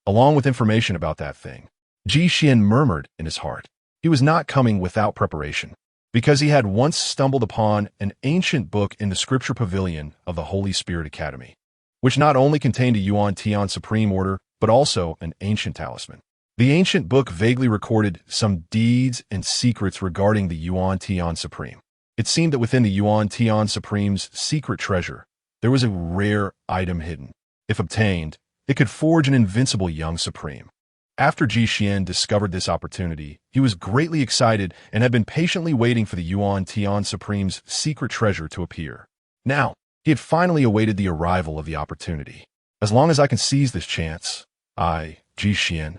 Along with information about that thing, Ji Xian murmured in his heart. He was not coming without preparation, because he had once stumbled upon an ancient book in the scripture pavilion of the Holy Spirit Academy, which not only contained a Yuan Tian Supreme order, but also an ancient talisman. The ancient book vaguely recorded some deeds and secrets regarding the Yuan Tian Supreme. It seemed that within the Yuan Tian Supreme's secret treasure, there was a rare item hidden. If obtained, it could forge an invincible young supreme. After Ji Xian discovered this opportunity, he was greatly excited and had been patiently waiting for the Yuan Tian Supreme's secret treasure to appear. Now, he had finally awaited the arrival of the opportunity. As long as I can seize this chance, I, Ji Xian,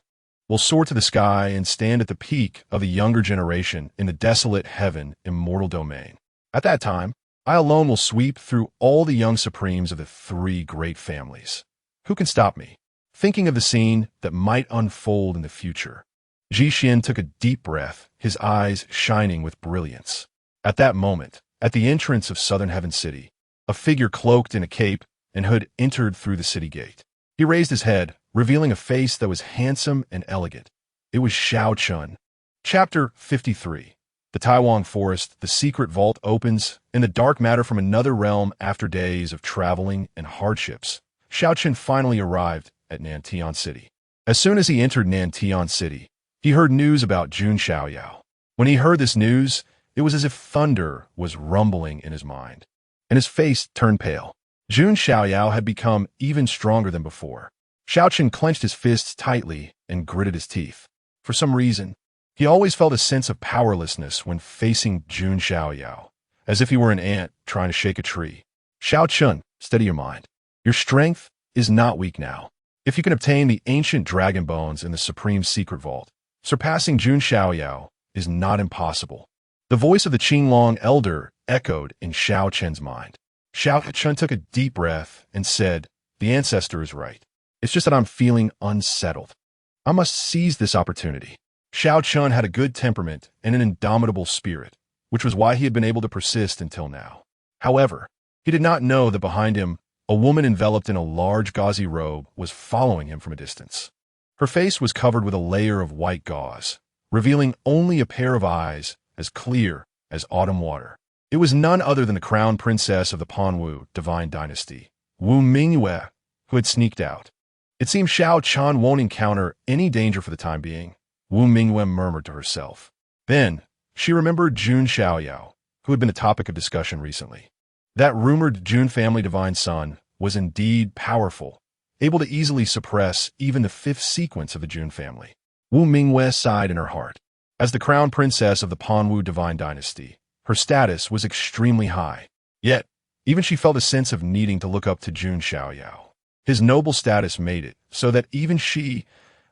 will soar to the sky and stand at the peak of the younger generation in the desolate heaven immortal domain. At that time, I alone will sweep through all the young supremes of the three great families. Who can stop me? Thinking of the scene that might unfold in the future, Ji Xian took a deep breath, his eyes shining with brilliance. At that moment, at the entrance of Southern Heaven City, a figure cloaked in a cape and hood entered through the city gate. He raised his head, revealing a face that was handsome and elegant. It was Xiao Chun. Chapter 53. The Taiwan Forest, the secret vault opens, in the dark matter from another realm after days of traveling and hardships. Xiao Chun finally arrived at Nantian City. As soon as he entered Nantian City, he heard news about Jun Xiaoyao. When he heard this news, it was as if thunder was rumbling in his mind, and his face turned pale. Jun Xiaoyao had become even stronger than before. Xiao Chun clenched his fists tightly and gritted his teeth. For some reason, he always felt a sense of powerlessness when facing Jun Xiaoyao, as if he were an ant trying to shake a tree. Xiao Chun, steady your mind. Your strength is not weak now. If you can obtain the ancient dragon bones in the Supreme Secret Vault, surpassing Jun Xiaoyao is not impossible. The voice of the Qinglong elder echoed in Xiao Chun's mind. Xiao Chun took a deep breath and said, "The ancestor is right. It's just that I'm feeling unsettled. I must seize this opportunity." Xiao Chun had a good temperament and an indomitable spirit, which was why he had been able to persist until now. However, he did not know that behind him, a woman enveloped in a large gauzy robe was following him from a distance. Her face was covered with a layer of white gauze, revealing only a pair of eyes as clear as autumn water. It was none other than the crown princess of the Panwu divine dynasty, Wu Mingyue, who had sneaked out. It seems Xiao Chun won't encounter any danger for the time being, Wu Mingyue murmured to herself. Then, she remembered Jun Xiaoyao, who had been a topic of discussion recently. That rumored Jun family divine son was indeed powerful, able to easily suppress even the fifth sequence of the Jun family. Wu Mingyue sighed in her heart. As the crown princess of the Panwu divine dynasty, her status was extremely high. Yet, even she felt a sense of needing to look up to Jun Xiaoyao. His noble status made it so that even she,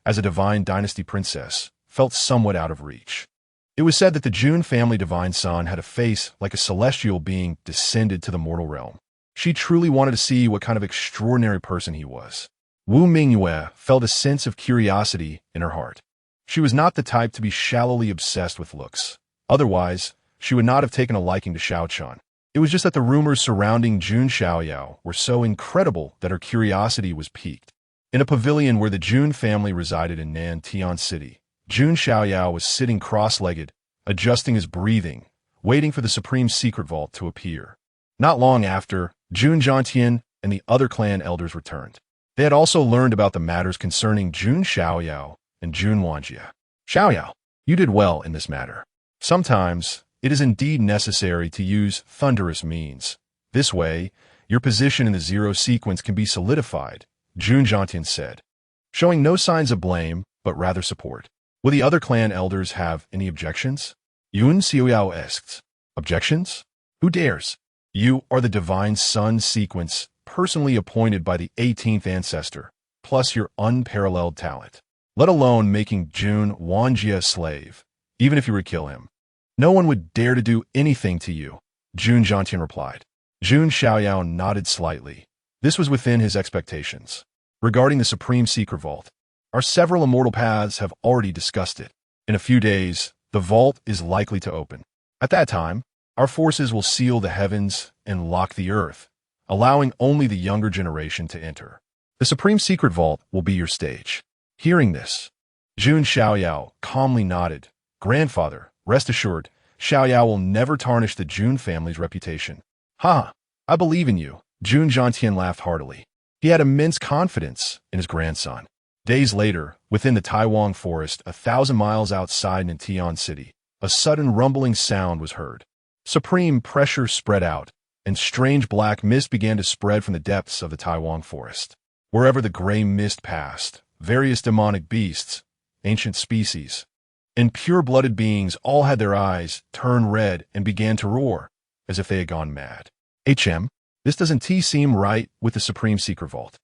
as a divine dynasty princess, felt somewhat out of reach. It was said that the Jun family divine son had a face like a celestial being descended to the mortal realm. She truly wanted to see what kind of extraordinary person he was. Wu Mingyue felt a sense of curiosity in her heart. She was not the type to be shallowly obsessed with looks. Otherwise, she would not have taken a liking to Xiao Chun. It was just that the rumors surrounding Jun Xiaoyao were so incredible that her curiosity was piqued. In a pavilion where the Jun family resided in Nantian City, Jun Xiaoyao was sitting cross-legged, adjusting his breathing, waiting for the supreme secret vault to appear. Not long after, Jun Jiantian and the other clan elders returned. They had also learned about the matters concerning Jun Xiaoyao and Jun Wanjie. Xiaoyao, you did well in this matter. Sometimes, it is indeed necessary to use thunderous means. This way, your position in the zero sequence can be solidified, Jun Jiantian said, showing no signs of blame, but rather support. Will the other clan elders have any objections? Jun Xiaoyao asked. Objections? Who dares? You are the divine sun sequence, personally appointed by the 18th ancestor, plus your unparalleled talent. Let alone making Jun Wanjie a slave, even if you were to kill him. No one would dare to do anything to you, Jun Jiantian replied. Jun Xiaoyao nodded slightly. This was within his expectations. Regarding the Supreme Secret Vault, our several immortal paths have already discussed it. In a few days, the vault is likely to open. At that time, our forces will seal the heavens and lock the earth, allowing only the younger generation to enter. The Supreme Secret Vault will be your stage. Hearing this, Jun Xiaoyao calmly nodded. Grandfather, rest assured, Xiaoyao will never tarnish the Jun family's reputation. Ha! I believe in you, Jun Jiantian laughed heartily. He had immense confidence in his grandson. Days later, within the Taiwan forest, 1,000 miles outside Nantian City, a sudden rumbling sound was heard. Supreme pressure spread out, and strange black mist began to spread from the depths of the Taiwan forest. Wherever the gray mist passed, various demonic beasts, ancient species, and pure-blooded beings all had their eyes turn red and began to roar, as if they had gone mad. This doesn't seem right with the Supreme Secret Vault.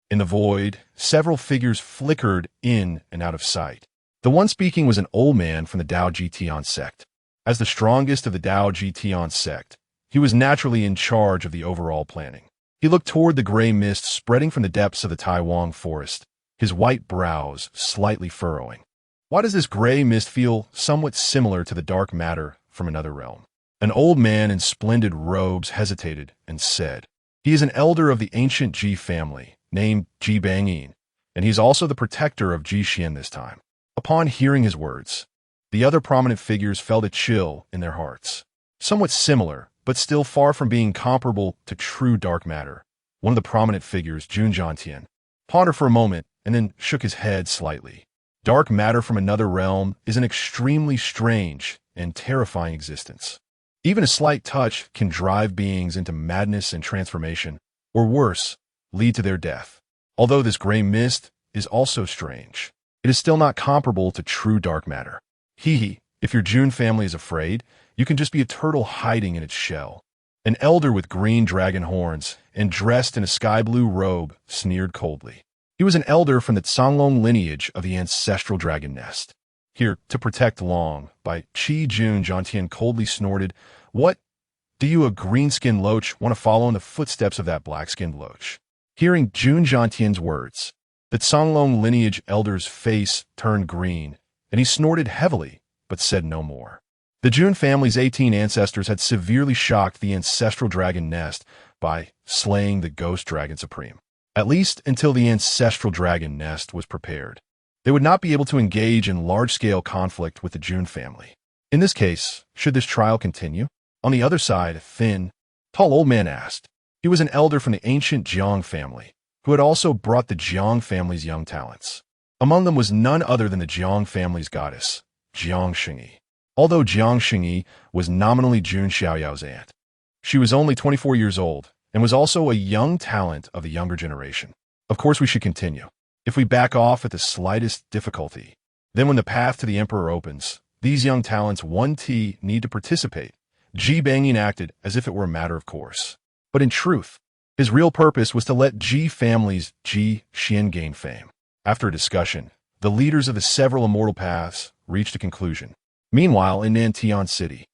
In the void, several figures flickered in and out of sight. The one speaking was an old man from the Dao Jitian sect. As the strongest of the Dao Jitian sect, he was naturally in charge of the overall planning. He looked toward the gray mist spreading from the depths of the Taiwan forest, his white brows slightly furrowing. Why does this gray mist feel somewhat similar to the dark matter from another realm? An old man in splendid robes hesitated and said, he is an elder of the ancient Ji family, named Ji Bangyin, and he's also the protector of Ji Xian this time. Upon hearing his words, the other prominent figures felt a chill in their hearts. Somewhat similar, but still far from being comparable to true dark matter. One of the prominent figures, Jun Jiantian, pondered for a moment and then shook his head slightly. Dark matter from another realm is an extremely strange and terrifying existence. Even a slight touch can drive beings into madness and transformation, or worse, lead to their death. Although this gray mist is also strange, it is still not comparable to true dark matter. If your Jun family is afraid, you can just be a turtle hiding in its shell. An elder with green dragon horns and dressed in a sky-blue robe sneered coldly. He was an elder from the Songlong lineage of the ancestral dragon nest. Here to protect Long by Qi Jun Jiantian coldly snorted, What? Do you, a green-skinned loach, want to follow in the footsteps of that black-skinned loach? Hearing Jun Jiantian's words, the Songlong lineage elder's face turned green, and he snorted heavily, but said no more. The Jun family's 18 ancestors had severely shocked the ancestral dragon nest by slaying the ghost dragon supreme. At least until the ancestral dragon nest was prepared. They would not be able to engage in large-scale conflict with the Jun family. In this case, should this trial continue? On the other side, a thin, tall old man asked. He was an elder from the ancient Jiang family, who had also brought the Jiang family's young talents. Among them was none other than the Jiang family's goddess, Jiang Xingyi. Although Jiang Xingyi was nominally Jun Xiaoyao's aunt, she was only 24 years old and was also a young talent of the younger generation. Of course, we should continue. If we back off at the slightest difficulty, then when the path to the emperor opens, these young talents 1T need to participate. Ji Bangyin acted as if it were a matter of course. But in truth, his real purpose was to let Ji family's Ji Xian gain fame. After a discussion, the leaders of the several immortal paths reached a conclusion. Meanwhile, in Nantian City,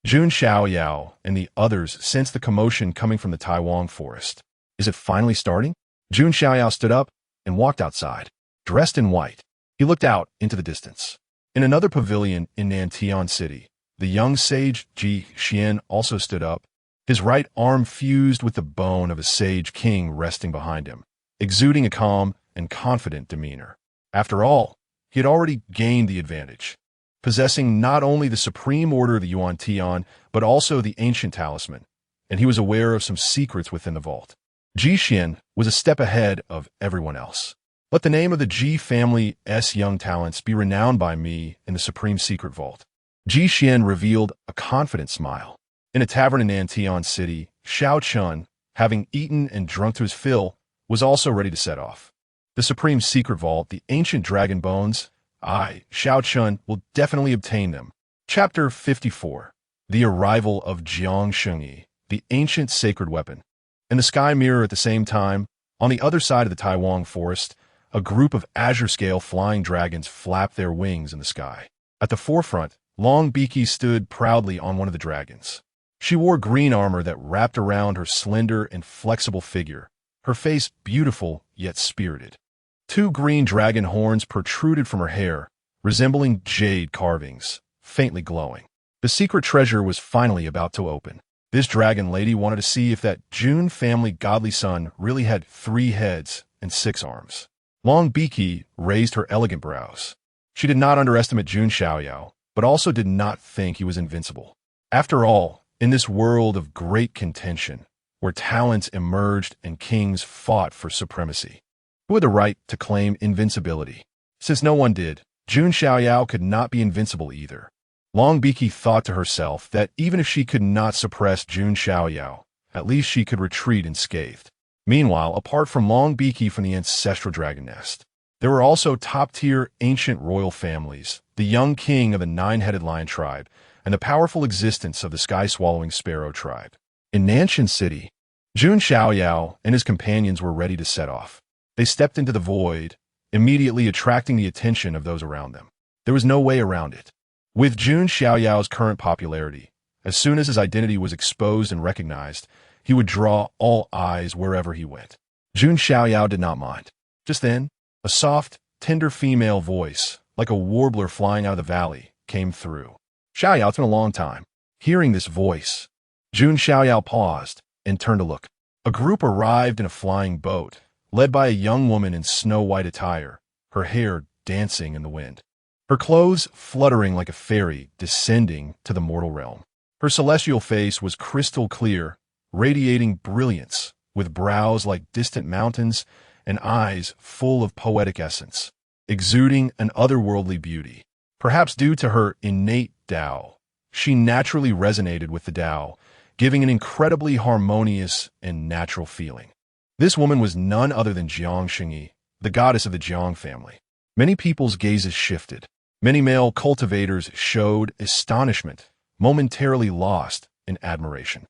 Jun Xiaoyao and the others sensed the commotion coming from the Taiwan forest. Is it finally starting? Jun Xiaoyao stood up and walked outside, dressed in white. He looked out into the distance. In another pavilion in Nantian City, the young sage Ji Xian also stood up, his right arm fused with the bone of a sage king resting behind him, exuding a calm and confident demeanor. After all, he had already gained the advantage, possessing not only the supreme order of the Yuan Tian, but also the ancient talisman, and he was aware of some secrets within the vault. Ji Xian was a step ahead of everyone else. Let the name of the Ji family's young talents be renowned by me in the supreme secret vault. Ji Xian revealed a confident smile. In a tavern in Nantian City, Xiao Chun, having eaten and drunk to his fill, was also ready to set off. The supreme secret vault, the ancient dragon bones, Xiao Chun, will definitely obtain them. Chapter 54. The arrival of Jiang Shengyi, the ancient sacred weapon. In the sky mirror at the same time, on the other side of the Taiwan forest, a group of azure-scale flying dragons flapped their wings in the sky. At the forefront, Long Beaky stood proudly on one of the dragons. She wore green armor that wrapped around her slender and flexible figure, her face beautiful yet spirited. Two green dragon horns protruded from her hair, resembling jade carvings, faintly glowing. The secret treasure was finally about to open. This dragon lady wanted to see if that Jun family godly son really had 3 heads and 6 arms. Long Beaky raised her elegant brows. She did not underestimate Jun Xiaoyao, but also did not think he was invincible. After all, in this world of great contention, where talents emerged and kings fought for supremacy, who had the right to claim invincibility? Since no one did, Jun Xiaoyao could not be invincible either. Long Beaky thought to herself that even if she could not suppress Jun Xiaoyao, at least she could retreat unscathed. Meanwhile, apart from Long Beaky from the ancestral dragon nest, there were also top-tier ancient royal families, the young king of the 9-headed lion tribe, and the powerful existence of the sky-swallowing sparrow tribe. In Nanshan City, Jun Xiaoyao and his companions were ready to set off. They stepped into the void, immediately attracting the attention of those around them. There was no way around it. With Jun Xiaoyao's current popularity, as soon as his identity was exposed and recognized, he would draw all eyes wherever he went. Jun Xiaoyao did not mind. Just then, a soft, tender female voice, like a warbler flying out of the valley, came through. Xiaoyao, it's been a long time. Hearing this voice, Jun Xiaoyao paused and turned to look. A group arrived in a flying boat, led by a young woman in snow-white attire, her hair dancing in the wind. Her clothes fluttering like a fairy descending to the mortal realm. Her celestial face was crystal clear, radiating brilliance, with brows like distant mountains and eyes full of poetic essence, exuding an otherworldly beauty. Perhaps due to her innate Tao, she naturally resonated with the Tao, giving an incredibly harmonious and natural feeling. This woman was none other than Jiang Shengyi, the goddess of the Jiang family. Many people's gazes shifted. Many male cultivators showed astonishment, momentarily lost in admiration.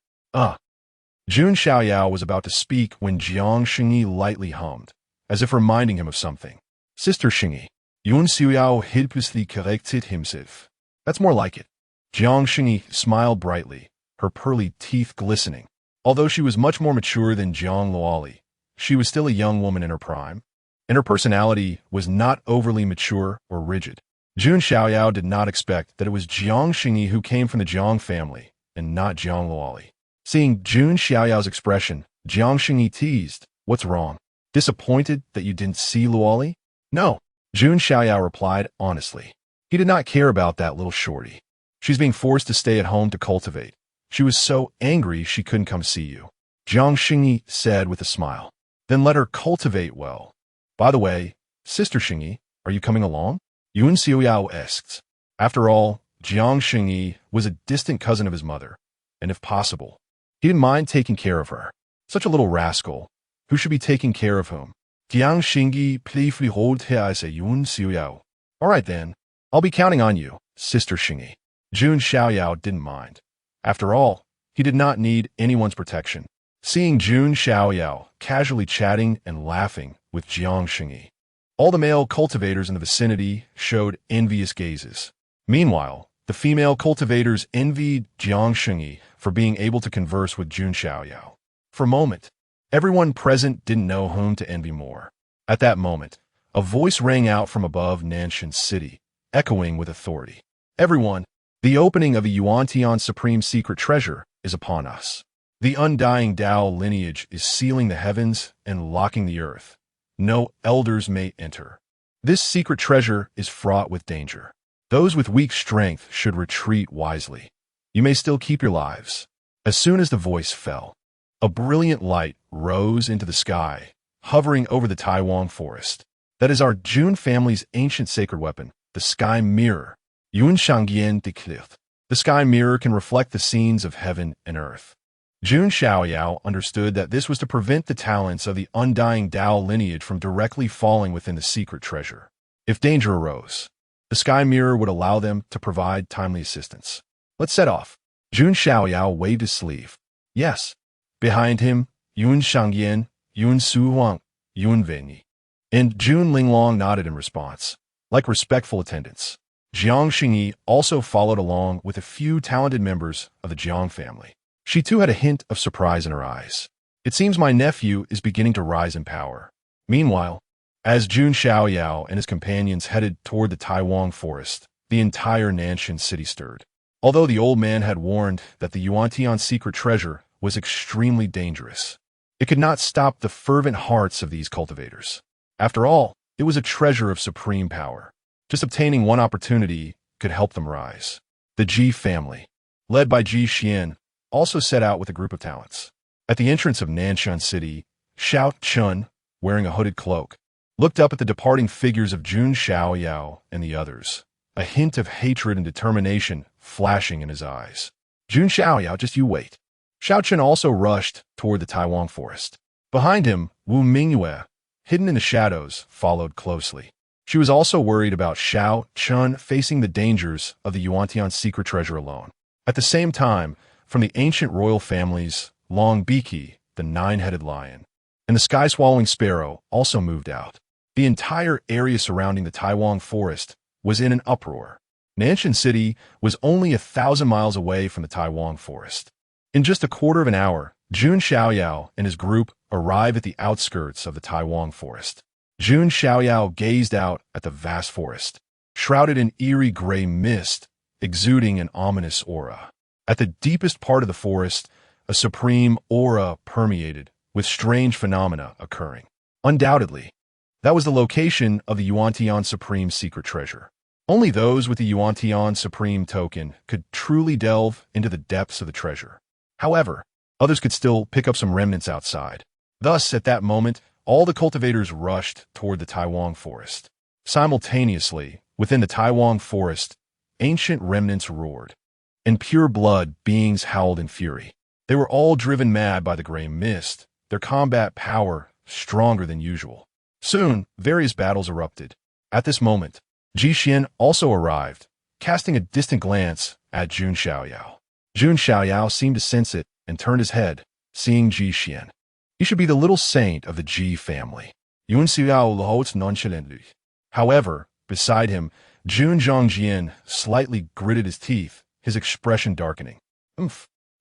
Jun Xiaoyao was about to speak when Jiang Shengyi lightly hummed, as if reminding him of something. Sister Shengyi, Jun Xiaoyao helplessly corrected himself. That's more like it. Jiang Shengyi smiled brightly, her pearly teeth glistening. Although she was much more mature than Jiang Luoli, she was still a young woman in her prime, and her personality was not overly mature or rigid. Jun Xiaoyao did not expect that it was Jiang Shengyi who came from the Jiang family, and not Jiang Luoli. Seeing Jun Xiaoyao's expression, Jiang Shengyi teased, "What's wrong? Disappointed that you didn't see Luoli?" "No," Jun Xiaoyao replied honestly. He did not care about that little shorty. She's being forced to stay at home to cultivate. She was so angry she couldn't come see you. Jiang Shengyi said with a smile. Then let her cultivate well. By the way, Sister Shengyi, are you coming along? Jun Xiaoyao asked. After all, Jiang Shengyi was a distant cousin of his mother, and if possible, he didn't mind taking care of her. Such a little rascal. Who should be taking care of whom? Jiang Shengyi playfully rolled her eyes at Jun Xiaoyao. All right then, I'll be counting on you, Sister Shengyi. Jun Xiaoyao didn't mind. After all, he did not need anyone's protection. Seeing Jun Xiaoyao casually chatting and laughing with Jiang Shengyi, all the male cultivators in the vicinity showed envious gazes. Meanwhile, the female cultivators envied Jiang Shengyi for being able to converse with Jun Xiaoyao. For a moment, everyone present didn't know whom to envy more. At that moment, a voice rang out from above Nanshan City, echoing with authority. Everyone, the opening of the Yuan-Tian Supreme Secret Treasure is upon us. The undying Tao lineage is sealing the heavens and locking the earth. no elders may enter. This secret treasure is fraught with danger. Those with weak strength should retreat wisely. You may still keep your lives. As soon as the voice fell, a brilliant light rose into the sky, hovering over the Taiyue forest. That is our Jun family's ancient sacred weapon, the sky mirror. Jun Xiaoyao. The sky mirror can reflect the scenes of heaven and earth. Jun Xiaoyao understood that this was to prevent the talents of the undying Dao lineage from directly falling within the secret treasure. If danger arose, the sky mirror would allow them to provide timely assistance. Let's set off. Jun Xiaoyao waved his sleeve. Yes. Behind him, Yun Shangyan, Yun Suhuang, Yun Veni. And Jun Linglong nodded in response, like respectful attendants. Jiang Xingyi also followed along with a few talented members of the Jiang family. She too had a hint of surprise in her eyes. It seems my nephew is beginning to rise in power. Meanwhile, as Jun Xiaoyao and his companions headed toward the Taiyue forest, the entire Nanshan city stirred. Although the old man had warned that the Yuan-Tian secret treasure was extremely dangerous, it could not stop the fervent hearts of these cultivators. After all, it was a treasure of supreme power. Just obtaining one opportunity could help them rise. The Ji family, led by Ji Xian, also set out with a group of talents. At the entrance of Nanshan City, Xiao Chun, wearing a hooded cloak, looked up at the departing figures of Jun Xiaoyao and the others, a hint of hatred and determination flashing in his eyes. Jun Xiaoyao, just you wait. Xiao Chun also rushed toward the Taiyue forest. Behind him, Wu Mingyue, hidden in the shadows, followed closely. She was also worried about Xiao Chun facing the dangers of the Yuan-Tian secret treasure alone. At the same time, from the ancient royal families, Long Beaky, the nine-headed lion, and the sky-swallowing sparrow also moved out. The entire area surrounding the Taiyue forest was in an uproar. Nanshan City was only 1,000 miles away from the Taiyue forest. In just a quarter of an hour, Jun Xiaoyao and his group arrived at the outskirts of the Taiyue forest. Jun Xiaoyao gazed out at the vast forest, shrouded in eerie gray mist, exuding an ominous aura. At the deepest part of the forest, a supreme aura permeated, with strange phenomena occurring. Undoubtedly, that was the location of the Yuan-Tian Supreme secret treasure. Only those with the Yuan-Tian Supreme token could truly delve into the depths of the treasure. However, others could still pick up some remnants outside. Thus, at that moment, all the cultivators rushed toward the Taiyue forest. Simultaneously, within the Taiyue forest, ancient remnants roared, and pure blood beings howled in fury. They were all driven mad by the gray mist, their combat power stronger than usual. Soon, various battles erupted. At this moment, Ji Xian also arrived, casting a distant glance at Jun Xiaoyao. Jun Xiaoyao seemed to sense it and turned his head, seeing Ji Xian. He should be the little saint of the Ji family. Jun Xiaoyao laughed nonchalantly. However, beside him, Jun Zhongjian slightly gritted his teeth, his expression darkening.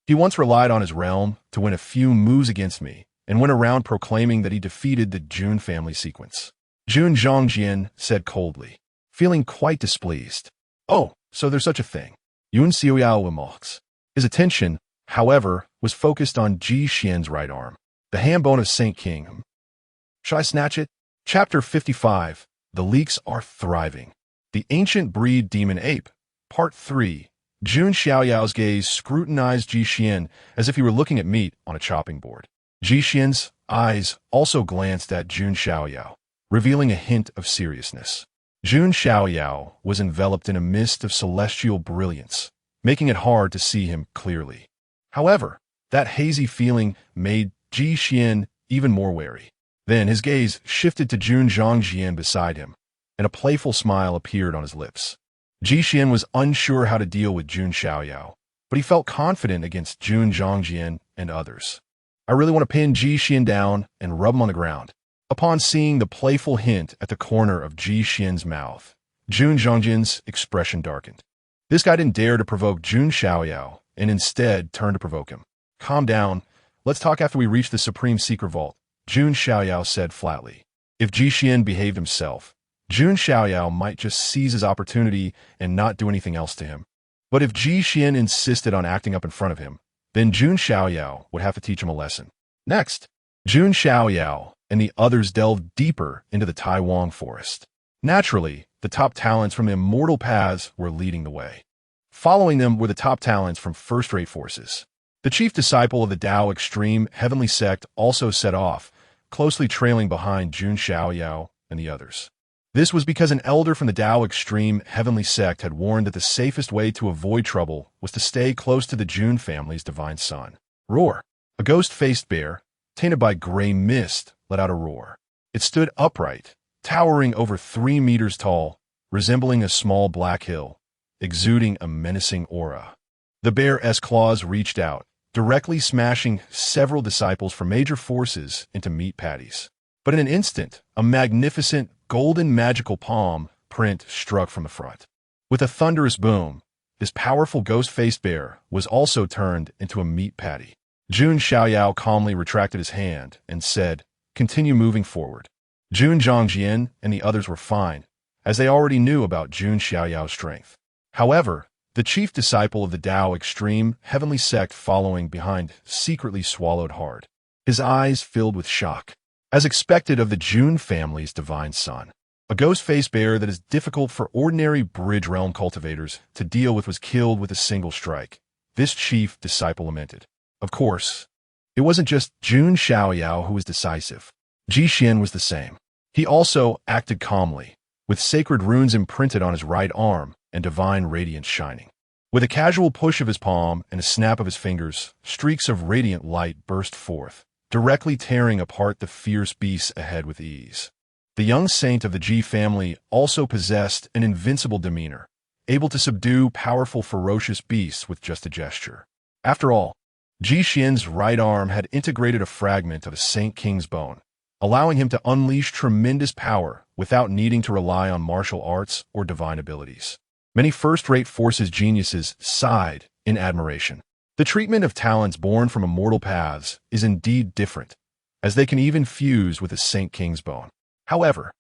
He once relied on his realm to win a few moves against me, and went around proclaiming that he defeated the Jun family sequence. Jun Zhongjian said coldly, feeling quite displeased. Oh, so there's such a thing. Jun Xiaoyao remarks. His attention, however, was focused on Ji Xian's right arm, the ham bone of Saint King. Shall I snatch it? Chapter 55. The leaks are thriving. The Ancient Breed Demon Ape. Part 3. Jun Xiaoyao's gaze scrutinized Ji Xian as if he were looking at meat on a chopping board. Ji Xian's eyes also glanced at Jun Xiaoyao, revealing a hint of seriousness. Jun Xiaoyao was enveloped in a mist of celestial brilliance, making it hard to see him clearly. However, that hazy feeling made Ji Xian even more wary. Then his gaze shifted to Jun Zhongjian beside him, and a playful smile appeared on his lips. Ji Xian was unsure how to deal with Jun Xiaoyao, but he felt confident against Jun Zhongjian and others. I really want to pin Ji Xian down and rub him on the ground. Upon seeing the playful hint at the corner of Ji Xian's mouth, Jun Zhongjian's expression darkened. This guy didn't dare to provoke Jun Xiaoyao, and instead turned to provoke him. Calm down. Let's talk after we reach the Supreme Secret Vault, Jun Xiaoyao said flatly. If Ji Xian behaved himself, Jun Xiaoyao might just seize his opportunity and not do anything else to him. But if Ji Xian insisted on acting up in front of him, then Jun Xiaoyao would have to teach him a lesson. Next, Jun Xiaoyao and the others delved deeper into the Taiwan forest. Naturally, the top talents from the immortal paths were leading the way. Following them were the top talents from first-rate forces. The chief disciple of the Tao Extreme Heavenly Sect also set off, closely trailing behind Jun Xiaoyao and the others. This was because an elder from the Tao Extreme Heavenly Sect had warned that the safest way to avoid trouble was to stay close to the Jun family's divine son. Roar! A ghost-faced bear, tainted by gray mist, let out a roar. It stood upright, towering over 3 meters tall, resembling a small black hill, exuding a menacing aura. The bear's claws reached out, directly smashing several disciples from major forces into meat patties. But in an instant, a magnificent, golden magical palm print struck from the front. With a thunderous boom, this powerful ghost-faced bear was also turned into a meat patty. Jun Xiaoyao calmly retracted his hand and said, "Continue moving forward." Jun Zhongjian and the others were fine, as they already knew about Jun Xiaoyao's strength. However, the chief disciple of the Tao Extreme Heavenly Sect following behind secretly swallowed hard. His eyes filled with shock. As expected of the Jun family's divine son, a ghost-faced bear that is difficult for ordinary Bridge Realm cultivators to deal with was killed with a single strike. This chief disciple lamented. Of course, it wasn't just Jun Xiaoyao who was decisive. Ji Xian was the same. He also acted calmly, with sacred runes imprinted on his right arm and divine radiance shining. With a casual push of his palm and a snap of his fingers, streaks of radiant light burst forth, directly tearing apart the fierce beasts ahead with ease. The young saint of the Ji family also possessed an invincible demeanor, able to subdue powerful ferocious beasts with just a gesture. After all, Ji Xian's right arm had integrated a fragment of a Saint King's bone, allowing him to unleash tremendous power without needing to rely on martial arts or divine abilities. Many first-rate forces geniuses sighed in admiration. The treatment of talents born from immortal paths is indeed different, as they can even fuse with a Saint King's bone. However,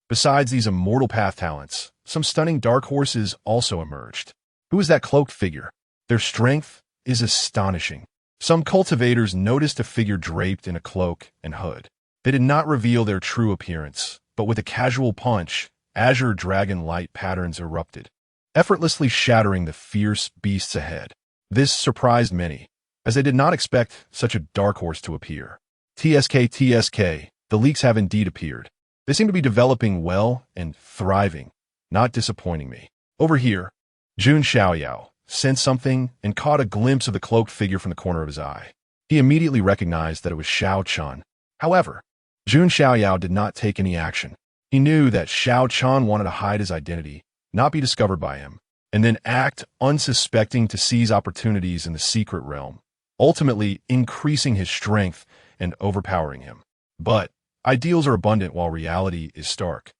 besides these immortal path talents, some stunning dark horses also emerged. Who is that cloaked figure? Their strength is astonishing. Some cultivators noticed a figure draped in a cloak and hood. They did not reveal their true appearance, but with a casual punch, azure dragon light patterns erupted, effortlessly shattering the fierce beasts ahead. This surprised many, as they did not expect such a dark horse to appear. TSK, the leaks have indeed appeared. They seem to be developing well and thriving, not disappointing me. Over here, Jun Xiaoyao sensed something and caught a glimpse of the cloaked figure from the corner of his eye. He immediately recognized that it was Xiao Chun. However, Jun Xiaoyao did not take any action. He knew that Xiao Chun wanted to hide his identity, not be discovered by him, and then act unsuspecting to seize opportunities in the secret realm, ultimately increasing his strength and overpowering him. But ideals are abundant while reality is stark.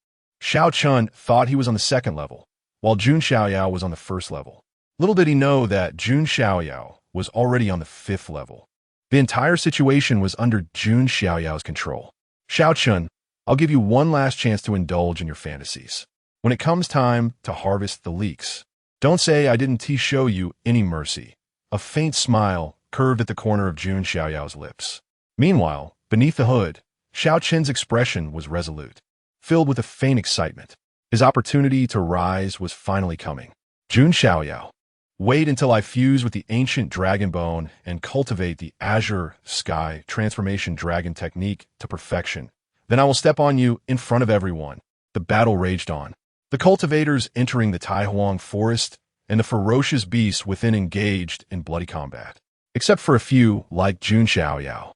Xiao Chun thought he was on the second level, while Jun Xiaoyao was on the first level. Little did he know that Jun Xiaoyao was already on the 5th level. The entire situation was under Jun Xiaoyao's control. Xiao Chun, I'll give you one last chance to indulge in your fantasies. When it comes time to harvest the leeks, don't say I didn't show you any mercy. A faint smile curved at the corner of Jun Xiaoyao's lips. Meanwhile, beneath the hood, Xiao Chen's expression was resolute, filled with a faint excitement. His opportunity to rise was finally coming. Jun Xiaoyao, wait until I fuse with the ancient dragon bone and cultivate the azure sky transformation dragon technique to perfection. Then I will step on you in front of everyone. The battle raged on. The cultivators entering the Taihuang forest and the ferocious beasts within engaged in bloody combat. Except for a few, like Jun Xiaoyao,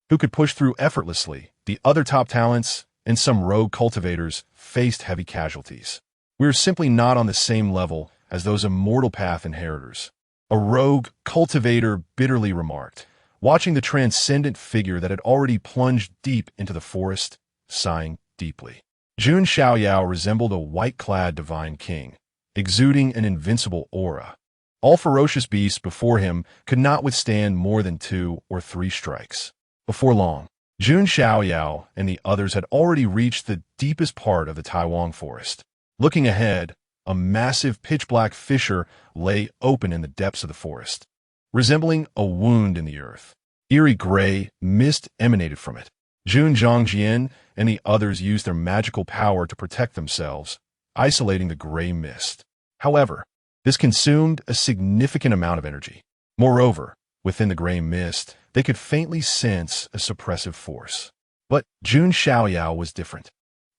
who could push through effortlessly, the other top talents and some rogue cultivators faced heavy casualties. We are simply not on the same level as those immortal path inheritors. A rogue cultivator bitterly remarked, watching the transcendent figure that had already plunged deep into the forest, sighing deeply. Jun Xiaoyao resembled a white-clad divine king, exuding an invincible aura. All ferocious beasts before him could not withstand more than 2 or 3 strikes. Before long, Jun Xiaoyao and the others had already reached the deepest part of the Taiwan forest. Looking ahead, a massive pitch-black fissure lay open in the depths of the forest, resembling a wound in the earth. Eerie gray mist emanated from it, Jun Xiaoyao and the others used their magical power to protect themselves, isolating the gray mist. However, this consumed a significant amount of energy. Moreover, within the gray mist, they could faintly sense a suppressive force. But Jun Xiaoyao was different.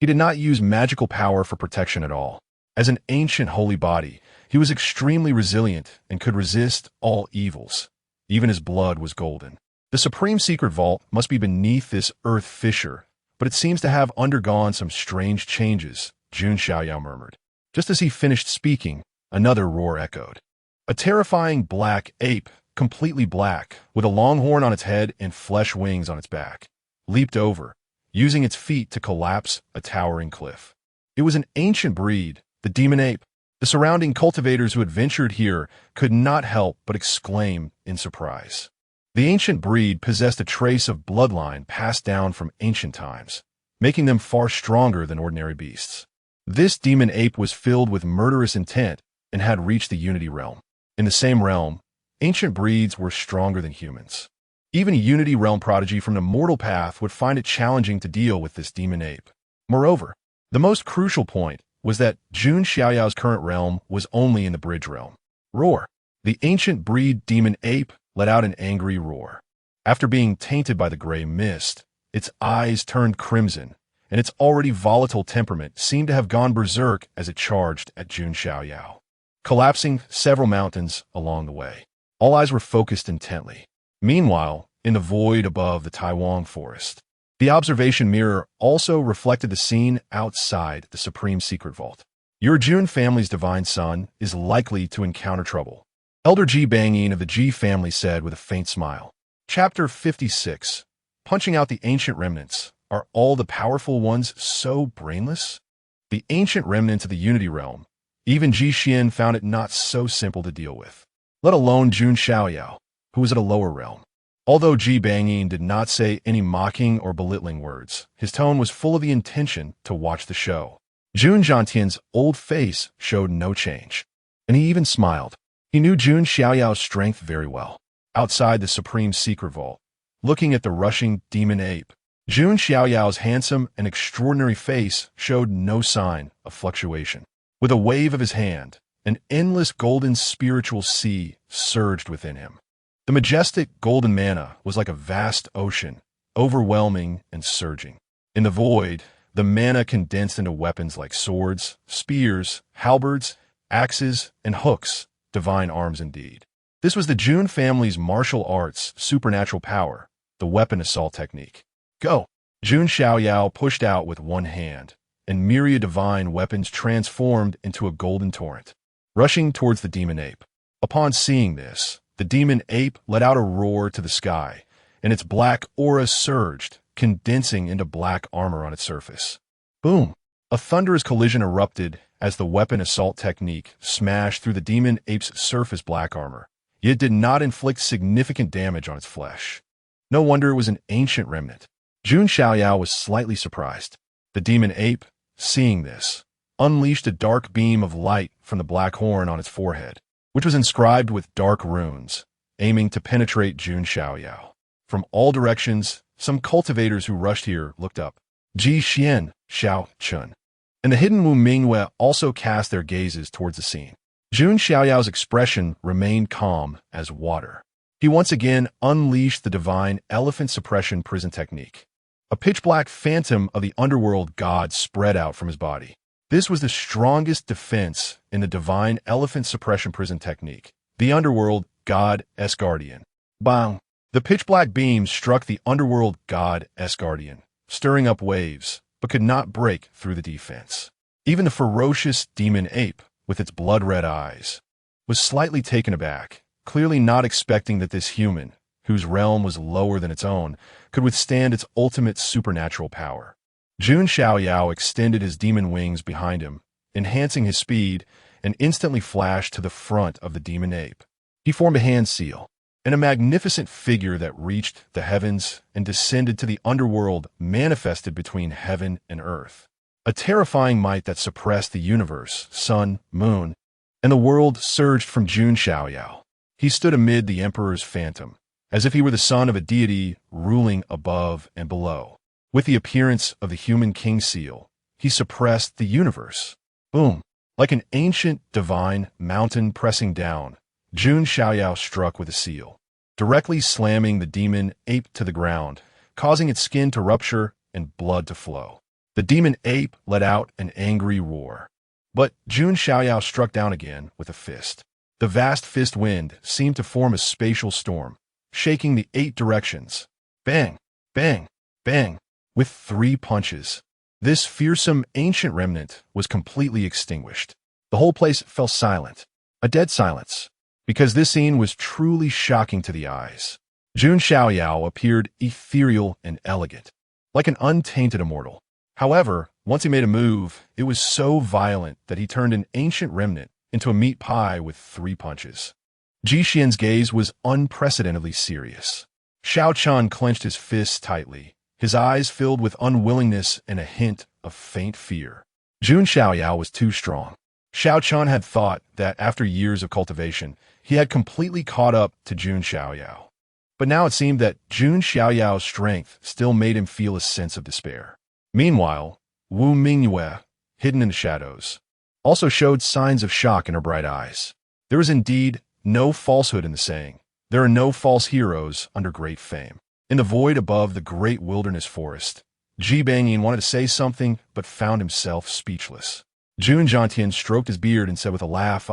He did not use magical power for protection at all. As an ancient holy body, he was extremely resilient and could resist all evils. Even his blood was golden. The supreme secret vault must be beneath this earth fissure, but it seems to have undergone some strange changes, Jun Xiaoyao murmured. Just as he finished speaking, another roar echoed. A terrifying black ape, completely black, with a long horn on its head and flesh wings on its back, leaped over, using its feet to collapse a towering cliff. It was an ancient breed, the demon ape. The surrounding cultivators who had ventured here could not help but exclaim in surprise. The ancient breed possessed a trace of bloodline passed down from ancient times, making them far stronger than ordinary beasts. This demon ape was filled with murderous intent and had reached the Unity Realm. In the same realm, ancient breeds were stronger than humans. Even a Unity Realm prodigy from the mortal path would find it challenging to deal with this demon ape. Moreover, the most crucial point was that Jun Xiaoyao's current realm was only in the bridge realm. Roar! The ancient breed demon ape let out an angry roar. After being tainted by the gray mist, its eyes turned crimson, and its already volatile temperament seemed to have gone berserk as it charged at Jun Xiaoyao, collapsing several mountains along the way. All eyes were focused intently. Meanwhile, in the void above the Taiwan forest, the observation mirror also reflected the scene outside the Supreme Secret Vault. Your Jun family's divine son is likely to encounter trouble, Elder Ji Bangyin of the Ji family said with a faint smile. Chapter 56. Punching out the ancient remnants. Are all the powerful ones so brainless? The ancient remnants of the Unity Realm. Even Ji Xian found it not so simple to deal with, let alone Jun Xiaoyao, who was at a lower realm. Although Ji Bangyin did not say any mocking or belittling words, his tone was full of the intention to watch the show. Jun Zhantian's old face showed no change, and he even smiled. He knew Jun Xiaoyao's strength very well. Outside the Supreme Secret Vault, looking at the rushing demon ape, Jun Xiaoyao's handsome and extraordinary face showed no sign of fluctuation. With a wave of his hand, an endless golden spiritual sea surged within him. The majestic golden mana was like a vast ocean, overwhelming and surging. In the void, the mana condensed into weapons like swords, spears, halberds, axes, and hooks, divine arms indeed. This was the Jun family's martial arts supernatural power, the weapon assault technique. Go! Jun Xiaoyao pushed out with one hand, and myriad divine weapons transformed into a golden torrent, rushing towards the demon ape. Upon seeing this, the demon ape let out a roar to the sky, and its black aura surged, condensing into black armor on its surface. Boom! A thunderous collision erupted as the weapon assault technique smashed through the demon ape's surface black armor, yet it did not inflict significant damage on its flesh. No wonder it was an ancient remnant. Jun Xiaoyao was slightly surprised. The demon ape, seeing this, unleashed a dark beam of light from the black horn on its forehead, which was inscribed with dark runes, aiming to penetrate Jun Xiaoyao. From all directions, some cultivators who rushed here looked up. Ji Xian, Xiao Chun, and the hidden Wu Mingwei also cast their gazes towards the scene. Jun Xiaoyao's expression remained calm as water. He once again unleashed the divine elephant suppression prison technique. A pitch-black phantom of the underworld god spread out from his body. This was the strongest defense in the divine elephant suppression prison technique. The underworld god-S guardian. Bang! The pitch-black beam struck the underworld god-S guardian, stirring up waves, but could not break through the defense. Even the ferocious demon ape, with its blood-red eyes, was slightly taken aback, clearly not expecting that this human, whose realm was lower than its own, could withstand its ultimate supernatural power. Jun Xiaoyao extended his demon wings behind him, enhancing his speed, and instantly flashed to the front of the demon ape. He formed a hand seal, and a magnificent figure that reached the heavens and descended to the underworld manifested between heaven and earth. A terrifying might that suppressed the universe, sun, moon, and the world surged from Jun Xiaoyao. He stood amid the emperor's phantom, as if he were the son of a deity ruling above and below. With the appearance of the human king seal, he suppressed the universe. Boom! Like an ancient, divine mountain pressing down, Jun Xiaoyao struck with a seal, directly slamming the demon ape to the ground, causing its skin to rupture and blood to flow. The demon ape let out an angry roar. But Jun Xiaoyao struck down again with a fist. The vast fist wind seemed to form a spatial storm, shaking the 8 directions. Bang! Bang! Bang! With 3 punches. This fearsome ancient remnant was completely extinguished. The whole place fell silent. A dead silence. Because this scene was truly shocking to the eyes. Jun Xiaoyao appeared ethereal and elegant, like an untainted immortal. However, once he made a move, it was so violent that he turned an ancient remnant into a meat pie with 3 punches. Ji Xian's gaze was unprecedentedly serious. Xiao Chun clenched his fists tightly, his eyes filled with unwillingness and a hint of faint fear. Jun Xiaoyao was too strong. Xiao Chun had thought that after years of cultivation, he had completely caught up to Jun Xiaoyao. But now it seemed that Jun Xiaoyao's strength still made him feel a sense of despair. Meanwhile, Wu Mingyue, hidden in the shadows, also showed signs of shock in her bright eyes. There is indeed no falsehood in the saying, there are no false heroes under great fame. In the void above the great wilderness forest, Ji Bangyin wanted to say something but found himself speechless. Jun Jiantian stroked his beard and said with a laugh,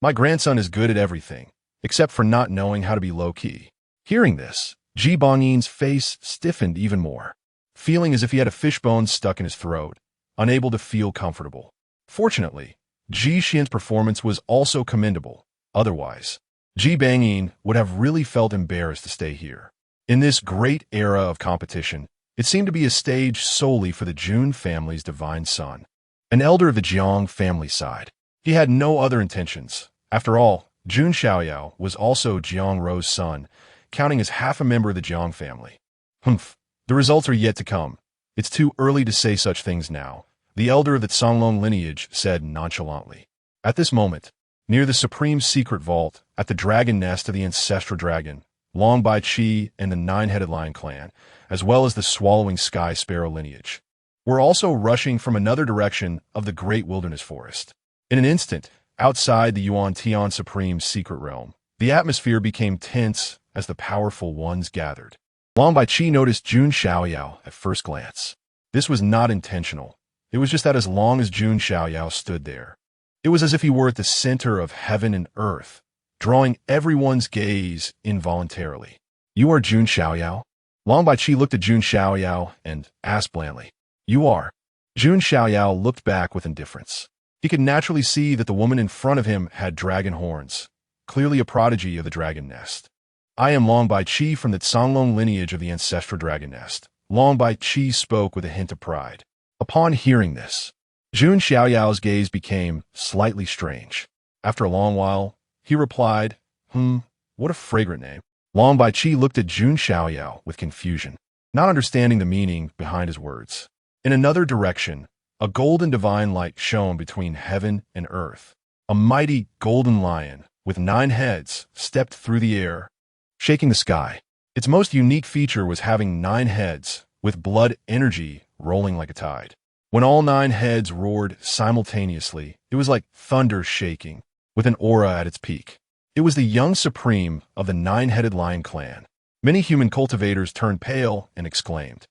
my grandson is good at everything, except for not knowing how to be low-key. Hearing this, Ji Bangyin's face stiffened even more, feeling as if he had a fishbone stuck in his throat, unable to feel comfortable. Fortunately, Ji Xian's performance was also commendable. Otherwise, Ji Bangyin would have really felt embarrassed to stay here. In this great era of competition, it seemed to be a stage solely for the Jun family's divine son, an elder of the Jiang family side. He had no other intentions. After all, Jun Xiaoyao was also Jiang Rou's son, counting as half a member of the Jiang family. Humph, the results are yet to come. It's too early to say such things now, the elder of the Songlong lineage said nonchalantly. At this moment, near the supreme secret vault, at the dragon nest of the ancestral dragon, Long Bai Qi and the 9-headed lion clan, as well as the swallowing sky sparrow lineage, were also rushing from another direction of the great wilderness forest. In an instant, outside the Yuan Tian supreme secret realm, the atmosphere became tense as the powerful ones gathered. Long Bai Qi noticed Jun Xiaoyao at first glance. This was not intentional. It was just that as long as Jun Xiaoyao stood there, it was as if he were at the center of heaven and earth, drawing everyone's gaze involuntarily. You are Jun Xiaoyao? Long Bai Qi looked at Jun Xiaoyao and asked blandly. You are. Jun Xiaoyao looked back with indifference. He could naturally see that the woman in front of him had dragon horns, clearly a prodigy of the dragon nest. I am Long Bai Qi from the Songlong lineage of the ancestral dragon nest. Long Bai Qi spoke with a hint of pride. Upon hearing this, Jun Xiaoyao's gaze became slightly strange. After a long while, he replied, what a fragrant name. Long Bai Qi looked at Jun Xiaoyao with confusion, not understanding the meaning behind his words. In another direction, a golden divine light shone between heaven and earth. A mighty golden lion with 9 heads stepped through the air, shaking the sky. Its most unique feature was having 9 heads, with blood energy rolling like a tide. When all 9 heads roared simultaneously, it was like thunder shaking, with an aura at its peak. It was the young supreme of the 9-headed lion clan. Many human cultivators turned pale and exclaimed.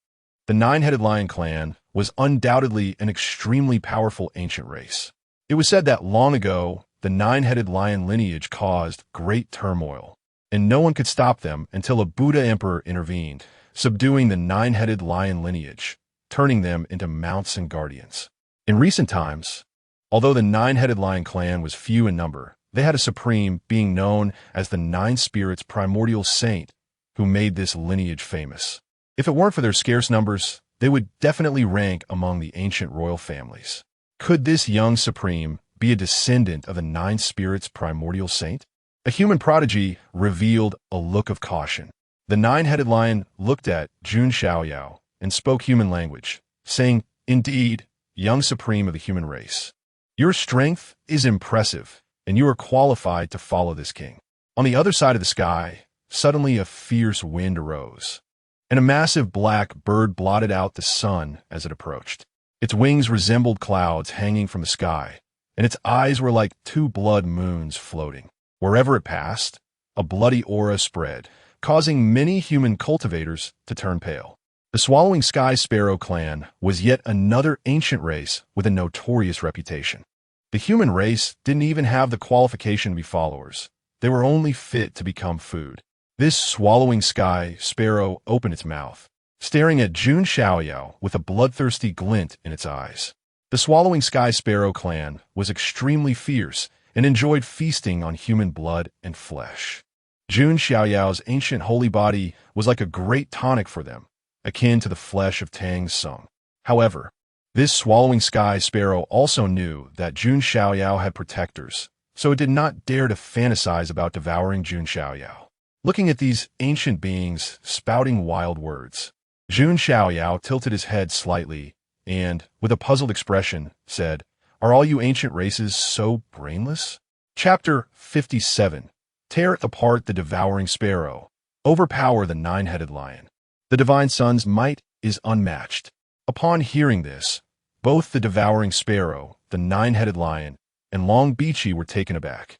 The 9-headed lion clan was undoubtedly an extremely powerful ancient race. It was said that long ago, the 9-headed lion lineage caused great turmoil, and no one could stop them until a Buddha emperor intervened, subduing the 9-headed lion lineage, turning them into mounts and guardians. In recent times, although the 9-headed lion clan was few in number, they had a supreme being known as the 9 Spirits primordial saint who made this lineage famous. If it weren't for their scarce numbers, they would definitely rank among the ancient royal families. Could this young supreme be a descendant of the 9 Spirits primordial saint? A human prodigy revealed a look of caution. The 9-headed lion looked at Jun Xiaoyao and spoke human language, saying, Indeed, young supreme of the human race, your strength is impressive, and you are qualified to follow this king. On the other side of the sky, suddenly a fierce wind arose. and a massive black bird blotted out the sun as it approached. Its wings resembled clouds hanging from the sky, and its eyes were like two blood moons floating. Wherever it passed, a bloody aura spread, causing many human cultivators to turn pale. The Swallowing Sky Sparrow clan was yet another ancient race with a notorious reputation. The human race didn't even have the qualification to be followers. They were only fit to become food. This Swallowing Sky Sparrow opened its mouth, staring at Jun Xiaoyao with a bloodthirsty glint in its eyes. The Swallowing Sky Sparrow clan was extremely fierce and enjoyed feasting on human blood and flesh. Jun Xiaoyao's ancient holy body was like a great tonic for them, akin to the flesh of Tang Sung. However, this Swallowing Sky Sparrow also knew that Jun Xiaoyao had protectors, so it did not dare to fantasize about devouring Jun Xiaoyao. Looking at these ancient beings spouting wild words, Jun Xiaoyao tilted his head slightly and, with a puzzled expression, said, "Are all you ancient races so brainless?" Chapter 57. Tear apart the devouring sparrow. Overpower the nine-headed lion. The divine sun's might is unmatched. Upon hearing this, both the devouring sparrow, the nine-headed lion, and Long Bichi were taken aback.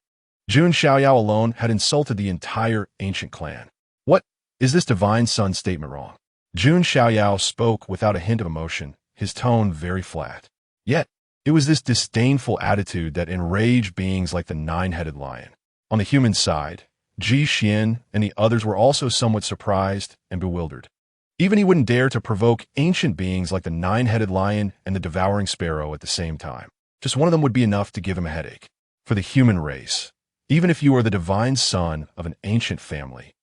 Jun Xiaoyao alone had insulted the entire ancient clan. What? Is this divine sun statement wrong? Jun Xiaoyao spoke without a hint of emotion, his tone very flat. Yet, it was this disdainful attitude that enraged beings like the nine-headed lion. On the human side, Ji Xian and the others were also somewhat surprised and bewildered. Even he wouldn't dare to provoke ancient beings like the nine-headed lion and the devouring sparrow at the same time. Just one of them would be enough to give him a headache. For the human race, even if you are the divine son of an ancient family,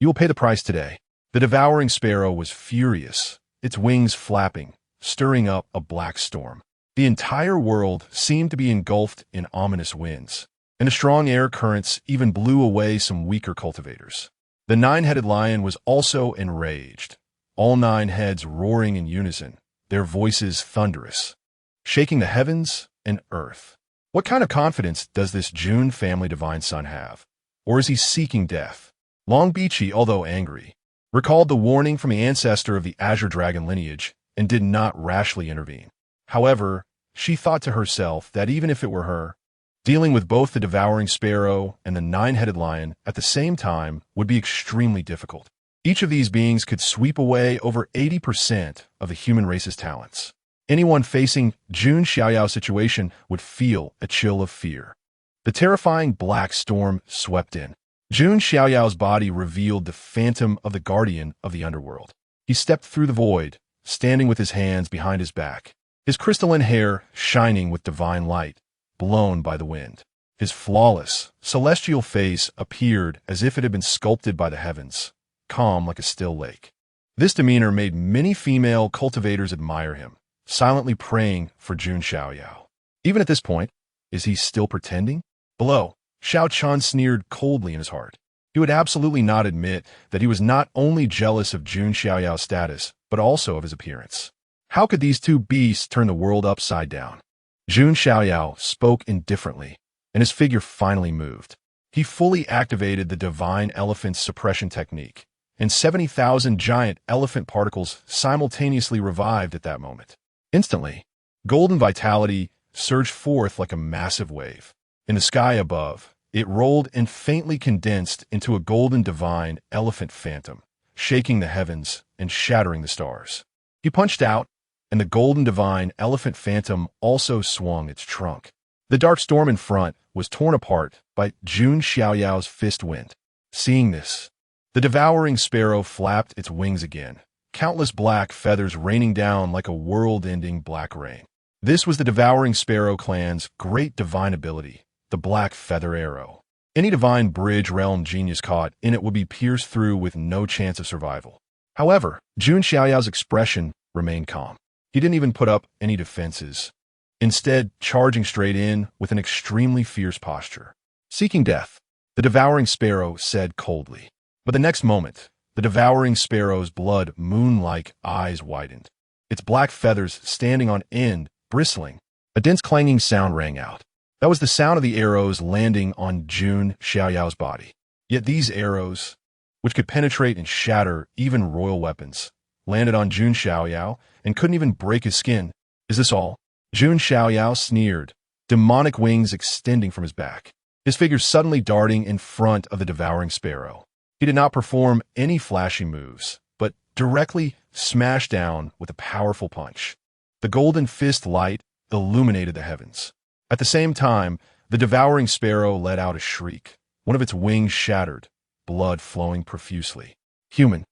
you will pay the price today. The devouring sparrow was furious, its wings flapping, stirring up a black storm. The entire world seemed to be engulfed in ominous winds, and the strong air currents even blew away some weaker cultivators. The nine-headed lion was also enraged, all nine heads roaring in unison, their voices thunderous, shaking the heavens and earth. What kind of confidence does this Jun family divine son have? Or is he seeking death? Long Bichi, although angry, recalled the warning from the ancestor of the Azure Dragon lineage and did not rashly intervene. However, she thought to herself that even if it were her, dealing with both the devouring sparrow and the nine-headed lion at the same time would be extremely difficult. Each of these beings could sweep away over 80% of the human race's talents. Anyone facing Jun Xiaoyao's situation would feel a chill of fear. The terrifying black storm swept in. Jun Xiaoyao's body revealed the phantom of the guardian of the underworld. He stepped through the void, standing with his hands behind his back, his crystalline hair shining with divine light, blown by the wind. His flawless, celestial face appeared as if it had been sculpted by the heavens, calm like a still lake. This demeanor made many female cultivators admire him, silently praying for Jun Xiaoyao. Even at this point, is he still pretending? Below, Xiao Chun sneered coldly in his heart. He would absolutely not admit that he was not only jealous of Jun Xiaoyao's status, but also of his appearance. How could these two beasts turn the world upside down? Jun Xiaoyao spoke indifferently, and his figure finally moved. He fully activated the divine elephant's suppression technique, and 70,000 giant elephant particles simultaneously revived at that moment. Instantly, golden vitality surged forth like a massive wave. In the sky above, it rolled and faintly condensed into a golden divine elephant phantom, shaking the heavens and shattering the stars. He punched out, and the golden divine elephant phantom also swung its trunk. The dark storm in front was torn apart by Jun Xiaoyao's fist wind. Seeing this, the devouring sparrow flapped its wings again, countless black feathers raining down like a world-ending black rain. This was the devouring sparrow clan's great divine ability, the black feather arrow. Any divine bridge realm genius caught in it would be pierced through with no chance of survival. However, Jun Xiaoyao's expression remained calm. He didn't even put up any defenses, instead charging straight in with an extremely fierce posture. Seeking death, the devouring sparrow said coldly. But the next moment, the devouring sparrow's blood moon-like eyes widened. Its black feathers standing on end, bristling. A dense clanging sound rang out. That was the sound of the arrows landing on Jun Xiaoyao's body. Yet these arrows, which could penetrate and shatter even royal weapons, landed on Jun Xiaoyao and couldn't even break his skin. Is this all? Jun Xiaoyao sneered, demonic wings extending from his back, his figure suddenly darting in front of the devouring sparrow. He did not perform any flashy moves, but directly smashed down with a powerful punch. The golden fist light illuminated the heavens. At the same time, the devouring sparrow let out a shriek. One of its wings shattered, blood flowing profusely. Human,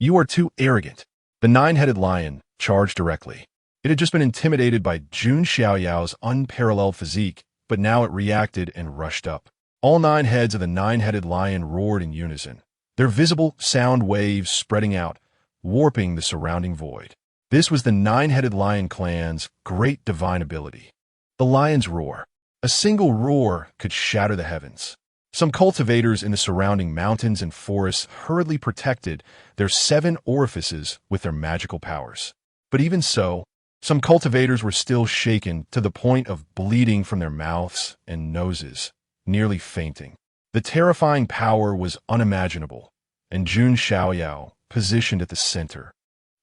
you are too arrogant. The nine-headed lion charged directly. It had just been intimidated by Jun Xiaoyao's unparalleled physique, but now it reacted and rushed up. All 9 heads of the nine-headed lion roared in unison, their visible sound waves spreading out, warping the surrounding void. This was the nine-headed lion clan's great divine ability. The lion's roar. A single roar could shatter the heavens. Some cultivators in the surrounding mountains and forests hurriedly protected their 7 orifices with their magical powers. But even so, some cultivators were still shaken to the point of bleeding from their mouths and noses, nearly fainting. The terrifying power was unimaginable, and Jun Xiaoyao, positioned at the center,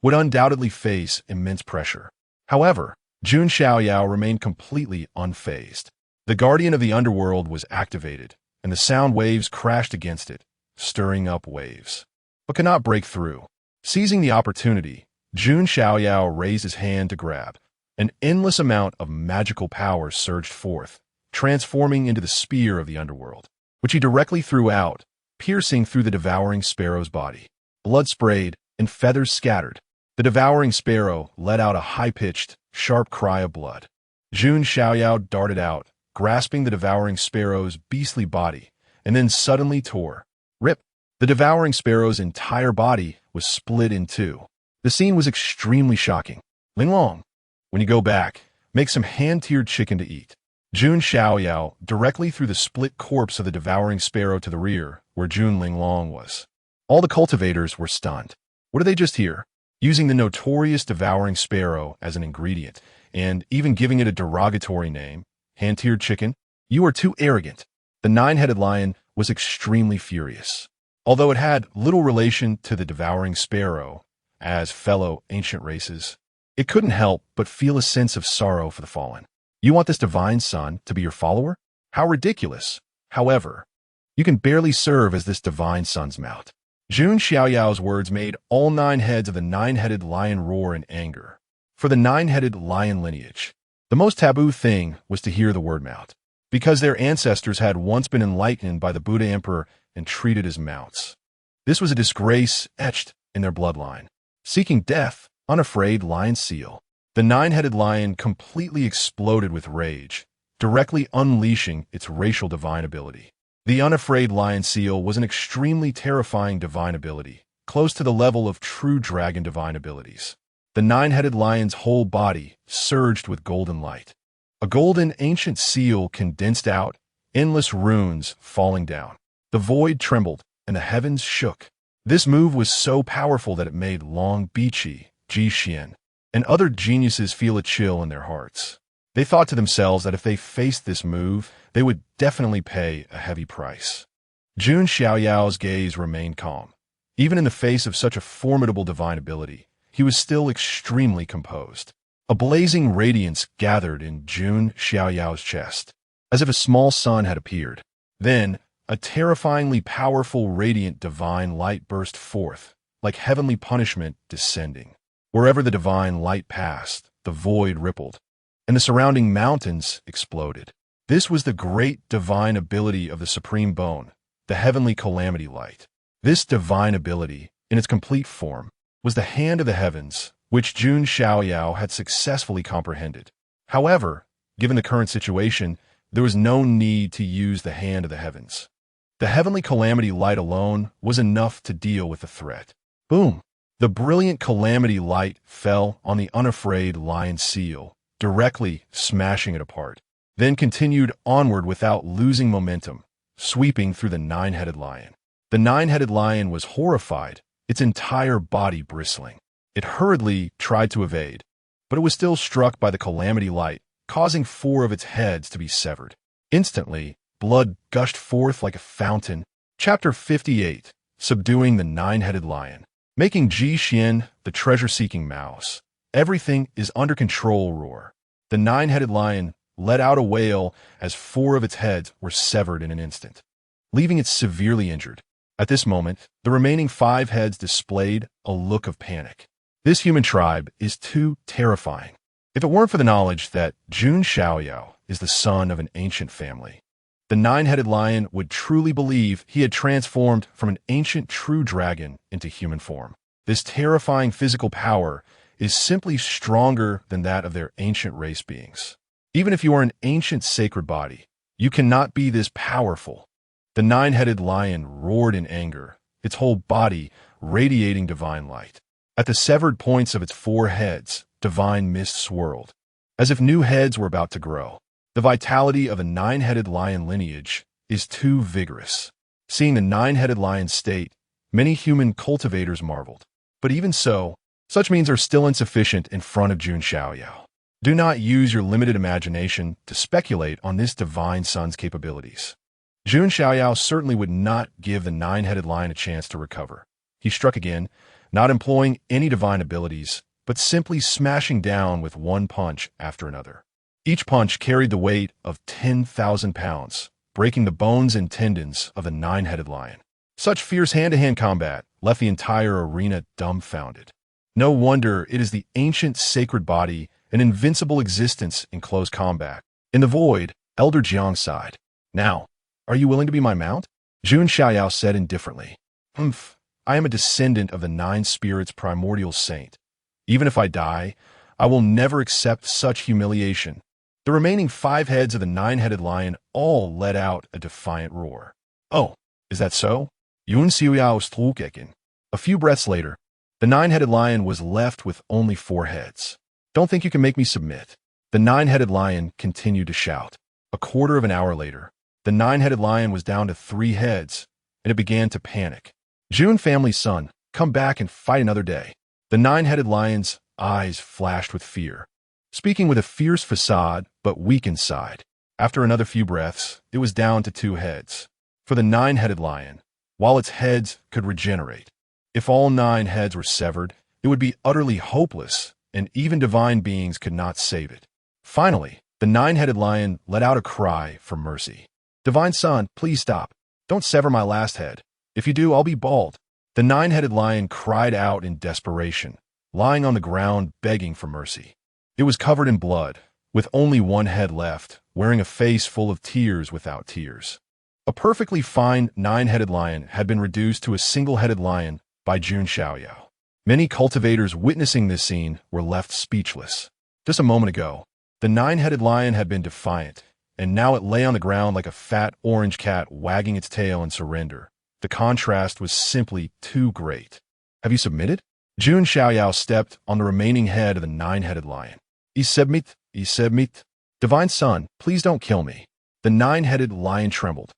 would undoubtedly face immense pressure. However, Jun Xiaoyao remained completely unfazed. The Guardian of the Underworld was activated, and the sound waves crashed against it, stirring up waves, but could not break through. Seizing the opportunity, Jun Xiaoyao raised his hand to grab. An endless amount of magical power surged forth, transforming into the spear of the underworld, which he directly threw out, piercing through the devouring sparrow's body. Blood sprayed and feathers scattered. The devouring sparrow let out a high-pitched, sharp cry of blood. Jun Xiaoyao darted out, grasping the devouring sparrow's beastly body, and then suddenly tore. Rip! The devouring sparrow's entire body was split in 2. The scene was extremely shocking. Linglong, when you go back, make some hand-tiered chicken to eat. Jun Xiaoyao directly threw the split corpse of the devouring sparrow to the rear, where Jun Linglong was. All the cultivators were stunned. What did they just hear? Using the notorious devouring sparrow as an ingredient, and even giving it a derogatory name, hand-tiered chicken? You are too arrogant. The nine-headed lion was extremely furious. Although it had little relation to the devouring sparrow, as fellow ancient races, it couldn't help but feel a sense of sorrow for the fallen. You want this divine son to be your follower? How ridiculous. However, you can barely serve as this divine son's mount. Jun Xiaoyao's words made all 9 heads of the nine-headed lion roar in anger. For the nine-headed lion lineage, the most taboo thing was to hear the word mount, because their ancestors had once been enlightened by the Buddha Emperor and treated as mounts. This was a disgrace etched in their bloodline. Seeking death, unafraid lion seal. The nine-headed lion completely exploded with rage, directly unleashing its racial divine ability. The unafraid lion seal was an extremely terrifying divine ability, close to the level of true dragon divine abilities. The nine-headed lion's whole body surged with golden light. A golden ancient seal condensed out, endless runes falling down. The void trembled, and the heavens shook. This move was so powerful that it made Long Bichi, Ji Xian, and other geniuses feel a chill in their hearts. They thought to themselves that if they faced this move, they would definitely pay a heavy price. Jun Xiaoyao's gaze remained calm. Even in the face of such a formidable divine ability, he was still extremely composed. A blazing radiance gathered in Jun Xiaoyao's chest, as if a small sun had appeared. Then, a terrifyingly powerful radiant divine light burst forth, like heavenly punishment descending. Wherever the divine light passed, the void rippled, and the surrounding mountains exploded. This was the great divine ability of the Supreme Bone, the heavenly calamity light. This divine ability, in its complete form, was the hand of the heavens, which Jun Xiaoyao had successfully comprehended. However, given the current situation, there was no need to use the hand of the heavens. The heavenly calamity light alone was enough to deal with the threat. Boom! The brilliant calamity light fell on the unafraid lion seal, directly smashing it apart, then continued onward without losing momentum, sweeping through the nine-headed lion. The nine-headed lion was horrified, its entire body bristling. It hurriedly tried to evade, but it was still struck by the calamity light, causing 4 of its heads to be severed. Instantly, blood gushed forth like a fountain. Chapter 58. subduing the nine-headed lion, making Ji Xian the treasure-seeking mouse. Everything is under control, roar. The nine-headed lion let out a wail as 4 of its heads were severed in an instant, leaving it severely injured. At this moment, the remaining 5 heads displayed a look of panic. This human tribe is too terrifying. If it weren't for the knowledge that Jun Xiaoyao is the son of an ancient family, the nine-headed lion would truly believe he had transformed from an ancient true dragon into human form. This terrifying physical power is simply stronger than that of their ancient race beings. Even if you are an ancient sacred body, you cannot be this powerful. The nine-headed lion roared in anger, its whole body radiating divine light. At the severed points of its 4 heads, divine mist swirled, as if new heads were about to grow. The vitality of a nine-headed lion lineage is too vigorous. Seeing the nine-headed lion's state, many human cultivators marveled. But even so, such means are still insufficient in front of Jun Xiaoyao. Do not use your limited imagination to speculate on this divine son's capabilities. Jun Xiaoyao certainly would not give the nine-headed lion a chance to recover. He struck again, not employing any divine abilities, but simply smashing down with one punch after another. Each punch carried the weight of 10,000 pounds, breaking the bones and tendons of the nine-headed lion. Such fierce hand-to-hand combat left the entire arena dumbfounded. No wonder it is the ancient sacred body, an invincible existence in close combat. In the void, Elder Jiang sighed. Now, are you willing to be my mount? Jun Xiaoyao said indifferently. I am a descendant of the 9 spirits primordial saint. Even if I die, I will never accept such humiliation. The remaining 5 heads of the nine-headed lion all let out a defiant roar. Oh, is that so? Jun Xiaoyao's Tulkekin. A few breaths later, the nine-headed lion was left with only 4 heads. Don't think you can make me submit. The nine-headed lion continued to shout. A quarter of an hour later, the nine-headed lion was down to 3 heads, and it began to panic. Jun family's son, come back and fight another day. The nine-headed lion's eyes flashed with fear, speaking with a fierce facade but weak inside. After another few breaths, it was down to 2 heads. For the nine-headed lion, while its heads could regenerate, if all 9 heads were severed, it would be utterly hopeless, and even divine beings could not save it. Finally, the nine-headed lion let out a cry for mercy. Divine Son, please stop. Don't sever my last head. If you do, I'll be bald. The nine-headed lion cried out in desperation, lying on the ground begging for mercy. It was covered in blood, with only 1 head left, wearing a face full of tears without tears. A perfectly fine 9-headed lion had been reduced to a single-headed lion by Jun Xiaoyao. Many cultivators witnessing this scene were left speechless. Just a moment ago, the 9-headed lion had been defiant, and now it lay on the ground like a fat orange cat wagging its tail in surrender. The contrast was simply too great. Have you submitted? Jun Xiaoyao stepped on the remaining head of the 9-headed lion. I submit. Divine Son, please don't kill me. The 9-headed lion trembled,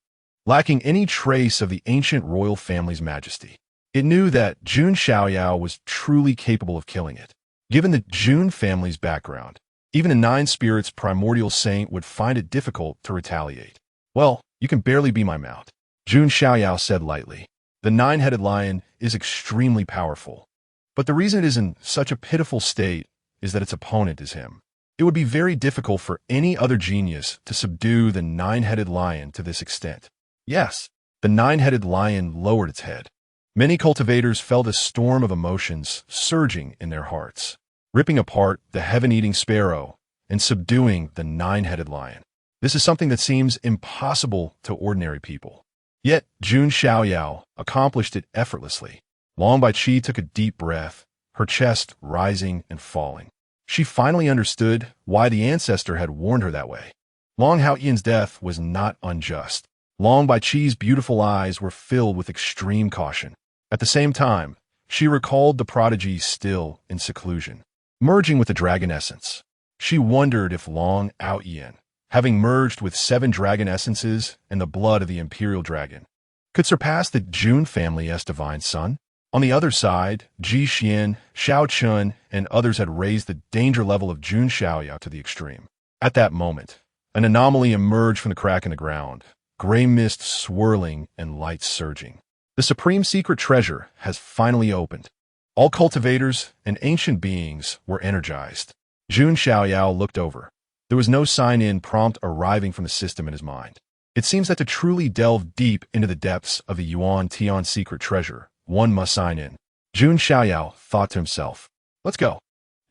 lacking any trace of the ancient royal family's majesty. It knew that Jun Xiaoyao was truly capable of killing it. Given the Jun family's background, even a 9 spirits primordial saint would find it difficult to retaliate. Well, you can barely be my mount, Jun Xiaoyao said lightly. The 9-headed lion is extremely powerful, but the reason it is in such a pitiful state is that its opponent is him. It would be very difficult for any other genius to subdue the 9-headed lion to this extent. Yes, the 9-headed lion lowered its head. Many cultivators felt a storm of emotions surging in their hearts, ripping apart the heaven-eating sparrow and subduing the 9-headed lion. This is something that seems impossible to ordinary people. Yet Jun Xiaoyao accomplished it effortlessly. Long Bai Qi took a deep breath, her chest rising and falling. She finally understood why the ancestor had warned her that way. Long Hao Yan's death was not unjust. Long Bai Qi's beautiful eyes were filled with extreme caution. At the same time, she recalled the prodigy still in seclusion, merging with the dragon essence. She wondered if Long Hao Yan, having merged with 7 dragon essences and the blood of the imperial dragon, could surpass the Jun family as divine son. On the other side, Ji Xian, Xiao Chun, and others had raised the danger level of Jun Xiaoyao to the extreme. At that moment, an anomaly emerged from the crack in the ground, gray mist swirling and light surging. The supreme secret treasure has finally opened. All cultivators and ancient beings were energized. Jun Xiaoyao looked over. There was no sign-in prompt arriving from the system in his mind. It seems that to truly delve deep into the depths of the Yuan Tian secret treasure, one must sign in. Jun Xiaoyao thought to himself, "Let's go."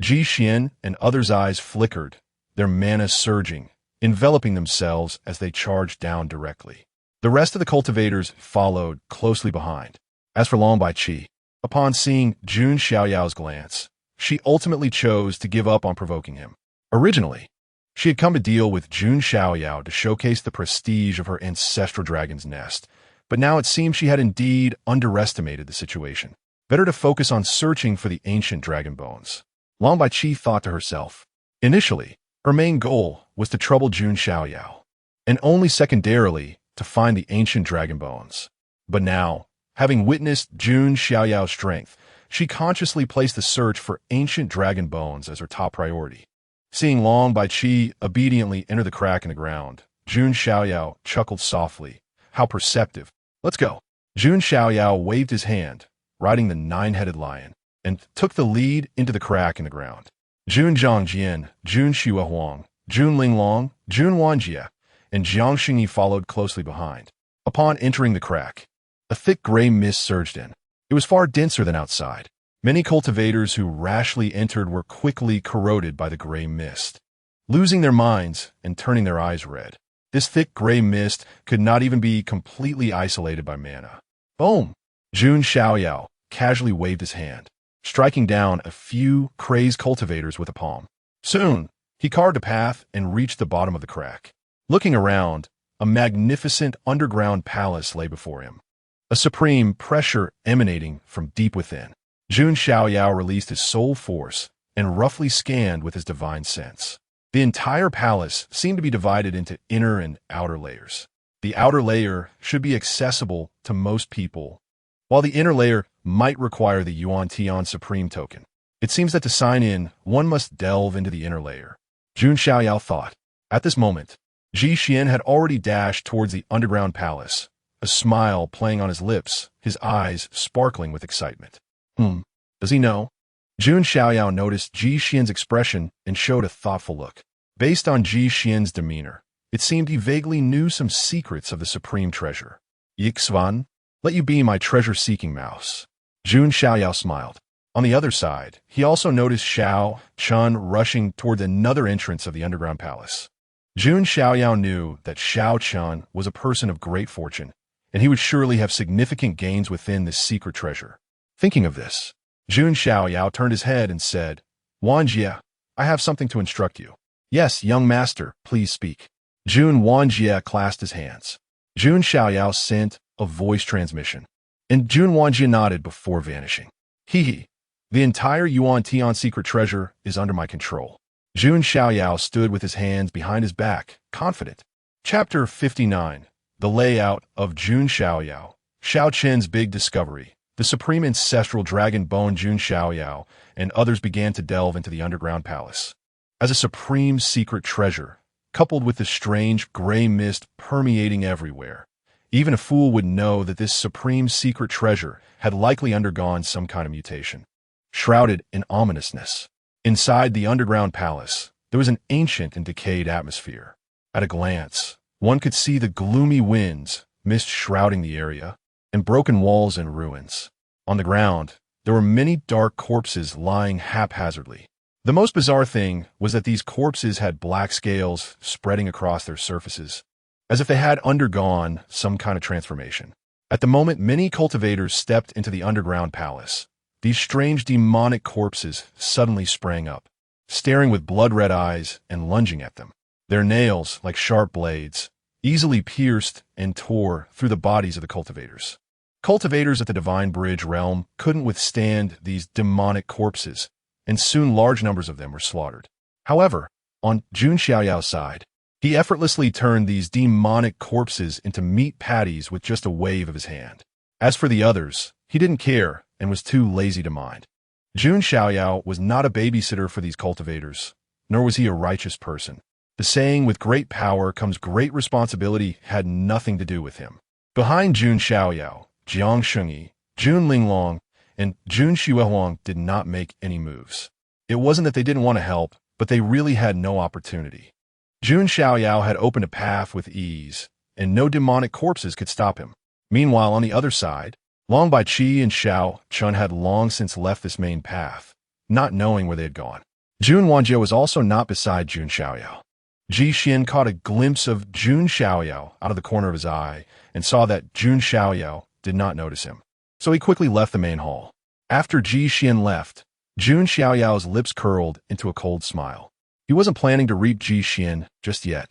Ji Xian and others' eyes flickered, their mana surging, enveloping themselves as they charged down directly. The rest of the cultivators followed closely behind. As for Long Baiqi, upon seeing Jun Xiaoyao's glance, she ultimately chose to give up on provoking him. Originally, she had come to deal with Jun Xiaoyao to showcase the prestige of her ancestral dragon's nest, but now it seemed she had indeed underestimated the situation. Better to focus on searching for the ancient dragon bones. Long Baiqi thought to herself. Initially, her main goal was to trouble Jun Xiaoyao, and only secondarily to find the ancient dragon bones. But now, having witnessed Jun Xiaoyao's strength, she consciously placed the search for ancient dragon bones as her top priority. Seeing Long Baiqi obediently enter the crack in the ground, Jun Xiaoyao chuckled softly. How perceptive. Let's go. Jun Xiaoyao waved his hand, riding the nine-headed lion, and took the lead into the crack in the ground. Jun Zhangjian, Jun Xuehuang, Jun Linglong, Jun Wanjie, and Jiang Xingyi followed closely behind. Upon entering the crack, a thick gray mist surged in. It was far denser than outside. Many cultivators who rashly entered were quickly corroded by the gray mist, losing their minds and turning their eyes red. This thick gray mist could not even be completely isolated by mana. Boom! Jun Xiaoyao casually waved his hand, striking down a few crazed cultivators with a palm. Soon, he carved a path and reached the bottom of the crack. Looking around, a magnificent underground palace lay before him, a supreme pressure emanating from deep within. Jun Xiaoyao released his soul force and roughly scanned with his divine sense. The entire palace seemed to be divided into inner and outer layers. The outer layer should be accessible to most people, while the inner layer might require the Yuan Tian Supreme token. It seems that to sign in, one must delve into the inner layer. Jun Xiaoyao thought. At this moment, Ji Xian had already dashed towards the underground palace, a smile playing on his lips, his eyes sparkling with excitement. Does he know? Jun Xiaoyao noticed Ji Xian's expression and showed a thoughtful look. Based on Ji Xian's demeanor, it seemed he vaguely knew some secrets of the supreme treasure. Yixuan, let you be my treasure-seeking mouse. Jun Xiaoyao smiled. On the other side, he also noticed Xiao Chun rushing toward another entrance of the underground palace. Jun Xiaoyao knew that Xiao Chun was a person of great fortune, and he would surely have significant gains within this secret treasure. Thinking of this, Jun Xiaoyao turned his head and said, Wanjie, I have something to instruct you. Yes, young master, please speak. Jun Wanjie clasped his hands. Jun Xiaoyao sent a voice transmission, and Jun Wanjie nodded before vanishing. He, the entire Yuan Tian secret treasure is under my control. Jun Xiaoyao stood with his hands behind his back, confident. Chapter 59. The Layout of Jun Xiaoyao. Xiao Chen's Big Discovery. The supreme ancestral dragon bone Jun Xiaoyao and others began to delve into the underground palace. As a supreme secret treasure, coupled with the strange gray mist permeating everywhere, even a fool would know that this supreme secret treasure had likely undergone some kind of mutation. Shrouded in ominousness, inside the underground palace, there was an ancient and decayed atmosphere. At a glance, one could see the gloomy winds, mist shrouding the area, and broken walls and ruins. On the ground, there were many dark corpses lying haphazardly. The most bizarre thing was that these corpses had black scales spreading across their surfaces, as if they had undergone some kind of transformation. At the moment many cultivators stepped into the underground palace, these strange demonic corpses suddenly sprang up, staring with blood-red eyes and lunging at them. Their nails, like sharp blades, easily pierced and tore through the bodies of the cultivators. Cultivators at the Divine Bridge realm couldn't withstand these demonic corpses, and soon large numbers of them were slaughtered. However, on Jun Xiaoyao's side, he effortlessly turned these demonic corpses into meat patties with just a wave of his hand. As for the others, he didn't care and was too lazy to mind. Jun Xiaoyao was not a babysitter for these cultivators, nor was he a righteous person. The saying, with great power comes great responsibility, had nothing to do with him. Behind Jun Xiaoyao, Jiang Shengyi, Jun Linglong, and Jun Xiaoyao did not make any moves. It wasn't that they didn't want to help, but they really had no opportunity. Jun Xiaoyao had opened a path with ease, and no demonic corpses could stop him. Meanwhile, on the other side, Long Bai Qi and Xiao Chun had long since left this main path, not knowing where they had gone. Jun Wanjiao was also not beside Jun Xiaoyao. Ji Xian caught a glimpse of Jun Xiaoyao out of the corner of his eye and saw that Jun Xiaoyao did not notice him. So he quickly left the main hall. After Ji Xian left, Jun Xiaoyao's lips curled into a cold smile. He wasn't planning to reap Ji Xian just yet,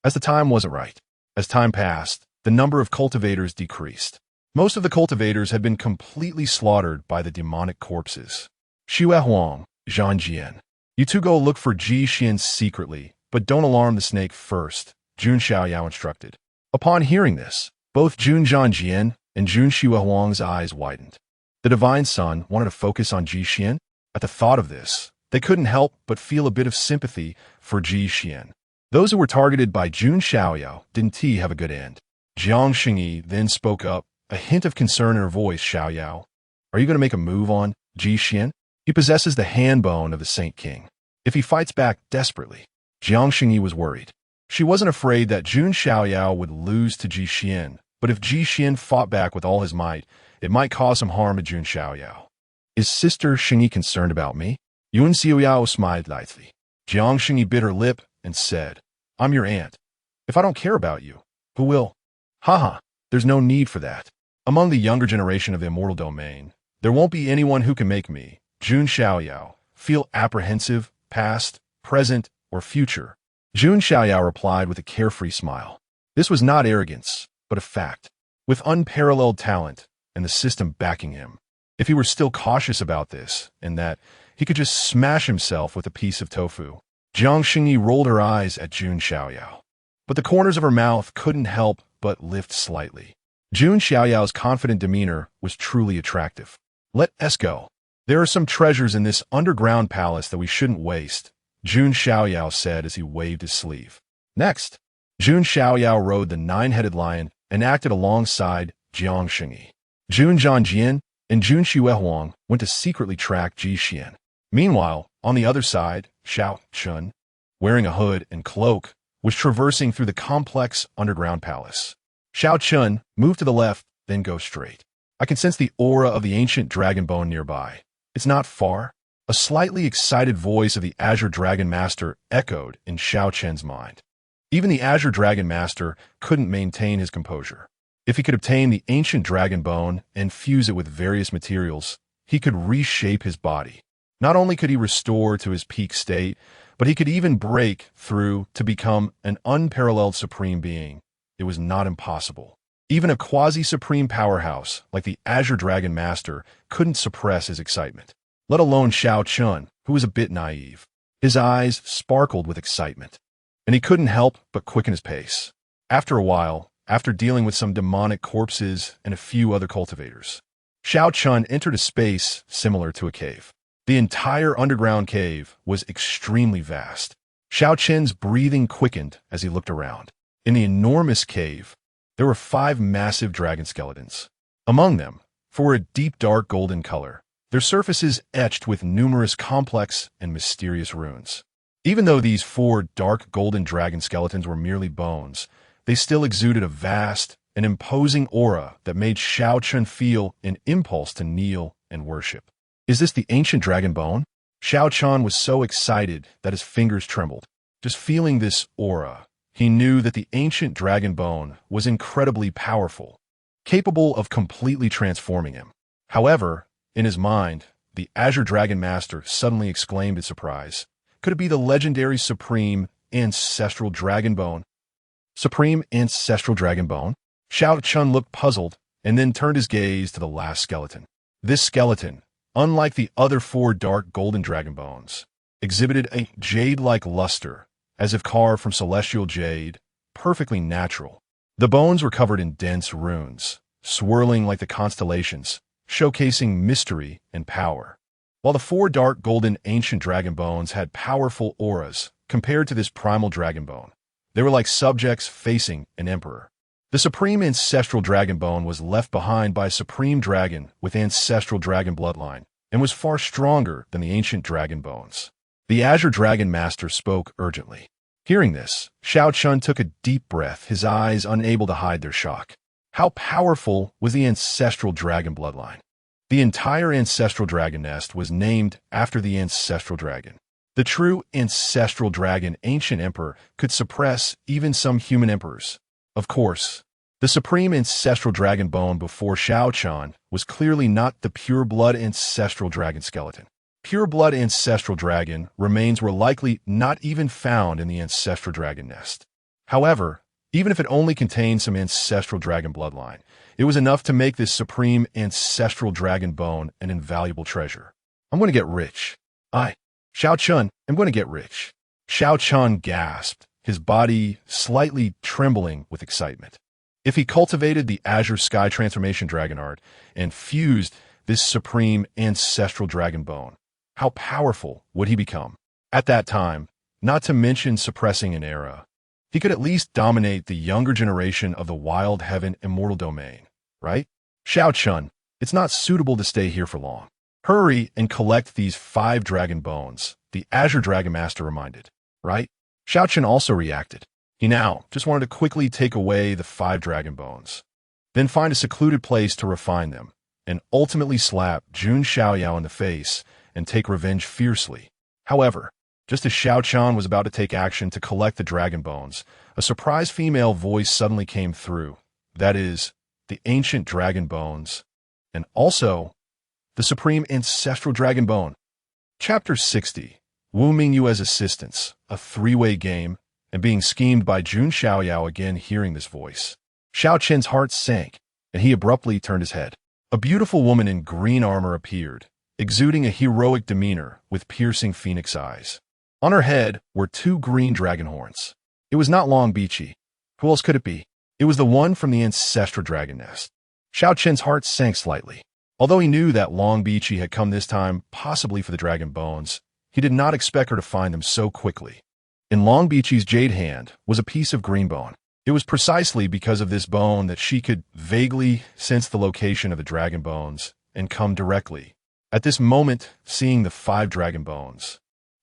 as the time wasn't right. As time passed, the number of cultivators decreased. Most of the cultivators had been completely slaughtered by the demonic corpses. Xue Huang, Zhang Jian. You two go look for Ji Xian secretly, but don't alarm the snake first, Jun Xiaoyao instructed. Upon hearing this, both Jun Zhangjian and Jun Xiaohuang's eyes widened. The Divine Son wanted to focus on Ji Xian. At the thought of this, they couldn't help but feel a bit of sympathy for Ji Xian. Those who were targeted by Jun Xiaoyao didn't have a good end. Jiang Shengyi then spoke up, a hint of concern in her voice. Xiaoyao, are you going to make a move on Ji Xian? He possesses the hand bone of the Saint King. If he fights back desperately, Jiang Shengyi was worried. She wasn't afraid that Jun Xiaoyao would lose to Ji Xian, but if Ji Xian fought back with all his might, it might cause some harm to Jun Xiaoyao. Is Sister Shengyi concerned about me? Jun Xiaoyao smiled lightly. Jiang Shengyi bit her lip and said, I'm your aunt. If I don't care about you, who will? Haha, there's no need for that. Among the younger generation of the immortal domain, there won't be anyone who can make me, Jun Xiaoyao, feel apprehensive, past, present, or future. Jun Xiaoyao replied with a carefree smile. This was not arrogance, but a fact. With unparalleled talent and the system backing him, if he were still cautious about this and that, he could just smash himself with a piece of tofu. Jiang Shengyi rolled her eyes at Jun Xiaoyao, but the corners of her mouth couldn't help but lift slightly. Jun Xiaoyao's confident demeanor was truly attractive. Let us go. There are some treasures in this underground palace that we shouldn't waste, Jun Xiaoyao said as he waved his sleeve. Next, Jun Xiaoyao rode the nine-headed lion and acted alongside Jiang Shengyi. Jun Zhangjian and Jun Xiaohuang went to secretly track Ji Xian. Meanwhile, on the other side, Xiao Chun, wearing a hood and cloak, was traversing through the complex underground palace. Xiao Chun moved to the left, then go straight. I can sense the aura of the ancient dragon bone nearby. It's not far. A slightly excited voice of the Azure Dragon Master echoed in Xiao Chen's mind. Even the Azure Dragon Master couldn't maintain his composure. If he could obtain the ancient dragon bone and fuse it with various materials, he could reshape his body. Not only could he restore to his peak state, but he could even break through to become an unparalleled supreme being. It was not impossible. Even a quasi-supreme powerhouse like the Azure Dragon Master couldn't suppress his excitement, let alone Xiao Chun, who was a bit naive. His eyes sparkled with excitement, and he couldn't help but quicken his pace. After a while, after dealing with some demonic corpses and a few other cultivators, Xiao Chun entered a space similar to a cave. The entire underground cave was extremely vast. Xiao Chen's breathing quickened as he looked around. In the enormous cave, there were 5 massive dragon skeletons. Among them, for a deep dark golden color, their surfaces etched with numerous complex and mysterious runes. Even though these 4 dark golden dragon skeletons were merely bones, they still exuded a vast and imposing aura that made Xiao Chun feel an impulse to kneel and worship. Is this the ancient dragon bone? Xiao Chun was so excited that his fingers trembled. Just feeling this aura, he knew that the ancient dragon bone was incredibly powerful, capable of completely transforming him. However, in his mind, the Azure Dragon Master suddenly exclaimed in surprise, could it be the legendary Supreme Ancestral Dragon Bone? Supreme Ancestral Dragon Bone? Xiao Chun looked puzzled and then turned his gaze to the last skeleton. This skeleton, unlike the other 4 dark golden dragon bones, exhibited a jade-like luster, as if carved from celestial jade, perfectly natural. The bones were covered in dense runes, swirling like the constellations, showcasing mystery and power. While the 4 dark golden ancient dragon bones had powerful auras compared to this primal dragon bone, they were like subjects facing an emperor. The supreme ancestral dragon bone was left behind by a supreme dragon with ancestral dragon bloodline and was far stronger than the ancient dragon bones. The Azure Dragon Master spoke urgently. Hearing this, Xiao Chun took a deep breath, his eyes unable to hide their shock. How powerful was the ancestral dragon bloodline? The entire ancestral dragon nest was named after the ancestral dragon. The true ancestral dragon ancient emperor could suppress even some human emperors. Of course, the supreme ancestral dragon bone before Xiao Chun was clearly not the pure-blood ancestral dragon skeleton. Pure-blood ancestral dragon remains were likely not even found in the ancestral dragon nest. However, even if it only contained some ancestral dragon bloodline, it was enough to make this supreme ancestral dragon bone an invaluable treasure. I'm going to get rich. Xiao Chun, I'm going to get rich. Xiao Chun gasped, his body slightly trembling with excitement. If he cultivated the Azure Sky Transformation Dragon Art and fused this supreme ancestral dragon bone, how powerful would he become? At that time, not to mention suppressing an era, he could at least dominate the younger generation of the Wild Heaven Immortal Domain, right? Xiao Chun, it's not suitable to stay here for long. Hurry and collect these 5 dragon bones, the Azure Dragon Master reminded, right? Xiao Chun also reacted. He now just wanted to quickly take away the 5 dragon bones, then find a secluded place to refine them, and ultimately slap Jun Xiaoyao in the face and take revenge fiercely. However, just as Xiao Chun was about to take action to collect the dragon bones, a surprised female voice suddenly came through. That is, the ancient dragon bones, and also the supreme ancestral dragon bone. Chapter 60. Wu Mingyu as assistants, a 3-way game, and being schemed by Jun Xiaoyao again hearing this voice. Xiao Chen's heart sank, and he abruptly turned his head. A beautiful woman in green armor appeared, exuding a heroic demeanor with piercing phoenix eyes. On her head were 2 green dragon horns. It was not Long Bichi. Who else could it be? It was the one from the ancestral dragon nest. Xiao Chen's heart sank slightly. Although he knew that Long Bichi had come this time possibly for the dragon bones, he did not expect her to find them so quickly. In Long Bichi's jade hand was a piece of green bone. It was precisely because of this bone that she could vaguely sense the location of the dragon bones and come directly. At this moment, seeing the 5 dragon bones,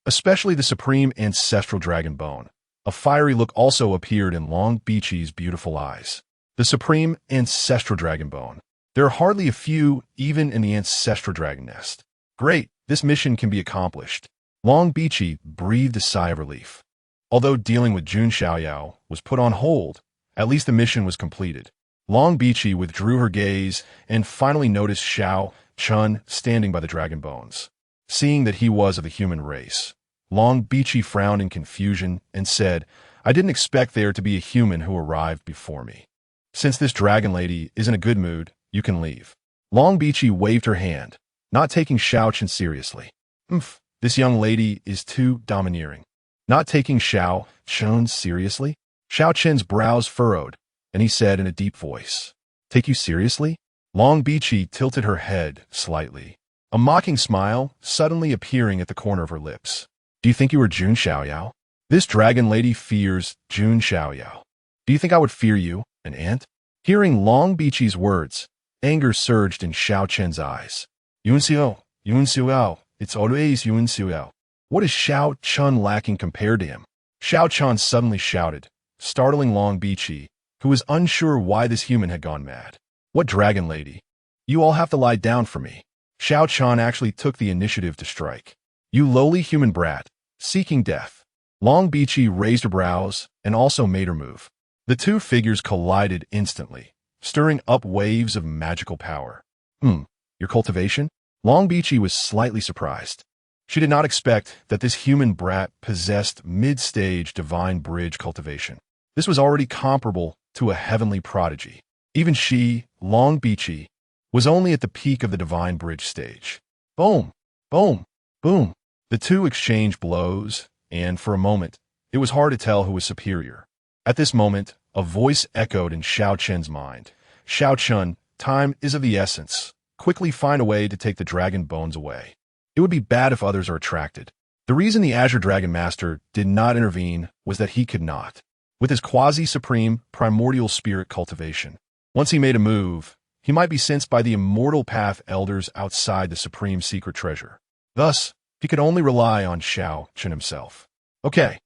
especially the supreme ancestral dragon bone, a fiery look also appeared in Long Bichi's beautiful eyes. The supreme ancestral dragon bone. There are hardly a few even in the ancestral dragon nest. Great, this mission can be accomplished. Long Bichi breathed a sigh of relief. Although dealing with Jun Xiaoyao was put on hold, at least the mission was completed. Long Bichi withdrew her gaze and finally noticed Xiao Chun standing by the dragon bones. Seeing that he was of the human race, Long Bichi frowned in confusion and said, "I didn't expect there to be a human who arrived before me. Since this dragon lady is in a good mood, you can leave." Long Bichi waved her hand, not taking Xiao Chun seriously. This young lady is too domineering. Not taking Xiao Chun seriously? Xiao Chun's brows furrowed, and he said in a deep voice, "Take you seriously?" Long Bichi tilted her head slightly, a mocking smile suddenly appearing at the corner of her lips. "Do you think you are Jun Xiaoyao? This dragon lady fears Jun Xiaoyao. Do you think I would fear you, an ant?" Hearing Long Bichi's words, anger surged in Xiao Chen's eyes. Yun Xiaoyao, it's always Yun Xiaoyao. What is Xiao Chun lacking compared to him? Xiao Chun suddenly shouted, startling Long Bichi, who was unsure why this human had gone mad. "What dragon lady? You all have to lie down for me." Xiao Chun actually took the initiative to strike. "You lowly human brat, seeking death." Long Bichi raised her brows and also made her move. The 2 figures collided instantly, stirring up waves of magical power. Your cultivation?" Long Bichi was slightly surprised. She did not expect that this human brat possessed mid-stage divine bridge cultivation. This was already comparable to a heavenly prodigy. Even she, Long Bichi, was only at the peak of the divine bridge stage. Boom, boom, boom. The 2 exchanged blows, and for a moment, it was hard to tell who was superior. At this moment, a voice echoed in Xiao Chen's mind. "Xiao Chun, time is of the essence. Quickly find a way to take the dragon bones away. It would be bad if others are attracted." The reason the Azure Dragon Master did not intervene was that he could not. with his quasi-supreme primordial spirit cultivation. Once he made a move, he might be sensed by the immortal path elders outside the supreme secret treasure. Thus, he could only rely on Xiao Chen himself. Okay,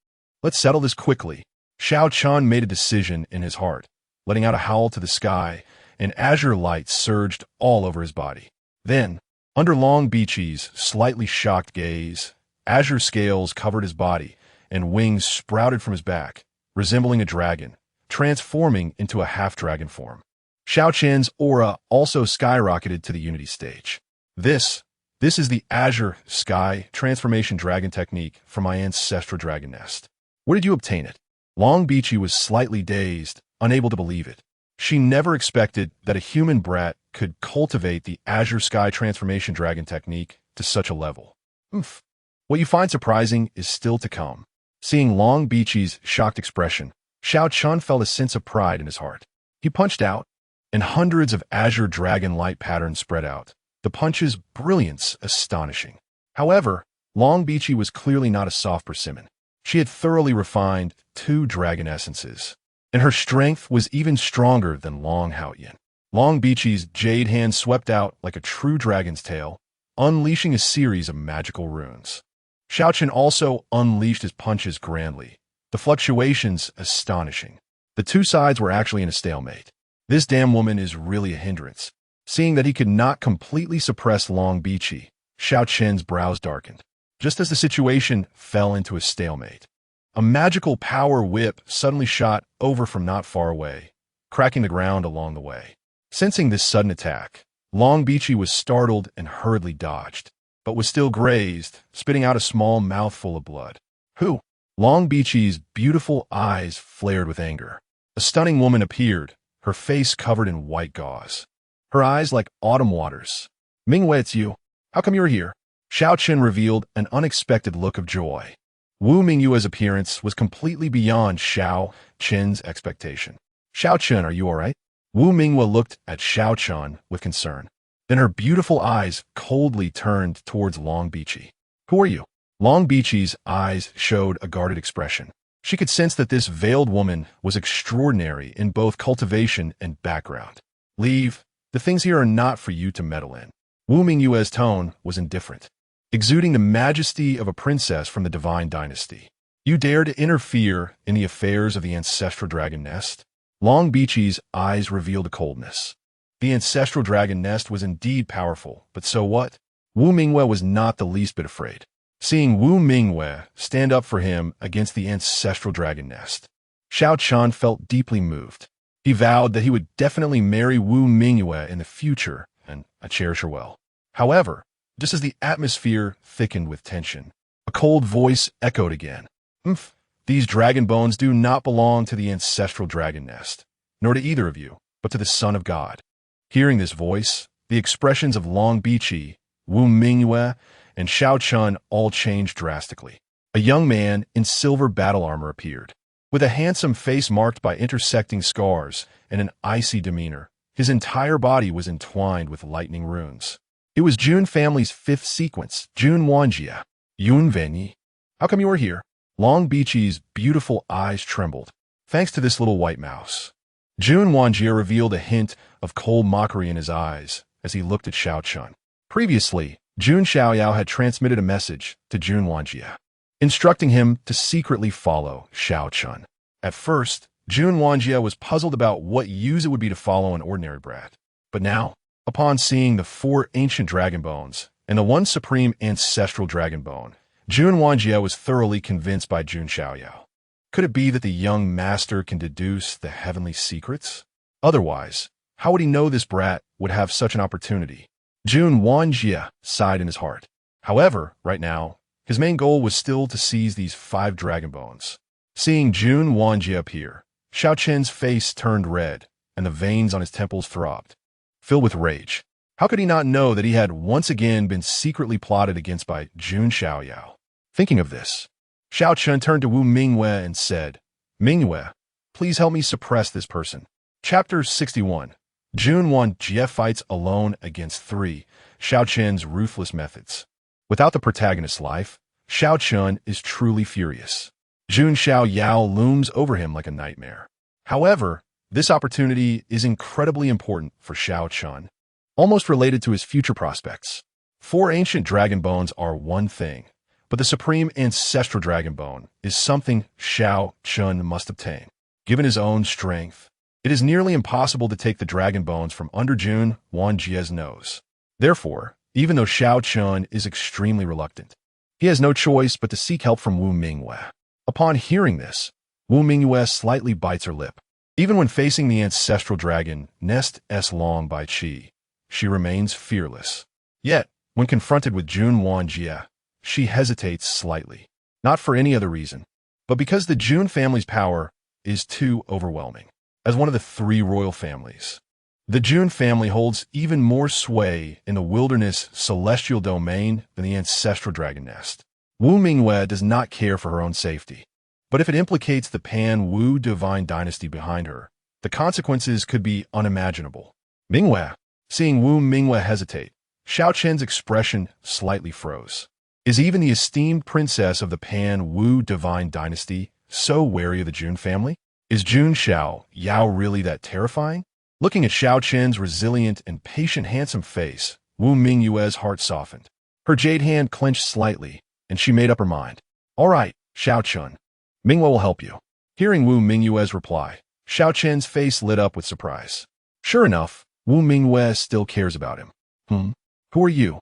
let's settle this quickly. Xiao Chen made a decision in his heart, letting out a howl to the sky, and azure light surged all over his body. Then, under Long Bichi's slightly shocked gaze, azure scales covered his body, and wings sprouted from his back, resembling a dragon, transforming into a half-dragon form. Xiao Chen's aura also skyrocketed to the Unity stage. This is the Azure Sky Transformation Dragon technique from my ancestral dragon nest. Where did you obtain it? Long Bichi was slightly dazed, unable to believe it. She never expected that a human brat could cultivate the Azure Sky Transformation Dragon technique to such a level. What you find surprising is still to come. Seeing Long Bichi's shocked expression, Xiao Chen felt a sense of pride in his heart. He punched out, and hundreds of azure dragon light patterns spread out, the punch's brilliance astonishing. However, Long Bichi was clearly not a soft persimmon. She had thoroughly refined 2 dragon essences, and her strength was even stronger than Long Haoyan. Long Bichi's jade hand swept out like a true dragon's tail, unleashing a series of magical runes. Xiao Chen also unleashed his punches grandly, the fluctuations astonishing. The 2 sides were actually in a stalemate. This damn woman is really a hindrance. Seeing that he could not completely suppress Long Bichi, Xiao Chen's brows darkened. Just as the situation fell into a stalemate, a magical power whip suddenly shot over from not far away, cracking the ground along the way. Sensing this sudden attack, Long Bichi was startled and hurriedly dodged, but was still grazed, spitting out a small mouthful of blood. Who? Long Bichi's beautiful eyes flared with anger. A stunning woman appeared, her face covered in white gauze, her eyes like autumn waters. Mingwei, it's you. How come you're here? Xiao Chen revealed an unexpected look of joy. Wu Mingyue's appearance was completely beyond Xiao Chen's expectation. Xiao Chen, are you all right? Wu Mingyue looked at Xiao Chen with concern. Then her beautiful eyes coldly turned towards Long Bichi. Who are you? Long Bichi's eyes showed a guarded expression. She could sense that this veiled woman was extraordinary in both cultivation and background. Leave. The things here are not for you to meddle in. Wu Mingyue's tone was indifferent, exuding the majesty of a princess from the divine dynasty. You dare to interfere in the affairs of the ancestral dragon nest? Long Bichi's eyes revealed a coldness. The ancestral dragon nest was indeed powerful, but so what? Wu Mingyue was not the least bit afraid. Seeing Wu Mingyue stand up for him against the ancestral dragon nest, Xiao Chen felt deeply moved. He vowed that he would definitely marry Wu Mingyue in the future, and I cherish her well. However, just as the atmosphere thickened with tension, a cold voice echoed again. These dragon bones do not belong to the ancestral dragon nest, nor to either of you, but to the Son of God. Hearing this voice, the expressions of Long Bichi, Wu Mingyue, and Xiao Chen all changed drastically. A young man in silver battle armor appeared. With a handsome face marked by intersecting scars and an icy demeanor, his entire body was entwined with lightning runes. It was Jun family's 5th sequence, Jun Wanjia. Yun Venyi. How come you are here? Long Bichi's beautiful eyes trembled, thanks to this little white mouse. Jun Wanjia revealed a hint of cold mockery in his eyes as he looked at Xiao Chen. Previously, Jun Xiaoyao had transmitted a message to Jun Wanjia, instructing him to secretly follow Xiao Chen. At first, Jun Wanjia was puzzled about what use it would be to follow an ordinary brat. But now, upon seeing the 4 ancient dragon bones and the 1 supreme ancestral dragon bone, Jun Wanjia was thoroughly convinced by Jun Xiaoyao. Could it be that the young master can deduce the heavenly secrets? Otherwise, how would he know this brat would have such an opportunity? Jun Wanjia sighed in his heart. However, right now, his main goal was still to seize these 5 dragon bones. Seeing Jun Wanjia appear, Xiao Chen's face turned red, and the veins on his temples throbbed. Filled with rage, how could he not know that he had once again been secretly plotted against by Jun Xiaoyao? Thinking of this, Xiao Chen turned to Wu Mingyue and said, Mingyue, please help me suppress this person. Chapter 61. Jun Wanjia fights alone against 3, Xiao Chen's ruthless methods. Without the protagonist's life, Xiao Chen is truly furious. Jun Xiaoyao looms over him like a nightmare. However, this opportunity is incredibly important for Xiao Chun, almost related to his future prospects. 4 ancient dragon bones are one thing, but the supreme ancestral dragon bone is something Xiao Chun must obtain. Given his own strength, it is nearly impossible to take the dragon bones from under Jun Wanjie's nose. Therefore, even though Xiao Chun is extremely reluctant, he has no choice but to seek help from Wu Mingyue. Upon hearing this, Wu Mingyue slightly bites her lip. Even when facing the ancestral dragon Nest S Long Bai Qi, she remains fearless. Yet, when confronted with Jun Wanjie, she hesitates slightly, not for any other reason, but because the Jun family's power is too overwhelming. As one of the 3 royal families, the Jun family holds even more sway in the wilderness celestial domain than the ancestral dragon nest. Wu Mingyue does not care for her own safety, but if it implicates the Pan Wu divine dynasty behind her, the consequences could be unimaginable. Mingyue, seeing Wu Mingyue hesitate, Xiao Chen's expression slightly froze. Is even the esteemed princess of the Pan Wu divine dynasty so wary of the Jun family? Is Jun Xiaoyao really that terrifying? Looking at Xiao Chen's resilient and patient handsome face, Wu Mingyue's heart softened. Her jade hand clenched slightly, and she made up her mind. All right, Xiao Chun. Mingyue will help you. Hearing Wu Mingyue's reply, Xiao Chen's face lit up with surprise. Sure enough, Wu Mingyue still cares about him. Who are you?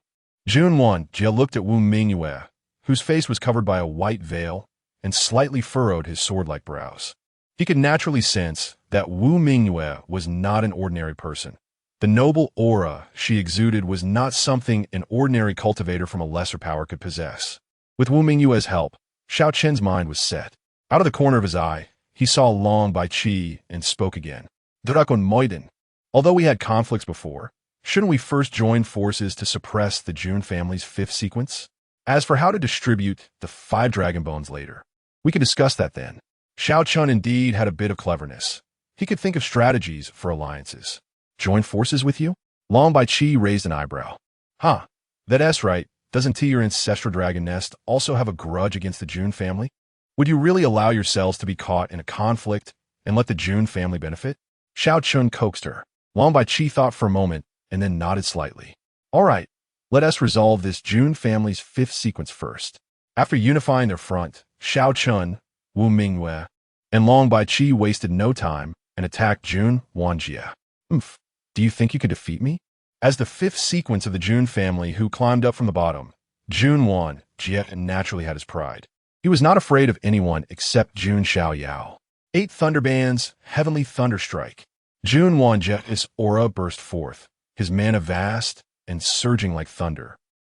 Jun Wanjie looked at Wu Mingyue, whose face was covered by a white veil, and slightly furrowed his sword-like brows. He could naturally sense that Wu Mingyue was not an ordinary person. The noble aura she exuded was not something an ordinary cultivator from a lesser power could possess. With Wu Mingyue's help, Xiao Chen's mind was set. Out of the corner of his eye, he saw Long Bai Qi and spoke again. Drakon Moiden. Although we had conflicts before, shouldn't we first join forces to suppress the Jun family's 5th sequence? As for how to distribute the 5 dragon bones later, we can discuss that then. Xiao Chun indeed had a bit of cleverness. He could think of strategies for alliances. Join forces with you? Long Bai Qi raised an eyebrow. That's right. Doesn't your ancestral dragon nest also have a grudge against the Jun family? Would you really allow yourselves to be caught in a conflict and let the Jun family benefit? Xiao Chun coaxed her. Long Bai Qi thought for a moment and then nodded slightly. All right, let us resolve this Jun family's 5th sequence first. After unifying their front, Xiao Chun, Wu Mingyue, and Long Bai Qi wasted no time and attacked Jun Wanjie. Do you think you could defeat me? As the 5th sequence of the Jun family who climbed up from the bottom, Jun Wanjie naturally had his pride. He was not afraid of anyone except Jun Xiaoyao. 8 thunderbands, heavenly thunderstrike. Jun Wanjie's aura burst forth, his mana vast and surging like thunder.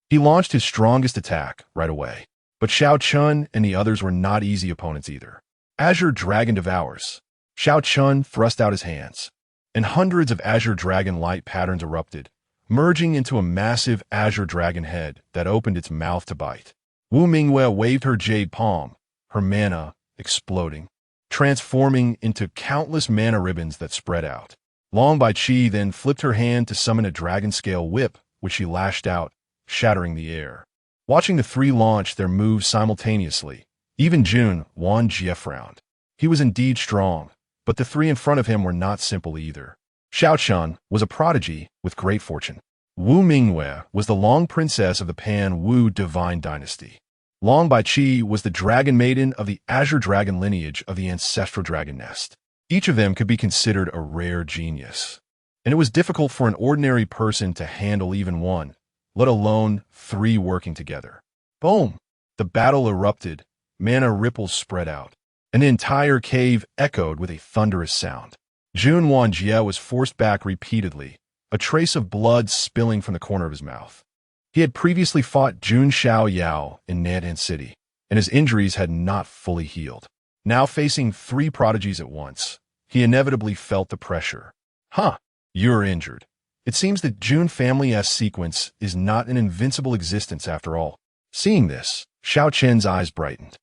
He launched his strongest attack right away. But Xiao Chun and the others were not easy opponents either. Azure Dragon devours. Xiao Chun thrust out his hands, and hundreds of Azure Dragon light patterns erupted, merging into a massive Azure Dragon head that opened its mouth to bite. Wu Mingyue waved her jade palm, her mana exploding, transforming into countless mana ribbons that spread out. Long Bai Qi then flipped her hand to summon a dragon-scale whip, which she lashed out, shattering the air. Watching the 3 launch their moves simultaneously, even Jun Wanjie frowned. He was indeed strong, but the 3 in front of him were not simple either. Xiao Chun was a prodigy with great fortune. Wu Mingyue was the Long Princess of the Pan Wu divine dynasty. Long Bai Qi was the dragon maiden of the Azure Dragon lineage of the ancestral dragon nest. Each of them could be considered a rare genius, and it was difficult for an ordinary person to handle even one, let alone 3 working together. Boom! The battle erupted, mana ripples spread out, and the entire cave echoed with a thunderous sound. Jun Wanjie was forced back repeatedly, a trace of blood spilling from the corner of his mouth. He had previously fought Jun Xiaoyao in Nanhan City, and his injuries had not fully healed. Now facing 3 prodigies at once, he inevitably felt the pressure. You're injured. It seems that Jun family's sequence is not an invincible existence after all. Seeing this, Xiao Chen's eyes brightened.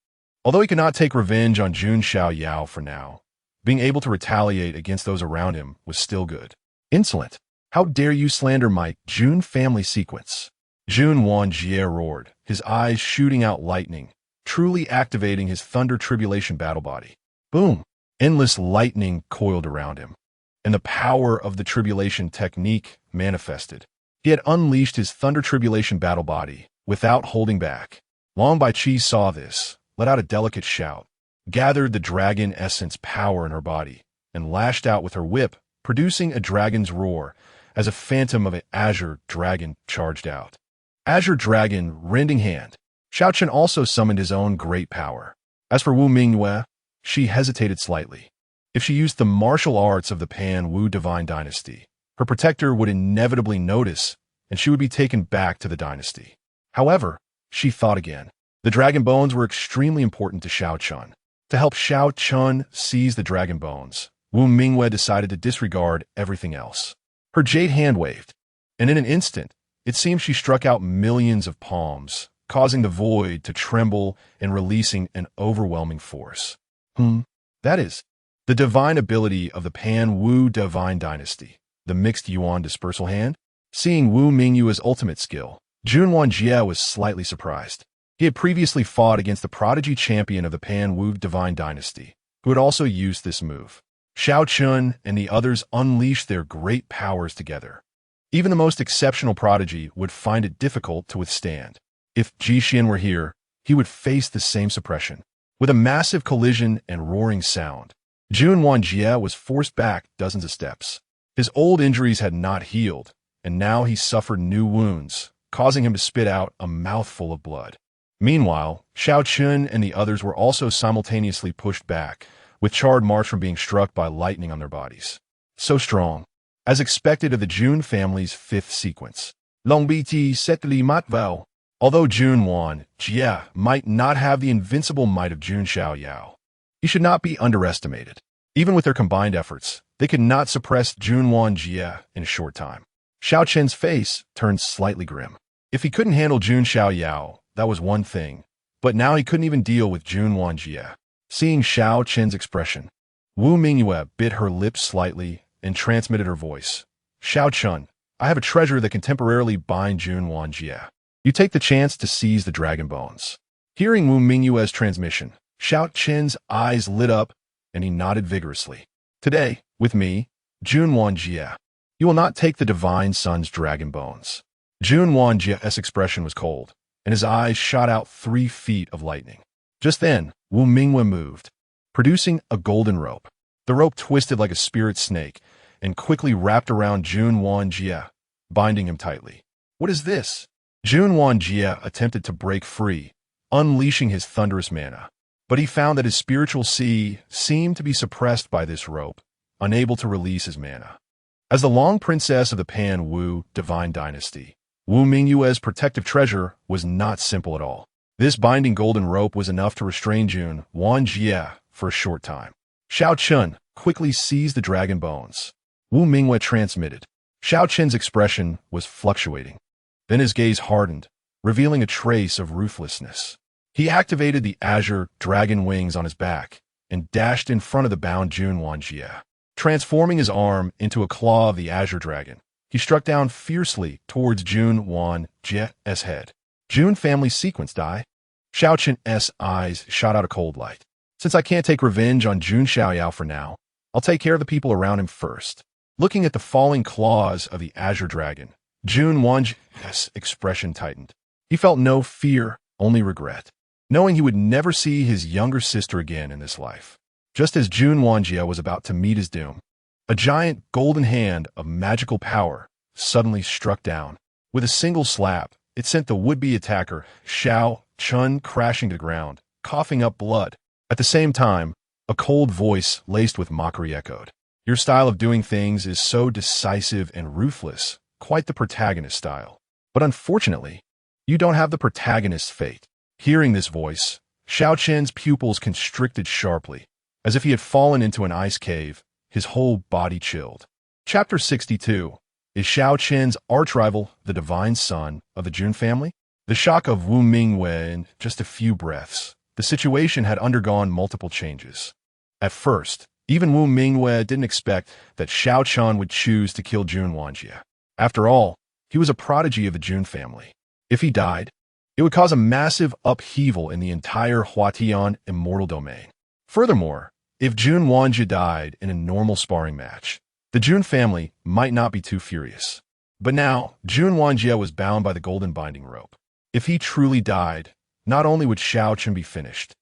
Although he could not take revenge on Jun Xiaoyao for now, being able to retaliate against those around him was still good. Insolent! How dare you slander my Jun family sequence? Jun Wanjie roared, his eyes shooting out lightning, truly activating his Thunder Tribulation battle body. Boom! Endless lightning coiled around him, and the power of the Tribulation technique manifested. He had unleashed his Thunder Tribulation battle body without holding back. Long Bai Chi saw this, let out a delicate shout, gathered the dragon essence power in her body, and lashed out with her whip, producing a dragon's roar as a phantom of an azure dragon charged out. Azure Dragon, rending hand. Xiao also summoned his own great power. As for Wu Mingyue, she hesitated slightly. If she used the martial arts of the Pan Wu Divine Dynasty, her protector would inevitably notice, and she would be taken back to the dynasty. However, she thought again. The dragon bones were extremely important to Xiao Chun. To help Xiao Chun seize the dragon bones, Wu Mingyue decided to disregard everything else. Her jade hand waved, and in an instant, it seemed she struck out millions of palms, causing the void to tremble and releasing an overwhelming force. That is, the divine ability of the Pan Wu Divine Dynasty, the mixed Yuan dispersal hand. Seeing Wu Mingyue's ultimate skill, Jun Xiaoyao was slightly surprised. He had previously fought against the prodigy champion of the Pan Wu Divine Dynasty, who had also used this move. Xiao Chun and the others unleashed their great powers together. Even the most exceptional prodigy would find it difficult to withstand. If Jishin were here, he would face the same suppression. With a massive collision and roaring sound, Jun Xiaoyao was forced back dozens of steps. His old injuries had not healed, and now he suffered new wounds, causing him to spit out a mouthful of blood. Meanwhile, Xiao Chun and the others were also simultaneously pushed back, with charred marks from being struck by lightning on their bodies. So strong, as expected of the Jun family's fifth sequence. Long Biti Setli Matvao. Although Jun Xiaoyao might not have the invincible might of Jun Xiaoyao, he should not be underestimated. Even with their combined efforts, they could not suppress Jun Xiaoyao in a short time. Xiao Chen's face turned slightly grim. If he couldn't handle Jun Xiaoyao, that was one thing, but now he couldn't even deal with Jun Xiaoyao. Seeing Xiao Chen's expression, Wu Mingyue bit her lips slightly and transmitted her voice. Xiao Chun, I have a treasure that can temporarily bind Jun Xiaoyao. You take the chance to seize the dragon bones. Hearing Wu Mingyue's transmission, Xiao Chen's eyes lit up and he nodded vigorously. Today, with me, Jun Xiaoyao, you will not take the divine son's dragon bones. Jun Xiaoyao's expression was cold, and his eyes shot out 3 feet of lightning. Just then, Wu Mingyue moved, producing a golden rope. The rope twisted like a spirit snake and quickly wrapped around Jun Xiaoyao, binding him tightly. What is this? Jun Xiaoyao attempted to break free, unleashing his thunderous mana, but he found that his spiritual sea seemed to be suppressed by this rope, unable to release his mana. As the long princess of the Pan Wu Divine Dynasty, Wu Mingyue's protective treasure was not simple at all. This binding golden rope was enough to restrain Jun Xiaoyao for a short time. Xiao Chun quickly seized the dragon bones. Wu Mingyue transmitted. Xiao Chen's expression was fluctuating. Then his gaze hardened, revealing a trace of ruthlessness. He activated the azure dragon wings on his back and dashed in front of the bound Jun Xiaoyao. Transforming his arm into a claw of the azure dragon, he struck down fiercely towards Jun Xiaoyao's head. Jun family sequence die. Xiao Chen's eyes shot out a cold light. Since I can't take revenge on Jun Xiaoyao for now, I'll take care of the people around him first. Looking at the falling claws of the azure dragon, Jun Xiaoyao's expression tightened. He felt no fear, only regret, knowing he would never see his younger sister again in this life. Just as Jun Xiaoyao was about to meet his doom, a giant golden hand of magical power suddenly struck down. With a single slap, it sent the would-be attacker, Xiao Chun, crashing to the ground, coughing up blood. At the same time, a cold voice laced with mockery echoed. Your style of doing things is so decisive and ruthless, quite the protagonist style. But unfortunately, you don't have the protagonist's fate. Hearing this voice, Xiao Chen's pupils constricted sharply, as if he had fallen into an ice cave, his whole body chilled. Chapter 62. Is Xiao Chen's arch-rival the divine son of the Jun family? The shock of Wu Mingyue in just a few breaths. The situation had undergone multiple changes. At first, even Wu Mingyue didn't expect that Xiao Chun would choose to kill Jun Xiaoyao. After all, he was a prodigy of the Jun family. If he died, It would cause a massive upheaval in the entire Huatian immortal domain. Furthermore, if Jun Wanjie died in a normal sparring match, the Jun family might not be too furious. But now, Jun Wanjie was bound by the golden binding rope. If he truly died, not only would Shao Chen be finished,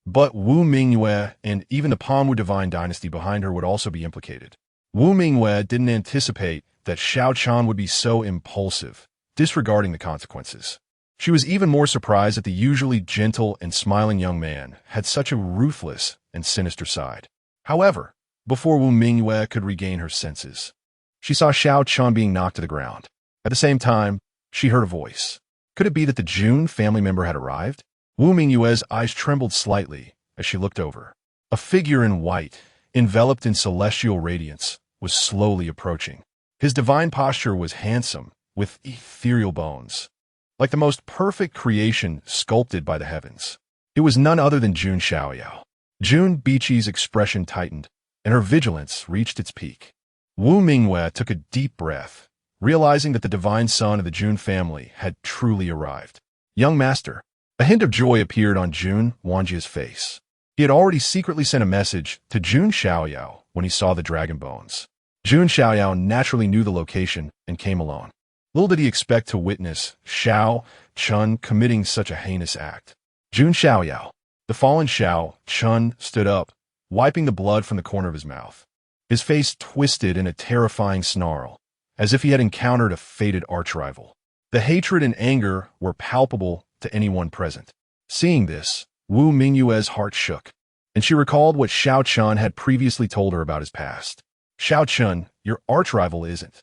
but Wu Mingyue and even the Panwu divine dynasty behind her would also be implicated. Wu Mingyue didn't anticipate that Shao Chen would be so impulsive, disregarding the consequences. She was even more surprised that the usually gentle and smiling young man had such a ruthless and sinister side. However, before Wu Mingyue could regain her senses, she saw Shao Chen being knocked to the ground. At the same time, she heard a voice. Could it be that the Jun family member had arrived? Wu Mingyue's eyes trembled slightly as she looked over. A figure in white, enveloped in celestial radiance, was slowly approaching. His divine posture was handsome, with ethereal bones, like the most perfect creation sculpted by the heavens. It was none other than Jun Xiaoyao. Jun Biqi's expression tightened, and her vigilance reached its peak. Wu Mingyue took a deep breath, realizing that the divine son of the Jun family had truly arrived. Young master. A hint of joy appeared on Jun Wanjie's face. He had already secretly sent a message to Jun Xiaoyao when he saw the dragon bones. Jun Xiaoyao naturally knew the location and came alone. Little did he expect to witness Shao Chen committing such a heinous act. Jun Xiaoyao. The fallen Shao Chen stood up, wiping the blood from the corner of his mouth. His face twisted in a terrifying snarl, as if he had encountered a fated archrival. The hatred and anger were palpable to anyone present. Seeing this, Wu Mingyue's heart shook, and she recalled what Shao Chen had previously told her about his past. Shao Chen, your archrival isn't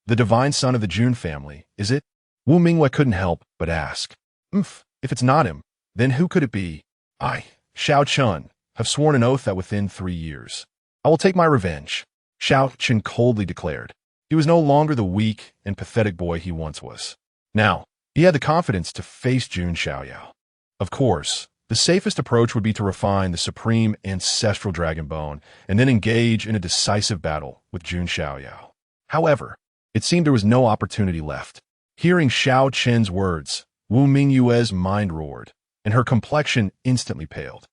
the divine son of the Jun family, is it? Wu Mingyue couldn't help but ask. If it's not him, then who could it be? I, Shao Chen, have sworn an oath that within 3 years, I will take my revenge, Shao Chen coldly declared. He was no longer the weak and pathetic boy he once was. Now, he had the confidence to face Jun Xiaoyao. Of course, the safest approach would be to refine the supreme ancestral dragon bone and then engage in a decisive battle with Jun Xiaoyao. However, it seemed there was no opportunity left. Hearing Shao Chen's words, Wu Mingyue's mind roared, and her complexion instantly paled.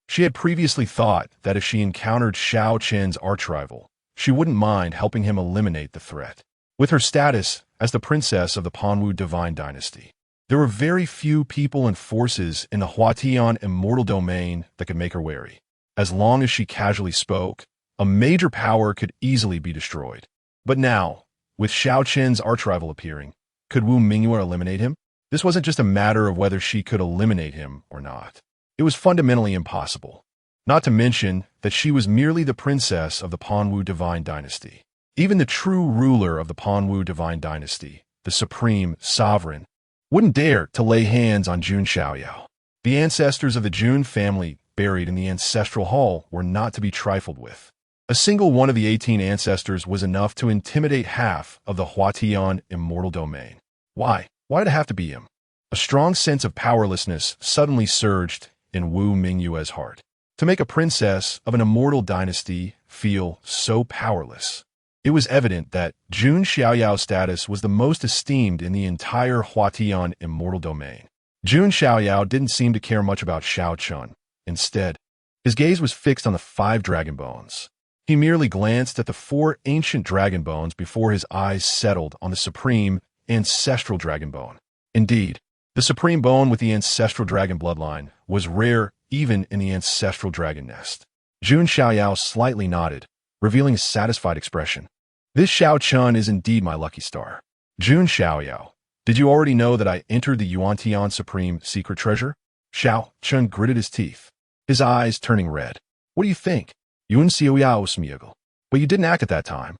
She had previously thought that if she encountered Shao Chen's archrival, she wouldn't mind helping him eliminate the threat. With her status as the princess of the Panwu divine dynasty, there were very few people and forces in the Huatian immortal domain that could make her wary. As long as she casually spoke, a major power could easily be destroyed. But now, with Shao Chen's archrival appearing, could Wu Mingyue eliminate him? This wasn't just a matter of whether she could eliminate him or not. It was fundamentally impossible. Not to mention that she was merely the princess of the Panwu divine dynasty. Even the true ruler of the Panwu divine dynasty, the supreme sovereign, wouldn't dare to lay hands on Jun Xiaoyao. The ancestors of the Jun family buried in the ancestral hall were not to be trifled with. A single one of the 18 ancestors was enough to intimidate half of the Huatian immortal domain. Why? Why did it have to be him? A strong sense of powerlessness suddenly surged in Wu Mingyue's heart. To make a princess of an immortal dynasty feel so powerless. It was evident that Jun Xiaoyao's status was the most esteemed in the entire Huatian immortal domain. Jun Xiaoyao didn't seem to care much about Shao Chen. Instead, his gaze was fixed on the 5 dragon bones. He merely glanced at the 4 ancient dragon bones before his eyes settled on the supreme ancestral dragon bone. Indeed, the supreme bone with the ancestral dragon bloodline was rare even in the ancestral dragon nest. Jun Xiaoyao slightly nodded, revealing a satisfied expression. This Shao Chen is indeed my lucky star. Jun Xiaoyao, did you already know that I entered the Yuantian Supreme Secret Treasure? Shao Chen gritted his teeth, his eyes turning red. What do you think? Jun Xiaoyao smiegel. But you didn't act at that time.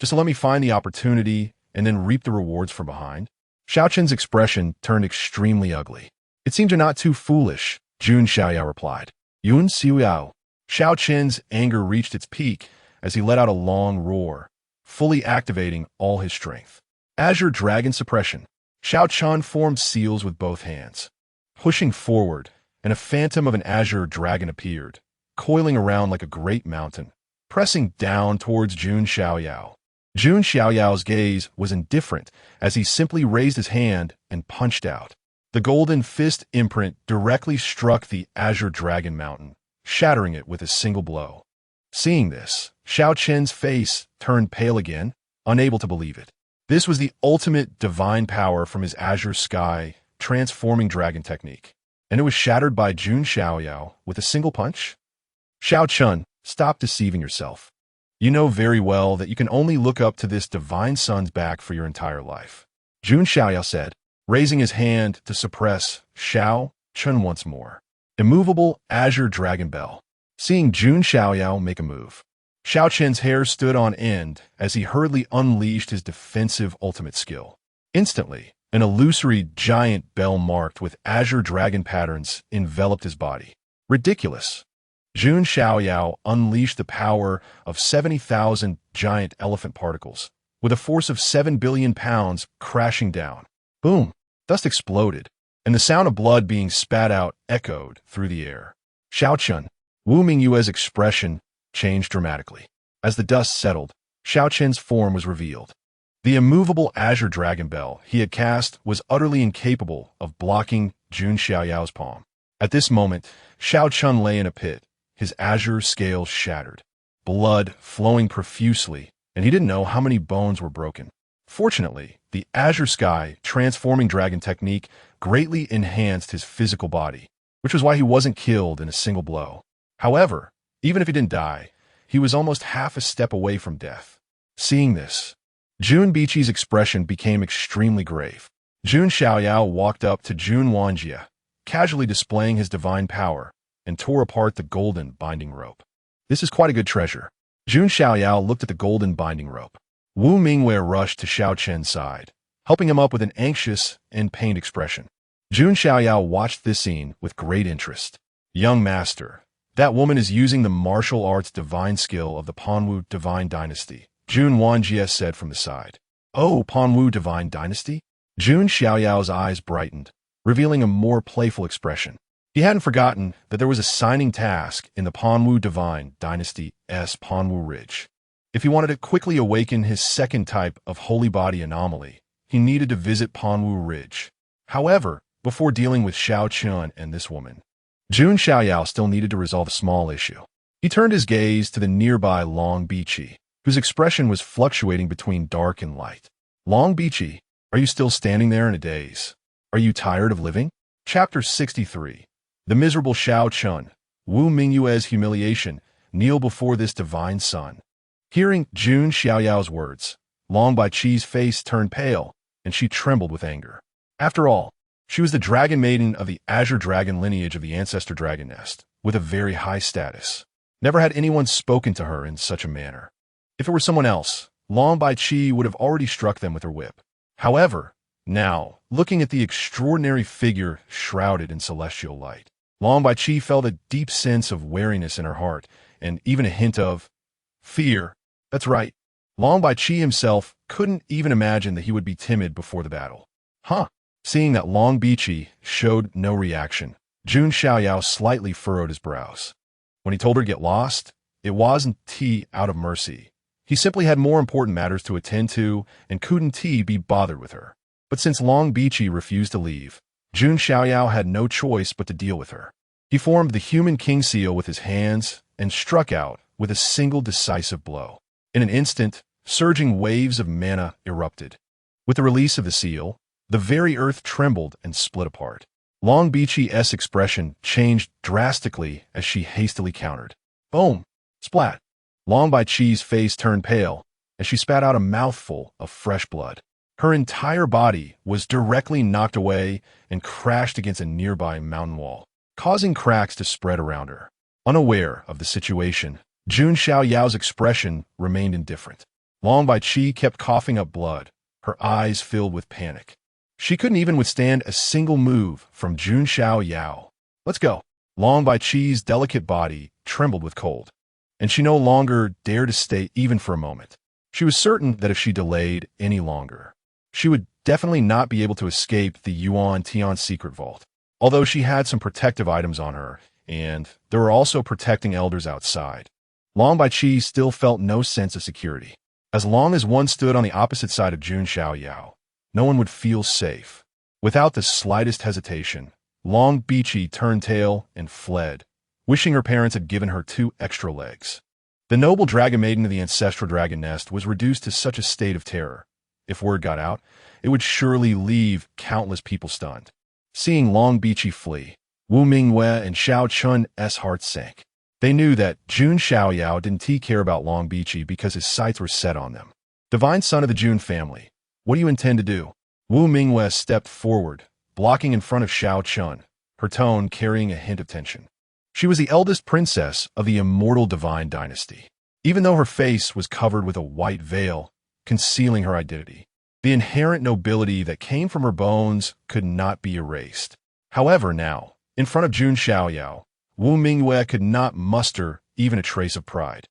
Just to let me find the opportunity and then reap the rewards from behind. Shao Chen's expression turned extremely ugly. It seemed you're not too foolish, Jun Xiaoyao replied. Jun Xiaoyao. Shao Chen's anger reached its peak as he let out a long roar, fully activating all his strength. Azure Dragon Suppression. Shao Chen formed seals with both hands. Pushing forward, and a phantom of an azure dragon appeared, coiling around like a great mountain, pressing down towards Jun Xiaoyao. Jun Xiaoyao's gaze was indifferent as he simply raised his hand and punched out. The golden fist imprint directly struck the azure dragon mountain, shattering it with a single blow. Seeing this, Xiao Chen's face turned pale again, unable to believe it. This was the ultimate divine power from his azure sky, transforming dragon technique. And it was shattered by Jun Xiaoyao with a single punch? Xiao Chun, stop deceiving yourself. You know very well that you can only look up to this divine sun's back for your entire life. Jun Xiaoyao said, raising his hand to suppress Xiao Chun once more. Immovable azure dragon bell. Seeing Jun Xiaoyao make a move, Xiao Chen's hair stood on end as he hurriedly unleashed his defensive ultimate skill. Instantly, an illusory giant bell marked with azure dragon patterns enveloped his body. Ridiculous. Jun Xiaoyao unleashed the power of 70,000 giant elephant particles, with a force of 7 billion pounds crashing down. Boom! Dust exploded, and the sound of blood being spat out echoed through the air. Xiao Chun, Wu Mingyue's expression changed dramatically. As the dust settled, Xiao Chen's form was revealed. The immovable azure dragon bell he had cast was utterly incapable of blocking Jun Xiaoyao's palm. At this moment, Xiao Chun lay in a pit, his azure scales shattered, blood flowing profusely, and he didn't know how many bones were broken. Fortunately, the azure sky transforming dragon technique greatly enhanced his physical body, which was why he wasn't killed in a single blow. However, even if he didn't die, he was almost half a step away from death. Seeing this, Jun Biqi's expression became extremely grave. Jun Xiaoyao walked up to Jun Wanjie, casually displaying his divine power, and tore apart the golden binding rope. This is quite a good treasure. Jun Xiaoyao looked at the golden binding rope. Wu Mingyue rushed to Xiao Chen's side, helping him up with an anxious and pained expression. Jun Xiaoyao watched this scene with great interest. Young master, that woman is using the martial arts divine skill of the Panwu divine dynasty, Jun Wanjie said from the side. Oh, Panwu divine dynasty? Jun Xiaoyao's eyes brightened, revealing a more playful expression. He hadn't forgotten that there was a signing task in the Panwu divine dynasty's Panwu Ridge. If he wanted to quickly awaken his second type of holy body anomaly, he needed to visit Panwu Ridge. However, before dealing with Xiao Chun and this woman, Jun Xiaoyao still needed to resolve a small issue. He turned his gaze to the nearby Long Biqi, whose expression was fluctuating between dark and light. Long Biqi, are you still standing there in a daze? Are you tired of living? Chapter 63. The miserable Xiao Chun, Wu Mingyue's humiliation, kneel before this divine sun. Hearing Jun Xiaoyao's words, Long Biqi's face turned pale, and she trembled with anger. After all, she was the dragon maiden of the azure dragon lineage of the ancestor dragon nest, with a very high status. Never had anyone spoken to her in such a manner. If it were someone else, Long Biqi would have already struck them with her whip. However, now, looking at the extraordinary figure shrouded in celestial light, Long Biqi felt a deep sense of wariness in her heart, and even a hint of fear. That's right. Long Biqi himself couldn't even imagine that he would be timid before the battle. Huh. Seeing that Long Biqi showed no reaction, Jun Xiaoyao slightly furrowed his brows. When he told her to get lost, it wasn't T out of mercy. He simply had more important matters to attend to and couldn't T be bothered with her. But since Long Biqi refused to leave, Jun Xiaoyao had no choice but to deal with her. He formed the human king seal with his hands and struck out with a single decisive blow. In an instant, surging waves of mana erupted. With the release of the seal, the very earth trembled and split apart. Long Biqi's expression changed drastically as she hastily countered. Boom! Splat! Long Biqi's face turned pale as she spat out a mouthful of fresh blood. Her entire body was directly knocked away and crashed against a nearby mountain wall, causing cracks to spread around her. Unaware of the situation, Jun Xiaoyao's expression remained indifferent. Long Biqi kept coughing up blood, her eyes filled with panic. She couldn't even withstand a single move from Jun Xiaoyao. Let's go. Long Biqi's delicate body trembled with cold, and she no longer dared to stay even for a moment. She was certain that if she delayed any longer, she would definitely not be able to escape the Yuan Tian secret vault. Although she had some protective items on her, and there were also protecting elders outside, Long Biqi still felt no sense of security. As long as one stood on the opposite side of Jun Xiaoyao, no one would feel safe. Without the slightest hesitation, Long Bichi turned tail and fled, wishing her parents had given her 2 extra legs. The noble dragon maiden of the ancestral dragon nest was reduced to such a state of terror. If word got out, it would surely leave countless people stunned. Seeing Long Bichi flee, Wu Mingyue and Xiao Chun's hearts sank. They knew that Jun Xiaoyao didn't care about Long Bichi because his sights were set on them. Divine son of the Jun family, what do you intend to do? Wu Mingyue stepped forward, blocking in front of Xiao Chun, her tone carrying a hint of tension. She was the eldest princess of the immortal divine dynasty. Even though her face was covered with a white veil, concealing her identity, the inherent nobility that came from her bones could not be erased. However, now, in front of Jun Xiaoyao, Wu Mingyue could not muster even a trace of pride.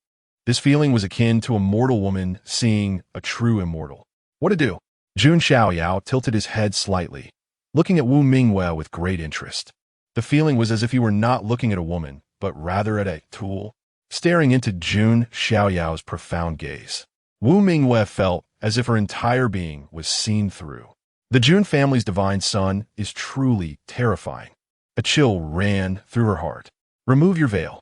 This feeling was akin to a mortal woman seeing a true immortal. What to do? Jun Xiaoyao tilted his head slightly, looking at Wu Mingyue with great interest. The feeling was as if he were not looking at a woman, but rather at a tool. Staring into Jun Xiaoyao's profound gaze, Wu Mingyue felt as if her entire being was seen through. The Jun family's divine son is truly terrifying. A chill ran through her heart. Remove your veil.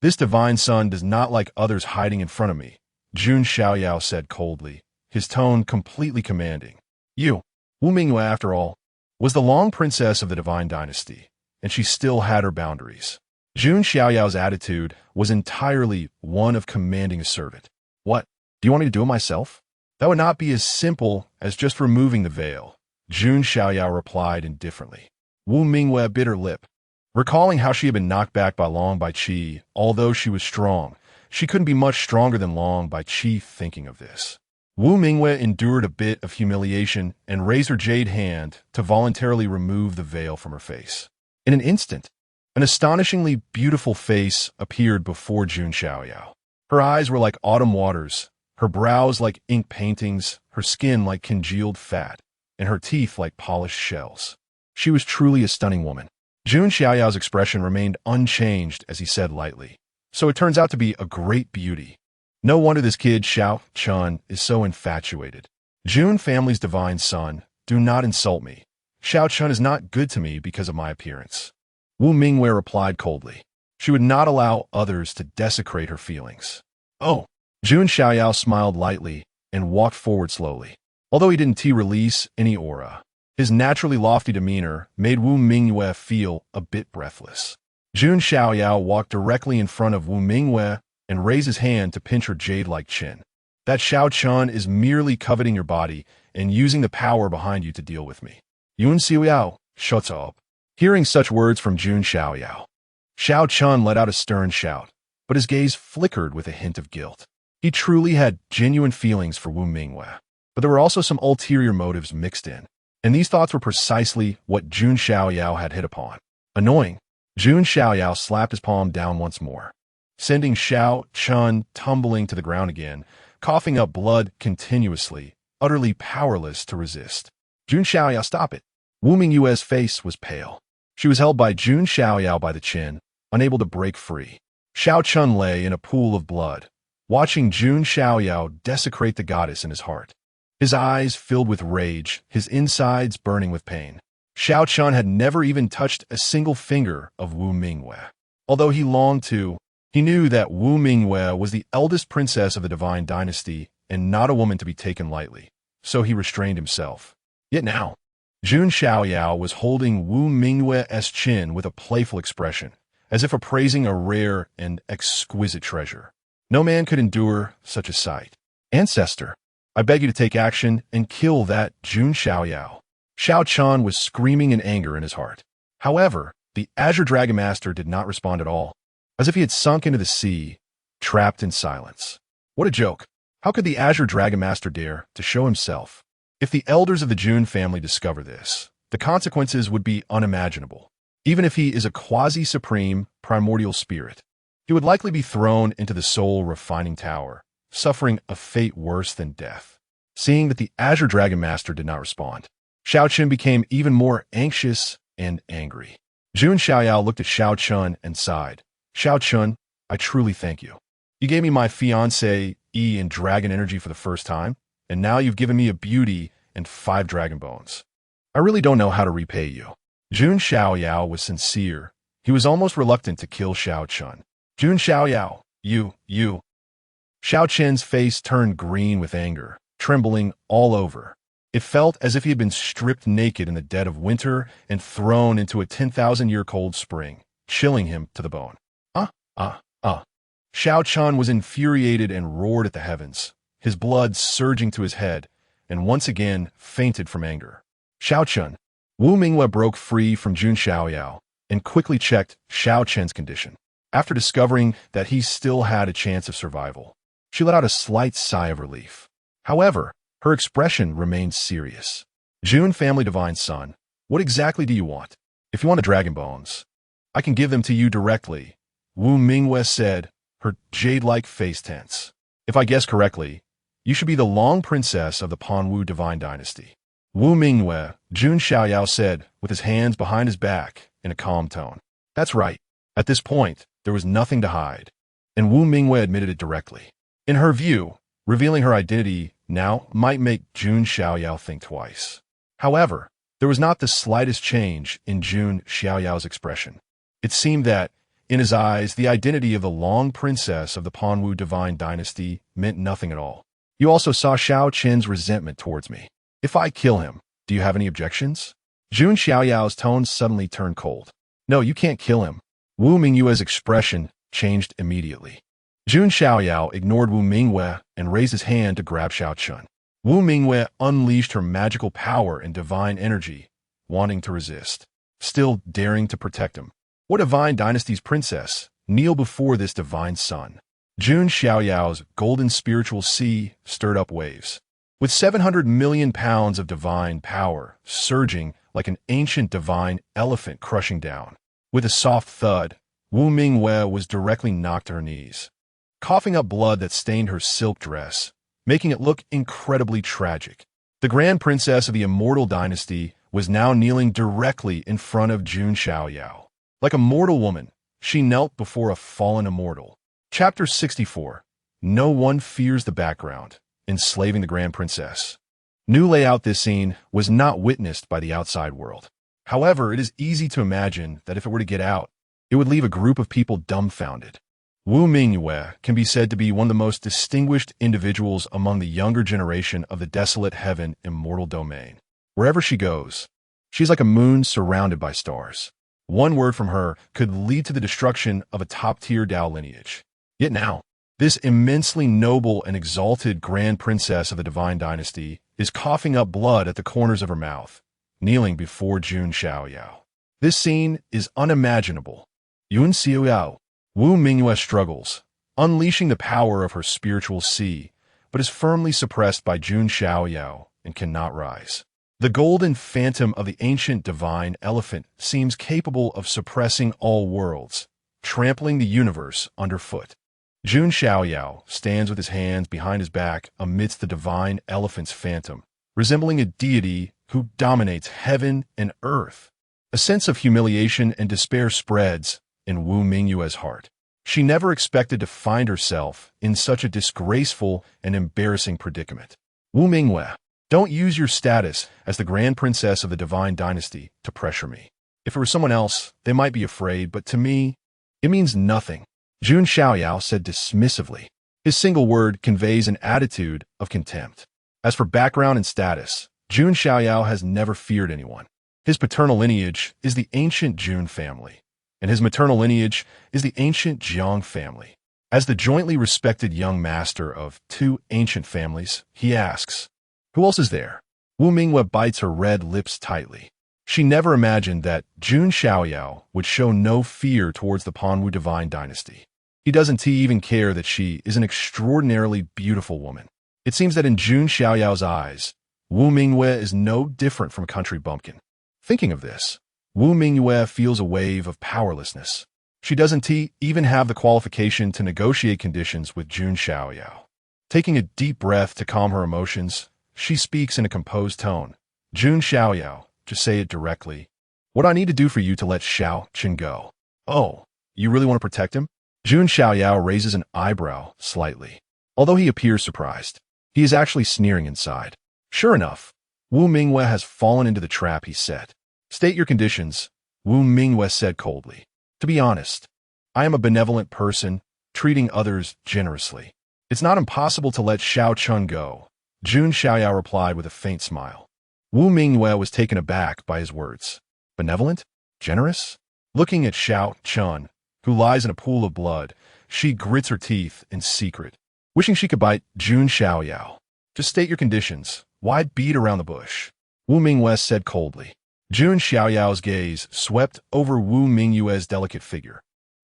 This divine son does not like others hiding in front of me, Jun Xiaoyao said coldly, his tone completely commanding. You, Wu Mingyue, after all, was the long princess of the divine dynasty, and she still had her boundaries. Jun Xiaoyao's attitude was entirely one of commanding a servant. What? Do you want me to do it myself? That would not be as simple as just removing the veil, Jun Xiaoyao replied indifferently. Wu Mingyue bit her lip. Recalling how she had been knocked back by Long Bichi, although she was strong, she couldn't be much stronger than Long Bichi thinking of this. Wu Mingyue endured a bit of humiliation and raised her jade hand to voluntarily remove the veil from her face. In an instant, an astonishingly beautiful face appeared before Jun Xiaoyao. Her eyes were like autumn waters, her brows like ink paintings, her skin like congealed fat, and her teeth like polished shells. She was truly a stunning woman. Jun Xiaoyao's expression remained unchanged as he said lightly, so it turns out to be a great beauty. No wonder this kid Xiao Chun is so infatuated. Jun family's divine son, do not insult me. Xiao Chun is not good to me because of my appearance. Wu Mingyue replied coldly. She would not allow others to desecrate her feelings. Oh! Jun Xiaoyao smiled lightly and walked forward slowly. Although he didn't release any aura, his naturally lofty demeanor made Wu Mingyue feel a bit breathless. Jun Xiaoyao walked directly in front of Wu Mingyue and raised his hand to pinch her jade-like chin. That Xiao Chun is merely coveting your body and using the power behind you to deal with me. Jun Xiaoyao, shut up. Hearing such words from Jun Xiaoyao, Xiao Chun let out a stern shout, but his gaze flickered with a hint of guilt. He truly had genuine feelings for Wu Mingyue, but there were also some ulterior motives mixed in. And these thoughts were precisely what Jun Xiaoyao had hit upon. Annoying, Jun Xiaoyao slapped his palm down once more, sending Xiao Chun tumbling to the ground again, coughing up blood continuously, utterly powerless to resist. Jun Xiaoyao, stop it. Wu Mingyue's face was pale. She was held by Jun Xiaoyao by the chin, unable to break free. Xiao Chun lay in a pool of blood, watching Jun Xiaoyao desecrate the goddess in his heart. His eyes filled with rage, his insides burning with pain. Xiao Chun had never even touched a single finger of Wu Mingyue. Although he longed to, he knew that Wu Mingyue was the eldest princess of the divine dynasty and not a woman to be taken lightly, so he restrained himself. Yet now, Jun Xiaoyao was holding Wu Mingyue's chin with a playful expression, as if appraising a rare and exquisite treasure. No man could endure such a sight. Ancestor, I beg you to take action and kill that Jun Xiaoyao. Xiao Chun was screaming in anger in his heart. However, the Azure Dragon Master did not respond at all, as if he had sunk into the sea, trapped in silence. What a joke. How could the Azure Dragon Master dare to show himself? If the elders of the Jun family discover this, the consequences would be unimaginable. Even if he is a quasi-supreme primordial spirit, he would likely be thrown into the soul refining tower, suffering a fate worse than death. Seeing that the Azure Dragon Master did not respond, Xiao Chun became even more anxious and angry. Jun Xiaoyao looked at Xiao Chun and sighed. Xiao Chun, I truly thank you. You gave me my fiancé E and dragon energy for the first time, and now you've given me a beauty and 5 dragon bones. I really don't know how to repay you. Jun Xiaoyao was sincere. He was almost reluctant to kill Xiao Chun. Jun Xiaoyao, you. Xiao Chen's face turned green with anger, trembling all over. It felt as if he had been stripped naked in the dead of winter and thrown into a 10,000-year cold spring, chilling him to the bone. Xiao Chun was infuriated and roared at the heavens, his blood surging to his head, and once again fainted from anger. Xiao Chun. Wu Mingyue broke free from Jun Xiaoyao and quickly checked Xiao Chen's condition. After discovering that he still had a chance of survival, she let out a slight sigh of relief. However, her expression remained serious. Jun family divine son, what exactly do you want? If you want the dragon bones, I can give them to you directly, Wu Mingyue said, her jade-like face tense. If I guess correctly, you should be the long princess of the Panwu divine dynasty. Wu Mingyue, Jun Xiaoyao said, with his hands behind his back, in a calm tone. That's right. At this point, there was nothing to hide, and Wu Mingyue admitted it directly. In her view, revealing her identity now might make Jun Xiaoyao think twice. However, there was not the slightest change in Jun Xiaoyao's expression. It seemed that, in his eyes, the identity of the long princess of the Panwu divine dynasty meant nothing at all. You also saw Xiao Chen's resentment towards me. If I kill him, do you have any objections? Jun Xiaoyao's tone suddenly turned cold. No, you can't kill him. Wu Mingyue's expression changed immediately. Jun Xiaoyao ignored Wu Mingyue and raised his hand to grab Xiao Chun. Wu Mingyue unleashed her magical power and divine energy, wanting to resist, still daring to protect him. What divine dynasty's princess kneel before this divine son? Jun Xiaoyao's golden spiritual sea stirred up waves. With 700 million pounds of divine power surging like an ancient divine elephant crushing down. With a soft thud, Wu Mingyue was directly knocked to her knees, coughing up blood that stained her silk dress, making it look incredibly tragic. The Grand Princess of the Immortal Dynasty was now kneeling directly in front of Jun Xiaoyao. Like a mortal woman, she knelt before a fallen immortal. Chapter 64. No one fears the background. Enslaving the Grand Princess. New layout. This scene was not witnessed by the outside world. However, it is easy to imagine that if it were to get out, it would leave a group of people dumbfounded. Wu Mingyue can be said to be one of the most distinguished individuals among the younger generation of the desolate heaven immortal domain. Wherever she goes, she's like a moon surrounded by stars. One word from her could lead to the destruction of a top-tier Dao lineage. Yet now, this immensely noble and exalted Grand Princess of the Divine Dynasty is coughing up blood at the corners of her mouth, kneeling before Jun Xiaoyao. This scene is unimaginable. Jun Xiaoyao. Wu Mingyue struggles, unleashing the power of her spiritual sea, but is firmly suppressed by Jun Xiaoyao and cannot rise. The golden phantom of the ancient divine elephant seems capable of suppressing all worlds, trampling the universe underfoot. Jun Xiaoyao stands with his hands behind his back amidst the divine elephant's phantom, resembling a deity who dominates heaven and earth. A sense of humiliation and despair spreads in Wu Mingyue's heart. She never expected to find herself in such a disgraceful and embarrassing predicament. Wu Mingyue, don't use your status as the Grand Princess of the Divine Dynasty to pressure me. If it were someone else, they might be afraid, but to me, it means nothing. Jun Xiaoyao said dismissively. His single word conveys an attitude of contempt. As for background and status, Jun Xiaoyao has never feared anyone. His paternal lineage is the ancient Jun family, and his maternal lineage is the ancient Jiang family. As the jointly respected young master of two ancient families, he asks, "Who else is there?" Wu Mingyue bites her red lips tightly. She never imagined that Jun Xiaoyao would show no fear towards the Panwu divine dynasty. He doesn't even care that she is an extraordinarily beautiful woman. It seems that in Jun Xiaoyao's eyes, Wu Mingyue is no different from a country bumpkin. Thinking of this, Wu Mingyue feels a wave of powerlessness. She doesn't even have the qualification to negotiate conditions with Jun Xiaoyao. Taking a deep breath to calm her emotions, she speaks in a composed tone. Jun Xiaoyao, just say it directly. What do I need to do for you to let Xiao Chen go? Oh, you really want to protect him? Jun Xiaoyao raises an eyebrow slightly. Although he appears surprised, he is actually sneering inside. Sure enough, Wu Mingyue has fallen into the trap he set. State your conditions, Wu Mingyue said coldly. To be honest, I am a benevolent person, treating others generously. It's not impossible to let Xiao Chun go, Jun Xiaoyao replied with a faint smile. Wu Mingyue was taken aback by his words. Benevolent? Generous? Looking at Xiao Chun, who lies in a pool of blood, she grits her teeth in secret, wishing she could bite Jun Xiaoyao. Just state your conditions. Why beat around the bush? Wu Mingyue said coldly. Jun Xiaoyao's gaze swept over Wu Mingyue's delicate figure.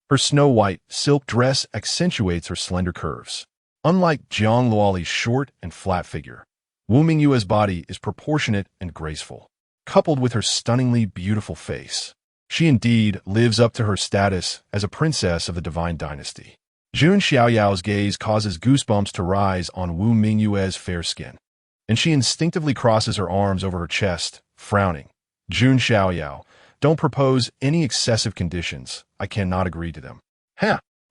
Her snow-white silk dress accentuates her slender curves. Unlike Jiang Luoli's short and flat figure, Wu Mingyue's body is proportionate and graceful, coupled with her stunningly beautiful face. She indeed lives up to her status as a princess of the divine dynasty. Jun Xiaoyao's gaze causes goosebumps to rise on Wu Mingyue's fair skin, and she instinctively crosses her arms over her chest, frowning. Jun Xiaoyao, don't propose any excessive conditions. I cannot agree to them.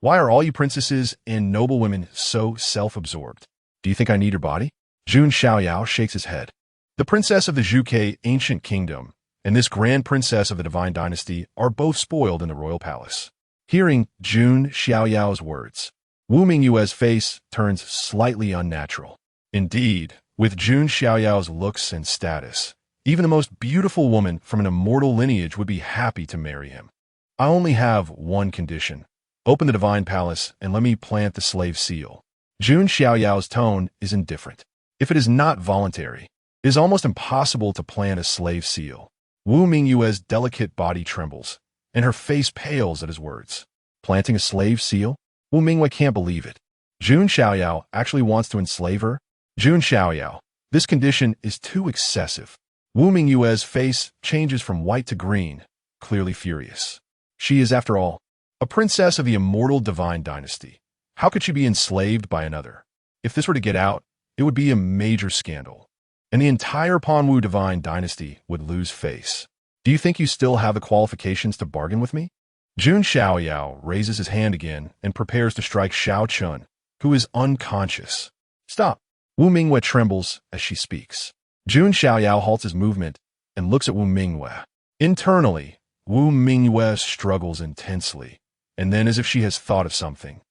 Why are all you princesses and noble women so self-absorbed? Do you think I need your body? Jun Xiaoyao shakes his head. The princess of the Taiyue Ancient Kingdom and this grand princess of the divine dynasty are both spoiled in the royal palace. Hearing Jun Xiaoyao's words, Wu Mingyue's face turns slightly unnatural. Indeed, with Jun Xiaoyao's looks and status, even the most beautiful woman from an immortal lineage would be happy to marry him. I only have one condition. Open the divine palace and let me plant the slave seal. Jun Xiaoyao's tone is indifferent. If it is not voluntary, it is almost impossible to plant a slave seal. Wu Mingyue's delicate body trembles, and her face pales at his words. Planting a slave seal? Wu Mingyue can't believe it. Jun Xiaoyao actually wants to enslave her? Jun Xiaoyao, this condition is too excessive. Wu Mingyue's face changes from white to green, clearly furious. She is, after all, a princess of the immortal divine dynasty. How could she be enslaved by another? If this were to get out, it would be a major scandal, and the entire Panwu divine dynasty would lose face. Do you think you still have the qualifications to bargain with me? Jun Xiaoyao raises his hand again and prepares to strike Xiao Chun, who is unconscious. Stop! Wu Mingyue trembles as she speaks. Jun Xiaoyao halts his movement and looks at Wu Mingyue. Internally, Wu Mingyue struggles intensely, and then as if she has thought of something.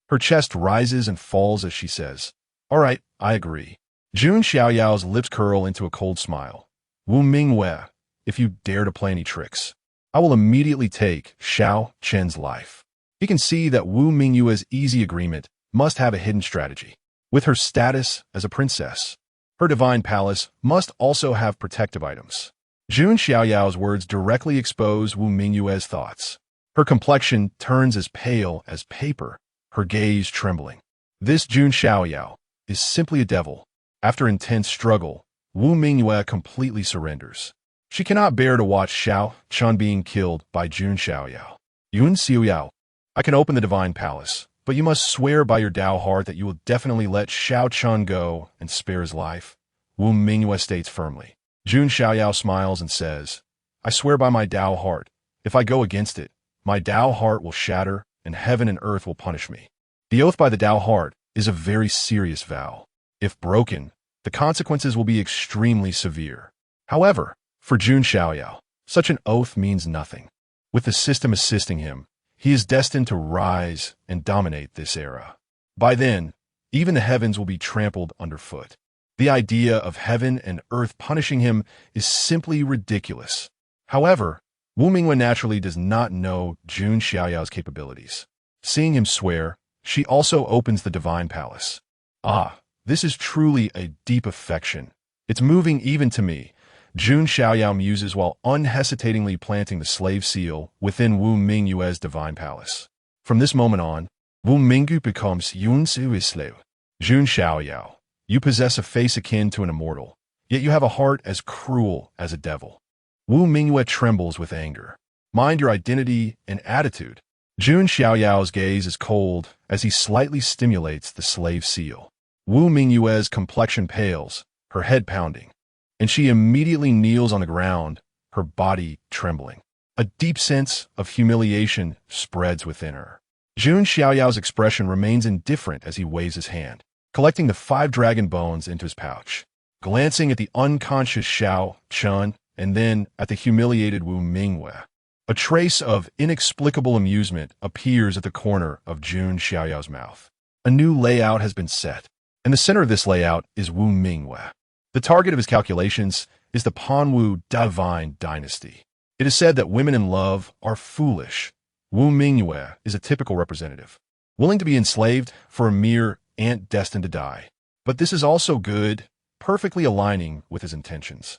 Her chest rises and falls as she says, All right, I agree. Jun Xiaoyao's lips curl into a cold smile. Wu Mingyue, if you dare to play any tricks, I will immediately take Xiao Chen's life. You can see that Wu Mingyue's easy agreement must have a hidden strategy. With her status as a princess, her divine palace must also have protective items. Jun Xiaoyao's words directly expose Wu Mingyue's thoughts. Her complexion turns as pale as paper, her gaze trembling. This Jun Xiaoyao is simply a devil. After intense struggle, Wu Mingyue completely surrenders. She cannot bear to watch Xiao Chun being killed by Jun Xiaoyao. Jun Xiaoyao, I can open the divine palace, but you must swear by your Tao heart that you will definitely let Xiao Chun go and spare his life. Wu Mingyue states firmly. Jun Xiaoyao smiles and says, I swear by my Tao heart. If I go against it, my Tao heart will shatter and heaven and earth will punish me. The oath by the Tao heart is a very serious vow. If broken, the consequences will be extremely severe. However, for Jun Xiaoyao, such an oath means nothing. With the system assisting him, he is destined to rise and dominate this era. By then, even the heavens will be trampled underfoot. The idea of heaven and earth punishing him is simply ridiculous. However, Wu Mingyue naturally does not know Jun Xiaoyao's capabilities. Seeing him swear, she also opens the divine palace. Ah, this is truly a deep affection. It's moving even to me. Jun Xiaoyao muses while unhesitatingly planting the slave seal within Wu Mingyue's divine palace. From this moment on, Wu Mingyue becomes Jun Xiaoyao. Jun Xiaoyao, you possess a face akin to an immortal, yet you have a heart as cruel as a devil. Wu Mingyue trembles with anger. Mind your identity and attitude. Jun Xiaoyao's gaze is cold as he slightly stimulates the slave seal. Wu Mingyue's complexion pales, her head pounding, and she immediately kneels on the ground, her body trembling. A deep sense of humiliation spreads within her. Jun Xiaoyao's expression remains indifferent as he waves his hand, collecting the 5 dragon bones into his pouch. glancing at the unconscious Xiao Chun and then at the humiliated Wu Mingwei. A trace of inexplicable amusement appears at the corner of Jun Xiaoyao's mouth. A new layout has been set. In the center of this layout is Wu Mingwei. The target of his calculations is the Panwu Divine Dynasty. It is said that women in love are foolish. Wu Mingwei is a typical representative, willing to be enslaved for a mere ant destined to die. But this is also good, perfectly aligning with his intentions,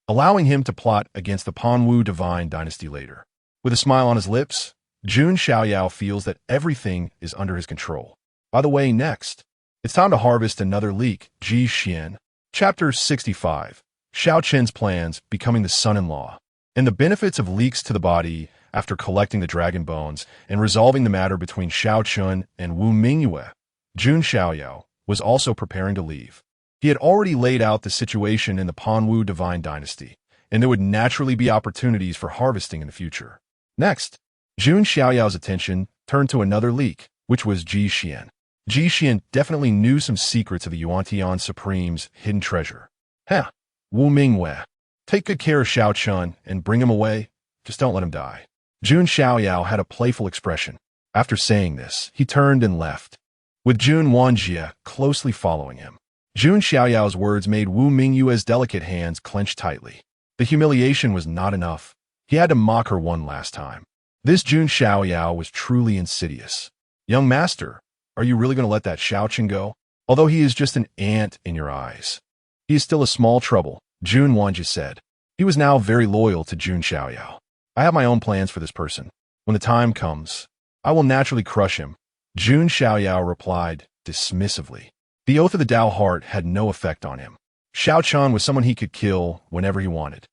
allowing him to plot against the Panwu Divine Dynasty later. With a smile on his lips, Jun Xiaoyao feels that everything is under his control. By the way, next, it's time to harvest another leek, Ji Xian. Chapter 65. Xiao Chen's plans becoming the son-in-law, and the benefits of leeks to the body after collecting the dragon bones and resolving the matter between Xiao Chun and Wu Mingwei. Jun Xiaoyao was also preparing to leave. He had already laid out the situation in the Panwu Divine Dynasty, and there would naturally be opportunities for harvesting in the future. Next, Jun Xiaoyao's attention turned to another leek, which was Ji Xian. Ji Xian definitely knew some secrets of the Yuantian Supreme's hidden treasure. Heh, Wu Mingwei, take good care of Xiao Chun and bring him away. Just don't let him die. Jun Xiaoyao had a playful expression. After saying this, he turned and left, with Jun Wanjie closely following him. Jun Xiaoyao's words made Wu Mingwei's delicate hands clench tightly. The humiliation was not enough. He had to mock her one last time. This Jun Xiaoyao was truly insidious. Young master, are you really going to let that Xiao Chen go? Although he is just an ant in your eyes, he is still a small trouble, Jun Wanjie said. He was now very loyal to Jun Xiaoyao. I have my own plans for this person. When the time comes, I will naturally crush him, Jun Xiaoyao replied dismissively. The oath of the Dao heart had no effect on him. Xiao Chun was someone he could kill whenever he wanted.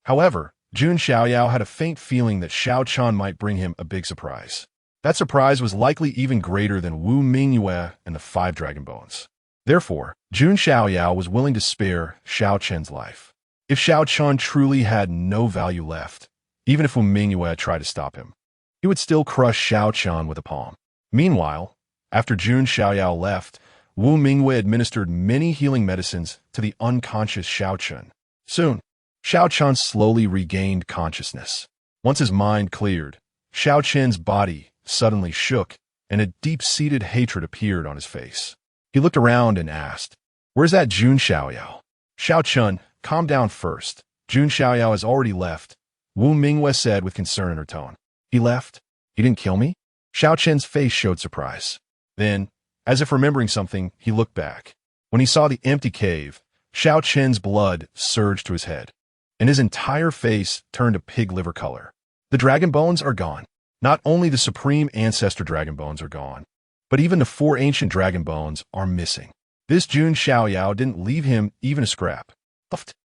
However, Jun Xiaoyao had a faint feeling that Xiao Chun might bring him a big surprise. That surprise was likely even greater than Wu Mingwei and the 5 dragon bones. Therefore, Jun Xiaoyao was willing to spare Xiao Chen's life. If Xiao Chun truly had no value left, even if Wu Mingwei tried to stop him, he would still crush Xiao Chun with a palm. Meanwhile, after Jun Xiaoyao left, Wu Mingwei administered many healing medicines to the unconscious Xiao Chun. Soon, Xiao Chun slowly regained consciousness. Once his mind cleared, Xiao Chen's body suddenly shook, and a deep-seated hatred appeared on his face. He looked around and asked, "Where's that Jun Xiaoyao?" Xiao Chun, calm down first. Jun Xiaoyao has already left, Wu Mingwei said with concern in her tone. He left? He didn't kill me? Xiao Chen's face showed surprise. Then, as if remembering something, he looked back. When he saw the empty cave, Xiao Chen's blood surged to his head, and his entire face turned a pig liver color. The dragon bones are gone. Not only the supreme ancestor dragon bones are gone, but even the 4 ancient dragon bones are missing. This Jun Xiaoyao didn't leave him even a scrap.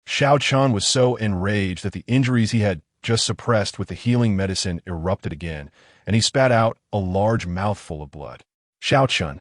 Xiao Chun was so enraged that the injuries he had just suppressed with the healing medicine erupted again, and he spat out a large mouthful of blood. Xiao Chun,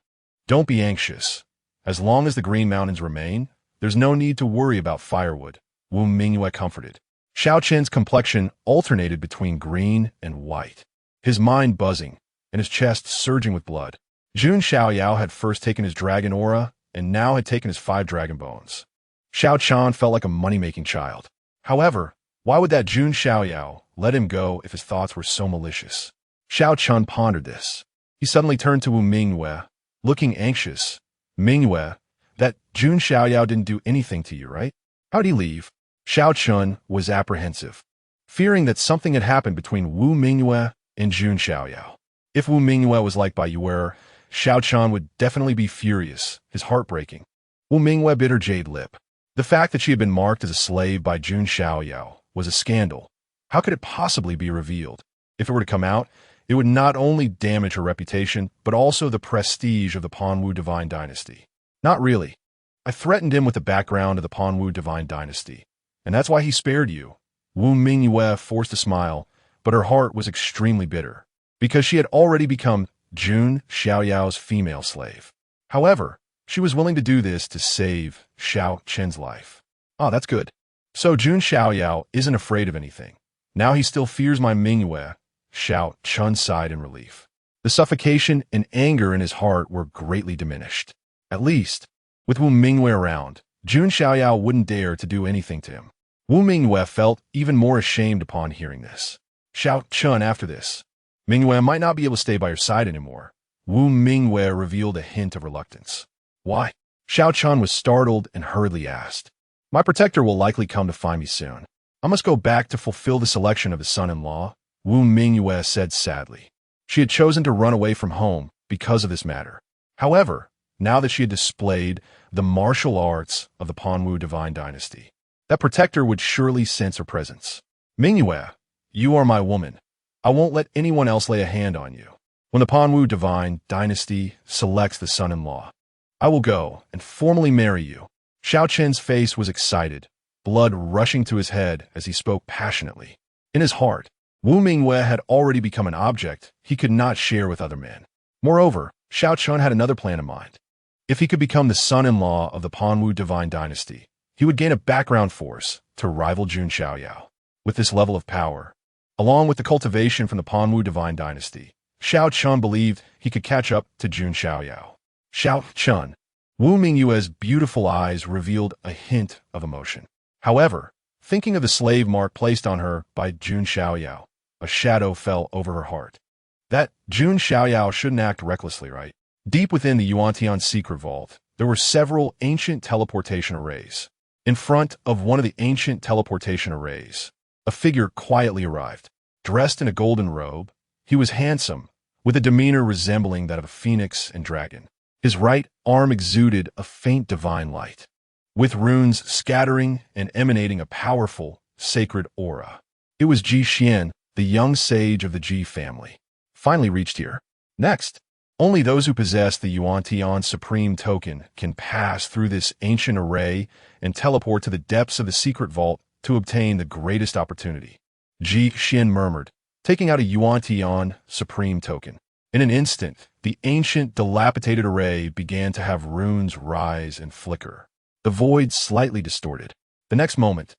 don't be anxious. As long as the Green Mountains remain, there's no need to worry about firewood, Wu Mingwei comforted. Xiao Chen's complexion alternated between green and white, his mind buzzing, and his chest surging with blood. Jun Xiaoyao had first taken his dragon aura, and now had taken his 5 dragon bones. Xiao Chun felt like a money-making child. However, why would that Jun Xiaoyao let him go if his thoughts were so malicious? Xiao Chun pondered this. He suddenly turned to Wu Mingwei, looking anxious. Mingwei, that Jun Xiaoyao didn't do anything to you, right? How'd he leave? Xiao Chun was apprehensive, fearing that something had happened between Wu Mingwei and Jun Xiaoyao. If Wu Mingwei was like Baiyue, Xiao Chun would definitely be furious, his heart breaking. Wu Mingwei bit her jade lip. The fact that she had been marked as a slave by Jun Xiaoyao was a scandal. How could it possibly be revealed? If it were to come out, it would not only damage her reputation, but also the prestige of the Panwu Divine Dynasty. Not really. I threatened him with the background of the Panwu Divine Dynasty, and that's why he spared you. Wu Mingwei forced a smile, but her heart was extremely bitter, because she had already become Jun Xiaoyao's female slave. However, she was willing to do this to save Xiao Chen's life. Ah, that's good. So Jun Xiaoyao isn't afraid of anything. Now he still fears my Mingwei. Xiao Chun sighed in relief. The suffocation and anger in his heart were greatly diminished. At least, with Wu Mingwei around, Jun Xiaoyao wouldn't dare to do anything to him. Wu Mingyue felt even more ashamed upon hearing this. Xiao Chun, after this, Mingyue might not be able to stay by your side anymore. Wu Mingyue revealed a hint of reluctance. Why? Xiao Chun was startled and hurriedly asked. My protector will likely come to find me soon. I must go back to fulfill the selection of his son-in-law, Wu Mingyue said sadly. She had chosen to run away from home because of this matter. However, now that she had displayed the martial arts of the Panwu divine dynasty, that protector would surely sense her presence. Mingyue, you are my woman. I won't let anyone else lay a hand on you. When the Panwu divine dynasty selects the son-in-law, I will go and formally marry you. Xiao Chen's face was excited, blood rushing to his head as he spoke passionately. In his heart, Wu Mingyue had already become an object he could not share with other men. Moreover, Xiao Chun had another plan in mind. If he could become the son-in-law of the Panwu divine dynasty, he would gain a background force to rival Jun Xiaoyao. With this level of power, along with the cultivation from the Panwu divine dynasty, Xiao Chun believed he could catch up to Jun Xiaoyao. Xiao Chun. Wu Mingyue's beautiful eyes revealed a hint of emotion. However, thinking of the slave mark placed on her by Jun Xiaoyao, a shadow fell over her heart. That Jun Xiaoyao shouldn't act recklessly, right? Deep within the Yuantian secret vault, there were several ancient teleportation arrays. In front of one of the ancient teleportation arrays, a figure quietly arrived. Dressed in a golden robe, he was handsome, with a demeanor resembling that of a phoenix and dragon. His right arm exuded a faint divine light, with runes scattering and emanating a powerful, sacred aura. It was Ji Xian, the young sage of the Ji family, finally reached here. Next, only those who possess the Yuantian Supreme Token can pass through this ancient array and teleport to the depths of the secret vault to obtain the greatest opportunity. Ji Xian murmured, taking out a Yuantian Supreme Token. In an instant, the ancient, dilapidated array began to have runes rise and flicker, the void slightly distorted. The next moment,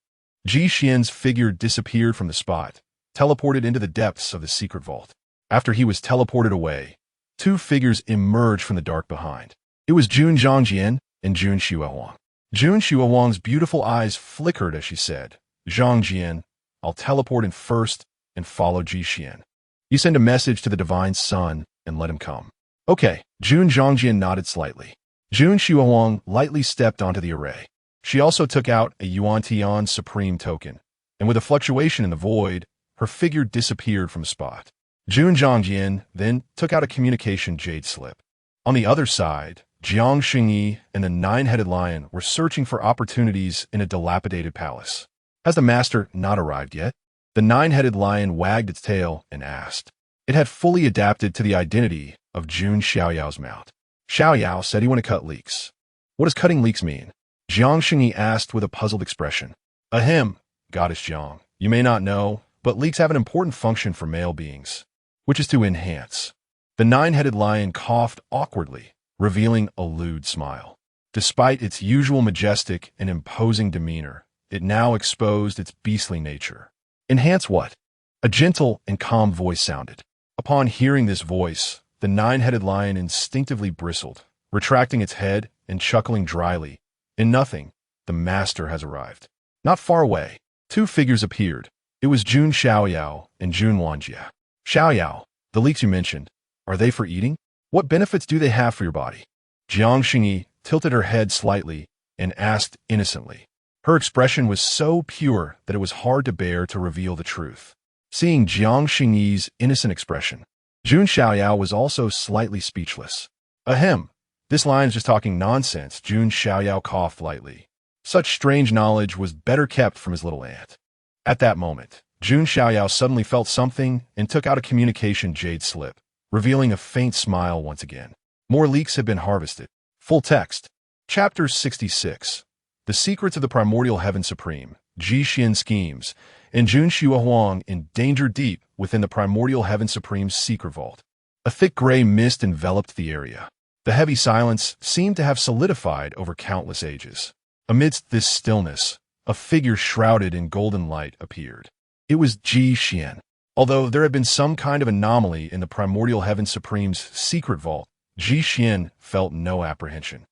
Ji Xian's figure disappeared from the spot, teleported into the depths of the secret vault. After he was teleported away, two figures emerged from the dark behind. It was Jun Zhangjian and Jun Xiaoyao. Jun Xiaoyang's beautiful eyes flickered as she said, Zhangjian, I'll teleport in first and follow Ji Xian. You send a message to the divine son and let him come. Okay, Jun Zhangjian nodded slightly. Jun Xiaoyang lightly stepped onto the array. She also took out a Yuantian Supreme Token, and with a fluctuation in the void, her figure disappeared from the spot. Jun Zhangjian then took out a communication jade slip. On the other side, Jiang Xingyi and the nine-headed lion were searching for opportunities in a dilapidated palace. Has the master not arrived yet? The nine-headed lion wagged its tail and asked. It had fully adapted to the identity of Jun Xiaoyao's mount. Xiaoyao said he wanted to cut leeks. What does cutting leeks mean? Jiang Xingyi asked with a puzzled expression. Ahem, Goddess Jiang, you may not know, but leeks have an important function for male beings, which is to enhance. The nine-headed lion coughed awkwardly, revealing a lewd smile. Despite its usual majestic and imposing demeanor, it now exposed its beastly nature. Enhance what? A gentle and calm voice sounded. Upon hearing this voice, the nine-headed lion instinctively bristled, retracting its head and chuckling dryly. In nothing, the master has arrived. Not far away, two figures appeared. It was Jun Xiaoyao and Jun Wanjia. Xiaoyao, the leeks you mentioned, are they for eating? What benefits do they have for your body? Jiang Xingyi tilted her head slightly and asked innocently. Her expression was so pure that it was hard to bear to reveal the truth. Seeing Jiang Xingyi's innocent expression, Jun Xiaoyao was also slightly speechless. Ahem, this lion's just talking nonsense, Jun Xiaoyao coughed lightly. Such strange knowledge was better kept from his little aunt. At that moment, Jun Xiaoyao suddenly felt something and took out a communication jade slip, revealing a faint smile once again. More leeks have been harvested. Full text. Chapter 66. The Secrets of the Primordial Heaven Supreme, Ji Xian Schemes, and Jun Xiaoyang in danger deep within the Primordial Heaven Supreme's secret vault. A thick gray mist enveloped the area. The heavy silence seemed to have solidified over countless ages. Amidst this stillness, a figure shrouded in golden light appeared. It was Ji Xian. Although there had been some kind of anomaly in the Primordial Heaven Supreme's secret vault, Ji Xian felt no apprehension.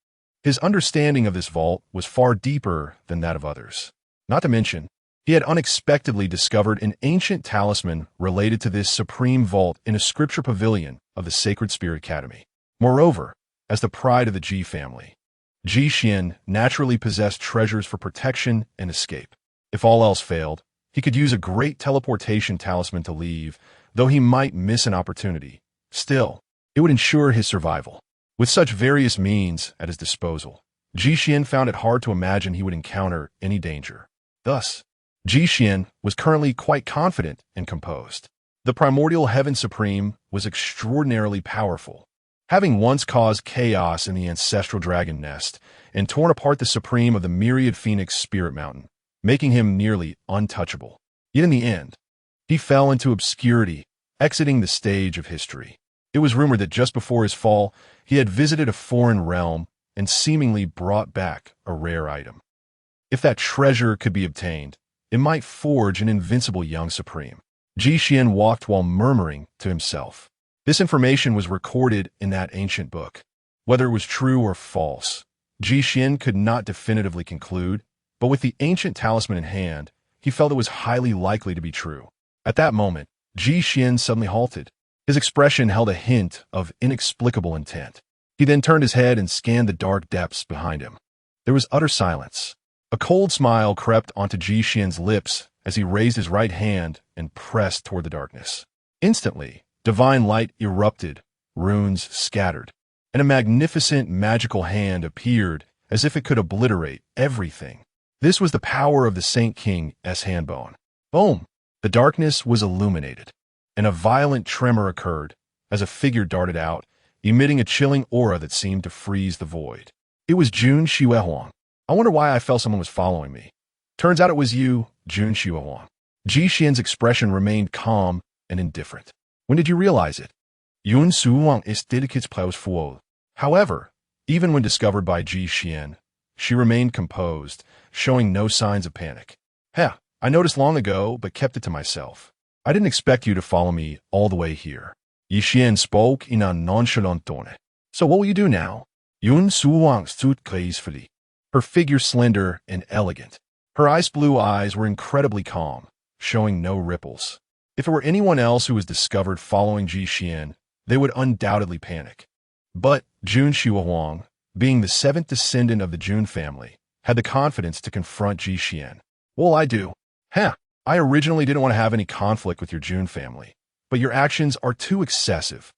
His understanding of this vault was far deeper than that of others. Not to mention, he had unexpectedly discovered an ancient talisman related to this supreme vault in a scripture pavilion of the Sacred Spirit Academy. Moreover, as the pride of the Ji family, Ji Xian naturally possessed treasures for protection and escape. If all else failed, he could use a great teleportation talisman to leave, though he might miss an opportunity. Still, it would ensure his survival. With such various means at his disposal, Ji Xian found it hard to imagine he would encounter any danger. Thus, Ji Xian was currently quite confident and composed. The primordial Heaven Supreme was extraordinarily powerful, having once caused chaos in the ancestral dragon nest and torn apart the Supreme of the myriad Phoenix Spirit Mountain, making him nearly untouchable. Yet in the end, he fell into obscurity, exiting the stage of history. It was rumored that just before his fall, he had visited a foreign realm and seemingly brought back a rare item. If that treasure could be obtained, it might forge an invincible young supreme. Ji Xian walked while murmuring to himself. This information was recorded in that ancient book. Whether it was true or false, Ji Xian could not definitively conclude, but with the ancient talisman in hand, he felt it was highly likely to be true. At that moment, Ji Xian suddenly halted. His expression held a hint of inexplicable intent. He then turned his head and scanned the dark depths behind him. There was utter silence. A cold smile crept onto Ji Xian's lips as he raised his right hand and pressed toward the darkness. Instantly, divine light erupted, runes scattered, and a magnificent magical hand appeared as if it could obliterate everything. This was the power of the Saint King's handbone. Boom! The darkness was illuminated, and a violent tremor occurred as a figure darted out, emitting a chilling aura that seemed to freeze the void. It was Jun Xiaoyao. I wonder why I felt someone was following me. Turns out it was you, Jun Xiaoyao. Ji Xian's expression remained calm and indifferent. When did you realize it? Yun Suwang is delicate full. However, even when discovered by Ji Xian, she remained composed, showing no signs of panic. Heh, I noticed long ago, but kept it to myself. I didn't expect you to follow me all the way here. Yi Xian spoke in a nonchalant tone. So what will you do now? Yun Suwang stood gracefully, her figure slender and elegant. Her ice-blue eyes were incredibly calm, showing no ripples. If it were anyone else who was discovered following Ji Xian, they would undoubtedly panic. But Jun Xiaoyao, being the seventh descendant of the Jun family, had the confidence to confront Ji Xian. Well, I do. I originally didn't want to have any conflict with your Jun family, but your actions are too excessive.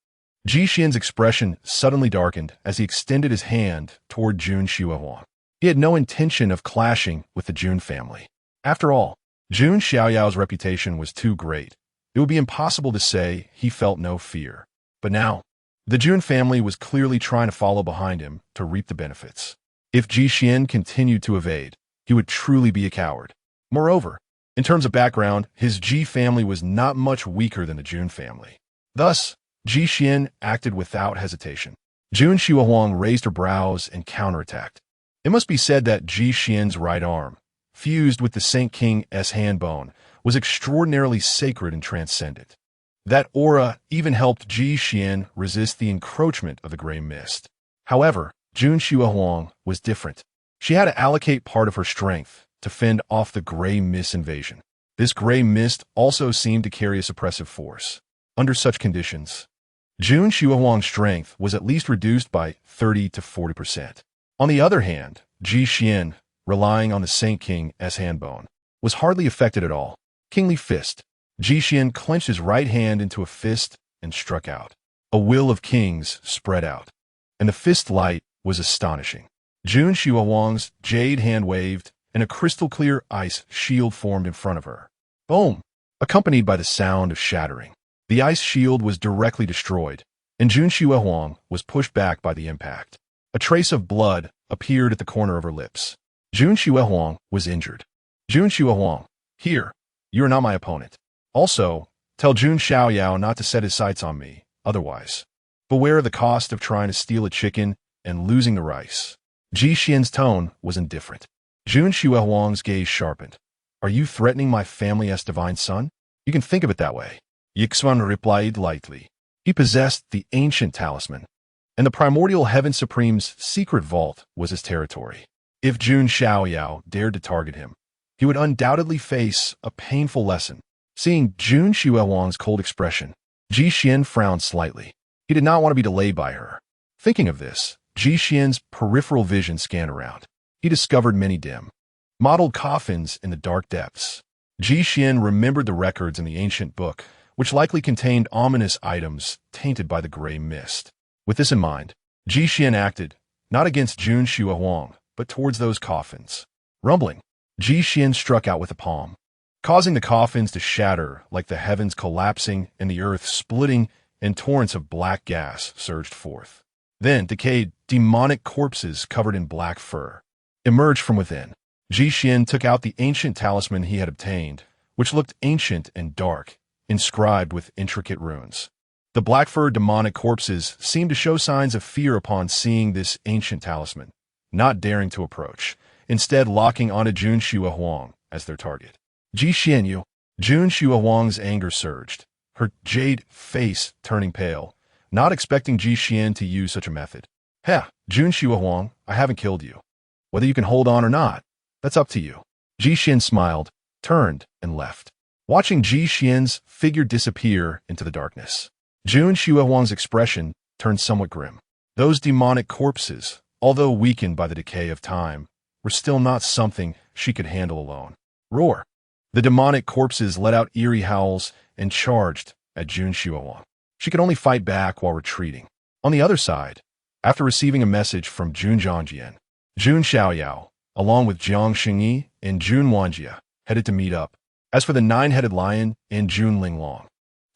Ji Xian's expression suddenly darkened as he extended his hand toward Jun Xiaoyao. He had no intention of clashing with the Jun family. After all, Jun Xiaoyao's reputation was too great. It would be impossible to say he felt no fear. But now, the Jun family was clearly trying to follow behind him to reap the benefits. If Ji Xian continued to evade, he would truly be a coward. Moreover, in terms of background, his Ji family was not much weaker than the Jun family. Thus, Ji Xian acted without hesitation. Jun Xiaoyao raised her brows and counterattacked. It must be said that Ji Xian's right arm, fused with the Saint King's handbone, was extraordinarily sacred and transcendent. That aura even helped Ji Xian resist the encroachment of the gray mist. However, Jun Xiaoyao was different. She had to allocate part of her strength to fend off the gray mist invasion. This gray mist also seemed to carry a suppressive force. Under such conditions, Jun Xiaoyao's strength was at least reduced by 30 to 40%. On the other hand, Ji Xian, relying on the Saint King's handbone, was hardly affected at all. Kingly fist. Ji Xian clenched his right hand into a fist and struck out. A will of kings spread out, and the fist light was astonishing. Jun Xiaoyao's jade hand waved, and a crystal-clear ice shield formed in front of her. Boom! Accompanied by the sound of shattering. The ice shield was directly destroyed, and Jun Xiaoyao was pushed back by the impact. A trace of blood appeared at the corner of her lips. Jun Xiaoyao was injured. Jun Xiaoyao, here, you are not my opponent. Also, tell Jun Xiaoyao not to set his sights on me, otherwise. Beware of the cost of trying to steal a chicken and losing the rice. Ji Xian's tone was indifferent. Jun Xiaoyao's gaze sharpened. Are you threatening my family as divine son? You can think of it that way. Yixuan replied lightly. He possessed the ancient talisman. and the primordial Heaven Supreme's secret vault was his territory. If Jun Xiaoyao dared to target him, he would undoubtedly face a painful lesson. Seeing Jun Xiaoyang's cold expression, Ji Xian frowned slightly. He did not want to be delayed by her. Thinking of this, Ji Xian's peripheral vision scanned around. He discovered many dim, mottled coffins in the dark depths. Ji Xian remembered the records in the ancient book, which likely contained ominous items tainted by the gray mist. With this in mind, Ji Xian acted, not against Jun Xiaoyang, but towards those coffins. Rumbling, Ji Xian struck out with a palm, causing the coffins to shatter like the heavens collapsing and the earth splitting, and torrents of black gas surged forth. Then decayed, demonic corpses covered in black fur emerged from within. Ji Xian took out the ancient talisman he had obtained, which looked ancient and dark, inscribed with intricate runes. The black-furred demonic corpses seemed to show signs of fear upon seeing this ancient talisman, not daring to approach, instead locking onto Jun Xiaoyang as their target. Ji Xianyu, Jun Xiaoyang's anger surged, her jade face turning pale, not expecting Ji Xian to use such a method. Heh, Jun Xiaoyang, I haven't killed you. Whether you can hold on or not, that's up to you. Ji Xian smiled, turned, and left, watching Ji Xian's figure disappear into the darkness. Jun Xiaoyang's expression turned somewhat grim. Those demonic corpses, although weakened by the decay of time, were still not something she could handle alone. Roar! The demonic corpses let out eerie howls and charged at Jun Xiaoyang. She could only fight back while retreating. On the other side, after receiving a message from Jun Zhangjian, Jun Xiaoyao, along with Jiang Xingyi and Jun Wanjia, headed to meet up. As for the nine-headed lion and Jun Linglong,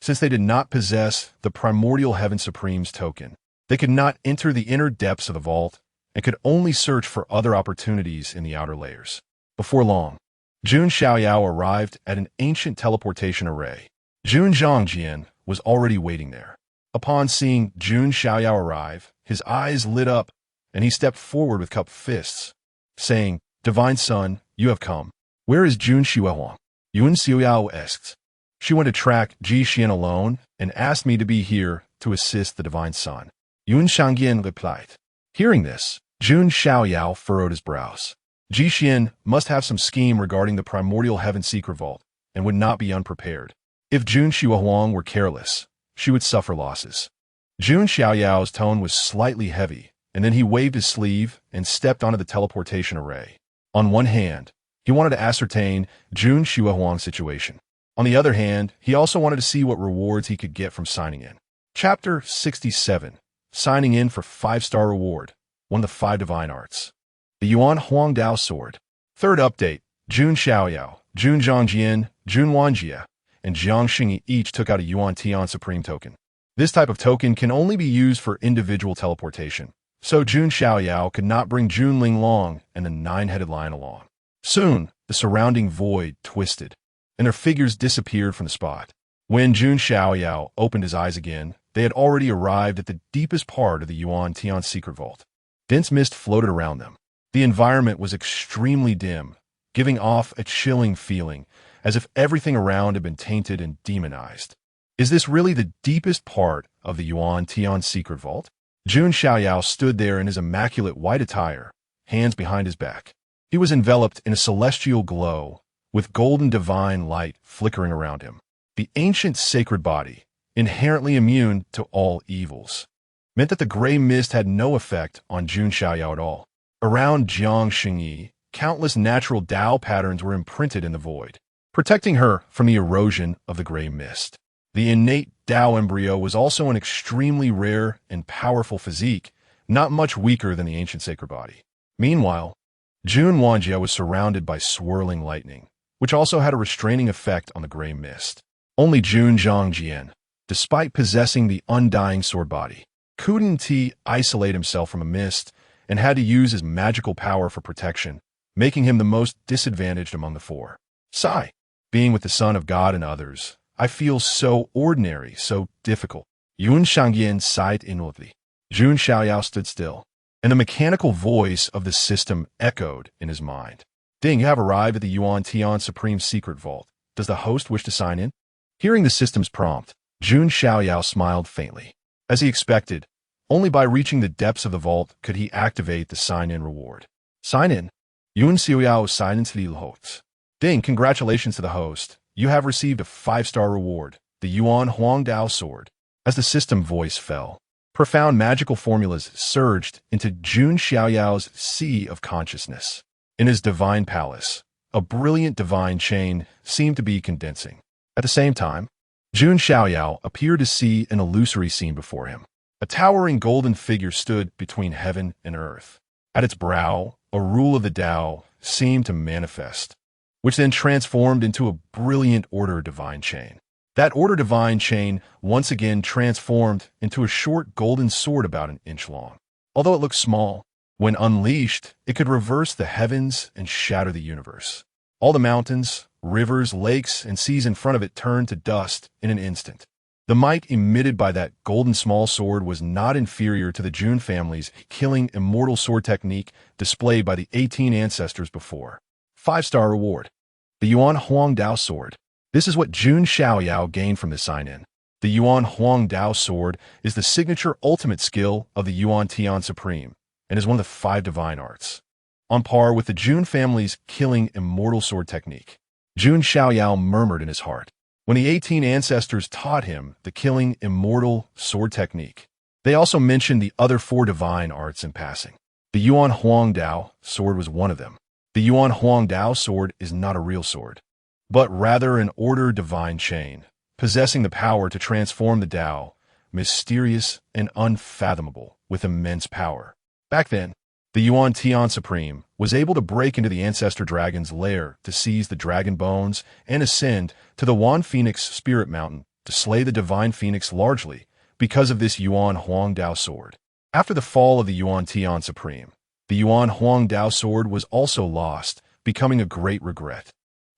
since they did not possess the primordial Heaven Supreme's token, they could not enter the inner depths of the vault and could only search for other opportunities in the outer layers. Before long, Jun Xiaoyao arrived at an ancient teleportation array. Jun Zhangjian was already waiting there. Upon seeing Jun Xiaoyao arrive, his eyes lit up, and he stepped forward with cupped fists, saying, "Divine Son, you have come. Where is Jun Xiaoyang?" Jun Xiaoyao asked. "She went to track Ji Xian alone and asked me to be here to assist the Divine Son," Jun Xiangyan replied. Hearing this, Jun Xiaoyao furrowed his brows. Ji Xian must have some scheme regarding the primordial heaven secret vault and would not be unprepared. If Jun Xiaoyang were careless, she would suffer losses. Jun Xiaoyao's tone was slightly heavy, and then he waved his sleeve and stepped onto the teleportation array. On one hand, he wanted to ascertain Jun Xiaoyang's situation. On the other hand, he also wanted to see what rewards he could get from signing in. Chapter 67. Signing in for 5-star reward. One of the 5 divine arts. The Yuan Huangdao Sword. Third update. Jun Xiaoyao, Jun Zhangjian, Jun Wanjia, and Jiang Xingyi each took out a Yuan Tian Supreme token. This type of token can only be used for individual teleportation, so Jun Xiaoyao could not bring Jun Linglong and the nine-headed lion along. Soon, the surrounding void twisted, and their figures disappeared from the spot. When Jun Xiaoyao opened his eyes again, they had already arrived at the deepest part of the Yuan Tian secret vault. Dense mist floated around them. The environment was extremely dim, giving off a chilling feeling, as if everything around had been tainted and demonized. Is this really the deepest part of the Yuan Tian secret vault? Jun Xiaoyao stood there in his immaculate white attire, hands behind his back. He was enveloped in a celestial glow, with golden divine light flickering around him. The ancient sacred body, inherently immune to all evils, meant that the gray mist had no effect on Jun Xiaoyao at all. Around Jiang Xingyi, countless natural Tao patterns were imprinted in the void, protecting her from the erosion of the gray mist. The innate Tao embryo was also an extremely rare and powerful physique, not much weaker than the ancient sacred body. Meanwhile, Jun Wanjia was surrounded by swirling lightning, which also had a restraining effect on the gray mist. Only Jun Zhangjian, despite possessing the undying sword body, couldn't isolate himself from a mist and had to use his magical power for protection, making him the most disadvantaged among the 4. Sigh. Being with the Son of God and others, I feel so ordinary, so difficult. Yun Shangyan sighed inwardly. Jun Xiaoyao stood still, and the mechanical voice of the system echoed in his mind. Ding, you have arrived at the Yuan Tian Supreme Secret Vault. Does the host wish to sign in? Hearing the system's prompt, Jun Xiaoyao smiled faintly. As he expected, Only by reaching the depths of the vault could he activate the sign-in reward. Sign in. Jun Xiaoyao sign into the host. Ding, congratulations to the host. You have received a 5-star reward, the Yuan Huangdao sword. As the system voice fell, profound magical formulas surged into Jun Xiaoyao's sea of consciousness. In his divine palace, a brilliant divine chain seemed to be condensing. At the same time, Jun Xiaoyao appeared to see an illusory scene before him. A towering golden figure stood between heaven and earth. At its brow, a rule of the Tao seemed to manifest, which then transformed into a brilliant order divine chain. That order divine chain once again transformed into a short golden sword about an inch long. Although it looked small, when unleashed, it could reverse the heavens and shatter the universe. All the mountains, rivers, lakes, and seas in front of it turned to dust in an instant. The might emitted by that golden small sword was not inferior to the Jun family's killing immortal sword technique displayed by the 18 ancestors before. 5-star reward. The Yuan Huangdao sword. This is what Jun Xiaoyao gained from the sign-in. The Yuan Huangdao sword is the signature ultimate skill of the Yuan Tian Supreme and is one of the 5 divine arts, on par with the Jun family's killing immortal sword technique. Jun Xiaoyao murmured in his heart. When the 18 ancestors taught him the killing immortal sword technique, they also mentioned the other 4 divine arts in passing. The Yuan Huangdao sword was one of them. The Yuan Huangdao sword is not a real sword, but rather an order divine chain, possessing the power to transform the Tao, mysterious and unfathomable, with immense power. Back then, the Yuan Tian Supreme was able to break into the Ancestor Dragon's lair to seize the dragon bones and ascend to the Wan Phoenix Spirit Mountain to slay the Divine Phoenix largely because of this Yuan Huangdao sword. After the fall of the Yuan Tian Supreme, the Yuan Huangdao sword was also lost, becoming a great regret.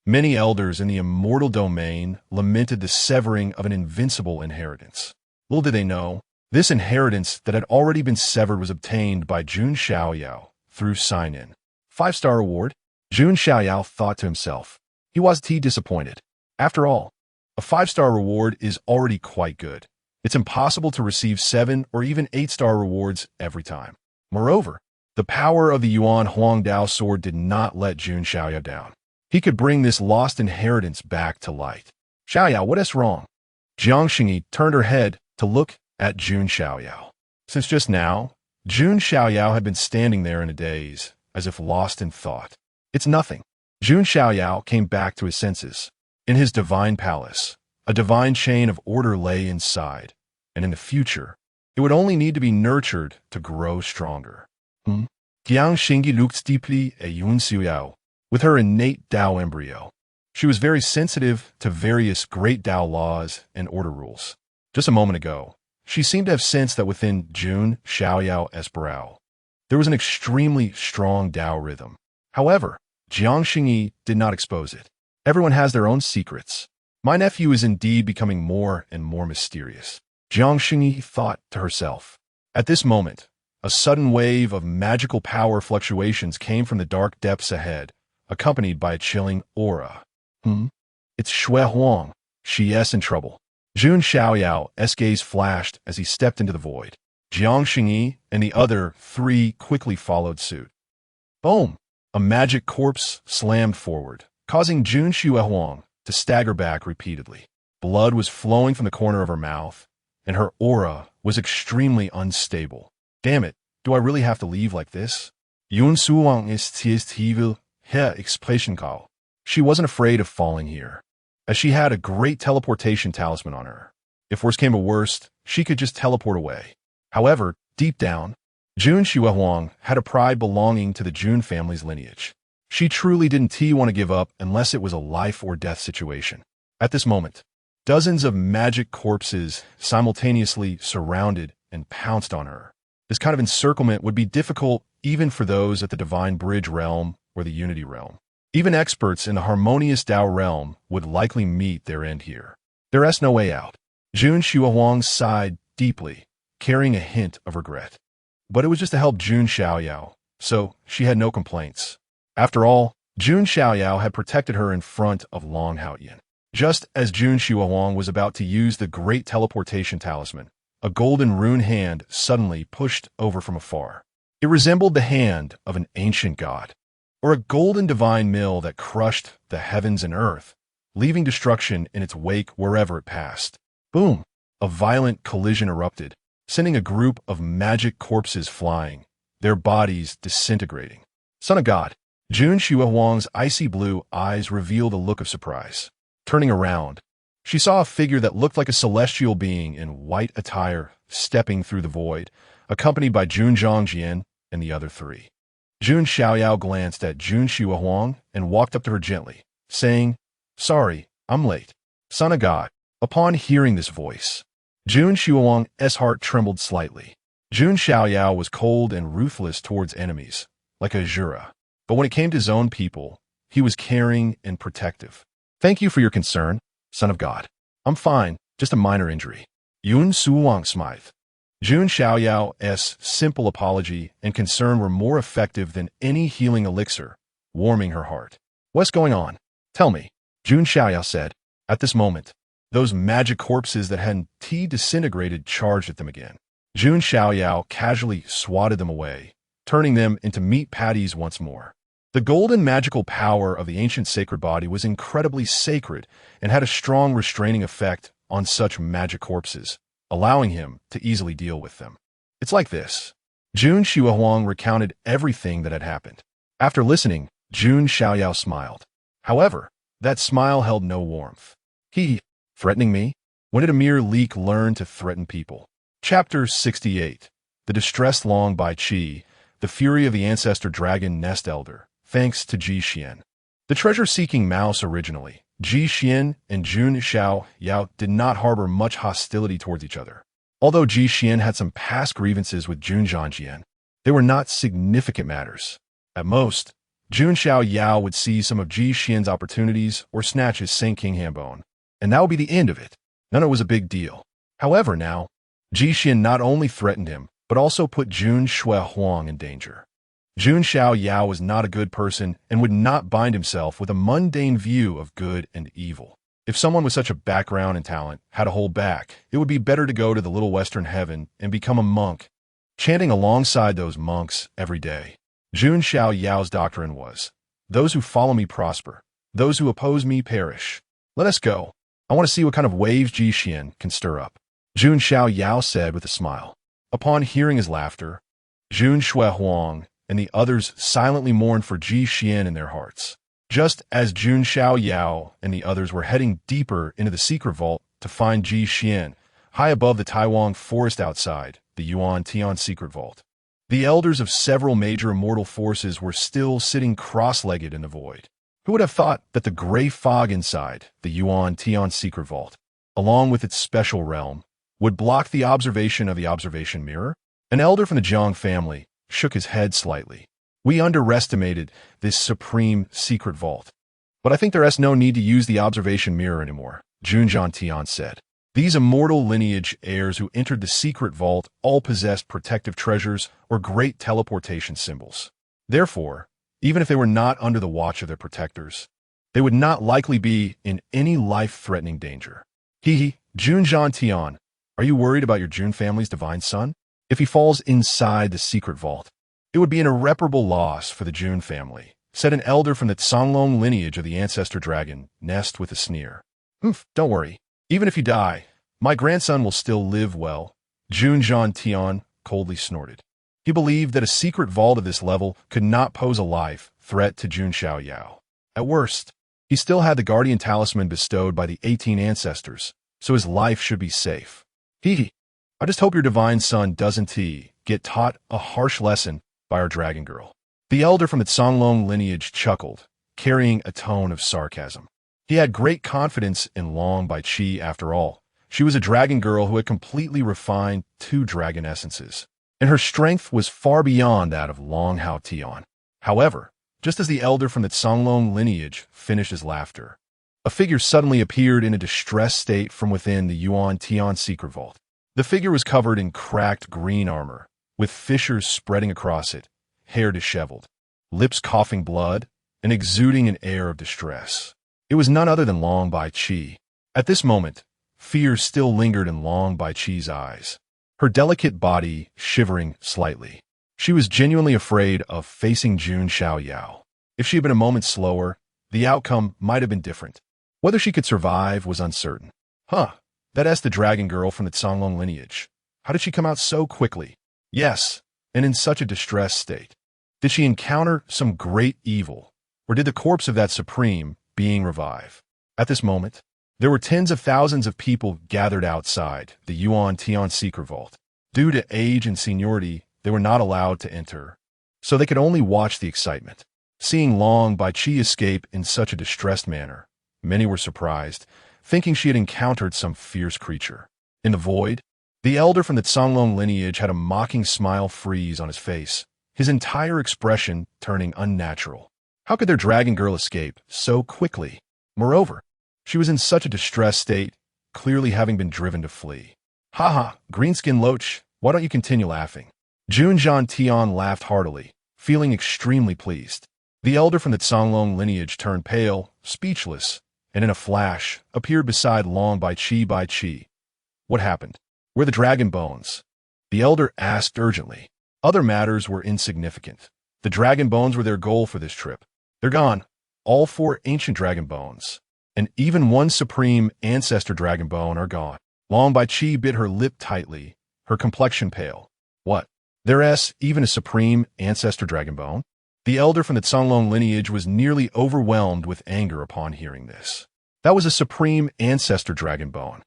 Many elders in the immortal domain lamented the severing of an invincible inheritance. Little did they know, this inheritance that had already been severed was obtained by Jun Xiaoyao through sign-in. 5-star reward. Jun Xiaoyao thought to himself. He was disappointed. After all, a 5-star reward is already quite good. It's impossible to receive 7 or even 8-star rewards every time. Moreover, the power of the Yuan Huangdao sword did not let Jun Xiaoyao down. He could bring this lost inheritance back to light. Xiaoyao, what is wrong? Jiang Xingyi turned her head to look at Jun Xiaoyao. Since just now, Jun Xiaoyao had been standing there in a daze, as if lost in thought. It's nothing. Jun Xiaoyao came back to his senses. In his divine palace, a divine chain of order lay inside, and in the future, it would only need to be nurtured to grow stronger. Jiang Xingyi looked deeply at Jun Xiaoyao with her innate Tao embryo. She was very sensitive to various great Tao laws and order rules. Just a moment ago, she seemed to have sensed that within Jun Xiaoyao's brow, there was an extremely strong Tao rhythm. However, Jiang Xingyi did not expose it. Everyone has their own secrets. My nephew is indeed becoming more and more mysterious, Jiang Xingyi thought to herself. At this moment, a sudden wave of magical power fluctuations came from the dark depths ahead, accompanied by a chilling aura. It's Shui Huang. She is in trouble. Jun Xiaoyao's gaze flashed as he stepped into the void. Jiang Xingyi and the other 3 quickly followed suit. Boom! A magic corpse slammed forward, causing Jun Xiaohuang to stagger back repeatedly. Blood was flowing from the corner of her mouth, and her aura was extremely unstable. Damn it, do I really have to leave like this? Jun Xiaohuang ist evil, her expression call. She wasn't afraid of falling here, as she had a great teleportation talisman on her. If worst came to worst, she could just teleport away. However, deep down, Jun Xiaohuang had a pride belonging to the Jun family's lineage. She truly didn't want to give up unless it was a life or death situation. At this moment, dozens of magic corpses simultaneously surrounded and pounced on her. This kind of encirclement would be difficult even for those at the Divine Bridge realm or the Unity realm. Even experts in the harmonious Tao realm would likely meet their end here. There is no way out. Jun Xiaohuang sighed deeply, carrying a hint of regret. But it was just to help Jun Xiaoyao, so she had no complaints. After all, Jun Xiaoyao had protected her in front of Long Haoyan. Just as Jun Xiaohuang was about to use the great teleportation talisman, a golden rune hand suddenly pushed over from afar. It resembled the hand of an ancient god, or a golden divine mill that crushed the heavens and earth, leaving destruction in its wake wherever it passed. Boom! A violent collision erupted, sending a group of magic corpses flying, their bodies disintegrating. Son of God! Jun Xiaoyao's icy blue eyes revealed a look of surprise. Turning around, she saw a figure that looked like a celestial being in white attire stepping through the void, accompanied by Jun Zhangjian and the other three. Jun Xiaoyao glanced at Jun Xiaoyao and walked up to her gently, saying, "Sorry, I'm late." Son of God. Upon hearing this voice, Jun Xiaoyao's heart trembled slightly. Jun Xiaoyao was cold and ruthless towards enemies, like a Jura. But when it came to his own people, he was caring and protective. "Thank you for your concern, son of God. I'm fine, just a minor injury." Yun Suwang smiled. Jun Xiaoyao's simple apology and concern were more effective than any healing elixir, warming her heart. "What's going on? Tell me," Jun Xiaoyao said. At this moment, those magic corpses that hadn't disintegrated charged at them again. Jun Xiaoyao casually swatted them away, turning them into meat patties once more. The golden magical power of the ancient sacred body was incredibly sacred and had a strong restraining effect on such magic corpses, allowing him to easily deal with them. "It's like this." Jun Xiaoyao recounted everything that had happened. After listening, Jun Xiaoyao smiled. However, that smile held no warmth. "He, threatening me? When did a mere leak learn to threaten people?" Chapter 68. The Distressed Long by Qi, the Fury of the Ancestor Dragon Nest Elder, thanks to Ji Xian. The treasure-seeking mouse originally, Ji Xian and Jun Xiaoyao did not harbor much hostility towards each other. Although Ji Xian had some past grievances with Jun Zhangjian, they were not significant matters. At most, Jun Xiaoyao would seize some of Ji Xian's opportunities or snatch his Saint King Hambone, and that would be the end of it. None of it was a big deal. However, now, Ji Xian not only threatened him, but also put Jun Xiaoyao in danger. Jun Xiaoyao was not a good person and would not bind himself with a mundane view of good and evil. If someone with such a background and talent had to hold back, it would be better to go to the little western heaven and become a monk, chanting alongside those monks every day. Jun Xiaoyao's doctrine was, "Those who follow me prosper, those who oppose me perish." "Let us go. I want to see what kind of waves Ji Xian can stir up," Jun Xiaoyao said with a smile. Upon hearing his laughter, Jun Xiaoyao and the others silently mourned for Ji Xian in their hearts. Just as Jun Xiaoyao and the others were heading deeper into the secret vault to find Ji Xian, high above the Taiwan forest outside the Yuan Tian secret vault, the elders of several major immortal forces were still sitting cross-legged in the void. Who would have thought that the gray fog inside the Yuan Tian secret vault, along with its special realm, would block the observation of the observation mirror? An elder from the Jiang family shook his head slightly. "We underestimated this supreme secret vault. But I think there is no need to use the observation mirror anymore," Jun Zhangjian said. These immortal lineage heirs who entered the secret vault all possessed protective treasures or great teleportation symbols. Therefore, even if they were not under the watch of their protectors, they would not likely be in any life-threatening danger. Jun Zhangjian, are you worried about your Jun family's divine son? If he falls inside the secret vault, it would be an irreparable loss for the Jun family, said an elder from the Songlong lineage of the ancestor dragon Nest with a sneer. Don't worry. Even if you die, my grandson will still live well," Jun Zhangjian coldly snorted. He believed that a secret vault of this level could not pose a life threat to Jun Xiaoyao. At worst, he still had the guardian talisman bestowed by the 18 ancestors, so his life should be safe. I just hope your divine son doesn't get taught a harsh lesson by our dragon girl." The elder from the Songlong lineage chuckled, carrying a tone of sarcasm. He had great confidence in Long Bai Qi after all. She was a dragon girl who had completely refined 2 dragon essences, and her strength was far beyond that of Long Hao Tian. However, just as the elder from the Songlong lineage finished his laughter, a figure suddenly appeared in a distressed state from within the Yuan Tian secret vault. The figure was covered in cracked green armor, with fissures spreading across it, hair disheveled, lips coughing blood, and exuding an air of distress. It was none other than Long Bai Qi. At this moment, fear still lingered in Long Bai Qi's eyes. her delicate body shivering slightly. She was genuinely afraid of facing Jun Xiaoyao. If she had been a moment slower, the outcome might have been different. Whether she could survive was uncertain. That's the dragon girl from the Cauldron lineage. How did she come out so quickly? Yes, and in such a distressed state. Did she encounter some great evil, or did the corpse of that supreme being revive? At this moment, there were tens of thousands of people gathered outside the Yuan Tian secret vault. Due to age and seniority, they were not allowed to enter, so they could only watch the excitement. Seeing Long Baiqi escape in such a distressed manner, many were surprised, thinking she had encountered some fierce creature. In the void, the elder from the Cauldron lineage had a mocking smile freeze on his face, his entire expression turning unnatural. How could their dragon girl escape so quickly? Moreover, she was in such a distressed state, clearly having been driven to flee. Greenskin Loach, why don't you continue laughing? Jun Xiaoyao laughed heartily, feeling extremely pleased. The elder from the Cauldron lineage turned pale, speechless, and in a flash appeared beside Long Baiqi. What happened? Where are the dragon bones? The elder asked urgently. Other matters were insignificant. The dragon bones were their goal for this trip. They're gone. All 4 ancient dragon bones, and even 1 supreme ancestor dragon bone are gone. Long Baiqi bit her lip tightly, her complexion pale. What? There's even a supreme ancestor dragon bone? The elder from the Cauldron lineage was nearly overwhelmed with anger upon hearing this. That was a supreme ancestor dragon bone.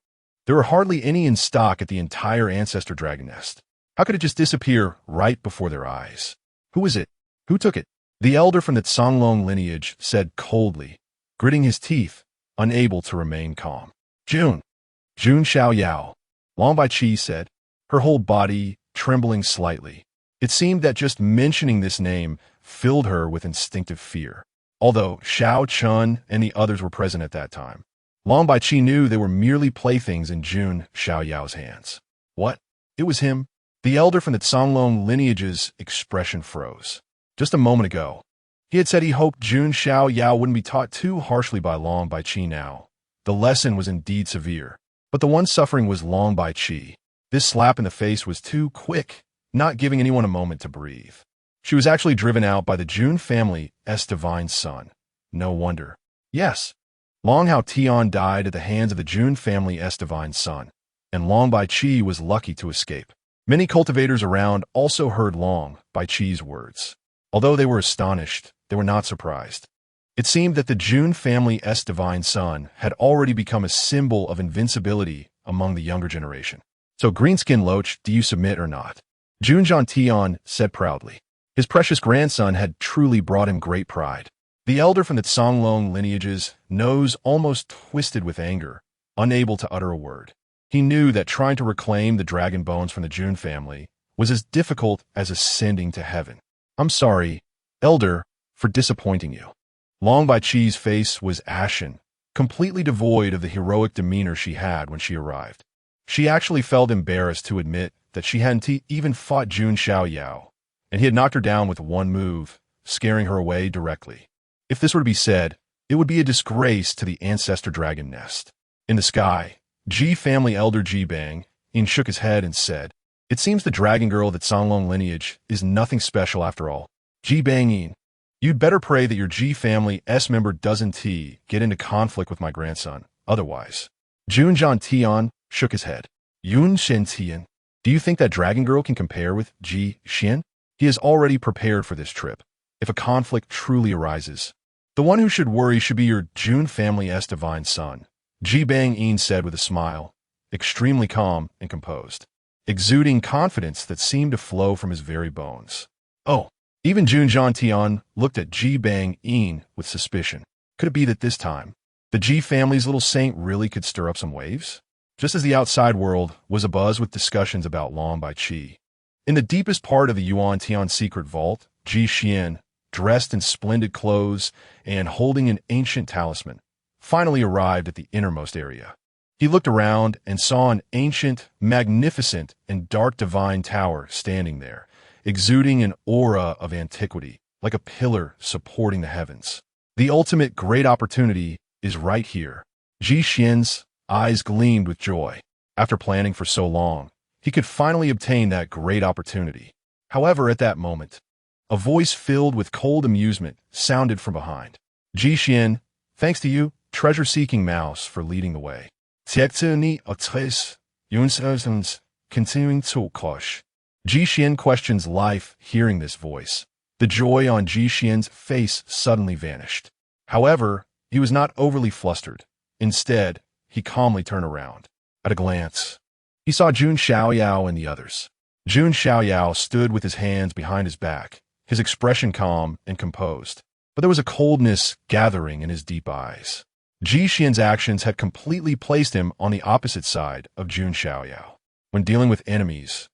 There were hardly any in stock at the entire ancestor dragon nest. How could it just disappear right before their eyes? Who is it? Who took it? The elder from the Cauldron lineage said coldly, gritting his teeth, unable to remain calm. Jun Xiaoyao, Long Baiqi said, her whole body trembling slightly. It seemed that just mentioning this name filled her with instinctive fear. Although Xiao Chun and the others were present at that time, Long Baiqi knew they were merely playthings in Jun Xiaoyao's hands. What? It was him? The elder from the Cauldron lineage's expression froze. Just a moment ago, he had said he hoped Jun Xiaoyao wouldn't be taught too harshly by Long Baiqi now. The lesson was indeed severe, but the one suffering was Long Baiqi. This slap in the face was too quick, not giving anyone a moment to breathe. She was actually driven out by the Jun family's divine son. No wonder. Yes, Long Hao Tian died at the hands of the Jun family's divine son, and Long Baiqi was lucky to escape. Many cultivators around also heard Long Baiqi's words. Although they were astonished, they were not surprised. It seemed that the Jun family's divine son had already become a symbol of invincibility among the younger generation. So Greenskin Loach, do you submit or not? Jun Xiaoyao said proudly. His precious grandson had truly brought him great pride. The elder from the Cauldron lineage's nose almost twisted with anger, unable to utter a word. He knew that trying to reclaim the dragon bones from the Jun family was as difficult as ascending to heaven. I'm sorry, elder, for disappointing you. Long Baiqi's face was ashen, completely devoid of the heroic demeanor she had when she arrived. She actually felt embarrassed to admit that she hadn't even fought Jun Xiaoyao, and he had knocked her down with one move, scaring her away directly. If this were to be said, it would be a disgrace to the ancestor dragon nest. In the sky, Ji family elder Ji Bang shook his head and said, "It seems the dragon girl of the Cauldron lineage is nothing special after all. Ji Bang, you'd better pray that your Ji family's member doesn't get into conflict with my grandson, otherwise." Jun Xiaoyao shook his head. Yun Shen, do you think that dragon girl can compare with Ji Xian? He is already prepared for this trip. If a conflict truly arises, the one who should worry should be your Jun family's divine son, Ji Bang said with a smile, extremely calm and composed, exuding confidence that seemed to flow from his very bones. Oh, even Jun Xiaoyao looked at Ji Bang with suspicion. Could it be that this time, the Ji family's little saint really could stir up some waves? Just as the outside world was abuzz with discussions about Long Baiqi, in the deepest part of the Yuan Tian secret vault, Ji Xian, dressed in splendid clothes and holding an ancient talisman, finally arrived at the innermost area. He looked around and saw an ancient, magnificent, and dark divine tower standing there, exuding an aura of antiquity, like a pillar supporting the heavens. The ultimate great opportunity is right here. Ji Xian's eyes gleamed with joy. After planning for so long, He could finally obtain that great opportunity. However, at that moment, a voice filled with cold amusement sounded from behind. Ji Xian, thanks to you, treasure-seeking mouse, for leading the way. Ni autres, Yun continuing to kosh. Ji Xian questions life, hearing this voice. The joy on Ji Xian's face suddenly vanished. However, he was not overly flustered. Instead, he calmly turned around. At a glance, he saw Jun Xiaoyao and the others. Jun Xiaoyao stood with his hands behind his back, his expression calm and composed. But there was a coldness gathering in his deep eyes. Ji Xian's actions had completely placed him on the opposite side of Jun Xiaoyao. When dealing with enemies,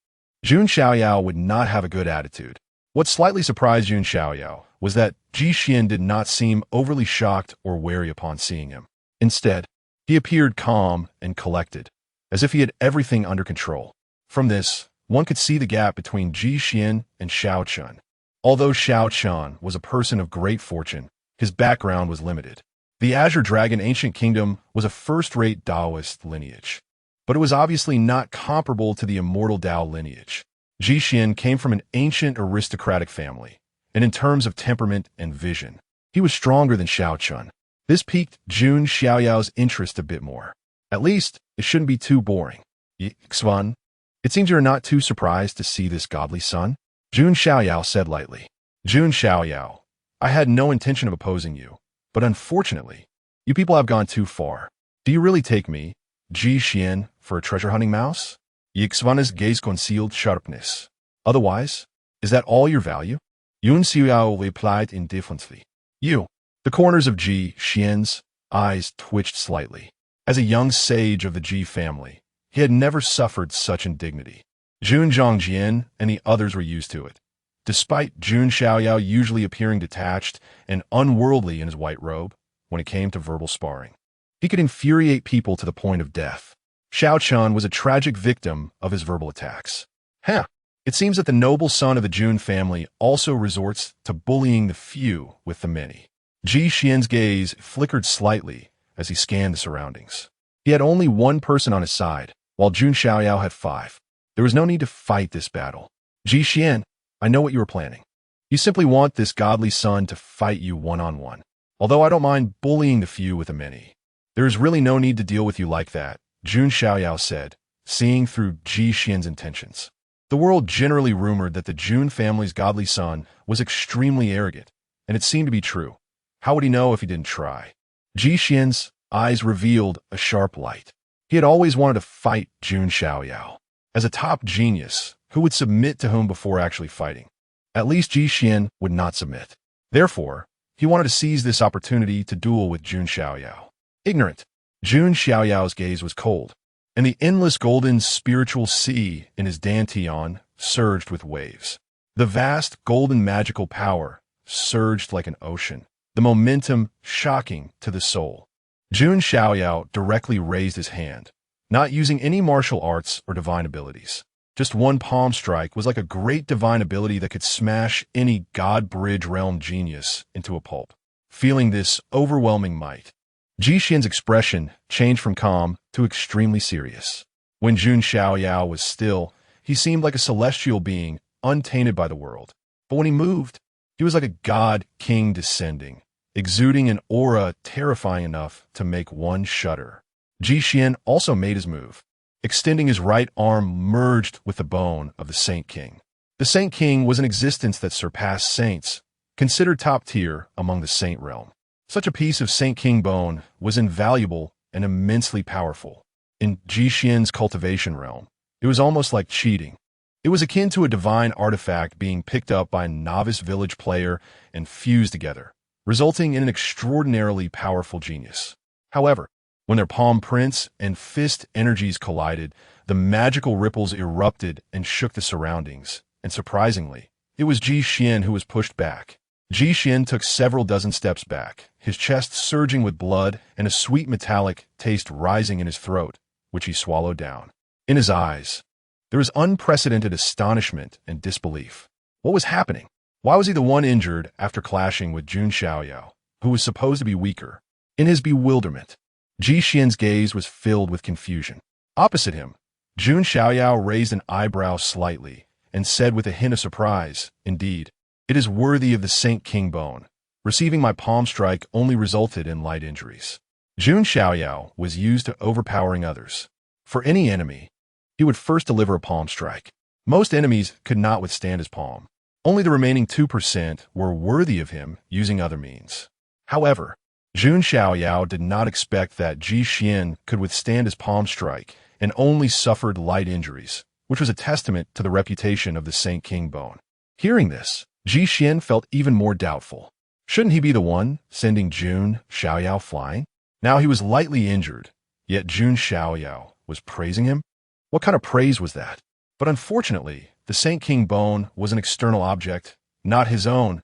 Jun Xiaoyao would not have a good attitude. What slightly surprised Jun Xiaoyao was that Ji Xian did not seem overly shocked or wary upon seeing him. Instead, he appeared calm and collected, as if he had everything under control. From this, one could see the gap between Ji Xian and Xiao Chun. Although Xiao Chun was a person of great fortune, his background was limited. The Azure Dragon Ancient Kingdom was a first-rate Taoist lineage, but it was obviously not comparable to the immortal Tao lineage. Ji Xian came from an ancient aristocratic family, and in terms of temperament and vision, he was stronger than Xiao Chun. This piqued Jun Xiaoyao's interest a bit more. At least, it shouldn't be too boring. Xuan, it seems you're not too surprised to see this godly son? Jun Xiaoyao said lightly. Jun Xiaoyao, I had no intention of opposing you, but unfortunately, you people have gone too far. Do you really take me, Ji Xian, for a treasure-hunting mouse? Yixvan's gaze concealed sharpness. Otherwise, is that all your value? Jun Xiaoyao replied indifferently. You. The corners of Ji Xian's eyes twitched slightly. As a young sage of the Ji family, he had never suffered such indignity. Jun Zhongjian and the others were used to it. Despite Jun Xiaoyao usually appearing detached and unworldly in his white robe, when it came to verbal sparring, he could infuriate people to the point of death. Xiao Chun was a tragic victim of his verbal attacks. It seems that the noble son of the Jun family also resorts to bullying the few with the many. Ji Xian's gaze flickered slightly as he scanned the surroundings. He had only one person on his side, while Jun Xiaoyao had 5. There was no need to fight this battle. Ji Xian, I know what you were planning. You simply want this godly son to fight you one-on-one. Although I don't mind bullying the few with the many. There is really no need to deal with you like that, Jun Xiaoyao said, seeing through Ji Xian's intentions. The world generally rumored that the Jun family's godly son was extremely arrogant, and it seemed to be true. How would he know if he didn't try? Ji Xian's eyes revealed a sharp light. He had always wanted to fight Jun Xiaoyao. As a top genius, who would submit to whom before actually fighting? At least Ji Xian would not submit. Therefore, he wanted to seize this opportunity to duel with Jun Xiaoyao. Ignorant, Jun Xiaoyao's gaze was cold, and the endless golden spiritual sea in his dantian surged with waves. The vast golden magical power surged like an ocean, the momentum shocking to the soul. Jun Xiaoyao directly raised his hand, not using any martial arts or divine abilities. Just one palm strike was like a great divine ability that could smash any God Bridge realm genius into a pulp. Feeling this overwhelming might, Ji Xian's expression changed from calm to extremely serious. When Jun Xiaoyao was still, he seemed like a celestial being, untainted by the world. But when he moved, he was like a god king descending, exuding an aura terrifying enough to make one shudder. Ji Xian also made his move. Extending his right arm merged with the bone of the Saint King. The Saint King was an existence that surpassed saints, considered top tier among the saint realm. Such a piece of Saint King bone was invaluable and immensely powerful. In Ji Xian's cultivation realm, it was almost like cheating. It was akin to a divine artifact being picked up by a novice village player and fused together, resulting in an extraordinarily powerful genius. However, when their palm prints and fist energies collided, the magical ripples erupted and shook the surroundings, and surprisingly, it was Ji Xian who was pushed back. Ji Xian took several dozen steps back, his chest surging with blood and a sweet metallic taste rising in his throat, which he swallowed down. In his eyes, there was unprecedented astonishment and disbelief. What was happening? Why was he the one injured after clashing with Jun Xiaoyao, who was supposed to be weaker? In his bewilderment, Ji Xian's gaze was filled with confusion. Opposite him, Jun Xiaoyao raised an eyebrow slightly and said with a hint of surprise, "Indeed, it is worthy of the Saint King bone. Receiving my palm strike only resulted in light injuries." Jun Xiaoyao was used to overpowering others. For any enemy, he would first deliver a palm strike. Most enemies could not withstand his palm. Only the remaining 2% were worthy of him using other means. However, Jun Xiaoyao did not expect that Ji Xian could withstand his palm strike and only suffered light injuries, which was a testament to the reputation of the Saint King bone. Hearing this, Ji Xian felt even more doubtful. Shouldn't he be the one sending Jun Xiaoyao flying? Now he was lightly injured, yet Jun Xiaoyao was praising him? What kind of praise was that? But unfortunately, the Saint King bone was an external object, not his own.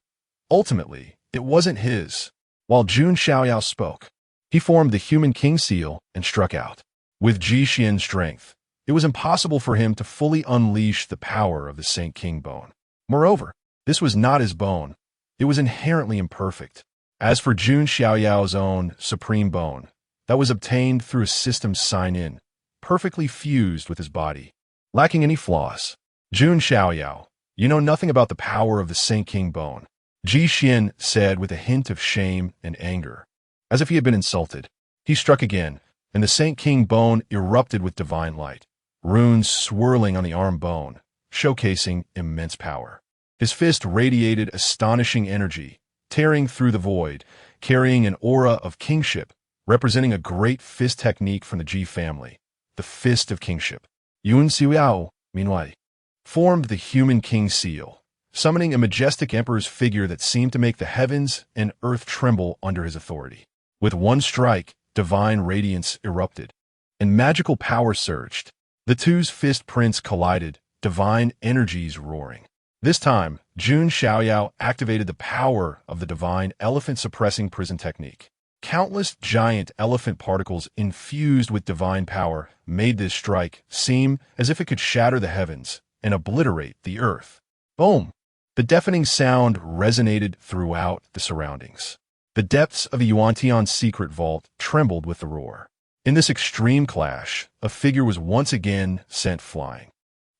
Ultimately, it wasn't his. While Jun Xiaoyao spoke, he formed the human king seal and struck out. With Ji Xian's strength, it was impossible for him to fully unleash the power of the Saint King bone. Moreover, this was not his bone. It was inherently imperfect. As for Jun Xiaoyao's own supreme bone, that was obtained through a system sign-in, perfectly fused with his body, lacking any flaws. Jun Xiaoyao, you know nothing about the power of the Saint King bone, Ji Xian said with a hint of shame and anger. As if he had been insulted, he struck again, and the Saint King bone erupted with divine light, runes swirling on the arm bone, showcasing immense power. His fist radiated astonishing energy, tearing through the void, carrying an aura of kingship, representing a great fist technique from the Ji family, the Fist of Kingship. Jun Xiaoyao, meanwhile, formed the human king seal, summoning a majestic emperor's figure that seemed to make the heavens and earth tremble under his authority. With one strike, divine radiance erupted, and magical power surged. The two's fist prints collided, divine energies roaring. This time, Jun Xiaoyao activated the power of the divine elephant-suppressing prison technique. Countless giant elephant particles infused with divine power made this strike seem as if it could shatter the heavens and obliterate the earth. Boom! The deafening sound resonated throughout the surroundings. The depths of the Yuantian secret vault trembled with the roar. In this extreme clash, a figure was once again sent flying.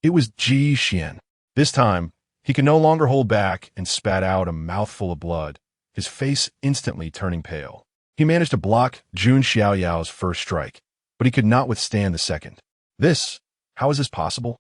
It was Ji Xian. This time, he could no longer hold back and spat out a mouthful of blood, his face instantly turning pale. He managed to block Jun Xiaoyao's first strike, but he could not withstand the second. How is this possible?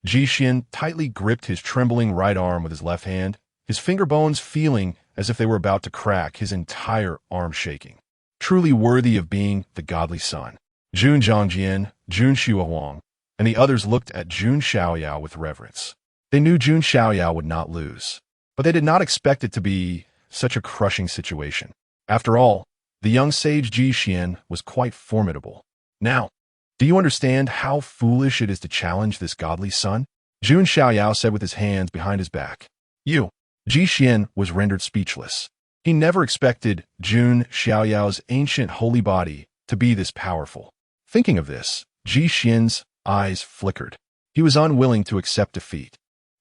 Ji Xian tightly gripped his trembling right arm with his left hand, his finger bones feeling as if they were about to crack, his entire arm shaking. Truly worthy of being the godly son. Jun Zhangjian, Jun Xiaohuang, and the others looked at Jun Xiaoyao with reverence. They knew Jun Xiaoyao would not lose, but they did not expect it to be such a crushing situation. After all, the young sage Ji Xian was quite formidable. Now, do you understand how foolish it is to challenge this godly son? Jun Xiaoyao said with his hands behind his back. Ji Xian was rendered speechless. He never expected Jun Xiaoyao's ancient holy body to be this powerful. Thinking of this, Ji Xian's eyes flickered. He was unwilling to accept defeat.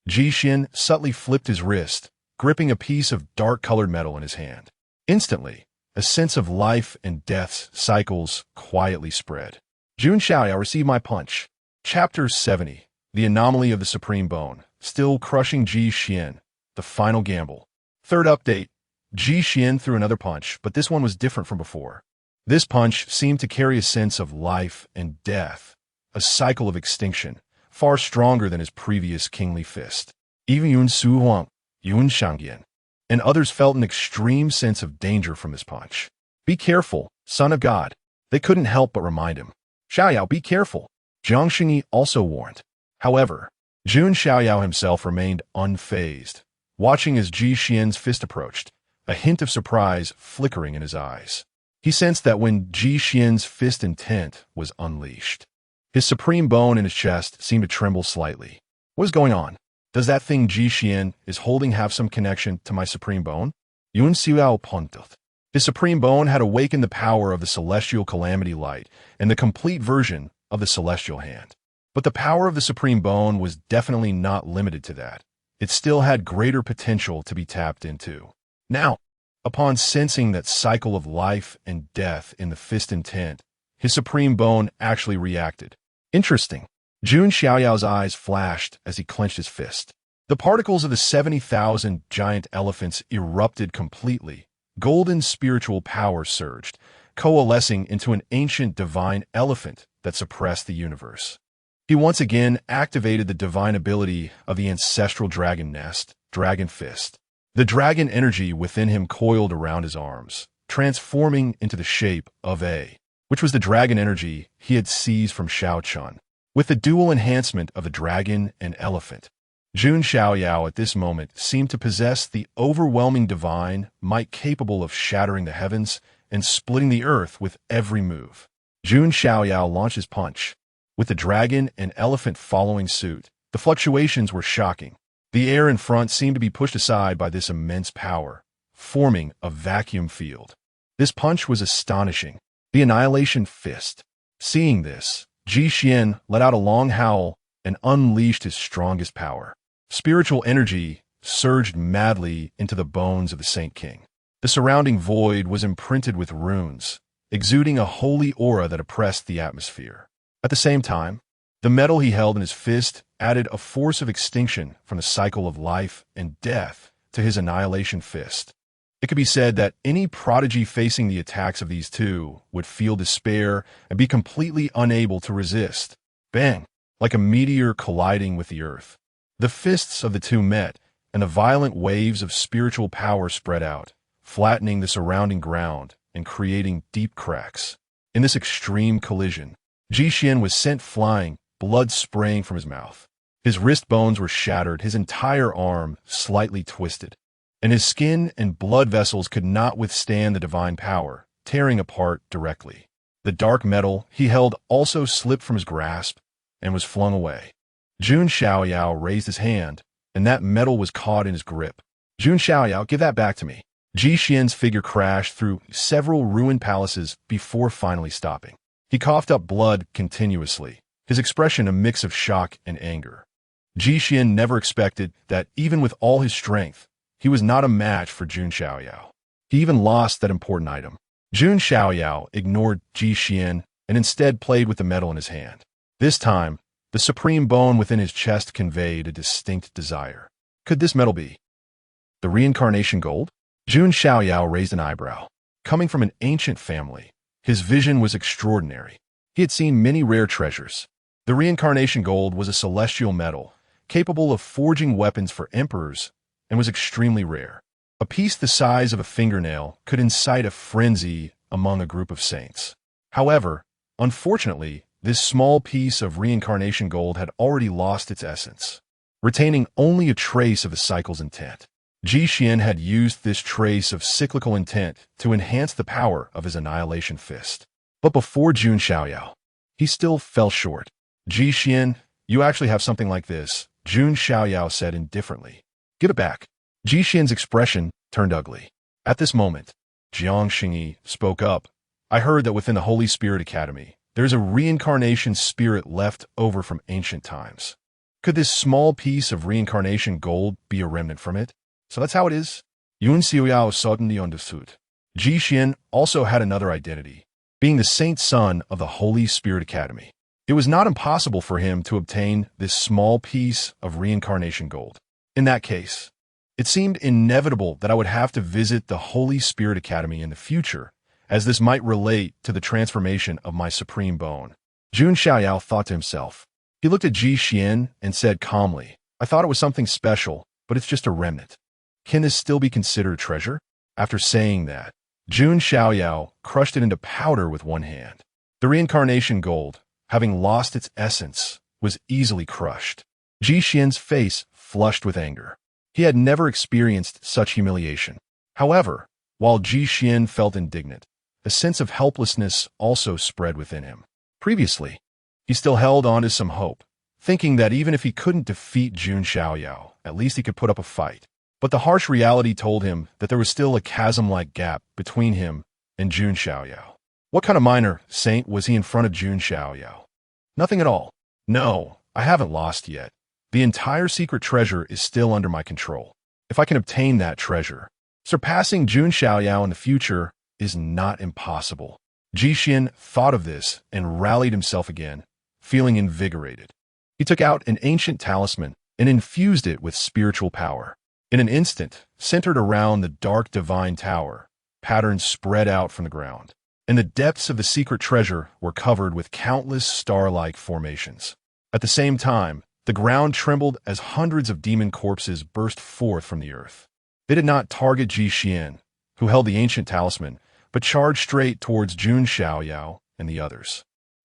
Ji Xian subtly flipped his wrist, gripping a piece of dark-colored metal in his hand. Instantly, a sense of life and death cycles quietly spread. Jun Xiaoyao received my punch. Chapter 70, The Anomaly of the Supreme Bone, still crushing Ji Xian, the final gamble. Third update, Ji Xian threw another punch, but this one was different from before. This punch seemed to carry a sense of life and death, a cycle of extinction, far stronger than his previous kingly fist. Even Yun Suhuang, Yun Shangyan, and others felt an extreme sense of danger from this punch. Be careful, son of God. They couldn't help but remind him. Xiaoyao, be careful. Jiang Xingyi also warned. However, Jun Xiaoyao himself remained unfazed, watching as Ji Xian's fist approached, a hint of surprise flickering in his eyes. He sensed that when Ji Xian's fist intent was unleashed, his supreme bone in his chest seemed to tremble slightly. What is going on? Does that thing Ji Xian is holding have some connection to my supreme bone? Yun Xiaoyao pontified. His supreme bone had awakened the power of the celestial calamity light and the complete version of the celestial hand. But the power of the supreme bone was definitely not limited to that. It still had greater potential to be tapped into. Now, upon sensing that cycle of life and death in the fist intent, his supreme bone actually reacted. Interesting. Jun Xiaoyao's eyes flashed as he clenched his fist. The particles of the 70,000 giant elephants erupted completely. Golden spiritual power surged, coalescing into an ancient divine elephant that suppressed the universe. He once again activated the divine ability of the ancestral dragon nest, Dragon Fist. The dragon energy within him coiled around his arms, transforming into the shape of A, which was the dragon energy he had seized from Shao Chun. With the dual enhancement of the dragon and elephant, Jun Xiaoyao at this moment seemed to possess the overwhelming divine might capable of shattering the heavens and splitting the earth with every move. Jun Xiaoyao launched his punch, with the dragon and elephant following suit. The fluctuations were shocking. The air in front seemed to be pushed aside by this immense power, forming a vacuum field. This punch was astonishing. The Annihilation Fist. Seeing this, Ji Xian let out a long howl and unleashed his strongest power. Spiritual energy surged madly into the bones of the Saint King. The surrounding void was imprinted with runes, exuding a holy aura that oppressed the atmosphere. At the same time, the metal he held in his fist added a force of extinction from the cycle of life and death to his Annihilation Fist. It could be said that any prodigy facing the attacks of these two would feel despair and be completely unable to resist. Bang! Like a meteor colliding with the earth. The fists of the two met, and the violent waves of spiritual power spread out, flattening the surrounding ground and creating deep cracks. In this extreme collision, Ji Xian was sent flying, blood spraying from his mouth. His wrist bones were shattered, his entire arm slightly twisted, and his skin and blood vessels could not withstand the divine power, tearing apart directly. The dark metal he held also slipped from his grasp and was flung away. Jun Xiaoyao raised his hand, and that metal was caught in his grip. Jun Xiaoyao, give that back to me. Ji Xian's figure crashed through several ruined palaces before finally stopping. He coughed up blood continuously, his expression a mix of shock and anger. Ji Xian never expected that even with all his strength, he was not a match for Jun Xiaoyao. He even lost that important item. Jun Xiaoyao ignored Ji Xian and instead played with the metal in his hand. This time, the supreme bone within his chest conveyed a distinct desire. Could this metal be the reincarnation gold? Jun Xiaoyao raised an eyebrow. Coming from an ancient family, his vision was extraordinary. He had seen many rare treasures. The reincarnation gold was a celestial metal, capable of forging weapons for emperors, and was extremely rare. A piece the size of a fingernail could incite a frenzy among a group of saints. However, unfortunately, this small piece of reincarnation gold had already lost its essence, retaining only a trace of the cycle's intent. Ji Xian had used this trace of cyclical intent to enhance the power of his Annihilation Fist. But before Jun Xiaoyao, he still fell short. Ji Xian, you actually have something like this, Jun Xiaoyao said indifferently. Give it back. Ji Xian's expression turned ugly. At this moment, Jiang Xingyi spoke up. I heard that within the Holy Spirit Academy, there's a reincarnation spirit left over from ancient times. Could this small piece of reincarnation gold be a remnant from it? So that's how it is. Jun Xiaoyao suddenly understood. Ji Xian also had another identity, being the saint son of the Holy Spirit Academy. It was not impossible for him to obtain this small piece of reincarnation gold. In that case, it seemed inevitable that I would have to visit the Holy Spirit Academy in the future, as this might relate to the transformation of my supreme bone. Jun Xiaoyao thought to himself. He looked at Ji Xian and said calmly, I thought it was something special, but it's just a remnant. Can this still be considered a treasure? After saying that, Jun Xiaoyao crushed it into powder with one hand. The reincarnation gold, having lost its essence, was easily crushed. Ji Xian's face flushed with anger. He had never experienced such humiliation. However, while Ji Xian felt indignant, a sense of helplessness also spread within him. Previously, he still held on to some hope, thinking that even if he couldn't defeat Jun Xiaoyao, at least he could put up a fight. But the harsh reality told him that there was still a chasm-like gap between him and Jun Xiaoyao. What kind of minor saint was he in front of Jun Xiaoyao? Nothing at all. No, I haven't lost yet. The entire secret treasure is still under my control. If I can obtain that treasure, surpassing Jun Xiaoyao in the future is not impossible. Ji Xian thought of this and rallied himself again, feeling invigorated. He took out an ancient talisman and infused it with spiritual power. In an instant, centered around the dark divine tower, patterns spread out from the ground, and the depths of the secret treasure were covered with countless star-like formations. At the same time, the ground trembled as hundreds of demon corpses burst forth from the earth. They did not target Ji Xian, who held the ancient talisman, but charged straight towards Jun Xiaoyao and the others.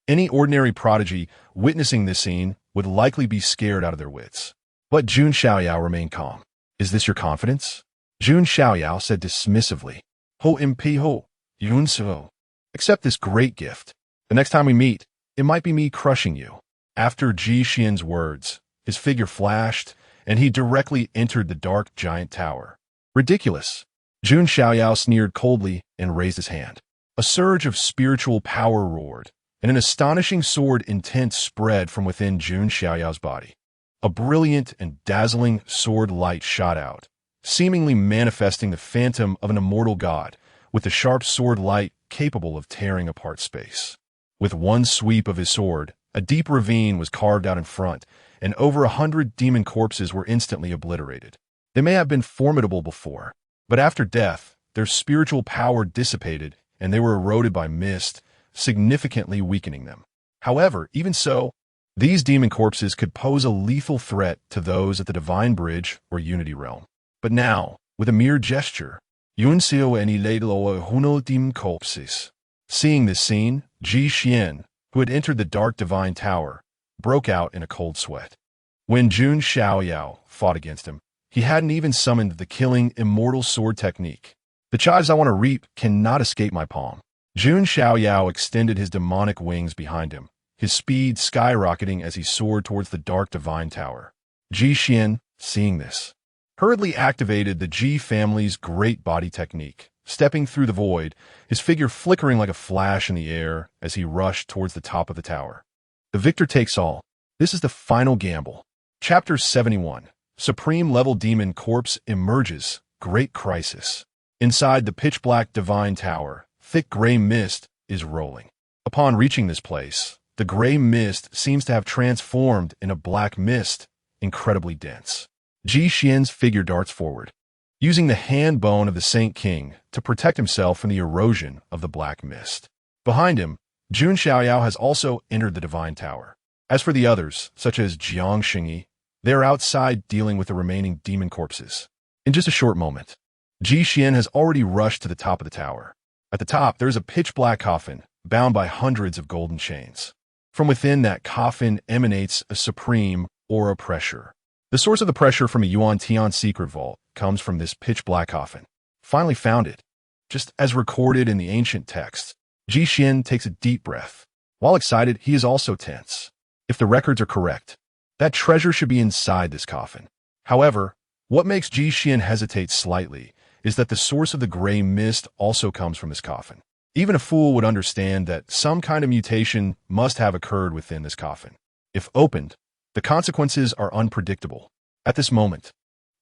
Any ordinary prodigy witnessing this scene would likely be scared out of their wits. But Jun Xiaoyao remained calm. "Is this your confidence?" Jun Xiaoyao said dismissively. "Ho mp ho, Yun Xiao. Accept this great gift. The next time we meet, it might be me crushing you." After Ji Xian's words, his figure flashed, and he directly entered the dark giant tower. "Ridiculous." Jun Xiaoyao sneered coldly and raised his hand. A surge of spiritual power roared, and an astonishing sword intent spread from within Jun Xiaoyao's body. A brilliant and dazzling sword light shot out, seemingly manifesting the phantom of an immortal god, with a sharp sword light capable of tearing apart space. With one sweep of his sword, a deep ravine was carved out in front, and over 100 demon corpses were instantly obliterated. They may have been formidable before, but after death, their spiritual power dissipated, and they were eroded by mist, significantly weakening them. However, even so, these demon corpses could pose a lethal threat to those at the Divine Bridge or Unity Realm. But now, with a mere gesture, Yun Xiao and Ileiloa Huno demon corpses. Seeing this scene, Ji Xian, who had entered the dark divine tower, broke out in a cold sweat. When Jun Xiaoyao fought against him, he hadn't even summoned the killing immortal sword technique. "The chives I want to reap cannot escape my palm." Jun Xiaoyao extended his demonic wings behind him, his speed skyrocketing as he soared towards the dark divine tower. Ji Xian, seeing this, hurriedly activated the Ji family's great body technique, stepping through the void, his figure flickering like a flash in the air as he rushed towards the top of the tower. The victor takes all. This is the final gamble. Chapter 71. Supreme Level Demon Corpse Emerges. Great Crisis. Inside the pitch-black divine tower, thick gray mist is rolling. Upon reaching this place, the gray mist seems to have transformed in a black mist, incredibly dense. Ji Xian's figure darts forward, using the hand bone of the Saint King to protect himself from the erosion of the black mist. Behind him, Jun Xiaoyao has also entered the divine tower. As for the others, such as Jiang Xingyi, they are outside dealing with the remaining demon corpses. In just a short moment, Ji Xian has already rushed to the top of the tower. At the top, there is a pitch-black coffin, bound by hundreds of golden chains. From within that coffin emanates a supreme aura pressure. The source of the pressure from a Yuan Tian secret vault comes from this pitch-black coffin. Finally found it. Just as recorded in the ancient texts, Ji Xian takes a deep breath. While excited, he is also tense. If the records are correct, that treasure should be inside this coffin. However, what makes Ji Xian hesitate slightly is that the source of the gray mist also comes from this coffin. Even a fool would understand that some kind of mutation must have occurred within this coffin. If opened, the consequences are unpredictable. At this moment,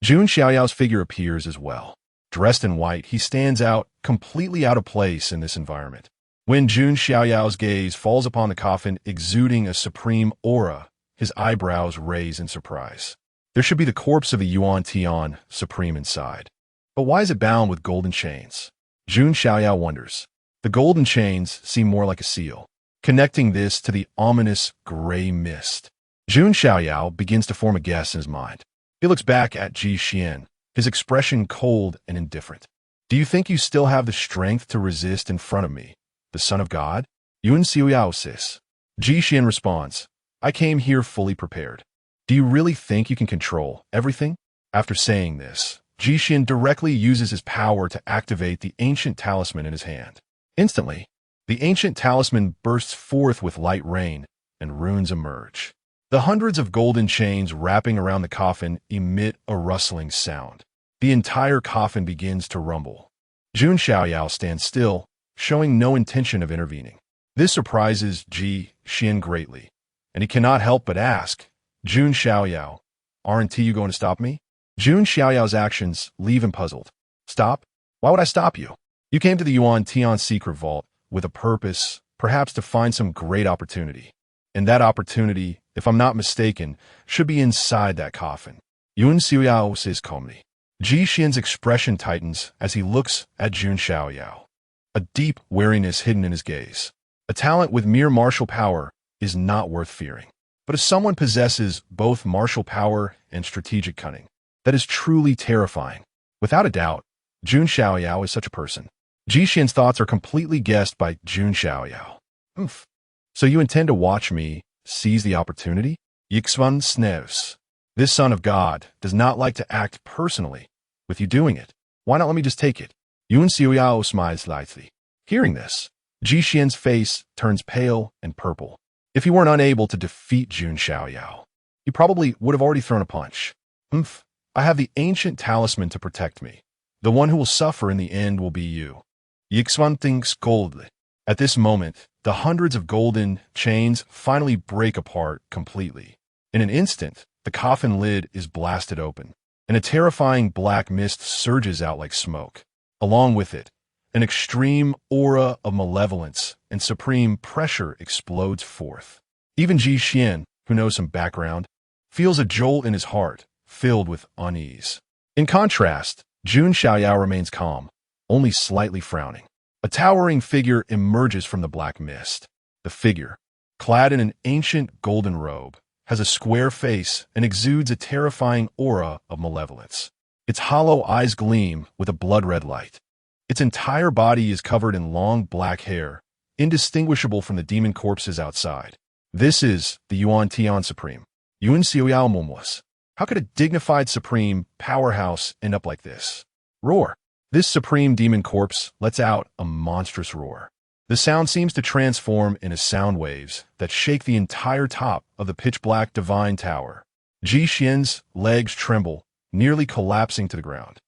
Jun Xiaoyao's figure appears as well. Dressed in white, he stands out, completely out of place in this environment. When Jun Xiaoyao's gaze falls upon the coffin exuding a supreme aura, his eyebrows raise in surprise. There should be the corpse of a Yuan Tian supreme inside. But why is it bound with golden chains? Jun Xiaoyao wonders. The golden chains seem more like a seal, connecting this to the ominous gray mist. Jun Xiaoyao begins to form a guess in his mind. He looks back at Ji Xian, his expression cold and indifferent. "Do you think you still have the strength to resist in front of me, the Son of God?" Yun Xiaoyao says. Ji Xian responds, "I came here fully prepared. Do you really think you can control everything?" After saying this, Ji Xian directly uses his power to activate the ancient talisman in his hand. Instantly, the ancient talisman bursts forth with light rain, and runes emerge. The hundreds of golden chains wrapping around the coffin emit a rustling sound. The entire coffin begins to rumble. Jun Xiaoyao stands still, showing no intention of intervening. This surprises Ji Xian greatly, and he cannot help but ask, "Jun Xiaoyao, aren't you going to stop me?" Jun Xiaoyao's actions leave him puzzled. "Stop? Why would I stop you? You came to the Yuan Tian secret vault with a purpose, perhaps to find some great opportunity. And that opportunity if I'm not mistaken, should be inside that coffin. Jun Xiaoyao says calmly. Ji Xian's expression tightens as he looks at Jun Xiaoyao. A deep wariness hidden in his gaze. A talent with mere martial power is not worth fearing. But if someone possesses both martial power and strategic cunning, that is truly terrifying. Without a doubt, Jun Xiaoyao is such a person. Ji Xian's thoughts are completely guessed by Jun Xiaoyao. Oof. So you intend to watch me seize the opportunity? Yixuan sniffs. This son of God does not like to act personally with you doing it. Why not let me just take it? Jun Xiaoyao smiles lightly. Hearing this, Ji Xian's face turns pale and purple. If he weren't unable to defeat Jun Xiaoyao, he probably would have already thrown a punch. I have the ancient talisman to protect me. The one who will suffer in the end will be you. Yixuan thinks coldly. At this moment, the hundreds of golden chains finally break apart completely. In an instant, the coffin lid is blasted open, and a terrifying black mist surges out like smoke. Along with it, an extreme aura of malevolence and supreme pressure explodes forth. Even Ji Xian, who knows some background, feels a jolt in his heart, filled with unease. In contrast, Jun Xiaoyao remains calm, only slightly frowning. A towering figure emerges from the black mist. The figure, clad in an ancient golden robe, has a square face and exudes a terrifying aura of malevolence. Its hollow eyes gleam with a blood-red light. Its entire body is covered in long black hair, indistinguishable from the demon corpses outside. This is the Yuan Tian Supreme, Jun Xiaoyao Momwas. How could a dignified supreme powerhouse end up like this? Roar. This supreme demon corpse lets out a monstrous roar. The sound seems to transform into sound waves that shake the entire top of the pitch-black divine tower. Ji Xian's legs tremble, nearly collapsing to the ground.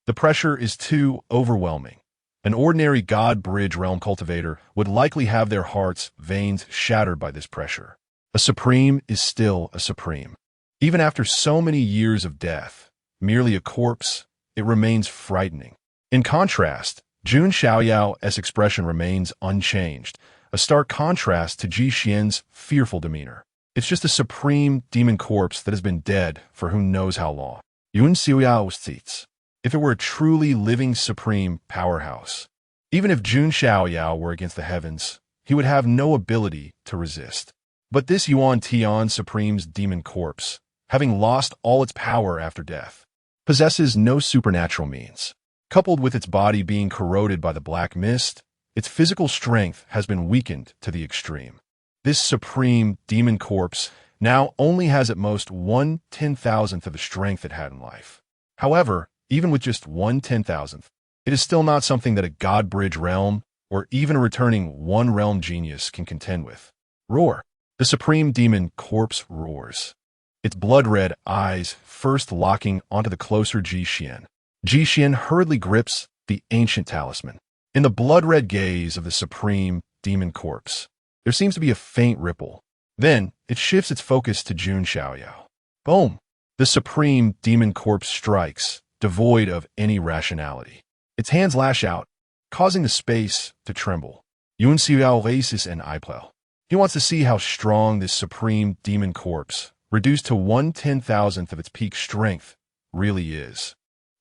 The pressure is too overwhelming. An ordinary God Bridge realm cultivator would likely have their heart's veins shattered by this pressure. A supreme is still a supreme. Even after so many years of death, merely a corpse, it remains frightening. In contrast, Jun Xiaoyao's expression remains unchanged, a stark contrast to Ji Xian's fearful demeanor. It's just a supreme demon corpse that has been dead for who knows how long. Jun Xiaoyao seats. If it were a truly living supreme powerhouse, even if Jun Xiaoyao were against the heavens, he would have no ability to resist. But this Yuan Tian Supreme's demon corpse, having lost all its power after death, possesses no supernatural means. Coupled with its body being corroded by the black mist, its physical strength has been weakened to the extreme. This supreme demon corpse now only has at most 1/10,000th of the strength it had in life. However, even with just 1/10,000th, it is still not something that a God Bridge realm or even a returning one realm genius can contend with. Roar. The supreme demon corpse roars, its blood-red eyes first locking onto the closer Ji Xian. Ji Xian hurriedly grips the ancient talisman. In the blood-red gaze of the supreme demon corpse, there seems to be a faint ripple. Then, it shifts its focus to Jun Xiaoyao. Boom! The supreme demon corpse strikes, devoid of any rationality. Its hands lash out, causing the space to tremble. Jun Xiaoyao raises an eyebrow. He wants to see how strong this supreme demon corpse, reduced to 1/10,000th of its peak strength, really is.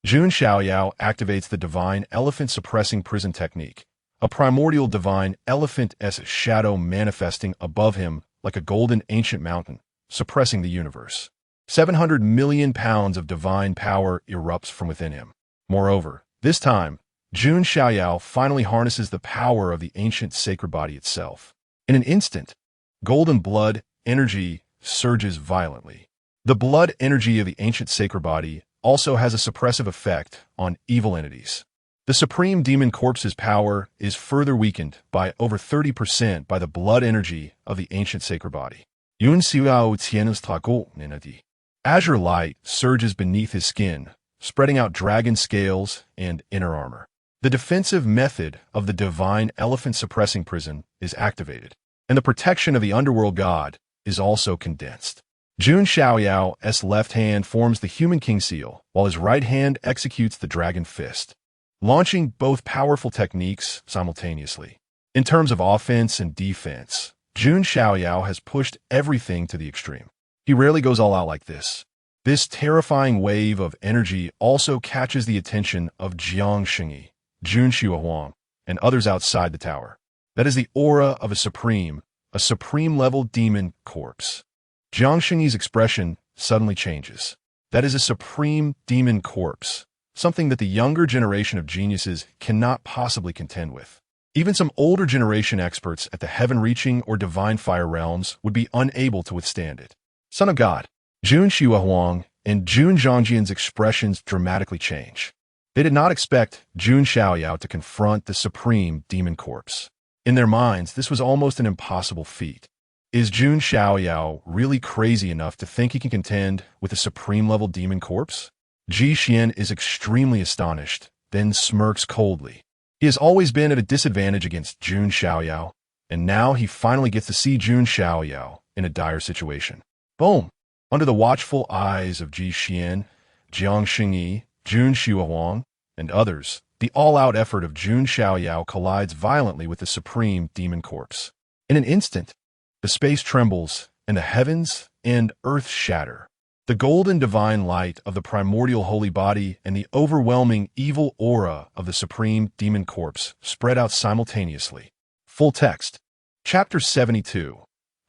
Jun Xiaoyao activates the divine elephant suppressing prison technique, a primordial divine elephant-esque shadow manifesting above him like a golden ancient mountain, suppressing the universe. 700 million pounds of divine power erupts from within him. Moreover, this time, Jun Xiaoyao finally harnesses the power of the ancient sacred body itself. In an instant, golden blood energy surges violently. The blood energy of the ancient sacred body also has a suppressive effect on evil entities. The supreme demon corpse's power is further weakened by over 30% by the blood energy of the ancient sacred body. Jun Xiaoyao tien's trago nenadi. Azure light surges beneath his skin, spreading out dragon scales and inner armor. The defensive method of the divine elephant suppressing prison is activated, and the protection of the underworld god is also condensed. Jun Xiaoyao's left hand forms the human king seal, while his right hand executes the dragon fist, launching both powerful techniques simultaneously. In terms of offense and defense, Jun Xiaoyao has pushed everything to the extreme. He rarely goes all out like this. This terrifying wave of energy also catches the attention of Jiang Xingyi, Jun Xiaoyao, and others outside the tower. That is the aura of a supreme-level demon corpse. Jiang Xingyi's expression suddenly changes. That is a supreme demon corpse, something that the younger generation of geniuses cannot possibly contend with. Even some older generation experts at the heaven-reaching or divine fire realms would be unable to withstand it. Son of God, Jun Xiaoyao and Jun Zhangjian's expressions dramatically change. They did not expect Jun Xiaoyao to confront the supreme demon corpse. In their minds, this was almost an impossible feat. Is Jun Xiaoyao really crazy enough to think he can contend with a supreme-level demon corpse? Ji Xian is extremely astonished, then smirks coldly. He has always been at a disadvantage against Jun Xiaoyao, and now he finally gets to see Jun Xiaoyao in a dire situation. Boom! Under the watchful eyes of Ji Xian, Jiang Xingyi, Jun Xiaoyao, and others, the all-out effort of Jun Xiaoyao collides violently with the supreme demon corpse. In an instant, the space trembles, and the heavens and earth shatter. The golden divine light of the primordial holy body and the overwhelming evil aura of the supreme demon corpse spread out simultaneously. Full text. Chapter 72.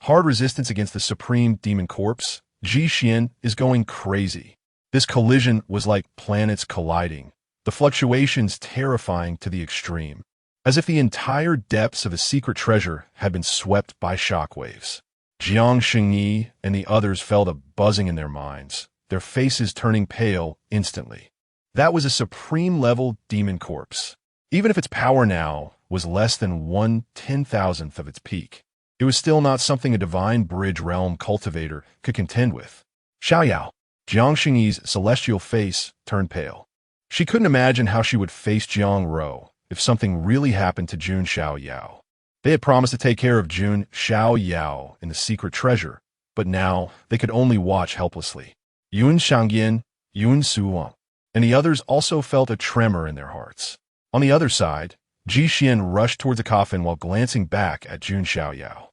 Hard resistance against the supreme demon corpse. Ji Xian is going crazy. This collision was like planets colliding, the fluctuations terrifying to the extreme, as if the entire depths of a secret treasure had been swept by shockwaves. Jiang Xingyi and the others felt a buzzing in their minds, their faces turning pale instantly. That was a supreme-level demon corpse. Even if its power now was less than 1/10,000th of its peak, it was still not something a divine bridge realm cultivator could contend with. Xiaoyao, Jiang Xingyi's celestial face turned pale. She couldn't imagine how she would face Jiang Ro if something really happened to Jun Xiaoyao. They had promised to take care of Jun Xiaoyao in the secret treasure, but now they could only watch helplessly. Yun Shangyan, Yun Suwang, and the others also felt a tremor in their hearts. On the other side, Ji Xian rushed towards the coffin while glancing back at Jun Xiaoyao.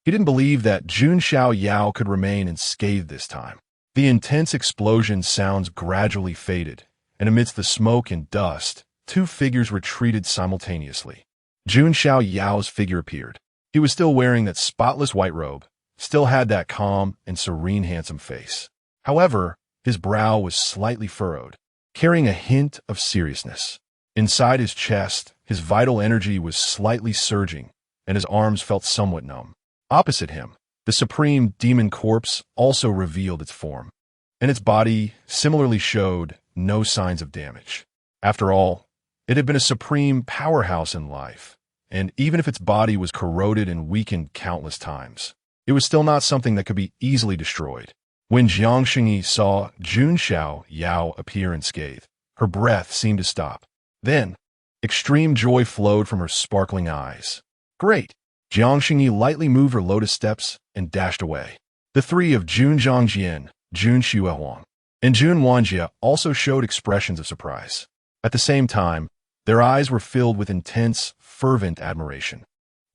He didn't believe that Jun Xiaoyao could remain unscathed this time. The intense explosion sounds gradually faded, and amidst the smoke and dust, two figures retreated simultaneously. Jun Xiaoyao's figure appeared. He was still wearing that spotless white robe, still had that calm and serene handsome face. However, his brow was slightly furrowed, carrying a hint of seriousness. Inside his chest, his vital energy was slightly surging, and his arms felt somewhat numb. Opposite him, the supreme demon corpse also revealed its form, and its body similarly showed no signs of damage. After all, it had been a supreme powerhouse in life, and even if its body was corroded and weakened countless times, it was still not something that could be easily destroyed. When Jiang Xingyi saw Jun Xiaoyao appear unscathed, her breath seemed to stop. Then, extreme joy flowed from her sparkling eyes. Great! Jiang Xingyi lightly moved her lotus steps and dashed away. The three of Jun Zhangjian, Jun Xiaoyao, and Jun Wanjie also showed expressions of surprise. At the same time, their eyes were filled with intense, fervent admiration.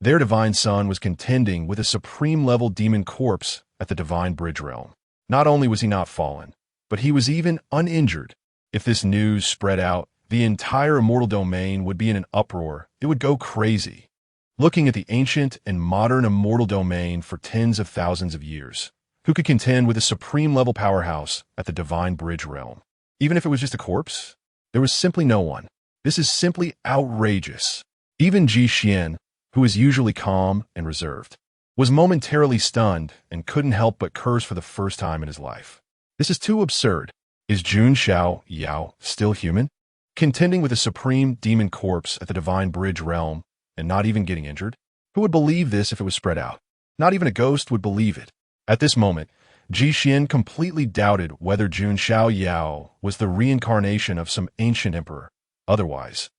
Their divine son was contending with a supreme-level demon corpse at the divine bridge realm. Not only was he not fallen, but he was even uninjured. If this news spread out, the entire immortal domain would be in an uproar. It would go crazy. Looking at the ancient and modern immortal domain for tens of thousands of years, who could contend with a supreme-level powerhouse at the divine bridge realm? Even if it was just a corpse? There was simply no one. This is simply outrageous. Even Ji Xian, who is usually calm and reserved, was momentarily stunned and couldn't help but curse for the first time in his life. This is too absurd. Is Jun Xiaoyao still human? Contending with a supreme demon corpse at the divine bridge realm and not even getting injured? Who would believe this if it was spread out? Not even a ghost would believe it. At this moment, Ji Xian completely doubted whether Jun Xiaoyao was the reincarnation of some ancient emperor. Otherwise,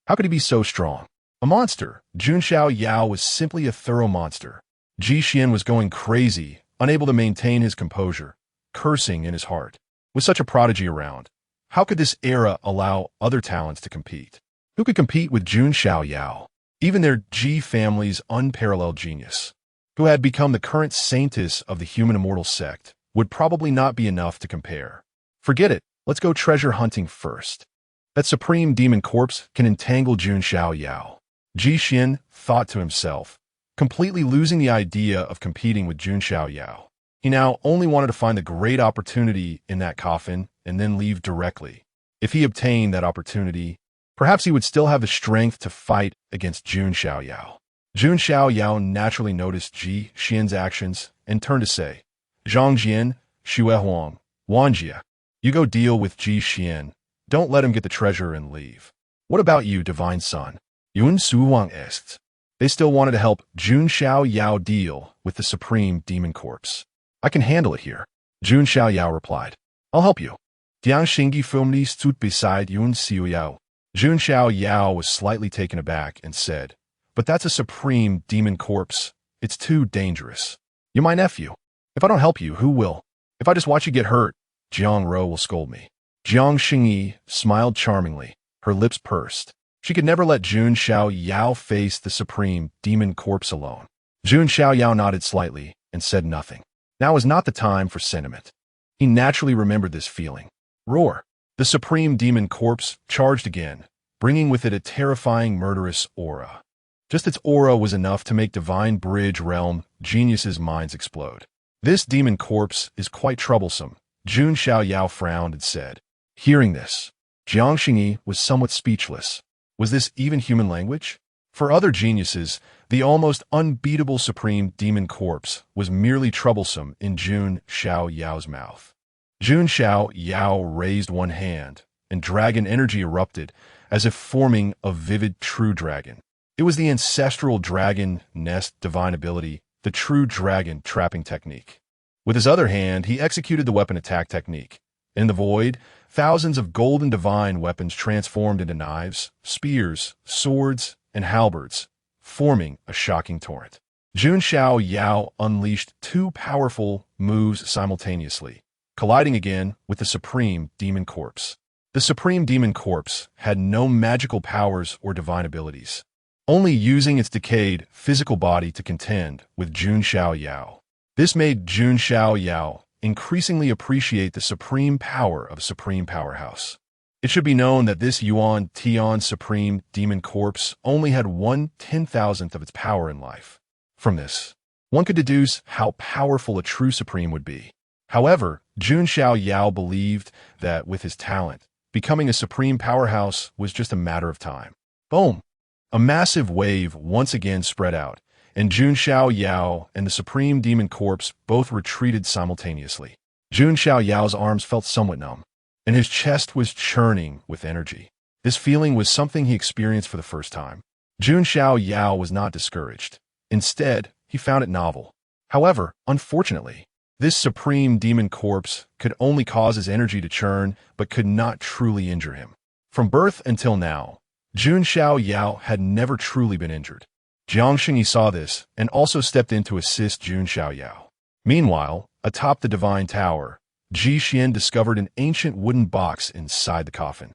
how could he be so strong? A monster. Jun Xiaoyao was simply a thorough monster. Ji Xian was going crazy, unable to maintain his composure, cursing in his heart. With such a prodigy around, how could this era allow other talents to compete? Who could compete with Jun Xiaoyao? Even their Ji family's unparalleled genius. who had become the current saintess of the human immortal sect, would probably not be enough to compare. Forget it, let's go treasure hunting first. That supreme demon corpse can entangle Jun Xiaoyao. Ji Xian thought to himself, completely losing the idea of competing with Jun Xiaoyao. He now only wanted to find the great opportunity in that coffin and then leave directly. If he obtained that opportunity, perhaps he would still have the strength to fight against Jun Xiaoyao. Jun Xiaoyao naturally noticed Ji Xian's actions and turned to say, Zhangjian, Xuehuang, Wanjia, you go deal with Ji Xian. Don't let him get the treasure and leave. What about you, divine son? Yun Suwang est. They still wanted to help Jun Xiaoyao deal with the supreme demon corpse. I can handle it here. Jun Xiaoyao replied. I'll help you. Diang Xingyi Fumni stood beside Jun Xiaoyao. Jun Xiaoyao was slightly taken aback and said, but that's a supreme demon corpse. It's too dangerous. You're my nephew. If I don't help you, who will? If I just watch you get hurt, Jiang Ro will scold me. Jiang Xingyi smiled charmingly, her lips pursed. She could never let Jun Xiaoyao face the supreme demon corpse alone. Jun Xiaoyao nodded slightly and said nothing. Now is not the time for sentiment. He naturally remembered this feeling. Roar! The supreme demon corpse charged again, bringing with it a terrifying murderous aura. Just its aura was enough to make Divine Bridge Realm geniuses' minds explode. This demon corpse is quite troublesome, Jun Xiaoyao frowned and said. Hearing this, Jiang Xingyi was somewhat speechless. Was this even human language? For other geniuses, the almost unbeatable supreme demon corpse was merely troublesome in Jun Xiaoyao's mouth. Jun Xiaoyao raised one hand, and dragon energy erupted, as if forming a vivid true dragon. It was the ancestral dragon nest divine ability, the true dragon trapping technique. With his other hand, he executed the weapon attack technique. In the void, thousands of golden divine weapons transformed into knives, spears, swords, and halberds, forming a shocking torrent. Jun Xiaoyao unleashed two powerful moves simultaneously, colliding again with the supreme demon corpse. The supreme demon corpse had no magical powers or divine abilities, only using its decayed physical body to contend with Jun Xiaoyao. This made Jun Xiaoyao increasingly appreciate the supreme power of a supreme powerhouse. It should be known that this Yuan Tian supreme demon corpse only had 1/10,000th of its power in life. From this, one could deduce how powerful a true supreme would be. However, Jun Xiaoyao believed that with his talent, becoming a supreme powerhouse was just a matter of time. Boom! A massive wave once again spread out, and Jun Xiaoyao and the supreme demon corpse both retreated simultaneously. Jun Xiaoyao's arms felt somewhat numb, and his chest was churning with energy. This feeling was something he experienced for the first time. Jun Xiaoyao was not discouraged. Instead, he found it novel. However, unfortunately, this supreme demon corpse could only cause his energy to churn, but could not truly injure him. From birth until now, Jun Xiaoyao had never truly been injured. Jiang Xingyi saw this and also stepped in to assist Jun Xiaoyao. Meanwhile, atop the divine tower, Ji Xian discovered an ancient wooden box inside the coffin.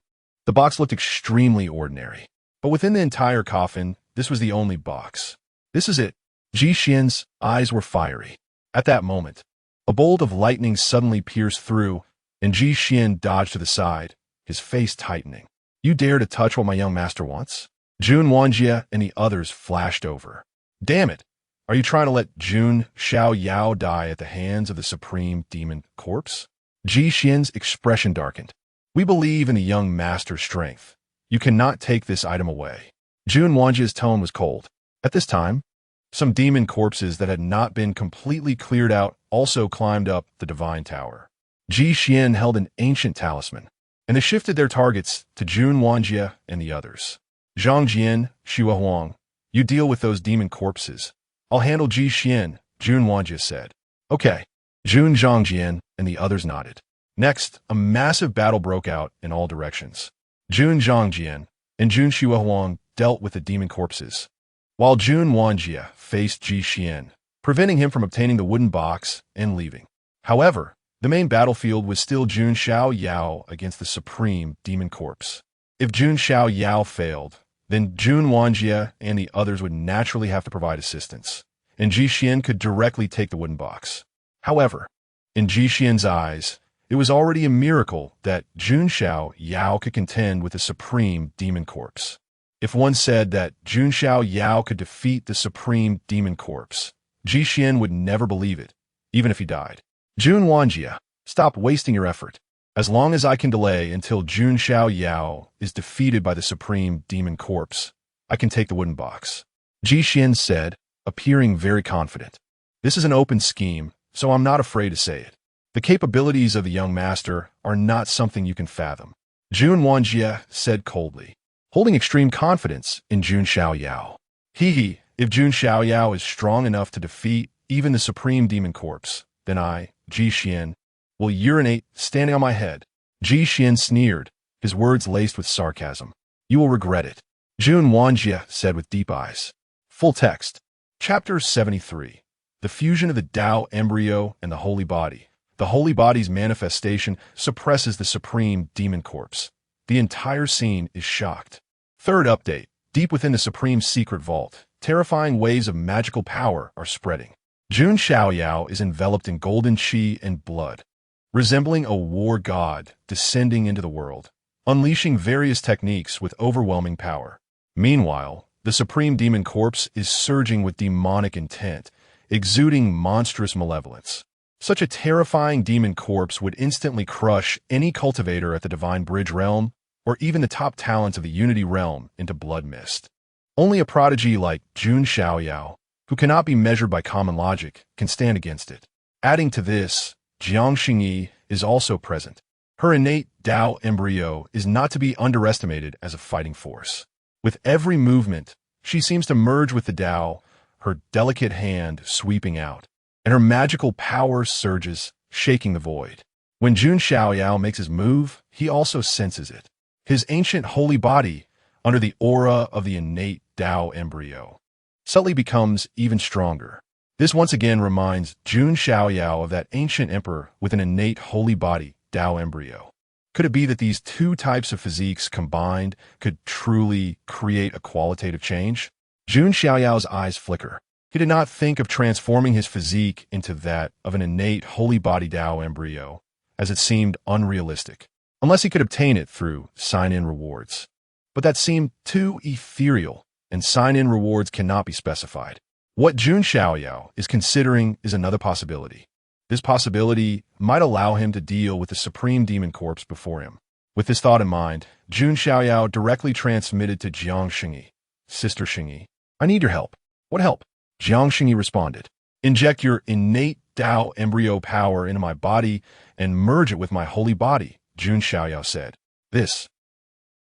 The box looked extremely ordinary, but within the entire coffin, this was the only box. This is it. Ji Xian's eyes were fiery. At that moment, a bolt of lightning suddenly pierced through, and Ji Xian dodged to the side, his face tightening. You dare to touch what my young master wants? Jun Wanjia and the others flashed over. Damn it! Are you trying to let Jun Xiaoyao die at the hands of the supreme demon corpse? Ji Xian's expression darkened. We believe in the young master's strength. You cannot take this item away. Jun Wanjia's tone was cold. At this time, some demon corpses that had not been completely cleared out also climbed up the divine tower. Ji Xian held an ancient talisman, and they shifted their targets to Jun Wanjia and the others. Zhangjian, Xuehuang, you deal with those demon corpses. I'll handle Ji Xian, Jun Wanjia said. Okay. Jun Zhangjian and the others nodded. Next, a massive battle broke out in all directions. Jun Zhangjian and Jun Xuehuang dealt with the demon corpses, while Jun Wanjia faced Ji Xian, preventing him from obtaining the wooden box and leaving. However, the main battlefield was still Jun Xiaoyao against the supreme demon corpse. If Jun Xiaoyao failed, then Jun Wanjia and the others would naturally have to provide assistance. and Jixin could directly take the wooden box. However, in Jixin's eyes, it was already a miracle that Jun Xiaoyao could contend with the supreme demon corpse. If one said that Jun Xiaoyao could defeat the supreme demon corpse, Jixin would never believe it, even if he died. Jun Wanjia, stop wasting your effort. As long as I can delay until Jun Xiaoyao is defeated by the supreme demon corpse, I can take the wooden box. Jixin said, appearing very confident. This is an open scheme, so I'm not afraid to say it. The capabilities of the young master are not something you can fathom. Jun Wanjia said coldly, holding extreme confidence in Jun Xiaoyao. He, if Jun Xiaoyao is strong enough to defeat even the supreme demon corpse, then I, Jixin, will urinate standing on my head. Jixin sneered, his words laced with sarcasm. You will regret it. Jun Wanjia said with deep eyes. Full text. Chapter 73. The fusion of the Tao embryo and the holy body. The holy body's manifestation suppresses the supreme demon corpse. The entire scene is shocked. Third update. Deep within the supreme secret vault, terrifying waves of magical power are spreading. Jun Xiaoyao is enveloped in golden qi and blood, resembling a war god descending into the world, unleashing various techniques with overwhelming power. Meanwhile, the supreme demon corpse is surging with demonic intent, exuding monstrous malevolence. Such a terrifying demon corpse would instantly crush any cultivator at the Divine Bridge realm, or even the top talents of the Unity realm into blood mist. Only a prodigy like Jun Xiaoyao, who cannot be measured by common logic, can stand against it. Adding to this, Jiang Xingyi is also present. Her innate Tao embryo is not to be underestimated as a fighting force. With every movement, she seems to merge with the Tao, her delicate hand sweeping out, and her magical power surges, shaking the void. When Jun Xiaoyao makes his move, he also senses it. His ancient holy body, under the aura of the innate Tao embryo, subtly becomes even stronger. This once again reminds Jun Xiaoyao of that ancient emperor with an innate holy body, Tao embryo. Could it be that these two types of physiques combined could truly create a qualitative change? Jun Xiaoyao's eyes flicker. He did not think of transforming his physique into that of an innate holy body Tao embryo, as it seemed unrealistic, unless he could obtain it through sign-in rewards. But that seemed too ethereal, and sign-in rewards cannot be specified. What Jun Xiaoyao is considering is another possibility. This possibility might allow him to deal with the supreme demon corpse before him. With this thought in mind, Jun Xiaoyao directly transmitted to Jiang Xingyi. Sister Xingyi, I need your help. What help? Jiang Xingyi responded. Inject your innate Tao embryo power into my body and merge it with my holy body, Jun Xiaoyao said. This.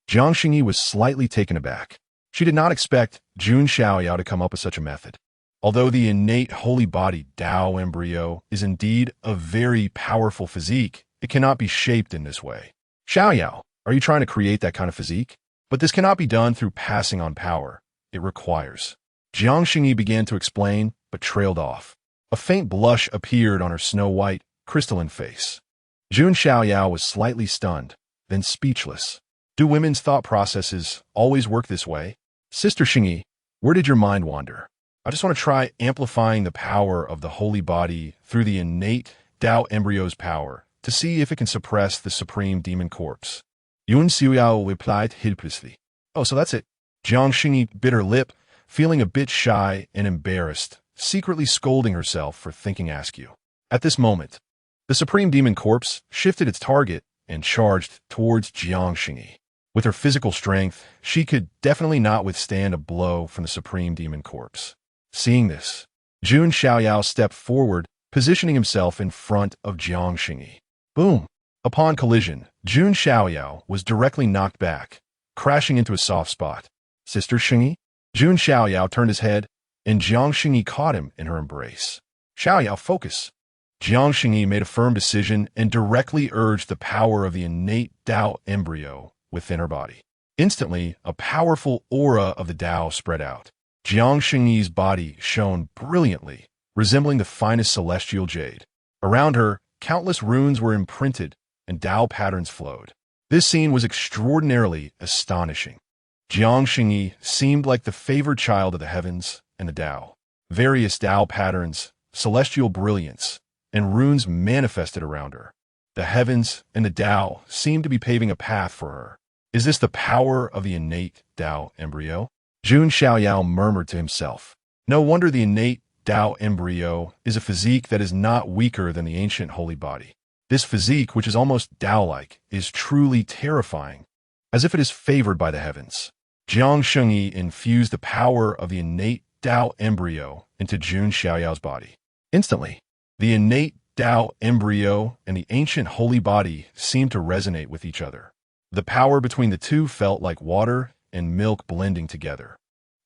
Jiang Xingyi was slightly taken aback. She did not expect Jun Xiaoyao to come up with such a method. Although the innate holy body Tao embryo is indeed a very powerful physique, it cannot be shaped in this way. Xiaoyao, are you trying to create that kind of physique? But this cannot be done through passing on power. It requires. Jiang Xingyi began to explain, but trailed off. A faint blush appeared on her snow-white, crystalline face. Jun Xiaoyao was slightly stunned, then speechless. Do women's thought processes always work this way? Sister Xingyi, where did your mind wander? I just want to try amplifying the power of the holy body through the innate Tao embryo's power to see if it can suppress the supreme demon corpse. Jun Xiaoyao replied helplessly. Oh, so that's it. Jiang Xingyi bit her lip, feeling a bit shy and embarrassed, secretly scolding herself for thinking askew. At this moment, the supreme demon corpse shifted its target and charged towards Jiang Xingyi. With her physical strength, she could definitely not withstand a blow from the supreme demon corpse. Seeing this, Jun Xiaoyao stepped forward, positioning himself in front of Jiang Xingyi. Boom! Upon collision, Jun Xiaoyao was directly knocked back, crashing into a soft spot. Sister Xingyi? Jun Xiaoyao turned his head, and Jiang Xingyi caught him in her embrace. Xiaoyao, focus! Jiang Xingyi made a firm decision and directly urged the power of the innate Tao embryo within her body. Instantly, a powerful aura of the Tao spread out. Jiang Xingyi's body shone brilliantly, resembling the finest celestial jade. Around her, countless runes were imprinted, and Tao patterns flowed. This scene was extraordinarily astonishing. Jiang Xingyi seemed like the favored child of the heavens and the Tao. Various Tao patterns, celestial brilliance, and runes manifested around her. The heavens and the Tao seemed to be paving a path for her. Is this the power of the innate Tao embryo? Jun Xiaoyao murmured to himself. No wonder the innate Tao embryo is a physique that is not weaker than the ancient holy body. This physique, which is almost Tao-like, is truly terrifying, as if it is favored by the heavens. Jiang Shengyi infused the power of the innate Tao embryo into Jun Xiaoyao's body. Instantly, the innate Tao embryo and the ancient holy body seemed to resonate with each other. The power between the two felt like water and milk blending together.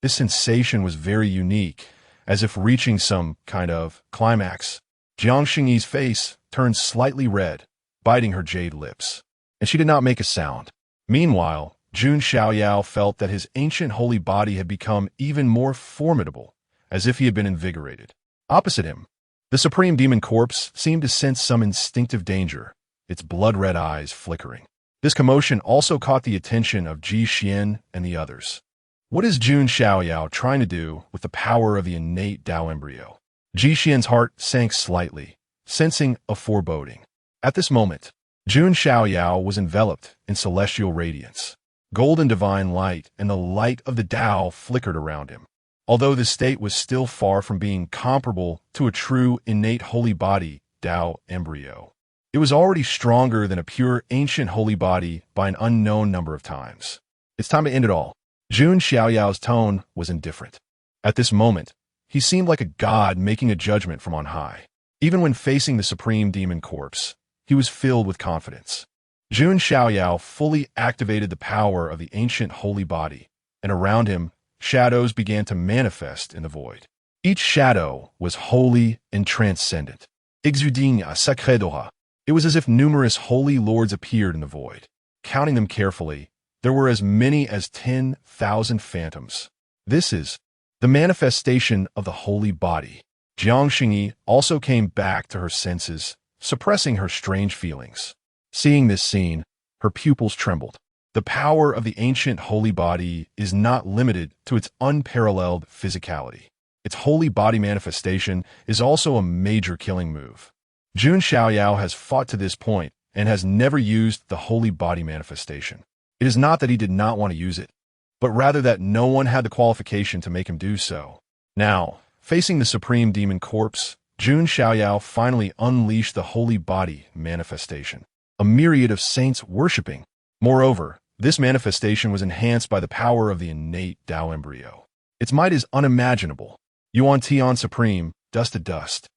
This sensation was very unique, as if reaching some kind of climax. Jiang Shengyi's face turned slightly red, biting her jade lips, and she did not make a sound. Meanwhile, Jun Xiaoyao felt that his ancient holy body had become even more formidable, as if he had been invigorated. Opposite him, the supreme demon corpse seemed to sense some instinctive danger, its blood-red eyes flickering. This commotion also caught the attention of Ji Xian and the others. What is Jun Xiaoyao trying to do with the power of the innate Tao embryo? Ji Xian's heart sank slightly, sensing a foreboding. At this moment, Jun Xiaoyao was enveloped in celestial radiance. Golden divine light and the light of the Tao flickered around him. Although this state was still far from being comparable to a true innate holy body Tao embryo, it was already stronger than a pure ancient holy body by an unknown number of times. It's time to end it all. Jun Xiaoyao's tone was indifferent. At this moment, he seemed like a god making a judgment from on high. Even when facing the supreme demon corpse, he was filled with confidence. Jun Xiaoyao fully activated the power of the ancient holy body, and around him, shadows began to manifest in the void. Each shadow was holy and transcendent. Exuding a sacré d'aura. It was as if numerous holy lords appeared in the void. Counting them carefully, there were as many as 10,000 phantoms. This is the manifestation of the holy body. Jiang Shengyi also came back to her senses, suppressing her strange feelings. Seeing this scene, her pupils trembled. The power of the ancient holy body is not limited to its unparalleled physicality. Its holy body manifestation is also a major killing move. Jun Xiaoyao has fought to this point and has never used the holy body manifestation. It is not that he did not want to use it, but rather that no one had the qualification to make him do so. Now, facing the supreme demon corpse, Jun Xiaoyao finally unleashed the holy body manifestation. A myriad of saints worshipping. Moreover, this manifestation was enhanced by the power of the innate Tao embryo. Its might is unimaginable. Yuan Tian Supreme, dust to dust,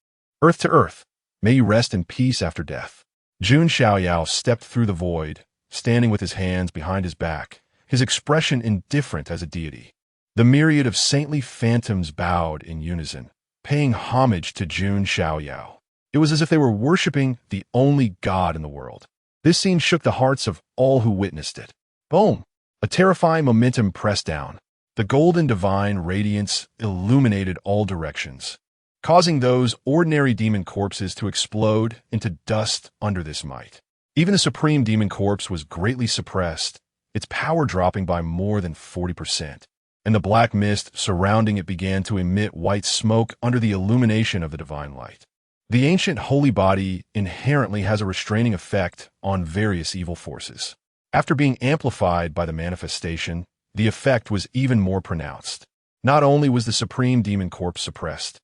earth to earth, may you rest in peace after death. Jun Xiaoyao stepped through the void, standing with his hands behind his back, his expression indifferent as a deity. The myriad of saintly phantoms bowed in unison, paying homage to Jun Xiaoyao. It was as if they were worshipping the only god in the world. This scene shook the hearts of all who witnessed it. Boom! A terrifying momentum pressed down. The golden divine radiance illuminated all directions, causing those ordinary demon corpses to explode into dust under this might. Even the supreme demon corpse was greatly suppressed, its power dropping by more than 40%, and the black mist surrounding it began to emit white smoke under the illumination of the divine light. The ancient holy body inherently has a restraining effect on various evil forces. After being amplified by the manifestation, the effect was even more pronounced. Not only was the supreme demon corpse suppressed,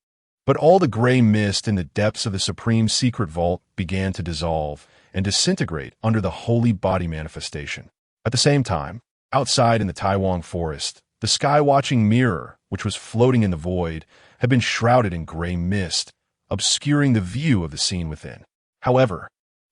but all the gray mist in the depths of the supreme secret vault began to dissolve and disintegrate under the holy body manifestation. At the same time, outside in the Taiwan forest, the sky-watching mirror, which was floating in the void, had been shrouded in gray mist, obscuring the view of the scene within. However,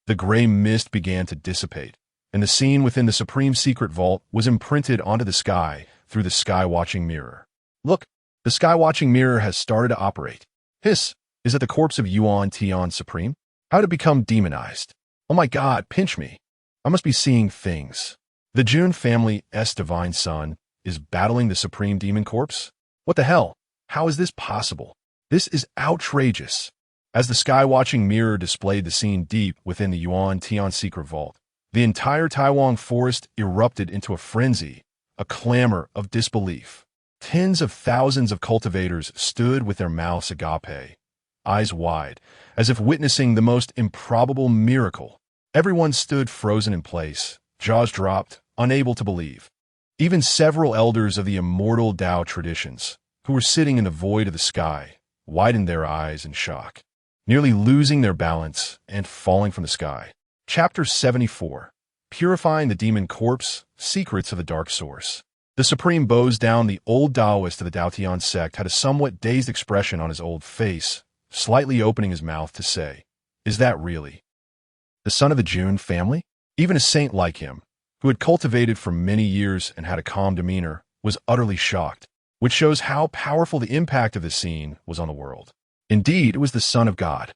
the gray mist began to dissipate, and the scene within the supreme secret vault was imprinted onto the sky through the sky-watching mirror. Look, the sky-watching mirror has started to operate. Hiss, is it the corpse of Yuan Tian Supreme? How did it become demonized? Oh my god, pinch me. I must be seeing things. The Jun family's divine son is battling the supreme demon corpse? What the hell? How is this possible? This is outrageous. As the sky-watching mirror displayed the scene deep within the Yuan Tian secret vault, the entire Taiwan forest erupted into a frenzy, a clamor of disbelief. Tens of thousands of cultivators stood with their mouths agape, eyes wide, as if witnessing the most improbable miracle. Everyone stood frozen in place, jaws dropped, unable to believe. Even several elders of the immortal Tao traditions, who were sitting in the void of the sky, widened their eyes in shock, nearly losing their balance and falling from the sky. Chapter 74. Purifying the Demon Corpse, Secrets of the Dark Source. The Supreme bows down. The old Taoist of the Taotian sect had a somewhat dazed expression on his old face, slightly opening his mouth to say, "Is that really the son of the Jun family?" Even a saint like him, who had cultivated for many years and had a calm demeanor, was utterly shocked, which shows how powerful the impact of the scene was on the world. Indeed, it was the Son of God.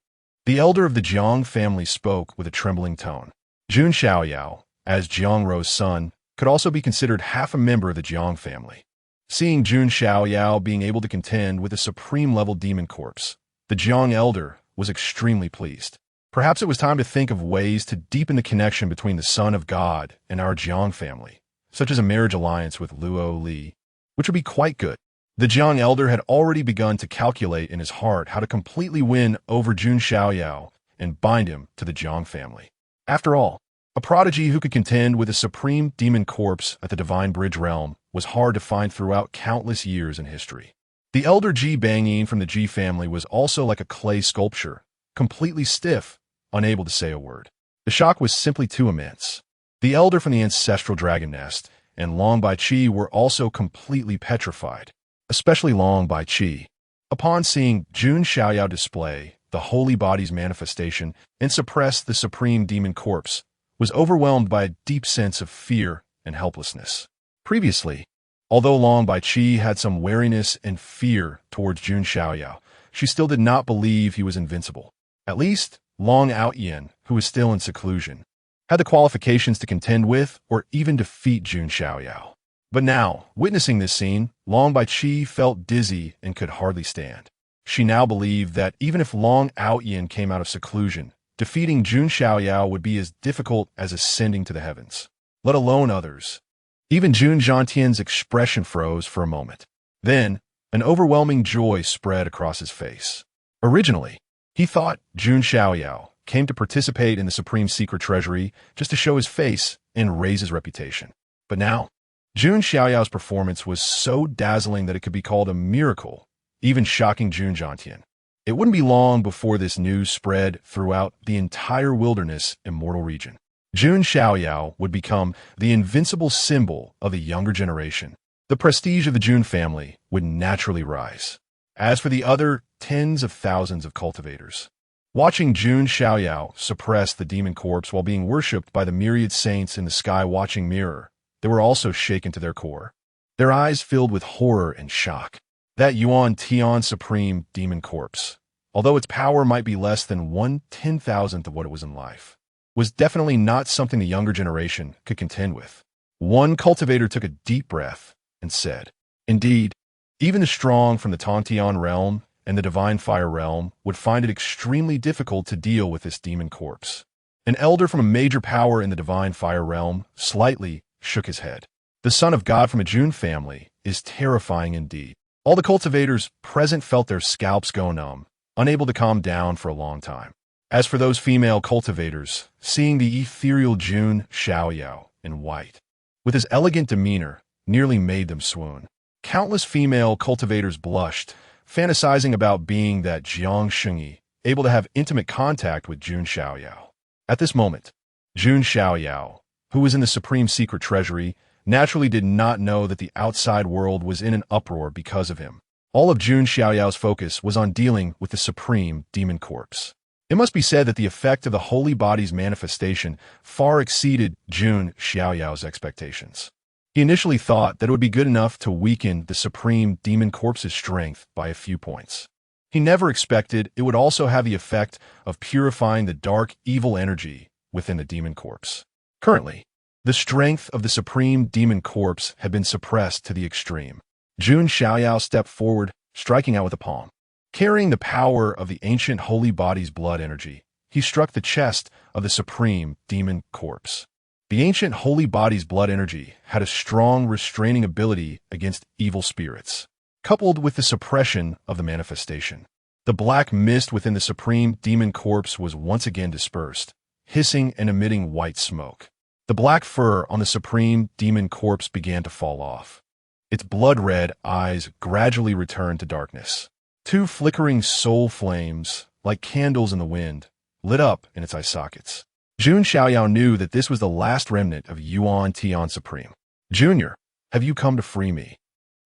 The elder of the Jiang family spoke with a trembling tone. Jun Xiaoyao, as Jiangrou's son, could also be considered half a member of the Jiang family. Seeing Jun Xiaoyao being able to contend with a supreme-level demon corpse, the Jiang elder was extremely pleased. Perhaps it was time to think of ways to deepen the connection between the Son of God and our Jiang family, such as a marriage alliance with Luo Li, which would be quite good. The Jiang elder had already begun to calculate in his heart how to completely win over Jun Xiaoyao and bind him to the Jiang family. After all, a prodigy who could contend with a supreme demon corpse at the Divine Bridge realm was hard to find throughout countless years in history. The elder Ji Bangyin from the Ji family was also like a clay sculpture, completely stiff, unable to say a word. The shock was simply too immense. The elder from the ancestral dragon nest and Long Bai Qi were also completely petrified, especially Long Bai Qi. Upon seeing Jun Xiaoyao display the holy body's manifestation and suppress the supreme demon corpse, was overwhelmed by a deep sense of fear and helplessness. Previously, although Long Bai Qi had some wariness and fear towards Jun Xiaoyao, she still did not believe he was invincible. At least, Long Outyin, who was still in seclusion, had the qualifications to contend with or even defeat Jun Xiaoyao. But now, witnessing this scene, Long Bai Qi felt dizzy and could hardly stand. She now believed that even if Long Outyin came out of seclusion, defeating Jun Xiaoyao would be as difficult as ascending to the heavens, let alone others. Even Jun Zhantian's expression froze for a moment. Then, an overwhelming joy spread across his face. Originally, he thought Jun Xiaoyao came to participate in the Supreme Secret Treasury just to show his face and raise his reputation. But now, Jun Xiaoyao's performance was so dazzling that it could be called a miracle, even shocking Jun Zhantian. It wouldn't be long before this news spread throughout the entire wilderness immortal region. Jun Xiaoyao would become the invincible symbol of the younger generation. The prestige of the Jun family would naturally rise. As for the other tens of thousands of cultivators, watching Jun Xiaoyao suppress the demon corpse while being worshipped by the myriad saints in the sky-watching mirror, they were also shaken to their core. Their eyes filled with horror and shock. That Yuan Tian supreme demon corpse, although its power might be less than 1/10,000th of what it was in life, was definitely not something the younger generation could contend with. One cultivator took a deep breath and said, "Indeed, even the strong from the Tantian realm and the Divine Fire realm would find it extremely difficult to deal with this demon corpse." An elder from a major power in the Divine Fire realm slightly shook his head. The Son of God from a Jun family is terrifying indeed. All the cultivators present felt their scalps go numb, unable to calm down for a long time. As for those female cultivators, seeing the ethereal Jun Xiaoyao in white, with his elegant demeanor, nearly made them swoon. Countless female cultivators blushed, fantasizing about being that Jiang Shengyi, able to have intimate contact with Jun Xiaoyao. At this moment, Jun Xiaoyao, who was in the Supreme Secret Treasury, naturally did not know that the outside world was in an uproar because of him. All of Jun Xiaoyao's focus was on dealing with the supreme demon corpse. It must be said that the effect of the holy body's manifestation far exceeded Jun Xiaoyao's expectations. He initially thought that it would be good enough to weaken the supreme demon corpse's strength by a few points. He never expected it would also have the effect of purifying the dark, evil energy within the demon corpse. Currently, the strength of the supreme demon corpse had been suppressed to the extreme. Jun Xiaoyao stepped forward, striking out with a palm. Carrying the power of the ancient holy body's blood energy, he struck the chest of the supreme demon corpse. The ancient holy body's blood energy had a strong restraining ability against evil spirits, coupled with the suppression of the manifestation. The black mist within the supreme demon corpse was once again dispersed, hissing and emitting white smoke. The black fur on the supreme demon corpse began to fall off. Its blood-red eyes gradually returned to darkness. Two flickering soul flames, like candles in the wind, lit up in its eye sockets. Jun Xiaoyao knew that this was the last remnant of Yuan Tian Supreme. Junior, have you come to free me?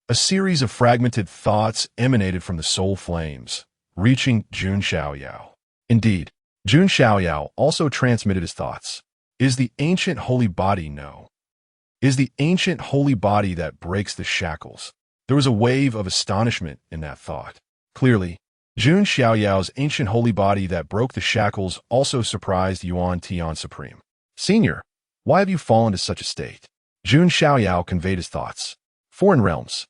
A series of fragmented thoughts emanated from the soul flames, reaching Jun Xiaoyao. Indeed, Jun Xiaoyao also transmitted his thoughts. Is the ancient holy body no? Is the ancient holy body that breaks the shackles? There was a wave of astonishment in that thought. Clearly, Jun Xiaoyao's ancient holy body that broke the shackles also surprised Yuan Tian Supreme. Senior, why have you fallen to such a state? Jun Xiaoyao conveyed his thoughts. Foreign realms.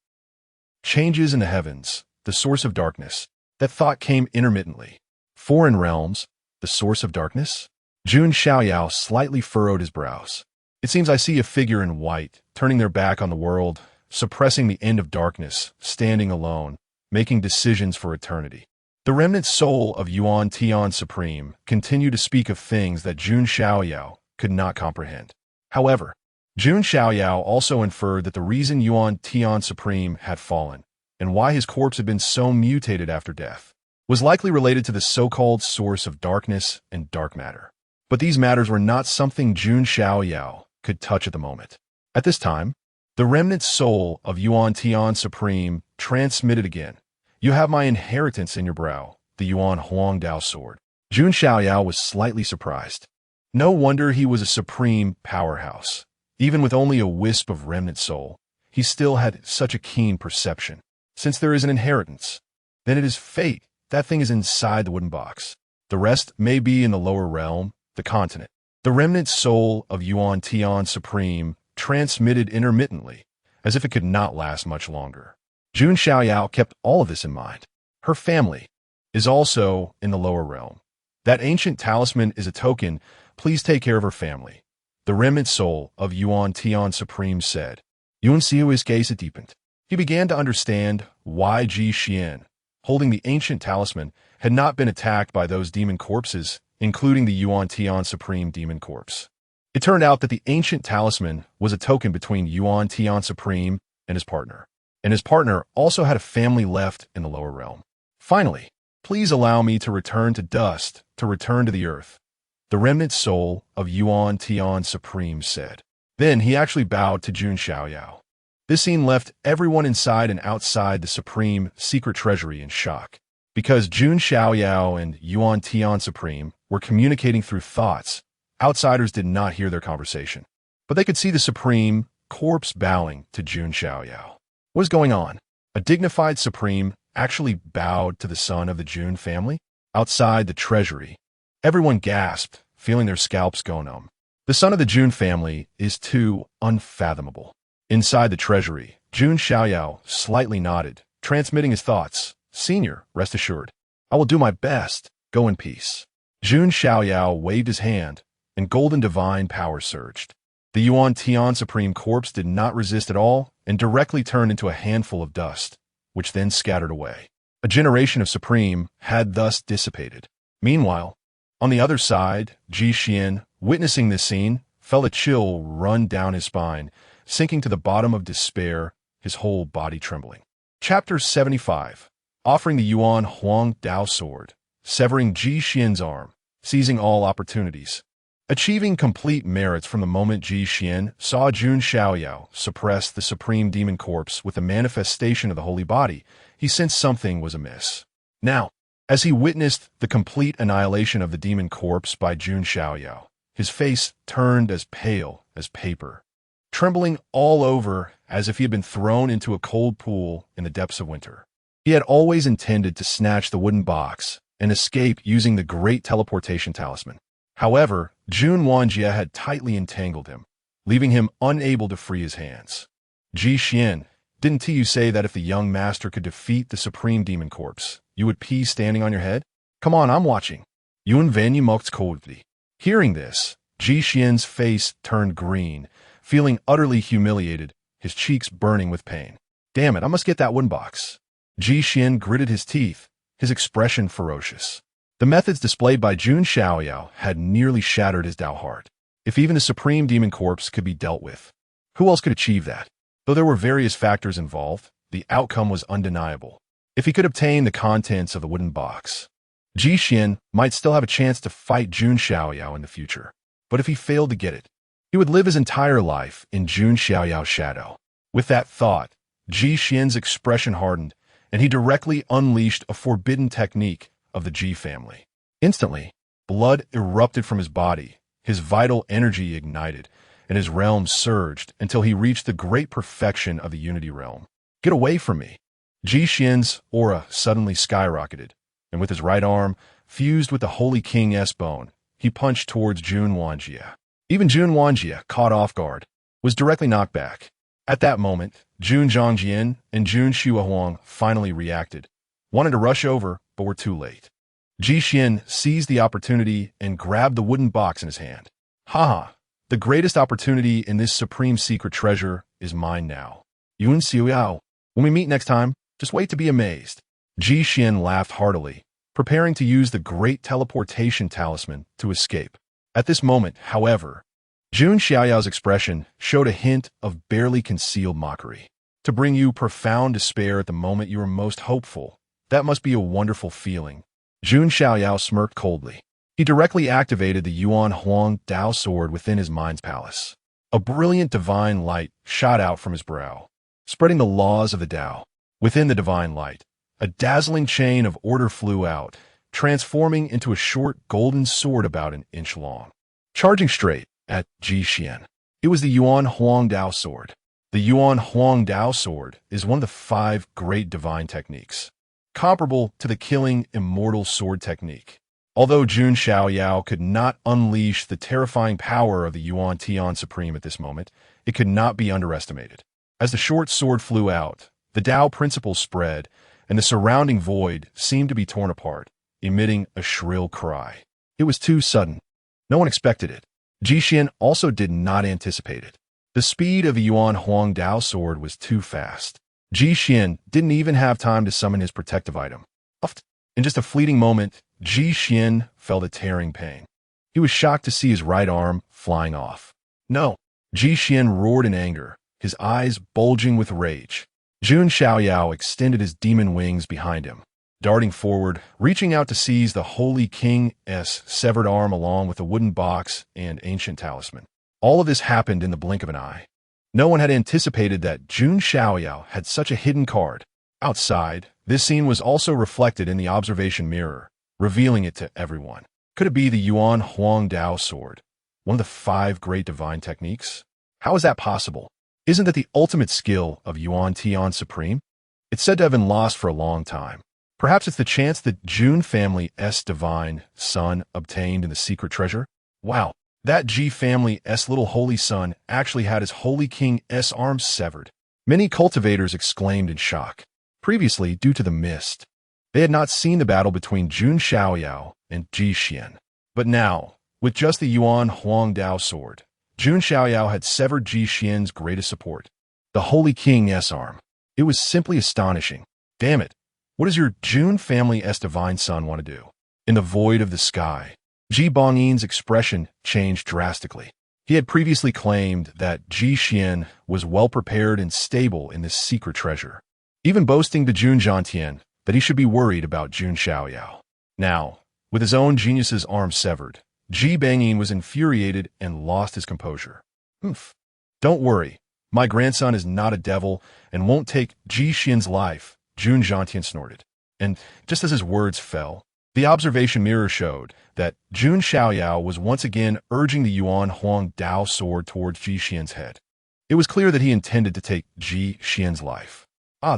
Changes in the heavens, the source of darkness. That thought came intermittently. Foreign realms, the source of darkness? Jun Xiaoyao slightly furrowed his brows. It seems I see a figure in white, turning their back on the world, suppressing the end of darkness, standing alone, making decisions for eternity. The remnant soul of Yuan Tian Supreme continued to speak of things that Jun Xiaoyao could not comprehend. However, Jun Xiaoyao also inferred that the reason Yuan Tian Supreme had fallen, and why his corpse had been so mutated after death, was likely related to the so-called source of darkness and dark matter. But these matters were not something Jun Xiaoyao could touch at the moment. At this time, the remnant soul of Yuan Tian Supreme transmitted again. You have my inheritance in your brow, the Yuan Huangdao sword. Jun Xiaoyao was slightly surprised. No wonder he was a supreme powerhouse. Even with only a wisp of remnant soul, he still had such a keen perception. Since there is an inheritance, then it is fate. That thing is inside the wooden box. The rest may be in the lower realm, the continent. The remnant soul of Yuan Tian Supreme transmitted intermittently, as if it could not last much longer. Jun Xiaoyao kept all of this in mind. Her family is also in the lower realm. That ancient talisman is a token. Please take care of her family. The remnant soul of Yuan Tian Supreme said. Yun Xiu's gaze deepened. He began to understand why Ji Xian, holding the ancient talisman, had not been attacked by those demon corpses, including the Yuan Tian Supreme demon corpse. It turned out that the ancient talisman was a token between Yuan Tian Supreme and his partner also had a family left in the lower realm. Finally, please allow me to return to dust, to return to the earth, the remnant soul of Yuan Tian Supreme said. Then he actually bowed to Jun Xiaoyao. This scene left everyone inside and outside the supreme secret treasury in shock. Because Jun Xiaoyao and Yuan Tian Supreme were communicating through thoughts, outsiders did not hear their conversation. But they could see the supreme corpse bowing to Jun Xiaoyao. What is going on? A dignified supreme actually bowed to the son of the Jun family? Outside the treasury, everyone gasped, feeling their scalps go numb. The son of the Jun family is too unfathomable. Inside the treasury, Jun Xiaoyao slightly nodded, transmitting his thoughts. Senior, rest assured. I will do my best. Go in peace. Jun Xiaoyao waved his hand, and golden divine power surged. The Yuan Tian Supreme corpse did not resist at all and directly turned into a handful of dust, which then scattered away. A generation of Supreme had thus dissipated. Meanwhile, on the other side, Ji Xian, witnessing this scene, felt a chill run down his spine, sinking to the bottom of despair, his whole body trembling. Chapter 75. Offering the Yuan Huangdao sword, severing Ji Xian's arm, seizing all opportunities. Achieving complete merits from the moment Ji Xian saw Jun Xiaoyao suppress the supreme demon corpse with the manifestation of the holy body, he sensed something was amiss. Now, as he witnessed the complete annihilation of the demon corpse by Jun Xiaoyao, his face turned as pale as paper, trembling all over as if he had been thrown into a cold pool in the depths of winter. He had always intended to snatch the wooden box and escape using the great teleportation talisman. However, Jun Wanjie had tightly entangled him, leaving him unable to free his hands. Ji Xian, didn't you say that if the young master could defeat the supreme demon corpse, you would pee standing on your head? Come on, I'm watching. Yun Vanyu Mokt's coldly. Hearing this, Ji Xian's face turned green, feeling utterly humiliated, his cheeks burning with pain. Damn it, I must get that wooden box. Ji Xian gritted his teeth, his expression ferocious. The methods displayed by Jun Xiaoyao had nearly shattered his Dao heart. If even the Supreme Demon Corpse could be dealt with, who else could achieve that? Though there were various factors involved, the outcome was undeniable. If he could obtain the contents of the wooden box, Ji Xian might still have a chance to fight Jun Xiaoyao in the future. But if he failed to get it, he would live his entire life in Jun Xiaoyao's shadow. With that thought, Ji Xian's expression hardened, and he directly unleashed a forbidden technique of the Ji family. Instantly, blood erupted from his body, his vital energy ignited, and his realm surged until he reached the great perfection of the Unity Realm. Get away from me! Ji Xian's aura suddenly skyrocketed, and with his right arm, fused with the Holy King's bone, he punched towards Jun Wanjie. Even Jun Wanjie, caught off guard, was directly knocked back. At that moment, Jun Zhongjian and Jun Xiaoyao finally reacted, wanted to rush over, but were too late. Ji Xian seized the opportunity and grabbed the wooden box in his hand. Haha, the greatest opportunity in this supreme secret treasure is mine now. Jun Xiaoyao, when we meet next time, just wait to be amazed. Ji Xian laughed heartily, preparing to use the great teleportation talisman to escape. At this moment, however, Jun Xiaoyao's expression showed a hint of barely concealed mockery. To bring you profound despair at the moment you were most hopeful, that must be a wonderful feeling. Jun Xiaoyao smirked coldly. He directly activated the Yuan Huang Dao sword within his mind's palace. A brilliant divine light shot out from his brow, spreading the laws of the Dao. Within the divine light, a dazzling chain of order flew out, transforming into a short golden sword about an inch long. Charging straight at Ji Xian, it was the Yuan Huang Dao sword. The Yuan Huang Dao sword is one of the 5 great divine techniques, comparable to the killing immortal sword technique. Although Jun Xiaoyao could not unleash the terrifying power of the Yuan Tian Supreme at this moment, it could not be underestimated. As the short sword flew out, the Dao principle spread, and the surrounding void seemed to be torn apart, emitting a shrill cry. It was too sudden. No one expected it. Ji Xian also did not anticipate it. The speed of the Yuan Huang Dao sword was too fast. Ji Xian didn't even have time to summon his protective item. In just a fleeting moment, Ji Xian felt a tearing pain. He was shocked to see his right arm flying off. No! Ji Xian roared in anger, his eyes bulging with rage. Jun Xiaoyao extended his demon wings behind him, darting forward, reaching out to seize the Holy King's severed arm along with the wooden box and ancient talisman. All of this happened in the blink of an eye. No one had anticipated that Jun Xiaoyao had such a hidden card. Outside, this scene was also reflected in the observation mirror, revealing it to everyone. Could it be the Yuan Huang Dao sword, one of the 5 great divine techniques? How is that possible? Isn't that the ultimate skill of Yuan Tian Supreme? It's said to have been lost for a long time. Perhaps it's the chance that Jun family's divine son obtained in the secret treasure? Wow, that Ji family's little holy son actually had his Holy King's arms severed. Many cultivators exclaimed in shock. Previously, due to the mist, they had not seen the battle between Jun Xiaoyao and Ji Xian. But now, with just the Yuan Huang Dao sword, Jun Xiaoyao had severed Ji Xian's greatest support, the Holy King's arm. It was simply astonishing. Damn it, what does your Jun family's divine son want to do? In the void of the sky, Ji Bongyin's expression changed drastically. He had previously claimed that Ji Xian was well prepared and stable in this secret treasure, even boasting to Jun Zhongtian that he should be worried about Jun Xiaoyao. Now, with his own genius's arm severed, Ji Bangyin was infuriated and lost his composure. Don't worry, my grandson is not a devil and won't take Ji Xian's life, Jun Zhongtian snorted. And just as his words fell, the observation mirror showed that Jun Xiaoyao was once again urging the Yuan Huang Dao sword towards Ji Xian's head. It was clear that he intended to take Ji Xian's life.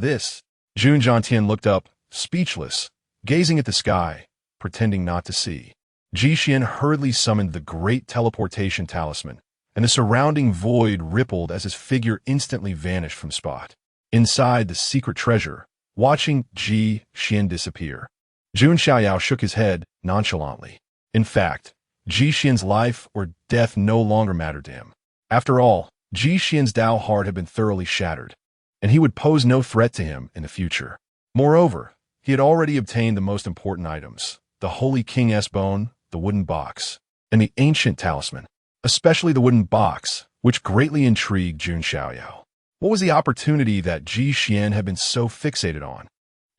This. Jun Zhongtian looked up, speechless, gazing at the sky, pretending not to see. Ji Xian hurriedly summoned the great teleportation talisman, and the surrounding void rippled as his figure instantly vanished from spot. Inside the secret treasure, watching Ji Xian disappear, Jun Xiaoyao shook his head nonchalantly. In fact, Ji Xian's life or death no longer mattered to him. After all, Ji Xian's Tao heart had been thoroughly shattered, and he would pose no threat to him in the future. Moreover, he had already obtained the most important items: the Holy King's bone, the wooden box, and the ancient talisman, especially the wooden box, which greatly intrigued Jun Xiaoyao. What was the opportunity that Ji Xian had been so fixated on?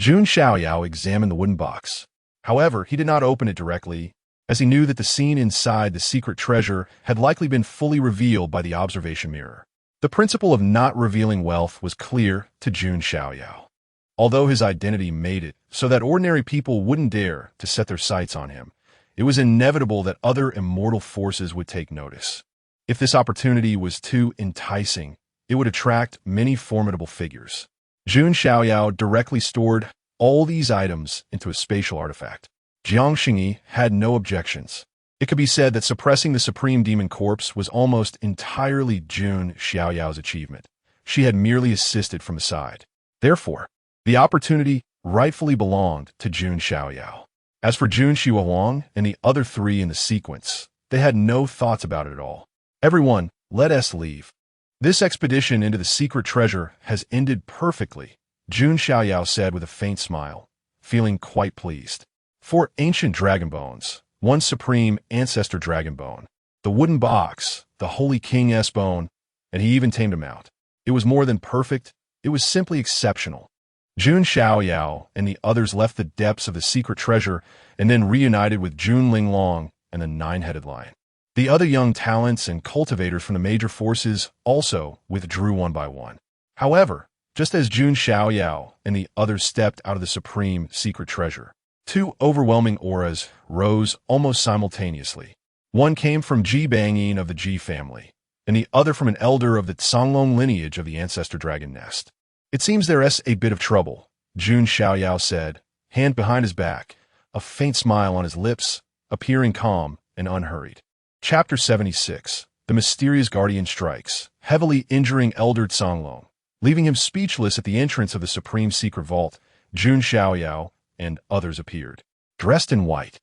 Jun Xiaoyao examined the wooden box. However, he did not open it directly, as he knew that the scene inside the secret treasure had likely been fully revealed by the observation mirror. The principle of not revealing wealth was clear to Jun Xiaoyao. Although his identity made it so that ordinary people wouldn't dare to set their sights on him, it was inevitable that other immortal forces would take notice. If this opportunity was too enticing, it would attract many formidable figures. Jun Xiaoyao directly stored all these items into a spatial artifact. Jiang Xingyi had no objections. It could be said that suppressing the Supreme Demon Corpse was almost entirely Jun Xiaoyao's achievement. She had merely assisted from the side. Therefore, the opportunity rightfully belonged to Jun Xiaoyao. As for Jun Xiaoyao and the other three in the sequence, they had no thoughts about it at all. Everyone, let us leave. This expedition into the secret treasure has ended perfectly, Jun Xiaoyao said with a faint smile, feeling quite pleased. 4 ancient dragon bones, 1 supreme ancestor dragon bone, the wooden box, the Holy King's bone, and he even tamed him out. It was more than perfect, it was simply exceptional. Jun Xiaoyao and the others left the depths of the secret treasure and then reunited with Jun Linglong and the 9-headed lion. The other young talents and cultivators from the major forces also withdrew one by one. However, just as Jun Xiaoyao and the others stepped out of the supreme secret treasure, 2 overwhelming auras rose almost simultaneously. One came from Ji Bangyin of the Ji family, and the other from an elder of the Songlong lineage of the ancestor dragon nest. It seems there's a bit of trouble, Jun Xiaoyao said, hand behind his back, a faint smile on his lips, appearing calm and unhurried. Chapter 76. The mysterious guardian strikes, heavily injuring Elder Songlong. Leaving him speechless at the entrance of the supreme secret vault, Jun Xiaoyao and others appeared. Dressed in white,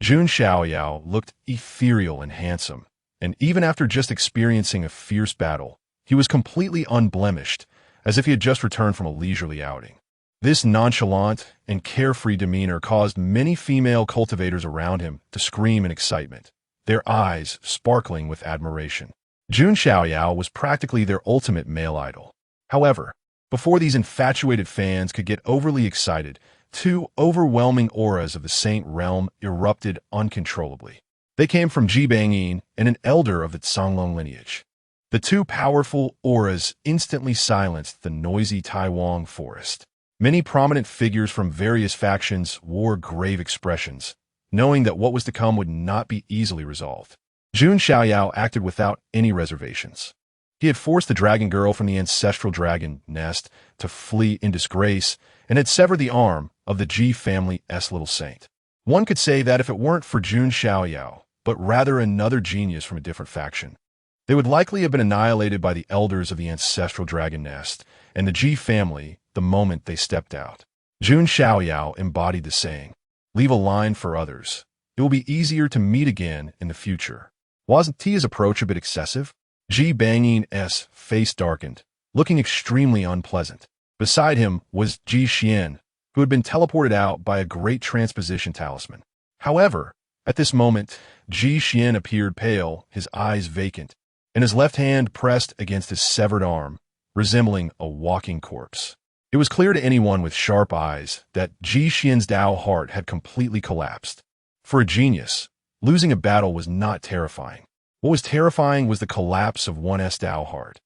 Jun Xiaoyao looked ethereal and handsome, and even after just experiencing a fierce battle, he was completely unblemished, as if he had just returned from a leisurely outing. This nonchalant and carefree demeanor caused many female cultivators around him to scream in excitement, their eyes sparkling with admiration. Jun Xiaoyao was practically their ultimate male idol. However, before these infatuated fans could get overly excited, 2 overwhelming auras of the Saint Realm erupted uncontrollably. They came from Ji Bangyin and an elder of the Songlong lineage. The 2 powerful auras instantly silenced the noisy Taiwan forest. Many prominent figures from various factions wore grave expressions, knowing that what was to come would not be easily resolved. Jun Xiaoyao acted without any reservations. He had forced the dragon girl from the ancestral dragon nest to flee in disgrace and had severed the arm of the Ji family's little saint. One could say that if it weren't for Jun Xiaoyao, but rather another genius from a different faction, they would likely have been annihilated by the elders of the ancestral dragon nest and the Ji family the moment they stepped out. Jun Xiaoyao embodied the saying, "Leave a line for others. It will be easier to meet again in the future." Wasn't Tia's approach a bit excessive? Ji Bangyin's face darkened, looking extremely unpleasant. Beside him was Ji Xian, who had been teleported out by a great transposition talisman. However, at this moment, Ji Xian appeared pale, his eyes vacant, and his left hand pressed against his severed arm, resembling a walking corpse. It was clear to anyone with sharp eyes that Ji Xian's Tao heart had completely collapsed. For a genius, losing a battle was not terrifying. What was terrifying was the collapse of one's Tao heart,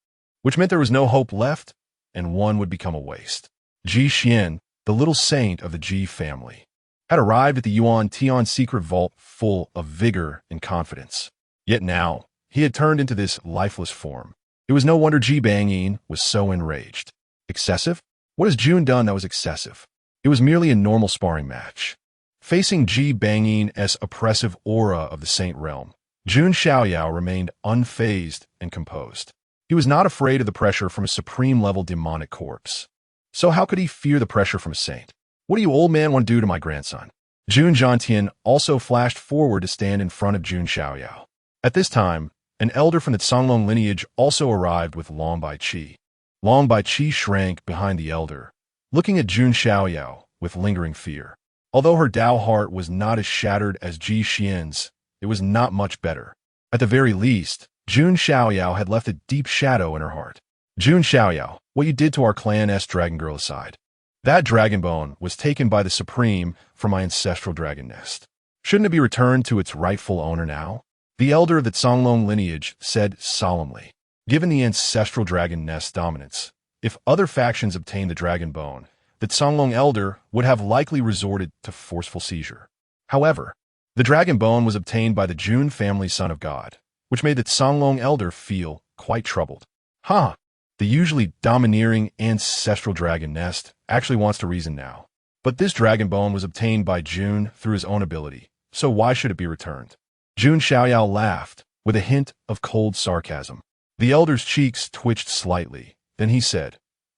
which meant there was no hope left, and one would become a waste. Ji Xian, the little saint of the Ji family, had arrived at the Yuan Tian secret vault full of vigor and confidence. Yet now, he had turned into this lifeless form. It was no wonder Ji Bangyin was so enraged. Excessive? What has Jun done that was excessive? It was merely a normal sparring match. Facing Ji Bangyin's oppressive aura of the Saint Realm, Jun Xiaoyao remained unfazed and composed. He was not afraid of the pressure from a supreme-level demonic corpse. So how could he fear the pressure from a saint? What do you old man want to do to my grandson? Jun Xiaoyao also flashed forward to stand in front of Jun Xiaoyao. At this time, an elder from the Songlong lineage also arrived with Long Bai Qi. Long Bai Qi shrank behind the elder, looking at Jun Xiaoyao with lingering fear. Although her Dao heart was not as shattered as Ji Xian's, it was not much better. At the very least, Jun Xiaoyao had left a deep shadow in her heart. Jun Xiaoyao, what you did to our clan's dragon girl aside. That dragon bone was taken by the Supreme from my ancestral dragon nest. Shouldn't it be returned to its rightful owner now? The elder of the Songlong lineage said solemnly. Given the ancestral dragon nest's dominance, if other factions obtained the dragon bone, the Songlong elder would have likely resorted to forceful seizure. However, the dragon bone was obtained by the Jun family son of God, which made the Songlong elder feel quite troubled. The usually domineering ancestral dragon nest actually wants to reason now. But this dragon bone was obtained by Jun through his own ability, so why should it be returned? Jun Xiaoyao laughed, with a hint of cold sarcasm. The elder's cheeks twitched slightly. Then he said,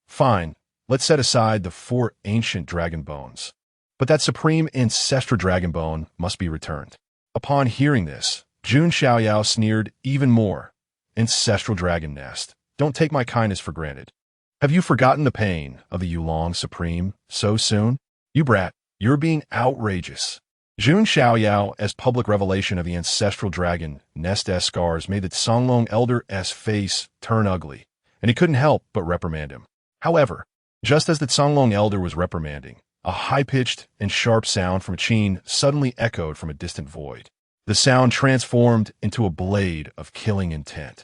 "Fine, let's set aside the 4 ancient dragon bones. But that supreme ancestral dragon bone must be returned." Upon hearing this, Jun Xiaoyao sneered even more. "Ancestral dragon nest, don't take my kindness for granted. Have you forgotten the pain of the Yulong Supreme so soon? You brat, you're being outrageous." Jun Xiaoyao, as public revelation of the ancestral dragon nest's scars, made the Songlong elder's face turn ugly, and he couldn't help but reprimand him. However, just as the Songlong elder was reprimanding, a high-pitched and sharp sound from Qin suddenly echoed from a distant void. The sound transformed into a blade of killing intent,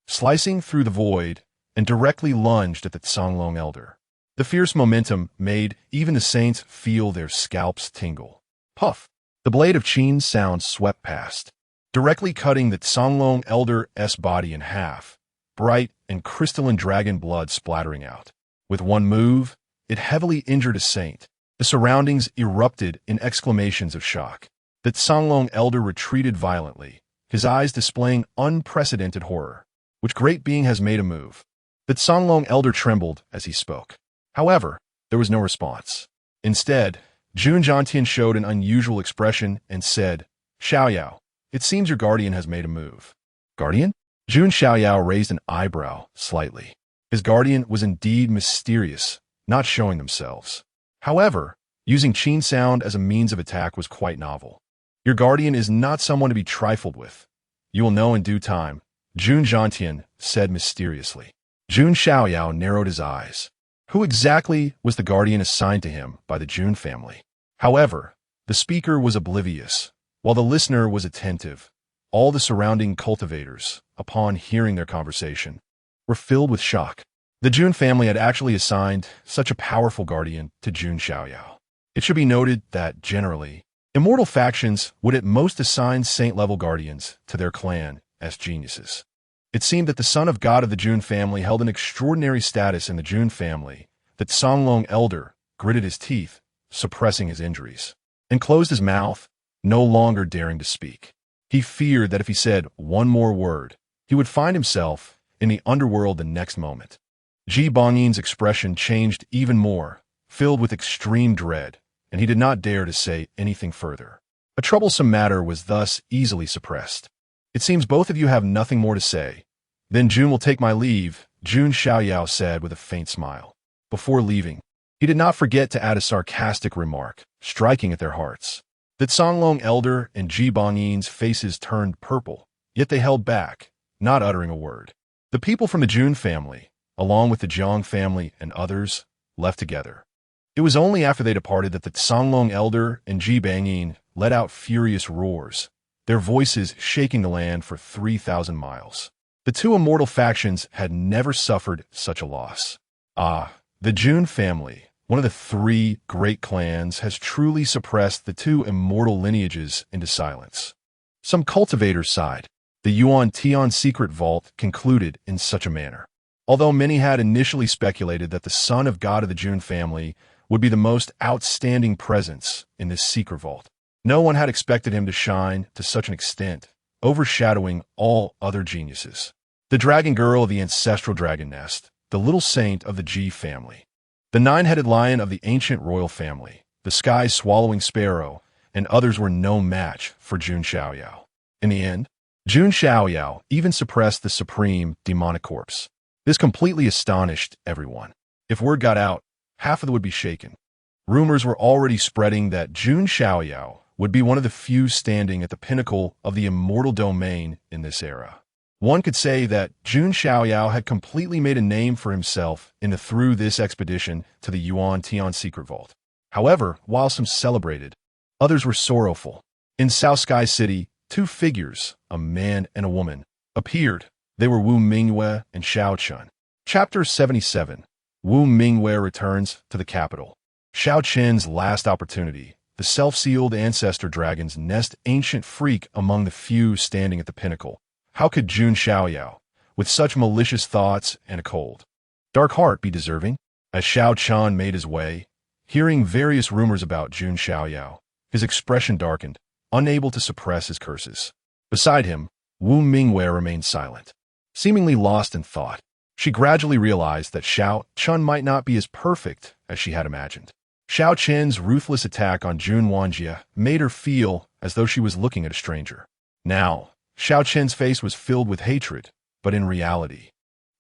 slicing through the void and directly lunged at the Songlong elder. The fierce momentum made even the saints feel their scalps tingle. Puff! The blade of Qin's sound swept past, directly cutting the Songlong elder's body in half, bright and crystalline dragon blood splattering out. With one move, it heavily injured a saint. The surroundings erupted in exclamations of shock. The Songlong elder retreated violently, his eyes displaying unprecedented horror. Which great being has made a move? The Songlong elder trembled as he spoke. However, there was no response. Instead, Jun Xiaoyao showed an unusual expression and said, "Xiaoyao, it seems your guardian has made a move." Guardian? Jun Xiaoyao raised an eyebrow slightly. His guardian was indeed mysterious, not showing themselves. However, using Qin sound as a means of attack was quite novel. Your guardian is not someone to be trifled with. You will know in due time, Jun Xiaoyao said mysteriously. Jun Xiaoyao narrowed his eyes. Who exactly was the guardian assigned to him by the Jun family? However, the speaker was oblivious, while the listener was attentive. All the surrounding cultivators, upon hearing their conversation, were filled with shock. The Jun family had actually assigned such a powerful guardian to Jun Xiaoyao. It should be noted that, generally, immortal factions would at most assign saint-level guardians to their clan as geniuses. It seemed that the son of God of the Jun family held an extraordinary status in the Jun family, that Songlong elder gritted his teeth, suppressing his injuries, and closed his mouth, no longer daring to speak. He feared that if he said one more word, he would find himself in the underworld the next moment. Ji Bongyin's expression changed even more, filled with extreme dread, and he did not dare to say anything further. A troublesome matter was thus easily suppressed. "It seems both of you have nothing more to say. Then Jun will take my leave," Jun Xiaoyao said with a faint smile. Before leaving, he did not forget to add a sarcastic remark, striking at their hearts. The Songlong elder and Ji Bongyin's faces turned purple, yet they held back, not uttering a word. The people from the Jun family, along with the Jiang family and others, left together. It was only after they departed that the Songlong elder and Ji Bangyin let out furious roars, their voices shaking the land for 3,000 miles. The two immortal factions had never suffered such a loss. The Jun family, one of the 3 great clans, has truly suppressed the 2 immortal lineages into silence. Some cultivators sighed. The Yuan Tian secret vault concluded in such a manner. Although many had initially speculated that the son of God of the Jun family would be the most outstanding presence in this secret vault, no one had expected him to shine to such an extent, overshadowing all other geniuses. The dragon girl of the ancestral dragon nest, the little saint of the Ji family, the 9-headed lion of the ancient royal family, the sky-swallowing sparrow, and others were no match for Jun Xiaoyao. In the end, Jun Xiaoyao even suppressed the supreme demonic corpse. This completely astonished everyone. If word got out, half of it would be shaken. Rumors were already spreading that Jun Xiaoyao would be one of the few standing at the pinnacle of the immortal domain in this era. One could say that Jun Xiaoyao had completely made a name for himself through this expedition to the Yuan Tian secret vault. However, while some celebrated, others were sorrowful. In South Sky City, two figures, a man and a woman, appeared. They were Wu Mingyue and Xiao Chun. Chapter 77. Wu Mingyue returns to the capital. Xiao Chen's last opportunity. The self-sealed ancestor dragon's nest ancient freak among the few standing at the pinnacle. How could Jun Xiaoyao, with such malicious thoughts and a cold, dark heart, be deserving? As Xiao Chan made his way, hearing various rumors about Jun Xiaoyao, his expression darkened, unable to suppress his curses. Beside him, Wu Mingyue remained silent, seemingly lost in thought. She gradually realized that Xiao Chun might not be as perfect as she had imagined. Xiao Chen's ruthless attack on Jun Wanjie made her feel as though she was looking at a stranger. Now, Xiao Chen's face was filled with hatred, but in reality,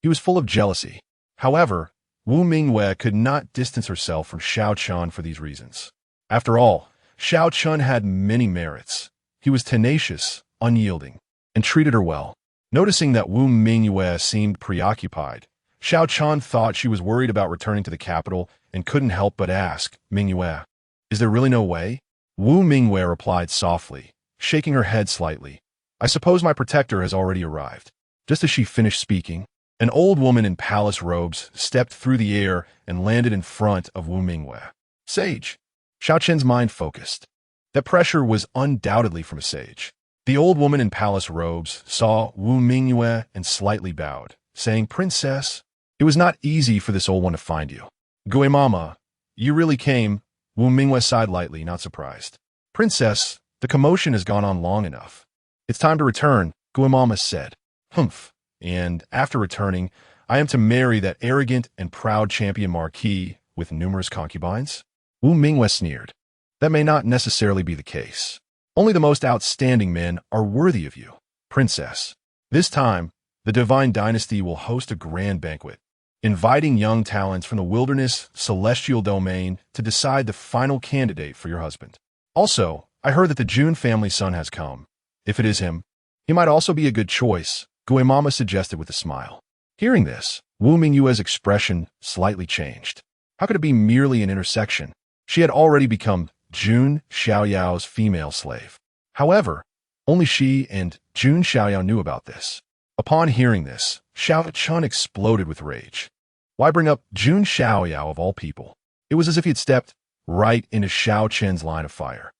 he was full of jealousy. However, Wu Mingyue could not distance herself from Xiao Chun for these reasons. After all, Xiao Chun had many merits. He was tenacious, unyielding, and treated her well. Noticing that Wu Mingyue seemed preoccupied, Xiao Chun thought she was worried about returning to the capital and couldn't help but ask, "Mingyue, is there really no way?" Wu Mingyue replied softly, shaking her head slightly, "I suppose my protector has already arrived." Just as she finished speaking, an old woman in palace robes stepped through the air and landed in front of Wu Mingyue. Sage. Xiao Chen's mind focused. That pressure was undoubtedly from a sage. The old woman in palace robes saw Wu Mingyue and slightly bowed, saying, "Princess, it was not easy for this old one to find you." "Gue Mama, you really came?" Wu Mingyue sighed lightly, not surprised. "Princess, the commotion has gone on long enough. It's time to return," Gue Mama said. "Humph. And after returning, I am to marry that arrogant and proud champion marquis with numerous concubines?" Wu Mingyue sneered. "That may not necessarily be the case. Only the most outstanding men are worthy of you, Princess. This time, the Divine Dynasty will host a grand banquet, inviting young talents from the wilderness celestial domain to decide the final candidate for your husband. Also, I heard that the Jun family son has come. If it is him, he might also be a good choice," Gue Mama suggested with a smile. Hearing this, Wu Mingyue's expression slightly changed. How could it be merely an intersection? She had already become Jun Xiaoyao's female slave. However, only she and Jun Xiaoyao knew about this. Upon hearing this, Xiao Chun exploded with rage. Why bring up Jun Xiaoyao of all people? It was as if he had stepped right into Xiao Chen's line of fire.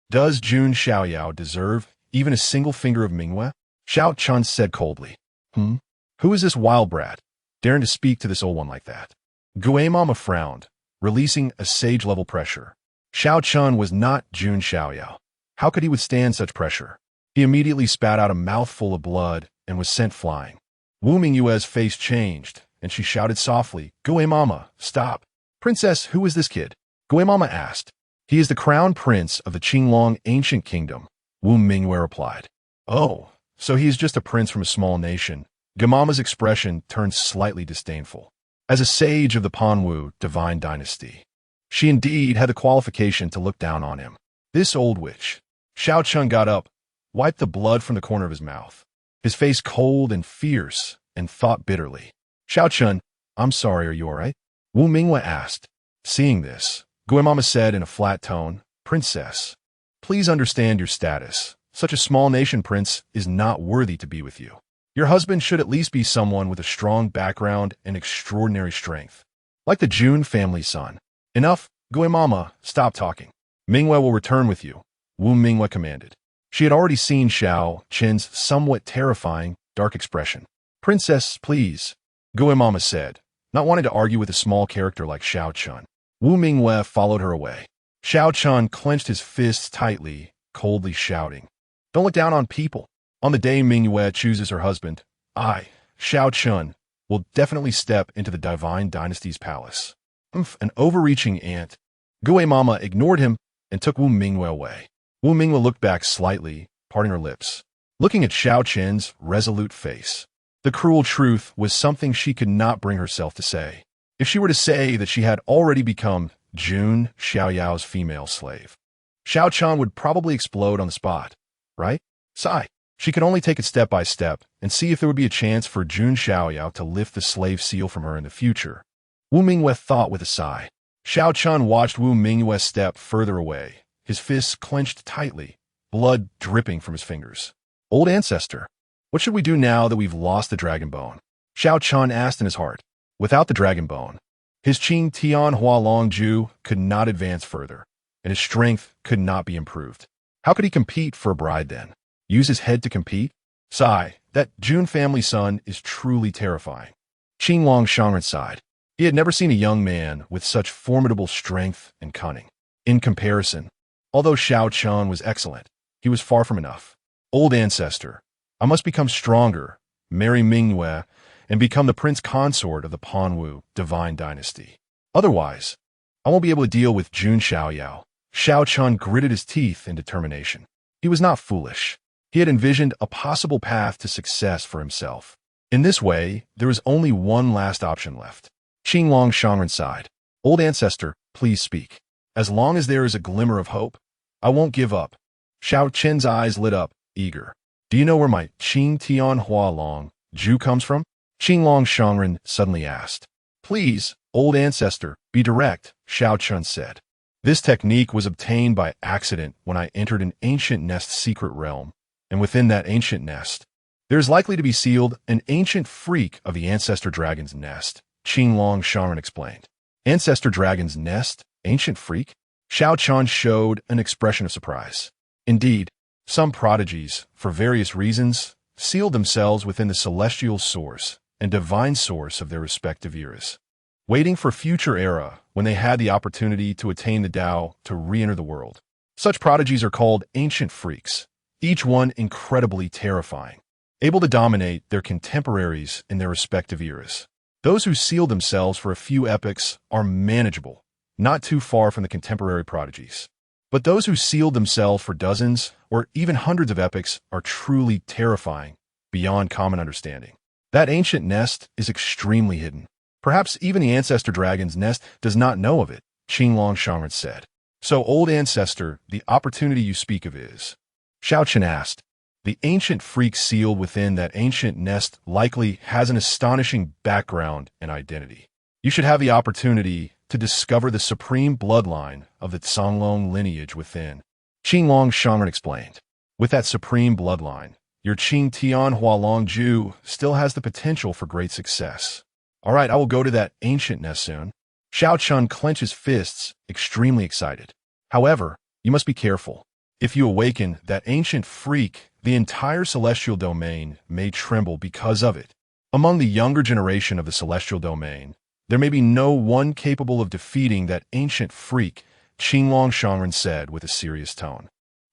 Does Jun Xiaoyao deserve even a single finger of Mingyue? Xiao Chun said coldly. Who is this wild brat, daring to speak to this old one like that? Gue Mama frowned, releasing a sage-level pressure. Xiao Chun was not Jun Xiaoyao. How could he withstand such pressure? He immediately spat out a mouthful of blood and was sent flying. Wu Mingyue's face changed, and she shouted softly, "Gue Mama, stop." "Princess, who is this kid?" Gue Mama asked. "He is the crown prince of the Qinglong Ancient Kingdom," Wu Mingyue replied. "Oh, so he is just a prince from a small nation." Gue Mama's expression turned slightly disdainful. As a sage of the Panwu Divine Dynasty, she indeed had the qualification to look down on him. This old witch. Xiao Chun got up, wiped the blood from the corner of his mouth, his face cold and fierce, and thought bitterly. "Xiao Chun, I'm sorry, are you all right?" Wu Mingyue asked. Seeing this, Gue Mama said in a flat tone, "Princess, please understand your status. Such a small nation prince is not worthy to be with you. Your husband should at least be someone with a strong background and extraordinary strength, like the Jun family son." "Enough, Gue Mama, stop talking. Mingyue will return with you," Wu Mingyue commanded. She had already seen Xiao Chen's somewhat terrifying, dark expression. "Princess, please," Gue Mama said, not wanting to argue with a small character like Xiao Chun. Wu Mingyue followed her away. Xiao Chun clenched his fists tightly, coldly shouting, "Don't look down on people. On the day Mingyue chooses her husband, I, Xiao Chun, will definitely step into the Divine Dynasty's palace." An overreaching aunt. Gue Mama ignored him and took Wu Mingwe away. Wu Mingwe looked back slightly, parting her lips, looking at Xiao Chen's resolute face. The cruel truth was something she could not bring herself to say. If she were to say that she had already become Jun Xiaoyao's female slave, Xiao Chen would probably explode on the spot, right? Sigh. She could only take it step by step and see if there would be a chance for Jun Xiaoyao to lift the slave seal from her in the future. Wu Mingwe thought with a sigh. Xiao Chen watched Wu Mingwe step further away, his fists clenched tightly, blood dripping from his fingers. Old ancestor, what should we do now that we've lost the dragon bone? Xiao Chen asked in his heart. Without the dragon bone, his Qing Tian Hualong Ju could not advance further, and his strength could not be improved. How could he compete for a bride then? Use his head to compete? Sigh, that Jun family son is truly terrifying. Qinglong Shangren sighed. He had never seen a young man with such formidable strength and cunning. In comparison, although Xiao Chen was excellent, he was far from enough. Old ancestor, I must become stronger, marry Mingwe, and become the prince consort of the Panwu divine dynasty. Otherwise, I won't be able to deal with Jun Xiaoyao. Xiao Chen gritted his teeth in determination. He was not foolish. He had envisioned a possible path to success for himself. In this way, there was only one last option left. Qinglong Shangren sighed. Old ancestor, please speak. As long as there is a glimmer of hope, I won't give up. Xiao Chen's eyes lit up, eager. Do you know where my Qing Tian Hualong Ju comes from? Qinglong Shangren suddenly asked. Please, old ancestor, be direct, Xiao Chen said. This technique was obtained by accident when I entered an ancient nest's secret realm, and within that ancient nest, there is likely to be sealed an ancient freak of the ancestor dragon's nest, Qinglong Shangren explained. Ancestor dragon's nest? Ancient freak? Xiao Chen showed an expression of surprise. Indeed, some prodigies, for various reasons, sealed themselves within the celestial source and divine source of their respective eras, waiting for future era when they had the opportunity to attain the Tao to re-enter the world. Such prodigies are called ancient freaks, each one incredibly terrifying, able to dominate their contemporaries in their respective eras. Those who seal themselves for a few epochs are manageable, not too far from the contemporary prodigies. But those who sealed themselves for dozens or even hundreds of epochs are truly terrifying, beyond common understanding. That ancient nest is extremely hidden. Perhaps even the ancestor dragon's nest does not know of it, Qinglong Shangren said. So, old ancestor, the opportunity you speak of is? Xiao Chen asked. The ancient freak sealed within that ancient nest likely has an astonishing background and identity. You should have the opportunity to discover the supreme bloodline of the Songlong lineage within. Qinglong Shangren explained. With that supreme bloodline, your Qing Tian Hualong Ju still has the potential for great success. All right, I will go to that ancient nest soon. Xiao Chen clenched his fists, extremely excited. However, you must be careful. If you awaken that ancient freak, the entire celestial domain may tremble because of it. Among the younger generation of the celestial domain, there may be no one capable of defeating that ancient freak, Qinglong Shangren said with a serious tone.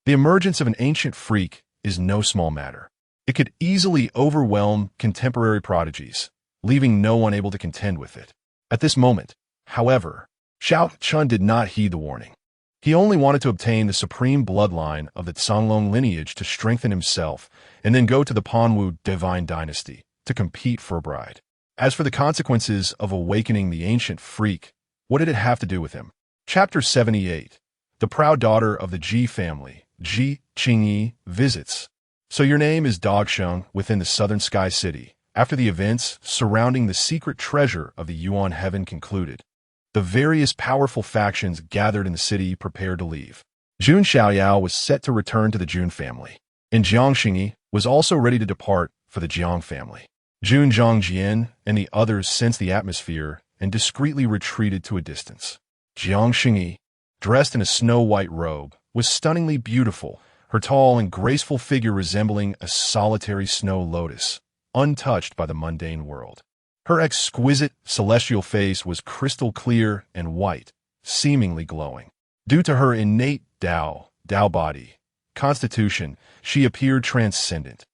The emergence of an ancient freak is no small matter. It could easily overwhelm contemporary prodigies, leaving no one able to contend with it. At this moment, however, Xiao Chen did not heed the warning. He only wanted to obtain the supreme bloodline of the Songlong lineage to strengthen himself and then go to the Panwu divine dynasty to compete for a bride. As for the consequences of awakening the ancient freak, what did it have to do with him? Chapter 78. The proud daughter of the Ji family, Ji Qingyi, visits. So your name is Dogsheng within the southern sky city. After the events surrounding the secret treasure of the Yuan heaven concluded, the various powerful factions gathered in the city prepared to leave. Jun Xiaoyao was set to return to the Jun family, and Jiang Xingyi was also ready to depart for the Jiang family. Jun Zhangjian and the others sensed the atmosphere and discreetly retreated to a distance. Jiang Xingyi, dressed in a snow-white robe, was stunningly beautiful, her tall and graceful figure resembling a solitary snow lotus, untouched by the mundane world. Her exquisite celestial face was crystal clear and white, seemingly glowing. Due to her innate Tao body, constitution, she appeared transcendent,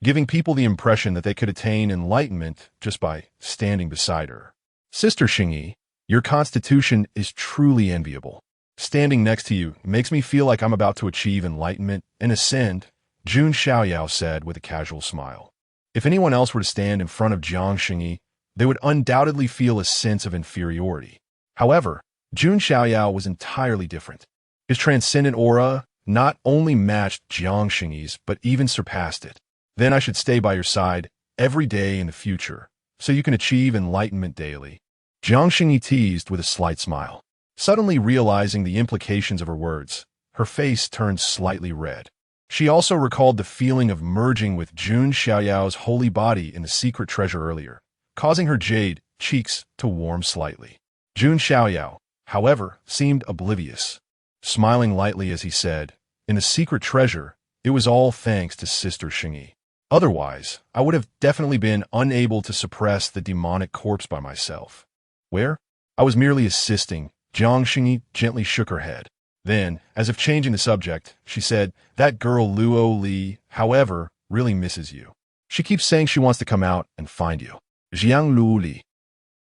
giving people the impression that they could attain enlightenment just by standing beside her. Sister Xingyi, your constitution is truly enviable. Standing next to you makes me feel like I'm about to achieve enlightenment and ascend, Jun Xiaoyao said with a casual smile. If anyone else were to stand in front of Jiang Xingyi, they would undoubtedly feel a sense of inferiority. However, Jun Xiaoyao was entirely different. His transcendent aura not only matched Jiang Xingyi's, but even surpassed it. Then I should stay by your side every day in the future, so you can achieve enlightenment daily. Jiang Xingyi teased with a slight smile. Suddenly realizing the implications of her words, her face turned slightly red. She also recalled the feeling of merging with Jun Xiaoyao's holy body in the secret treasure earlier, causing her jade cheeks to warm slightly. Jun Xiaoyao, however, seemed oblivious, smiling lightly as he said, "In the secret treasure, it was all thanks to Sister Xingyi. Otherwise, I would have definitely been unable to suppress the demonic corpse by myself." "Where?" "I was merely assisting." Jiang Xingyi gently shook her head. Then, as if changing the subject, she said, "That girl Luo Li, however, really misses you. She keeps saying she wants to come out and find you." Jiang Luo Li.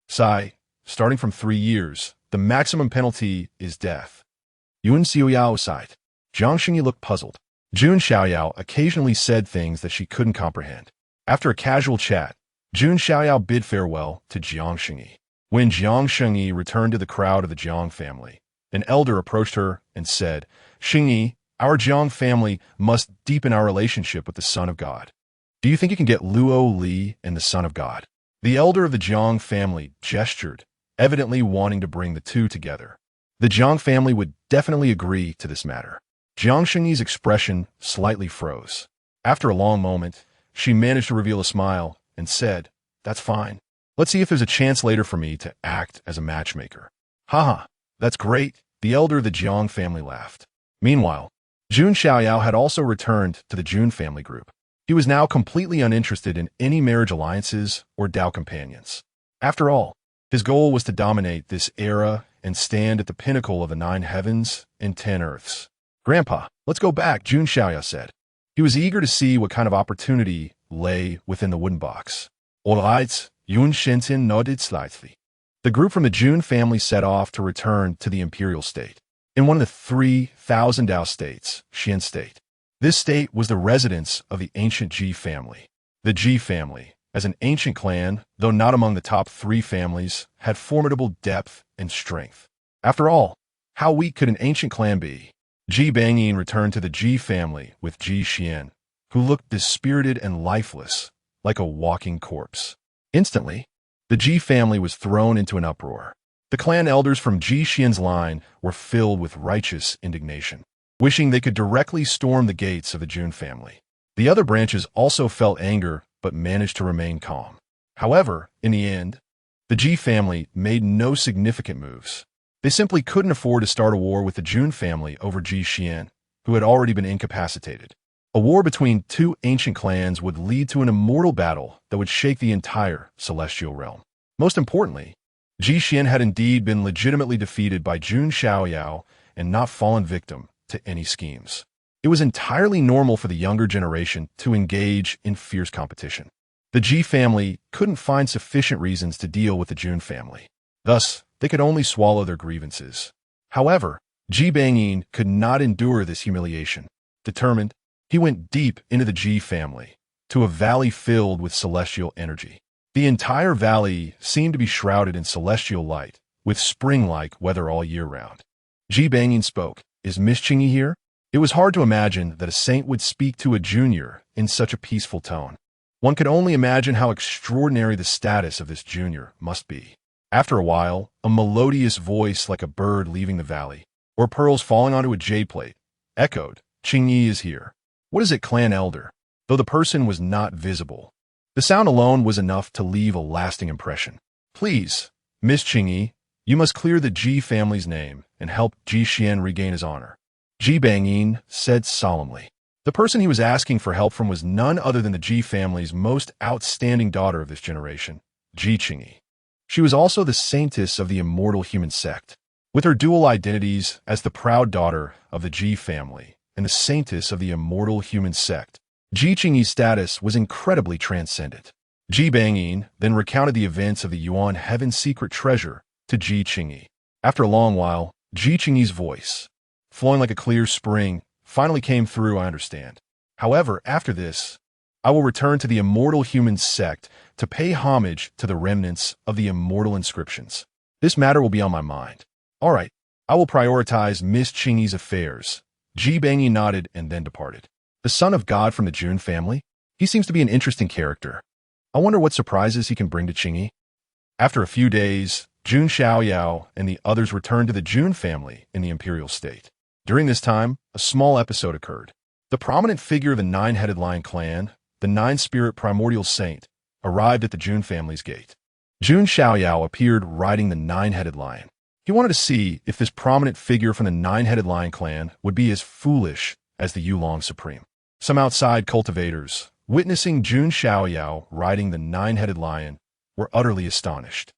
Sigh. Starting from 3 years, the maximum penalty is death. Jun Xiaoyao sighed. Jiang Xingyi looked puzzled. Jun Xiaoyao occasionally said things that she couldn't comprehend. After a casual chat, Jun Xiaoyao bid farewell to Jiang Xingyi. When Jiang Xingyi returned to the crowd of the Jiang family, an elder approached her and said, "Xingyi, our Jiang family must deepen our relationship with the Son of God. Do you think you can get Luo Li and the Son of God?" The elder of the Jiang family gestured, evidently wanting to bring the two together. The Jiang family would definitely agree to this matter. Jiang Xingyi's expression slightly froze. After a long moment, she managed to reveal a smile and said, "That's fine. Let's see if there's a chance later for me to act as a matchmaker." "Haha, that's great," the elder of the Jiang family laughed. Meanwhile, Jun Xiaoyao had also returned to the Jun family group. He was now completely uninterested in any marriage alliances or Dao companions. After all, his goal was to dominate this era and stand at the pinnacle of the 9 heavens and 10 earths. "Grandpa, let's go back," Jun Xiaoyao said. He was eager to see what kind of opportunity lay within the wooden box. "All right," Yun Shenten nodded slightly. The group from the Jun family set off to return to the imperial state. In one of the 3,000 Dao states, Xian State. This state was the residence of the ancient Ji family. The Ji family, as an ancient clan, though not among the top 3 families, had formidable depth and strength. After all, how weak could an ancient clan be? Ji Bangyin returned to the Ji family with Ji Xian, who looked dispirited and lifeless, like a walking corpse. Instantly, the Ji family was thrown into an uproar. The clan elders from Ji Xian's line were filled with righteous indignation, wishing they could directly storm the gates of the Jun family. The other branches also felt anger but managed to remain calm. However, in the end, the Ji family made no significant moves. They simply couldn't afford to start a war with the Jun family over Ji Xian, who had already been incapacitated. A war between 2 ancient clans would lead to an immortal battle that would shake the entire celestial realm. Most importantly, Ji Xian had indeed been legitimately defeated by Jun Xiaoyao and not fallen victim to any schemes. It was entirely normal for the younger generation to engage in fierce competition. The Ji family couldn't find sufficient reasons to deal with the Jun family. Thus, they could only swallow their grievances. However, Ji Bangyin could not endure this humiliation. Determined, he went deep into the Ji family, to a valley filled with celestial energy. The entire valley seemed to be shrouded in celestial light, with spring-like weather all year round. Ji Bangyin spoke. "Is Miss Qingyi here?" It was hard to imagine that a saint would speak to a junior in such a peaceful tone. One could only imagine how extraordinary the status of this junior must be. After a while, a melodious voice like a bird leaving the valley, or pearls falling onto a jade plate, echoed, "Qingyi is here." "What is it, clan elder?" Though the person was not visible, the sound alone was enough to leave a lasting impression. "Please, Miss Qingyi, you must clear the Ji family's name and help Ji Xian regain his honor," Ji Bangyin said solemnly. The person he was asking for help from was none other than the Ji family's most outstanding daughter of this generation, Ji Qingyi. She was also the saintess of the immortal human sect. With her dual identities as the proud daughter of the Ji family and the saintess of the immortal human sect, Ji Qingyi's status was incredibly transcendent. Ji Bangyin then recounted the events of the Yuan Heaven's secret treasure to Ji Qingyi. After a long while, Ji Qingyi's voice, flowing like a clear spring, finally came through. I understand. However, after this, I will return to the immortal human sect to pay homage to the remnants of the immortal inscriptions. This matter will be on my mind. All right, I will prioritize Miss Qingyi's affairs. Ji Bangyi nodded and then departed. The son of God from the Jun family? He seems to be an interesting character. I wonder what surprises he can bring to Qingyi. After a few days, Jun Xiaoyao and the others returned to the Jun family in the imperial state. During this time, a small episode occurred. The prominent figure of the Nine-Headed Lion clan, the Nine-Spirit Primordial Saint, arrived at the Jun family's gate. Jun Xiaoyao appeared riding the Nine-Headed Lion. He wanted to see if this prominent figure from the Nine-Headed Lion clan would be as foolish as the Yulong Supreme. Some outside cultivators, witnessing Jun Xiaoyao riding the Nine-Headed Lion, were utterly astonished.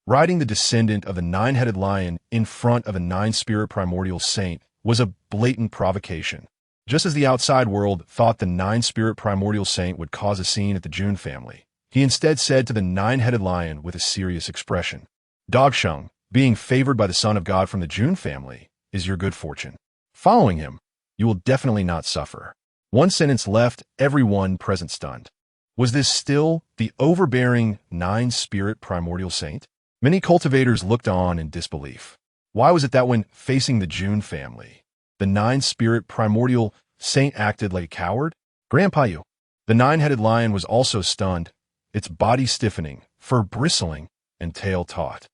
Riding the descendant of the Nine-Headed Lion in front of a Nine-Spirit Primordial Saint was a blatant provocation. Just as the outside world thought the Nine-Spirit Primordial Saint would cause a scene at the Jun family, he instead said to the Nine-Headed Lion with a serious expression, "Dogsheng, being favored by the Son of God from the Jun family, is your good fortune. Following him, you will definitely not suffer." One sentence left everyone present stunned. Was this still the overbearing Nine-Spirit Primordial Saint? Many cultivators looked on in disbelief. Why was it that when facing the Jun family, the Nine-Spirit Primordial Saint acted like a coward? Grandpa Yu. The Nine-Headed Lion was also stunned, its body stiffening, fur bristling, and tail taut.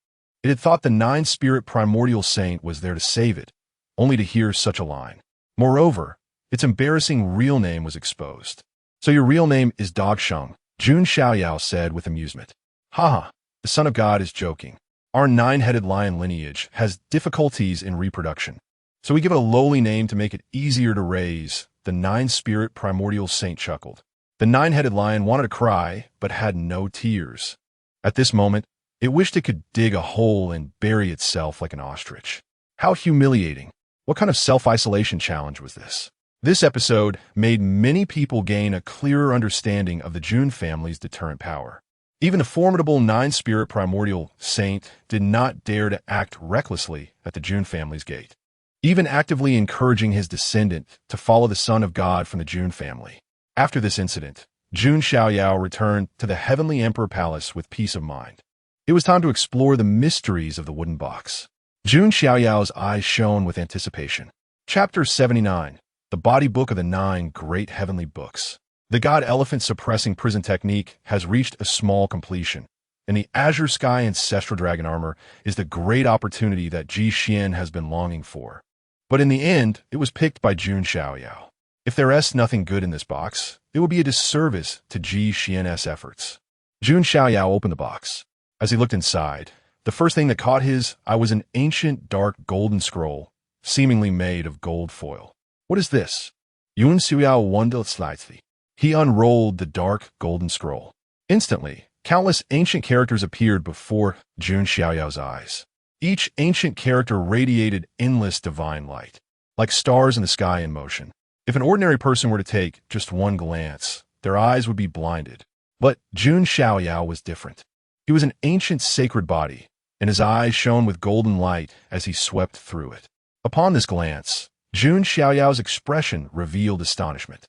It had thought the Nine-Spirit Primordial Saint was there to save it, only to hear such a line. Moreover, its embarrassing real name was exposed. "So your real name is Dogsheng," Jun Xiaoyao said with amusement. "Haha, the Son of God is joking. Our Nine-Headed Lion lineage has difficulties in reproduction, so we give it a lowly name to make it easier to raise." The Nine-Spirit Primordial Saint chuckled. The Nine-Headed Lion wanted to cry, but had no tears. At this moment, it wished it could dig a hole and bury itself like an ostrich. How humiliating. What kind of self-isolation challenge was this? This episode made many people gain a clearer understanding of the Jun family's deterrent power. Even the formidable Nine-Spirit Primordial Saint did not dare to act recklessly at the Jun family's gate, even actively encouraging his descendant to follow the Son of God from the Jun family. After this incident, Jun Xiaoyao returned to the Heavenly Emperor Palace with peace of mind. It was time to explore the mysteries of the wooden box. Jun Xiaoyao's eyes shone with anticipation. Chapter 79. The Body Book of the Nine Great Heavenly Books. The God Elephant Suppressing Prison Technique has reached a small completion, and the Azure Sky Ancestral Dragon Armor is the great opportunity that Ji Xian has been longing for. But in the end, it was picked by Jun Xiaoyao. If there is nothing good in this box, it would be a disservice to Ji Xian's efforts. Jun Xiaoyao opened the box. As he looked inside, the first thing that caught his eye was an ancient dark golden scroll, seemingly made of gold foil. What is this? Jun Xiaoyao wondered slightly. He unrolled the dark golden scroll. Instantly, countless ancient characters appeared before Jun Xiaoyao's eyes. Each ancient character radiated endless divine light, like stars in the sky in motion. If an ordinary person were to take just one glance, their eyes would be blinded. But Jun Xiaoyao was different. He was an ancient sacred body, and his eyes shone with golden light as he swept through it. Upon this glance, Jun Xiaoyao's expression revealed astonishment.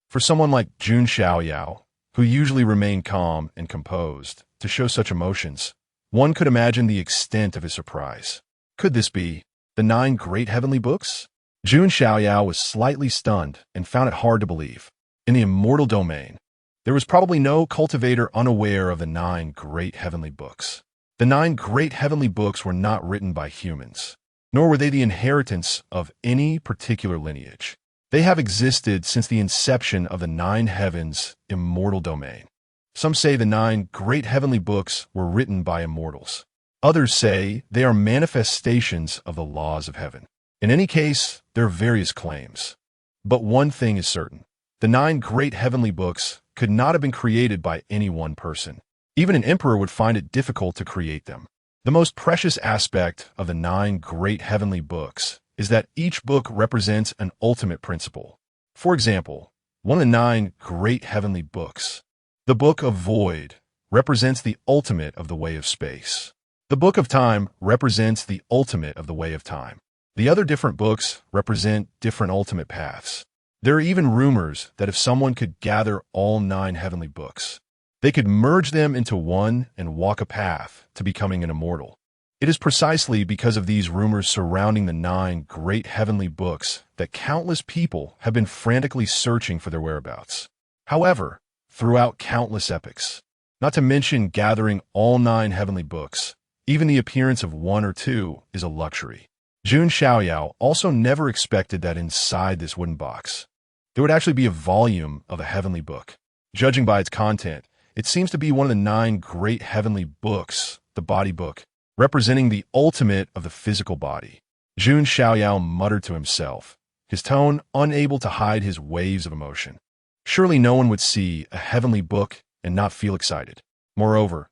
For someone like Jun Xiaoyao, who usually remained calm and composed, to show such emotions, one could imagine the extent of his surprise. Could this be the Nine Great Heavenly Books? Jun Xiaoyao was slightly stunned and found it hard to believe. In the immortal domain, there was probably no cultivator unaware of the Nine Great Heavenly Books. The Nine Great Heavenly Books were not written by humans, nor were they the inheritance of any particular lineage. They have existed since the inception of the Nine Heavens' immortal domain. Some say the Nine Great Heavenly Books were written by immortals. Others say they are manifestations of the laws of heaven. In any case, there are various claims. But one thing is certain. The Nine Great Heavenly Books could not have been created by any one person. Even an emperor would find it difficult to create them. The most precious aspect of the Nine Great Heavenly Books is that each book represents an ultimate principle. For example, one of the Nine Great Heavenly Books, the Book of Void, represents the ultimate of the way of space. The Book of Time represents the ultimate of the way of time. The other different books represent different ultimate paths. There are even rumors that if someone could gather all 9 heavenly books, they could merge them into one and walk a path to becoming an immortal. It is precisely because of these rumors surrounding the 9 great heavenly books that countless people have been frantically searching for their whereabouts. However, throughout countless epochs, not to mention gathering all 9 heavenly books, even the appearance of 1 or 2 is a luxury. Jun Xiaoyao also never expected that inside this wooden box, there would actually be a volume of a heavenly book. Judging by its content, it seems to be one of the 9 great heavenly books, the body book, representing the ultimate of the physical body. Jun Xiaoyao muttered to himself, his tone unable to hide his waves of emotion. Surely no one would see a heavenly book and not feel excited. Moreover,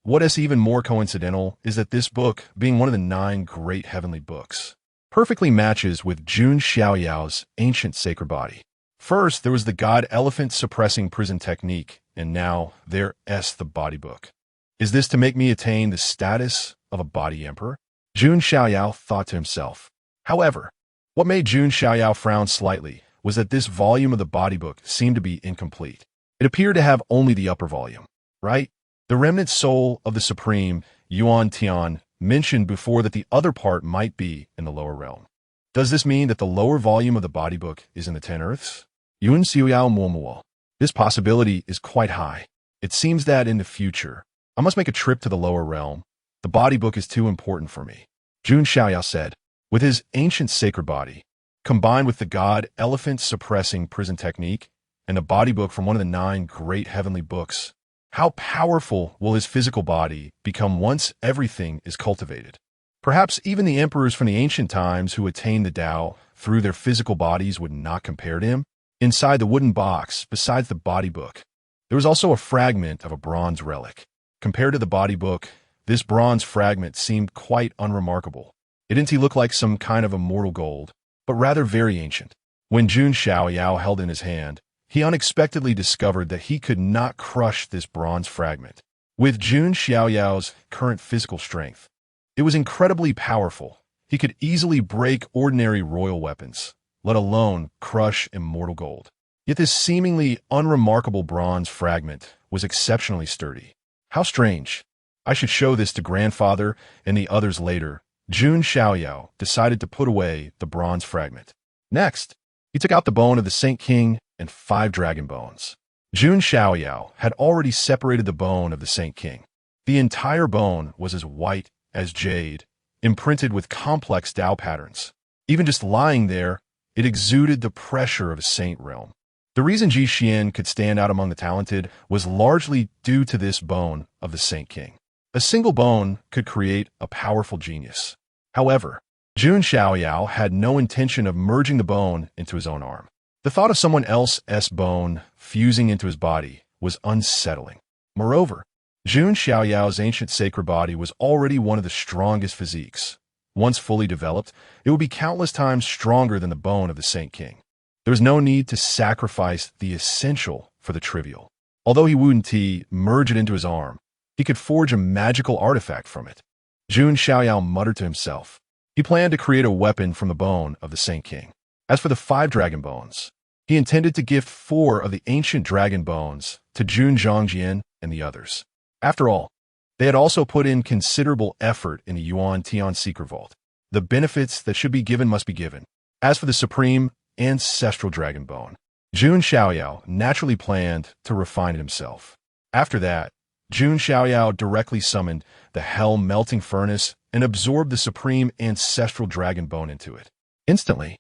what is even more coincidental is that this book, being one of the 9 great heavenly books, perfectly matches with Jun Xiaoyao's ancient sacred body. First, there was the god elephant suppressing prison technique, and now there's the body book. Is this to make me attain the status of a body emperor? Jun Xiaoyao thought to himself. However, what made Jun Xiaoyao frown slightly was that this volume of the body book seemed to be incomplete. It appeared to have only the upper volume, right? The remnant soul of the supreme Yuan Tian mentioned before that the other part might be in the lower realm. Does this mean that the lower volume of the body book is in the 10 earths? Jun Xiaoyao Momo. This possibility is quite high. It seems that in the future, I must make a trip to the lower realm. The body book is too important for me. Jun Xiaoyao said, with his ancient sacred body, combined with the god elephant suppressing prison technique and the body book from one of the 9 great heavenly books, how powerful will his physical body become once everything is cultivated? Perhaps even the emperors from the ancient times who attained the Tao through their physical bodies would not compare to him. Inside the wooden box, besides the body book, there was also a fragment of a bronze relic. Compared to the body book, this bronze fragment seemed quite unremarkable. It didn't look like some kind of immortal gold, but rather very ancient. When Jun Xiaoyao held in his hand, he unexpectedly discovered that he could not crush this bronze fragment. With Jun Xiaoyao's current physical strength, it was incredibly powerful. He could easily break ordinary royal weapons, let alone crush immortal gold. Yet this seemingly unremarkable bronze fragment was exceptionally sturdy. How strange. I should show this to grandfather and the others later. Jun Xiaoyao decided to put away the bronze fragment. Next, he took out the bone of the Saint King and 5 dragon bones. Jun Xiaoyao had already separated the bone of the Saint King. The entire bone was as white as jade, imprinted with complex Tao patterns. Even just lying there, it exuded the pressure of a saint realm. The reason Ji Xian could stand out among the talented was largely due to this bone of the Saint King. A single bone could create a powerful genius. However, Jun Xiaoyao had no intention of merging the bone into his own arm. The thought of someone else's bone fusing into his body was unsettling. Moreover, Jun Xiaoyao's ancient sacred body was already one of the strongest physiques. Once fully developed, it would be countless times stronger than the bone of the Saint King. There was no need to sacrifice the essential for the trivial. Although he wouldn't merge it into his arm, he could forge a magical artifact from it. Jun Xiaoyao muttered to himself. He planned to create a weapon from the bone of the Saint King. As for the 5 dragon bones, he intended to gift 4 of the ancient dragon bones to Jun Zhongjian and the others. After all, they had also put in considerable effort in the Yuan Tian secret vault. The benefits that should be given must be given. As for the supreme ancestral dragon bone, Jun Xiaoyao naturally planned to refine it himself. After that, Jun Xiaoyao directly summoned the hell melting furnace and absorbed the supreme ancestral dragon bone into it. Instantly,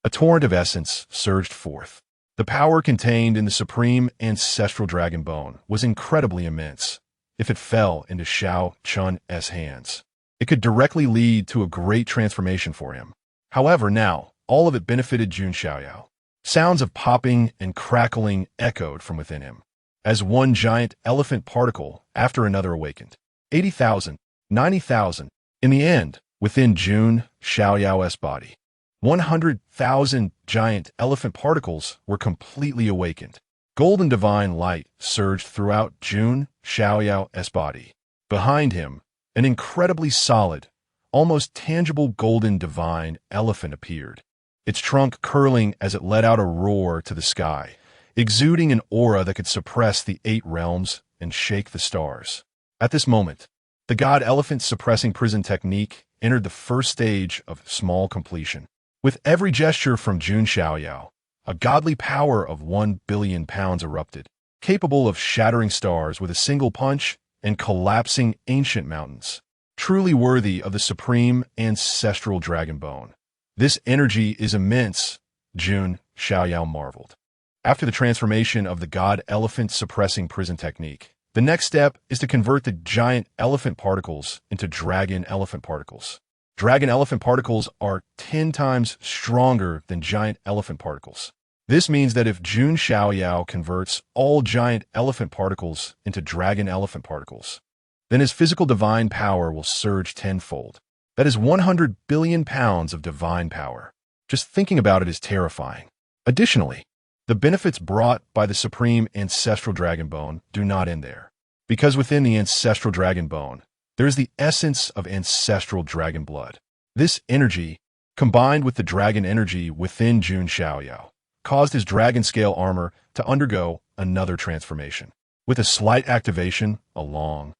a torrent of essence surged forth. The power contained in the supreme ancestral dragon bone was incredibly immense. If it fell into Xiao Chun's hands, it could directly lead to a great transformation for him. However, now, all of it benefited Jun Xiaoyao. Sounds of popping and crackling echoed from within him, as one giant elephant particle after another awakened. 80,000, 90,000. In the end, within Jun Xiaoyao's body, 100,000 giant elephant particles were completely awakened. Golden divine light surged throughout Jun Xiaoyao's body. Behind him, an incredibly solid, almost tangible golden divine elephant appeared, its trunk curling as it let out a roar to the sky, exuding an aura that could suppress the 8 realms and shake the stars. At this moment, the god elephant's suppressing prison technique entered the first stage of small completion. With every gesture from Jun Xiaoyao, a godly power of 1 billion pounds erupted, capable of shattering stars with a single punch and collapsing ancient mountains. Truly worthy of the supreme ancestral dragon bone. This energy is immense, Jun Xiaoyao marveled. After the transformation of the god elephant suppressing prison technique, the next step is to convert the giant elephant particles into dragon elephant particles. Dragon elephant particles are 10 times stronger than giant elephant particles. This means that if Jun Xiaoyao converts all giant elephant particles into dragon elephant particles, then his physical divine power will surge tenfold. That is 100 billion pounds of divine power. Just thinking about it is terrifying. Additionally, the benefits brought by the supreme ancestral dragon bone do not end there. Because within the ancestral dragon bone, there is the essence of ancestral dragon blood. This energy, combined with the dragon energy within Jun Xiaoyao, caused his dragon scale armor to undergo another transformation. With a slight activation, a long,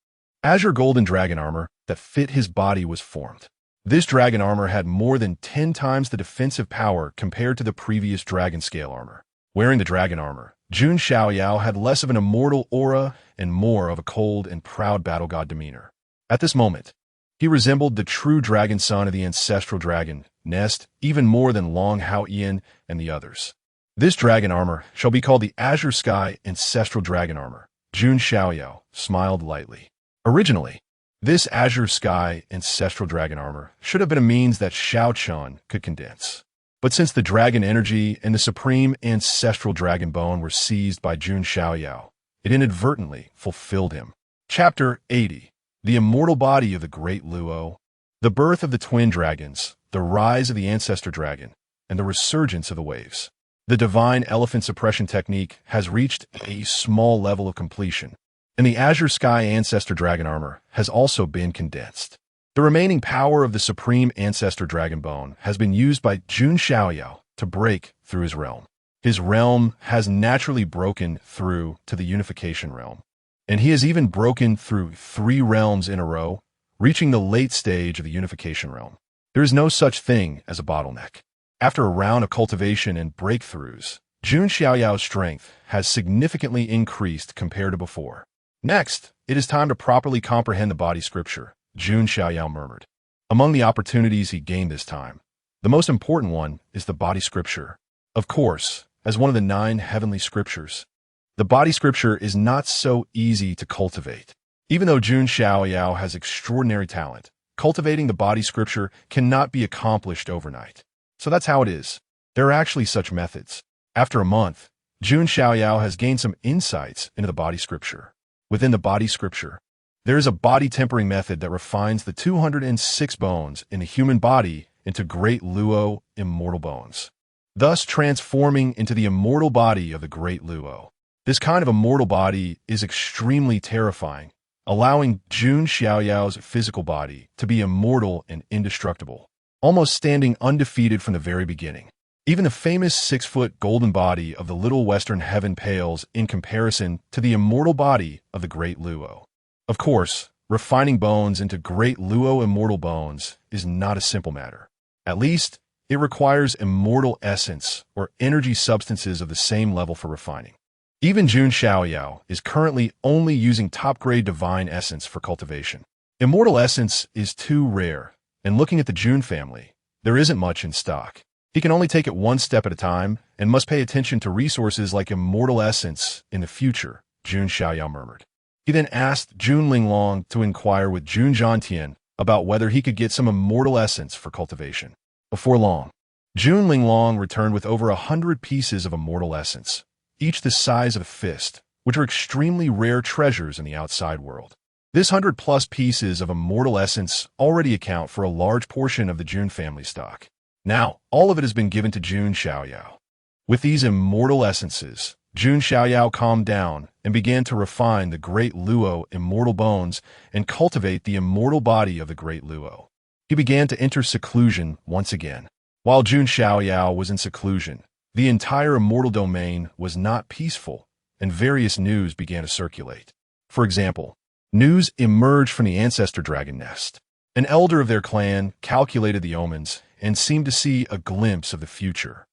azure golden dragon armor that fit his body was formed. This dragon armor had more than 10 times the defensive power compared to the previous dragon scale armor. Wearing the dragon armor, Jun Xiaoyao had less of an immortal aura and more of a cold and proud battle god demeanor. At this moment, he resembled the true dragon son of the ancestral dragon nest even more than Long Hao Ian and the others. This dragon armor shall be called the Azure Sky Ancestral Dragon Armor. Jun Xiaoyao smiled lightly. Originally, this Azure Sky Ancestral Dragon Armor should have been a means that Shao Chun could condense. But since the dragon energy and the supreme ancestral dragon bone were seized by Jun Xiaoyao, it inadvertently fulfilled him. Chapter 80. The Immortal Body of the Great Luo. The birth of the twin dragons, the rise of the ancestor dragon, and the resurgence of the waves. The divine elephant suppression technique has reached a small level of completion, and the Azure Sky Ancestor Dragon Armor has also been condensed. The remaining power of the supreme ancestor dragon bone has been used by Jun Xiaoyao to break through his realm. His realm has naturally broken through to the unification realm, and he has even broken through 3 realms in a row, reaching the late stage of the unification realm. There is no such thing as a bottleneck. After a round of cultivation and breakthroughs, Jun Xiaoyao's strength has significantly increased compared to before. Next, it is time to properly comprehend the body scripture, Jun Xiaoyao murmured. Among the opportunities he gained this time, the most important one is the body scripture. Of course, as one of the 9 heavenly scriptures, the body scripture is not so easy to cultivate. Even though Jun Xiaoyao has extraordinary talent, cultivating the body scripture cannot be accomplished overnight. So that's how it is. There are actually such methods. After a month, Jun Xiaoyao has gained some insights into the body scripture. Within the body scripture, there is a body tempering method that refines the 206 bones in the human body into Great Luo immortal bones, thus transforming into the immortal body of the Great Luo. This kind of immortal body is extremely terrifying, allowing Jun Xiaoyao's physical body to be immortal and indestructible, almost standing undefeated from the very beginning. Even the famous 6-foot golden body of the Little Western Heaven pales in comparison to the immortal body of the Great Luo. Of course, refining bones into Great Luo immortal bones is not a simple matter. At least, it requires immortal essence or energy substances of the same level for refining. Even Jun Xiaoyao is currently only using top-grade divine essence for cultivation. Immortal essence is too rare, and looking at the Jun family, there isn't much in stock. He can only take it one step at a time and must pay attention to resources like immortal essence in the future, Jun Xiaoyao murmured. He then asked Jun Linglong to inquire with Jun Zhantian about whether he could get some immortal essence for cultivation. Before long, Jun Linglong returned with over 100 pieces of immortal essence, each the size of a fist, which are extremely rare treasures in the outside world. This 100-plus pieces of immortal essence already account for a large portion of the Jun family stock. Now, all of it has been given to Jun Xiaoyao. With these immortal essences, Jun Xiaoyao calmed down and began to refine the Great Luo immortal bones and cultivate the immortal body of the Great Luo. he began to enter seclusion once again. While Jun Xiaoyao was in seclusion, the entire immortal domain was not peaceful, and various news began to circulate. For example, news emerged from the ancestor dragon nest. An elder of their clan calculated the omens and seemed to see a glimpse of the future.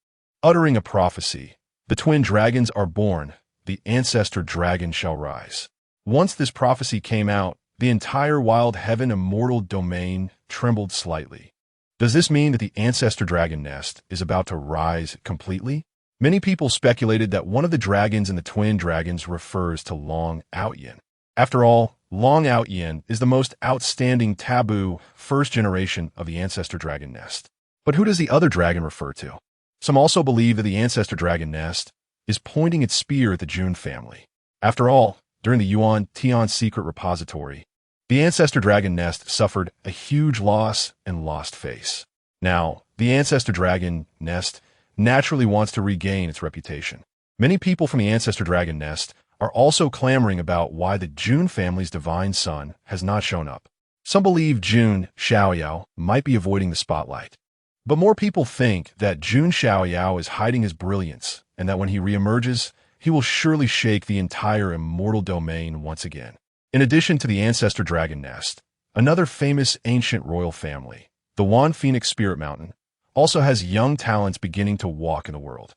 Uttering a prophecy, the twin dragons are born, the ancestor dragon shall rise. Once this prophecy came out, the entire wild heaven immortal domain trembled slightly. Does this mean that the ancestor dragon nest is about to rise completely? Many people speculated that one of the dragons in the twin dragons refers to Long Outyin. After all, Long Outyin is the most outstanding taboo first generation of the ancestor dragon nest. But who does the other dragon refer to? Some also believe that the ancestor dragon nest is pointing its spear at the Jun family. After all, during the Yuan Tian secret repository, the ancestor dragon nest suffered a huge loss and lost face. Now, the ancestor dragon nest naturally wants to regain its reputation. Many people from the ancestor dragon nest are also clamoring about why the Jun family's divine son has not shown up. Some believe Jun Xiaoyao might be avoiding the spotlight. But more people think that Jun Xiaoyao is hiding his brilliance, and that when he reemerges, he will surely shake the entire immortal domain once again. In addition to the ancestor dragon nest, another famous ancient royal family, the Wan Phoenix Spirit Mountain, also has young talents beginning to walk in the world.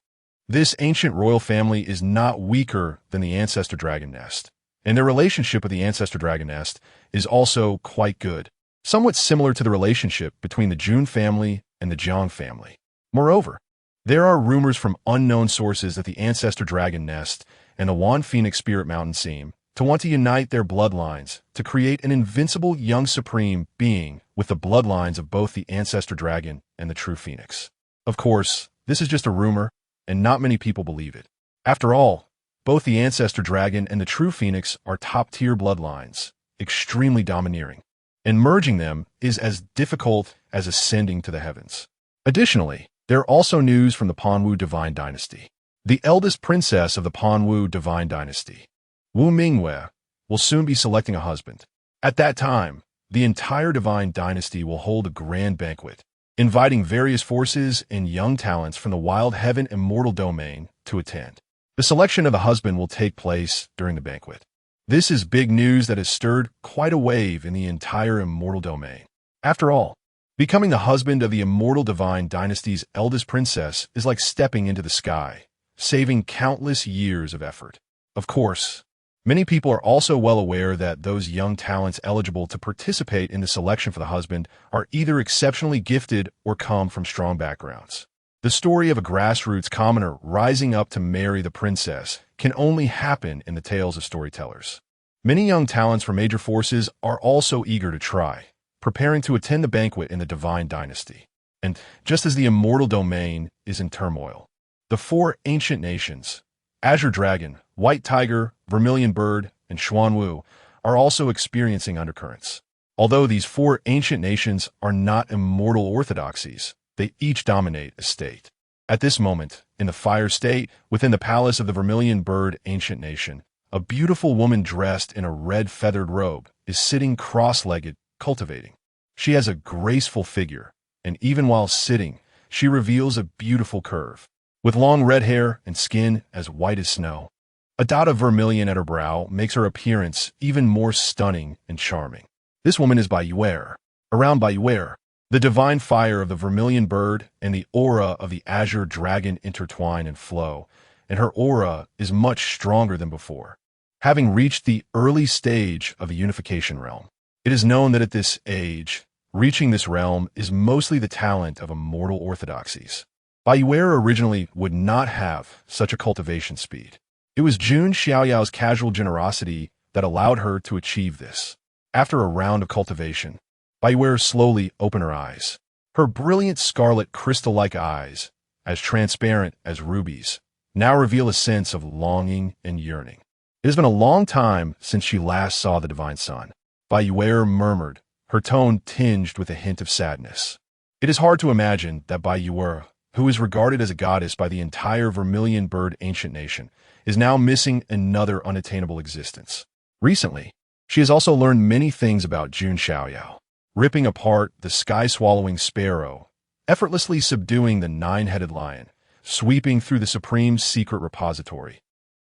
This ancient royal family is not weaker than the ancestor dragon nest, and their relationship with the ancestor dragon nest is also quite good, somewhat similar to the relationship between the Jun family and the Jiang family. Moreover, there are rumors from unknown sources that the ancestor dragon nest and the Wan Phoenix Spirit Mountain seem to want to unite their bloodlines to create an invincible young supreme being with the bloodlines of both the ancestor dragon and the true phoenix. Of course, this is just a rumor, and not many people believe it. After all, both the ancestor dragon and the true phoenix are top-tier bloodlines, extremely domineering, and merging them is as difficult as ascending to the heavens. Additionally, there are also news from the Panwu Divine Dynasty. The eldest princess of the Panwu Divine Dynasty, Wu Mingwei, will soon be selecting a husband. At that time, the entire Divine Dynasty will hold a grand banquet, inviting various forces and young talents from the Wild Heaven Immortal Domain to attend. The selection of the husband will take place during the banquet. This is big news that has stirred quite a wave in the entire Immortal Domain. After all, becoming the husband of the Immortal Divine Dynasty's eldest princess is like stepping into the sky, saving countless years of effort. Of course, many people are also well aware that those young talents eligible to participate in the selection for the husband are either exceptionally gifted or come from strong backgrounds. The story of a grassroots commoner rising up to marry the princess can only happen in the tales of storytellers. Many young talents from major forces are also eager to try, preparing to attend the banquet in the Divine Dynasty. And just as the Immortal Domain is in turmoil, the four ancient nations, Azure Dragon, White Tiger, Vermilion Bird, and Xuanwu, are also experiencing undercurrents. Although these four ancient nations are not immortal orthodoxies, they each dominate a state. At this moment, in the Fire State, within the palace of the Vermilion Bird Ancient Nation, a beautiful woman dressed in a red feathered robe is sitting cross-legged, cultivating. She has a graceful figure, and even while sitting, she reveals a beautiful curve. With long red hair and skin as white as snow, a dot of vermilion at her brow makes her appearance even more stunning and charming. This woman is Baiyue. Around Baiyue, the divine fire of the Vermilion Bird and the aura of the Azure Dragon intertwine and flow, and her aura is much stronger than before. Having reached the early stage of the unification realm, it is known that at this age, reaching this realm is mostly the talent of immortal orthodoxies. Baiyue originally would not have such a cultivation speed. It was Jun Xiaoyao's casual generosity that allowed her to achieve this. After a round of cultivation, Baiyue slowly opened her eyes. Her brilliant scarlet crystal-like eyes, as transparent as rubies, now reveal a sense of longing and yearning. It has been a long time since she last saw the Divine Sun. Baiyue murmured, her tone tinged with a hint of sadness. It is hard to imagine that Baiyue, who is regarded as a goddess by the entire Vermilion Bird Ancient Nation, is now missing another unattainable existence. Recently, she has also learned many things about Jun Xiaoyao. ripping apart the sky-swallowing sparrow, effortlessly subduing the nine-headed lion, sweeping through the Supreme's secret repository,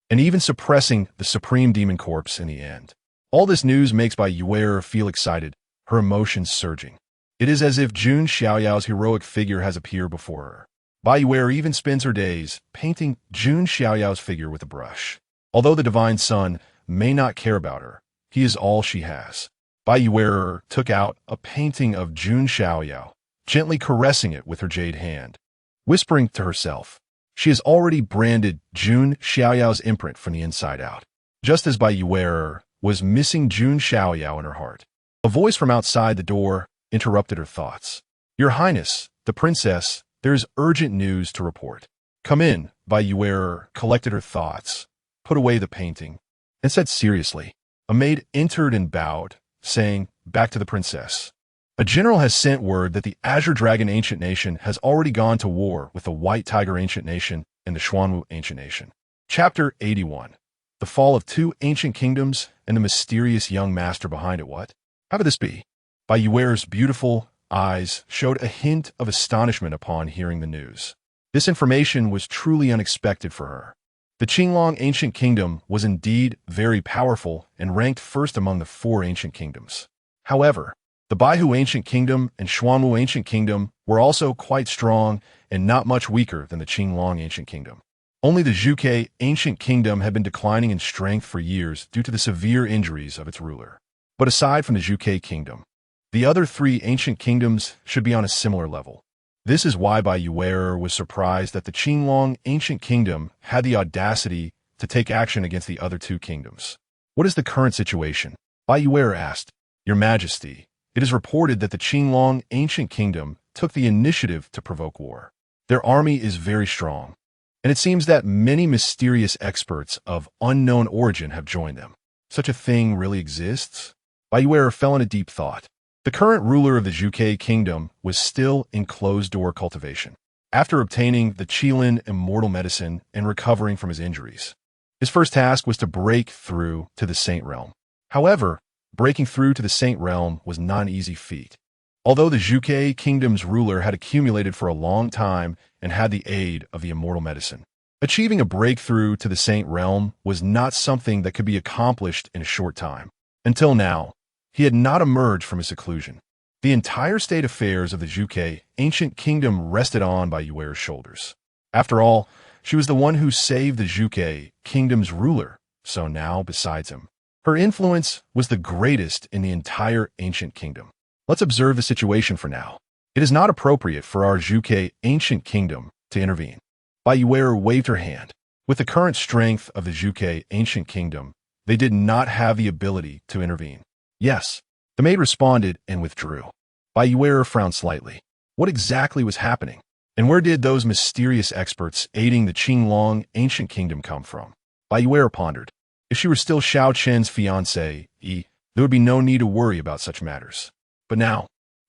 and even suppressing the Supreme Demon Corpse in the end. All this news makes Taiyue feel excited, her emotions surging. It is as if Jun Xiaoyao's heroic figure has appeared before her. Taiyue even spends her days painting Jun Xiaoyao's figure with a brush. Although the Divine Son may not care about her, he is all she has. Taiyue took out a painting of Jun Xiaoyao, gently caressing it with her jade hand, whispering to herself. She has already branded Jun Xiaoyao's imprint from the inside out. Just as Taiyue was missing Jun Xiaoyao in her heart, a voice from outside the door interrupted her thoughts. "Your Highness, the princess, there is urgent news to report." "Come in," Taiyue collected her thoughts, put away the painting, and said seriously. A maid entered and bowed, saying, "Back to the princess." A general has sent word that the Azure Dragon Ancient Nation has already gone to war with the White Tiger Ancient Nation and the Xuanwu Ancient Nation. Chapter 81. The Fall of Two Ancient Kingdoms and the Mysterious Young Master Behind It. What? How could this be? Taiyue's beautiful eyes showed a hint of astonishment upon hearing the news. This information was truly unexpected for her. The Qinglong Ancient Kingdom was indeed very powerful and ranked first among the four ancient kingdoms. However, the Baihu Ancient Kingdom and Xuanwu Ancient Kingdom were also quite strong and not much weaker than the Qinglong Ancient Kingdom. Only the Zhuge Ancient Kingdom had been declining in strength for years due to the severe injuries of its ruler. But aside from the Zhuge Kingdom, the other three ancient kingdoms should be on a similar level. This is why Taiyue was surprised that the Qinglong Ancient Kingdom had the audacity to take action against the other two kingdoms. "What is the current situation?" Taiyue asked. "Your Majesty, it is reported that the Qinglong Ancient Kingdom took the initiative to provoke war. Their army is very strong, and it seems that many mysterious experts of unknown origin have joined them." Such a thing really exists? Taiyue fell into deep thought. The current ruler of the Zhuge Kingdom was still in closed-door cultivation. After obtaining the Qilin Immortal Medicine and recovering from his injuries, his first task was to break through to the Saint Realm. However, breaking through to the Saint Realm was not an easy feat. Although the Zhuge Kingdom's ruler had accumulated for a long time and had the aid of the Immortal Medicine, achieving a breakthrough to the Saint Realm was not something that could be accomplished in a short time. Until now, he had not emerged from his seclusion. The entire state affairs of the Zhuge Ancient Kingdom rested on Taiyue's shoulders. After all, she was the one who saved the Zhuge Kingdom's ruler, so now, besides him, her influence was the greatest in the entire Ancient Kingdom. Let's observe the situation for now. It is not appropriate for our Zhuge Ancient Kingdom to intervene. Taiyue waved her hand. With the current strength of the Zhuge Ancient Kingdom, they did not have the ability to intervene. "Yes," the maid responded and withdrew. Taiyue frowned slightly. What exactly was happening? And where did those mysterious experts aiding the Qinglong Ancient Kingdom come from? Taiyue pondered. If she were still Xiao Chen's fiancée, there would be no need to worry about such matters. But now,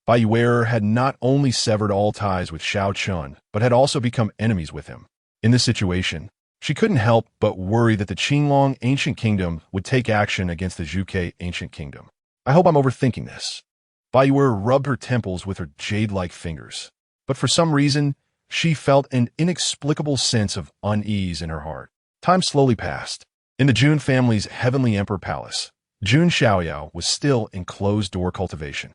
Taiyue had not only severed all ties with Xiao Chen, but had also become enemies with him. In this situation, she couldn't help but worry that the Qinglong Ancient Kingdom would take action against the Zhuge Ancient Kingdom. "I hope I'm overthinking this." Taiyue rubbed her temples with her jade-like fingers, but for some reason, she felt an inexplicable sense of unease in her heart. Time slowly passed. In the Jun family's Heavenly Emperor Palace, Jun Xiaoyao was still in closed-door cultivation.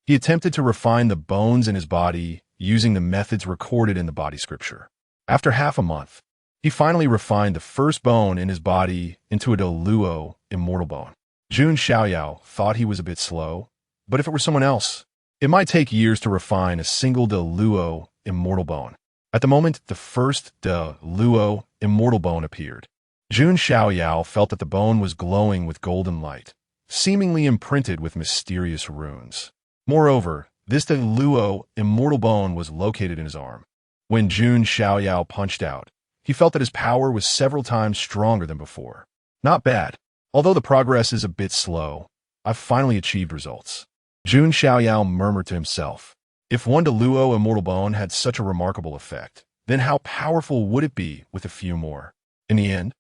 He attempted to refine the bones in his body using the methods recorded in the body scripture. After half a month, he finally refined the first bone in his body into a Luo immortal bone. Jun Xiaoyao thought he was a bit slow, but if it were someone else, it might take years to refine a single Luo immortal bone. At the moment, the first Luo immortal bone appeared. Jun Xiaoyao felt that the bone was glowing with golden light, seemingly imprinted with mysterious runes. Moreover, this Luo immortal bone was located in his arm. When Jun Xiaoyao punched out, he felt that his power was several times stronger than before. Not bad. Although the progress is a bit slow, I've finally achieved results. Jun Xiaoyao murmured to himself. If one Luo immortal bone had such a remarkable effect, then how powerful would it be with a few more? In the end,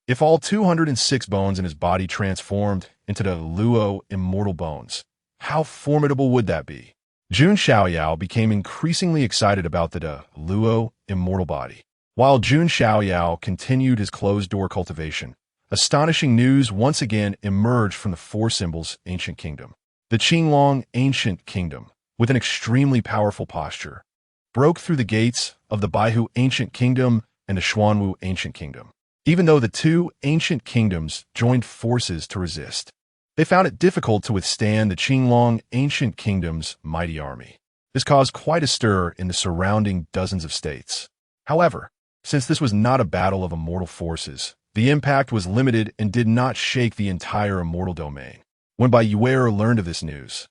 if all 206 bones in his body transformed into the Luo immortal bones, How formidable would that be? Jun Xiaoyao became increasingly excited about the Luo immortal body. While Jun Xiaoyao continued his closed-door cultivation, astonishing news once again emerged from the four symbols ancient kingdom. The Qinglong Ancient Kingdom, with an extremely powerful posture, broke through the gates of the Baihu Ancient Kingdom and the Xuanwu Ancient Kingdom. Even though the two ancient kingdoms joined forces to resist, they found it difficult to withstand the Qinglong Ancient Kingdom's mighty army. This caused quite a stir in the surrounding dozens of states. However, since this was not a battle of immortal forces, the impact was limited and did not shake the entire immortal domain. When Taiyue learned of this news,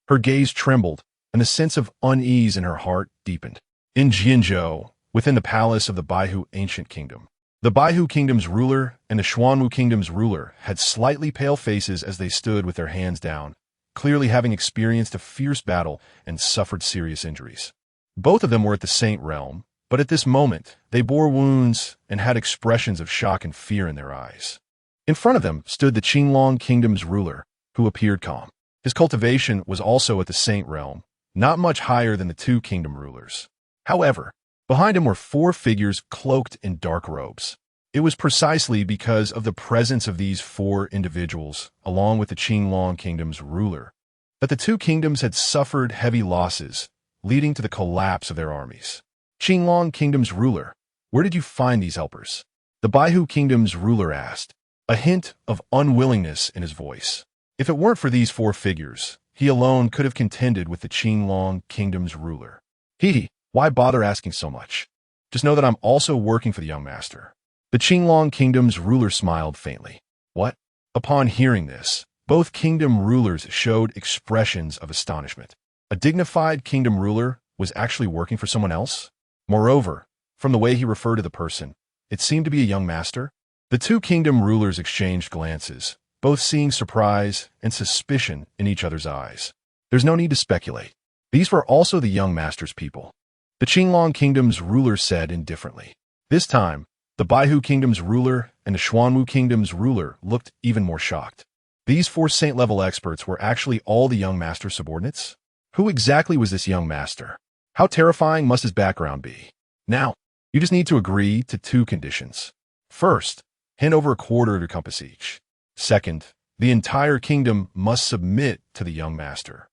her gaze trembled and the sense of unease in her heart deepened. In Jianzhou, within the palace of the Baihu Ancient Kingdom, the Baihu Kingdom's ruler and the Xuanwu Kingdom's ruler had slightly pale faces as they stood with their hands down, clearly having experienced a fierce battle and suffered serious injuries. Both of them were at the Saint Realm, but at this moment, they bore wounds and had expressions of shock and fear in their eyes. In front of them stood the Qinglong Kingdom's ruler, who appeared calm. His cultivation was also at the Saint Realm, not much higher than the two kingdom rulers. However, behind him were four figures cloaked in dark robes. It was precisely because of the presence of these four individuals, along with the Qinglong Kingdom's ruler, that the two kingdoms had suffered heavy losses, leading to the collapse of their armies. Qinglong Kingdom's ruler, where did you find these helpers? The Baihu Kingdom's ruler asked, a hint of unwillingness in his voice. If it weren't for these four figures, he alone could have contended with the Qinglong Kingdom's ruler. He, why bother asking so much? Just know that I'm also working for the young master. The Qinglong Kingdom's ruler smiled faintly. What? Upon hearing this, both kingdom rulers showed expressions of astonishment. A dignified kingdom ruler was actually working for someone else? Moreover, from the way he referred to the person, it seemed to be a young master. The two kingdom rulers exchanged glances, both seeing surprise and suspicion in each other's eyes. There's no need to speculate. These were also the young master's people. The Qinglong Kingdom's ruler said indifferently. This time, the Baihu Kingdom's ruler and the Xuanwu Kingdom's ruler looked even more shocked. These four saint-level experts were actually all the young master's subordinates? Who exactly was this young master? How terrifying must his background be? Now, you just need to agree to two conditions. First, hand over a quarter of your compass each. Second, the entire kingdom must submit to the young master.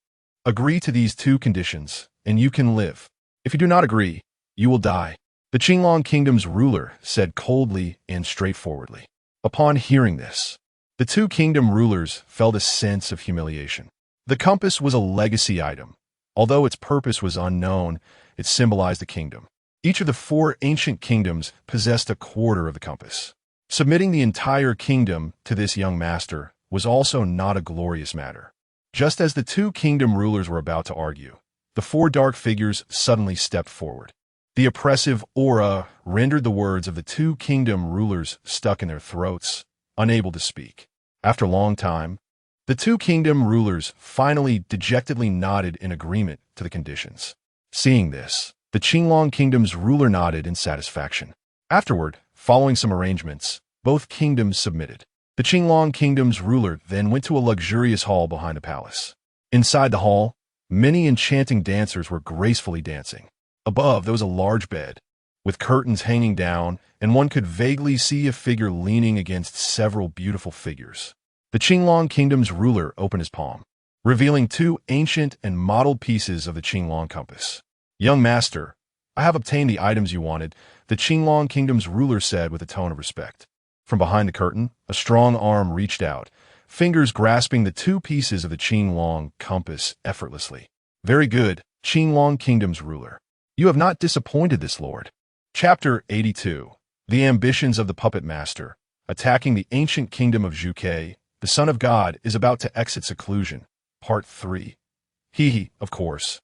Agree to these two conditions, and you can live. If you do not agree, you will die. The Qinglong Kingdom's ruler said coldly and straightforwardly. Upon hearing this, the two kingdom rulers felt a sense of humiliation. The compass was a legacy item. Although its purpose was unknown, it symbolized the kingdom. Each of the four ancient kingdoms possessed a quarter of the compass. Submitting the entire kingdom to this young master was also not a glorious matter. Just as the two kingdom rulers were about to argue, the four dark figures suddenly stepped forward. The oppressive aura rendered the words of the two kingdom rulers stuck in their throats, unable to speak. After a long time, the two kingdom rulers finally dejectedly nodded in agreement to the conditions. Seeing this, the Qinglong Kingdom's ruler nodded in satisfaction. Afterward, following some arrangements, both kingdoms submitted. The Qinglong Kingdom's ruler then went to a luxurious hall behind the palace. Inside the hall, many enchanting dancers were gracefully dancing. Above, there was a large bed, with curtains hanging down, and one could vaguely see a figure leaning against several beautiful figures. The Qinglong Kingdom's ruler opened his palm, revealing two ancient and modeled pieces of the Qinglong compass. Young master, I have obtained the items you wanted, the Qinglong Kingdom's ruler said with a tone of respect. From behind the curtain, a strong arm reached out, fingers grasping the two pieces of the Qinglong compass effortlessly. Very good, Qinglong Kingdom's ruler. You have not disappointed this lord. Chapter 82. The Ambitions of the Puppet Master. Attacking the Ancient Kingdom of Zhuke, the Son of God is about to exit seclusion. Part 3. He, of course.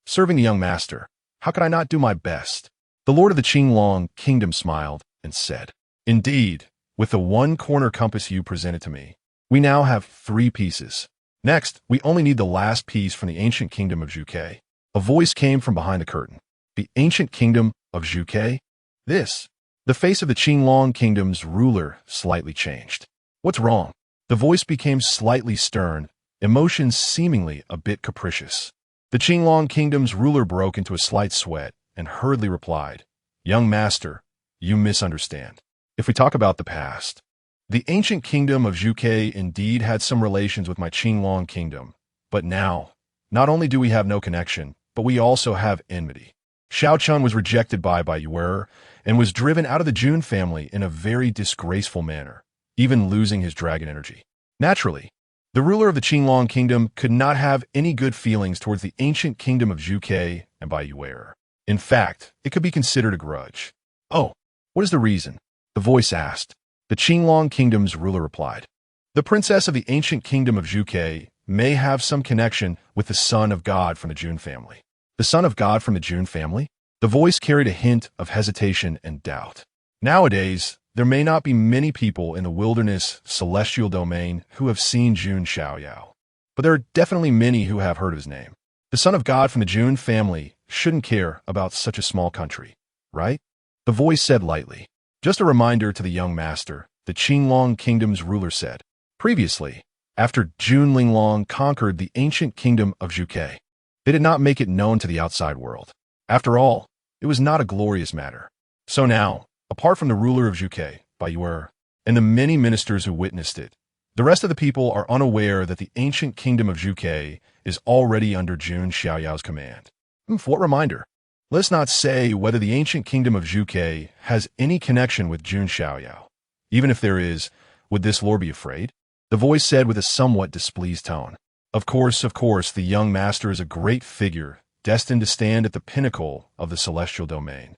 Serving the young master. How could I not do my best? The lord of the Qinglong Kingdom smiled and said, Indeed, with the one corner compass you presented to me, we now have 3 pieces. Next, we only need the last piece from the Ancient Kingdom of Zhuke. A voice came from behind the curtain. The Ancient Kingdom of Zhuke? This. The face of the Qinglong Kingdom's ruler slightly changed. What's wrong? The voice became slightly stern, emotions seemingly a bit capricious. The Qinglong Kingdom's ruler broke into a slight sweat and hurriedly replied, "Young master, you misunderstand. If we talk about the past, the ancient kingdom of Zhuge indeed had some relations with my Qinglong kingdom, but now, not only do we have no connection, but we also have enmity." Xiao Chun was rejected by Yue and was driven out of the Jun family in a very disgraceful manner, even losing his dragon energy. Naturally, the ruler of the Qinglong kingdom could not have any good feelings towards the ancient kingdom of Zhuge and Yue. In fact, it could be considered a grudge. "Oh, what is the reason?" the voice asked. The Qinglong kingdom's ruler replied, "The princess of the ancient kingdom of Zhuge may have some connection with the son of God from the Jun family." The son of God from the Jun family? The voice carried a hint of hesitation and doubt. Nowadays, there may not be many people in the wilderness celestial domain who have seen Jun Xiaoyao, but there are definitely many who have heard of his name. The son of God from the Jun family shouldn't care about such a small country, right? The voice said lightly. Just a reminder to the young master, the Qinglong kingdom's ruler said. Previously, after Jun Linglong conquered the ancient kingdom of Zhuge, they did not make it known to the outside world. After all, it was not a glorious matter. So now, apart from the ruler of Zhuge, Yue, and the many ministers who witnessed it, the rest of the people are unaware that the ancient kingdom of Zhuge is already under Jun Xiaoyao's command. For what reminder? Let's not say whether the ancient kingdom of Zhuge has any connection with Jun Xiaoyao. Even if there is, would this lord be afraid? The voice said with a somewhat displeased tone. Of course, the young master is a great figure, destined to stand at the pinnacle of the celestial domain,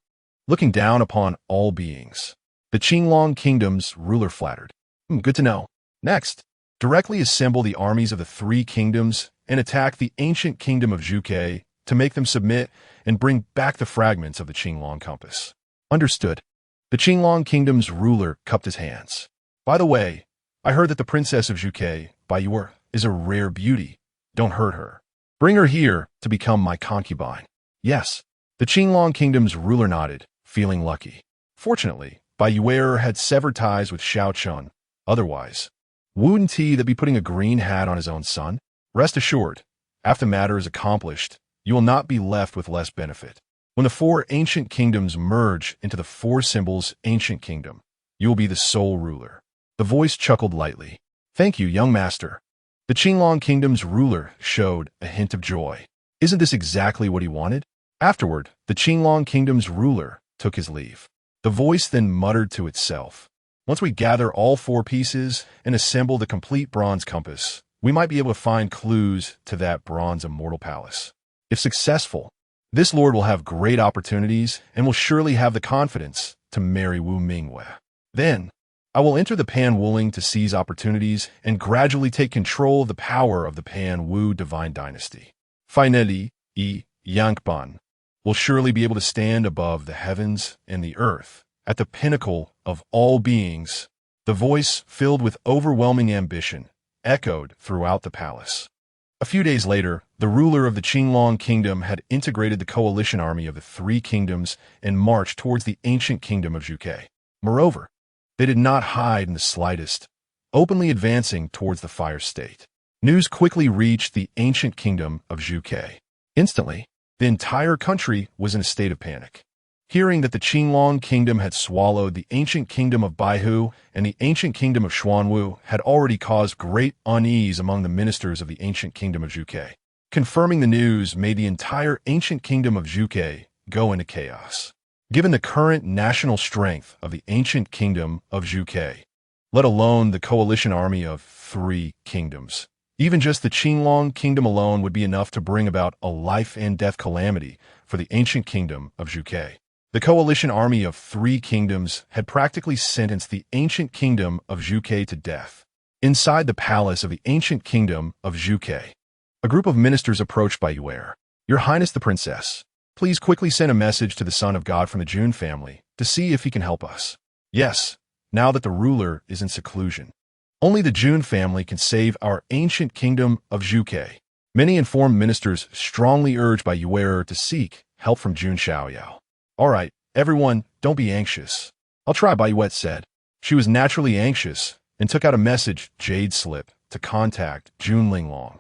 looking down upon all beings. The Qinglong kingdom's ruler flattered. Good to know. Next, directly assemble the armies of the three kingdoms and attack the ancient kingdom of Zhuge to make them submit and bring back the fragments of the Qinglong compass. Understood. The Qinglong kingdom's ruler cupped his hands. By the way, I heard that the princess of Zhuge, Yue, is a rare beauty. Don't hurt her. Bring her here to become my concubine. Yes. The Qinglong kingdom's ruler nodded, feeling lucky. Fortunately, Yue had severed ties with Xiao Chun. Otherwise, wouldn't he be putting a green hat on his own son? Rest assured, after the matter is accomplished, you will not be left with less benefit. When the four ancient kingdoms merge into the four symbols ancient kingdom, you will be the sole ruler. The voice chuckled lightly. Thank you, young master. The Qinglong kingdom's ruler showed a hint of joy. Isn't this exactly what he wanted? Afterward, the Qinglong kingdom's ruler took his leave. The voice then muttered to itself, "Once we gather all four pieces and assemble the complete bronze compass, we might be able to find clues to that Bronze Immortal Palace. If successful, this lord will have great opportunities and will surely have the confidence to marry Wu Mingwei. Then, I will enter the Pan Wuling to seize opportunities and gradually take control of the power of the Pan Wu divine dynasty. Finally, Yangban will surely be able to stand above the heavens and the earth, at the pinnacle of all beings." The voice, filled with overwhelming ambition, echoed throughout the palace. A few days later, the ruler of the Qinglong kingdom had integrated the coalition army of the three kingdoms and marched towards the ancient kingdom of Zhuge. Moreover, they did not hide in the slightest, openly advancing towards the Fire State. News quickly reached the ancient kingdom of Zhuge. Instantly, the entire country was in a state of panic. Hearing that the Qinglong kingdom had swallowed the ancient kingdom of Baihu and the ancient kingdom of Xuanwu had already caused great unease among the ministers of the ancient kingdom of Zhuge. Confirming the news made the entire ancient kingdom of Zhuge go into chaos. Given the current national strength of the ancient kingdom of Zhuge, let alone the coalition army of three kingdoms, even just the Qinglong kingdom alone would be enough to bring about a life and death calamity for the ancient kingdom of Zhuge. The coalition army of three kingdoms had practically sentenced the ancient kingdom of Zhuge to death. Inside the palace of the ancient kingdom of Zhuge, a group of ministers approached Yue. "Your Highness the Princess, please quickly send a message to the son of God from the Jun family to see if he can help us." Yes, now that the ruler is in seclusion, only the Jun family can save our ancient kingdom of Zhuge. Many informed ministers strongly urged Yue to seek help from Jun Xiaoyao. "All right, everyone, don't be anxious. I'll try," Yue said. She was naturally anxious and took out a message jade slip to contact Jun Linglong,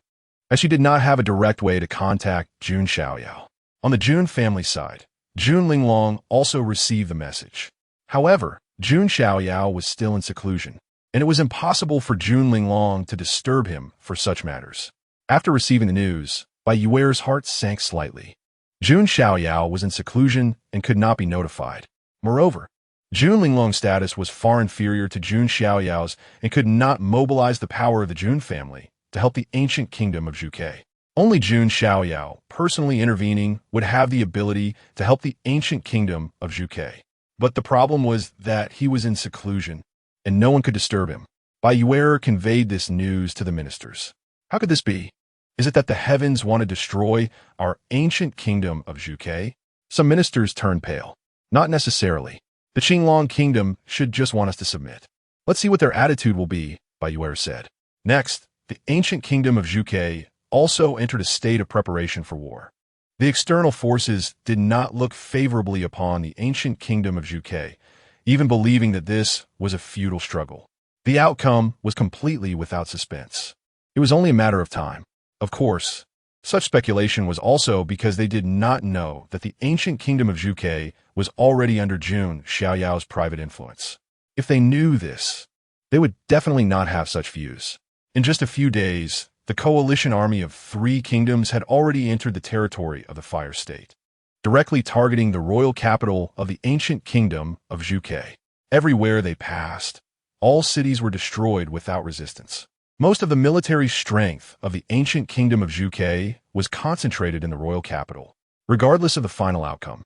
as she did not have a direct way to contact Jun Xiaoyao. On the Jun family side, Jun Linglong also received the message. However, Jun Xiaoyao was still in seclusion, and it was impossible for Jun Linglong to disturb him for such matters. After receiving the news, Taiyue's heart sank slightly. Jun Xiaoyao was in seclusion and could not be notified. Moreover, Jun Linglong's status was far inferior to Jun Xiaoyao's and could not mobilize the power of the Jun family to help the ancient kingdom of Zhuge. Only Jun Xiaoyao, personally intervening, would have the ability to help the ancient kingdom of Zhuge. But the problem was that he was in seclusion, and no one could disturb him. Taiyue conveyed this news to the ministers. How could this be? Is it that the heavens want to destroy our ancient kingdom of Zhuge? Some ministers turned pale. Not necessarily. The Qinglong kingdom should just want us to submit. Let's see what their attitude will be, Taiyue said. Next, the ancient kingdom of Zhuge also entered a state of preparation for war. The external forces did not look favorably upon the ancient kingdom of Zhuge, even believing that this was a futile struggle. The outcome was completely without suspense. It was only a matter of time. Of course, such speculation was also because they did not know that the ancient kingdom of Zhuge was already under Jun Xiaoyao's private influence. If they knew this, they would definitely not have such views. In just a few days, the coalition army of 3 kingdoms had already entered the territory of the Fire State, directly targeting the royal capital of the ancient kingdom of Zhuge. Everywhere they passed, all cities were destroyed without resistance. Most of the military strength of the ancient kingdom of Zhuge was concentrated in the royal capital. Regardless of the final outcome,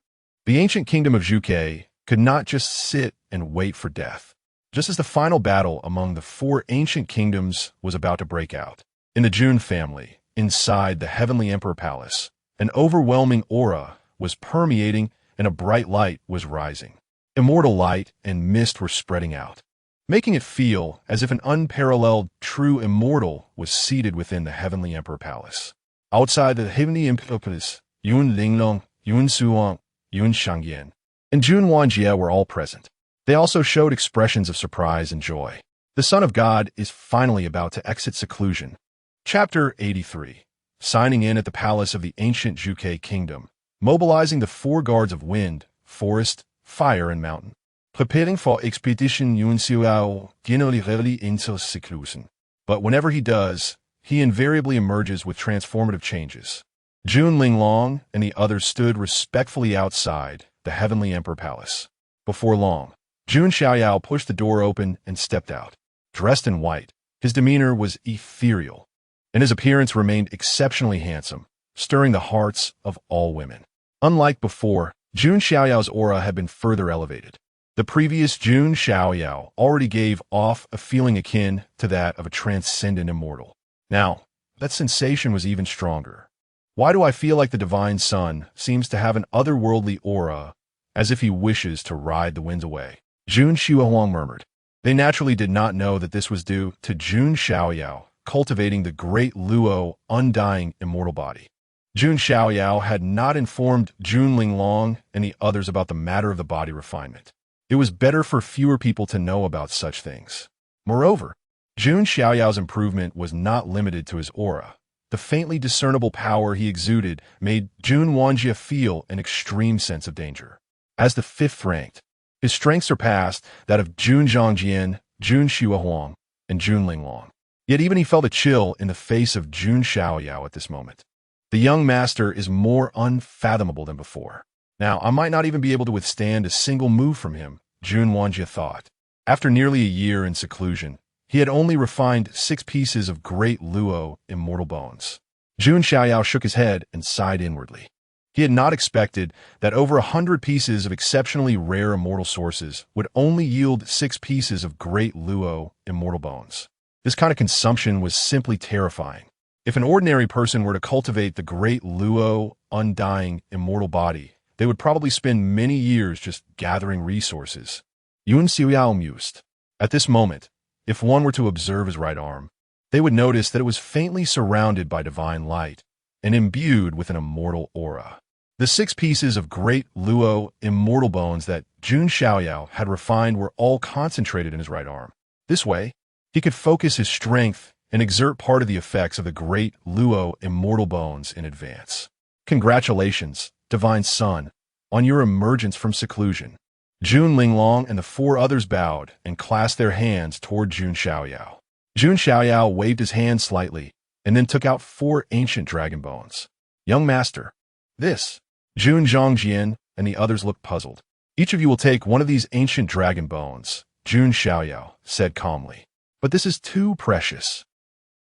the ancient kingdom of Zhuge could not just sit and wait for death. Just as the final battle among the 4 ancient kingdoms was about to break out, in the Jun family, inside the Heavenly Emperor Palace, an overwhelming aura was permeating and a bright light was rising. Immortal light and mist were spreading out, making it feel as if an unparalleled true immortal was seated within the Heavenly Emperor Palace. Outside the Heavenly Emperor Palace, Yun Linglong, Yun Suang, Yun Shangyan, and Jun Wanjie were all present. They also showed expressions of surprise and joy. The Son of God is finally about to exit seclusion. Chapter 83. Signing in at the palace of the ancient Zhuge kingdom, mobilizing the 4 guards of wind, forest, fire, and mountain. Preparing for expedition Jun Xiaoyao generally into seclusion. But whenever he does, he invariably emerges with transformative changes. Jun Linglong and the others stood respectfully outside the Heavenly Emperor Palace. Before long, Jun Xiaoyao pushed the door open and stepped out. Dressed in white, his demeanor was ethereal, and his appearance remained exceptionally handsome, stirring the hearts of all women. Unlike before, Jun Xiaoyao's aura had been further elevated. The previous Jun Xiaoyao already gave off a feeling akin to that of a transcendent immortal. Now, that sensation was even stronger. Why do I feel like the Divine Son seems to have an otherworldly aura, as if he wishes to ride the winds away? Jun Xiaoyao murmured. They naturally did not know that this was due to Jun Xiaoyao cultivating the great Luo undying immortal body. Jun Xiaoyao had not informed Jun Linglong and the others about the matter of the body refinement. It was better for fewer people to know about such things. Moreover, Jun Xiaoyao's improvement was not limited to his aura. The faintly discernible power he exuded made Jun Wanjie feel an extreme sense of danger. As the 5th ranked, his strength surpassed that of Jun Zhongjian, Jun Xiaohuang, and Jun Linglong. Yet even he felt a chill in the face of Jun Xiaoyao at this moment. The young master is more unfathomable than before. Now, I might not even be able to withstand a single move from him, Jun Wanjie thought. After nearly a year in seclusion, he had only refined 6 pieces of great Luo immortal bones. Jun Xiaoyao shook his head and sighed inwardly. He had not expected that over 100 pieces of exceptionally rare immortal sources would only yield 6 pieces of great Luo immortal bones. This kind of consumption was simply terrifying. If an ordinary person were to cultivate the great Luo undying immortal body, they would probably spend many years just gathering resources. Yun Xiaoyao mused. At this moment, if one were to observe his right arm, they would notice that it was faintly surrounded by divine light and imbued with an immortal aura. The 6 pieces of great Luo immortal bones that Jun Xiaoyao had refined were all concentrated in his right arm. This way, he could focus his strength and exert part of the effects of the great Luo immortal bones in advance. Congratulations, Divine Son, on your emergence from seclusion. Jun Linglong and the four others bowed and clasped their hands toward Jun Xiaoyao. Jun Xiaoyao waved his hand slightly and then took out 4 ancient dragon bones. Young master, this. Jun Zhongjian and the others looked puzzled. Each of you will take one of these ancient dragon bones, Jun Xiaoyao said calmly. But this is too precious.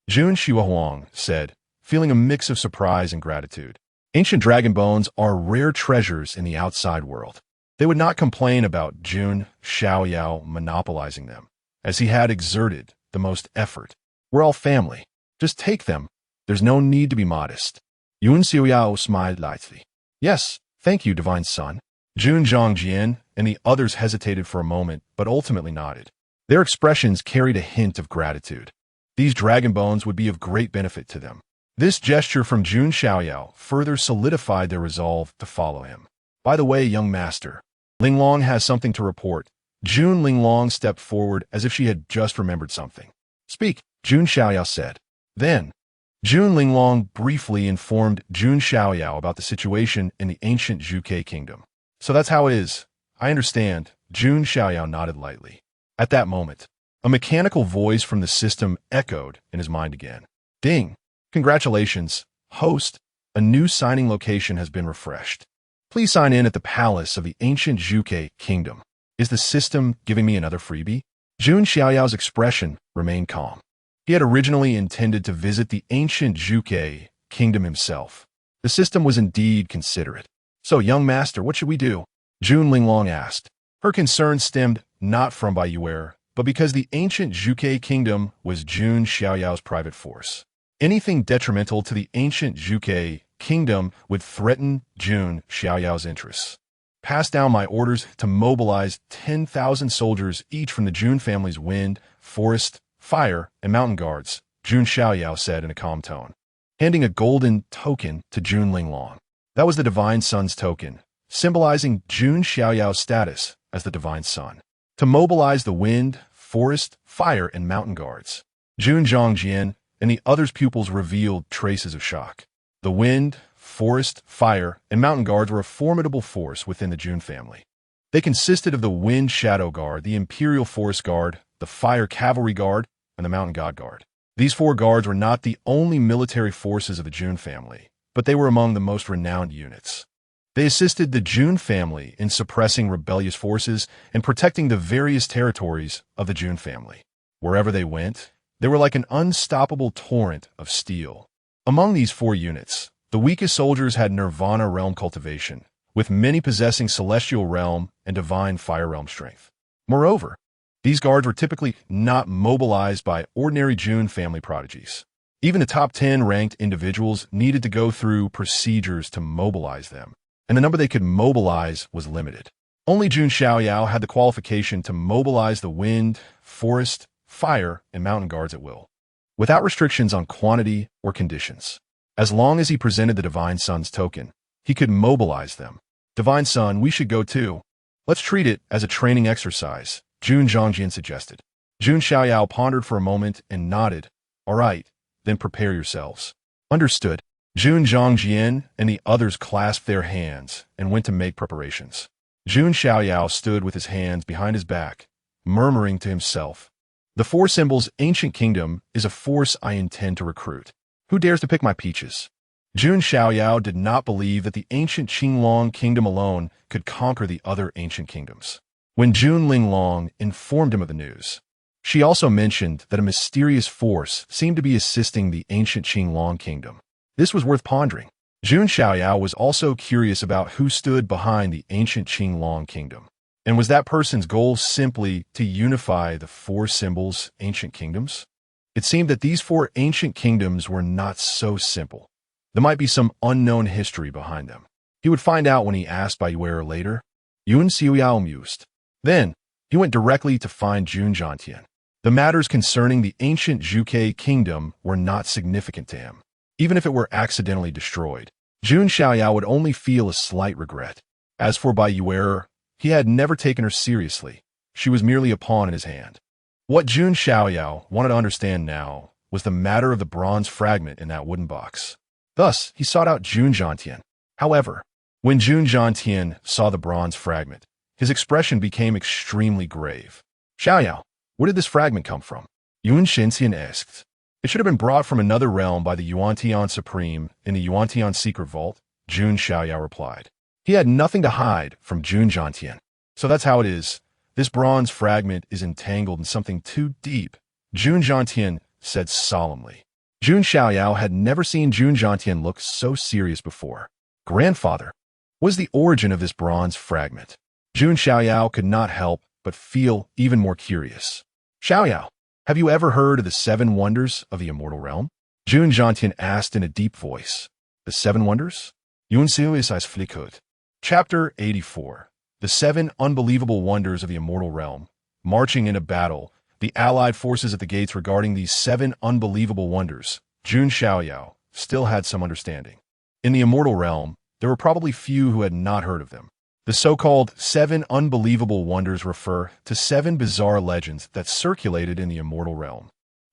Jun Xiaohuang said, feeling a mix of surprise and gratitude. Ancient dragon bones are rare treasures in the outside world. They would not complain about Jun Xiaoyao monopolizing them, as he had exerted the most effort. We're all family. Just take them. There's no need to be modest. Jun Xiaoyao smiled lightly. Yes, thank you, Divine Son. Jun Zhongjian and the others hesitated for a moment, but ultimately nodded. Their expressions carried a hint of gratitude. These dragon bones would be of great benefit to them. This gesture from Jun Xiaoyao further solidified their resolve to follow him. By the way, young master, Linglong has something to report. Jun Linglong stepped forward as if she had just remembered something. Speak, Jun Xiaoyao said. Then, Jun Linglong briefly informed Jun Xiaoyao about the situation in the ancient Zhuge kingdom. So that's how it is. I understand. Jun Xiaoyao nodded lightly. At that moment, a mechanical voice from the system echoed in his mind again. Ding! Congratulations, host. A new signing location has been refreshed. Please sign in at the palace of the ancient Zhuge kingdom. Is the system giving me another freebie? Jun Xiaoyao's expression remained calm. He had originally intended to visit the ancient Zhuge kingdom himself. The system was indeed considerate. So, young master, what should we do? Jun Linglong asked. Her concern stemmed not from Taiyue, but because the ancient Zhuge kingdom was Jun Xiaoyao's private force. Anything detrimental to the ancient Zhuge kingdom would threaten Jun Xiaoyao's interests. Pass down my orders to mobilize 10,000 soldiers each from the Jun family's wind, forest, fire, and mountain guards, Jun Xiaoyao said in a calm tone, handing a golden token to Jun Linglong. That was the Divine Son's token, symbolizing Jun Xiaoyao's status as the Divine Son. To mobilize the wind, forest, fire, and mountain guards. Jun Zhongjian and the others' pupils revealed traces of shock. The wind, forest, fire, and mountain guards were a formidable force within the Jun family. They consisted of the Wind Shadow Guard, the Imperial Forest Guard, the Fire Cavalry Guard, and the Mountain God Guard. These 4 guards were not the only military forces of the Jun family, but they were among the most renowned units. They assisted the Jun family in suppressing rebellious forces and protecting the various territories of the Jun family. Wherever they went, they were like an unstoppable torrent of steel. Among these 4 units, the weakest soldiers had Nirvana realm cultivation, with many possessing celestial realm and divine fire realm strength. Moreover, these guards were typically not mobilized by ordinary Jun family prodigies. Even the top 10 ranked individuals needed to go through procedures to mobilize them, and the number they could mobilize was limited. Only Jun Xiaoyao had the qualification to mobilize the wind, forest, fire, and mountain guards at will, without restrictions on quantity or conditions. As long as he presented the Divine Son's token, he could mobilize them. Divine Son, we should go too. Let's treat it as a training exercise, Jun Zhongjian suggested. Jun Xiaoyao pondered for a moment and nodded. All right, then prepare yourselves. Understood. Jun Zhongjian and the others clasped their hands and went to make preparations. Jun Xiaoyao stood with his hands behind his back, murmuring to himself, The 4 Symbols Ancient Kingdom is a force I intend to recruit. Who dares to pick my peaches? Jun Xiaoyao did not believe that the ancient Qinglong kingdom alone could conquer the other ancient kingdoms. When Jun Linglong informed him of the news, she also mentioned that a mysterious force seemed to be assisting the ancient Qinglong kingdom. This was worth pondering. Jun Xiaoyao was also curious about who stood behind the ancient Qinglong kingdom. And was that person's goal simply to unify the 4 symbols ancient kingdoms? It seemed that these 4 ancient kingdoms were not so simple. There might be some unknown history behind them. He would find out when he asked Taiyue later. Jun Xiaoyao mused. Then, he went directly to find Jun Zhongjian. The matters concerning the ancient Zhuge kingdom were not significant to him. Even if it were accidentally destroyed, Jun Xiaoyao would only feel a slight regret. As for Taiyue, he had never taken her seriously. She was merely a pawn in his hand. What Jun Xiaoyao wanted to understand now was the matter of the bronze fragment in that wooden box. Thus, he sought out Jun Xiaoyao. However, when Jun Xiaoyao saw the bronze fragment, his expression became extremely grave. "Xiaoyao, where did this fragment come from?" Jun Xiaoyao asked. "It should have been brought from another realm by the Yuan Supreme in the Yuan secret vault," Jun Xiaoyao replied. He had nothing to hide from Jun Xiaoyao. "So that's how it is. This bronze fragment is entangled in something too deep," Jun Xiaoyao said solemnly. Jun Xiaoyao had never seen Jun Xiaoyao look so serious before. "Grandfather, what is the origin of this bronze fragment?" Jun Xiaoyao could not help but feel even more curious. "Xiaoyao, have you ever heard of the 7 wonders of the immortal realm?" Jun Xiaoyao asked in a deep voice. "The 7 wonders?" Yun Xiaoyao flickered. Chapter 84. The 7 unbelievable wonders of the immortal realm. Marching into battle, the allied forces at the gates regarding these 7 unbelievable wonders, Jun Xiaoyao still had some understanding. In the immortal realm, there were probably few who had not heard of them. The so-called 7 unbelievable wonders refer to 7 bizarre legends that circulated in the immortal realm.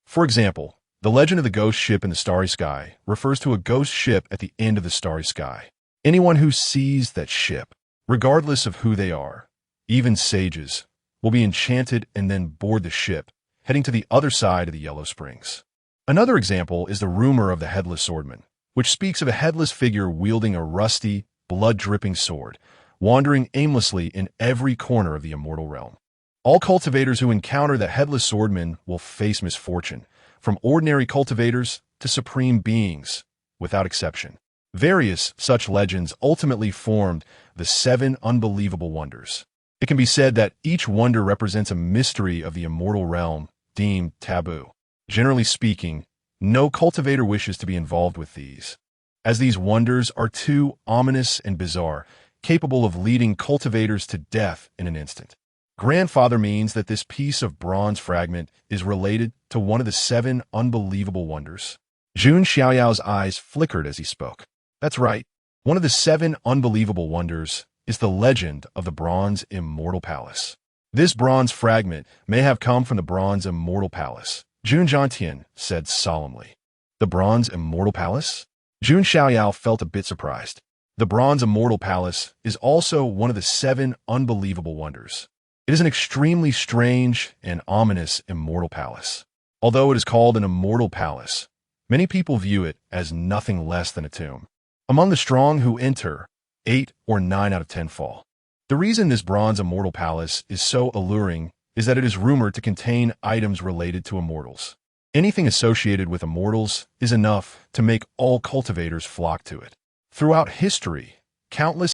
For example, the legend of the ghost ship in the starry sky refers to a ghost ship at the end of the starry sky. Anyone who sees that ship, regardless of who they are, even sages, will be enchanted and then board the ship, heading to the other side of the Yellow Springs. Another example is the rumor of the Headless Swordman, which speaks of a headless figure wielding a rusty, blood-dripping sword, wandering aimlessly in every corner of the immortal realm. All cultivators who encounter the Headless Swordman will face misfortune, from ordinary cultivators to supreme beings, without exception. Various such legends ultimately formed the 7 unbelievable wonders. It can be said that each wonder represents a mystery of the immortal realm deemed taboo. Generally speaking, no cultivator wishes to be involved with these, as these wonders are too ominous and bizarre, capable of leading cultivators to death in an instant. Grandfather means that this piece of bronze fragment is related to one of the 7 unbelievable wonders. Jun Xiaoyao's eyes flickered as he spoke. That's right. One of the 7 unbelievable wonders is the legend of the Bronze Immortal Palace. This bronze fragment may have come from the Bronze Immortal Palace, Jun Xiaoyao said solemnly. The Bronze Immortal Palace? Jun Xiaoyao felt a bit surprised. The Bronze Immortal Palace is also one of the 7 unbelievable wonders. It is an extremely strange and ominous immortal palace. Although it is called an immortal palace, many people view it as nothing less than a tomb. Among the strong who enter, 8 or 9 out of 10 fall. The reason this Bronze Immortal Palace is so alluring is that it is rumored to contain items related to immortals. Anything associated with immortals is enough to make all cultivators flock to it. Throughout history, countless